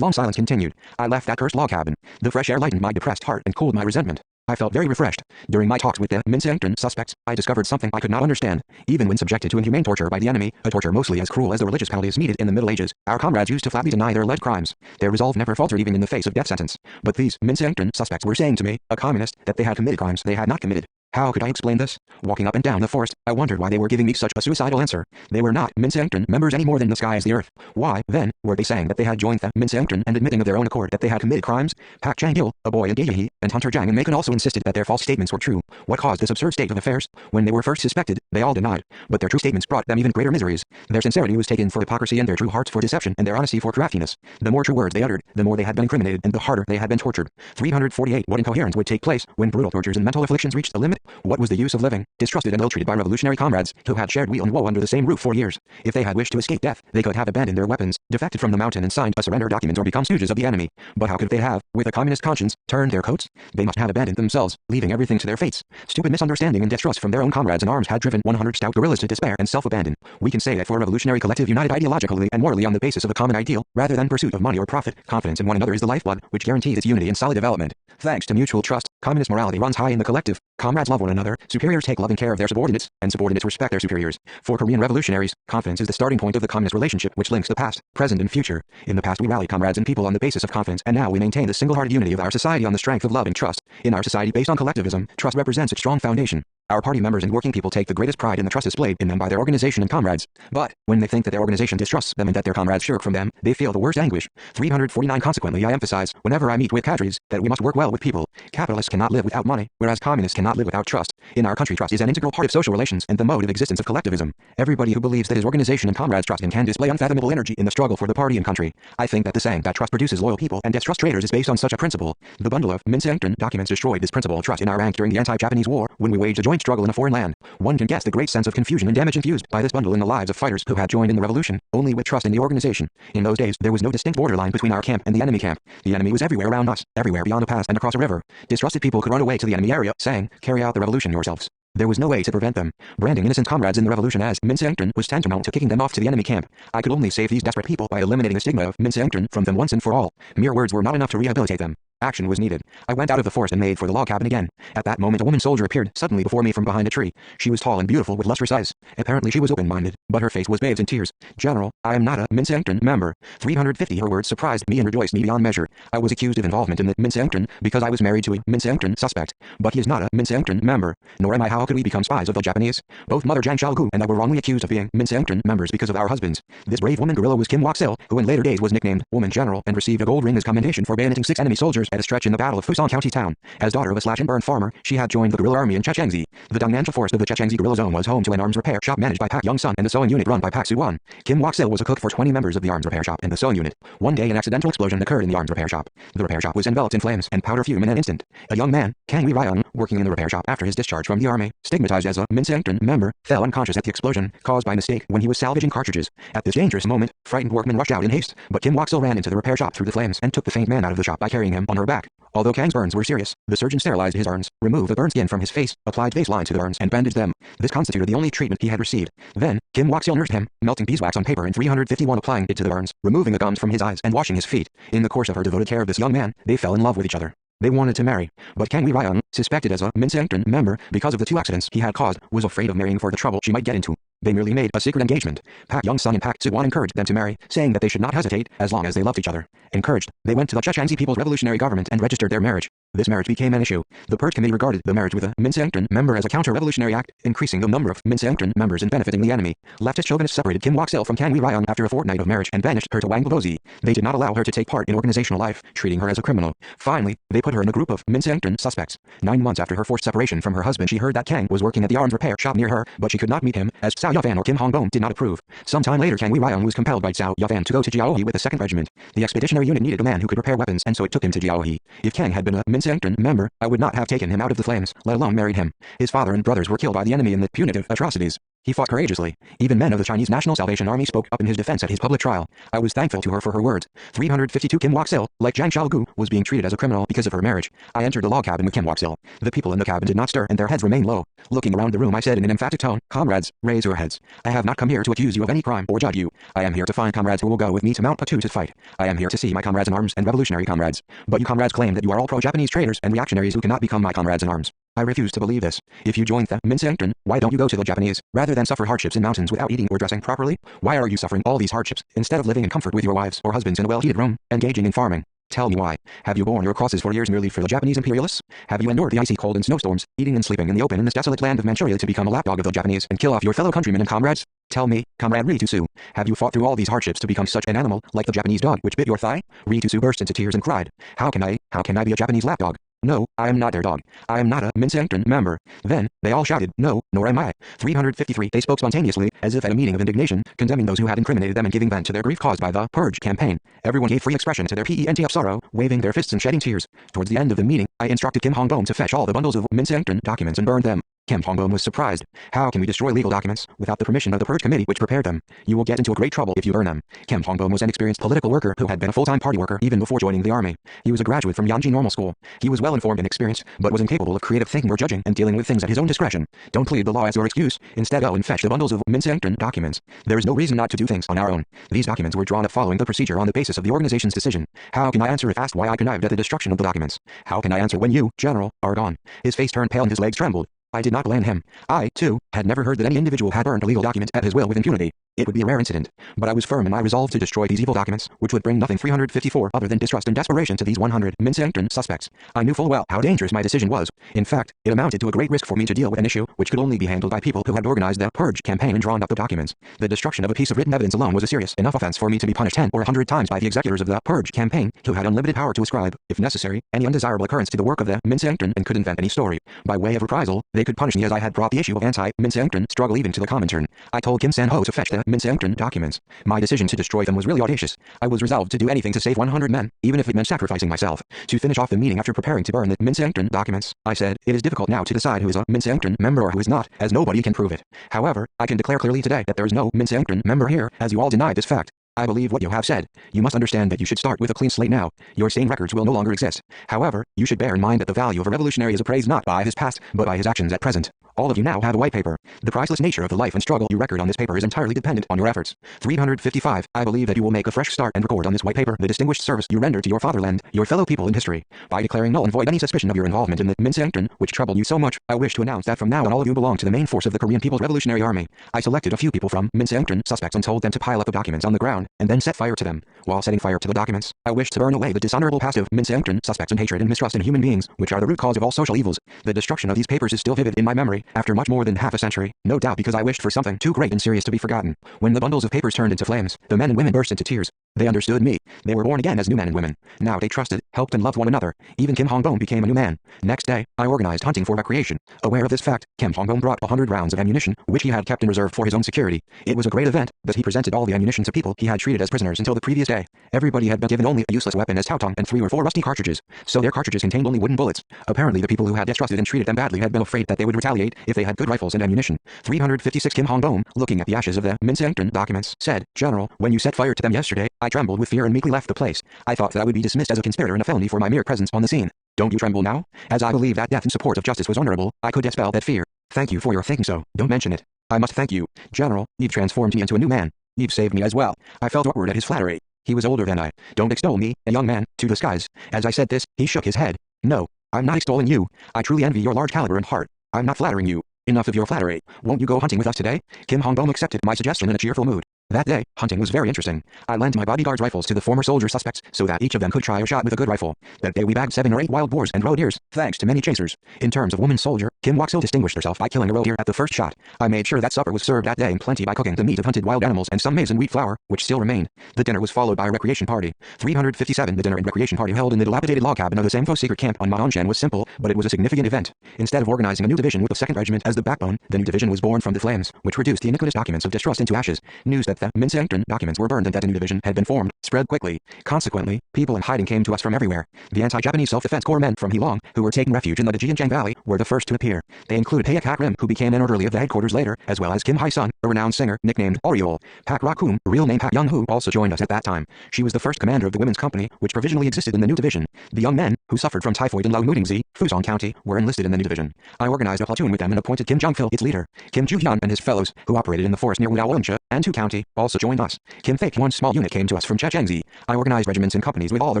long silence continued. I left that cursed log cabin. The fresh air lightened my depressed heart and cooled my resentment. I felt very refreshed. During my talks with the Minseongtun suspects, I discovered something I could not understand. Even when subjected to inhumane torture by the enemy, a torture mostly as cruel as the religious penalties meted in the Middle Ages, our comrades used to flatly deny their alleged crimes. Their resolve never faltered even in the face of death sentence. But these Minseongtun suspects were saying to me, a communist, that they had committed crimes they had not committed. How could I explain this? Walking up and down the forest, I wondered why they were giving me such a suicidal answer. They were not Minseongtun members any more than the sky is the earth. Why, then, were they saying that they had joined the Minseongtun and admitting of their own accord that they had committed crimes? Pak Chang-il, a boy in Daeyehi, and Hunter Jang and Macon also insisted that their false statements were true. What caused this absurd state of affairs? When they were first suspected, they all denied. But their true statements brought them even greater miseries. Their sincerity was taken for hypocrisy and their true hearts for deception and their honesty for craftiness. The more true words they uttered, the more they had been incriminated and the harder they had been tortured. 348. What incoherence would take place when brutal tortures and mental afflictions reached the limit? What was the use of living, distrusted and ill-treated by revolutionary comrades who had shared weal and woe under the same roof for years? If they had wished to escape death, they could have abandoned their weapons, defected from the mountain and signed a surrender document or become stooges of the enemy. But how could they have, with a communist conscience, turned their coats? They must have abandoned themselves, leaving everything to their fates. Stupid misunderstanding and distrust from their own comrades in arms had driven 100 stout guerrillas to despair and self-abandon. We can say that for a revolutionary collective united ideologically and morally on the basis of a common ideal, rather than pursuit of money or profit, confidence in one another is the lifeblood, which guarantees its unity and solid development. Thanks to mutual trust, communist morality runs high in the collective. Comrades love one another, superiors take loving care of their subordinates, and subordinates respect their superiors. For Korean revolutionaries, confidence is the starting point of the communist relationship which links the past, present and future. In the past we rallied comrades and people on the basis of confidence, and now we maintain the single-hearted unity of our society on the strength of love and trust. In our society based on collectivism, trust represents its strong foundation. Our party members and working people take the greatest pride in the trust displayed in them by their organization and comrades. But, when they think that their organization distrusts them and that their comrades shirk from them, they feel the worst anguish. 349. Consequently, I emphasize, whenever I meet with cadres, that we must work well with people. Capitalists cannot live without money, whereas communists cannot live without trust. In our country, trust is an integral part of social relations and the mode of existence of collectivism. Everybody who believes that his organization and comrades trust him can display unfathomable energy in the struggle for the party and country. I think that the saying that trust produces loyal people and distrust traitors is based on such a principle. The bundle of Minseongtun documents destroyed this principle of trust in our rank during the anti-Japanese war, when we waged a joint struggle in a foreign land. One can guess the great sense of confusion and damage infused by this bundle in the lives of fighters who had joined in the revolution, only with trust in the organization. In those days, there was no distinct borderline between our camp and the enemy camp. The enemy was everywhere around us, everywhere beyond a pass and across a river. Distrusted people could run away to the enemy area, saying, "Carry out the revolution yourselves." There was no way to prevent them. Branding innocent comrades in the revolution as Minseongtun was tantamount to kicking them off to the enemy camp. I could only save these desperate people by eliminating the stigma of Minseongtun from them once and for all. Mere words were not enough to rehabilitate them. Action was needed. I went out of the forest and made for the log cabin again. At that moment a woman soldier appeared suddenly before me from behind a tree. She was tall and beautiful with lustrous eyes. Apparently she was open-minded, but her face was bathed in tears. "General, I am not a Minseongtun member." 350. Her words surprised me and rejoiced me beyond measure. I was accused of involvement in the Minseongtun because I was married to a Minseongtun suspect. But he is not a Minseongtun member. Nor am I. How could we become spies of the Japanese? Both Mother Jang Xiaogu and I were wrongly accused of being Minseongtun members because of our husbands. This brave woman guerrilla was Kim Wok-sil, who in later days was nicknamed Woman General and received a gold ring as commendation for bayoneting 6 enemy soldiers at a stretch in the Battle of Fusan County Town. As daughter of a slash-and-burn farmer, she had joined the guerrilla army in Chechengzi. The Dongnan forest of the Chechengzi guerrilla zone was home to an arms repair shop managed by Pak Young-sun and the sewing unit run by Pak Soo-won. Kim Wok-sil was a cook for 20 members of the arms repair shop and the sewing unit. One day an accidental explosion occurred in the arms repair shop. The repair shop was enveloped in flames and powder fume in an instant. A young man, Kang Wi-ryung, working in the repair shop after his discharge from the army, stigmatized as a Minseongtun member, fell unconscious at the explosion, caused by mistake when he was salvaging cartridges. At this dangerous moment, frightened workmen rushed out in haste, but Kim Wok-sil ran into the repair shop through the flames and took the faint man out of the shop by carrying him on her back. Although Kang's burns were serious, the surgeon sterilized his burns, removed the burned skin from his face, applied baseline to the burns, and bandaged them. This constituted the only treatment he had received. Then, Kim Wok-sil nursed him, melting beeswax on paper in 351, applying it to the burns, removing the gums from his eyes, and washing his feet. In the course of her devoted care of this young man, they fell in love with each other. They wanted to marry, but Kang Wi-ryung, suspected as a Minseongtun member because of the 2 accidents he had caused, was afraid of marrying for the trouble she might get into. They merely made a secret engagement. Pak Young-sun and Pak Soo-won encouraged them to marry, saying that they should not hesitate as long as they loved each other. Encouraged, they went to the Chechengzi People's Revolutionary Government and registered their marriage. This marriage became an issue. The Purge Committee regarded the marriage with a Minseongtran member as a counter-revolutionary act, increasing the number of Minseongtran members and benefiting the enemy. Leftist chauvinists separated Kim Wok-sil from Kang Wi-ryung after a fortnight of marriage and banished her to Wangbozi. They did not allow her to take part in organizational life, treating her as a criminal. Finally, they put her in a group of Minseongtran suspects. 9 months after her forced separation from her husband, she heard that Kang was working at the arms repair shop near her, but she could not meet him, as Sao Yavan or Kim Hong-bom did not approve. Sometime later, Kang Wi-ryung was compelled by Sao Yavan to go to Jiaohe with the 2nd Regiment. The expeditionary unit needed a man who could repair weapons, and so it took him to Jiaohe. If Kang had been a Minseongtran member, I would not have taken him out of the flames, let alone married him. His father and brothers were killed by the enemy in the punitive atrocities. He fought courageously. Even men of the Chinese National Salvation Army spoke up in his defense at his public trial. I was thankful to her for her words. 352 Kim Wok-sil, like Zhang Xiaogu, was being treated as a criminal because of her marriage. I entered the log cabin with Kim Wok-sil. The people in the cabin did not stir and their heads remained low. Looking around the room, I said in an emphatic tone, "Comrades, raise your heads. I have not come here to accuse you of any crime or judge you. I am here to find comrades who will go with me to Mount Patu to fight. I am here to see my comrades in arms and revolutionary comrades. But you comrades claim that you are all pro-Japanese traitors and reactionaries who cannot become my comrades in arms. I refuse to believe this. If you joined the Minseongtran, why don't you go to the Japanese, rather than suffer hardships in mountains without eating or dressing properly? Why are you suffering all these hardships, instead of living in comfort with your wives or husbands in a well-heated room, engaging in farming? Tell me why. Have you borne your crosses for years merely for the Japanese imperialists? Have you endured the icy cold and snowstorms, eating and sleeping in the open in this desolate land of Manchuria to become a lapdog of the Japanese and kill off your fellow countrymen and comrades? Tell me, Comrade Ritusu, have you fought through all these hardships to become such an animal, like the Japanese dog which bit your thigh? Ritusu burst into tears and cried, How can I be a Japanese lapdog? No, I am not their dog. I am not a Minseongtran member. Then, they all shouted, No, nor am I. 353. They spoke spontaneously, as if at a meeting of indignation, condemning those who had incriminated them and giving vent to their grief caused by the Purge campaign. Everyone gave free expression to their pent up sorrow, waving their fists and shedding tears. Towards the end of the meeting, I instructed Kim Hong-bom to fetch all the bundles of Minseongtran documents and burn them. Kim Hong-bom was surprised. How can we destroy legal documents without the permission of the Purge Committee which prepared them? You will get into a great trouble if you burn them. Kim Hong-bom was an experienced political worker who had been a full-time party worker even before joining the army. He was a graduate from Yanji Normal School. He was well-informed and experienced, but was incapable of creative thinking or judging and dealing with things at his own discretion. Don't plead the law as your excuse. Instead, go and fetch the bundles of Minseongtran documents. There is no reason not to do things on our own. These documents were drawn up following the procedure on the basis of the organization's decision. How can I answer if asked why I connived at the destruction of the documents? How can I answer when you, General, are gone? His face turned pale and his legs trembled. I did not blame him. I, too, had never heard that any individual had burned a legal document at his will with impunity. It would be a rare incident, but I was firm in my resolve to destroy these evil documents, which would bring nothing 354 other than distrust and desperation to these 100 Minseongtran suspects. I knew full well how dangerous my decision was. In fact, it amounted to a great risk for me to deal with an issue which could only be handled by people who had organized the Purge campaign and drawn up the documents. The destruction of a piece of written evidence alone was a serious enough offense for me to be punished 10 or 100 times by the executors of the Purge campaign, who had unlimited power to ascribe, if necessary, any undesirable occurrence to the work of the Minseongtran and could invent any story. By way of reprisal, they could punish me as I had brought the issue of anti-Minseongtran struggle even to the Comintern. I told Kim San-ho to fetch the Minseongtran documents. My decision to destroy them was really audacious. I was resolved to do anything to save 100 men, even if it meant sacrificing myself. To finish off the meeting after preparing to burn the Minseongtran documents, I said, it is difficult now to decide who is a Minseongtran member or who is not, as nobody can prove it. However, I can declare clearly today that there is no Minseongtran member here, as you all denied this fact. I believe what you have said. You must understand that you should start with a clean slate now. Your sane records will no longer exist. However, you should bear in mind that the value of a revolutionary is appraised not by his past, but by his actions at present. All of you now have a white paper. The priceless nature of the life and struggle you record on this paper is entirely dependent on your efforts. 355. I believe that you will make a fresh start and record on this white paper the distinguished service you render to your fatherland, your fellow people in history. By declaring null and void any suspicion of your involvement in the Minseongtran, which troubled you so much, I wish to announce that from now on all of you belong to the main force of the Korean People's Revolutionary Army. I selected a few people from Minseongtran suspects and told them to pile up the documents on the ground, and then set fire to them. While setting fire to the documents, I wish to burn away the dishonorable past of Minseongtran suspects and hatred and mistrust in human beings, which are the root cause of all social evils. The destruction of these papers is still vivid in my memory, after much more than half a century, no doubt because I wished for something too great and serious to be forgotten. When the bundles of papers turned into flames, the men and women burst into tears. They understood me. They were born again as new men and women. Now they trusted, helped and loved one another. Even Kim Hong-bom became a new man. Next day, I organized hunting for recreation. Aware of this fact, Kim Hong-bom brought 100 rounds of ammunition, which he had kept in reserve for his own security. It was a great event, but he presented all the ammunition to people he had treated as prisoners until the previous day. Everybody had been given only a useless weapon as taotong and 3 or 4 rusty cartridges, so their cartridges contained only wooden bullets. Apparently the people who had distrusted and treated them badly had been afraid that they would retaliate if they had good rifles and ammunition. 356 Kim Hong-bom, looking at the ashes of the Minseongtran documents, said, General, when you set fire to them yesterday, I trembled with fear and meekly left the place. I thought that I would be dismissed as a conspirator and a felony for my mere presence on the scene. Don't you tremble now? As I believe that death in support of justice was honorable, I could dispel that fear. Thank you for your thinking so, don't mention it. I must thank you, General. You've transformed me into a new man. You've saved me as well. I felt awkward at his flattery. He was older than I. Don't extol me, a young man, to disguise. As I said this, he shook his head. No, I'm not extolling you. I truly envy your large caliber and heart. I'm not flattering you. Enough of your flattery. Won't you go hunting with us today? Kim Hong-bom accepted my suggestion in a cheerful mood. That day, hunting was very interesting. I lent my bodyguard's rifles to the former soldier suspects so that each of them could try a shot with a good rifle. That day we bagged 7 or 8 wild boars and roe deers, thanks to many chasers. In terms of woman soldier, Kim Waksil distinguished herself by killing a roe deer at the first shot. I made sure that supper was served that day in plenty by cooking the meat of hunted wild animals and some maize and wheat flour, which still remained. The dinner was followed by a recreation party. 357. The dinner and recreation party held in the dilapidated log cabin of the Samfo secret camp on Maongshan was simple, but it was a significant event. Instead of organizing a new division with the 2nd Regiment as the backbone, the new division was born from the flames, which reduced the iniquitous documents of distrust into ashes. News that the Minseangtren documents were burned and that a new division had been formed spread quickly. Consequently, people in hiding came to us from everywhere. The anti-Japanese self-defense corps men from Heilong, who were taking refuge in the Jianjiang Valley, were the first to appear. They included Payak Hak Rim, who became an orderly of the headquarters later, as well as Kim Hai-sun, a renowned singer, nicknamed Oriole. Pak Rak-hoom, real name Pak Young-hoo, also joined us at that time. She was the first commander of the women's company, which provisionally existed in the new division. The young men, who suffered from typhoid in Laomudingzi, Fusong County, were enlisted in the new division. I organized a platoon with them and appointed Kim Jong-fil its leader. Kim Ju-hyun and his fellows, who operated in the forest near Wudaoeumsha and Tu County, also joined us. Kim Fake-1's small unit came to us from Chechengzi. I organized regiments and companies with all the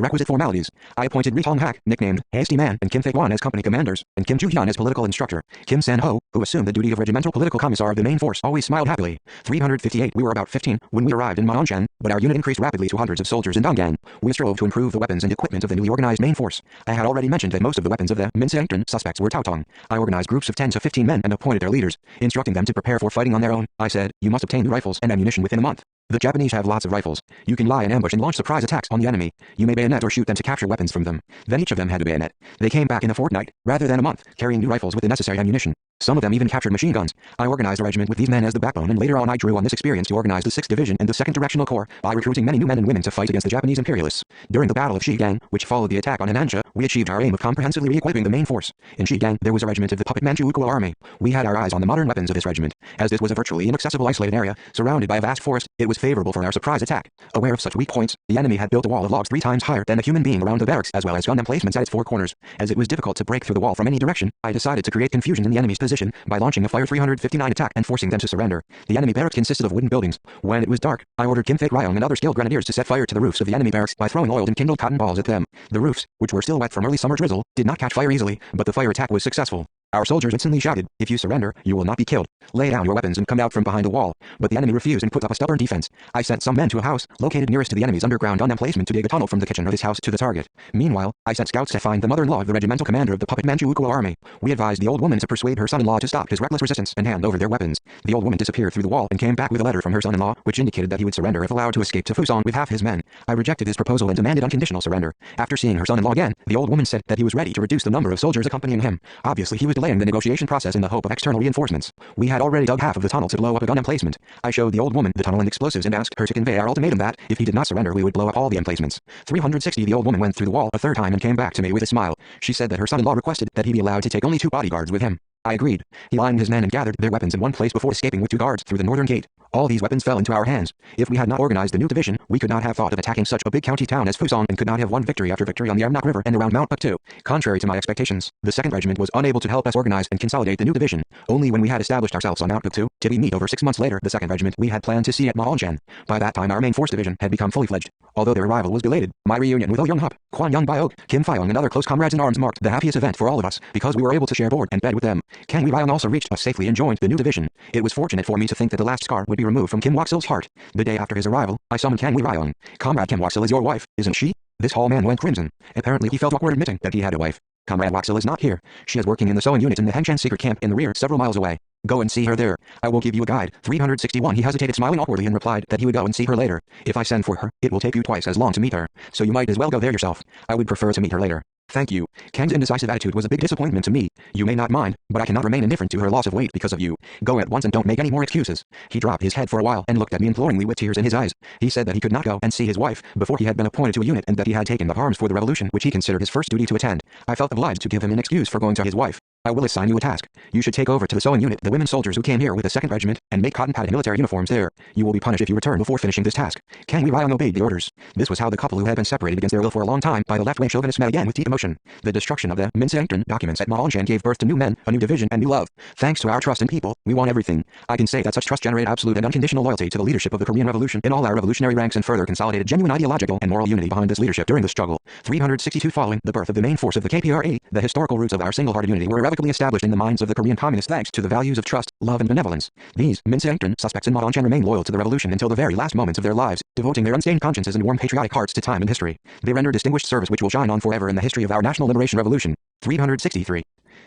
requisite formalities. I appointed Ri Tong-hak, nicknamed Hasty Man, and Kim Fake-1 as company commanders, and Kim Ju-hyun as political instructor. Kim San-ho, who assumed the duty of regimental political commissar of the main force, always smiled happily. 358. We were about 15 when we arrived in Maongshan, but our unit increased rapidly to hundreds of soldiers in Donggang. We strove to improve the weapons and equipment of the newly organized main force. I had already mentioned that most of the weapons of the Minseangtren suspects were Taotong. I organized groups of 10 to 15 men and appointed their leaders, instructing them to prepare for fighting on their own. I said, you must obtain the rifles and ammunition within a month. The Japanese have lots of rifles. You can lie in ambush and launch surprise attacks on the enemy. You may bayonet or shoot them to capture weapons from them. Then each of them had a bayonet. They came back in a fortnight, rather than a month, carrying new rifles with the necessary ammunition. Some of them even captured machine guns. I organized a regiment with these men as the backbone, and later on I drew on this experience to organize the 6th Division and the 2nd Directional Corps by recruiting many new men and women to fight against the Japanese imperialists. During the Battle of Shigang, which followed the attack on Henansha, we achieved our aim of comprehensively re-equipping the main force. In Shigang, there was a regiment of the puppet Manchu Ukua army. We had our eyes on the modern weapons of this regiment. As this was a virtually inaccessible isolated area, surrounded by a vast forest, it was favorable for our surprise attack. Aware of such weak points, the enemy had built a wall of logs 3 times higher than a human being around the barracks, as well as gun emplacements at its 4 corners. As it was difficult to break through the wall from any direction, I decided to create confusion in the enemy's position by launching a Fire 359 attack and forcing them to surrender. The enemy barracks consisted of wooden buildings. When it was dark, I ordered Kim Fake Ryong and other skilled grenadiers to set fire to the roofs of the enemy barracks by throwing oiled and kindled cotton balls at them. The roofs, which were still wet from early summer drizzle, did not catch fire easily, but the fire attack was successful. Our soldiers instantly shouted, if you surrender, you will not be killed. Lay down your weapons and come out from behind the wall. But the enemy refused and put up a stubborn defense. I sent some men to a house, located nearest to the enemy's underground gun emplacement to dig a tunnel from the kitchen of this house to the target. Meanwhile, I sent scouts to find the mother-in-law of the regimental commander of the puppet Manchu Ukua army. We advised the old woman to persuade her son-in-law to stop his reckless resistance and hand over their weapons. The old woman disappeared through the wall and came back with a letter from her son-in-law, which indicated that he would surrender if allowed to escape to Fusong with half his men. I rejected his proposal and demanded unconditional surrender. After seeing her son-in-law again, the old woman said that he was ready to reduce the number of soldiers accompanying him. Obviously, he was delaying the negotiation process in the hope of external reinforcements. We had already dug half of the tunnel to blow up a gun emplacement. I showed the old woman the tunnel and explosives and asked her to convey our ultimatum that, if he did not surrender, we would blow up all the emplacements. 360. The old woman went through the wall a 3rd time and came back to me with a smile. She said that her son-in-law requested that he be allowed to take only 2 bodyguards with him. I agreed. He lined his men and gathered their weapons in one place before escaping with 2 guards through the northern gate. All these weapons fell into our hands. If we had not organized the new division, we could not have thought of attacking such a big county town as Fusong and could not have won victory after victory on the Armnak River and around Mount Puktu. Contrary to my expectations, the 2nd Regiment was unable to help us organize and consolidate the new division. Only when we had established ourselves on Mount Puktu did we meet over 6 months later the 2nd Regiment we had planned to see at Maongshan. By that time our main force division had become fully fledged. Although their arrival was belated, my reunion with Oh Young-hup, Kwan Young-biok, Kim Fyong and other close comrades in arms marked the happiest event for all of us because we were able to share board and bed with them. Kang Lee-ryong also reached us safely and joined the new division. It was fortunate for me to think that the last scar would be removed from Kim Waksil's heart. The day after his arrival, I summoned Kang Lee-ryong. Comrade Kim Waksil is your wife, isn't she? This tall man went crimson. Apparently he felt awkward admitting that he had a wife. Comrade Waksil is not here. She is working in the sewing unit in the Hengshan secret camp in the rear several miles away. Go and see her there. I will give you a guide. 361. He hesitated, smiling awkwardly, and replied that he would go and see her later. If I send for her, it will take you twice as long to meet her, so you might as well go there yourself. I would prefer to meet her later. Thank you. Kang's indecisive attitude was a big disappointment to me. You may not mind, but I cannot remain indifferent to her loss of weight because of you. Go at once and don't make any more excuses. He dropped his head for a while and looked at me imploringly with tears in his eyes. He said that he could not go and see his wife before he had been appointed to a unit and that he had taken up arms for the revolution which he considered his first duty to attend. I felt obliged to give him an excuse for going to his wife. I will assign you a task. You should take over to the sewing unit the women soldiers who came here with the 2nd Regiment and make cotton-padded military uniforms there. You will be punished if you return before finishing this task. Kang Lee-ryong obeyed the orders. This was how the couple who had been separated against their will for a long time by the left-wing chauvinists met again with deep emotion. The destruction of the Minseangtren documents at Maongshan gave birth to new men, a new division, and new love. Thanks to our trust in people, we won everything. I can say that such trust generated absolute and unconditional loyalty to the leadership of the Korean Revolution in all our revolutionary ranks and further consolidated genuine ideological and moral unity behind this leadership during the struggle. 362. Following the birth of the main force of the KPRA, the historical roots of our single-hearted unity were irrevocable. irrevocably established in the minds of the Korean communists thanks to the values of trust, love and benevolence. These Minseongtun suspects in Madonchan remained loyal to the revolution until the very last moments of their lives, devoting their unstained consciences and warm patriotic hearts to time and history. They render distinguished service which will shine on forever in the history of our national liberation revolution. 363.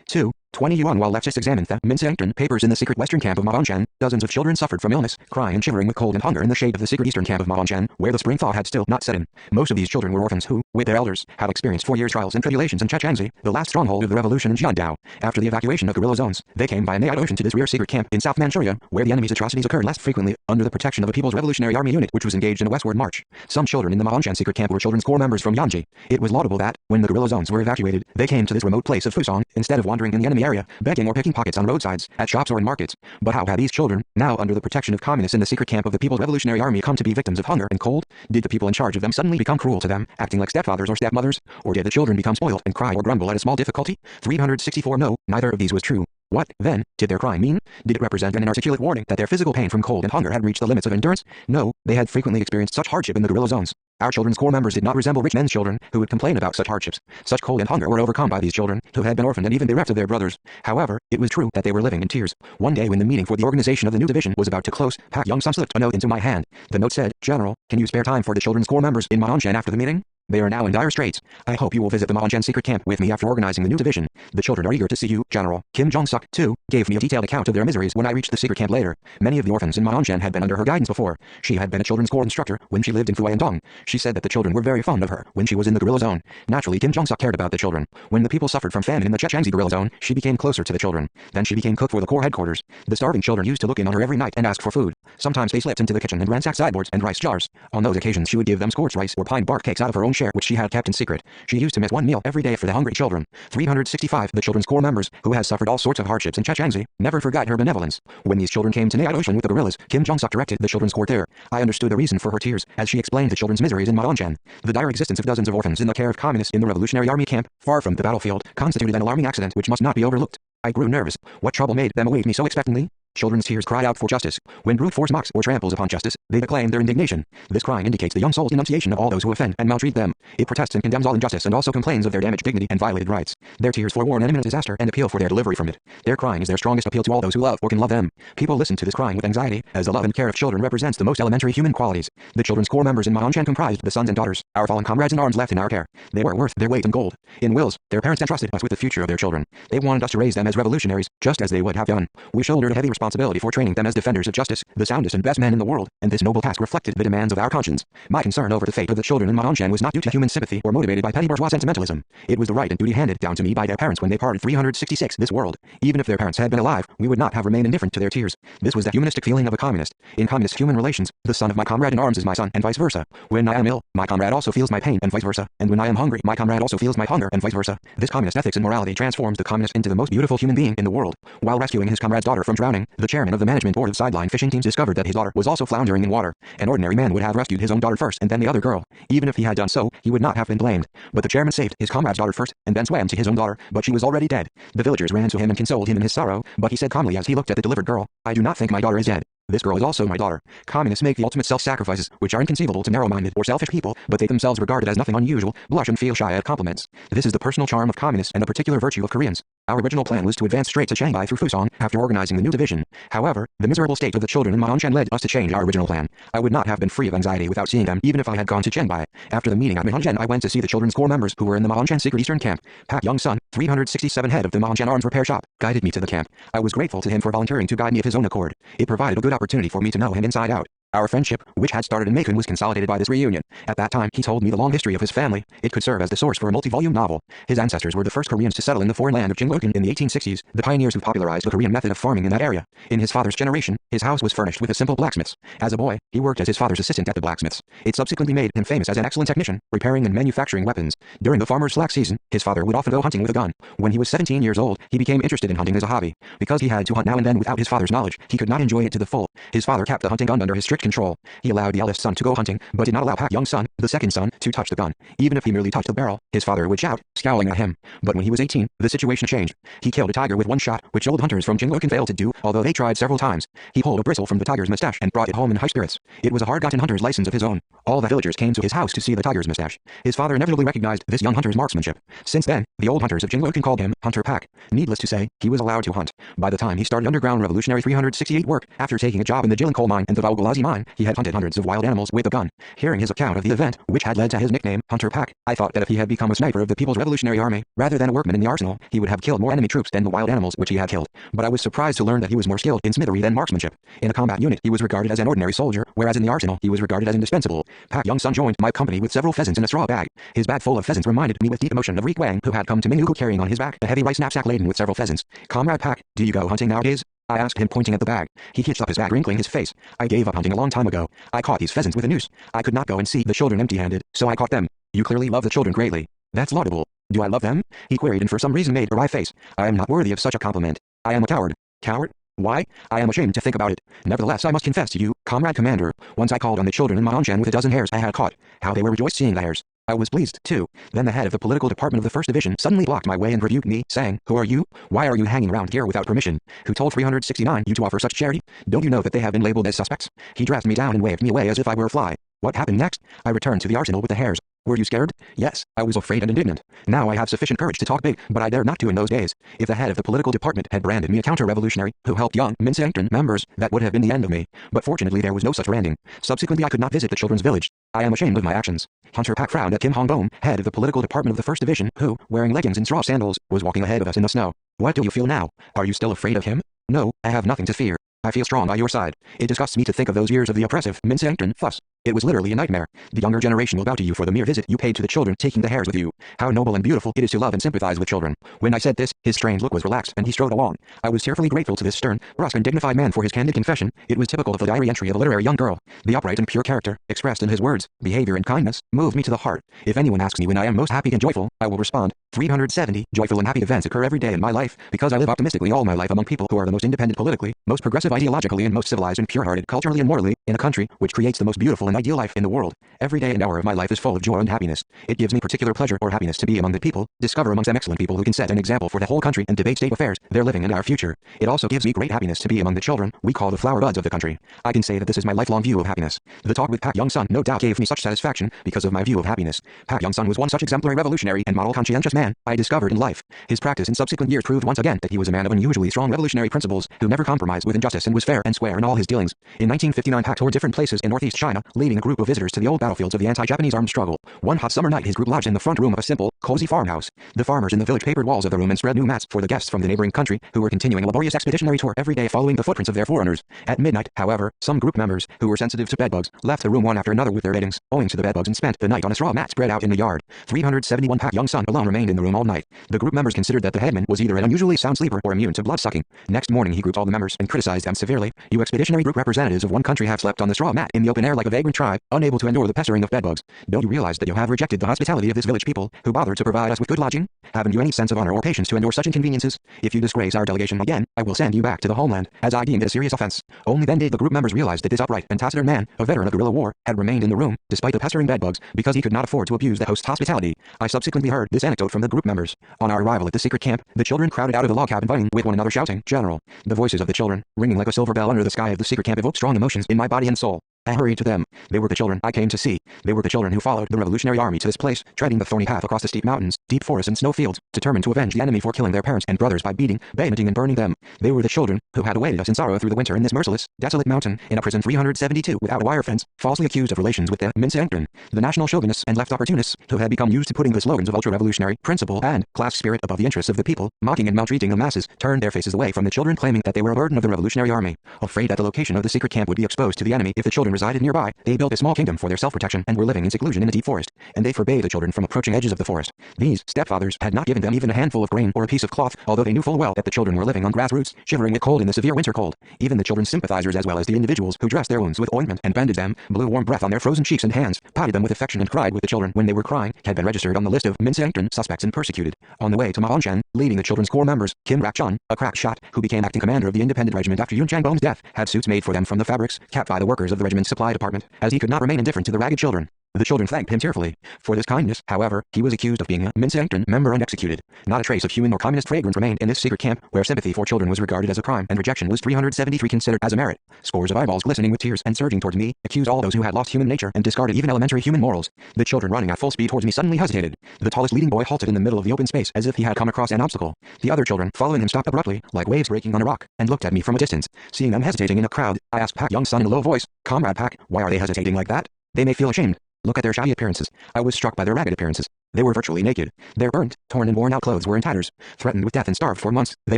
2. 20 yuan. While leftists examined the Minseongtun papers in the secret western camp of Madonchan, dozens of children suffered from illness, crying and shivering with cold and hunger in the shade of the secret eastern camp of Madonchan, where the spring thaw had still not set in. Most of these children were orphans who, with their elders, had experienced 4 years trials and tribulations in Chechangzi, the last stronghold of the revolution in Jiandao. After the evacuation of guerrilla zones, they came by an ocean to this rear secret camp in South Manchuria, where the enemy's atrocities occurred less frequently, under the protection of a People's Revolutionary Army unit which was engaged in a westward march. Some children in the Madonchan secret camp were children's corps members from Yanji. It was laudable that, when the guerrilla zones were evacuated, they came to this remote place of Fusong, instead of wandering in the enemy area, begging or picking pockets on roadsides, at shops or in markets. But how had these children, now under the protection of communists in the secret camp of the People's Revolutionary Army, come to be victims of hunger and cold? Did the people in charge of them suddenly become cruel to them, acting like stepfathers or stepmothers? Or did the children become spoiled and cry or grumble at a small difficulty? 364. No, neither of these was true. What, then, did their cry mean? Did it represent an inarticulate warning that their physical pain from cold and hunger had reached the limits of endurance? No, they had frequently experienced such hardship in the guerrilla zones. Our children's corps members did not resemble rich men's children, who would complain about such hardships. Such cold and hunger were overcome by these children, who had been orphaned and even bereft of their brothers. However, it was true that they were living in tears. One day when the meeting for the organization of the new division was about to close, Pak Young-sun slipped a note into my hand. The note said, "General, can you spare time for the children's corps members in Madonchan after the meeting? They are now in dire straits. I hope you will visit the Madonchan secret camp with me after organizing the new division. The children are eager to see you, General." Kim Jong-suk, too, gave me a detailed account of their miseries when I reached the secret camp later. Many of the orphans in Madonchan had been under her guidance before. She had been a children's corps instructor when she lived in Fuayandong. She said that the children were very fond of her when she was in the guerrilla zone. Naturally, Kim Jong-suk cared about the children. When the people suffered from famine in the Chechangzi guerrilla zone, she became closer to the children. Then she became cook for the corps headquarters. The starving children used to look in on her every night and ask for food. Sometimes they slipped into the kitchen and ransacked sideboards and rice jars. On those occasions she would give them scorched rice or pine bark cakes out of her own share which she had kept in secret. She used to miss one meal every day for the hungry children. 365. The children's corps members, who had suffered all sorts of hardships in Chechangzi, never forgot her benevolence. When these children came to Ocean with the guerrillas, Kim Jong-suk directed the children's corps there. I understood the reason for her tears, as she explained the children's miseries in Madonchan. The dire existence of dozens of orphans in the care of communists in the Revolutionary Army camp, far from the battlefield, constituted an alarming accident which must not be overlooked. I grew nervous. What trouble made them await me so expectantly? Children's tears cried out for justice. When brute force mocks or tramples upon justice, they declaim their indignation. This crying indicates the young soul's denunciation of all those who offend and maltreat them. It protests and condemns all injustice and also complains of their damaged dignity and violated rights. Their tears forewarn an imminent disaster and appeal for their delivery from it. Their crying is their strongest appeal to all those who love or can love them. People listen to this crying with anxiety, as the love and care of children represents the most elementary human qualities. The children's corps members in Madonchan comprised the sons and daughters, our fallen comrades in arms left in our care. They were worth their weight in gold. In wills, their parents entrusted us with the future of their children. They wanted us to raise them as revolutionaries, just as they would have done. We shouldered a heavy responsibility for training them as defenders of justice, the soundest and best men in the world, and this noble task reflected the demands of our conscience. My concern over the fate of the children in Madonchan was not due to human sympathy or motivated by petty bourgeois sentimentalism. It was the right and duty handed down to me by their parents when they parted. 366. This world. Even if their parents had been alive, we would not have remained indifferent to their tears. This was the humanistic feeling of a communist. In communist human relations, the son of my comrade in arms is my son, and vice versa. When I am ill, my comrade also feels my pain, and vice versa. And when I am hungry, my comrade also feels my hunger, and vice versa. This communist ethics and morality transforms the communist into the most beautiful human being in the world. While rescuing his comrade's daughter from drowning, the chairman of the management board of sideline fishing teams discovered that his daughter was also floundering in water. An ordinary man would have rescued his own daughter first and then the other girl. Even if he had done so, he would not have been blamed. But the chairman saved his comrade's daughter first and then swam to his own daughter, but she was already dead. The villagers ran to him and consoled him in his sorrow, but he said calmly as he looked at the delivered girl, "I do not think my daughter is dead. This girl is also my daughter." Communists make the ultimate self-sacrifices, which are inconceivable to narrow-minded or selfish people, but they themselves regard it as nothing unusual, blush and feel shy at compliments. This is the personal charm of communists and a particular virtue of Koreans. Our original plan was to advance straight to Shanghai through Fusong after organizing the new division. However, the miserable state of the children in Madonchan led us to change our original plan. I would not have been free of anxiety without seeing them, even if I had gone to Shanghai. After the meeting at Madonchan, I went to see the children's corps members who were in the Madonchan secret eastern camp. Pak Young-sun, 367, head of the Madonchan arms repair shop, guided me to the camp. I was grateful to him for volunteering to guide me of his own accord. It provided a good opportunity for me to know him inside out. Our friendship, which had started in Macon, was consolidated by this reunion. At that time, he told me the long history of his family. It could serve as the source for a multi-volume novel. His ancestors were the first Koreans to settle in the foreign land of Jinglokan in the 1860s, the pioneers who popularized the Korean method of farming in that area. In his father's generation, his house was furnished with a simple blacksmith's. As a boy, he worked as his father's assistant at the blacksmith's. It subsequently made him famous as an excellent technician, repairing and manufacturing weapons. During the farmer's slack season, his father would often go hunting with a gun. When he was 17 years old, he became interested in hunting as a hobby. Because he had to hunt now and then without his father's knowledge, he could not enjoy it to the full. His father kept the hunting gun under his strict care. control. He allowed the eldest son to go hunting, but did not allow Pak Young-sun, the second son, to touch the gun. Even if he merely touched the barrel, his father would shout, scowling at him. But when he was 18, the situation changed. He killed a tiger with one shot, which old hunters from Jinglokan failed to do, although they tried several times. He pulled a bristle from the tiger's mustache and brought it home in high spirits. It was a hard-gotten hunter's license of his own. All the villagers came to his house to see the tiger's mustache. His father inevitably recognized this young hunter's marksmanship. Since then, the old hunters of Jinglokan called him Hunter Pak. Needless to say, he was allowed to hunt. By the time he started underground revolutionary 368 work, after taking a job in the Jilin coal mine and the Vaugulazi mine, he had hunted hundreds of wild animals with a gun. Hearing his account of the event, which had led to his nickname, Hunter Pak, I thought that if he had become a sniper of the People's Revolutionary Army, rather than a workman in the arsenal, he would have killed more enemy troops than the wild animals which he had killed. But I was surprised to learn that he was more skilled in smithery than marksmanship. In a combat unit, he was regarded as an ordinary soldier, whereas in the arsenal, he was regarded as indispensable. Pak Young-sun joined my company with several pheasants in a straw bag. His bag full of pheasants reminded me with deep emotion of Rik Wang, who had come to Mingu carrying on his back a heavy rice knapsack laden with several pheasants. Comrade Pak, do you go hunting nowadays? I asked him, pointing at the bag. He hitched up his back, wrinkling his face. I gave up hunting a long time ago. I caught these pheasants with a noose. I could not go and see the children empty-handed, so I caught them. You clearly love the children greatly. That's laudable. Do I love them? He queried and for some reason made a wry face. I am not worthy of such a compliment. I am a coward. Coward? Why? I am ashamed to think about it. Nevertheless, I must confess to you, Comrade Commander, once I called on the children in Maongshan with a dozen hares I had caught. How they were rejoiced seeing the hares. I was pleased, too. Then the head of the political department of the 1st Division suddenly blocked my way and rebuked me, saying, Who are you? Why are you hanging around here without permission? Who told 369 you to offer such charity? Don't you know that they have been labeled as suspects? He dressed me down and waved me away as if I were a fly. What happened next? I returned to the arsenal with the hares. Were you scared? Yes, I was afraid and indignant. Now I have sufficient courage to talk big, but I dared not to in those days. If the head of the political department had branded me a counter-revolutionary who helped young Minseangton members, that would have been the end of me. But fortunately there was no such branding. Subsequently I could not visit the children's village. I am ashamed of my actions. Hunter Pak frowned at Kim Hong-bom, head of the political department of the 1st Division, who, wearing leggings and straw sandals, was walking ahead of us in the snow. What do you feel now? Are you still afraid of him? No, I have nothing to fear. I feel strong by your side. It disgusts me to think of those years of the oppressive Minseangton fuss. It was literally a nightmare. The younger generation will bow to you for the mere visit you paid to the children taking the hares with you. How noble and beautiful it is to love and sympathize with children. When I said this, his strange look was relaxed and he strode along. I was tearfully grateful to this stern, brusque and dignified man for his candid confession. It was typical of the diary entry of a literary young girl. The upright and pure character, expressed in his words, behavior and kindness, moved me to the heart. If anyone asks me when I am most happy and joyful, I will respond, 370 joyful and happy events occur every day in my life, because I live optimistically all my life among people who are the most independent politically, most progressive ideologically and most civilized and pure-hearted culturally and morally, in a country which creates the most beautiful and ideal life in the world. Every day and hour of my life is full of joy and happiness. It gives me particular pleasure or happiness to be among the people, discover amongst them excellent people who can set an example for the whole country and debate state affairs, their living and our future. It also gives me great happiness to be among the children we call the flower buds of the country. I can say that this is my lifelong view of happiness. The talk with Pak Young-sun no doubt gave me such satisfaction because of my view of happiness. Pak Young-sun was one such exemplary revolutionary and model conscientious man I discovered in life. His practice in subsequent years proved once again that he was a man of unusually strong revolutionary principles who never compromised with injustice and was fair and square in all his dealings. In 1959 Pak toured different places in northeast China, leading a group of visitors to the old battlefields of the anti-Japanese armed struggle. One hot summer night his group lodged in the front room of a simple, cozy farmhouse. The farmers in the village papered walls of the room and spread new mats for the guests from the neighboring country who were continuing a laborious expeditionary tour every day following the footprints of their forerunners. At midnight, however, some group members, who were sensitive to bedbugs, left the room one after another with their beddings, owing to the bedbugs, and spent the night on a straw mat spread out in the yard. 371 Pak Young-sun alone remained in the room all night. The group members considered that the headman was either an unusually sound sleeper or immune to blood-sucking. Next morning he grouped all the members and criticized them severely. You expeditionary group representatives of one country have slept on the straw mat in the open air like a vagrant tribe, unable to endure the pestering of bedbugs. Don't you realize that you have rejected the hospitality of this village people, who bothered to provide us with good lodging? Haven't you any sense of honor or patience to endure such inconveniences? If you disgrace our delegation again, I will send you back to the homeland, as I deemed it a serious offense. Only then did the group members realize that this upright and taciturn man, a veteran of guerrilla war, had remained in the room, despite the pestering bedbugs, because he could not afford to abuse the host's hospitality. I subsequently heard this anecdote from the group members. On our arrival at the secret camp, the children crowded out of the log cabin fighting with one another shouting, General. The voices of the children, ringing like a silver bell under the sky of the secret camp, evoked strong emotions in my body and soul. I hurried to them. They were the children I came to see. They were the children who followed the Revolutionary Army to this place, treading the thorny path across the steep mountains, deep forests and snowfields, determined to avenge the enemy for killing their parents and brothers by beating, bayoneting and burning them. They were the children who had awaited us in sorrow through the winter in this merciless, desolate mountain, in a prison 372 without a wire fence, falsely accused of relations with the Minseangton, the national chauvinists and left opportunists, who had become used to putting the slogans of ultra-revolutionary principle and class spirit above the interests of the people, mocking and maltreating the masses, turned their faces away from the children, claiming that they were a burden of the Revolutionary Army. Afraid that the location of the secret camp would be exposed to the enemy if the children resided nearby, they built a small kingdom for their self-protection and were living in seclusion in a deep forest, and they forbade the children from approaching edges of the forest. These stepfathers had not given them even a handful of grain or a piece of cloth, although they knew full well that the children were living on grass roots, shivering with cold in the severe winter cold. Even the children's sympathizers, as well as the individuals who dressed their wounds with ointment and bandaged them, blew warm breath on their frozen cheeks and hands, patted them with affection and cried with the children when they were crying, had been registered on the list of Minseangton suspects and persecuted. On the way to Maongshan, leading the children's corps members, Kim Rak-chun, a crack shot, who became acting commander of the independent regiment after Yun Changbom's death, had suits made for them from the fabrics kept by the workers of the regiment's children's supply department, as he could not remain indifferent to the ragged children. The children thanked him tearfully. For this kindness, however, he was accused of being a Minsankton member and executed. Not a trace of human or communist fragrance remained in this secret camp, where sympathy for children was regarded as a crime and rejection was 373 considered as a merit. Scores of eyeballs glistening with tears and surging towards me, accused all those who had lost human nature and discarded even elementary human morals. The children running at full speed towards me suddenly hesitated. The tallest leading boy halted in the middle of the open space as if he had come across an obstacle. The other children, following him, stopped abruptly, like waves breaking on a rock, and looked at me from a distance. Seeing them hesitating in a crowd, I asked Pak Young Son in a low voice, "Comrade Pak, why are they hesitating like that? They may feel ashamed. Look at their shabby appearances." I was struck by their ragged appearances. They were virtually naked. Their burnt, torn and worn-out clothes were in tatters. Threatened with death and starved for months, they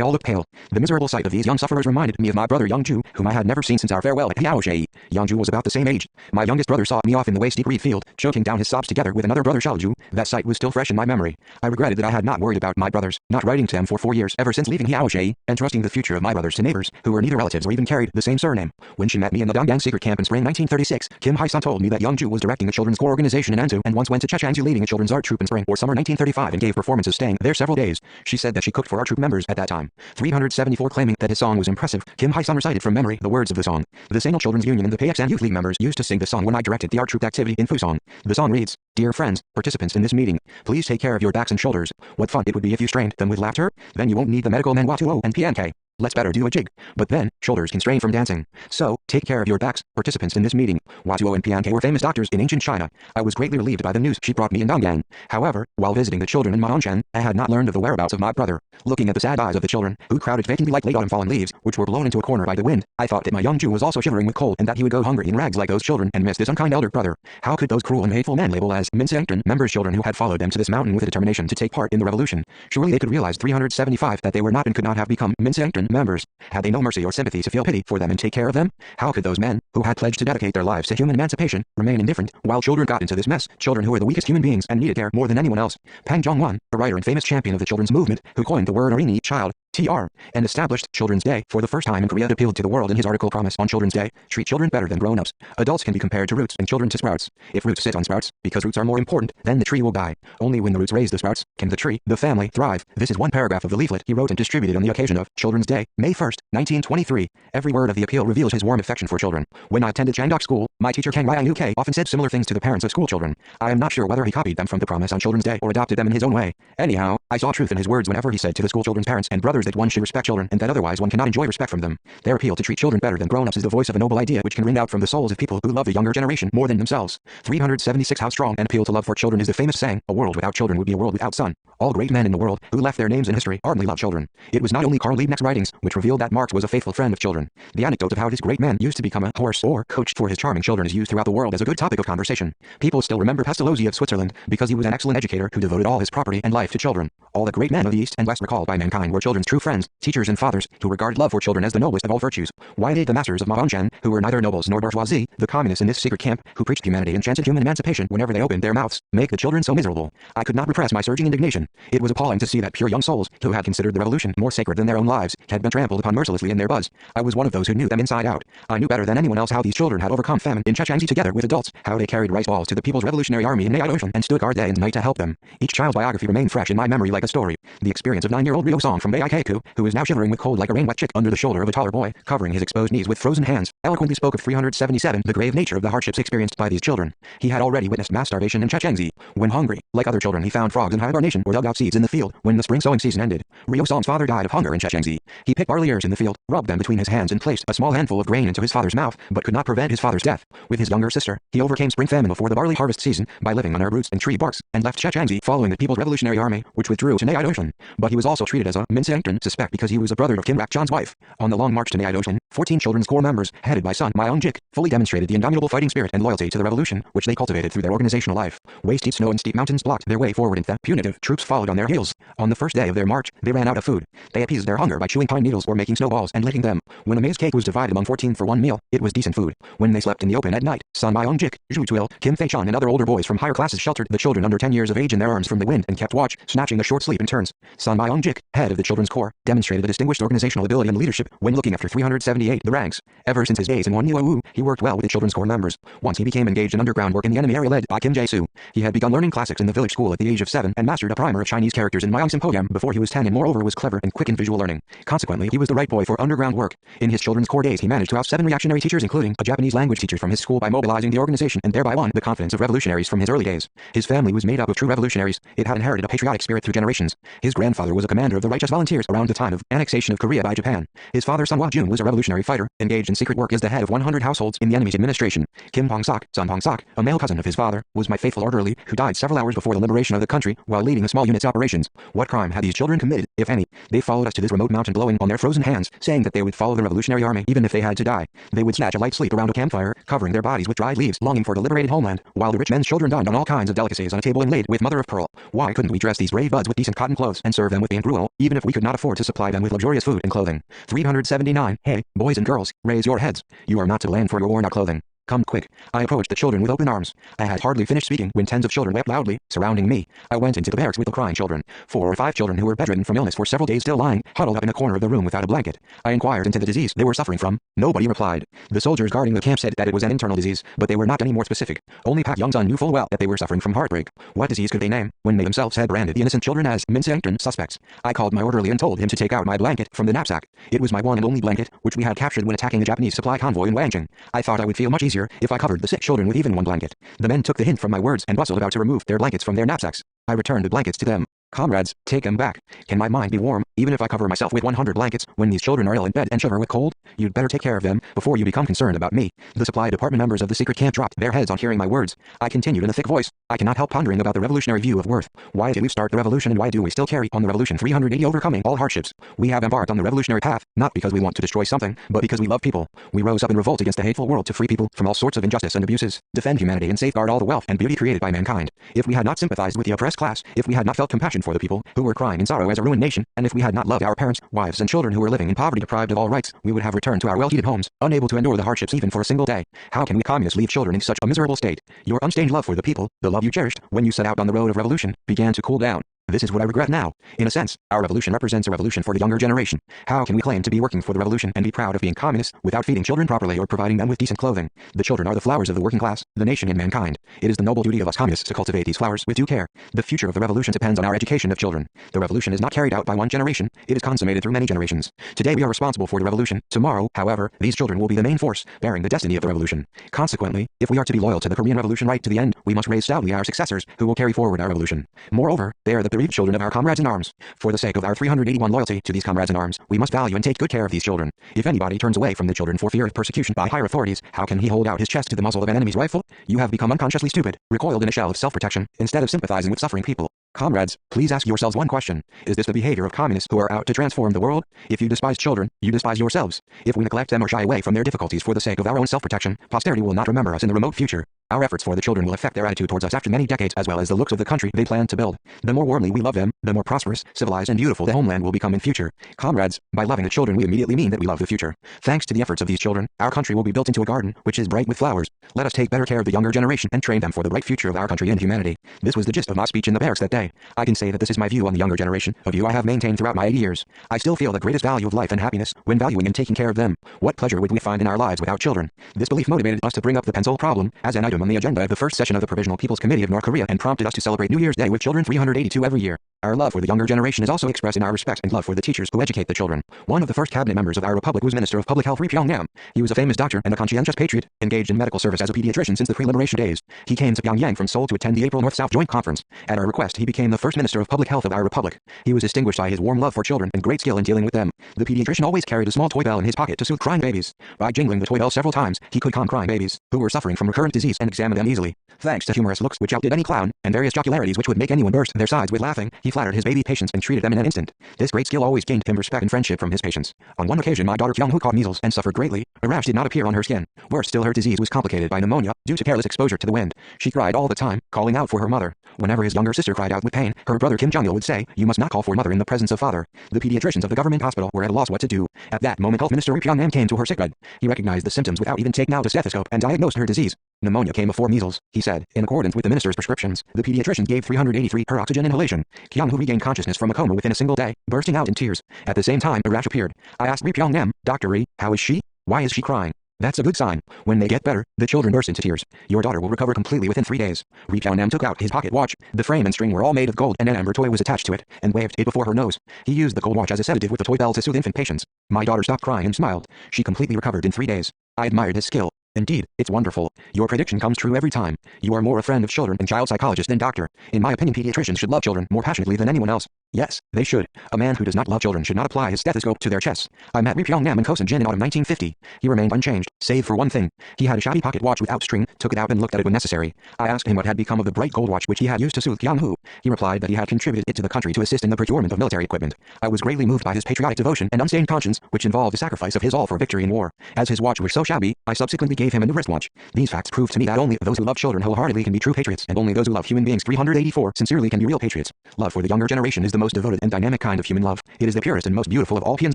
all looked pale. The miserable sight of these young sufferers reminded me of my brother Youngju, whom I had never seen since our farewell at Piaoshei. Youngju was about the same age. My youngest brother saw me off in the waist-deep reed field, choking down his sobs together with another brother Shaoju. That sight was still fresh in my memory. I regretted that I had not worried about my brothers, not writing to them for 4 years ever since leaving Piaoshei, and trusting the future of my brothers to neighbors, who were neither relatives or even carried the same surname. When she met me in the Donggang secret camp in spring 1936, Kim Hai-sun told me that Youngju was directing a children's corps organization in Anzu and once went to Chechangju leading a children's art troupe in spring or summer 1935 and gave performances staying there several days. She said that she cooked for our troupe members at that time. 374 claiming that his song was impressive, Kim Hai-sun recited from memory the words of the song. The Sanal Children's Union and the PXN Youth League members used to sing the song when I directed the art troupe activity in Fusong. The song reads, "Dear friends, participants in this meeting, please take care of your backs and shoulders. What fun it would be if you strained them with laughter. Then you won't need the medical men Watuo and PNK. Let's better do a jig. But then, shoulders can strain from dancing. So, take care of your backs, participants in this meeting." Watuo and Pianke were famous doctors in ancient China. I was greatly relieved by the news she brought me in Donggang. However, while visiting the children in Maongshan, I had not learned of the whereabouts of my brother. Looking at the sad eyes of the children, who crowded vacantly like late autumn fallen leaves, which were blown into a corner by the wind, I thought that my young Jew was also shivering with cold and that he would go hungry in rags like those children and miss this unkind elder brother. How could those cruel and hateful men label as Minsankton members children who had followed them to this mountain with a determination to take part in the revolution? Surely they could realize 375 that they were not and could not have become Minsankton members. Had they no mercy or sympathy to feel pity for them and take care of them? How could those men, who had pledged to dedicate their lives to human emancipation, remain indifferent while children got into this mess? Children who were the weakest human beings and needed care more than anyone else. Pang Zhongwan, a writer and famous champion of the children's movement, who coined the word Arini child, TR, and established Children's Day for the first time in Korea, appealed to the world in his article Promise on Children's Day. Treat children better than grown-ups. Adults can be compared to roots and children to sprouts. If roots sit on sprouts, because roots are more important, then the tree will die. Only when the roots raise the sprouts can the tree, the family, thrive. This is one paragraph of the leaflet he wrote and distributed on the occasion of Children's Day, May 1st, 1923. Every word of the appeal reveals his warm affection for children. When I attended Changdok School, my teacher Kang Ryang UK often said similar things to the parents of school children. I am not sure whether he copied them from the Promise on Children's Day or adopted them in his own way. Anyhow, I saw truth in his words whenever he said to the school children's parents and brothers that one should respect children and that otherwise one cannot enjoy respect from them. Their appeal to treat children better than grown-ups is the voice of a noble idea which can ring out from the souls of people who love the younger generation more than themselves. 376 How strong an appeal to love for children is the famous saying, "A world without children would be a world without sun." All great men in the world, who left their names in history, ardently loved children. It was not only Carl Liebknecht's writings, which revealed that Marx was a faithful friend of children. The anecdote of how this great man used to become a horse or coach for his charming children is used throughout the world as a good topic of conversation. People still remember Pestalozzi of Switzerland, because he was an excellent educator who devoted all his property and life to children. All the great men of the East and West recalled by mankind were children's true friends, teachers and fathers, who regarded love for children as the noblest of all virtues. Why did the masters of Maongshan, who were neither nobles nor bourgeoisie, the communists in this secret camp, who preached humanity and chanted human emancipation whenever they opened their mouths, make the children so miserable? I could not repress my surging indignation. It was appalling to see that pure young souls, who had considered the revolution more sacred than their own lives, had been trampled upon mercilessly in their buzz. I was one of those who knew them inside out. I knew better than anyone else how these children had overcome famine in Chechangji together with adults, how they carried rice balls to the People's Revolutionary Army in Ocean and stood guard day and night to help them. Each child's biography remained fresh in my memory like a story. The experience of 9-year-old Ryo Song from Baikeku, who is now shivering with cold like a rain-wet chick under the shoulder of a taller boy, covering his exposed knees with frozen hands, eloquently spoke of 377, the grave nature of the hardships experienced by these children. He had already witnessed mass starvation in Chechengzi. When hungry, like other children, he found frogs in hibernation or dug out seeds in the field when the spring sowing season ended. Ryo Song's father died of hunger in Chechengzi. He picked barley ears in the field, rubbed them between his hands and placed a small handful of grain into his father's mouth, but could not prevent his father's death. With his younger sister, he overcame spring famine before the barley harvest season by living on herb roots and tree barks, and left Chechengzi following the People's Revolutionary Army, which withdrew to Ocean. But he was also treated as a Minsankton suspect because he was a brother of Kim Rak-chan's wife. On the long march to Ocean, 14 children's corps members, headed by son Myung-jik, fully demonstrated the indomitable fighting spirit and loyalty to the revolution, which they cultivated through their organizational life. Waist-deep snow and steep mountains blocked their way forward, and the punitive troops followed on their heels. On the first day of their march, they ran out of food. They appeased their hunger by chewing pine needles or making snowballs and licking them. When a maize cake was divided among 14 for one meal, it was decent food. When they slept in the open at night, son Myung-jik, Zhu Tuil, Kim Fei-chan and other older boys from higher classes sheltered the children under 10 years of age in their arms from the wind and kept watch, snatching a short sleep in turns. Son Myung-jik, head of the children's corps, demonstrated a distinguished organizational ability and leadership when looking after 370 78 the ranks. Ever since his days in 1UOU, he worked well with the children's corps members. Once he became engaged in underground work in the enemy area led by Kim Jae-soo. He had begun learning classics in the village school at the age of 7 and mastered a primer of Chinese characters in Myeong Symposium before he was 10 and moreover was clever and quick in visual learning. Consequently, he was the right boy for underground work. In his children's corps days he managed to oust 7 reactionary teachers including a Japanese language teacher from his school by mobilizing the organization and thereby won the confidence of revolutionaries from his early days. His family was made up of true revolutionaries. It had inherited a patriotic spirit through generations. His grandfather was a commander of the Righteous Volunteers around the time of annexation of Korea by Japan. His father Sun Hwa-jun was a revolutionary fighter, engaged in secret work as the head of 100 households in the enemy's administration. Kim Pong-sok, Sun Pong-sok, a male cousin of his father, was my faithful orderly who died several hours before the liberation of the country while leading a small unit's operations. What crime had these children committed, if any? They followed us to this remote mountain blowing on their frozen hands, saying that they would follow the Revolutionary Army even if they had to die. They would snatch a light sleep around a campfire, covering their bodies with dried leaves, longing for the liberated homeland, while the rich men's children dined on all kinds of delicacies on a table inlaid with mother of pearl. Why couldn't we dress these brave buds with decent cotton clothes and serve them with being gruel, even if we could not afford to supply them with luxurious food and clothing? 379. Hey, boys and girls, raise your heads. You are not to land for your worn-out clothing. Come quick. I approached the children with open arms. I had hardly finished speaking when tens of children wept loudly, surrounding me. I went into the barracks with the crying children. 4 or 5 children who were bedridden from illness for several days still lying, huddled up in a corner of the room without a blanket. I inquired into the disease they were suffering from. Nobody replied. The soldiers guarding the camp said that it was an internal disease, but they were not any more specific. Only Pak Young-sun knew full well that they were suffering from heartbreak. What disease could they name, when they themselves had branded the innocent children as Minsaengton suspects? I called my orderly and told him to take out my blanket from the knapsack. It was my one and only blanket, which we had captured when attacking the Japanese supply convoy in Wangjing. I thought I would feel much easier if I covered the sick children with even one blanket. The men took the hint from my words and bustled about to remove their blankets from their knapsacks. I returned the blankets to them. Comrades, take them back. Can my mind be warm, even if I cover myself with 100 blankets, when these children are ill in bed and shiver with cold? You'd better take care of them, before you become concerned about me. The supply department members of the secret camp dropped their heads on hearing my words. I continued in a thick voice. I cannot help pondering about the revolutionary view of worth. Why did we start the revolution and why do we still carry on the revolution 380 overcoming all hardships? We have embarked on the revolutionary path, not because we want to destroy something, but because we love people. We rose up in revolt against a hateful world to free people from all sorts of injustice and abuses, defend humanity and safeguard all the wealth and beauty created by mankind. If we had not sympathized with the oppressed class, if we had not felt compassion for the people who were crying in sorrow as a ruined nation, and if we had not loved our parents, wives and children who were living in poverty deprived of all rights, we would have returned to our well-heated homes, unable to endure the hardships even for a single day. How can we communists leave children in such a miserable state? Your unstained love for the people, the love you cherished when you set out on the road of revolution, began to cool down. This is what I regret now. In a sense, our revolution represents a revolution for the younger generation. How can we claim to be working for the revolution and be proud of being communists without feeding children properly or providing them with decent clothing? The children are the flowers of the working class, the nation and mankind. It is the noble duty of us communists to cultivate these flowers with due care. The future of the revolution depends on our education of children. The revolution is not carried out by one generation, it is consummated through many generations. Today we are responsible for the revolution. Tomorrow, however, these children will be the main force, bearing the destiny of the revolution. Consequently, if we are to be loyal to the Korean Revolution right to the end, we must raise stoutly our successors, who will carry forward our revolution. Moreover, they are the bereaved children of our comrades in arms. For the sake of our 381 loyalty to these comrades in arms, we must value and take good care of these children. If anybody turns away from the children for fear of persecution by higher authorities, how can he hold out his chest to the muzzle of an enemy's rifle? You have become unconsciously stupid, recoiled in a shell of self-protection, instead of sympathizing with suffering people. Comrades, please ask yourselves one question. Is this the behavior of communists who are out to transform the world? If you despise children, you despise yourselves. If we neglect them or shy away from their difficulties for the sake of our own self-protection, posterity will not remember us in the remote future. Our efforts for the children will affect their attitude towards us after many decades as well as the looks of the country they plan to build. The more warmly we love them, the more prosperous, civilized and beautiful the homeland will become in future. Comrades, by loving the children we immediately mean that we love the future. Thanks to the efforts of these children, our country will be built into a garden, which is bright with flowers. Let us take better care of the younger generation and train them for the bright future of our country and humanity. This was the gist of my speech in the barracks that day. I can say that this is my view on the younger generation, a view I have maintained throughout my 80 years. I still feel the greatest value of life and happiness when valuing and taking care of them. What pleasure would we find in our lives without children? This belief motivated us to bring up the pencil problem as an item on the agenda of the first session of the Provisional People's Committee of North Korea and prompted us to celebrate New Year's Day with children 382 every year. Our love for the younger generation is also expressed in our respect and love for the teachers who educate the children. One of the first cabinet members of our republic was Minister of Public Health Ri Pyongyam. He was a famous doctor and a conscientious patriot, engaged in medical service as a pediatrician since the pre-liberation days. He came to Pyongyang from Seoul to attend the April North-South Joint Conference. At our request, he became the first Minister of Public Health of our republic. He was distinguished by his warm love for children and great skill in dealing with them. The pediatrician always carried a small toy bell in his pocket to soothe crying babies. By jingling the toy bell several times, he could calm crying babies, who were suffering from recurrent disease, and examine them easily. Thanks to humorous looks which outdid any clown, and various jocularities which would make anyone burst their sides with laughing, he flattered his baby patients and treated them in an instant. This great skill always gained him respect and friendship from his patients. On one occasion my daughter Kyung-hoo caught measles and suffered greatly. A rash did not appear on her skin. Worse still, her disease was complicated by pneumonia, due to careless exposure to the wind. She cried all the time, calling out for her mother. Whenever his younger sister cried out with pain, her brother Kim Jong-il would say, "You must not call for mother in the presence of father." The pediatricians of the government hospital were at a loss what to do. At that moment Health Minister Ri Pyongyam came to her sickbed. He recognized the symptoms without even taking out a stethoscope and diagnosed her disease. Pneumonia came before measles, he said. In accordance with the minister's prescriptions, the pediatrician gave 383 her oxygen inhalation. Kyung-hoo regained consciousness from a coma within a single day, bursting out in tears. At the same time, a rash appeared. I asked Ri Pyong-nam, Dr. Ri, how is she? Why is she crying? That's a good sign. When they get better, the children burst into tears. Your daughter will recover completely within 3 days. Ri Pyong-nam took out his pocket watch. The frame and string were all made of gold and an amber toy was attached to it, and waved it before her nose. He used the gold watch as a sedative with the toy bell to soothe infant patients. My daughter stopped crying and smiled. She completely recovered in 3 days. I admired his skill. Indeed, it's wonderful. Your prediction comes true every time. You are more a friend of children and child psychologist than doctor. In my opinion, pediatricians should love children more passionately than anyone else. Yes, they should. A man who does not love children should not apply his stethoscope to their chests. I met Ri Pyong-nam in Kosan-jin in autumn 1950. He remained unchanged, save for one thing. He had a shabby pocket watch without string, took it out and looked at it when necessary. I asked him what had become of the bright gold watch which he had used to soothe Kyung-hoo. He replied that he had contributed it to the country to assist in the procurement of military equipment. I was greatly moved by his patriotic devotion and unstained conscience, which involved the sacrifice of his all for victory in war. As his watch was so shabby, I subsequently gave him a new wristwatch. These facts prove to me that only those who love children wholeheartedly can be true patriots, and only those who love human beings 384 sincerely can be real patriots. Love for the younger generation is the most devoted and dynamic kind of human love. It is the purest and most beautiful of all paeans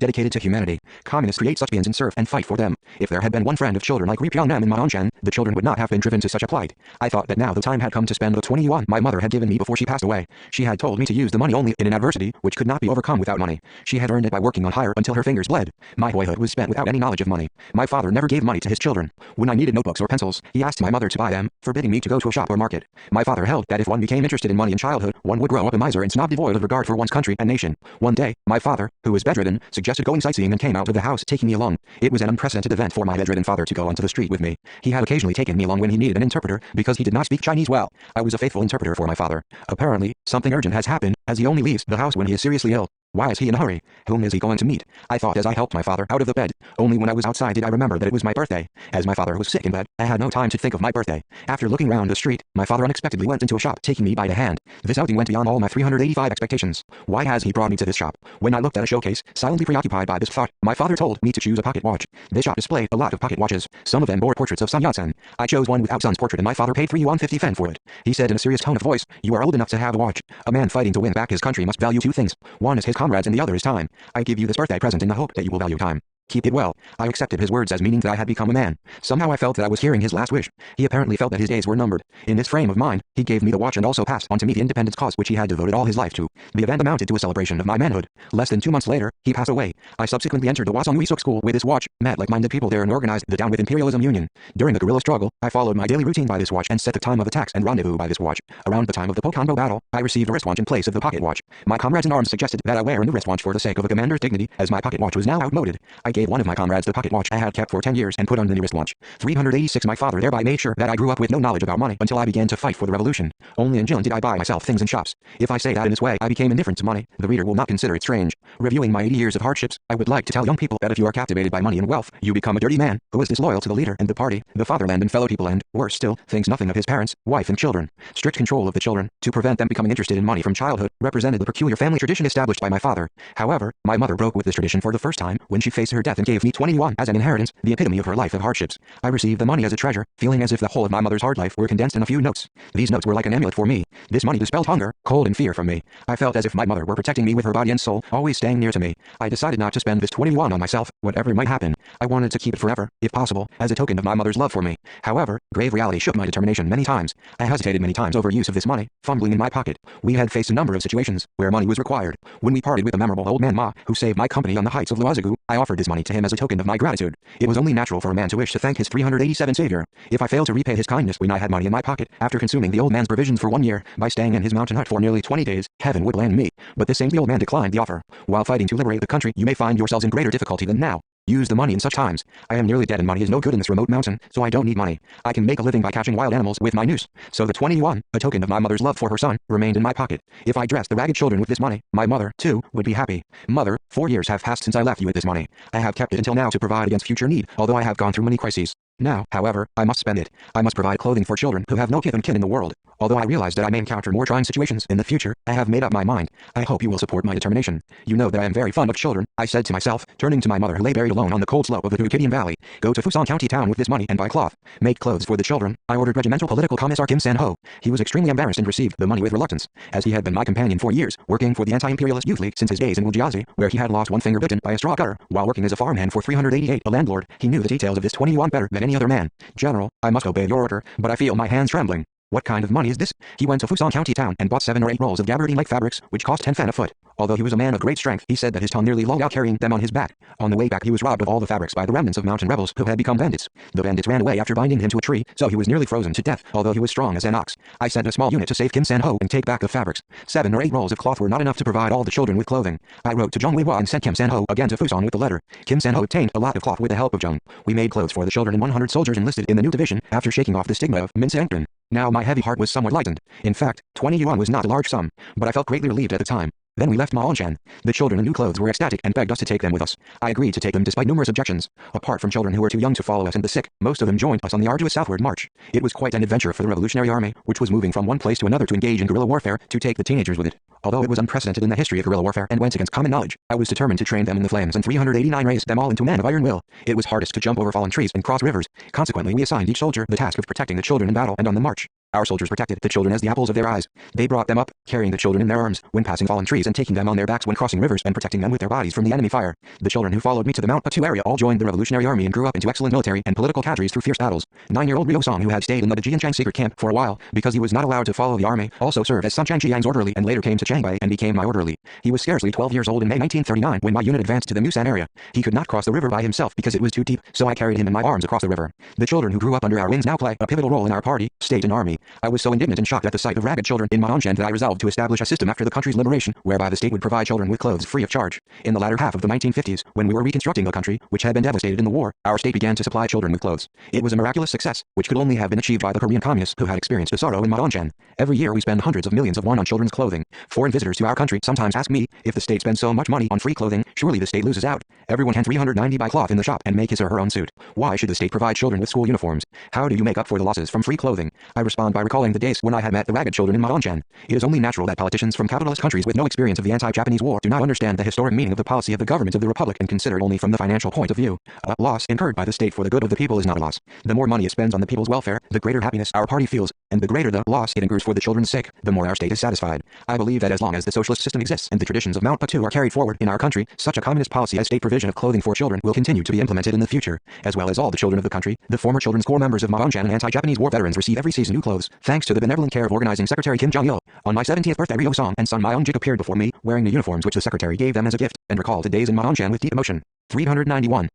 dedicated to humanity. Communists create such paeans and serve and fight for them. If there had been one friend of children like Ri Pyong-nam in Maongshan, the children would not have been driven to such a plight. I thought that now the time had come to spend the 20 yuan my mother had given me before she passed away. She had told me to use the money only in an adversity which could not be overcome without money. She had earned it by working on hire until her fingers bled. My boyhood was spent without any knowledge of money. My father never gave money to his children. When I needed notebooks or pencils, he asked my mother to buy them, forbidding me to go to a shop or market. My father held that if one became interested in money in childhood, one would grow up a miser and snob devoid of regard for one's country and nation. One day, my father, who was bedridden, suggested going sightseeing and came out of the house taking me along. It was an unprecedented event for my bedridden father to go onto the street with me. He had occasionally taken me along when he needed an interpreter, because he did not speak Chinese well. I was a faithful interpreter for my father. Apparently, something urgent has happened, as he only leaves the house when he is seriously ill. Why is he in a hurry? Whom is he going to meet? I thought as I helped my father out of the bed. Only when I was outside did I remember that it was my birthday. As my father was sick in bed, I had no time to think of my birthday. After looking round the street, my father unexpectedly went into a shop, taking me by the hand. This outing went beyond all my 385 expectations. Why has he brought me to this shop? When I looked at a showcase, silently preoccupied by this thought, my father told me to choose a pocket watch. This shop displayed a lot of pocket watches. Some of them bore portraits of Sun Yat-sen. I chose one without Sun's portrait and my father paid 3 yuan 50 fen for it. He said in a serious tone of voice, "You are old enough to have a watch. A man fighting to win back his country must value 2 things. One is his comrades and the other is time. I give you this birthday present in the hope that you will value time. Keep it well." I accepted his words as meaning that I had become a man. Somehow I felt that I was hearing his last wish. He apparently felt that his days were numbered. In this frame of mind, he gave me the watch and also passed on to me the independence cause which he had devoted all his life to. The event amounted to a celebration of my manhood. Less than 2 months later, he passed away. I subsequently entered the Hwasong Wisuk school with this watch, met like-minded people there and organized the Down with Imperialism Union. During the guerrilla struggle, I followed my daily routine by this watch and set the time of attacks and rendezvous by this watch. Around the time of the Pokonbo battle, I received a wristwatch in place of the pocket watch. My comrades in arms suggested that I wear a new wristwatch for the sake of a commander's dignity, as my pocket watch was now outmoded. I gave one of my comrades the pocket watch I had kept for 10 years and put on the new wristwatch. 386 My father thereby made sure that I grew up with no knowledge about money until I began to fight for the revolution. Only in Jilin did I buy myself things in shops. If I say that in this way I became indifferent to money, the reader will not consider it strange. Reviewing my 80 years of hardships, I would like to tell young people that if you are captivated by money and wealth, you become a dirty man, who is disloyal to the leader and the party, the fatherland and fellow people and, worse still, thinks nothing of his parents, wife and children. Strict control of the children, to prevent them becoming interested in money from childhood, represented the peculiar family tradition established by my father. However, my mother broke with this tradition for the first time when she faced her death and gave me 20 yuan as an inheritance, the epitome of her life of hardships. I received the money as a treasure, feeling as if the whole of my mother's hard life were condensed in a few notes. These notes were like an amulet for me. This money dispelled hunger, cold and fear from me. I felt as if my mother were protecting me with her body and soul, always staying near to me. I decided not to spend this 20 yuan on myself, whatever might happen. I wanted to keep it forever, if possible, as a token of my mother's love for me. However, grave reality shook my determination many times. I hesitated many times over use of this money, fumbling in my pocket. We had faced a number of situations where money was required. When we parted with the memorable old man Ma, who saved my company on the heights of Luozigu, I offered this money to him as a token of my gratitude. It was only natural for a man to wish to thank his 387 savior. If I failed to repay his kindness when I had money in my pocket, after consuming the old man's provisions for 1 year, by staying in his mountain hut for nearly 20 days, heaven would land me. But this same old man declined the offer. While fighting to liberate the country, you may find yourselves in greater difficulty than now. Use the money in such times. I am nearly dead and money is no good in this remote mountain, so I don't need money. I can make a living by catching wild animals with my noose. So the 20 yuan, a token of my mother's love for her son, remained in my pocket. If I dressed the ragged children with this money, my mother, too, would be happy. Mother, 4 years have passed since I left you with this money. I have kept it until now to provide against future need, although I have gone through many crises. Now, however, I must spend it. I must provide clothing for children who have no kith and kin in the world. Although I realize that I may encounter more trying situations in the future, I have made up my mind. I hope you will support my determination. You know that I am very fond of children, I said to myself, turning to my mother who lay buried alone on the cold slope of the Tuikidian Valley. Go to Fusan County town with this money and buy cloth. Make clothes for the children. I ordered Regimental Political Commissar Kim San-ho. He was extremely embarrassed and received the money with reluctance, as he had been my companion for years, working for the Anti-Imperialist Youth League since his days in Wujiazi, where he had lost one finger bitten by a straw cutter, while working as a farmhand for 388, a landlord. He knew the details of this 20 yuan better than any other man. General, I must obey your order, but I feel my hands trembling. What kind of money is this? He went to Fusan County town and bought 7 or 8 rolls of gabardine-like fabrics, which cost 10 fen a foot. Although he was a man of great strength, he said that his tongue nearly lolled out carrying them on his back. On the way back he was robbed of all the fabrics by the remnants of mountain rebels who had become bandits. The bandits ran away after binding him to a tree, so he was nearly frozen to death, although he was strong as an ox. I sent a small unit to save Kim San-ho and take back the fabrics. 7 or 8 rolls of cloth were not enough to provide all the children with clothing. I wrote to Zhong Weihua and sent Kim San-ho again to Fusan with the letter. Kim San-ho obtained a lot of cloth with the help of Zhong. We made clothes for the children and 100 soldiers enlisted in the new division after shaking off the stigma of Minsa. Now my heavy heart was somewhat lightened. In fact, 20 yuan was not a large sum, but I felt greatly relieved at the time. Then we left Maongshan. The children in new clothes were ecstatic and begged us to take them with us. I agreed to take them despite numerous objections. Apart from children who were too young to follow us and the sick, most of them joined us on the arduous southward march. It was quite an adventure for the Revolutionary Army, which was moving from one place to another to engage in guerrilla warfare, to take the teenagers with it. Although it was unprecedented in the history of guerrilla warfare and went against common knowledge, I was determined to train them in the flames, and 389 raised them all into men of iron will. It was hardest to jump over fallen trees and cross rivers. Consequently, we assigned each soldier the task of protecting the children in battle and on the march. Our soldiers protected the children as the apples of their eyes. They brought them up, carrying the children in their arms, when passing fallen trees and taking them on their backs when crossing rivers and protecting them with their bodies from the enemy fire. The children who followed me to the Mount Patu area all joined the Revolutionary Army and grew up into excellent military and political cadres through fierce battles. 9-year-old Ryo Song, who had stayed in the Jianchang secret camp for a while, because he was not allowed to follow the army, also served as Sun Changjiang's orderly and later came to Changbei and became my orderly. He was scarcely 12 years old in May 1939 when my unit advanced to the Musan area. He could not cross the river by himself because it was too deep, so I carried him in my arms across the river. The children who grew up under our wings now play a pivotal role in our party, state and army. I was so indignant and shocked at the sight of ragged children in Maongshan that I resolved to establish a system after the country's liberation, whereby the state would provide children with clothes free of charge. In the latter half of the 1950s, when we were reconstructing a country which had been devastated in the war, our state began to supply children with clothes. It was a miraculous success, which could only have been achieved by the Korean communists who had experienced a sorrow in Maongshan. Every year we spend hundreds of millions of won on children's clothing. Foreign visitors to our country sometimes ask me, if the state spends so much money on free clothing, surely the state loses out. Everyone can 390 buy cloth in the shop and make his or her own suit. Why should the state provide children with school uniforms? How do you make up for the losses from free clothing? I respond by recalling the days when I had met the ragged children in Maongshan. It is only natural that politicians from capitalist countries with no experience of the anti-Japanese war do not understand the historic meaning of the policy of the government of the republic and consider it only from the financial point of view. A loss incurred by the state for the good of the people is not a loss. The more money it spends on the people's welfare, the greater happiness our party feels, and the greater the loss it incurs for the children's sake, the more our state is satisfied. I believe that as long as the socialist system exists and the traditions of Mount Patu are carried forward in our country, such a communist policy as state provision of clothing for children will continue to be implemented in the future, as well as all the children of the country. The former Children's Corps members of Maongshan and anti-Japanese war veterans receive every season new clothes, thanks to the benevolent care of organizing Secretary Kim Jong-il. On my 70th birthday, Ryo Song and son Myung-jik appeared before me, wearing the uniforms which the secretary gave them as a gift, and recalled the days in Maongshan with deep emotion. 391.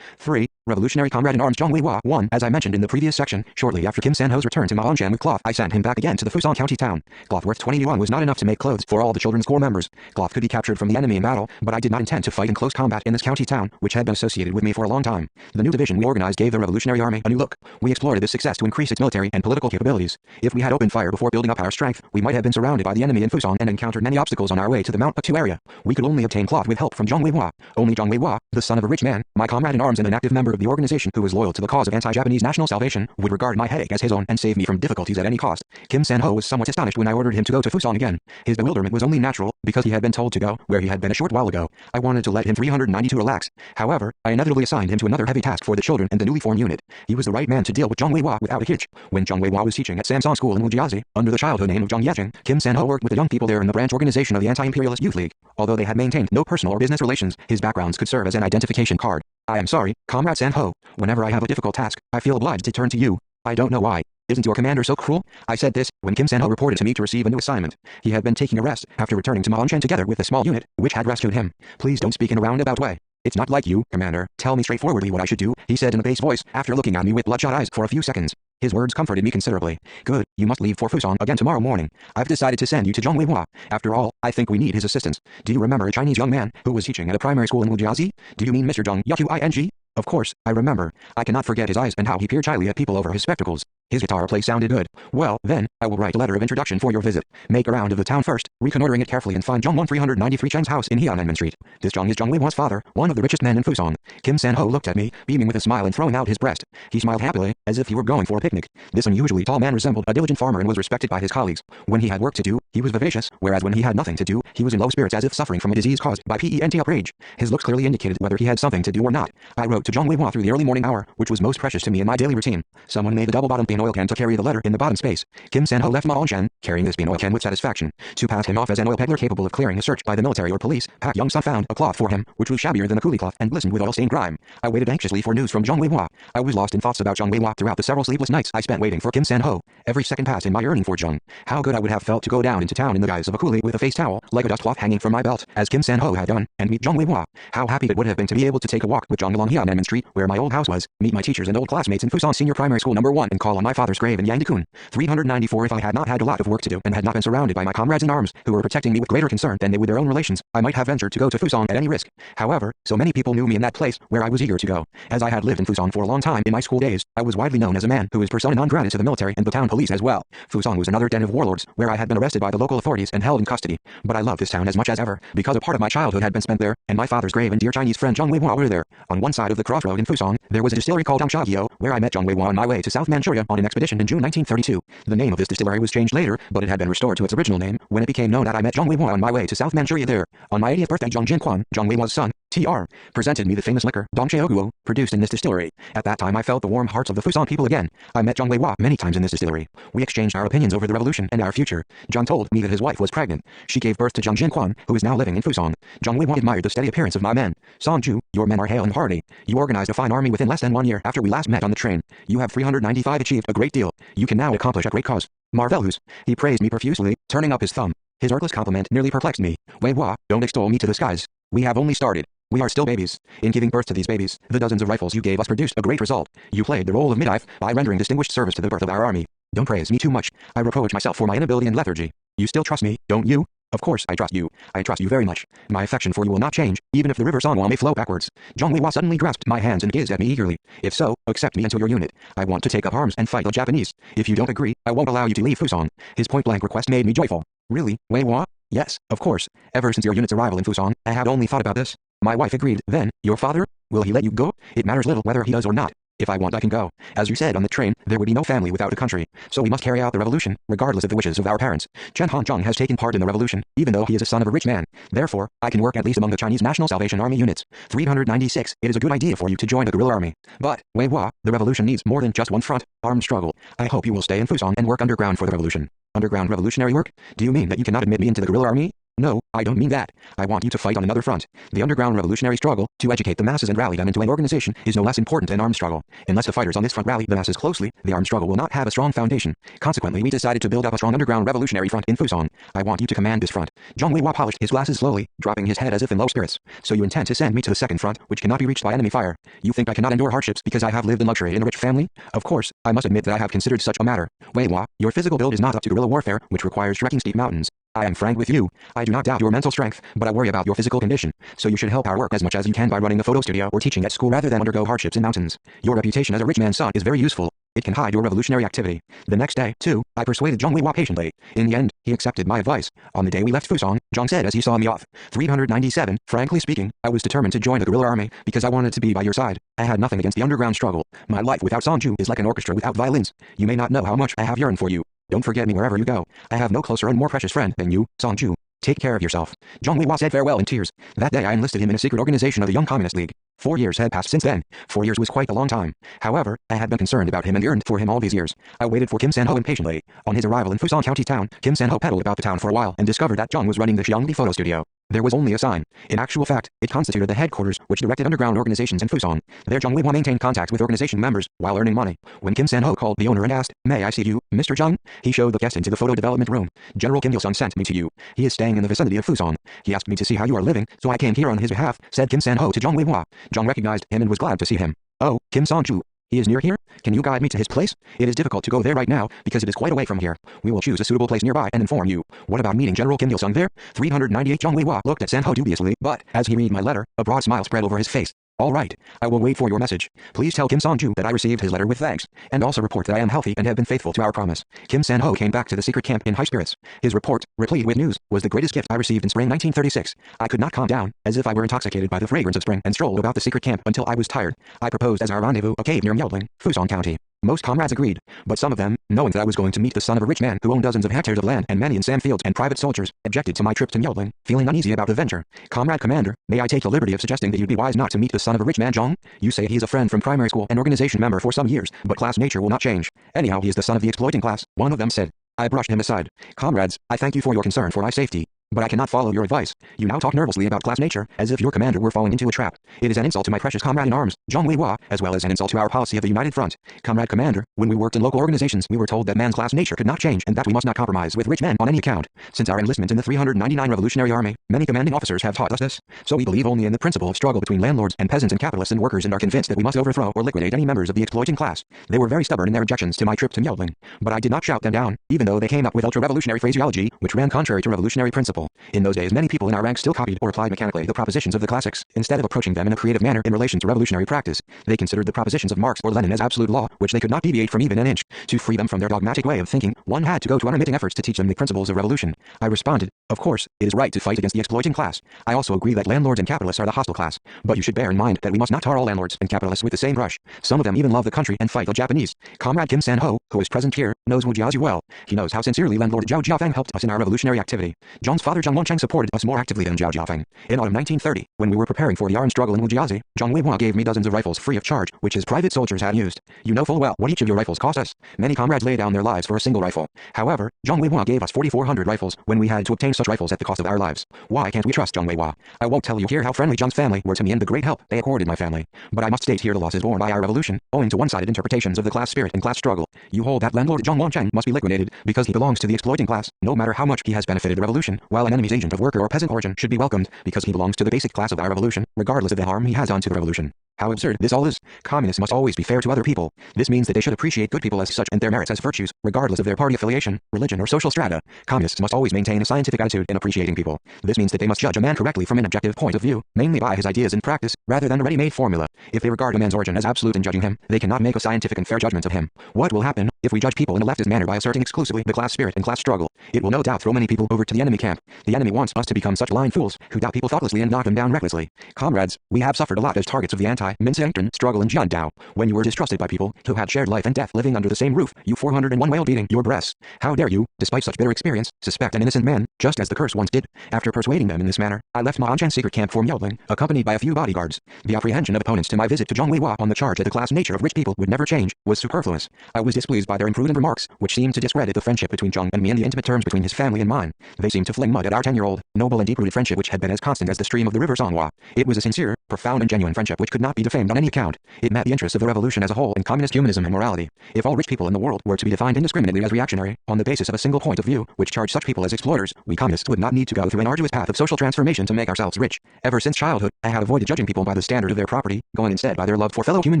3. Revolutionary Comrade in Arms Zhong Weihua. 1. As I mentioned in the previous section, shortly after Kim San-ho's return to Maongshan with cloth, I sent him back again to the Fusan County town. Cloth worth 20 yuan was not enough to make clothes for all the Children's Corps members. Cloth could be captured from the enemy in battle, but I did not intend to fight in close combat in this county town, which had been associated with me for a long time. The new division we organized gave the Revolutionary Army a new look. We exploited this success to increase its military and political capabilities. If we had opened fire before building up our strength, we might have been surrounded by the enemy in Fusan and encountered many obstacles on our way to the Mount Patu area. We could only obtain cloth with help from Zhong Weihua. Only Zhong Weihua, the son of a rich man, my comrade in arms and an active member of the organization who was loyal to the cause of anti-Japanese national salvation, would regard my headache as his own and save me from difficulties at any cost. Kim San-ho was somewhat astonished when I ordered him to go to Fusan again. His bewilderment was only natural, because he had been told to go where he had been a short while ago. I wanted to let him 392 relax. However, I inevitably assigned him to another heavy task for the children and the newly formed unit. He was the right man to deal with Zhong Weihua without a hitch. When Zhong Weihua was teaching at Samsung School in Wujiazi, under the childhood name of Zhang Yecheng, Kim San-ho worked with the young people there in the branch organization of the Anti-Imperialist Youth League. Although they had maintained no personal or business relations, his backgrounds could serve as an identification card. I am sorry, Comrade San-ho. Whenever I have a difficult task, I feel obliged to turn to you. I don't know why. Isn't your commander so cruel? I said this when Kim San-ho reported to me to receive a new assignment. He had been taking a rest after returning to Maongshan together with a small unit, which had rescued him. Please don't speak in a roundabout way. It's not like you, Commander. Tell me straightforwardly what I should do, he said in a bass voice, after looking at me with bloodshot eyes for a few seconds. His words comforted me considerably. Good, you must leave for Fusan again tomorrow morning. I've decided to send you to Zhong Weihua. After all, I think we need his assistance. Do you remember a Chinese young man who was teaching at a primary school in Wujiazi? Do you mean Mr. Zhong Yaqiang? Of course, I remember. I cannot forget his eyes and how he peered shyly at people over his spectacles. His guitar play sounded good. Well, then, I will write a letter of introduction for your visit. Make a round of the town first, reconnoitering it carefully and find Zhong 393 Cheng's house in Heananmen Street. This Zhong is Zhong Weihua's father, one of the richest men in Fusong. Kim San-ho looked at me, beaming with a smile and throwing out his breast. He smiled happily, as if he were going for a picnic. This unusually tall man resembled a diligent farmer and was respected by his colleagues. When he had work to do, he was vivacious, whereas when he had nothing to do, he was in low spirits as if suffering from a disease caused by pent-up rage. His looks clearly indicated whether he had something to do or not. I wrote to Zhong Weihua through the early morning hour, which was most precious to me in my daily routine. Someone made a double-bottomed bean oil can to carry the letter in the bottom space. Kim San-ho left Ma On-shen, carrying this bean oil can with satisfaction. To pass him off as an oil peddler capable of clearing a search by the military or police, Pak Young-sun found a cloth for him, which was shabbier than a coolie cloth and glistened with oil-stained grime. I waited anxiously for news from Zhong Weihua. I was lost in thoughts about Zhong Weihua throughout the several sleepless nights I spent waiting for Kim San-ho. Every second passed in my yearning for Zhong. How good I would have felt to go down into town in the guise of a coolie with a face towel, like a dust cloth hanging from my belt, as Kim San-ho had done, and meet Zhong Weihua. How happy it would have been to be able to take a walk with Zhong along Heananmen Street, where my old house was, meet my teachers and old classmates in Fusong Senior Primary School No. 1 and call on my father's grave in Yangdekun. 394 If I had not had a lot of work to do and had not been surrounded by my comrades in arms, who were protecting me with greater concern than they would their own relations, I might have ventured to go to Fusong at any risk. However, so many people knew me in that place, where I was eager to go. As I had lived in Fusong for a long time in my school days, I was widely known as a man who was persona non grata to the military and the town police as well. Fusong was another den of warlords, where I had been arrested by the local authorities and held in custody. But I loved this town as much as ever, because a part of my childhood had been spent there, and my father's grave and dear Chinese friend Zhong Weihua were there. On one side of the crossroad in Fusong, there was a distillery called Dangsha, where I met Zhong Weihua on my way to South Manchuria on an expedition in June 1932. The name of this distillery was changed later, but it had been restored to its original name when it became known that I met Zhong Weihua on my way to South Manchuria there. On my 80th birthday, Zhong Jinquan, Zhong Weihua's son, Tr. presented me the famous liquor, Dongcheoguo, produced in this distillery. At that time I felt the warm hearts of the Fusong people again. I met Zhong Weihua many times in this distillery. We exchanged our opinions over the revolution and our future. Zhong told me that his wife was pregnant. She gave birth to Zhong Jinquan, who is now living in Fusong. Zhong Weihua admired the steady appearance of my men. Songju, your men are hale and hearty. You organized a fine army within less than 1 year after we last met on the train. You have 395 achieved a great deal. You can now accomplish a great cause. Marvelous. He praised me profusely, turning up his thumb. His artless compliment nearly perplexed me. Weihua, don't extol me to the skies. We have only started. We are still babies. In giving birth to these babies, the dozens of rifles you gave us produced a great result. You played the role of midwife by rendering distinguished service to the birth of our army. Don't praise me too much. I reproach myself for my inability and lethargy. You still trust me, don't you? Of course I trust you. I trust you very much. My affection for you will not change, even if the river Songwa may flow backwards. Zhong Weihua suddenly grasped my hands and gazed at me eagerly. If so, accept me into your unit. I want to take up arms and fight the Japanese. If you don't agree, I won't allow you to leave Fusong. His point-blank request made me joyful. Really, Weihua? Yes, of course. Ever since your unit's arrival in Fusong, I had only thought about this. My wife agreed. Then, your father? Will he let you go? It matters little whether he does or not. If I want, I can go. As you said on the train, there would be no family without a country. So we must carry out the revolution, regardless of the wishes of our parents. Chen Hanzhong has taken part in the revolution, even though he is a son of a rich man. Therefore, I can work at least among the Chinese National Salvation Army units. 396. It is a good idea for you to join the guerrilla army. But, Weihua, the revolution needs more than just one front, armed struggle. I hope you will stay in Fusong and work underground for the revolution. Underground revolutionary work? Do you mean that you cannot admit me into the guerrilla army? No, I don't mean that. I want you to fight on another front. The underground revolutionary struggle, to educate the masses and rally them into an organization, is no less important than armed struggle. Unless the fighters on this front rally the masses closely, the armed struggle will not have a strong foundation. Consequently, we decided to build up a strong underground revolutionary front in Fusong. I want you to command this front. Zhong Weihua polished his glasses slowly, dropping his head as if in low spirits. So you intend to send me to the second front, which cannot be reached by enemy fire. You think I cannot endure hardships because I have lived in luxury in a rich family? Of course, I must admit that I have considered such a matter. Weihua, your physical build is not up to guerrilla warfare, which requires trekking steep mountains. I am frank with you. I do not doubt your mental strength, but I worry about your physical condition. So you should help our work as much as you can by running the photo studio or teaching at school rather than undergo hardships in mountains. Your reputation as a rich man's son is very useful. It can hide your revolutionary activity. The next day, too, I persuaded Zhong Weihua patiently. In the end, he accepted my advice. On the day we left Fusong, Zhong said as he saw me off. 397. Frankly speaking, I was determined to join the guerrilla army because I wanted to be by your side. I had nothing against the underground struggle. My life without Songju is like an orchestra without violins. You may not know how much I have yearned for you. Don't forget me wherever you go. I have no closer and more precious friend than you, Songju. Take care of yourself. Zhong Weihua said farewell in tears. That day I enlisted him in a secret organization of the Young Communist League. 4 years had passed since then. 4 years was quite a long time. However, I had been concerned about him and yearned for him all these years. I waited for Kim San-ho impatiently. On his arrival in Fusong County town, Kim San-ho peddled about the town for a while and discovered that Zhong was running the Xiangli photo studio. There was only a sign. In actual fact, it constituted the headquarters which directed underground organizations in Fusong. There Zhong Weihua maintained contacts with organization members while earning money. When Kim San-ho called the owner and asked, "May I see you, Mr. Zhong?" he showed the guest into the photo development room. "General Kim Il-sung sent me to you. He is staying in the vicinity of Fusong. He asked me to see how you are living, so I came here on his behalf," said Kim San-ho to Zhong Weihua. Zhong recognized him and was glad to see him. "Oh, Kim Song-ju. He is near here? Can you guide me to his place? It is difficult to go there right now, because it is quite away from here. We will choose a suitable place nearby and inform you. What about meeting General Kim Il-sung there?" 398 Zhong Weihua looked at San-ho dubiously, but, as he read my letter, a broad smile spread over his face. All right, I will wait for your message. Please tell Kim Song-ju that I received his letter with thanks, and also report that I am healthy and have been faithful to our promise. Kim San-ho came back to the secret camp in high spirits. His report, replete with news, was the greatest gift I received in spring 1936. I could not calm down, as if I were intoxicated by the fragrance of spring, and strolled about the secret camp until I was tired. I proposed as our rendezvous a cave near Myeodling, Fusan County. Most comrades agreed, but some of them, knowing that I was going to meet the son of a rich man who owned dozens of hectares of land and many in sand fields and private soldiers, objected to my trip to Myeodling, feeling uneasy about the venture. Comrade Commander, may I take the liberty of suggesting that you'd be wise not to meet the son of a rich man, Jong? You say he is a friend from primary school and organization member for some years, but class nature will not change. Anyhow, he is the son of the exploiting class, one of them said. I brushed him aside. Comrades, I thank you for your concern for my safety, but I cannot follow your advice. You now talk nervously about class nature, as if your commander were falling into a trap. It is an insult to my precious comrade in arms, Zhang Weihua, as well as an insult to our policy of the United Front. Comrade Commander, when we worked in local organizations, we were told that man's class nature could not change and that we must not compromise with rich men on any account. Since our enlistment in the 399 Revolutionary Army, many commanding officers have taught us this. So we believe only in the principle of struggle between landlords and peasants and capitalists and workers and are convinced that we must overthrow or liquidate any members of the exploiting class. They were very stubborn in their objections to my trip to Myeodling, but I did not shout them down, even though they came up with ultra-revolutionary phraseology, which ran contrary to revolutionary principle. In those days, many people in our ranks still copied or applied mechanically the propositions of the classics, instead of approaching them in a creative manner in relation to revolutionary practice. They considered the propositions of Marx or Lenin as absolute law, which they could not deviate from even an inch. To free them from their dogmatic way of thinking, one had to go to unremitting efforts to teach them the principles of revolution. I responded, of course, it is right to fight against the exploiting class. I also agree that landlords and capitalists are the hostile class, but you should bear in mind that we must not tar all landlords and capitalists with the same brush. Some of them even love the country and fight the Japanese. Comrade Kim San-ho, who is present here, knows Wu Jiazi well. He knows how sincerely landlord Zhao Jiafeng helped us in our revolutionary activity. Zhang's father Zhang Wencheng supported us more actively than Zhao Jiafeng. In autumn 1930, when we were preparing for the armed struggle in Wujiazi, Zhang Weihua gave me dozens of rifles free of charge, which his private soldiers had used. You know full well what each of your rifles cost us. Many comrades lay down their lives for a single rifle. However, Zhang Weihua gave us 4,400 rifles when we had to obtain such rifles at the cost of our lives. Why can't we trust Zhang Weihua? I won't tell you here how friendly Zhang's family were to me and the great help they accorded my family, but I must state here the losses borne by our revolution, owing to one-sided interpretations of the class spirit and class struggle. You hold that landlord Zhang Wencheng must be liquidated because he belongs to the exploiting class, no matter how much he has benefited the revolution, while an enemy's agent of worker or peasant origin should be welcomed because he belongs to the basic class of our revolution, regardless of the harm he has done to the revolution. How absurd this all is. Communists must always be fair to other people. This means that they should appreciate good people as such and their merits as virtues, regardless of their party affiliation, religion or social strata. Communists must always maintain a scientific attitude in appreciating people. This means that they must judge a man correctly from an objective point of view, mainly by his ideas and practice, rather than a ready-made formula. If they regard a man's origin as absolute in judging him, they cannot make a scientific and fair judgment of him. What will happen if we judge people in a leftist manner by asserting exclusively the class spirit and class struggle? It will no doubt throw many people over to the enemy camp. The enemy wants us to become such blind fools who doubt people thoughtlessly and knock them down recklessly. Comrades, we have suffered a lot as targets of the anti-Minsiangton struggle in Jiandao. When you were distrusted by people who had shared life and death living under the same roof, you 401 wailed beating your breasts. How dare you, despite such bitter experience, suspect an innocent man, just as the curse once did? After persuading them in this manner, I left Ma'anchan's secret camp for Myeodling, accompanied by a few bodyguards. The apprehension of opponents to my visit to Zhang Weihua on the charge that the class nature of rich people would never change was superfluous. I was displeased by their imprudent remarks, which seemed to discredit the friendship between Zhang and me and the intimate terms between his family and mine. They seemed to fling mud at our 10-year-old, noble and deep-rooted friendship which had been as constant as the stream of the river Songhua. It was a sincere, profound and genuine friendship which could not be defamed on any account. It met the interests of the revolution as a whole in communist humanism and morality. If all rich people in the world were to be defined indiscriminately as reactionary, on the basis of a single point of view, which charged such people as exploiters, we communists would not need to go through an arduous path of social transformation to make ourselves rich. Ever since childhood, I have avoided judging people by the standard of their property, going instead by their love for fellow human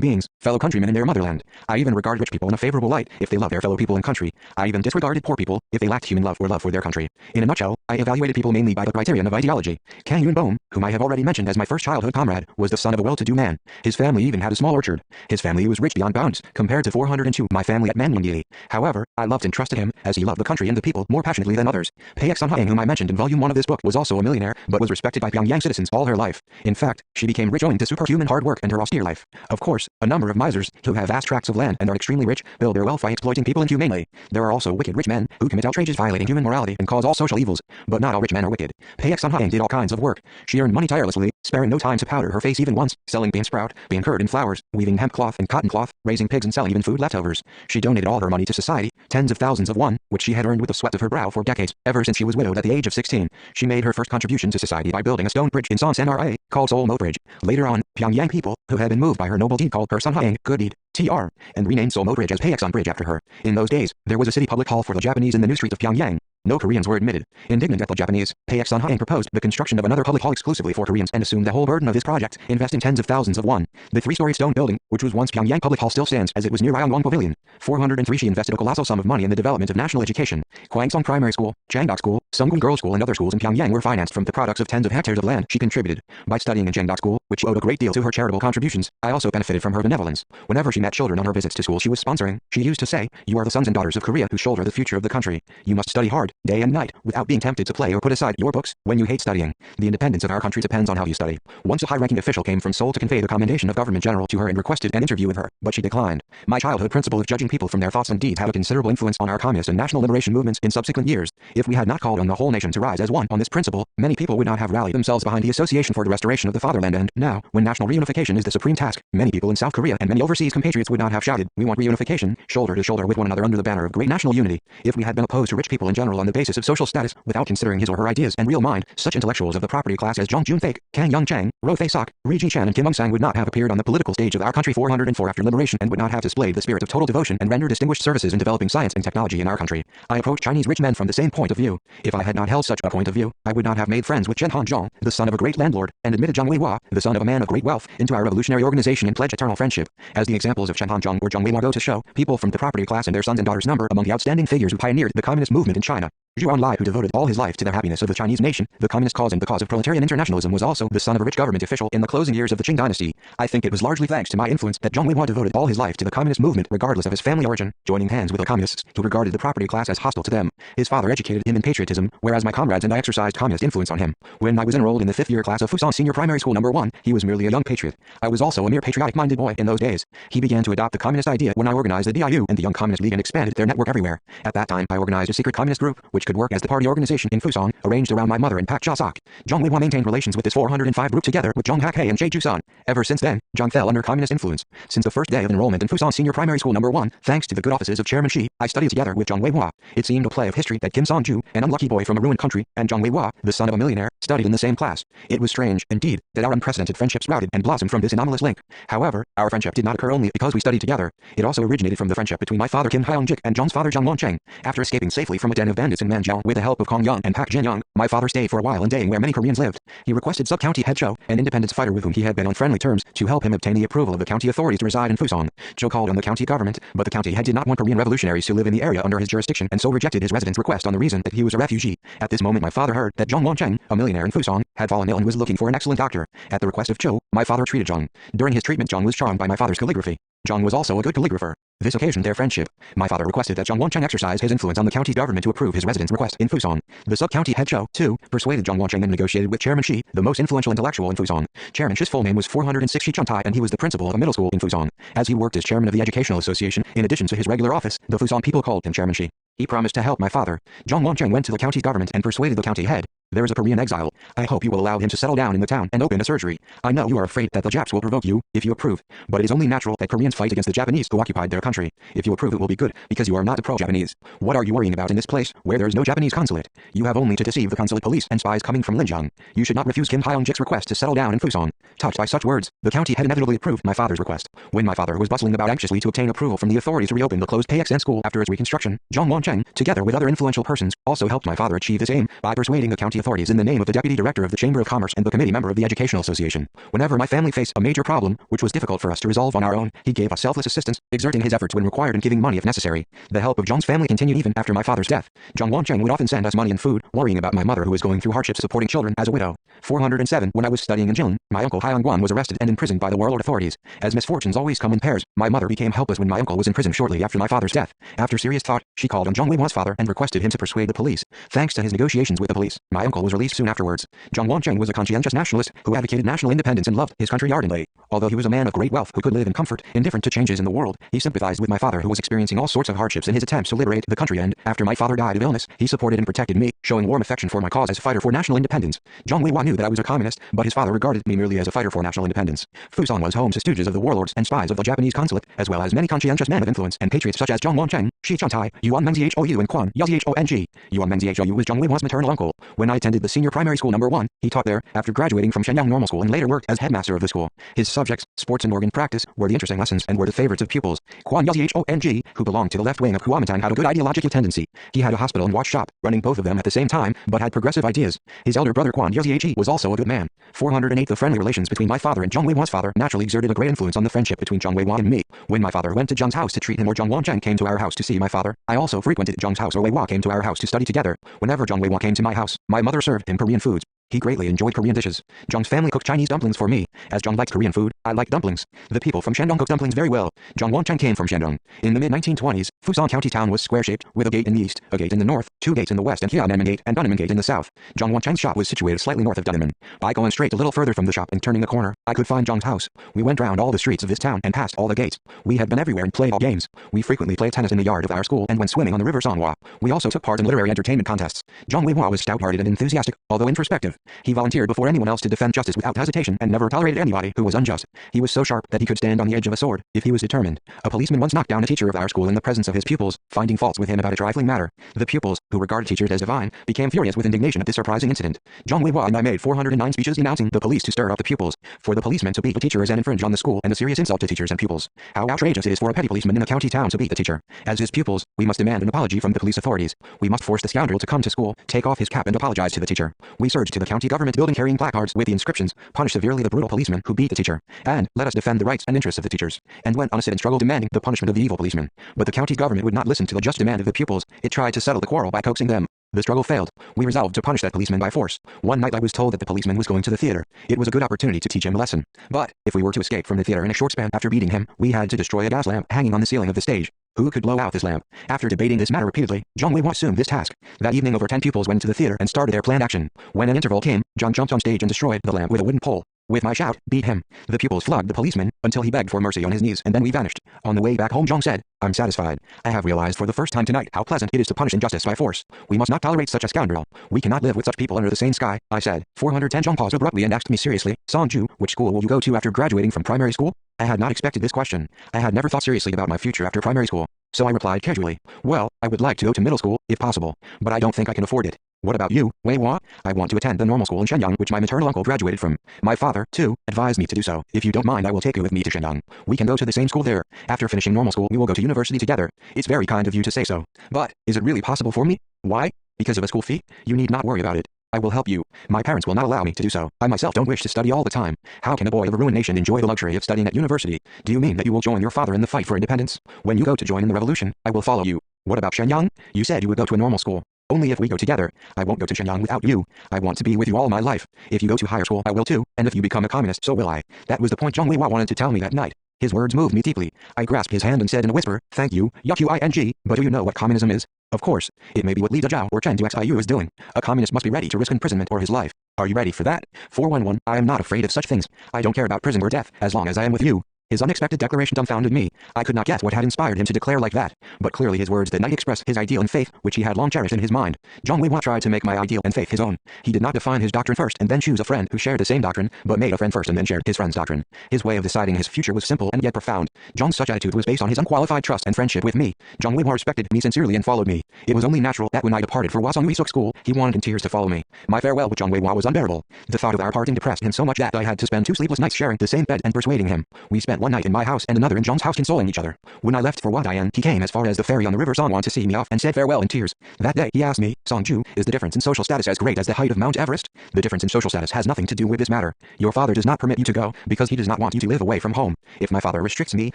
beings, fellow countrymen in their motherland. I even regard rich people in a favorable light if they love their fellow people and country. I even disregarded poor people if they lacked human love or love for their country. In a nutshell, I evaluated people mainly by the criterion of ideology. Kang Yun Bohm, whom I have already mentioned as my first childhood comrade, was the son of a well-to-do man. His family even had a small orchard. His family was rich beyond bounds, compared to 402 my family at Manlungyili. However, I loved and trusted him, as he loved the country and the people more passionately than others. Paek Sun-haeng, whom I mentioned in volume 1 of this book, was also a millionaire, but was respected by Pyongyang citizens all her life. In fact, she became rich owing to superhuman hard work and her austere life. Of course, a number of misers, who have vast tracts of land and are extremely rich, build their wealth by exploiting people inhumanely. There are also wicked rich men, who commit outrages violating human morality and cause all social evils, but not all rich men are wicked. Paek Sun-haeng did all kinds of work. She earned money tirelessly, sparing no time to powder her face even once, selling bean sprout, bean curd and flowers, weaving hemp cloth and cotton cloth, raising pigs and selling even food leftovers. She donated all her money to society, tens of thousands of won, which she had earned with the sweat of her brow for decades, ever since she was widowed at the age of 16. She made her first contribution to society by building a stone bridge in Sonsan-ra, called Seoul Moat Bridge. Later on, Pyongyang people, who had been moved by her noble deed called her Sun-haeng, good deed, TR, and renamed Seoul Moat Bridge as Paeksan Bridge after her. In those days, there was a city public hall for the Japanese in the new street of Pyongyang. No Koreans were admitted. Indignant at the Japanese, Paek Sun-haeng proposed the construction of another public hall exclusively for Koreans and assumed the whole burden of this project, investing tens of thousands of won. The three-story stone building, which was once Pyongyang Public Hall, still stands as it was near Ryangwon Pavilion. 403. She invested a colossal sum of money in the development of national education. Kwangsong Primary School, Changdeok School, Sungwon Girls School and other schools in Pyongyang were financed from the products of tens of hectares of land she contributed. By studying in Changdeok School, which owed a great deal to her charitable contributions, I also benefited from her benevolence. Whenever she met children on her visits to school she was sponsoring, she used to say, "You are the sons and daughters of Korea who shoulder the future of the country. You must study hard, day and night, without being tempted to play or put aside your books when you hate studying. The independence of our country depends on how you study." Once a high-ranking official came from Seoul to convey the commendation of Government General to her and requested an interview with her, but she declined. My childhood principle of judging people from their thoughts and deeds had a considerable influence on our communist and national liberation movements in subsequent years. If we had not called on the whole nation to rise as one on this principle, many people would not have rallied themselves behind the Association for the Restoration of the Fatherland, and now, when national reunification is the supreme task, many people in South Korea and many overseas compatriots would not have shouted, "We want reunification, shoulder to shoulder with one another under the banner of great national unity." If we had been opposed to rich people in general on the basis of social status, without considering his or her ideas and real mind, such intellectuals of the property class as Jung Jun-thaek, Kang Young-chang, Ro Tae-sok, Ri Ji-chan and Kim Ung-sang would not have appeared on the political stage of our country 404 after liberation and would not have displayed the spirit of total devotion and rendered distinguished services in developing science and technology in our country. I approach Chinese rich men from the same point of view. If I had not held such a point of view, I would not have made friends with Chen Hanzhong, the son of a great landlord, and admitted Zhang Weihua, the son of a man of great wealth, into our revolutionary organization and pledged eternal friendship. As the examples of Chen Hanzhong or Zhang Weihua go to show, people from the property class and their sons and daughters number among the outstanding figures who pioneered the communist movement in China. Zhu Enlai, who devoted all his life to the happiness of the Chinese nation, the communist cause and the cause of proletarian internationalism, was also the son of a rich government official in the closing years of the Qing dynasty. I think it was largely thanks to my influence that Zhang Weihua devoted all his life to the communist movement regardless of his family origin, joining hands with the communists, who regarded the property class as hostile to them. His father educated him in patriotism, whereas my comrades and I exercised communist influence on him. When I was enrolled in the 5th year class of Fusan Senior Primary School No. 1, he was merely a young patriot. I was also a mere patriotic-minded boy in those days. He began to adopt the communist idea when I organized the DIU and the Young Communist League and expanded their network everywhere. At that time I organized a secret communist group, which could work as the party organization in Fusong, arranged around my mother and Pak Ja-sok. Zhang Weihua maintained relations with this 405 group together with Zhang Hak-hae and Che Ju-sun. Ever since then, Zhang fell under communist influence. Since the first day of enrollment in Fusan Senior Primary School No. 1, thanks to the good offices of Chairman Shi, I studied together with Zhang Weihua. It seemed a play of history that Kim Son-ju, an unlucky boy from a ruined country, and Zhang Weihua, the son of a millionaire, studied in the same class. It was strange, indeed, that our unprecedented friendship sprouted and blossomed from this anomalous link. However, our friendship did not occur only because we studied together. It also originated from the friendship between my father Kim Hyung-jik and Zhang's father Zhang Won-cheng. After escaping safely from a den of bandits in Manjiao with the help of Kong Young and Pak Jin-young, my father stayed for a while in Daeng where many Koreans lived. He requested sub-county head Cho, an independence fighter with whom he had been on friendly terms, to help him obtain the approval of the county authorities to reside in Fusong. Cho called on the county government, but the county head did not want Korean revolutionaries to live in the area under his jurisdiction and so rejected his residence request on the reason that he was a refugee. At this moment my father heard that Zhang Won-cheng, a millionaire in Fusong, had fallen ill and was looking for an excellent doctor. At the request of Cho, my father treated Zhang. During his treatment Zhang was charmed by my father's calligraphy. Zhang was also a good calligrapher. This occasioned their friendship. My father requested that Zhang Won-cheng exercise his influence on the county government to approve his residence request in Fusong. The sub-county head Cho, too, persuaded Zhang Won-cheng and negotiated with Chairman Shi, the most influential intellectual in Fusong. Chairman Shi's full name was 406 Shi Chun-tai and he was the principal of a middle school in Fusong. As he worked as chairman of the Educational Association, in addition to his regular office, the Fusong people called him Chairman Shi. He promised to help my father. Zhang Won-cheng went to the county government and persuaded the county head. There is a Korean exile. I hope you will allow him to settle down in the town and open a surgery. I know you are afraid that the Japs will provoke you, if you approve. But it is only natural that Koreans fight against the Japanese who occupied their country. If you approve it will be good, because you are not a pro-Japanese. What are you worrying about in this place, where there is no Japanese consulate? You have only to deceive the consulate police and spies coming from Linjiang. You should not refuse Kim Hyung-jik's request to settle down in Fusong. Touched by such words, the county had inevitably approved my father's request. When my father was bustling about anxiously to obtain approval from the authorities to reopen the closed PXN school after its reconstruction, Zhang Won-cheng, together with other influential persons, also helped my father achieve this aim by persuading the county authorities in the name of the deputy director of the Chamber of Commerce and the committee member of the Educational Association. Whenever my family faced a major problem, which was difficult for us to resolve on our own, he gave us selfless assistance, exerting his efforts when required and giving money if necessary. The help of Zhang's family continued even after my father's death. Zhang Won-cheng would often send us money and food, worrying about my mother who was going through hardships supporting children as a widow. 407. When I was studying in Jilin, my uncle Hyung-gwan was arrested and imprisoned by the warlord authorities. As misfortunes always come in pairs, my mother became helpless when my uncle was in prison shortly after my father's death. After serious thought, she called on Zhang Weihua's father and requested him to persuade the police. Thanks to his negotiations with the police, my uncle was released soon afterwards. Zhang Won-cheng was a conscientious nationalist who advocated national independence and loved his country ardently. Although he was a man of great wealth who could live in comfort, indifferent to changes in the world, he sympathized with my father who was experiencing all sorts of hardships in his attempts to liberate the country, and, after my father died of illness, he supported and protected me, showing warm affection for my cause as a fighter for national independence. Zhang Weihua knew that I was a communist, but his father regarded me merely as a fighter for national independence. Fusong was home to stooges of the warlords and spies of the Japanese consulate, as well as many conscientious men of influence and patriots such as Zhang Won-cheng, Shi Chun-tai, Yuan Mengzhou and Quan Yazhou. Yuan Mengzhou was Zhang Weihua's maternal uncle. When I attended the senior primary school number 1. He taught there after graduating from Shenyang Normal School and later worked as headmaster of the school. His subjects, sports and organ practice, were the interesting lessons and were the favorites of pupils. Quan Yazhong, who belonged to the left wing of Kuomintang, had a good ideological tendency. He had a hospital and watch shop, running both of them at the same time, but had progressive ideas. His elder brother Quan Yazhong was also a good man. 408 The friendly relations between my father and Zhang Weihua's father naturally exerted a great influence on the friendship between Zhang Weihua and me. When my father went to Zhang's house to treat him or Zhang Wancheng came to our house to see my father, I also frequented Zhang's house or Weihua came to our house to study together. Whenever Zhang Weihua came to my house, my mother served him Korean foods. He greatly enjoyed Korean dishes. Zhang's family cooked Chinese dumplings for me. As Zhang liked Korean food, I liked dumplings. The people from Shandong cooked dumplings very well. Zhang Wancheng came from Shandong. In the mid-1920s, Fusan County town was square-shaped, with a gate in the east, a gate in the north, 2 gates in the west and Hianan Gate and Dunman Gate in the south. Zhang Wancheng's shop was situated slightly north of Dunman. By going straight a little further from the shop and turning the corner, I could find Zhang's house. We went round all the streets of this town and past all the gates. We had been everywhere and played all games. We frequently played tennis in the yard of our school and went swimming on the river Sanhua. We also took part in literary entertainment contests. Zhang Weihua was stout-hearted and enthusiastic, although introspective. He volunteered before anyone else to defend justice without hesitation and never tolerated anybody who was unjust. He was so sharp that he could stand on the edge of a sword, if he was determined. A policeman once knocked down a teacher of our school in the presence of his pupils, finding faults with him about a trifling matter. The pupils, who regarded teachers as divine, became furious with indignation at this surprising incident. Zhang Weihua and I made 409 speeches denouncing the police to stir up the pupils. For the policeman to beat a teacher is an infringe on the school and a serious insult to teachers and pupils. How outrageous it is for a petty policeman in a county town to beat the teacher. As his pupils, we must demand an apology from the police authorities. We must force the scoundrel to come to school, take off his cap and apologize to the teacher. We surged to the county government building carrying placards with the inscriptions, "Punish severely the brutal policeman who beat the teacher," and "Let us defend the rights and interests of the teachers," and went on a sit and struggle demanding the punishment of the evil policeman. But the county government would not listen to the just demand of the pupils. It tried to settle the quarrel by coaxing them. The struggle failed. We resolved to punish that policeman by force. One night I was told that the policeman was going to the theater. It was a good opportunity to teach him a lesson. But, if we were to escape from the theater in a short span after beating him, we had to destroy a gas lamp hanging on the ceiling of the stage. Who could blow out this lamp? After debating this matter repeatedly, Zhang Weihua assumed this task. That evening over 10 pupils went to the theater and started their planned action. When an interval came, Zhang jumped on stage and destroyed the lamp with a wooden pole. With my shout, "Beat him!" the pupils flogged the policeman until he begged for mercy on his knees and then we vanished. On the way back home Zhang said, "I'm satisfied. I have realized for the first time tonight how pleasant it is to punish injustice by force. We must not tolerate such a scoundrel. We cannot live with such people under the same sky," I said. 410 Zhang paused abruptly and asked me seriously, "Songju, which school will you go to after graduating from primary school?" I had not expected this question. I had never thought seriously about my future after primary school. So I replied casually, "Well, I would like to go to middle school, if possible, but I don't think I can afford it." "What about you, Weihua?" "I want to attend the normal school in Shenyang which my maternal uncle graduated from. My father, too, advised me to do so. If you don't mind I will take you with me to Shenyang. We can go to the same school there. After finishing normal school we will go to university together. It's very kind of you to say so. But, is it really possible for me?" "Why? Because of a school fee? You need not worry about it. I will help you. My parents will not allow me to do so. I myself don't wish to study all the time. How can a boy of a ruined nation enjoy the luxury of studying at university? Do you mean that you will join your father in the fight for independence? When you go to join in the revolution, I will follow you." "What about Shenyang? You said you would go to a normal school." "Only if we go together. I won't go to Shenyang without you. I want to be with you all my life. If you go to higher school I will too, and if you become a communist so will I." That was the point Zhang Weihua wanted to tell me that night. His words moved me deeply. I grasped his hand and said in a whisper, "Thank you, Yuqing, but do you know what communism is?" "Of course. It may be what Li Dezhao or Chen Duxiu is doing. A communist must be ready to risk imprisonment or his life. Are you ready for that?" 411 I am not afraid of such things. I don't care about prison or death, as long as I am with you. His unexpected declaration dumbfounded me. I could not guess what had inspired him to declare like that, but clearly his words that night expressed his ideal and faith, which he had long cherished in his mind. Zhang Weihua tried to make my ideal and faith his own. He did not define his doctrine first and then choose a friend who shared the same doctrine, but made a friend first and then shared his friend's doctrine. His way of deciding his future was simple and yet profound. Zhang's such attitude was based on his unqualified trust and friendship with me. Zhang Weihua respected me sincerely and followed me. It was only natural that when I departed for Hwasong Uisuk School, he wanted in tears to follow me. My farewell with Zhang Weihua was unbearable. The thought of our parting depressed him so much that I had to spend 2 sleepless nights sharing the same bed and persuading him. We spent one night in my house and another in Zhang's house consoling each other. When I left for Wadian, he came as far as the ferry on the river Songwan to see me off and said farewell in tears. That day he asked me, "Songju, is the difference in social status as great as the height of Mount Everest?" "The difference in social status has nothing to do with this matter. Your father does not permit you to go, because he does not want you to live away from home. If my father restricts me,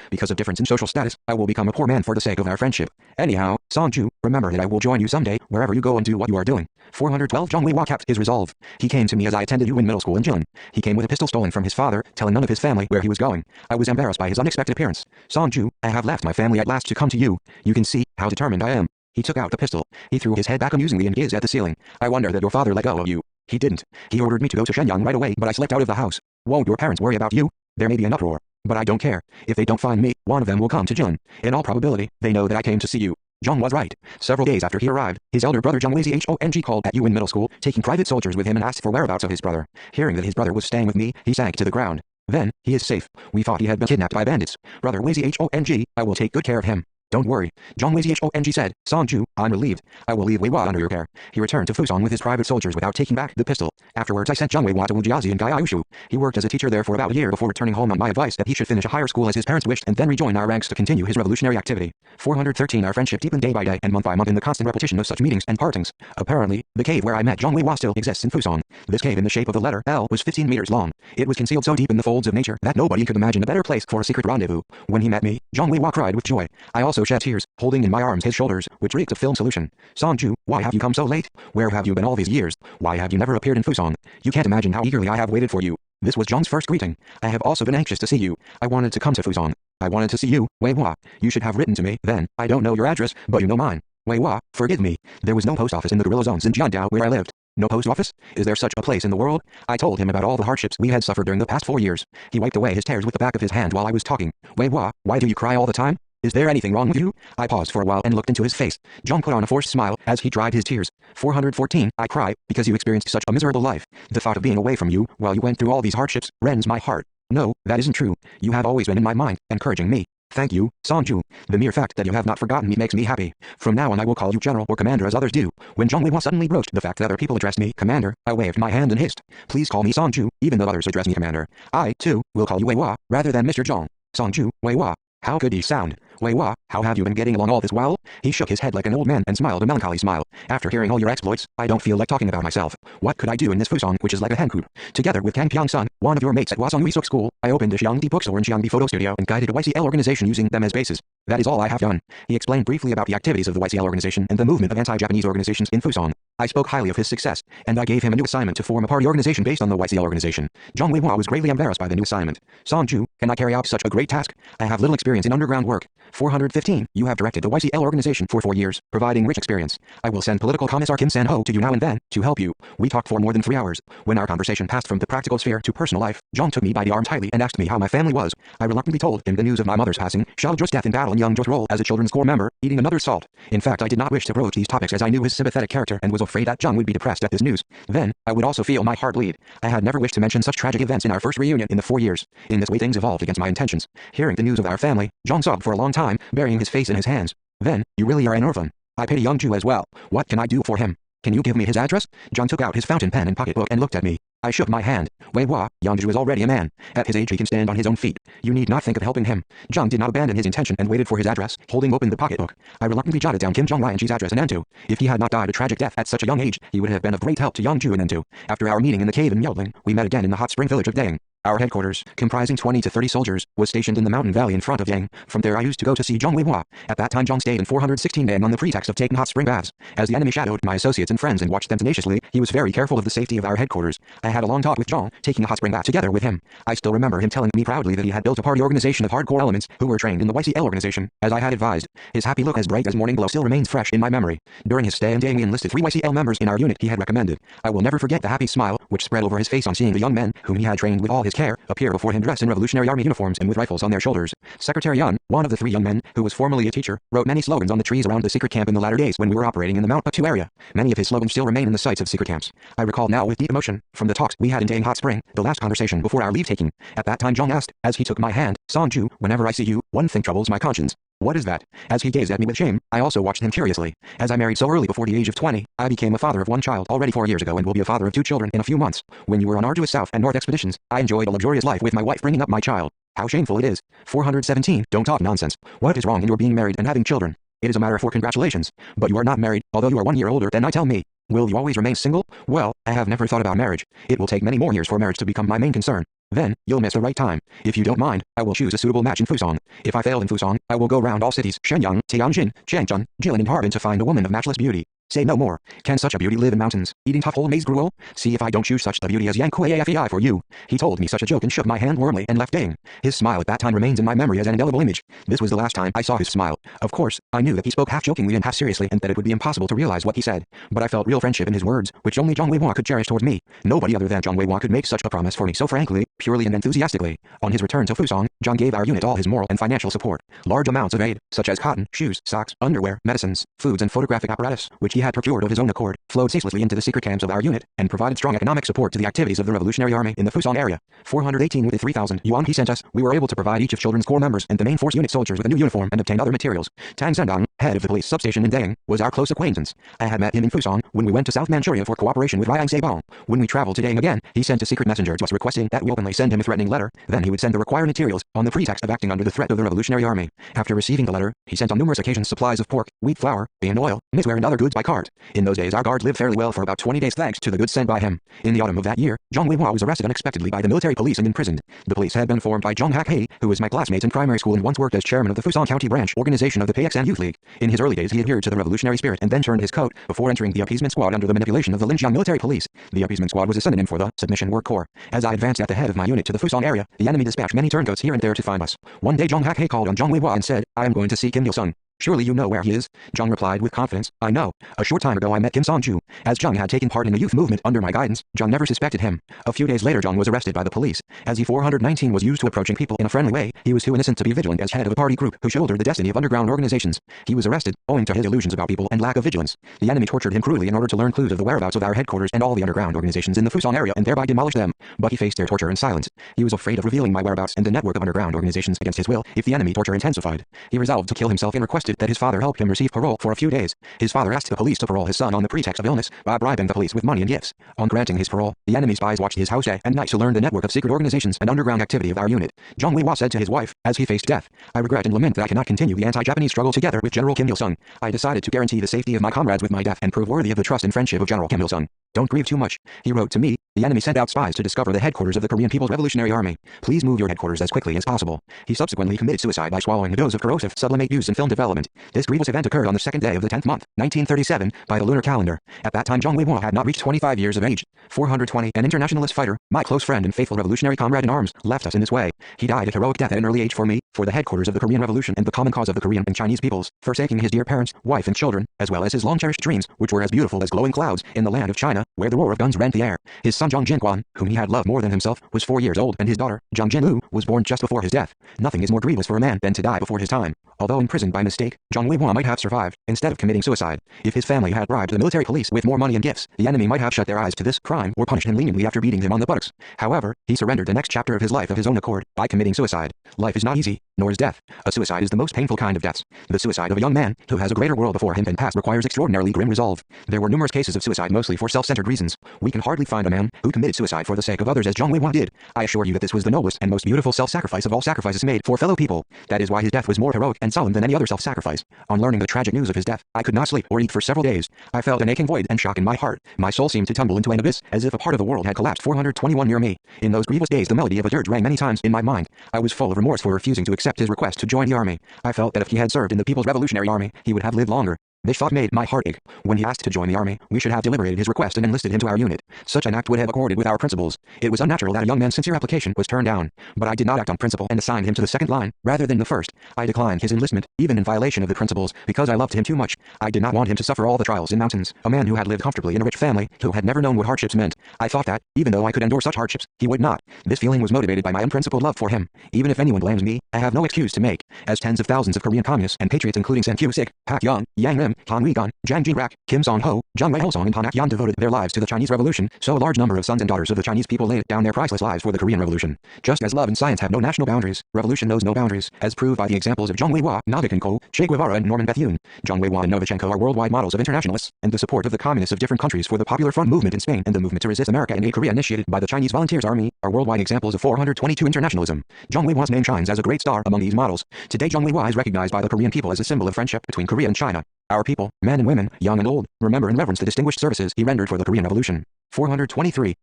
because of difference in social status, I will become a poor man for the sake of our friendship. Anyhow, Songju, remember that I will join you someday, wherever you go and do what you are doing." 412 Zhang Weihua kept his resolve. He came to me as I attended Yuan Middle School in Jilin. He came with a pistol stolen from his father, telling none of his family where he was going. I was embarrassed by his unexpected appearance. "Songju, I have left my family at last to come to you. You can see how determined I am." He took out the pistol. He threw his head back amusingly and gazed at the ceiling. "I wonder that your father let go of you." "He didn't. He ordered me to go to Shenyang right away, but I slipped out of the house." "Won't your parents worry about you?" "There may be an uproar, but I don't care. If they don't find me, one of them will come to Jilin. In all probability, they know that I came to see you." Zhang was right. Several days after he arrived, his elder brother Zhang Weizhong called at Yuan Middle School, taking private soldiers with him and asked for whereabouts of his brother. Hearing that his brother was staying with me, he sank to the ground. "Then, he is safe. We thought he had been kidnapped by bandits. Brother Weizhong, I will take good care of him." Don't worry, Zhang Weizhong said. Sonju, I'm relieved. I will leave Wei Hua under your care. He returned to Fusong with his private soldiers without taking back the pistol. Afterwards I sent Zhang Wei Hua to Wujiazi and Gaiaoshu. He worked as a teacher there for about a year before returning home on my advice that he should finish a higher school as his parents wished and then rejoin our ranks to continue his revolutionary activity. 413 Our friendship deepened day by day and month by month in the constant repetition of such meetings and partings. Apparently, the cave where I met Zhang Wei Hua still exists in Fusong. This cave in the shape of the letter L was 15 meters long. It was concealed so deep in the folds of nature that nobody could imagine a better place for a secret rendezvous. When he met me, Zhang Wei Hua cried with joy. I also shed tears, holding in my arms his shoulders, which reeked of film solution. Sonju, why have you come so late? Where have you been all these years? Why have you never appeared in Fusong? You can't imagine how eagerly I have waited for you. This was Zhang's first greeting. I have also been anxious to see you. I wanted to come to Fusong. I wanted to see you, Wei Hua. You should have written to me then. I don't know your address, but you know mine. Wei Hua, forgive me. There was no post office in the guerrilla zones in Jiandao where I lived. No post office? Is there such a place in the world? I told him about all the hardships we had suffered during the past 4 years. He wiped away his tears with the back of his hand while I was talking. Wei Hua, why do you cry all the time? Is there anything wrong with you? I paused for a while and looked into his face. Zhang put on a forced smile as he dried his tears. 414 I cry because you experienced such a miserable life. The thought of being away from you while you went through all these hardships rends my heart. No, that isn't true. You have always been in my mind, encouraging me. Thank you, Sonju. The mere fact that you have not forgotten me makes me happy. From now on I will call you General or Commander as others do. When Zhang Weihua suddenly broached the fact that other people addressed me Commander, I waved my hand and hissed. Please call me Sonju, even though others address me Commander. I, too, will call you Weihua, rather than Mr. Zhang. Sonju, Weihua. How could he sound? Wei Hua, how have you been getting along all this while? He shook his head like an old man and smiled a melancholy smile. After hearing all your exploits, I don't feel like talking about myself. What could I do in this Fusong, which is like a hen coop? Together with Kang Pyong-sun, one of your mates at Hwasong Uisuk School, I opened a Xiangdi bookstore and Xiangdi photo studio and guided a YCL organization using them as bases. That is all I have done. He explained briefly about the activities of the YCL organization and the movement of anti-Japanese organizations in Fusong. I spoke highly of his success, and I gave him a new assignment to form a party organization based on the YCL organization. Zhang Weihua was greatly embarrassed by the new assignment. Sonju, can I carry out such a great task? I have little experience in underground work. 415 You have directed the YCL organization for 4 years, providing rich experience. I will send political commissar Kim San-ho to you now and then, to help you. We talked for more than 3 hours. When our conversation passed from the practical sphere to personal life, Zhang took me by the arm tightly and asked me how my family was. I reluctantly told him the news of my mother's passing, Xiao Zhuo's death in battle and Young Zhuo's role as a children's corps member, eating another salt. In fact, I did not wish to broach these topics as I knew his sympathetic character and was afraid that Zhang would be depressed at this news. Then, I would also feel my heart bleed. I had never wished to mention such tragic events in our first reunion in the 4 years. In this way things evolved against my intentions. Hearing the news of our family, Zhang sobbed for a long time, burying his face in his hands. Then, you really are an orphan. I pity Young Ju as well. What can I do for him? Can you give me his address? Zhang took out his fountain pen and pocketbook and looked at me. I shook my hand. Wei Hua, Young Ju is already a man. At his age he can stand on his own feet. You need not think of helping him. Zhang did not abandon his intention and waited for his address, holding open the pocketbook. I reluctantly jotted down Kim Jong-Ryanji's address in Entu. If he had not died a tragic death at such a young age, he would have been of great help to Young Ju in Entu. After our meeting in the cave in Myeldling, we met again in the hot spring village of Daeng. Our headquarters, comprising 20 to 30 soldiers, was stationed in the mountain valley in front of Yang. From there I used to go to see Zhang Weihua. At that time Zhang stayed in 416 Daeng on the pretext of taking hot spring baths. As the enemy shadowed my associates and friends and watched them tenaciously, he was very careful of the safety of our headquarters. I had a long talk with Zhang, taking a hot spring bath together with him. I still remember him telling me proudly that he had built a party organization of hardcore elements who were trained in the YCL organization, as I had advised. His happy look as bright as morning glow still remains fresh in my memory. During his stay in Daeng we enlisted 3 YCL members in our unit he had recommended. I will never forget the happy smile which spread over his face on seeing the young men, whom he had trained with all his care, appear before him dressed in Revolutionary Army uniforms and with rifles on their shoulders. Secretary Yun, one of the 3 young men, who was formerly a teacher, wrote many slogans on the trees around the secret camp in the latter days when we were operating in the Mount Patu area. Many of his slogans still remain in the sites of secret camps. I recall now with deep emotion, from the talks we had in Daeng Hot Spring, the last conversation before our leave-taking. At that time Zhang asked, as he took my hand, Sonju, whenever I see you, one thing troubles my conscience. What is that? As he gazed at me with shame, I also watched him curiously. As I married so early before the age of 20, I became a father of 1 child already 4 years ago and will be a father of 2 children in a few months. When you were on arduous south and north expeditions, I enjoyed a luxurious life with my wife bringing up my child. How shameful it is. 417 Don't talk nonsense. What is wrong in your being married and having children? It is a matter for congratulations. But you are not married, although you are 1 year older than I tell me. Will you always remain single? Well, I have never thought about marriage. It will take many more years for marriage to become my main concern. Then, you'll miss the right time. If you don't mind, I will choose a suitable match in Fusong. If I fail in Fusong, I will go round all cities, Shenyang, Tianjin, Changchun, Jilin and Harbin to find a woman of matchless beauty. Say no more. Can such a beauty live in mountains, eating tough whole maize gruel? See if I don't choose such a beauty as Yang Kuei for you. He told me such a joke and shook my hand warmly and left Daeng. His smile at that time remains in my memory as an indelible image. This was the last time I saw his smile. Of course, I knew that he spoke half jokingly and half seriously and that it would be impossible to realize what he said. But I felt real friendship in his words, which only Zhang Weihua could cherish towards me. Nobody other than Zhang Weihua could make such a promise for me so frankly, purely and enthusiastically. On his return to Fusong, Zhang gave our unit all his moral and financial support. Large amounts of aid, such as cotton, shoes, socks, underwear, medicines, foods and photographic apparatus, which he had procured of his own accord, flowed ceaselessly into the secret camps of our unit, and provided strong economic support to the activities of the Revolutionary Army in the Fusang area. 418 with the 3,000 yuan he sent us, we were able to provide each of Children's Corps members and the main force unit soldiers with a new uniform and obtained other materials. Tang Zhendong, head of the police substation in Dayang, was our close acquaintance. I had met him in Fusang when we went to South Manchuria for cooperation with Ryang Sebong. When we traveled to Dayang again, he sent a secret messenger to us requesting that we openly send him a threatening letter. Then he would send the required materials on the pretext of acting under the threat of the Revolutionary Army. After receiving the letter, he sent on numerous occasions supplies of pork, wheat flour, bean oil, knitwear and other goods by cart. In those days our guard lived fairly well for about 20 days thanks to the goods sent by him. In the autumn of that year, Zhang Weihua was arrested unexpectedly by the military police and imprisoned. The police had been formed by Zhang Hakhei, who was my classmate in primary school and once worked as chairman of the Fusang County branch organization of the PXN Youth League. In his early days he adhered to the revolutionary spirit and then turned his coat before entering the appeasement squad under the manipulation of the Linjiang military police. The appeasement squad was a synonym for the submission work corps. As I advanced at the head of my unit to the Fusang area, the enemy dispatched many turncoats here and there to find us. One day Zhang Hakhei called on Zhang Weihua and said, "I am going to see Kim Il-sung. Surely you know where he is?" Zhang replied with confidence, "I know. A short time ago I met Kim Song-ju. As Zhang had taken part in the youth movement under my guidance, Zhang never suspected him. A few days later Zhang was arrested by the police. As he 419 was used to approaching people in a friendly way, he was too innocent to be vigilant as head of a party group who shouldered the destiny of underground organizations. He was arrested, owing to his illusions about people and lack of vigilance. The enemy tortured him cruelly in order to learn clues of the whereabouts of our headquarters and all the underground organizations in the Fusang area and thereby demolish them. But he faced their torture in silence. He was afraid of revealing my whereabouts and the network of underground organizations against his will if the enemy torture intensified. He resolved to kill himself and requested that his father help him receive parole for a few days. His father asked the police to parole his son on the pretext of illness by bribing the police with money and gifts. On granting his parole, the enemy spies watched his house day and night to learn the network of secret organizations and underground activity of our unit. Zhang Weihua said to his wife, as he faced death, "I regret and lament that I cannot continue the anti-Japanese struggle together with General Kim Il-sung. I decided to guarantee the safety of my comrades with my death and prove worthy of the trust and friendship of General Kim Il-sung. Don't grieve too much." He wrote to me, "The enemy sent out spies to discover the headquarters of the Korean People's Revolutionary Army. Please move your headquarters as quickly as possible." He subsequently committed suicide by swallowing a dose of corrosive sublimate used in film development. This grievous event occurred on the 2nd day of the 10th month, 1937, by the lunar calendar. At that time Zhang Weihua had not reached 25 years of age. 420, an internationalist fighter, my close friend and faithful revolutionary comrade in arms, left us in this way. He died a heroic death at an early age for me, for the headquarters of the Korean Revolution and the common cause of the Korean and Chinese peoples, forsaking his dear parents, wife and children, as well as his long-cherished dreams, which were as beautiful as glowing clouds, in the land of China, where the roar of guns rent the air. His son Zhang Jinquan, whom he had loved more than himself, was 4 years old, and his daughter, Zhang Jinlu, was born just before his death. Nothing is more grievous for a man than to die before his time. Although imprisoned by mistake, Zhang Weihua might have survived, instead of committing suicide. If his family had bribed the military police with more money and gifts, the enemy might have shut their eyes to this crime or punished him leniently after beating him on the buttocks. However, he surrendered the next chapter of his life of his own accord, by committing suicide. Life is not easy, nor is death. A suicide is the most painful kind of deaths. The suicide of a young man, who has a greater world before him than past, requires extraordinarily grim resolve. There were numerous cases of suicide mostly for self-centered reasons. We can hardly find a man who committed suicide for the sake of others as Zhang Weihua did. I assure you that this was the noblest and most beautiful self-sacrifice of all sacrifices made for fellow people. That is why his death was more heroic and solemn than any other self-sacrifice. On learning the tragic news of his death, I could not sleep or eat for several days. I felt an aching void and shock in my heart. My soul seemed to tumble into an abyss, as if a part of the world had collapsed. 421 near me. In those grievous days the melody of a dirge rang many times in my mind. I was full of remorse for refusing to accept his request to join the army. I felt that if he had served in the People's Revolutionary Army, he would have lived longer. This thought made my heart ache. When he asked to join the army, we should have deliberated his request and enlisted him to our unit. Such an act would have accorded with our principles. It was unnatural that a young man's sincere application was turned down. But I did not act on principle and assigned him to the second line, rather than the first. I declined his enlistment, even in violation of the principles, because I loved him too much. I did not want him to suffer all the trials in mountains. A man who had lived comfortably in a rich family, who had never known what hardships meant. I thought that, even though I could endure such hardships, he would not. This feeling was motivated by my unprincipled love for him. Even if anyone blames me, I have no excuse to make, as tens of thousands of Korean communists and patriots including San Kyu-sik, Pak Young, Yang Lim, Han Wi-gon, Jang Jin-rak, Kim Song-ho, Zhang Wei-helsong and Pan Ak-yan devoted their lives to the Chinese Revolution, so a large number of sons and daughters of the Chinese people laid down their priceless lives for the Korean Revolution. Just as love and science have no national boundaries, revolution knows no boundaries, as proved by the examples of Zhang Weihua, Nagakenko, Che Guevara and Norman Bethune. Zhang Weihua and Novichenko are worldwide models of internationalists, and the support of the communists of different countries for the Popular Front movement in Spain and the movement to resist America and Korea initiated by the Chinese Volunteers Army are worldwide examples of 422 internationalism. Zhang Weihua's name shines as a great star among these models. Today Zhang Weihua is recognized by the Korean people as a symbol of friendship between Korea and China. Our people, men and women, young and old, remember and reverence the distinguished services he rendered for the Korean Revolution. 423.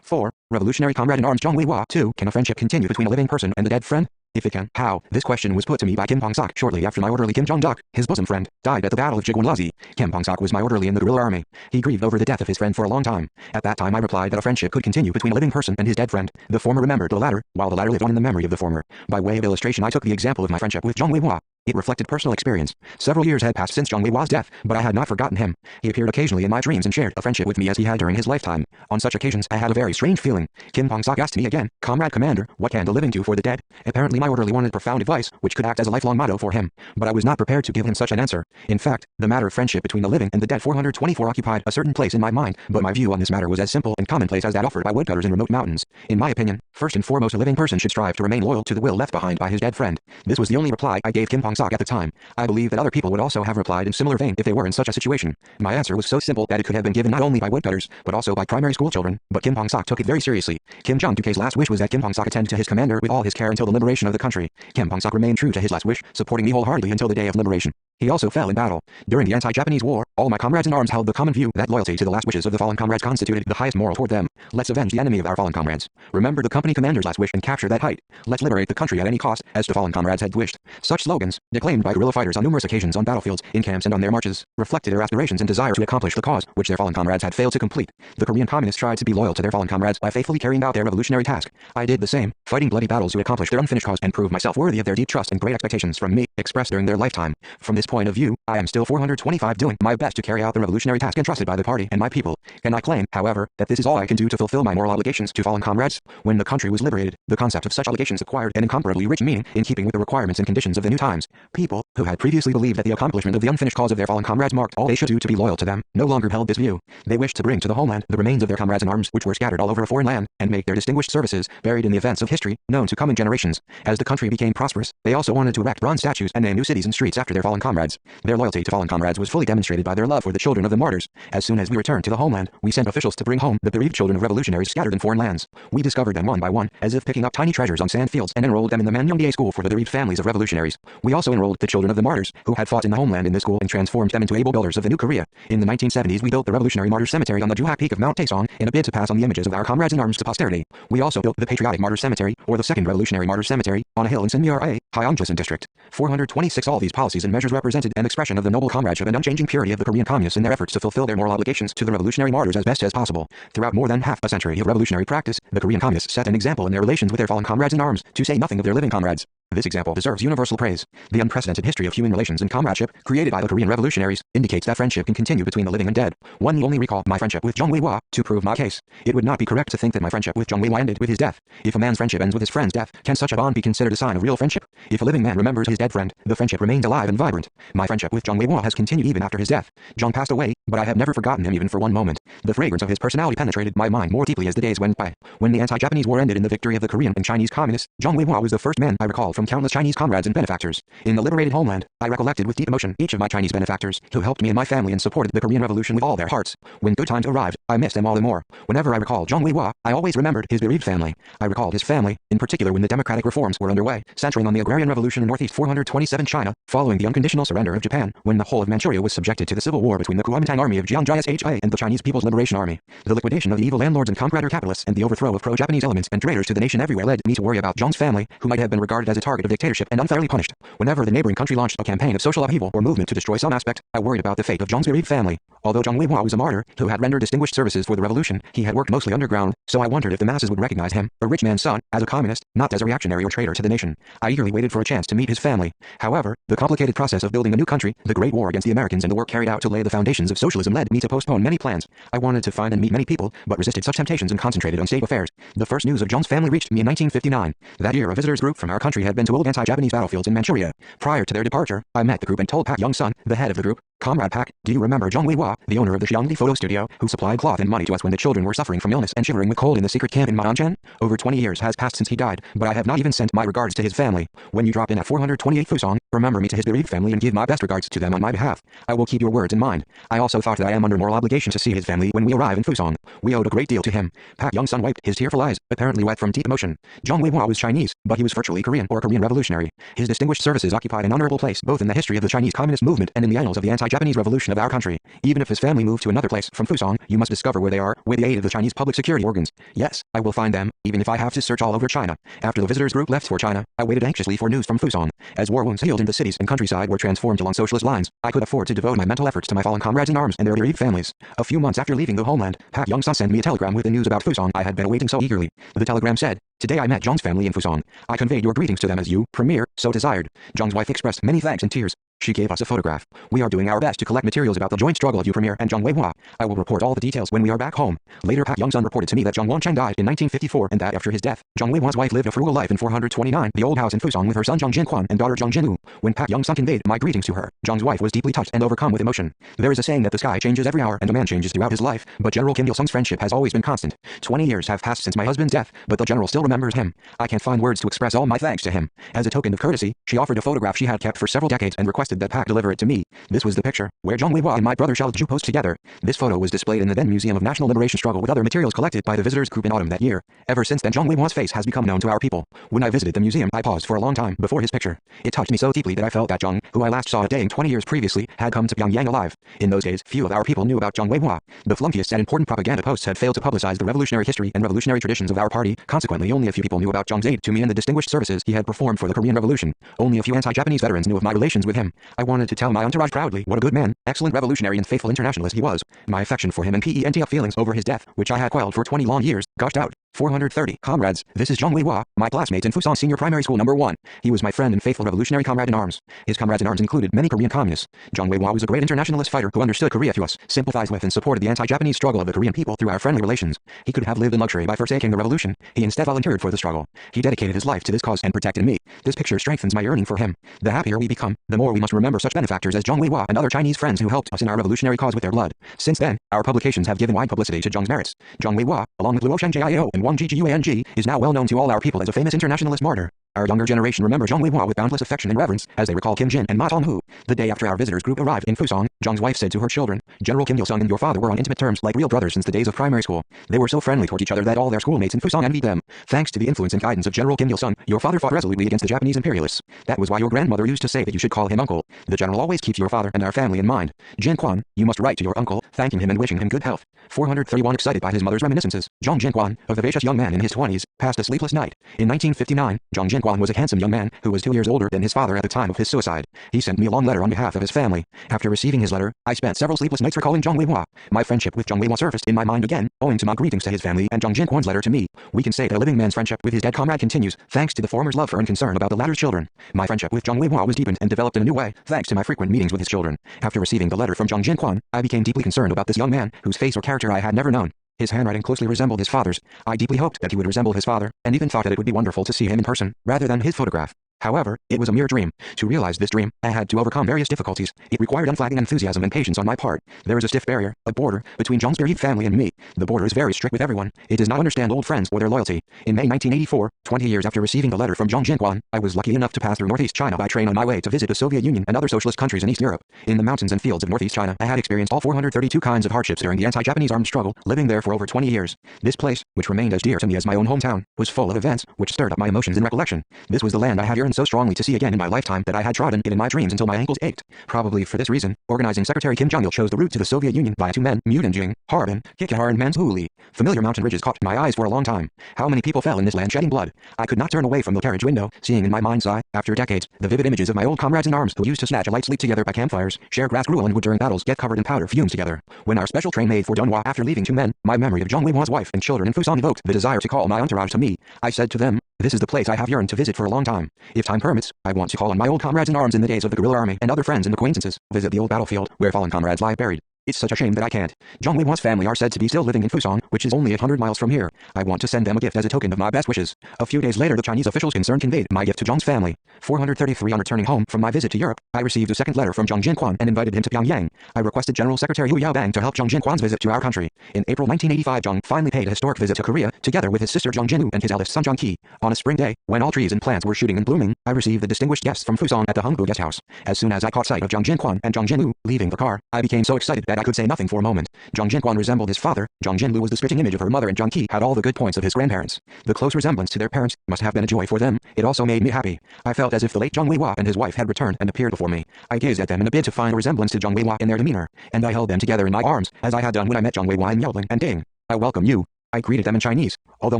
4. Revolutionary comrade in arms Zhang Weihua. 2. Can a friendship continue between a living person and a dead friend? If it can, how? This question was put to me by Kim Pong-sok shortly after my orderly Kim Jong-duk, his bosom friend, died at the Battle of Jigwon-Lazi. Kim Pong-sok was my orderly in the guerrilla army. He grieved over the death of his friend for a long time. At that time I replied that a friendship could continue between a living person and his dead friend. The former remembered the latter, while the latter lived on in the memory of the former. By way of illustration I took the example of my friendship with Zhang Weihua. It reflected personal experience. Several years had passed since Zhang Weihua's death, but I had not forgotten him. He appeared occasionally in my dreams and shared a friendship with me as he had during his lifetime. On such occasions, I had a very strange feeling. Kim Pong-sok asked me again, "Comrade Commander, what can the living do for the dead?" Apparently my orderly wanted profound advice, which could act as a lifelong motto for him. But I was not prepared to give him such an answer. In fact, the matter of friendship between the living and the dead 424 occupied a certain place in my mind, but my view on this matter was as simple and commonplace as that offered by woodcutters in remote mountains. In my opinion, first and foremost a living person should strive to remain loyal to the will left behind by his dead friend. This was the only reply I gave Kim Pong-sok at the time. I believe that other people would also have replied in similar vein if they were in such a situation. My answer was so simple that it could have been given not only by woodcutters, but also by primary school children, but Kim Pong-sok took it very seriously. Kim Jong-duk's last wish was that Kim Pong-sok attend to his commander with all his care until the liberation of the country. Kim Pong-sok remained true to his last wish, supporting me wholeheartedly until the day of liberation. He also fell in battle. During the anti-Japanese war, all my comrades in arms held the common view that loyalty to the last wishes of the fallen comrades constituted the highest moral toward them. Let's avenge the enemy of our fallen comrades. Remember the company commander's last wish and capture that height. Let's liberate the country at any cost, as the fallen comrades had wished. Such slogans, declaimed by guerrilla fighters on numerous occasions on battlefields, in camps and on their marches, reflected their aspirations and desire to accomplish the cause which their fallen comrades had failed to complete. The Korean communists tried to be loyal to their fallen comrades by faithfully carrying out their revolutionary task. I did the same, fighting bloody battles to accomplish their unfinished cause and prove myself worthy of their deep trust and great expectations from me, expressed during their lifetime. From this point of view, I am still 425 doing my best to carry out the revolutionary task entrusted by the party and my people. Can I claim, however, that this is all I can do to fulfill my moral obligations to fallen comrades? When the country was liberated, the concept of such obligations acquired an incomparably rich meaning in keeping with the requirements and conditions of the new times. People, who had previously believed that the accomplishment of the unfinished cause of their fallen comrades marked all they should do to be loyal to them, no longer held this view. They wished to bring to the homeland the remains of their comrades in arms which were scattered all over a foreign land, and make their distinguished services, buried in the events of history, known to coming generations. As the country became prosperous, they also wanted to erect bronze statues and name new cities and streets after their fallen comrades. Their loyalty to fallen comrades was fully demonstrated by their love for the children of the martyrs. As soon as we returned to the homeland, we sent officials to bring home the bereaved children of revolutionaries scattered in foreign lands. We discovered them one by one, as if picking up tiny treasures on sand fields, and enrolled them in the Manyongdae school for the bereaved families of revolutionaries. We also enrolled the children of the martyrs, who had fought in the homeland in this school, and transformed them into able builders of the new Korea. In the 1970s we built the Revolutionary Martyrs Cemetery on the Juhak Peak of Mount Taesong, in a bid to pass on the images of our comrades in arms to posterity. We also built the Patriotic Martyrs Cemetery, or the Second Revolutionary Martyrs Cemetery, on a hill in Sinmyara, Hyeongjusan District. 426 All these policies and measures represented an expression of the noble comradeship and unchanging purity of the Korean communists in their efforts to fulfill their moral obligations to the revolutionary martyrs as best as possible. Throughout more than half a century of revolutionary practice, the Korean communists set an example in their relations with their fallen comrades in arms, to say nothing of their living comrades. This example deserves universal praise. The unprecedented history of human relations and comradeship, created by the Korean revolutionaries, indicates that friendship can continue between the living and dead. One need only recall my friendship with Zhang Weihua to prove my case. It would not be correct to think that my friendship with Zhang Weihua ended with his death. If a man's friendship ends with his friend's death, can such a bond be considered a sign of real friendship? If a living man remembers his dead friend, the friendship remains alive and vibrant. My friendship with Zhang Weihua has continued even after his death. Zhang passed away, but I have never forgotten him even for one moment. The fragrance of his personality penetrated my mind more deeply as the days went by. When the anti-Japanese war ended in the victory of the Korean and Chinese communists, Zhang Weihua was the first man I recalled from countless Chinese comrades and benefactors. In the liberated homeland, I recollected with deep emotion each of my Chinese benefactors, who helped me and my family and supported the Korean Revolution with all their hearts. When good times arrived, I missed them all the more. Whenever I recalled Zhang Weihua, I always remembered his bereaved family. I recalled his family, in particular when the democratic reforms were underway, centering on the agrarian revolution in northeast 427 China, following the unconditional surrender of Japan, when the whole of Manchuria was subjected to the civil war between the Kuomintang army of Jiang Jia and the Chinese People's Liberation Army. The liquidation of the evil landlords and contractor capitalists and the overthrow of pro-Japanese elements and traitors to the nation everywhere led me to worry about Zhang's family, who might have been regarded as a target of dictatorship and unfairly punished. Whenever the neighboring country launched a campaign of social upheaval or movement to destroy some aspect, I worried about the fate of Zhang's bereaved family. Although Zhang Weihua was a martyr, who had rendered distinguished services for the revolution, he had worked mostly underground, so I wondered if the masses would recognize him, a rich man's son, as a communist, not as a reactionary or traitor to the nation. I eagerly waited for a chance to meet his family. However, the complicated process of building a new country, the Great War against the Americans and the work carried out to lay the foundations of socialism led me to postpone many plans. I wanted to find and meet many people, but resisted such temptations and concentrated on state affairs. The first news of Zhang's family reached me in 1959. That year a visitors group from our country had been to old anti-Japanese battlefields in Manchuria. Prior to their departure, I met the group and told Pak Young-sun, the head of the group, "Comrade Pak, do you remember Zhang Weihua, the owner of the Xiangli photo studio, who supplied cloth and money to us when the children were suffering from illness and shivering with cold in the secret camp in Ma'anshan? Over 20 years has passed since he died, but I have not even sent my regards to his family. When you drop in at 428 Fusong, remember me to his bereaved family and give my best regards to them on my behalf. I will keep your words in mind. I also thought that I am under moral obligation to see his family when we arrive in Fusong. We owed a great deal to him." Pak Young-sun wiped his tearful eyes, apparently wet from deep emotion. Zhang Weihua was Chinese, but he was virtually Korean or Korean revolutionary. His distinguished services occupied an honorable place both in the history of the Chinese Communist movement and in the annals of the anti-Japanese revolution of our country. Even if his family moved to another place from Fusong, you must discover where they are, with the aid of the Chinese public security organs. Yes, I will find them, even if I have to search all over China. After the visitors group left for China, I waited anxiously for news from Fusong. As war wounds healed and the cities and countryside were transformed along socialist lines, I could afford to devote my mental efforts to my fallen comrades in arms. arms and their bereaved families. A few months after leaving the homeland, Pak Young-sun sent me a telegram with the news about Fusong I had been awaiting so eagerly. The telegram said, "Today I met Zhang's family in Fusong. I conveyed your greetings to them as you, Premier, so desired." Zhang's wife expressed many thanks in tears. She gave us a photograph. "We are doing our best to collect materials about the joint struggle of you, Premier, and Zhang Weihua. I will report all the details when we are back home." Later, Pak Young-sun reported to me that Zhang Wancheng died in 1954 and that after his death, Zhang Weihua's wife lived a frugal life in 429, the old house in Fusong with her son Zhang Jinquan and daughter Zhang Jinlu. When Pak Young-sun conveyed my greetings to her, Zhang's wife was deeply touched and overcome with emotion. There is a saying that the sky changes every hour and a man changes throughout his life, but General Kim Il-sung's friendship has always been constant. 20 years have passed since my husband's death, but the general still remembers him. I can't find words to express all my thanks to him. As a token of courtesy, she offered a photograph she had kept for several decades and requested that Pak deliver it to me. This was the picture, where Zhang Weihua and my brother Xiaoju posed together. This photo was displayed in the then Museum of National Liberation Struggle with other materials collected by the visitors group in autumn that year. Ever since then, Zhang Weihua's face has become known to our people. When I visited the museum, I paused for a long time before his picture. It touched me so deeply that I felt that Zhang, who I last saw a day 20 years previously, had come to Pyongyang alive. In those days, few of our people knew about Zhang Weihua. The flunkiest and important propaganda posts had failed to publicize the revolutionary history and revolutionary traditions of our party. Consequently, only a few people knew about Zhang's aid to me and the distinguished services he had performed for the Korean Revolution. Only a few anti-Japanese veterans knew of my relations with him. I wanted to tell my entourage proudly what a good man, excellent revolutionary and faithful internationalist he was. My affection for him and pent-up feelings over his death, which I had quelled for 20 long years, gushed out. 430. Comrades, this is Zhang Weihua, my classmate in Fusong Senior Primary School No. 1. He was my friend and faithful revolutionary comrade in arms. His comrades in arms included many Korean communists. Zhang Weihua was a great internationalist fighter who understood Korea to us, sympathized with and supported the anti-Japanese struggle of the Korean people through our friendly relations. He could have lived in luxury by forsaking the revolution. He instead volunteered for the struggle. He dedicated his life to this cause and protected me. This picture strengthens my yearning for him. The happier we become, the more we must remember such benefactors as Zhang Weihua and other Chinese friends who helped us in our revolutionary cause with their blood. Since then, our publications have given wide publicity to Zhang's merits. Zhang Weihua, along with Luo Shengjiao and Wang Jiguang, is now well known to all our people as a famous internationalist martyr. Our younger generation remembers Zhang Weihua with boundless affection and reverence, as they recall Kim Jin and Ma Tonghu. The day after our visitors group arrived in Fusong, Zhang's wife said to her children, "General Kim Il-sung and your father were on intimate terms like real brothers since the days of primary school. They were so friendly toward each other that all their schoolmates in Fusong envied them. Thanks to the influence and guidance of General Kim Il-sung, your father fought resolutely against the Japanese imperialists. That was why your grandmother used to say that you should call him uncle. The general always keeps your father and our family in mind. Jinquan, you must write to your uncle, thanking him and wishing him good health." 431. Excited by his mother's reminiscences, Zhang Jinquan, a vivacious young man in his 20s, passed a sleepless night. In 1959, Zhang Jinquan was a handsome young man who was 2 years older than his father at the time of his suicide. He sent me a long letter on behalf of his family. After receiving his letter, I spent several sleepless nights recalling Zhang Weihua. My friendship with Zhang Weihua surfaced in my mind again, owing to my greetings to his family and Zhang Jinquan's letter to me. We can say that a living man's friendship with his dead comrade continues, thanks to the former's love for and concern about the latter's children. My friendship with Zhang Weihua was deepened and developed in a new way, thanks to my frequent meetings with his children. After receiving the letter from Zhang Jinquan, I became deeply concerned about this young man, whose face or character I had never known. His handwriting closely resembled his father's. I deeply hoped that he would resemble his father, and even thought that it would be wonderful to see him in person, rather than his photograph. However, it was a mere dream. To realize this dream, I had to overcome various difficulties. It required unflagging enthusiasm and patience on my part. There is a stiff barrier, a border, between Zhang's bereaved family and me. The border is very strict with everyone. It does not understand old friends or their loyalty. In May 1984, 20 years after receiving the letter from Zhang Jinquan, I was lucky enough to pass through northeast China by train on my way to visit the Soviet Union and other socialist countries in East Europe. In the mountains and fields of northeast China, I had experienced all 432 kinds of hardships during the anti-Japanese armed struggle, living there for over 20 years. This place, which remained as dear to me as my own hometown, was full of events which stirred up my emotions in recollection. This was the land I had yearned so strongly to see again in my lifetime that I had trodden it in my dreams until my ankles ached. Probably for this reason, organizing secretary Kim Jong-il chose the route to the Soviet Union via 2 men, Mudanjing, Harbin, Kikahar and Manzhouli. Familiar mountain ridges caught my eyes for a long time. How many people fell in this land shedding blood? I could not turn away from the carriage window, seeing in my mind's eye, after decades, the vivid images of my old comrades in arms who used to snatch a light sleep together by campfires, share grass gruel and would during battles get covered in powder fumes together. When our special train made for Dunhua after leaving 2 men, my memory of Zhang Weihua's wife and children in Fusong evoked the desire to call my entourage to me. I said to them, "This is the place I have yearned to visit for a long time. If time permits, I want to call on my old comrades in arms in the days of the guerrilla army and other friends and acquaintances, visit the old battlefield where fallen comrades lie buried. It's such a shame that I can't. Zhang Weihua's family are said to be still living in Fusong, which is only 800 miles from here. I want to send them a gift as a token of my best wishes." A few days later, the Chinese officials concerned conveyed my gift to Zhang's family. 433. On returning home from my visit to Europe, I received a second letter from Zhang Jinquan and invited him to Pyongyang. I requested General Secretary Hu Yaobang to help Zhang Jinquan's visit to our country. In April 1985, Zhang finally paid a historic visit to Korea, together with his sister Zhang Jinlu and his eldest son Zhang Qi. On a spring day, when all trees and plants were shooting and blooming, I received the distinguished guests from Fusong at the Hungbu guest house. As soon as I caught sight of Zhang Jinquan and Zhang Jinlu leaving the car, I became so excited that I could say nothing for a moment. Zhang Jinquan resembled his father, Zhang Jinlu was the spitting image of her mother, and Zhang Qi had all the good points of his grandparents. The close resemblance to their parents must have been a joy for them. It also made me happy. I felt as if the late Zhang Weihua and his wife had returned and appeared before me. I gazed at them in a bid to find a resemblance to Zhang Weihua in their demeanor, and I held them together in my arms, as I had done when I met Zhang Weihua in Yaoling and Ding. "I welcome you," I greeted them in Chinese. Although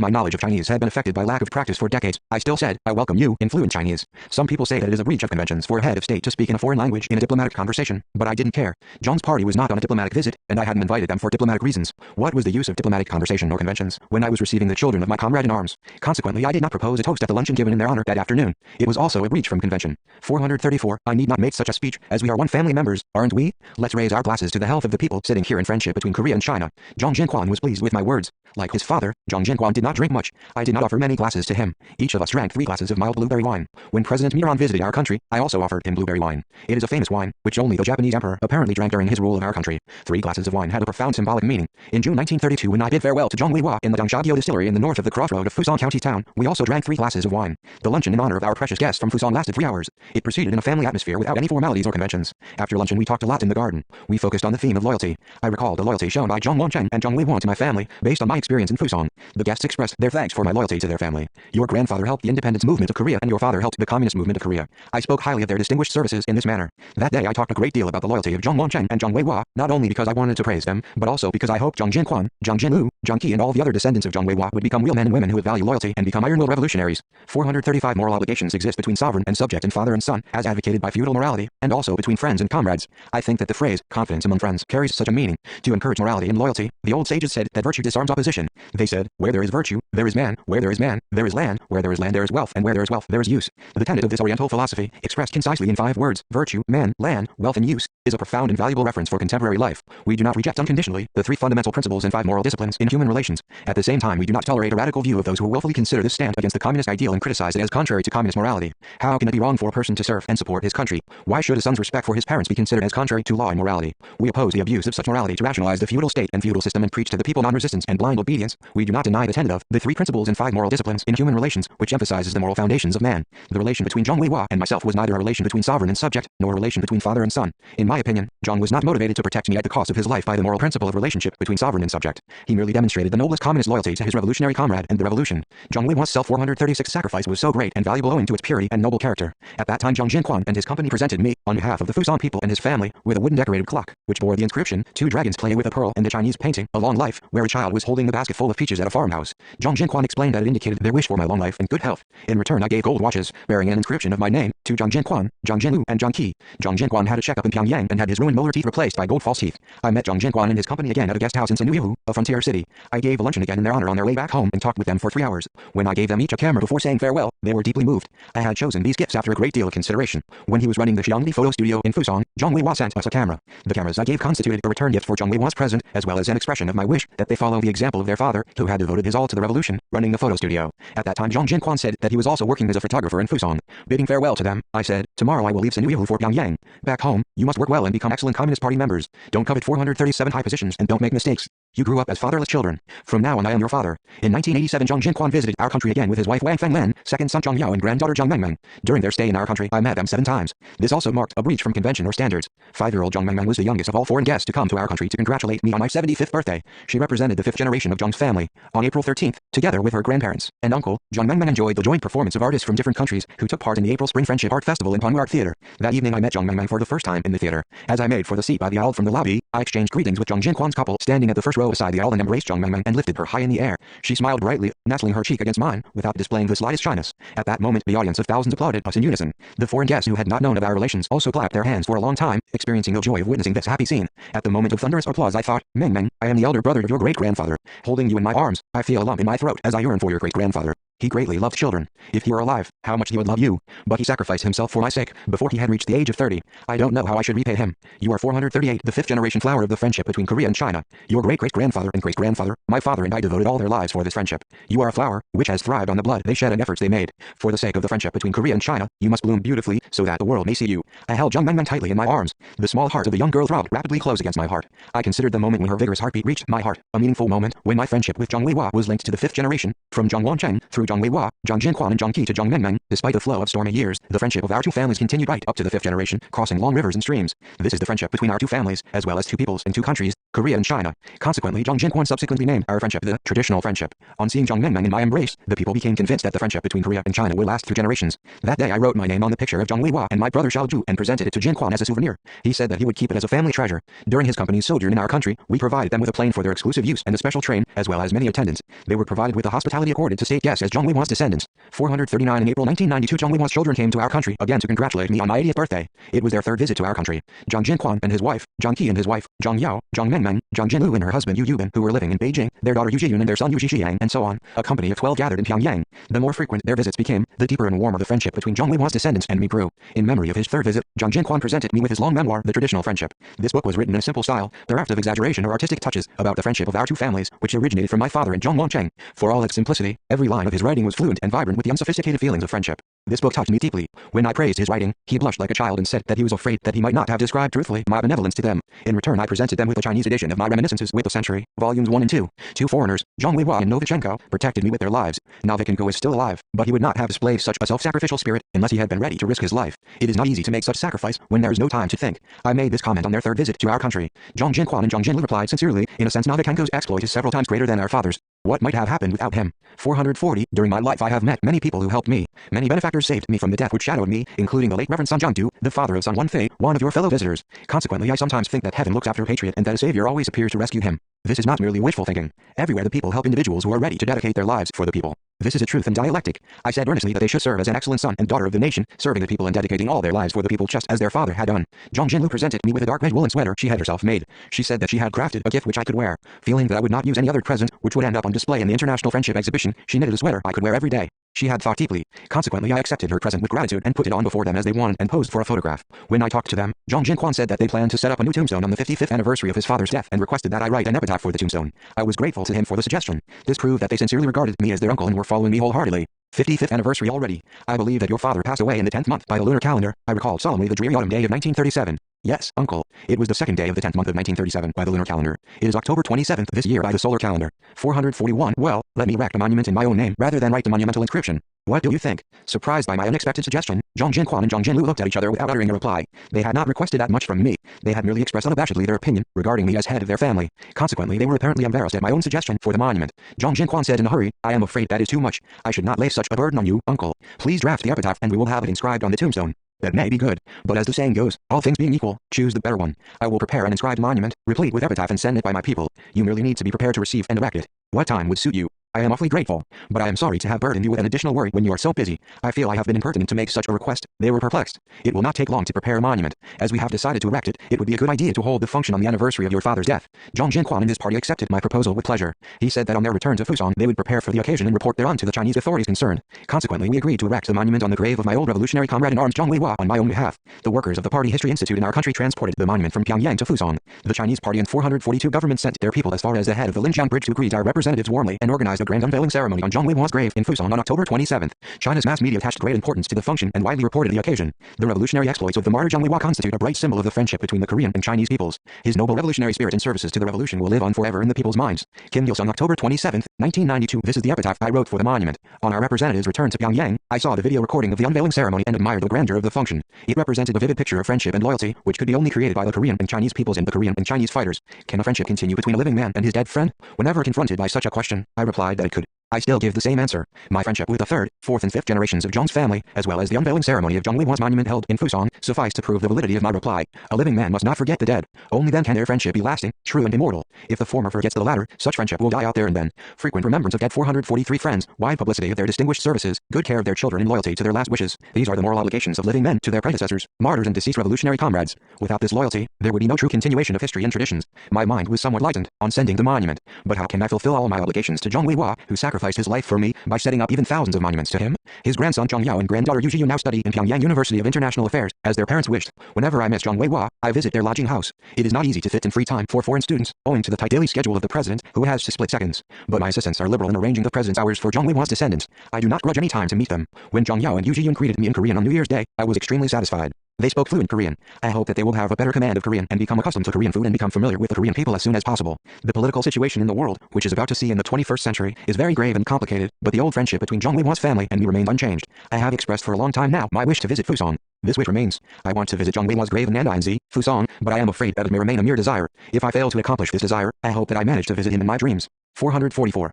my knowledge of Chinese had been affected by lack of practice for decades, I still said, I welcome you in fluent Chinese. Some people say that it is a breach of conventions for a head of state to speak in a foreign language in a diplomatic conversation, but I didn't care. Zhang's party was not on a diplomatic visit, and I hadn't invited them for diplomatic reasons. What was the use of diplomatic conversation or conventions when I was receiving the children of my comrade in arms? Consequently, I did not propose a toast at the luncheon given in their honor that afternoon. It was also a breach from convention. 434. I need not make such a speech, as we are one family members, aren't we? Let's raise our glasses to the health of the people sitting here in friendship between Korea and China. Zhang Jinquan was pleased with my words. Like his father, Zhang Jinquan did not drink much. I did not offer many glasses to him. Each of us drank 3 glasses of mild blueberry wine. When President Miron visited our country, I also offered him blueberry wine. It is a famous wine, which only the Japanese emperor apparently drank during his rule of our country. 3 glasses of wine had a profound symbolic meaning. In June 1932, when I bid farewell to Zhonghuihua in the Dongxiaguo distillery in the north of the crossroad of Fusang County town, we also drank 3 glasses of wine. The luncheon in honor of our precious guest from Fusang lasted 3 hours. It proceeded in a family atmosphere without any formalities or conventions. After luncheon, we talked a lot in the garden. We focused on the theme of loyalty. I recalled the loyalty shown by Zhang Wancheng and Zhang Weiwan to my family, based on my experience in Fusang. The guests expressed their thanks for my loyalty to their family. Your grandfather helped the independence movement of Korea and your father helped the communist movement of Korea. I spoke highly of their distinguished services in this manner. That day I talked a great deal about the loyalty of Zhang Wancheng and Zhang Weiwa, not only because I wanted to praise them, but also because I hoped Zhang Jinquan, Zhang Jinlu, Zhang Qi and all the other descendants of Zhang Weiwa would become real men and women who would value loyalty and become iron will revolutionaries. 435 Moral obligations exist between sovereign and subject and father and son, as advocated by feudal morality, and also between friends and comrades. I think that the phrase, confidence among friends, carries such a meaning. To encourage morality and loyalty, the old sages said that virtue disarms opposition. They said, where there is virtue, there is man, where there is man, there is land, where there is land there is wealth, and where there is wealth there is use. The tenet of this oriental philosophy, expressed concisely in 5 words, virtue, man, land, wealth and use, is a profound and valuable reference for contemporary life. We do not reject unconditionally the 3 fundamental principles and 5 moral disciplines in human relations. At the same time, we do not tolerate a radical view of those who willfully consider this stand against the communist ideal and criticize it as contrary to communist morality. How can it be wrong for a person to serve and support his country? Why should a son's respect for his parents be considered as contrary to law and morality? We oppose the abuse of such morality to rationalize the feudal state and feudal system and preach to the people non-resistance and blind obedience. We do not deny the tenet of the 3 principles and 5 moral disciplines in human relations, which emphasizes the moral foundations of man. The relation between Zhang Weiwa and myself was neither a relation between sovereign and subject, nor a relation between father and son. In my opinion, Zhang was not motivated to protect me at the cost of his life by the moral principle of relationship between sovereign and subject. He merely demonstrated the noblest communist loyalty to his revolutionary comrade and the revolution. Zhang Weiwa's self-436 sacrifice was so great and valuable owing to its purity and noble character. At that time, Zhang Jinquan and his company presented me, on behalf of the Fusang people and his family, with a wooden decorated clock, which bore the inscription, 2 dragons play with a pearl, and the Chinese painting, a long life, where a child was holding a basket full of peaches at a farmhouse. Zhang Jinquan explained that it indicated their wish for my long life and good health. In return, I gave gold watches, bearing an inscription of my name, to Zhang Jinquan, Zhang Jinlu, and Zhang Qi. Zhang Jinquan had a checkup in Pyongyang and had his ruined molar teeth replaced by gold false teeth. I met Zhang Jinquan and his company again at a guest house in Sinuihu, a frontier city. I gave a luncheon again in their honor on their way back home and talked with them for 3 hours. When I gave them each a camera before saying farewell, they were deeply moved. I had chosen these gifts after a great deal of consideration. When he was running the Xiangli photo studio in Fusang, Zhang Weiwa sent us a camera. The cameras I gave constituted a return gift for Zhang Weiwa's present, as well as an expression of my wish that they follow the example of their father, who had devoted his all to the revolution, running the photo studio. At that time, Zhang Jinquan said that he was also working as a photographer in Fusang. Bidding farewell to them, I said, tomorrow I will leave Sinuihu for Pyongyang. Back home, you must work well and become excellent Communist Party members. Don't covet 437 high positions and don't make mistakes. You grew up as fatherless children. From now on I am your father. In 1987 Zhang Jinquan visited our country again with his wife Wang Fenglen, second son Zhang Yao and granddaughter Zhang Mengmeng. During their stay in our country, I met them 7 times. This also marked a breach from convention or standards. 5-year-old Zhang Mengmeng was the youngest of all foreign guests to come to our country to congratulate me on my 75th birthday. She represented the 5th generation of Zhang's family. On April 13th, together with her grandparents and uncle, Zhang Mengmeng enjoyed the joint performance of artists from different countries who took part in the April Spring Friendship Art Festival in Panmu Art Theater. That evening I met Zhang Mengmeng for the first time in the theater. As I made for the seat by the aisle from the lobby, I exchanged greetings with Zhang Jinquan's couple standing at the first row beside the aisle and embraced Zhang Mengmeng and lifted her high in the air. She smiled brightly, nestling her cheek against mine, without displaying the slightest shyness. At that moment the audience of thousands applauded us in unison. The foreign guests who had not known of our relations also clapped their hands for a long time, experiencing the joy of witnessing this happy scene. At the moment of thunderous applause I thought, Mengmeng, I am the elder brother of your great-grandfather. Holding you in my arms, I feel a lump in my throat as I yearn for your great-grandfather. He greatly loved children. If he were alive, how much he would love you. But he sacrificed himself for my sake, before he had reached the age of 30. I don't know how I should repay him. You are 438, the 5th generation flower of the friendship between Korea and China. Your great-great-grandfather and great-grandfather, my father and I devoted all their lives for this friendship. You are a flower, which has thrived on the blood they shed and efforts they made. For the sake of the friendship between Korea and China, you must bloom beautifully, so that the world may see you. I held Zhang Mengmeng tightly in my arms. The small heart of the young girl throbbed rapidly close against my heart. I considered the moment when her vigorous heartbeat reached my heart, a meaningful moment, when my friendship with Zhang Weiwa was linked to the 5th generation, from Zhang Wancheng, through through Zhang Weihua, Zhang Jinquan and Zhang Qi to Zhang Mengmeng. Despite the flow of stormy years, the friendship of our two families continued right up to the fifth generation, crossing long rivers and streams. This is the friendship between our two families, as well as two peoples in two countries, Korea and China. Consequently, Zhang Jinquan subsequently named our friendship the traditional friendship. On seeing Zhang Mengmeng in my embrace, the people became convinced that the friendship between Korea and China will last through generations. That day I wrote my name on the picture of Zhang Weihua and my brother Xiao Zhu and presented it to Jinquan as a souvenir. He said that he would keep it as a family treasure. During his company's sojourn in our country, we provided them with a plane for their exclusive use and a special train, as well as many attendants. They were provided with the hospitality accorded to state guests as Zhang Weihua's descendants. 439 in April 1992, Zhang Weihua's children came to our country again to congratulate me on my 80th birthday. It was their third visit to our country. Zhang Jinquan and his wife, Zhang Qi and his wife, Zhang Yao, Zhang Mengmeng, Zhang Jinlu and her husband Yu Yubin, who were living in Beijing, their daughter Yu Zhiyun and their son Yu Zhixiyang, and so on. A company of 12 gathered in Pyongyang. The more frequent their visits became, the deeper and warmer the friendship between Zhang Weihua's descendants and me grew. In memory of his third visit, Zhang Jinquan presented me with his long memoir, The Traditional Friendship. This book was written in a simple style, bereft of exaggeration or artistic touches, about the friendship of our two families, which originated from my father and Zhang Wangcheng. For all its simplicity, every line of his writing was fluent and vibrant with the unsophisticated feelings of friendship. This book touched me deeply. When I praised his writing, he blushed like a child and said that he was afraid that he might not have described truthfully my benevolence to them. In return, I presented them with a Chinese edition of my Reminiscences with the Century, Volumes 1 and 2. Two foreigners, Zhang Weihua and Novichenko, protected me with their lives. Novichenko is still alive, but he would not have displayed such a self-sacrificial spirit unless he had been ready to risk his life. It is not easy to make such sacrifice when there is no time to think. I made this comment on their third visit to our country. Zhang Jinquan and Zhang Jinlu replied sincerely, in a sense Novichenko's exploit is several times greater than our father's. What might have happened without him? 440. During my life I have met many people who helped me. Many benefactors saved me from the death which shadowed me, including the late Reverend Sun Jiangdu, the father of Sun Wenfei, one of your fellow visitors. Consequently, I sometimes think that heaven looks after a patriot and that a savior always appears to rescue him. This is not merely wishful thinking. Everywhere the people help individuals who are ready to dedicate their lives for the people. This is a truth and dialectic. I said earnestly that they should serve as an excellent son and daughter of the nation, serving the people and dedicating all their lives for the people just as their father had done. Zhang Jinlu presented me with a dark red woolen sweater she had herself made. She said that she had crafted a gift which I could wear. Feeling that I would not use any other present, which would end up on display in the International Friendship Exhibition, she knitted a sweater I could wear every day. She had thought deeply. Consequently, I accepted her present with gratitude and put it on before them as they wanted and posed for a photograph. When I talked to them, Zhang Jinquan said that they planned to set up a new tombstone on the 55th anniversary of his father's death and requested that I write an epitaph for the tombstone. I was grateful to him for the suggestion. This proved that they sincerely regarded me as their uncle and were following me wholeheartedly. 55th anniversary already. I believe that your father passed away in the 10th month by the lunar calendar. I recalled solemnly the dreary autumn day of 1937. Yes, uncle. It was the second day of the 10th month of 1937 by the lunar calendar. It is October 27th this year by the solar calendar. 441. Well, let me erect a monument in my own name rather than write the monumental inscription. What do you think? Surprised by my unexpected suggestion, Zhang Jinquan and Zhang Jinlu looked at each other without uttering a reply. They had not requested that much from me. They had merely expressed unabashedly their opinion regarding me as head of their family. Consequently, they were apparently embarrassed at my own suggestion for the monument. Zhang Jinquan said in a hurry, I am afraid that is too much. I should not lay such a burden on you, uncle. Please draft the epitaph and we will have it inscribed on the tombstone. That may be good, but as the saying goes, all things being equal, choose the better one. I will prepare an inscribed monument, replete with epitaph and send it by my people. You merely need to be prepared to receive and erect it. What time would suit you? I am awfully grateful, but I am sorry to have burdened you with an additional worry when you are so busy. I feel I have been impertinent to make such a request. They were perplexed. It will not take long to prepare a monument. As we have decided to erect it, it would be a good idea to hold the function on the anniversary of your father's death. Zhang Jinquan and his party accepted my proposal with pleasure. He said that on their return to Fusang, they would prepare for the occasion and report thereon to the Chinese authorities concerned. Consequently, we agreed to erect the monument on the grave of my old revolutionary comrade in arms Zhang Weihua on my own behalf. The workers of the Party History Institute in our country transported the monument from Pyongyang to Fusang. The Chinese party and 442 government sent their people as far as the head of the Linjiang Bridge to greet our representatives warmly and organized a grand unveiling ceremony on Zhang Weihua's grave in Fusang on October 27th. China's mass media attached great importance to the function and widely reported the occasion. The revolutionary exploits of the martyr Zhang Weihua constitute a bright symbol of the friendship between the Korean and Chinese peoples. His noble revolutionary spirit and services to the revolution will live on forever in the people's minds. Kim Il-sung, October 27th, 1992. This is the epitaph I wrote for the monument. On our representative's return to Pyongyang, I saw the video recording of the unveiling ceremony and admired the grandeur of the function. It represented a vivid picture of friendship and loyalty, which could be only created by the Korean and Chinese peoples and the Korean and Chinese fighters. Can a friendship continue between a living man and his dead friend? Whenever confronted by such a question, I replied that it could. I still give the same answer. My friendship with the third, fourth and fifth generations of Zhang's family, as well as the unveiling ceremony of Zhang Weihua's monument held in Fusang, suffice to prove the validity of my reply. A living man must not forget the dead. Only then can their friendship be lasting, true and immortal. If the former forgets the latter, such friendship will die out there and then. Frequent remembrance of dead 443 friends, wide publicity of their distinguished services, good care of their children and loyalty to their last wishes. These are the moral obligations of living men to their predecessors, martyrs and deceased revolutionary comrades. Without this loyalty, there would be no true continuation of history and traditions. My mind was somewhat lightened on sending the monument. But how can I fulfill all my obligations to Zhang Weihua, who sacrificed his life for me, by setting up even thousands of monuments to him? His grandson Zhang Yao and granddaughter Yu Zhiyun now study in Pyongyang University of International Affairs, as their parents wished. Whenever I miss Zhang Weihua, I visit their lodging house. It is not easy to fit in free time for foreign students, owing to the tight daily schedule of the president, who has to split seconds. But my assistants are liberal in arranging the president's hours for Zhang Weihua's descendants. I do not grudge any time to meet them. When Zhang Yao and Yu Zhiyun greeted me in Korean on New Year's Day, I was extremely satisfied. They spoke fluent Korean. I hope that they will have a better command of Korean and become accustomed to Korean food and become familiar with the Korean people as soon as possible. The political situation in the world, which is about to see in the 21st century, is very grave and complicated, but the old friendship between Zhang Weiwan's family and me remains unchanged. I have expressed for a long time now my wish to visit Fusong. This wish remains. I want to visit Zhang Weiwan's grave in Nandinzi, Fusong, but I am afraid that it may remain a mere desire. If I fail to accomplish this desire, I hope that I manage to visit him in my dreams. 444.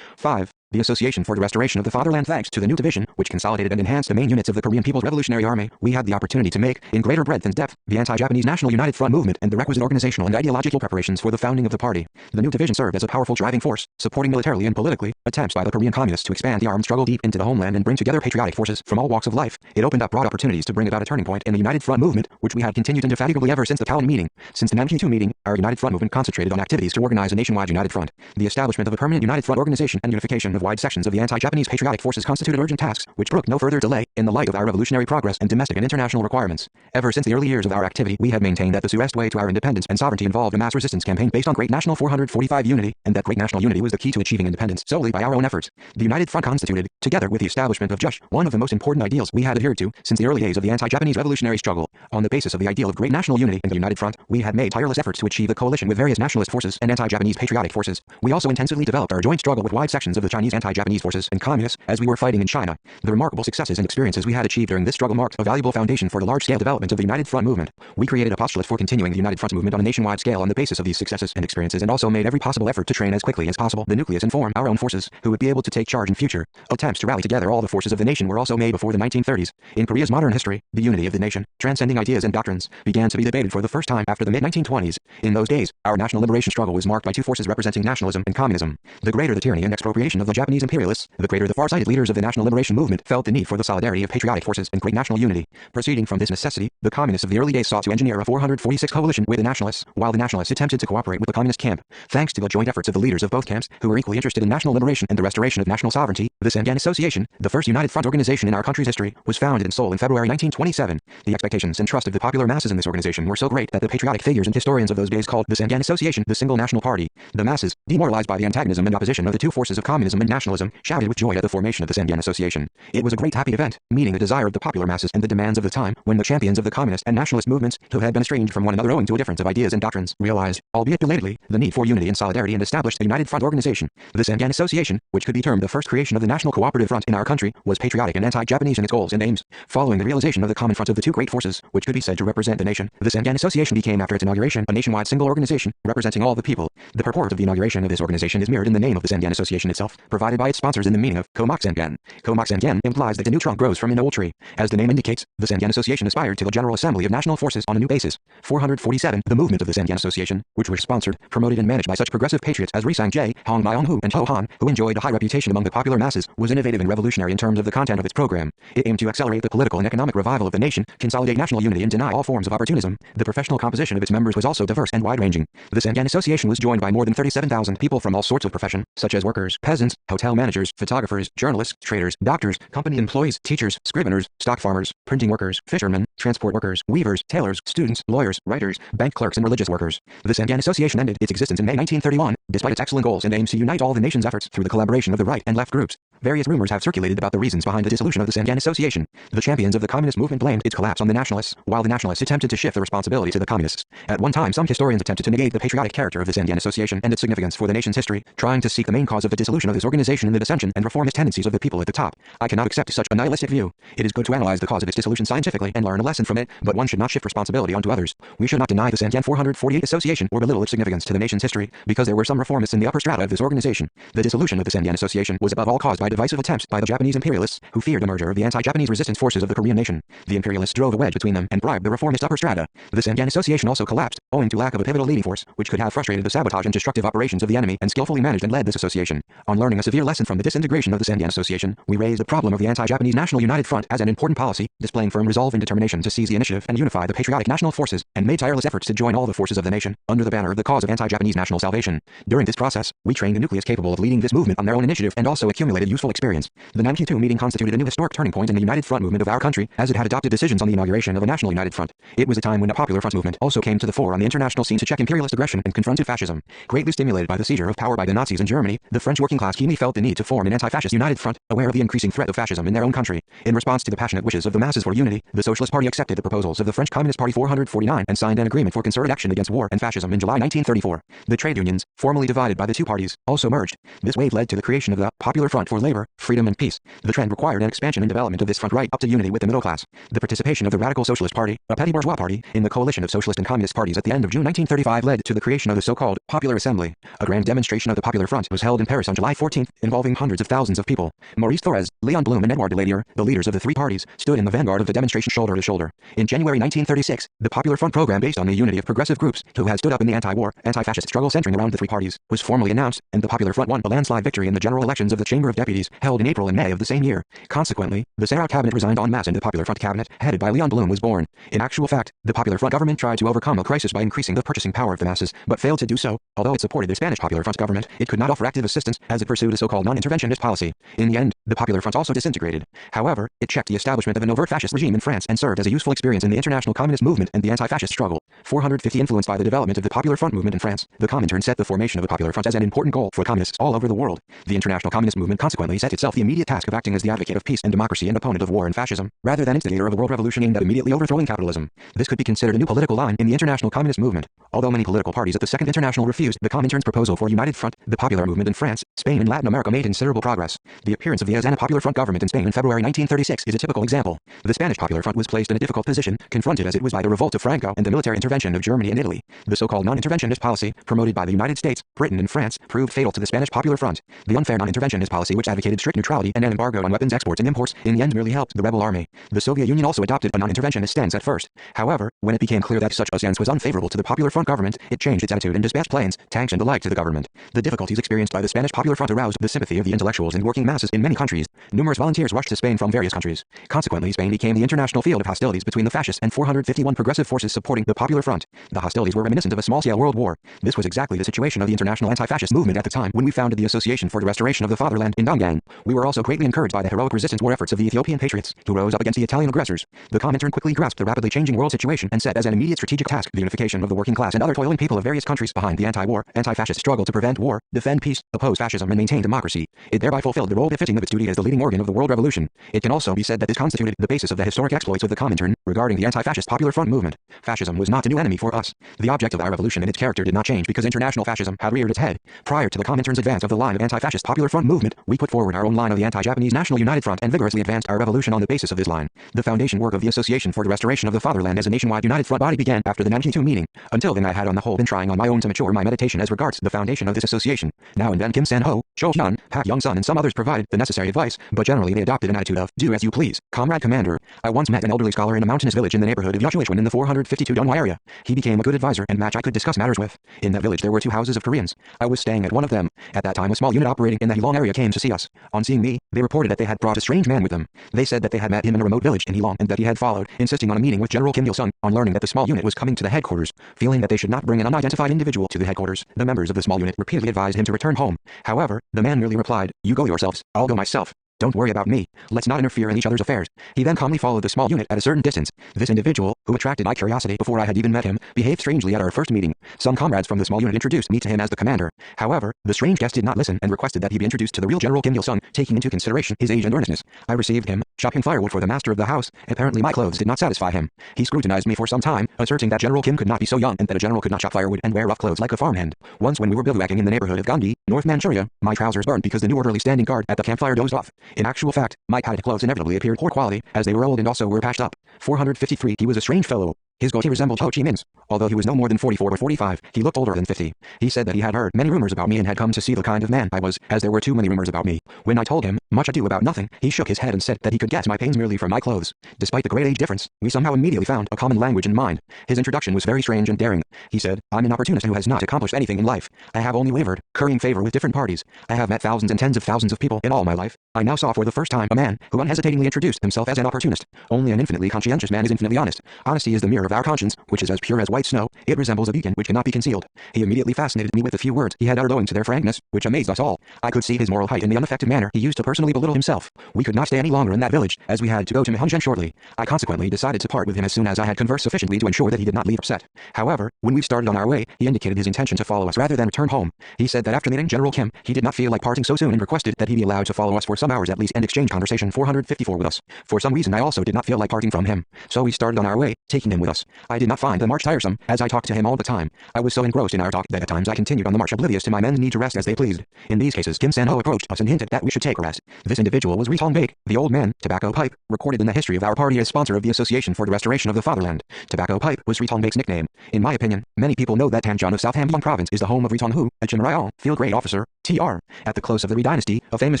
5. The Association for the Restoration of the Fatherland. Thanks to the new division, which consolidated and enhanced the main units of the Korean People's Revolutionary Army, we had the opportunity to make, in greater breadth and depth, the anti-Japanese National United Front movement and the requisite organizational and ideological preparations for the founding of the party. The new division served as a powerful driving force, supporting militarily and politically attempts by the Korean Communists to expand the armed struggle deep into the homeland and bring together patriotic forces from all walks of life. It opened up broad opportunities to bring about a turning point in the United Front movement, which we had continued indefatigably ever since the Tallinn meeting. Since the Nanking II meeting, our United Front movement concentrated on activities to organize a nationwide United Front. The establishment of a permanent United Front organization and unification of wide sections of the anti-Japanese patriotic forces constituted urgent tasks, which brooked no further delay, in the light of our revolutionary progress and domestic and international requirements. Ever since the early years of our activity, we had maintained that the surest way to our independence and sovereignty involved a mass resistance campaign based on Great National 445 unity, and that Great National unity was the key to achieving independence solely by our own efforts. The United Front constituted, together with the establishment of JUSH, one of the most important ideals we had adhered to since the early days of the anti-Japanese revolutionary struggle. On the basis of the ideal of Great National unity and the United Front, we had made tireless efforts to achieve a coalition with various nationalist forces and anti-Japanese patriotic forces. We also intensively developed our joint struggle with wide sections of the Chinese anti-Japanese forces and communists as we were fighting in China. The remarkable successes and experiences we had achieved during this struggle marked a valuable foundation for the large-scale development of the United Front movement. We created a postulate for continuing the United Front movement on a nationwide scale on the basis of these successes and experiences, and also made every possible effort to train as quickly as possible the nucleus and form our own forces, who would be able to take charge in future. Attempts to rally together all the forces of the nation were also made before the 1930s. In Korea's modern history, the unity of the nation, transcending ideas and doctrines, began to be debated for the first time after the mid-1920s. In those days, our national liberation struggle was marked by two forces representing nationalism and communism. The greater the tyranny and expropriation of the Japanese imperialists, the greater the far-sighted leaders of the national liberation movement felt the need for the solidarity of patriotic forces and great national unity. Proceeding from this necessity, the communists of the early days sought to engineer a 446 coalition with the nationalists, while the nationalists attempted to cooperate with the communist camp. Thanks to the joint efforts of the leaders of both camps, who were equally interested in national liberation and the restoration of national sovereignty, the Sangan Association, the first United Front organization in our country's history, was founded in Seoul in February 1927. The expectations and trust of the popular masses in this organization were so great that the patriotic figures and historians of those days called the Sangan Association the single national party. The masses, demoralized by the antagonism and opposition of the two forces of communism and nationalism, shouted with joy at the formation of the Sangan Association. It was a great happy event, meeting the desire of the popular masses and the demands of the time, when the champions of the communist and nationalist movements, who had been estranged from one another owing to a difference of ideas and doctrines, realized, albeit belatedly, the need for unity and solidarity and established the United Front organization. The Sangan Association, which could be termed the first creation of the National Cooperative Front in our country, was patriotic and anti-Japanese in its goals and aims. Following the realization of the common front of the two great forces, which could be said to represent the nation, the Sangan Association became after its inauguration a nationwide single organization, representing all the people. The purport of the inauguration of this organization is mirrored in the name of the Sangan Association itself, provided by its sponsors in the meaning of Komak Sangan. Komak Sangan implies that the new trunk grows from an old tree. As the name indicates, the Sangan Association aspired to a general assembly of national forces on a new basis. 447. The movement of the Sangan Association, which was sponsored, promoted and managed by such progressive patriots as Ri Sang-jae, Hong Myung-hoo and Ho Han, who enjoyed a high reputation among the popular masses, was innovative and revolutionary in terms of the content of its program. It aimed to accelerate the political and economic revival of the nation, consolidate national unity and deny all forms of opportunism. The professional composition of its members was also diverse and wide-ranging. The Sangan Association was joined by more than 37,000 people from all sorts of profession, such as workers, peasants, hotel managers, photographers, journalists, traders, doctors, company employees, teachers, scriveners, stock farmers, printing workers, fishermen, transport workers, weavers, tailors, students, lawyers, writers, bank clerks and religious workers. The Sangan Association ended its existence in May 1931, despite its excellent goals and aims to unite all the nation's efforts through the collaboration of the right and left groups. Various rumors have circulated about the reasons behind the dissolution of the Sangan Association. The champions of the communist movement blamed its collapse on the nationalists, while the nationalists attempted to shift the responsibility to the communists. At one time, some historians attempted to negate the patriotic character of the Sangan Association and its significance for the nation's history, trying to seek the main cause of the dissolution of this organization in the dissension and reformist tendencies of the people at the top. I cannot accept such a nihilistic view. It is good to analyze the cause of its dissolution scientifically and learn a lesson from it, but one should not shift responsibility onto others. We should not deny the Sangan 448 Association or belittle its significance to the nation's history, because there were some reformists in the upper strata of this organization. The dissolution of the Sangan Association was above all caused by divisive attempts by the Japanese imperialists, who feared a merger of the anti-Japanese resistance forces of the Korean nation. The imperialists drove a wedge between them and bribed the reformist upper strata. The Sangan Association also collapsed, owing to lack of a pivotal leading force, which could have frustrated the sabotage and destructive operations of the enemy and skillfully managed and led this association. On learning a severe lesson from the disintegration of the Sangan Association, we raised the problem of the anti-Japanese National United Front as an important policy, displaying firm resolve and determination to seize the initiative and unify the patriotic national forces, and made tireless efforts to join all the forces of the nation, under the banner of the cause of anti-Japanese national salvation. During this process, we trained a nucleus capable of leading this movement on their own initiative and also accumulated useful experience. The Nanking II meeting constituted a new historic turning point in the United Front movement of our country, as it had adopted decisions on the inauguration of a national United Front. It was a time when a popular front movement also came to the fore on the international scene to check imperialist aggression and confronted fascism. Greatly stimulated by the seizure of power by the Nazis in Germany, the French were working class keenly felt the need to form an anti-fascist united front, aware of the increasing threat of fascism in their own country. In response to the passionate wishes of the masses for unity, the Socialist Party accepted the proposals of the French Communist Party 449 and signed an agreement for concerted action against war and fascism in July 1934. The trade unions, formerly divided by the two parties, also merged. This wave led to the creation of the Popular Front for Labor, Freedom and Peace. The trend required an expansion and development of this front right up to unity with the middle class. The participation of the Radical Socialist Party, a petty bourgeois party, in the coalition of socialist and communist parties at the end of June 1935 led to the creation of the so-called Popular Assembly. A grand demonstration of the Popular Front was held in Paris on July 14, involving hundreds of thousands of people. Maurice Thorez, Leon Blum and Edouard Daladier, the leaders of the three parties, stood in the vanguard of the demonstration shoulder to shoulder. In January 1936, the Popular Front program, based on the unity of progressive groups who had stood up in the anti-war, anti-fascist struggle centering around the three parties, was formally announced, and the Popular Front won a landslide victory in the general elections of the Chamber of Deputies, held in April and May of the same year. Consequently, the Sarraut cabinet resigned en masse and the Popular Front cabinet, headed by Leon Blum, was born. In actual fact, the Popular Front government tried to overcome a crisis by increasing the purchasing power of the masses, but failed to do so. Although it supported the Spanish Popular Front government, it could not offer active assistance, as it pursued a so-called non-interventionist policy. In the end, the Popular Front also disintegrated. However, it checked the establishment of an overt fascist regime in France and served as a useful experience in the international communist movement and the anti-fascist struggle. 450 Influenced by the development of the Popular Front movement in France, the Comintern set the formation of the Popular Front as an important goal for communists all over the world. The international communist movement consequently set itself the immediate task of acting as the advocate of peace and democracy and opponent of war and fascism, rather than instigator of a world revolution aimed at immediately overthrowing capitalism. This could be considered a new political line in the international communist movement. Although many political parties at the Second International refused the Comintern's proposal for a united front, the Popular movement in France, Spain and Latin America made considerable progress. The appearance of the AUDIOBOOK Popular Front government in Spain in February 1936 is a typical example. The Spanish Popular Front was placed in a difficult position, confronted as it was by the revolt of Franco and the military intervention of Germany and Italy. The so-called non-interventionist policy, promoted by the United States, Britain and France, proved fatal to the Spanish Popular Front. The unfair non-interventionist policy, which advocated strict neutrality and an embargo on weapons exports and imports, in the end merely helped the rebel army. The Soviet Union also adopted a non-interventionist stance at first. However, when it became clear that such a stance was unfavorable to the Popular Front government, it changed its attitude and dispatched planes, tanks and the like to the government. The difficulties experienced by the Spanish Popular Front aroused the sympathy of the intellectuals and working masses in many countries. Numerous volunteers rushed to Spain from various countries. Consequently, Spain became the international field of hostilities between the fascists and 451 progressive forces supporting the Popular Front. The hostilities were reminiscent of a small-scale world war. This was exactly the situation of the international anti-fascist movement at the time when we founded the Association for the Restoration of the Fatherland in Dongan. We were also greatly encouraged by the heroic resistance war efforts of the Ethiopian patriots, who rose up against the Italian aggressors. The Comintern quickly grasped the rapidly changing world situation and set as an immediate strategic task the unification of the working class and other toiling people of various countries behind the anti-war, anti-fascist struggle to prevent war, defend peace, oppose fascism and maintain democracy. It thereby fulfilled the role befitting of its duty as the leading organ of the world revolution. It can also be said that this constituted the basis of the historic exploits of the Comintern regarding the anti-fascist Popular Front movement. Fascism was not a new enemy for us. The object of our revolution and its character did not change because international fascism had reared its head. Prior to the Comintern's advance of the line of anti-fascist Popular Front movement, we put forward our own line of the anti-Japanese National United Front and vigorously advanced our revolution on the basis of this line. The foundation work of the Association for the Restoration of the Fatherland as a nationwide united front body began after the Nanjing II meeting. Until then I had on the whole been trying on my own to mature my meditation as regards the foundation of this association. Now and then Kim San-ho, Cho Hyun, Pak Young-sun and some others provided the necessary advice, but generally they adopted an attitude of, do as you please, comrade commander. I once met an elderly scholar in a mountainous village in the neighborhood of Yoshuichuan in the 452 Dunhua area. He became a good advisor and match I could discuss matters with. In that village there were two houses of Koreans. I was staying at one of them. At that time a small unit operating in the Heilong area came to see us. On seeing me, they reported that they had brought a strange man with them. They said that they had met him in a remote village in Heilong and that he had followed, insisting on a meeting with General Kim Il-sung. On learning that the small unit was coming to the headquarters, feeling that they should not bring an unidentified individual to the headquarters, the members of the small unit repeatedly advised him to return home. However, the man merely replied, "You go yourselves, I'll go myself. Don't worry about me. Let's not interfere in each other's affairs." He then calmly followed the small unit at a certain distance. This individual, who attracted my curiosity before I had even met him, behaved strangely at our first meeting. Some comrades from the small unit introduced me to him as the commander. However, the strange guest did not listen and requested that he be introduced to the real General Kim Il-sung, taking into consideration his age and earnestness. I received him, chopping firewood for the master of the house. Apparently my clothes did not satisfy him. He scrutinized me for some time, asserting that General Kim could not be so young and that a general could not chop firewood and wear rough clothes like a farmhand. Once when we were bivouacking in the neighborhood of Gandhi, North Manchuria, my trousers burned because the new orderly standing guard at the campfire dozed off. In actual fact, my padded clothes inevitably appeared poor quality, as they were old and also were patched up. 453 He was a strange fellow. His goatee resembled Ho Chi Minh's. Although he was no more than 44 or 45, he looked older than 50. He said that he had heard many rumors about me and had come to see the kind of man I was, as there were too many rumors about me. When I told him, much ado about nothing, he shook his head and said that he could guess my pains merely from my clothes. Despite the great age difference, we somehow immediately found a common language in mind. His introduction was very strange and daring. He said, "I'm an opportunist who has not accomplished anything in life. I have only wavered, currying favor with different parties. I have met thousands and tens of thousands of people in all my life. I now saw for the first time a man who unhesitatingly introduced himself as an opportunist. Only an infinitely conscientious man is infinitely honest. Honesty is the mirror of our conscience, which is as pure as white snow, it resembles a beacon which cannot be concealed. He immediately fascinated me with the few words he had uttered owing to their frankness, which amazed us all. I could see his moral height in the unaffected manner he used to personally belittle himself. We could not stay any longer in that village, as we had to go to Mahunjan shortly. I consequently decided to part with him as soon as I had conversed sufficiently to ensure that he did not leave upset. However, when we started on our way, he indicated his intention to follow us rather than return home. He said that after meeting General Kim, he did not feel like parting so soon and requested that he be allowed to follow us for some hours at least and exchange conversation 454 with us. For some reason I also did not feel like parting from him, so we started on our way, taking him with us. I did not find the march tiresome, as I talked to him all the time. I was so engrossed in our talk that at times I continued on the march oblivious to my men's need to rest as they pleased. In these cases Kim San-ho approached us and hinted that we should take a rest. This individual was Ri Tong-baek, the old man, tobacco pipe, recorded in the history of our party as sponsor of the Association for the Restoration of the Fatherland. Tobacco pipe was Ri Tong-baek's nickname. In my opinion, many people know that Tanjong of South Hamgyong Province is the home of Ri Tong-hu, a General, field grade officer, TR, at the close of the Ri dynasty, a famous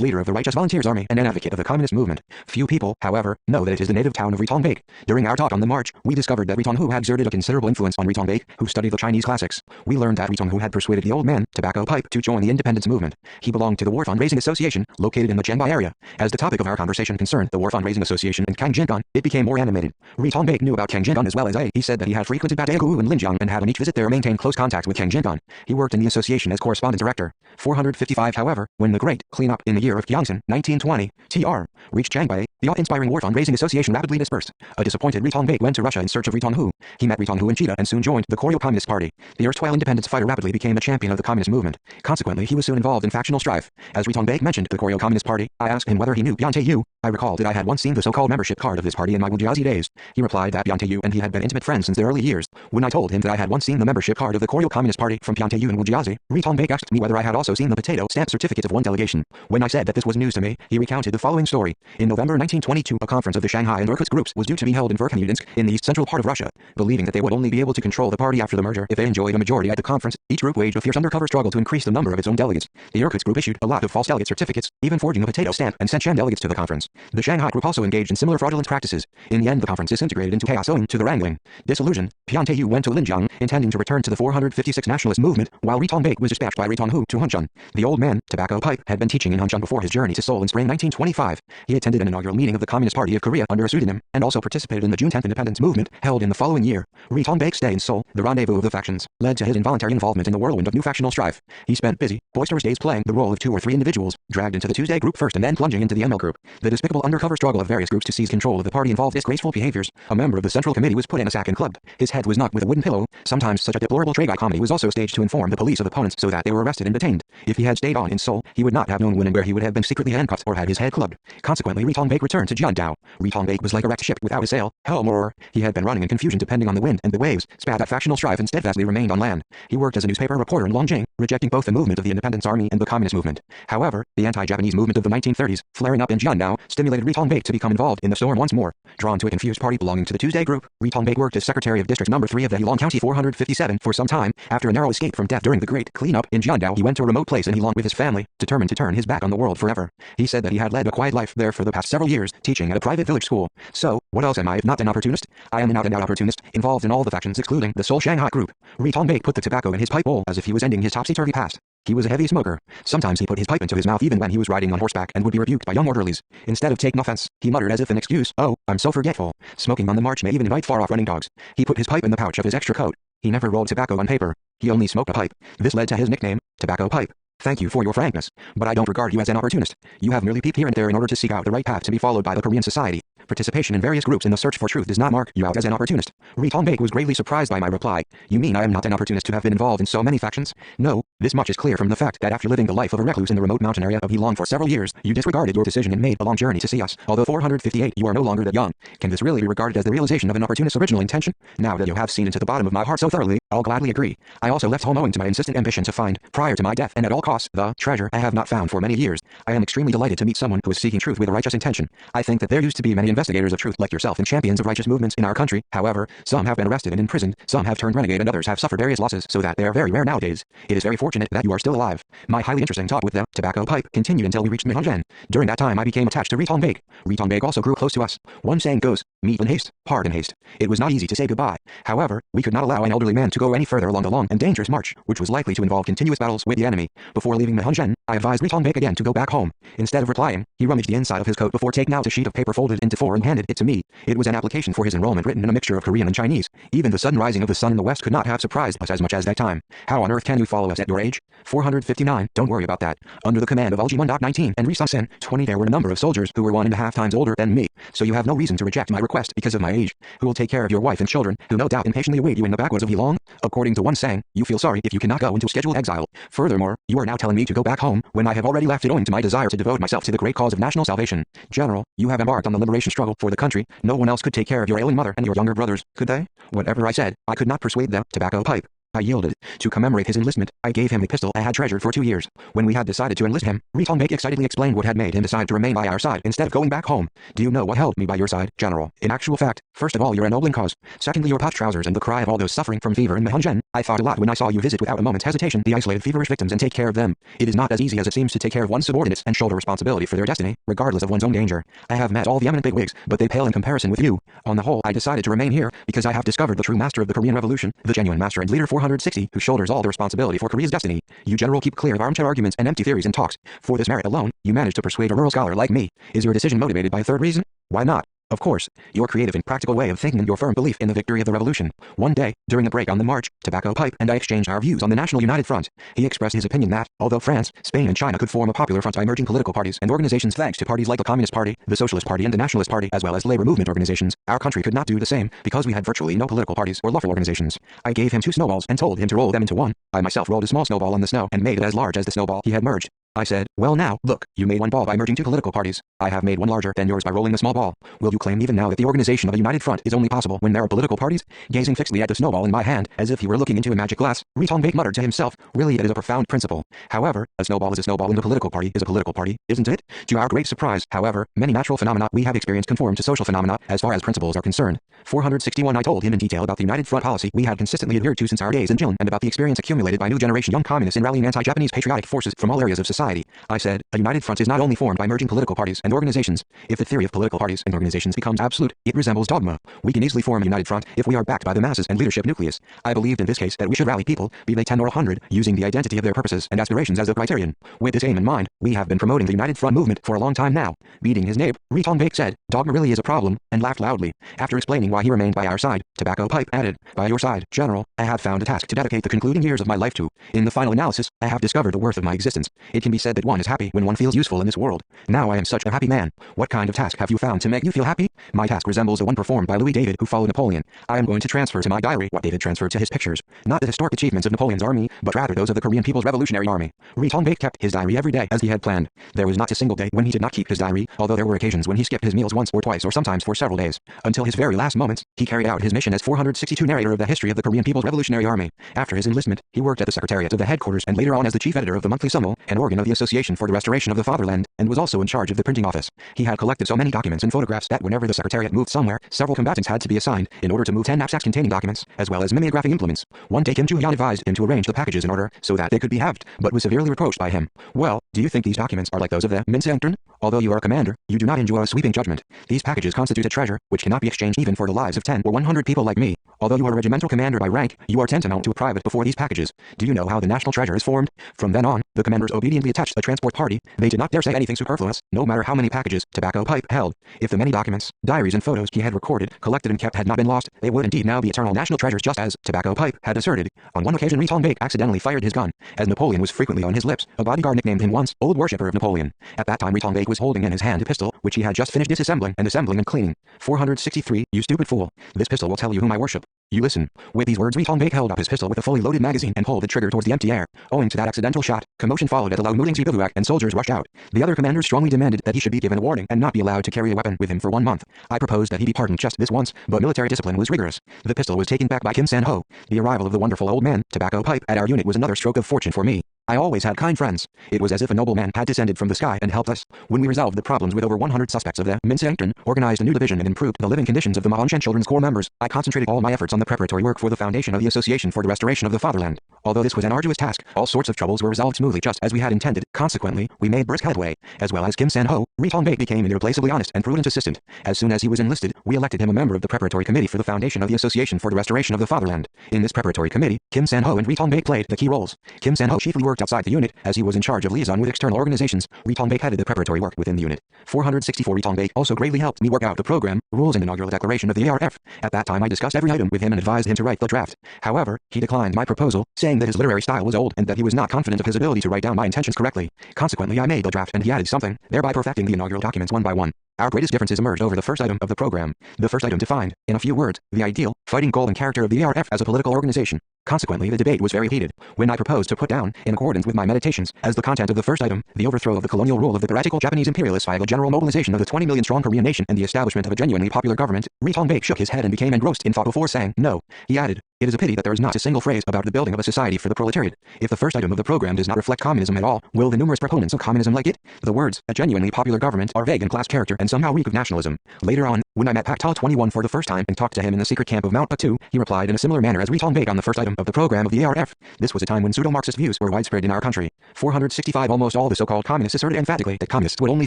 leader of the Righteous Volunteers Army and an advocate of the communist movement. Few people, however, know that it is the native town of Ri Tong-baek. During our talk on the march, we discovered that Ri Tong-hu had exerted a considerable influence on Ri Tong-baek, who studied the Chinese classics. We learned that Ri Tong-hu had persuaded the old man, tobacco pipe, to join the independence movement. He belonged to the War Fundraising Association, located in the Chenbai area. As the topic of our conversation concerned the War Fundraising Association and Kangjingan, it became more animated. Ri Tong-baek knew about Kangjingan as well as he said that he had frequented Badaegu and Linjiang and had on each visit there maintained close contact with Kangjingan. He worked in the association as correspondent director. 455 however, when the great cleanup in the year of Gyeongsan, 1920, TR, reached Changbei, the awe-inspiring War Fundraising Association rapidly dispersed. A disappointed Ri Tong-baek went to Russia in search of Ri Tong-hu. He met Ri Tong-hu in Chita and soon joined the Koryo Communist Party. The erstwhile independence fighter rapidly became a champion of the communist movement. Consequently, he was soon involved in factional strife. As Ri Tong-baek mentioned the Koryo Communist Party, I asked him whether he knew Byung Tae-yu. I recalled that I had once seen the so-called membership card of this party in my Wujiazi days. He replied that Byung Tae-yu and he had been intimate friends since their early years. When I told him that I had once seen the membership card of the Koryo Communist Party from Byung Tae-yu and Wujiazi, Ri Tong-baek asked me whether I had also seen the potato stamp certificate of one delegation. When I said that this was news to me, he recounted the following story. In November 1922, a conference of the Shanghai and Irkutsk groups was due to be held in Verkhneyudinsk, in the east central part of Russia. Believing that they would only be able to control the party after the merger if they enjoyed a majority at the conference, each group waged a fierce undercover struggle to increase the number of its own delegates. The Irkutsk group issued a lot of false delegate certificates, even forging a potato stamp, and sent sham delegates to the conference. The Shanghai group also engaged in similar fraudulent practices. In the end, the conference disintegrated into chaos owing to the wrangling. Disillusioned, Byung Tae-yu went to Linjiang, intending to return to the 456 nationalist movement, while Ri Tong-baek was dispatched by Ri Tong-hu to Hunchun. The old man, tobacco pipe, had been teaching in Hunchun before his journey to Seoul in spring 1925. He attended an inaugural meeting of the Communist Party of Korea under a pseudonym, and also participated in the June 10th independence movement, held in the following year. Ri Tong-baek's stay in Seoul, the rendezvous of the factions, led to his involuntary involvement in the whirlwind of new factional strife. He spent busy, boisterous days playing the role of 2 or 3 individuals, dragged into the Tuesday group first and then plunging into the ML group. The despicable undercover struggle of various groups to seize control of the party involved disgraceful behaviors. A member of the Central Committee was put in a sack and clubbed. His head was knocked with a wooden pillow. Sometimes such a deplorable trade comedy was also staged to inform the police of opponents so that they were arrested and detained. If he had stayed on in Seoul, he would not have known when and where he would have been secretly handcuffed or had his head clubbed. Consequently, Ri Tong-baek returned to Jiandao. Ri Tong-baek was like a wrecked ship without a sail, helm or oar. He had been running in confusion depending on the wind and the waves, spat at factional strife and steadfastly remained on land. He worked as a newspaper reporter in Longjing, rejecting both the movement of the Independence Army and the Communist movement. However, the anti-Japanese movement of the 1930s, flaring up in Jiandao, stimulated Ri Tong-baek to become involved in the storm once more. Drawn to a confused party belonging to the Tuesday group, Ri Tong-baek worked as secretary of District No. 3 of the Heilong County 457 for some time. After a narrow escape from death during the great cleanup in Jiandao, he went to a remote place in Heilong with his family, determined to turn his back on the world forever. He said that he had led a quiet life there for the past several years, teaching at a private village school. So, what else am I if not an opportunist? I am an out-and-out opportunist, involved in all the factions excluding the Seoul Shanghai group. Ri Tong-baek put the tobacco in his pipe bowl as if he was ending his topsy-turvy past. He was a heavy smoker. Sometimes he put his pipe into his mouth even when he was riding on horseback and would be rebuked by young orderlies. Instead of taking offense, he muttered as if an excuse, "Oh, I'm so forgetful." Smoking on the march may even invite far-off running dogs. He put his pipe in the pouch of his extra coat. He never rolled tobacco on paper. He only smoked a pipe. This led to his nickname, Tobacco Pipe. Thank you for your frankness, but I don't regard you as an opportunist. You have merely peeped here and there in order to seek out the right path to be followed by the Korean society. Participation in various groups in the search for truth does not mark you out as an opportunist. Ri Tong-baek was greatly surprised by my reply. You mean I am not an opportunist to have been involved in so many factions? No, this much is clear from the fact that after living the life of a recluse in the remote mountain area of Heilong for several years, you disregarded your decision and made a long journey to see us. Although 458, you are no longer that young. Can this really be regarded as the realization of an opportunist's original intention? Now that you have seen into the bottom of my heart so thoroughly, I'll gladly agree. I also left home owing to my insistent ambition to find, prior to my death and at all costs, the treasure I have not found for many years. I am extremely delighted to meet someone who is seeking truth with a righteous intention. I think that there used to be many investigators of truth like yourself and champions of righteous movements in our country. However, some have been arrested and imprisoned, some have turned renegade and others have suffered various losses so that they are very rare nowadays. It is very fortunate that you are still alive. My highly interesting talk with the Tobacco Pipe continued until we reached Mihonjan. During that time I became attached to Ri Tong-baek. Ri Tong-baek also grew close to us. One saying goes, meet in haste, part in haste. It was not easy to say goodbye. However, we could not allow an elderly man to go any further along the long and dangerous march, which was likely to involve continuous battles with the enemy. Before leaving Mihonjan, I advised Ri Tong-baek again to go back home. Instead of replying, he rummaged the inside of his coat before taking out a sheet of paper folded into before and handed it to me. It was an application for his enrollment written in a mixture of Korean and Chinese. Even the sudden rising of the sun in the west could not have surprised us as much as that time. How on earth can you follow us at your age? 459. Don't worry about that. Under the command of LG 1.19 and Risasen 20, there were a number of soldiers who were 1.5 times older than me. So you have no reason to reject my request because of my age. Who will take care of your wife and children, who no doubt impatiently await you in the backwoods of Yilong? According to one saying, you feel sorry if you cannot go into scheduled exile. Furthermore, you are now telling me to go back home when I have already left it owing to my desire to devote myself to the great cause of national salvation. General, you have embarked on the liberation struggle for the country. No one else could take care of your ailing mother and your younger brothers, could they? Whatever I said, I could not persuade them. Tobacco pipe. I yielded. To commemorate his enlistment, I gave him a pistol I had treasured for 2 years. When we had decided to enlist him, Ritongbek excitedly explained what had made him decide to remain by our side instead of going back home. Do you know what held me by your side, General? In actual fact, first of all, your ennobling cause. Secondly, your pot trousers and the cry of all those suffering from fever in Mahonjen. I thought a lot when I saw you visit without a moment's hesitation the isolated feverish victims and take care of them. It is not as easy as it seems to take care of one's subordinates and shoulder responsibility for their destiny, regardless of one's own danger. I have met all the eminent bigwigs, but they pale in comparison with you. On the whole, I decided to remain here because I have discovered the true master of the Korean Revolution, the genuine master and leader 460, who shoulders all the responsibility for Korea's destiny. You, General, keep clear of armchair arguments and empty theories and talks. For this merit alone, you managed to persuade a rural scholar like me. Is your decision motivated by a third reason? Why not? Of course, your creative and practical way of thinking and your firm belief in the victory of the revolution. One day, during a break on the march, Tobacco Pipe and I exchanged our views on the National United Front. He expressed his opinion that, although France, Spain and China could form a popular front by merging political parties and organizations thanks to parties like the Communist Party, the Socialist Party and the Nationalist Party, as well as labor movement organizations, our country could not do the same because we had virtually no political parties or lawful organizations. I gave him 2 snowballs and told him to roll them into one. I myself rolled a small snowball on the snow and made it as large as the snowball he had merged. I said, well now, look, you made one ball by merging 2 political parties. I have made one larger than yours by rolling the small ball. Will you claim even now that the organization of a united front is only possible when there are political parties? Gazing fixedly at the snowball in my hand, as if he were looking into a magic glass, Ritongbek muttered to himself, really it is a profound principle. However, a snowball is a snowball and a political party is a political party, isn't it? To our great surprise, however, many natural phenomena we have experienced conform to social phenomena as far as principles are concerned. 461 I told him in detail about the united front policy we had consistently adhered to since our days in Jilin and about the experience accumulated by new generation young communists in rallying anti-Japanese patriotic forces from all areas of society. I said, a united front is not only formed by merging political parties and organizations. If the theory of political parties and organizations becomes absolute, it resembles dogma. We can easily form a united front if we are backed by the masses and leadership nucleus. I believed in this case that we should rally people, be they 10 or 100, using the identity of their purposes and aspirations as the criterion. With this aim in mind, we have been promoting the united front movement for a long time now. Beating his nape, Ritongbek said, dogma really is a problem, and laughed loudly. After explaining why he remained by our side, Tobacco Pipe added, by your side, General, I have found a task to dedicate the concluding years of my life to. In the final analysis, I have discovered the worth of my existence. It can be said that one is happy when one feels useful in this world. Now I am such a happy man. What kind of task have you found to make you feel happy? My task resembles the one performed by Louis David who followed Napoleon. I am going to transfer to my diary what David transferred to his pictures. Not the historic achievements of Napoleon's army, but rather those of the Korean People's Revolutionary Army. Ritongbek kept his diary every day as he had planned. There was not a single day when he did not keep his diary, although there were occasions when he skipped his meals once or twice or sometimes for several days. Until his very last moments, he carried out his mission as 462 narrator of the history of the Korean People's Revolutionary Army. After his enlistment, he worked at the Secretariat of the headquarters and later on as the chief editor of the monthly Summel, an organ of the Association for the Restoration of the Fatherland, and was also in charge of the printing office. He had collected so many documents and photographs that whenever the Secretariat moved somewhere, several combatants had to be assigned in order to move 10 knapsacks containing documents, as well as mimeographing implements. One day Kim Joo-hyun advised him to arrange the packages in order so that they could be halved, but was severely reproached by him. Well, do you think these documents are like those of the Minseongtern? Although you are a commander, you do not enjoy a sweeping judgment. These packages constitute a treasure, which cannot be exchanged even for the lives of 10 or 100 people like me. Although you are a regimental commander by rank, you are tantamount to a private before these packages. Do you know how the national treasure is formed? From then on, the commanders obediently attached a transport party. They did not dare say anything superfluous, no matter how many packages Tobacco Pipe held. If the many documents, diaries and photos he had recorded, collected and kept had not been lost, they would indeed now be eternal national treasures just as Tobacco Pipe had asserted. On one occasion Ritongbek accidentally fired his gun. As Napoleon was frequently on his lips, a bodyguard nicknamed him once, Old Worshipper of Napoleon. At that time Ritongbek was holding in his hand a pistol, which he had just finished disassembling and assembling and cleaning. 463, you stupid fool. This pistol will tell you whom I worship. You listen. With these words Ritongbek held up his pistol with a fully loaded magazine and pulled the trigger towards the empty air. Owing to that accidental shot, commotion followed at the Laumuding's bivouac and soldiers rushed out. The other commanders strongly demanded that he should be given a warning and not be allowed to carry a weapon with him for 1 month. I proposed that he be pardoned just this once, but military discipline was rigorous. The pistol was taken back by Kim San-ho. The arrival of the wonderful old man, Tobacco Pipe, at our unit was another stroke of fortune for me. I always had kind friends. It was as if a nobleman had descended from the sky and helped us. When we resolved the problems with over 100 suspects of the Minseongtern, organized a new division and improved the living conditions of the Mahonchen Children's Corps members, I concentrated all my efforts on the preparatory work for the foundation of the Association for the Restoration of the Fatherland. Although this was an arduous task, all sorts of troubles were resolved smoothly just as we had intended. Consequently, we made brisk headway. As well as Kim San-ho, Ritongbek became an irreplaceably honest and prudent assistant. As soon as he was enlisted, we elected him a member of the preparatory committee for the foundation of the Association for the Restoration of the Fatherland. In this preparatory committee, Kim San-ho and Ritongbek played the key roles. Kim San-ho chiefly worked worked outside the unit, as he was in charge of liaison with external organizations. Ritongbek headed the preparatory work within the unit. 464 Ritongbek also greatly helped me work out the program, rules and inaugural declaration of the ARF. At that time I discussed every item with him and advised him to write the draft. However, he declined my proposal, saying that his literary style was old and that he was not confident of his ability to write down my intentions correctly. Consequently, I made the draft and he added something, thereby perfecting the inaugural documents one by one. Our greatest differences emerged over the first item of the program. The first item defined, in a few words, the ideal, fighting goal and character of the ARF as a political organization. Consequently, the debate was very heated. When I proposed to put down, in accordance with my meditations, as the content of the first item, the overthrow of the colonial rule of the tyrannical Japanese imperialists via the general mobilization of the 20 million strong Korean nation and the establishment of a genuinely popular government, Ritongbek shook his head and became engrossed in thought before saying, no. He added, it is a pity that there is not a single phrase about the building of a society for the proletariat. If the first item of the program does not reflect communism at all, will the numerous proponents of communism like it? The words, a genuinely popular government, are vague in class character and somehow reek of nationalism. Later on, when I met Paktal 21 for the first time and talked to him in the secret camp of Mount Patu, he replied in a similar manner as Ritongbek on the first item of the program of the ARF. This was a time when pseudo-Marxist views were widespread in our country. 465 Almost all the so-called communists asserted emphatically that communists would only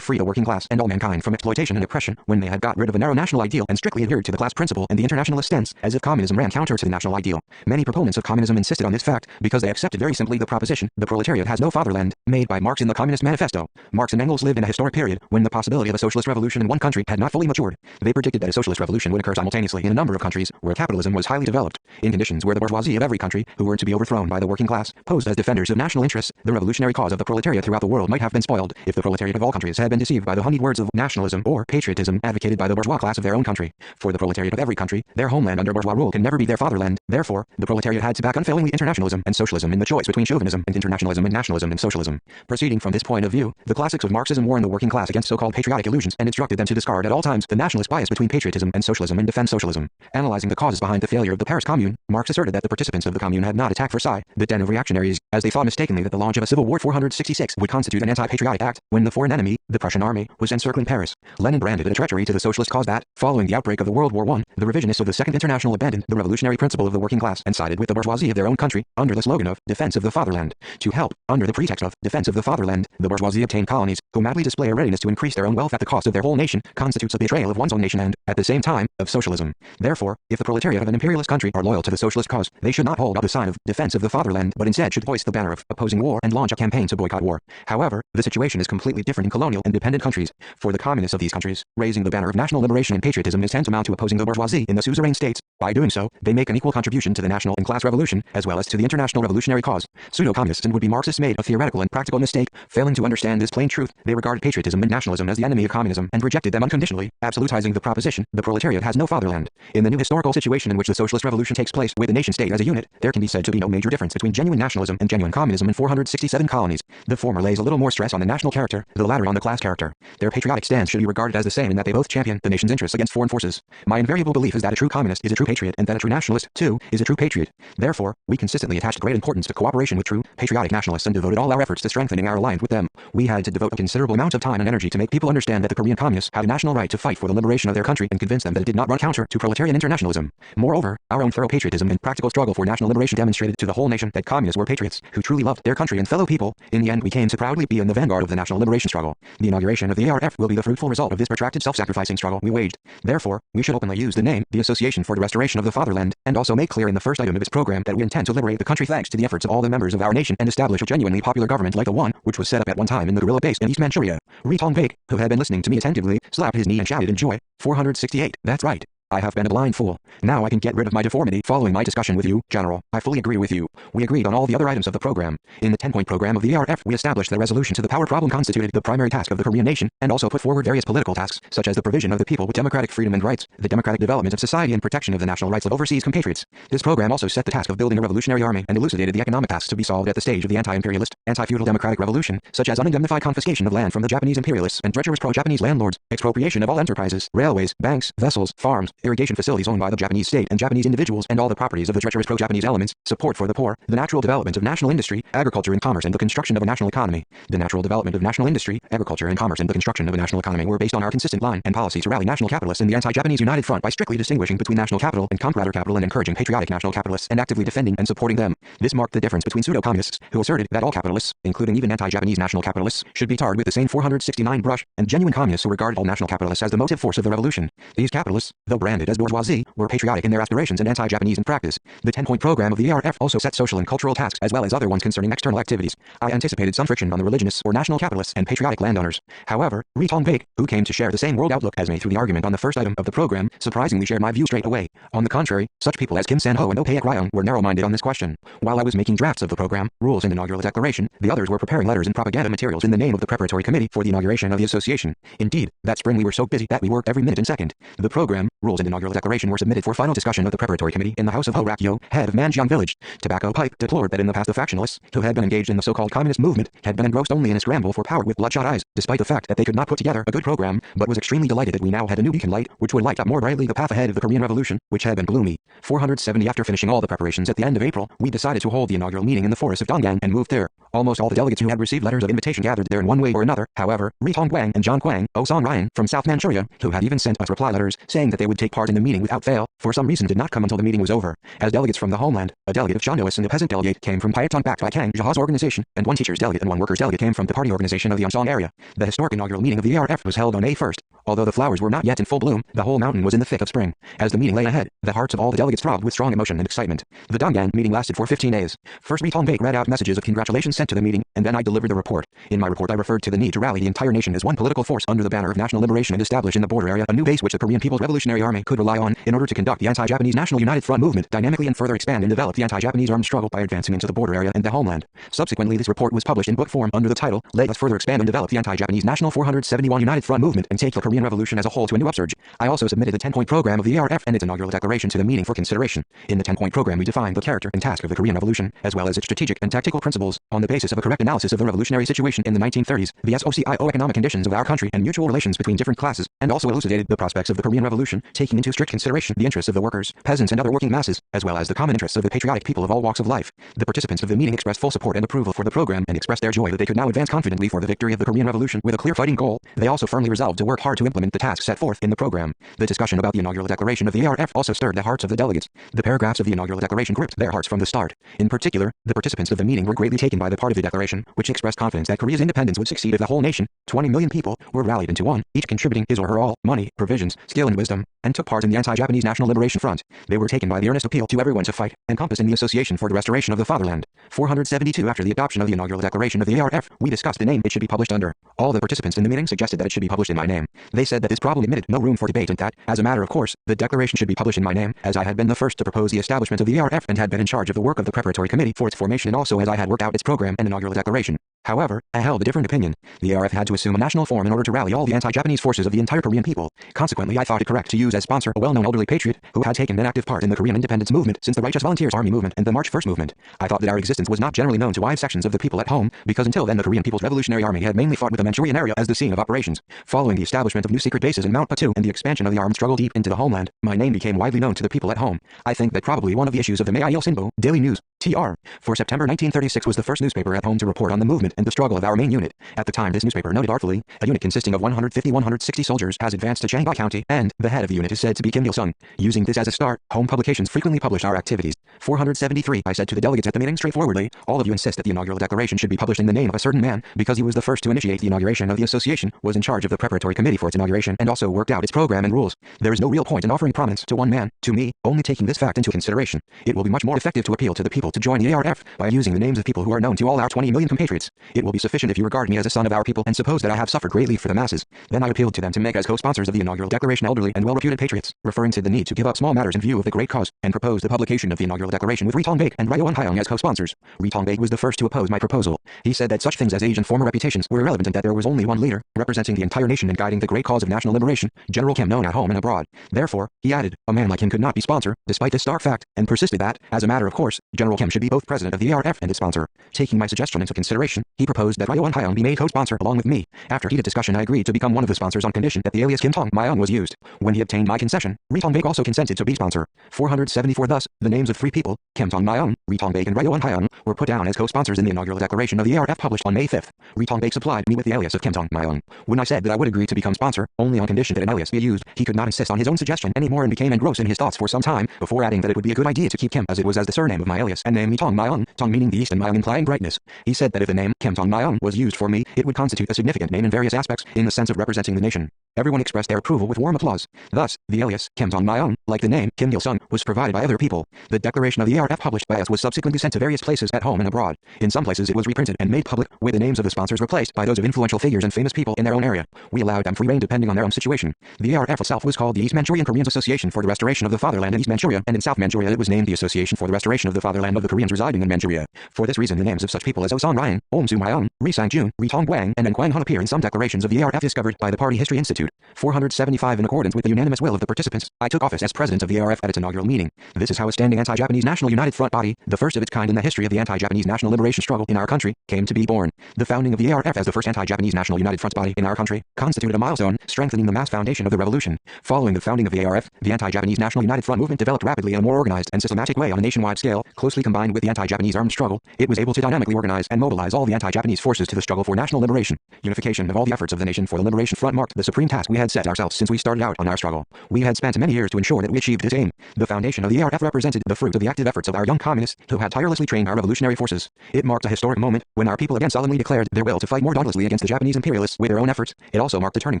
free the working class and all mankind from exploitation and oppression when they had got rid of a narrow national ideal and strictly adhered to the class principle and the internationalist stance, as if communism ran counter to the national ideal. Many proponents of communism insisted on this fact because they accepted very simply the proposition, the proletariat has no fatherland, made by Marx in the Communist Manifesto. Marx and Engels lived in a historic period when the possibility of a socialist revolution in one country had not fully matured. They predicted that a socialist revolution would occur simultaneously in a number of countries where capitalism was highly developed. In conditions where the bourgeoisie of every country, who were to be overthrown by the working class, posed as defenders of national interests, the revolutionary cause of the proletariat throughout the world might have been spoiled if the proletariat of all countries had been deceived by the honeyed words of nationalism or patriotism advocated by the bourgeois class of their own country. For the proletariat of every country, their homeland under bourgeois rule can never be their fatherland. Therefore, the proletariat had to back unfailingly internationalism and socialism in the choice between chauvinism and internationalism and nationalism and socialism. Proceeding from this point of view, the classics of Marxism warned the working class against so-called patriotic illusions and instructed them to discard at all times the nationalist bias between patriotism and socialism and defend socialism. Analyzing the causes behind the failure of the Paris Commune, Marx asserted that the participants of the Commune had not attacked Versailles, the den of reactionaries, as they thought mistakenly that the launch of a civil war 466 would constitute an anti-patriotic act, when the foreign enemy, the Prussian army, was encircling Paris. Lenin branded it a treachery to the socialist cause that, following the outbreak of the World War I, the revisionists of the Second International abandoned the revolutionary principle of the working class and sided with the bourgeoisie of their own country, under the slogan of defense of the fatherland. To help, under the pretext of defense of the fatherland, the bourgeoisie obtained colonies, who madly display a readiness to increase their own wealth at the cost of their whole nation, constitutes a betrayal of one's own nation and, at the same time, of socialism. Therefore, if the proletariat of an imperialist country are loyal to the socialist cause, they should not hold up the sign of defense of the fatherland, but instead should hoist the banner of opposing war and launch a campaign to boycott war. However, the situation is completely different in colonial and dependent countries. For the communists of these countries, raising the banner of national liberation and patriotism is tantamount to opposing the bourgeoisie in the suzerain states. By doing so, they make an equal contribution to the national and class revolution, as well as to the international revolutionary cause. Pseudo-communists and would-be Marxists made a theoretical and practical mistake. Failing to understand this plain truth, they regarded patriotism and nationalism as the enemy of communism and rejected them unconditionally, absolutizing the proposition, the proletariat has no fatherland. In the new historical situation in which the socialist revolution takes place with the nation-state as a unit, there can be said to be no major difference between genuine nationalism and genuine communism in 467 colonies. The former lays a little more stress on the national character, the latter on the class character. Their patriotic stance should be regarded as the same in that they both champion the nation's interests against foreign forces. My invariable belief is that a true communist is a true patriot and that a true nationalist, too, is a true patriot. Therefore, we consistently attached great importance to cooperation with true, patriotic nationalists and devoted all our efforts to strengthening our alliance with them. We had to devote a considerable amount of time and energy to make people understand that the Korean communists had a national right to fight for the liberation of their country and convince them that it did not run counter to proletarian internationalism. Moreover, our own thorough patriotism and practical struggle for national liberation demonstrated to the whole nation that communists were patriots who truly loved their country and fellow people. In the end, we came to proudly be in the vanguard of the national liberation struggle. The inauguration of the ARF will be the fruitful result of this protracted self-sacrificing struggle we waged. Therefore, we should openly use the name, the Association for the Restoration of the Fatherland, and also make clear in the first item of its program that we intend to liberate the country thanks to the efforts of all the members of our nation and establish a genuinely popular government like the one which was set up at one time in the guerrilla base in East Manchuria. Ritongbek, who had been listening to me attentively, slapped his knee and shouted in joy. 468. That's right. I have been a blind fool. Now I can get rid of my deformity. Following my discussion with you, General, I fully agree with you. We agreed on all the other items of the program. In the 10-point program of the ARF, we established that resolution to the power problem constituted the primary task of the Korean nation, and also put forward various political tasks, such as the provision of the people with democratic freedom and rights, the democratic development of society and protection of the national rights of overseas compatriots. This program also set the task of building a revolutionary army and elucidated the economic tasks to be solved at the stage of the anti-imperialist, anti-feudal democratic revolution, such as unindemnified confiscation of land from the Japanese imperialists and treacherous pro-Japanese landlords, expropriation of all enterprises, railways, banks, vessels, farms, irrigation facilities owned by the Japanese state and Japanese individuals and all the properties of the treacherous pro-Japanese elements, support for the poor, the natural development of national industry, agriculture and commerce and the construction of a national economy. The natural development of national industry, agriculture and commerce and the construction of a national economy were based on our consistent line and policy to rally national capitalists in the anti-Japanese united front by strictly distinguishing between national capital and comprator capital and encouraging patriotic national capitalists and actively defending and supporting them. This marked the difference between pseudo-communists, who asserted that all capitalists, including even anti-Japanese national capitalists, should be tarred with the same 469 brush, and genuine communists who regarded all national capitalists as the motive force of the revolution. These capitalists, though branded branded as bourgeoisie, were patriotic in their aspirations and anti-Japanese in practice. The 10-point program of the ARF also set social and cultural tasks as well as other ones concerning external activities. I anticipated some friction on the religionists or national capitalists and patriotic landowners. However, Ri Tong-baek, who came to share the same world outlook as me through the argument on the first item of the program, surprisingly shared my view straight away. On the contrary, such people as Kim San-ho and Oh Taek-ryung were narrow-minded on this question. While I was making drafts of the program, rules and inaugural declaration, the others were preparing letters and propaganda materials in the name of the preparatory committee for the inauguration of the association. Indeed, that spring we were so busy that we worked every minute and second. The program, rules and inaugural declaration were submitted for final discussion of the preparatory committee in the house of Ho Rak-yo, head of Manjiang village. Tobacco Pipe deplored that in the past the factionalists, who had been engaged in the so-called communist movement, had been engrossed only in a scramble for power with bloodshot eyes, despite the fact that they could not put together a good program, but was extremely delighted that we now had a new beacon light, which would light up more brightly the path ahead of the Korean Revolution, which had been gloomy. 470 After finishing all the preparations at the end of April, we decided to hold the inaugural meeting in the forest of Donggang and moved there. Almost all the delegates who had received letters of invitation gathered there in one way or another. However, Ri Tong-guang and John Kwang, Oh Song-ryan, from South Manchuria, who had even sent us reply letters saying that they would take part in the meeting without fail, for some reason did not come until the meeting was over. As delegates from the homeland, a delegate of Chandois and a peasant delegate came from Pyeongtaek backed by Kang Jaha's organization, and one teacher's delegate and one workers' delegate came from the party organization of the Yeonsong area. The historic inaugural meeting of the ARF was held on May 1st. Although the flowers were not yet in full bloom, the whole mountain was in the thick of spring. As the meeting lay ahead, the hearts of all the delegates throbbed with strong emotion and excitement. The Donggang meeting lasted for 15 days. First, Ri Tong-baek read out messages of congratulations sent to the meeting, and then I delivered the report. In my report I referred to the need to rally the entire nation as one political force under the banner of national liberation and establish in the border area a new base which the Korean People's Revolutionary Army could rely on in order to conduct the anti-Japanese National United Front movement dynamically and further expand and develop the anti-Japanese armed struggle by advancing into the border area and the homeland. Subsequently, this report was published in book form under the title, Let Us Further Expand and Develop the Anti-Japanese National 471 United Front Movement and Take the Korean Revolution as a Whole to a New Upsurge. I also submitted the 10-point program of the ARF and its inaugural declaration to the meeting for consideration. In the 10-point program we defined the character and task of the Korean Revolution, as well as its strategic and tactical principles, on the basis of a correct analysis of the revolutionary situation in the 1930s, the socio-economic conditions of our country and mutual relations between different classes, and also elucidated the prospects of the Korean Revolution, taking into strict consideration the interests of the workers, peasants and other working masses, as well as the common interests of the patriotic people of all walks of life. The participants of the meeting expressed full support and approval for the program and expressed their joy that they could now advance confidently for the victory of the Korean Revolution with a clear fighting goal. They also firmly resolved to work hard to implement the tasks set forth in the program. The discussion about the inaugural declaration of the ARF also stirred the hearts of the delegates. The paragraphs of the inaugural declaration gripped their hearts from the start. In particular, the participants of the meeting were greatly taken by the part of the declaration, which expressed confidence that Korea's independence would succeed if the whole nation, 20 million people, were rallied into one, each contributing his or her all, money, provisions, skill and wisdom, and took part in the anti-Japanese National Liberation Front. They were taken by the earnest appeal to everyone to fight, encompass in the Association for the Restoration of the Fatherland. 472 After the adoption of the inaugural declaration of the ARF, we discussed the name it should be published under. All the participants in the meeting suggested that it should be published in my name. They said that this problem admitted no room for debate and that, as a matter of course, the declaration should be published in my name, as I had been the first to propose the establishment of the ARF and had been in charge of the work of the preparatory committee for its formation and also as I had worked out its program and inaugural declaration. However, I held a different opinion. The ARF had to assume a national form in order to rally all the anti-Japanese forces of the entire Korean people. Consequently, I thought it correct to use as sponsor a well-known elderly patriot who had taken an active part in the Korean independence movement since the Righteous Volunteers Army movement and the March 1st movement. I thought that our existence was not generally known to wide sections of the people at home, because until then the Korean People's Revolutionary Army had mainly fought with the Manchurian area as the scene of operations. Following the establishment of new secret bases in Mount Patu and the expansion of the armed struggle deep into the homeland, my name became widely known to the people at home. I think that probably one of the issues of the Mail Sinbo, Daily News, TR, for September 1936 was the first newspaper at home to report on the movement and the struggle of our main unit. At the time this newspaper noted artfully, a unit consisting of 150-160 soldiers has advanced to Changhai County, and the head of the unit is said to be Kim Il-sung. Using this as a start, home publications frequently publish our activities. 473 I said to the delegates at the meeting straightforwardly, all of you insist that the inaugural declaration should be published in the name of a certain man, because he was the first to initiate the inauguration of the association, was in charge of the preparatory committee for its inauguration, and also worked out its program and rules. There is no real point in offering prominence to one man, to me, only taking this fact into consideration. It will be much more effective to appeal to the people to join the ARF by using the names of people who are known to all our 20 million compatriots. It will be sufficient if you regard me as a son of our people and suppose that I have suffered greatly for the masses. Then I appealed to them to make as co-sponsors of the inaugural declaration elderly and well-reputed patriots, referring to the need to give up small matters in view of the great cause, and proposed the publication of the inaugural declaration with Ri Tong-baek and Ryo Eun-hyung as co-sponsors. Ri Tong-baek was the first to oppose my proposal. He said that such things as age and former reputations were irrelevant and that there was only one leader, representing the entire nation and guiding the great cause of national liberation, General Kim, known at home and abroad. Therefore, he added, a man like him could not be sponsor, despite this stark fact, and persisted that, as a matter of course, General Kim should be both president of the ARF and its sponsor. Taking my suggestion into consideration, he proposed that Ryo Eun-hyung be made co-sponsor along with me. After heated discussion I agreed to become one of the sponsors on condition that the alias Kim Tong-myung was used. When he obtained my concession, Ri Tong-baek also consented to be sponsor. 474 Thus, the names of three people, Kim Tong-myung, Ri Tong-baek and Ryo Eun-hyung, were put down as co-sponsors in the inaugural declaration of the ARF published on May 5th. Ri Tong-baek supplied me with the alias of Kim Tong-myung. When I said that I would agree to become sponsor, only on condition that an alias be used, he could not insist on his own suggestion anymore and became engrossed in his thoughts for some time, before adding that it would be a good idea to keep Kim as it was as the surname of my alias and name me Tong-myung, Tong meaning the east and myung implying brightness. He said that if the name Kim Tong-myung was used for me, it would constitute a significant name in various aspects, in the sense of representing the nation. Everyone expressed their approval with warm applause. Thus, the alias, Kim Jong-myung, like the name, Kim Il-sung, was provided by other people. The declaration of the ARF published by us was subsequently sent to various places at home and abroad. In some places it was reprinted and made public, with the names of the sponsors replaced by those of influential figures and famous people in their own area. We allowed them free rein depending on their own situation. The ARF itself was called the East Manchurian Koreans Association for the Restoration of the Fatherland in East Manchuria, and in South Manchuria it was named the Association for the Restoration of the Fatherland of the Koreans residing in Manchuria. For this reason the names of such people as Oh Song-ryan, Om Soo-myung, Ri Sang-jun, Ri Tong-gwang, and N Kwang-hun appear in some declarations of the ARF discovered by the Party History Institute. 475 In accordance with the unanimous will of the participants, I took office as president of the ARF at its inaugural meeting. This is how a standing anti-Japanese National United Front body, the first of its kind in the history of the anti-Japanese national liberation struggle in our country, came to be born. The founding of the ARF as the first anti-Japanese National United Front body in our country constituted a milestone, strengthening the mass foundation of the revolution. Following the founding of the ARF, the anti-Japanese National United Front movement developed rapidly in a more organized and systematic way on a nationwide scale, closely combined with the anti-Japanese armed struggle. It was able to dynamically organize and mobilize all the anti-Japanese forces to the struggle for national liberation. Unification of all the efforts of the nation for the liberation front marked the supreme task we had set ourselves since we started out on our struggle. We had spent many years to ensure that we achieved this aim. The foundation of the ARF represented the fruit of the active efforts of our young communists who had tirelessly trained our revolutionary forces. It marked a historic moment when our people again solemnly declared their will to fight more dauntlessly against the Japanese imperialists with their own efforts. It also marked a turning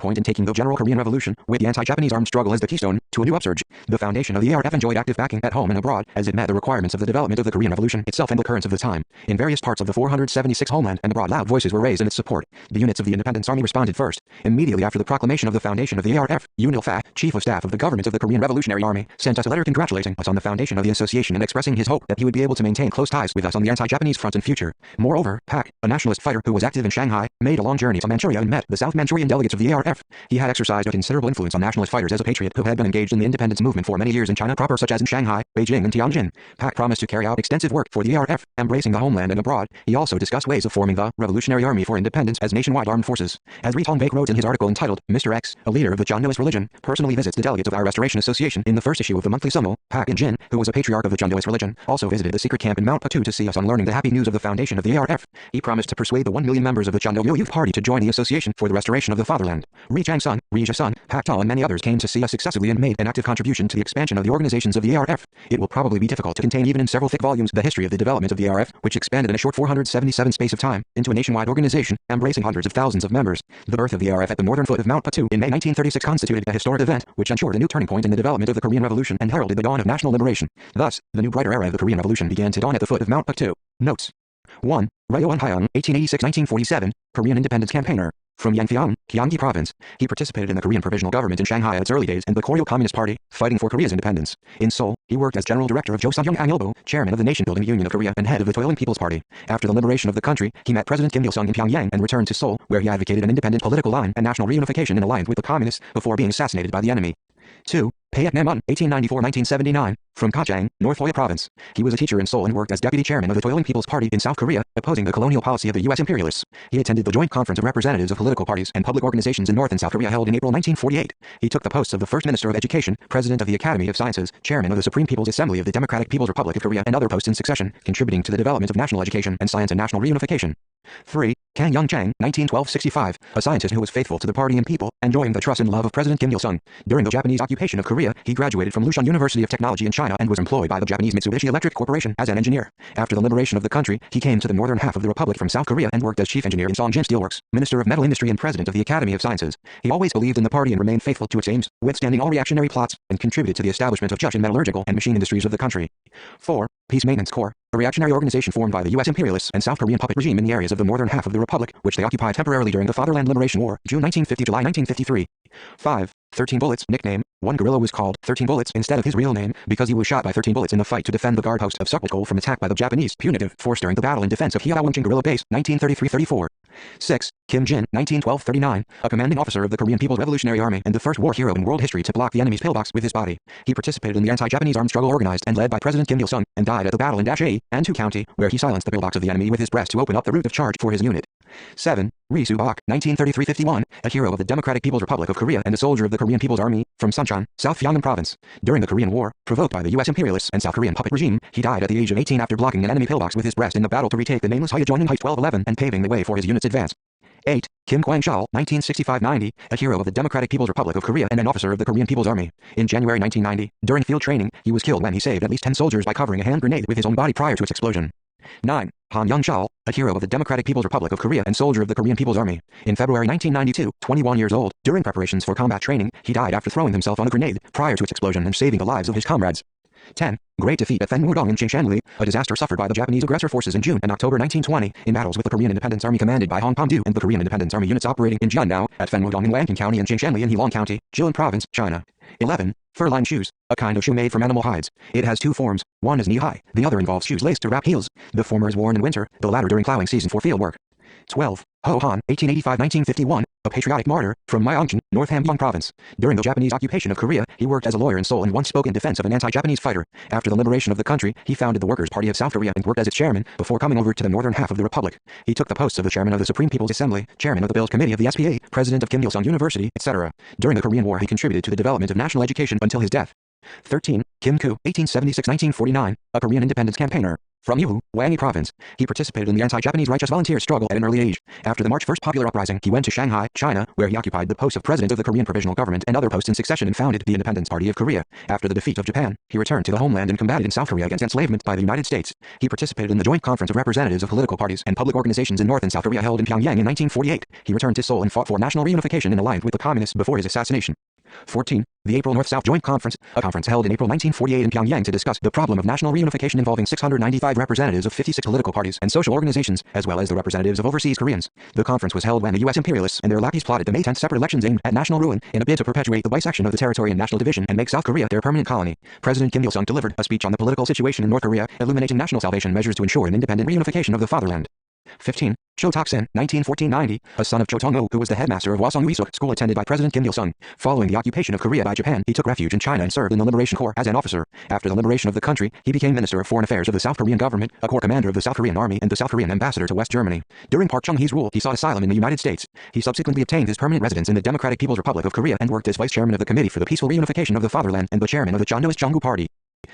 point in taking the general Korean Revolution, with the anti-Japanese armed struggle as the keystone, to a new upsurge. The foundation of the ARF enjoyed active backing at home and abroad, as it met the requirements of the development of the Korean Revolution itself and the currents of the time. In various parts of the 476 homeland and abroad loud voices were raised in its support. The units of the Independence Army responded first. Immediately after the proclamation of the foundation of the ARF, Yoon Il-fa, Chief of Staff of the government of the Korean Revolutionary Army, sent us a letter congratulating us on the foundation of the association and expressing his hope that he would be able to maintain close ties with us on the anti-Japanese front in future. Moreover, Pak, a nationalist fighter who was active in Shanghai, made a long journey to Manchuria and met the South Manchurian delegates of the ARF. He had exercised a considerable influence on nationalist fighters as a patriot who had been engaged in the independence movement for many years in China proper, such as in Shanghai, Beijing, and Tianjin. Pak promised to carry out extensive work for the ARF, embracing the homeland and abroad. He also discussed ways of forming the Revolutionary Army for Independence as nationwide armed forces. As Ri Tong-baek wrote in his article entitled, Mr. X, a leader of the Jeondoist religion, personally visits the delegates of our Restoration Association in the first issue of the monthly Summo, Pak and Jin, who was a patriarch of the Jeondoist religion, also visited the secret camp in Mount Patu to see us on learning the happy news of the foundation of the ARF. He promised to persuade the 1 million members of the Jeondo Youth Party to join the Association for the Restoration of the Fatherland. Ri Chang-sun, Ri Ja-sun, Pak Ta and many others came to see us successively and made an active contribution to the expansion of the organizations of the ARF. It will probably be difficult to contain even in several thick volumes the history of the development of the ARF, which expanded in a short 477 space of time into a nationwide organization, embracing hundreds of thousands of members. The birth of the ARF at the northern foot of Mount Patu in May 1936 constituted a historic event, which ensured a new turning point in the development of the Korean Revolution and heralded the dawn of national liberation. Thus, the new brighter era of the Korean Revolution began to dawn at the foot of Mount Patu. Notes. 1. Ryo Eun-hyung, 1886-1947, Korean independence campaigner. From Yangpyeong, Gyeonggi Province, he participated in the Korean Provisional Government in Shanghai at its early days and the Koryo Communist Party, fighting for Korea's independence. In Seoul, he worked as general director of Joseon Hangilbo, chairman of the Nation-Building Union of Korea and head of the Toiling People's Party. After the liberation of the country, he met President Kim Il-sung in Pyongyang and returned to Seoul, where he advocated an independent political line and national reunification in alliance with the communists before being assassinated by the enemy. 2. Paet Naemun, 1894-1979, from Gachang, North Hoya Province. He was a teacher in Seoul and worked as deputy chairman of the Toiling People's Party in South Korea, opposing the colonial policy of the U.S. imperialists. He attended the Joint Conference of Representatives of Political Parties and Public Organizations in North and South Korea held in April 1948. He took the posts of the First Minister of Education, President of the Academy of Sciences, Chairman of the Supreme People's Assembly of the Democratic People's Republic of Korea and other posts in succession, contributing to the development of national education and science and national reunification. 3. Kang Young-chang, 1912-65, a scientist who was faithful to the party and people, enjoying the trust and love of President Kim Il-sung. During the Japanese occupation of Korea, he graduated from Lushan University of Technology in China and was employed by the Japanese Mitsubishi Electric Corporation as an engineer. After the liberation of the country, he came to the northern half of the republic from South Korea and worked as chief engineer in Songjin Steelworks, Minister of Metal Industry and President of the Academy of Sciences. He always believed in the party and remained faithful to its aims, withstanding all reactionary plots, and contributed to the establishment of Jushin metallurgical and machine industries of the country. 4. Peace Maintenance Corps, a reactionary organization formed by the U.S. imperialists and South Korean puppet regime in the areas of the northern half of the republic, which they occupied temporarily during the Fatherland Liberation War, June 1950–July 1953. 5. 13 Bullets, nickname. One guerrilla was called 13 Bullets instead of his real name because he was shot by 13 bullets in the fight to defend the guard post of Seokgul from attack by the Japanese punitive force during the battle in defense of Hyeowonjin Guerrilla Base, 1933–34. 6. Kim Jin, 1912–39, a commanding officer of the Korean People's Revolutionary Army and the first war hero in world history to block the enemy's pillbox with his body. He participated in the anti-Japanese armed struggle organized and led by President Kim Il-sung and died at the battle in Dache, Antu County, where he silenced the pillbox of the enemy with his breast to open up the route of charge for his unit. 7. Ri Soo-bok, 1933–51, a hero of the Democratic People's Republic of Korea and a soldier of the Korean People's Army, from Suncheon, South Gyeongnam Province. During the Korean War, provoked by the U.S. imperialists and South Korean puppet regime, he died at the age of 18 after blocking an enemy pillbox with his breast in the battle to retake the nameless Hyeojeonning Heights 1211 and paving the way for his unit's advance. 8. Kim Kwang-chol, 1965–90, a hero of the Democratic People's Republic of Korea and an officer of the Korean People's Army. In January 1990, during field training, he was killed when he saved at least 10 soldiers by covering a hand grenade with his own body prior to its explosion. 9. Han Young-chol, a hero of the Democratic People's Republic of Korea and soldier of the Korean People's Army. In February 1992, 21 years old, during preparations for combat training, he died after throwing himself on a grenade prior to its explosion and saving the lives of his comrades. 10. Great defeat at Thenmudong in Chingshanli, a disaster suffered by the Japanese aggressor forces in June and October 1920, in battles with the Korean Independence Army commanded by Hong Pom-do and the Korean Independence Army units operating in Jiannao, at Thenmudong in Lanking County and Chingshanli in Heilong County, Jilin Province, China. 11. Fur-lined shoes, a kind of shoe made from animal hides. It has two forms, one is knee-high, the other involves shoes laced to wrap heels. The former is worn in winter, the latter during plowing season for field work. 12. Ho Han, 1885-1951, a patriotic martyr, from Myeongchun, North Hamgyong Province. During the Japanese occupation of Korea, he worked as a lawyer in Seoul and once spoke in defense of an anti-Japanese fighter. After the liberation of the country, he founded the Workers' Party of South Korea and worked as its chairman, before coming over to the northern half of the republic. He took the posts of the chairman of the Supreme People's Assembly, chairman of the Bills Committee of the SPA, president of Kim Il-sung University, etc. During the Korean War he contributed to the development of national education until his death. 13. Kim Koo, 1876-1949, a Korean independence campaigner. From Yuhu, Hwanghae Province, he participated in the anti-Japanese righteous volunteer struggle at an early age. After the March 1st popular uprising, he went to Shanghai, China, where he occupied the post of president of the Korean Provisional Government and other posts in succession and founded the Independence Party of Korea. After the defeat of Japan, he returned to the homeland and combated in South Korea against enslavement by the United States. He participated in the Joint Conference of Representatives of Political Parties and Public Organizations in North and South Korea held in Pyongyang in 1948. He returned to Seoul and fought for national reunification and allied with the communists before his assassination. 14. The April North-South Joint Conference, a conference held in April 1948 in Pyongyang to discuss the problem of national reunification involving 695 representatives of 56 political parties and social organizations, as well as the representatives of overseas Koreans. The conference was held when the U.S. imperialists and their lackeys plotted to May 10th separate elections aimed at national ruin in a bid to perpetuate the bisection of the territory and national division and make South Korea their permanent colony. President Kim Il-sung delivered a speech on the political situation in North Korea, illuminating national salvation measures to ensure an independent reunification of the fatherland. 15. Cho Tak-sen, 1914-90, a son of Cho Tong-oh, who was the headmaster of Hwasong-wi-suk School attended by President Kim Il-sung. Following the occupation of Korea by Japan, he took refuge in China and served in the Liberation Corps as an officer. After the liberation of the country, he became Minister of Foreign Affairs of the South Korean government, a corps commander of the South Korean Army, and the South Korean ambassador to West Germany. During Park Chung-hee's rule, he sought asylum in the United States. He subsequently obtained his permanent residence in the Democratic People's Republic of Korea and worked as vice chairman of the Committee for the Peaceful Reunification of the Fatherland and the chairman of the Chondoist Jonggu Party.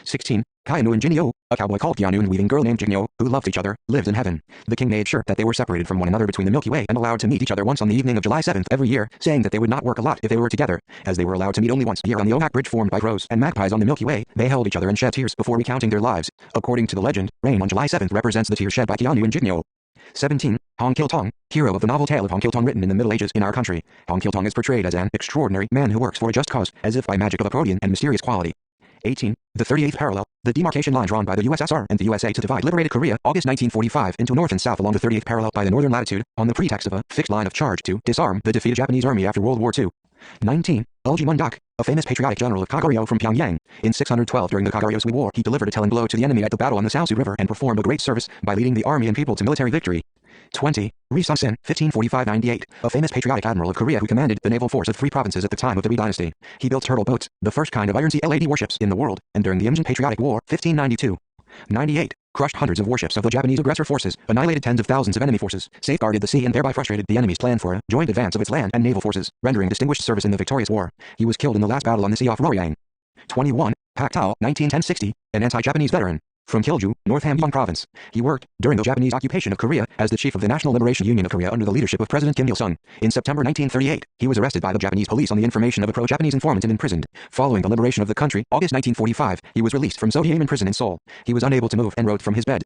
16. Kainu and Jinyo, a cowboy called Keanu and weaving girl named Jinyo, who loved each other, lived in heaven. The king made sure that they were separated from one another between the Milky Way and allowed to meet each other once on the evening of July 7th every year, saying that they would not work a lot if they were together. As they were allowed to meet only once a year on the Ohak Bridge formed by crows and magpies on the Milky Way, they held each other and shed tears before recounting their lives. According to the legend, rain on July 7th represents the tears shed by Keanu and Jinyo. 17. Hong Kil-tong, hero of the novel tale of Hong Kil-tong written in the Middle Ages in our country. Hong Kil-tong is portrayed as an extraordinary man who works for a just cause, as if by magic of a protean and mysterious quality. 18. The 38th parallel, the demarcation line drawn by the USSR and the USA to divide liberated Korea, August 1945, into north and south along the 38th parallel by the northern latitude, on the pretext of a fixed line of charge to disarm the defeated Japanese army after World War II. 19. Ulji Mundak, a famous patriotic general of Kaguryo from Pyongyang. In 612 during the Kaguryo War, he delivered a telling blow to the enemy at the battle on the Saosu River and performed a great service by leading the army and people to military victory. 20. Ri Sun-sen, 1545-98, a famous patriotic admiral of Korea who commanded the naval force of 3 provinces at the time of the Ri dynasty. He built turtle boats, the first kind of iron sea LAD warships in the world, and during the Imjin Patriotic War, 1592. 98. Crushed hundreds of warships of the Japanese aggressor forces, annihilated tens of thousands of enemy forces, safeguarded the sea and thereby frustrated the enemy's plan for a joint advance of its land and naval forces, rendering distinguished service in the victorious war. He was killed in the last battle on the sea off Roryang. 21. Pak Tao, 1910-60, an anti-Japanese veteran. From Kilju, North Hamgyong Province. He worked, during the Japanese occupation of Korea, as the chief of the National Liberation Union of Korea under the leadership of President Kim Il-sung. In September 1938, he was arrested by the Japanese police on the information of a pro-Japanese informant and imprisoned. Following the liberation of the country, August 1945, he was released from Sodiaman prison in Seoul. He was unable to move and wrote from his bed.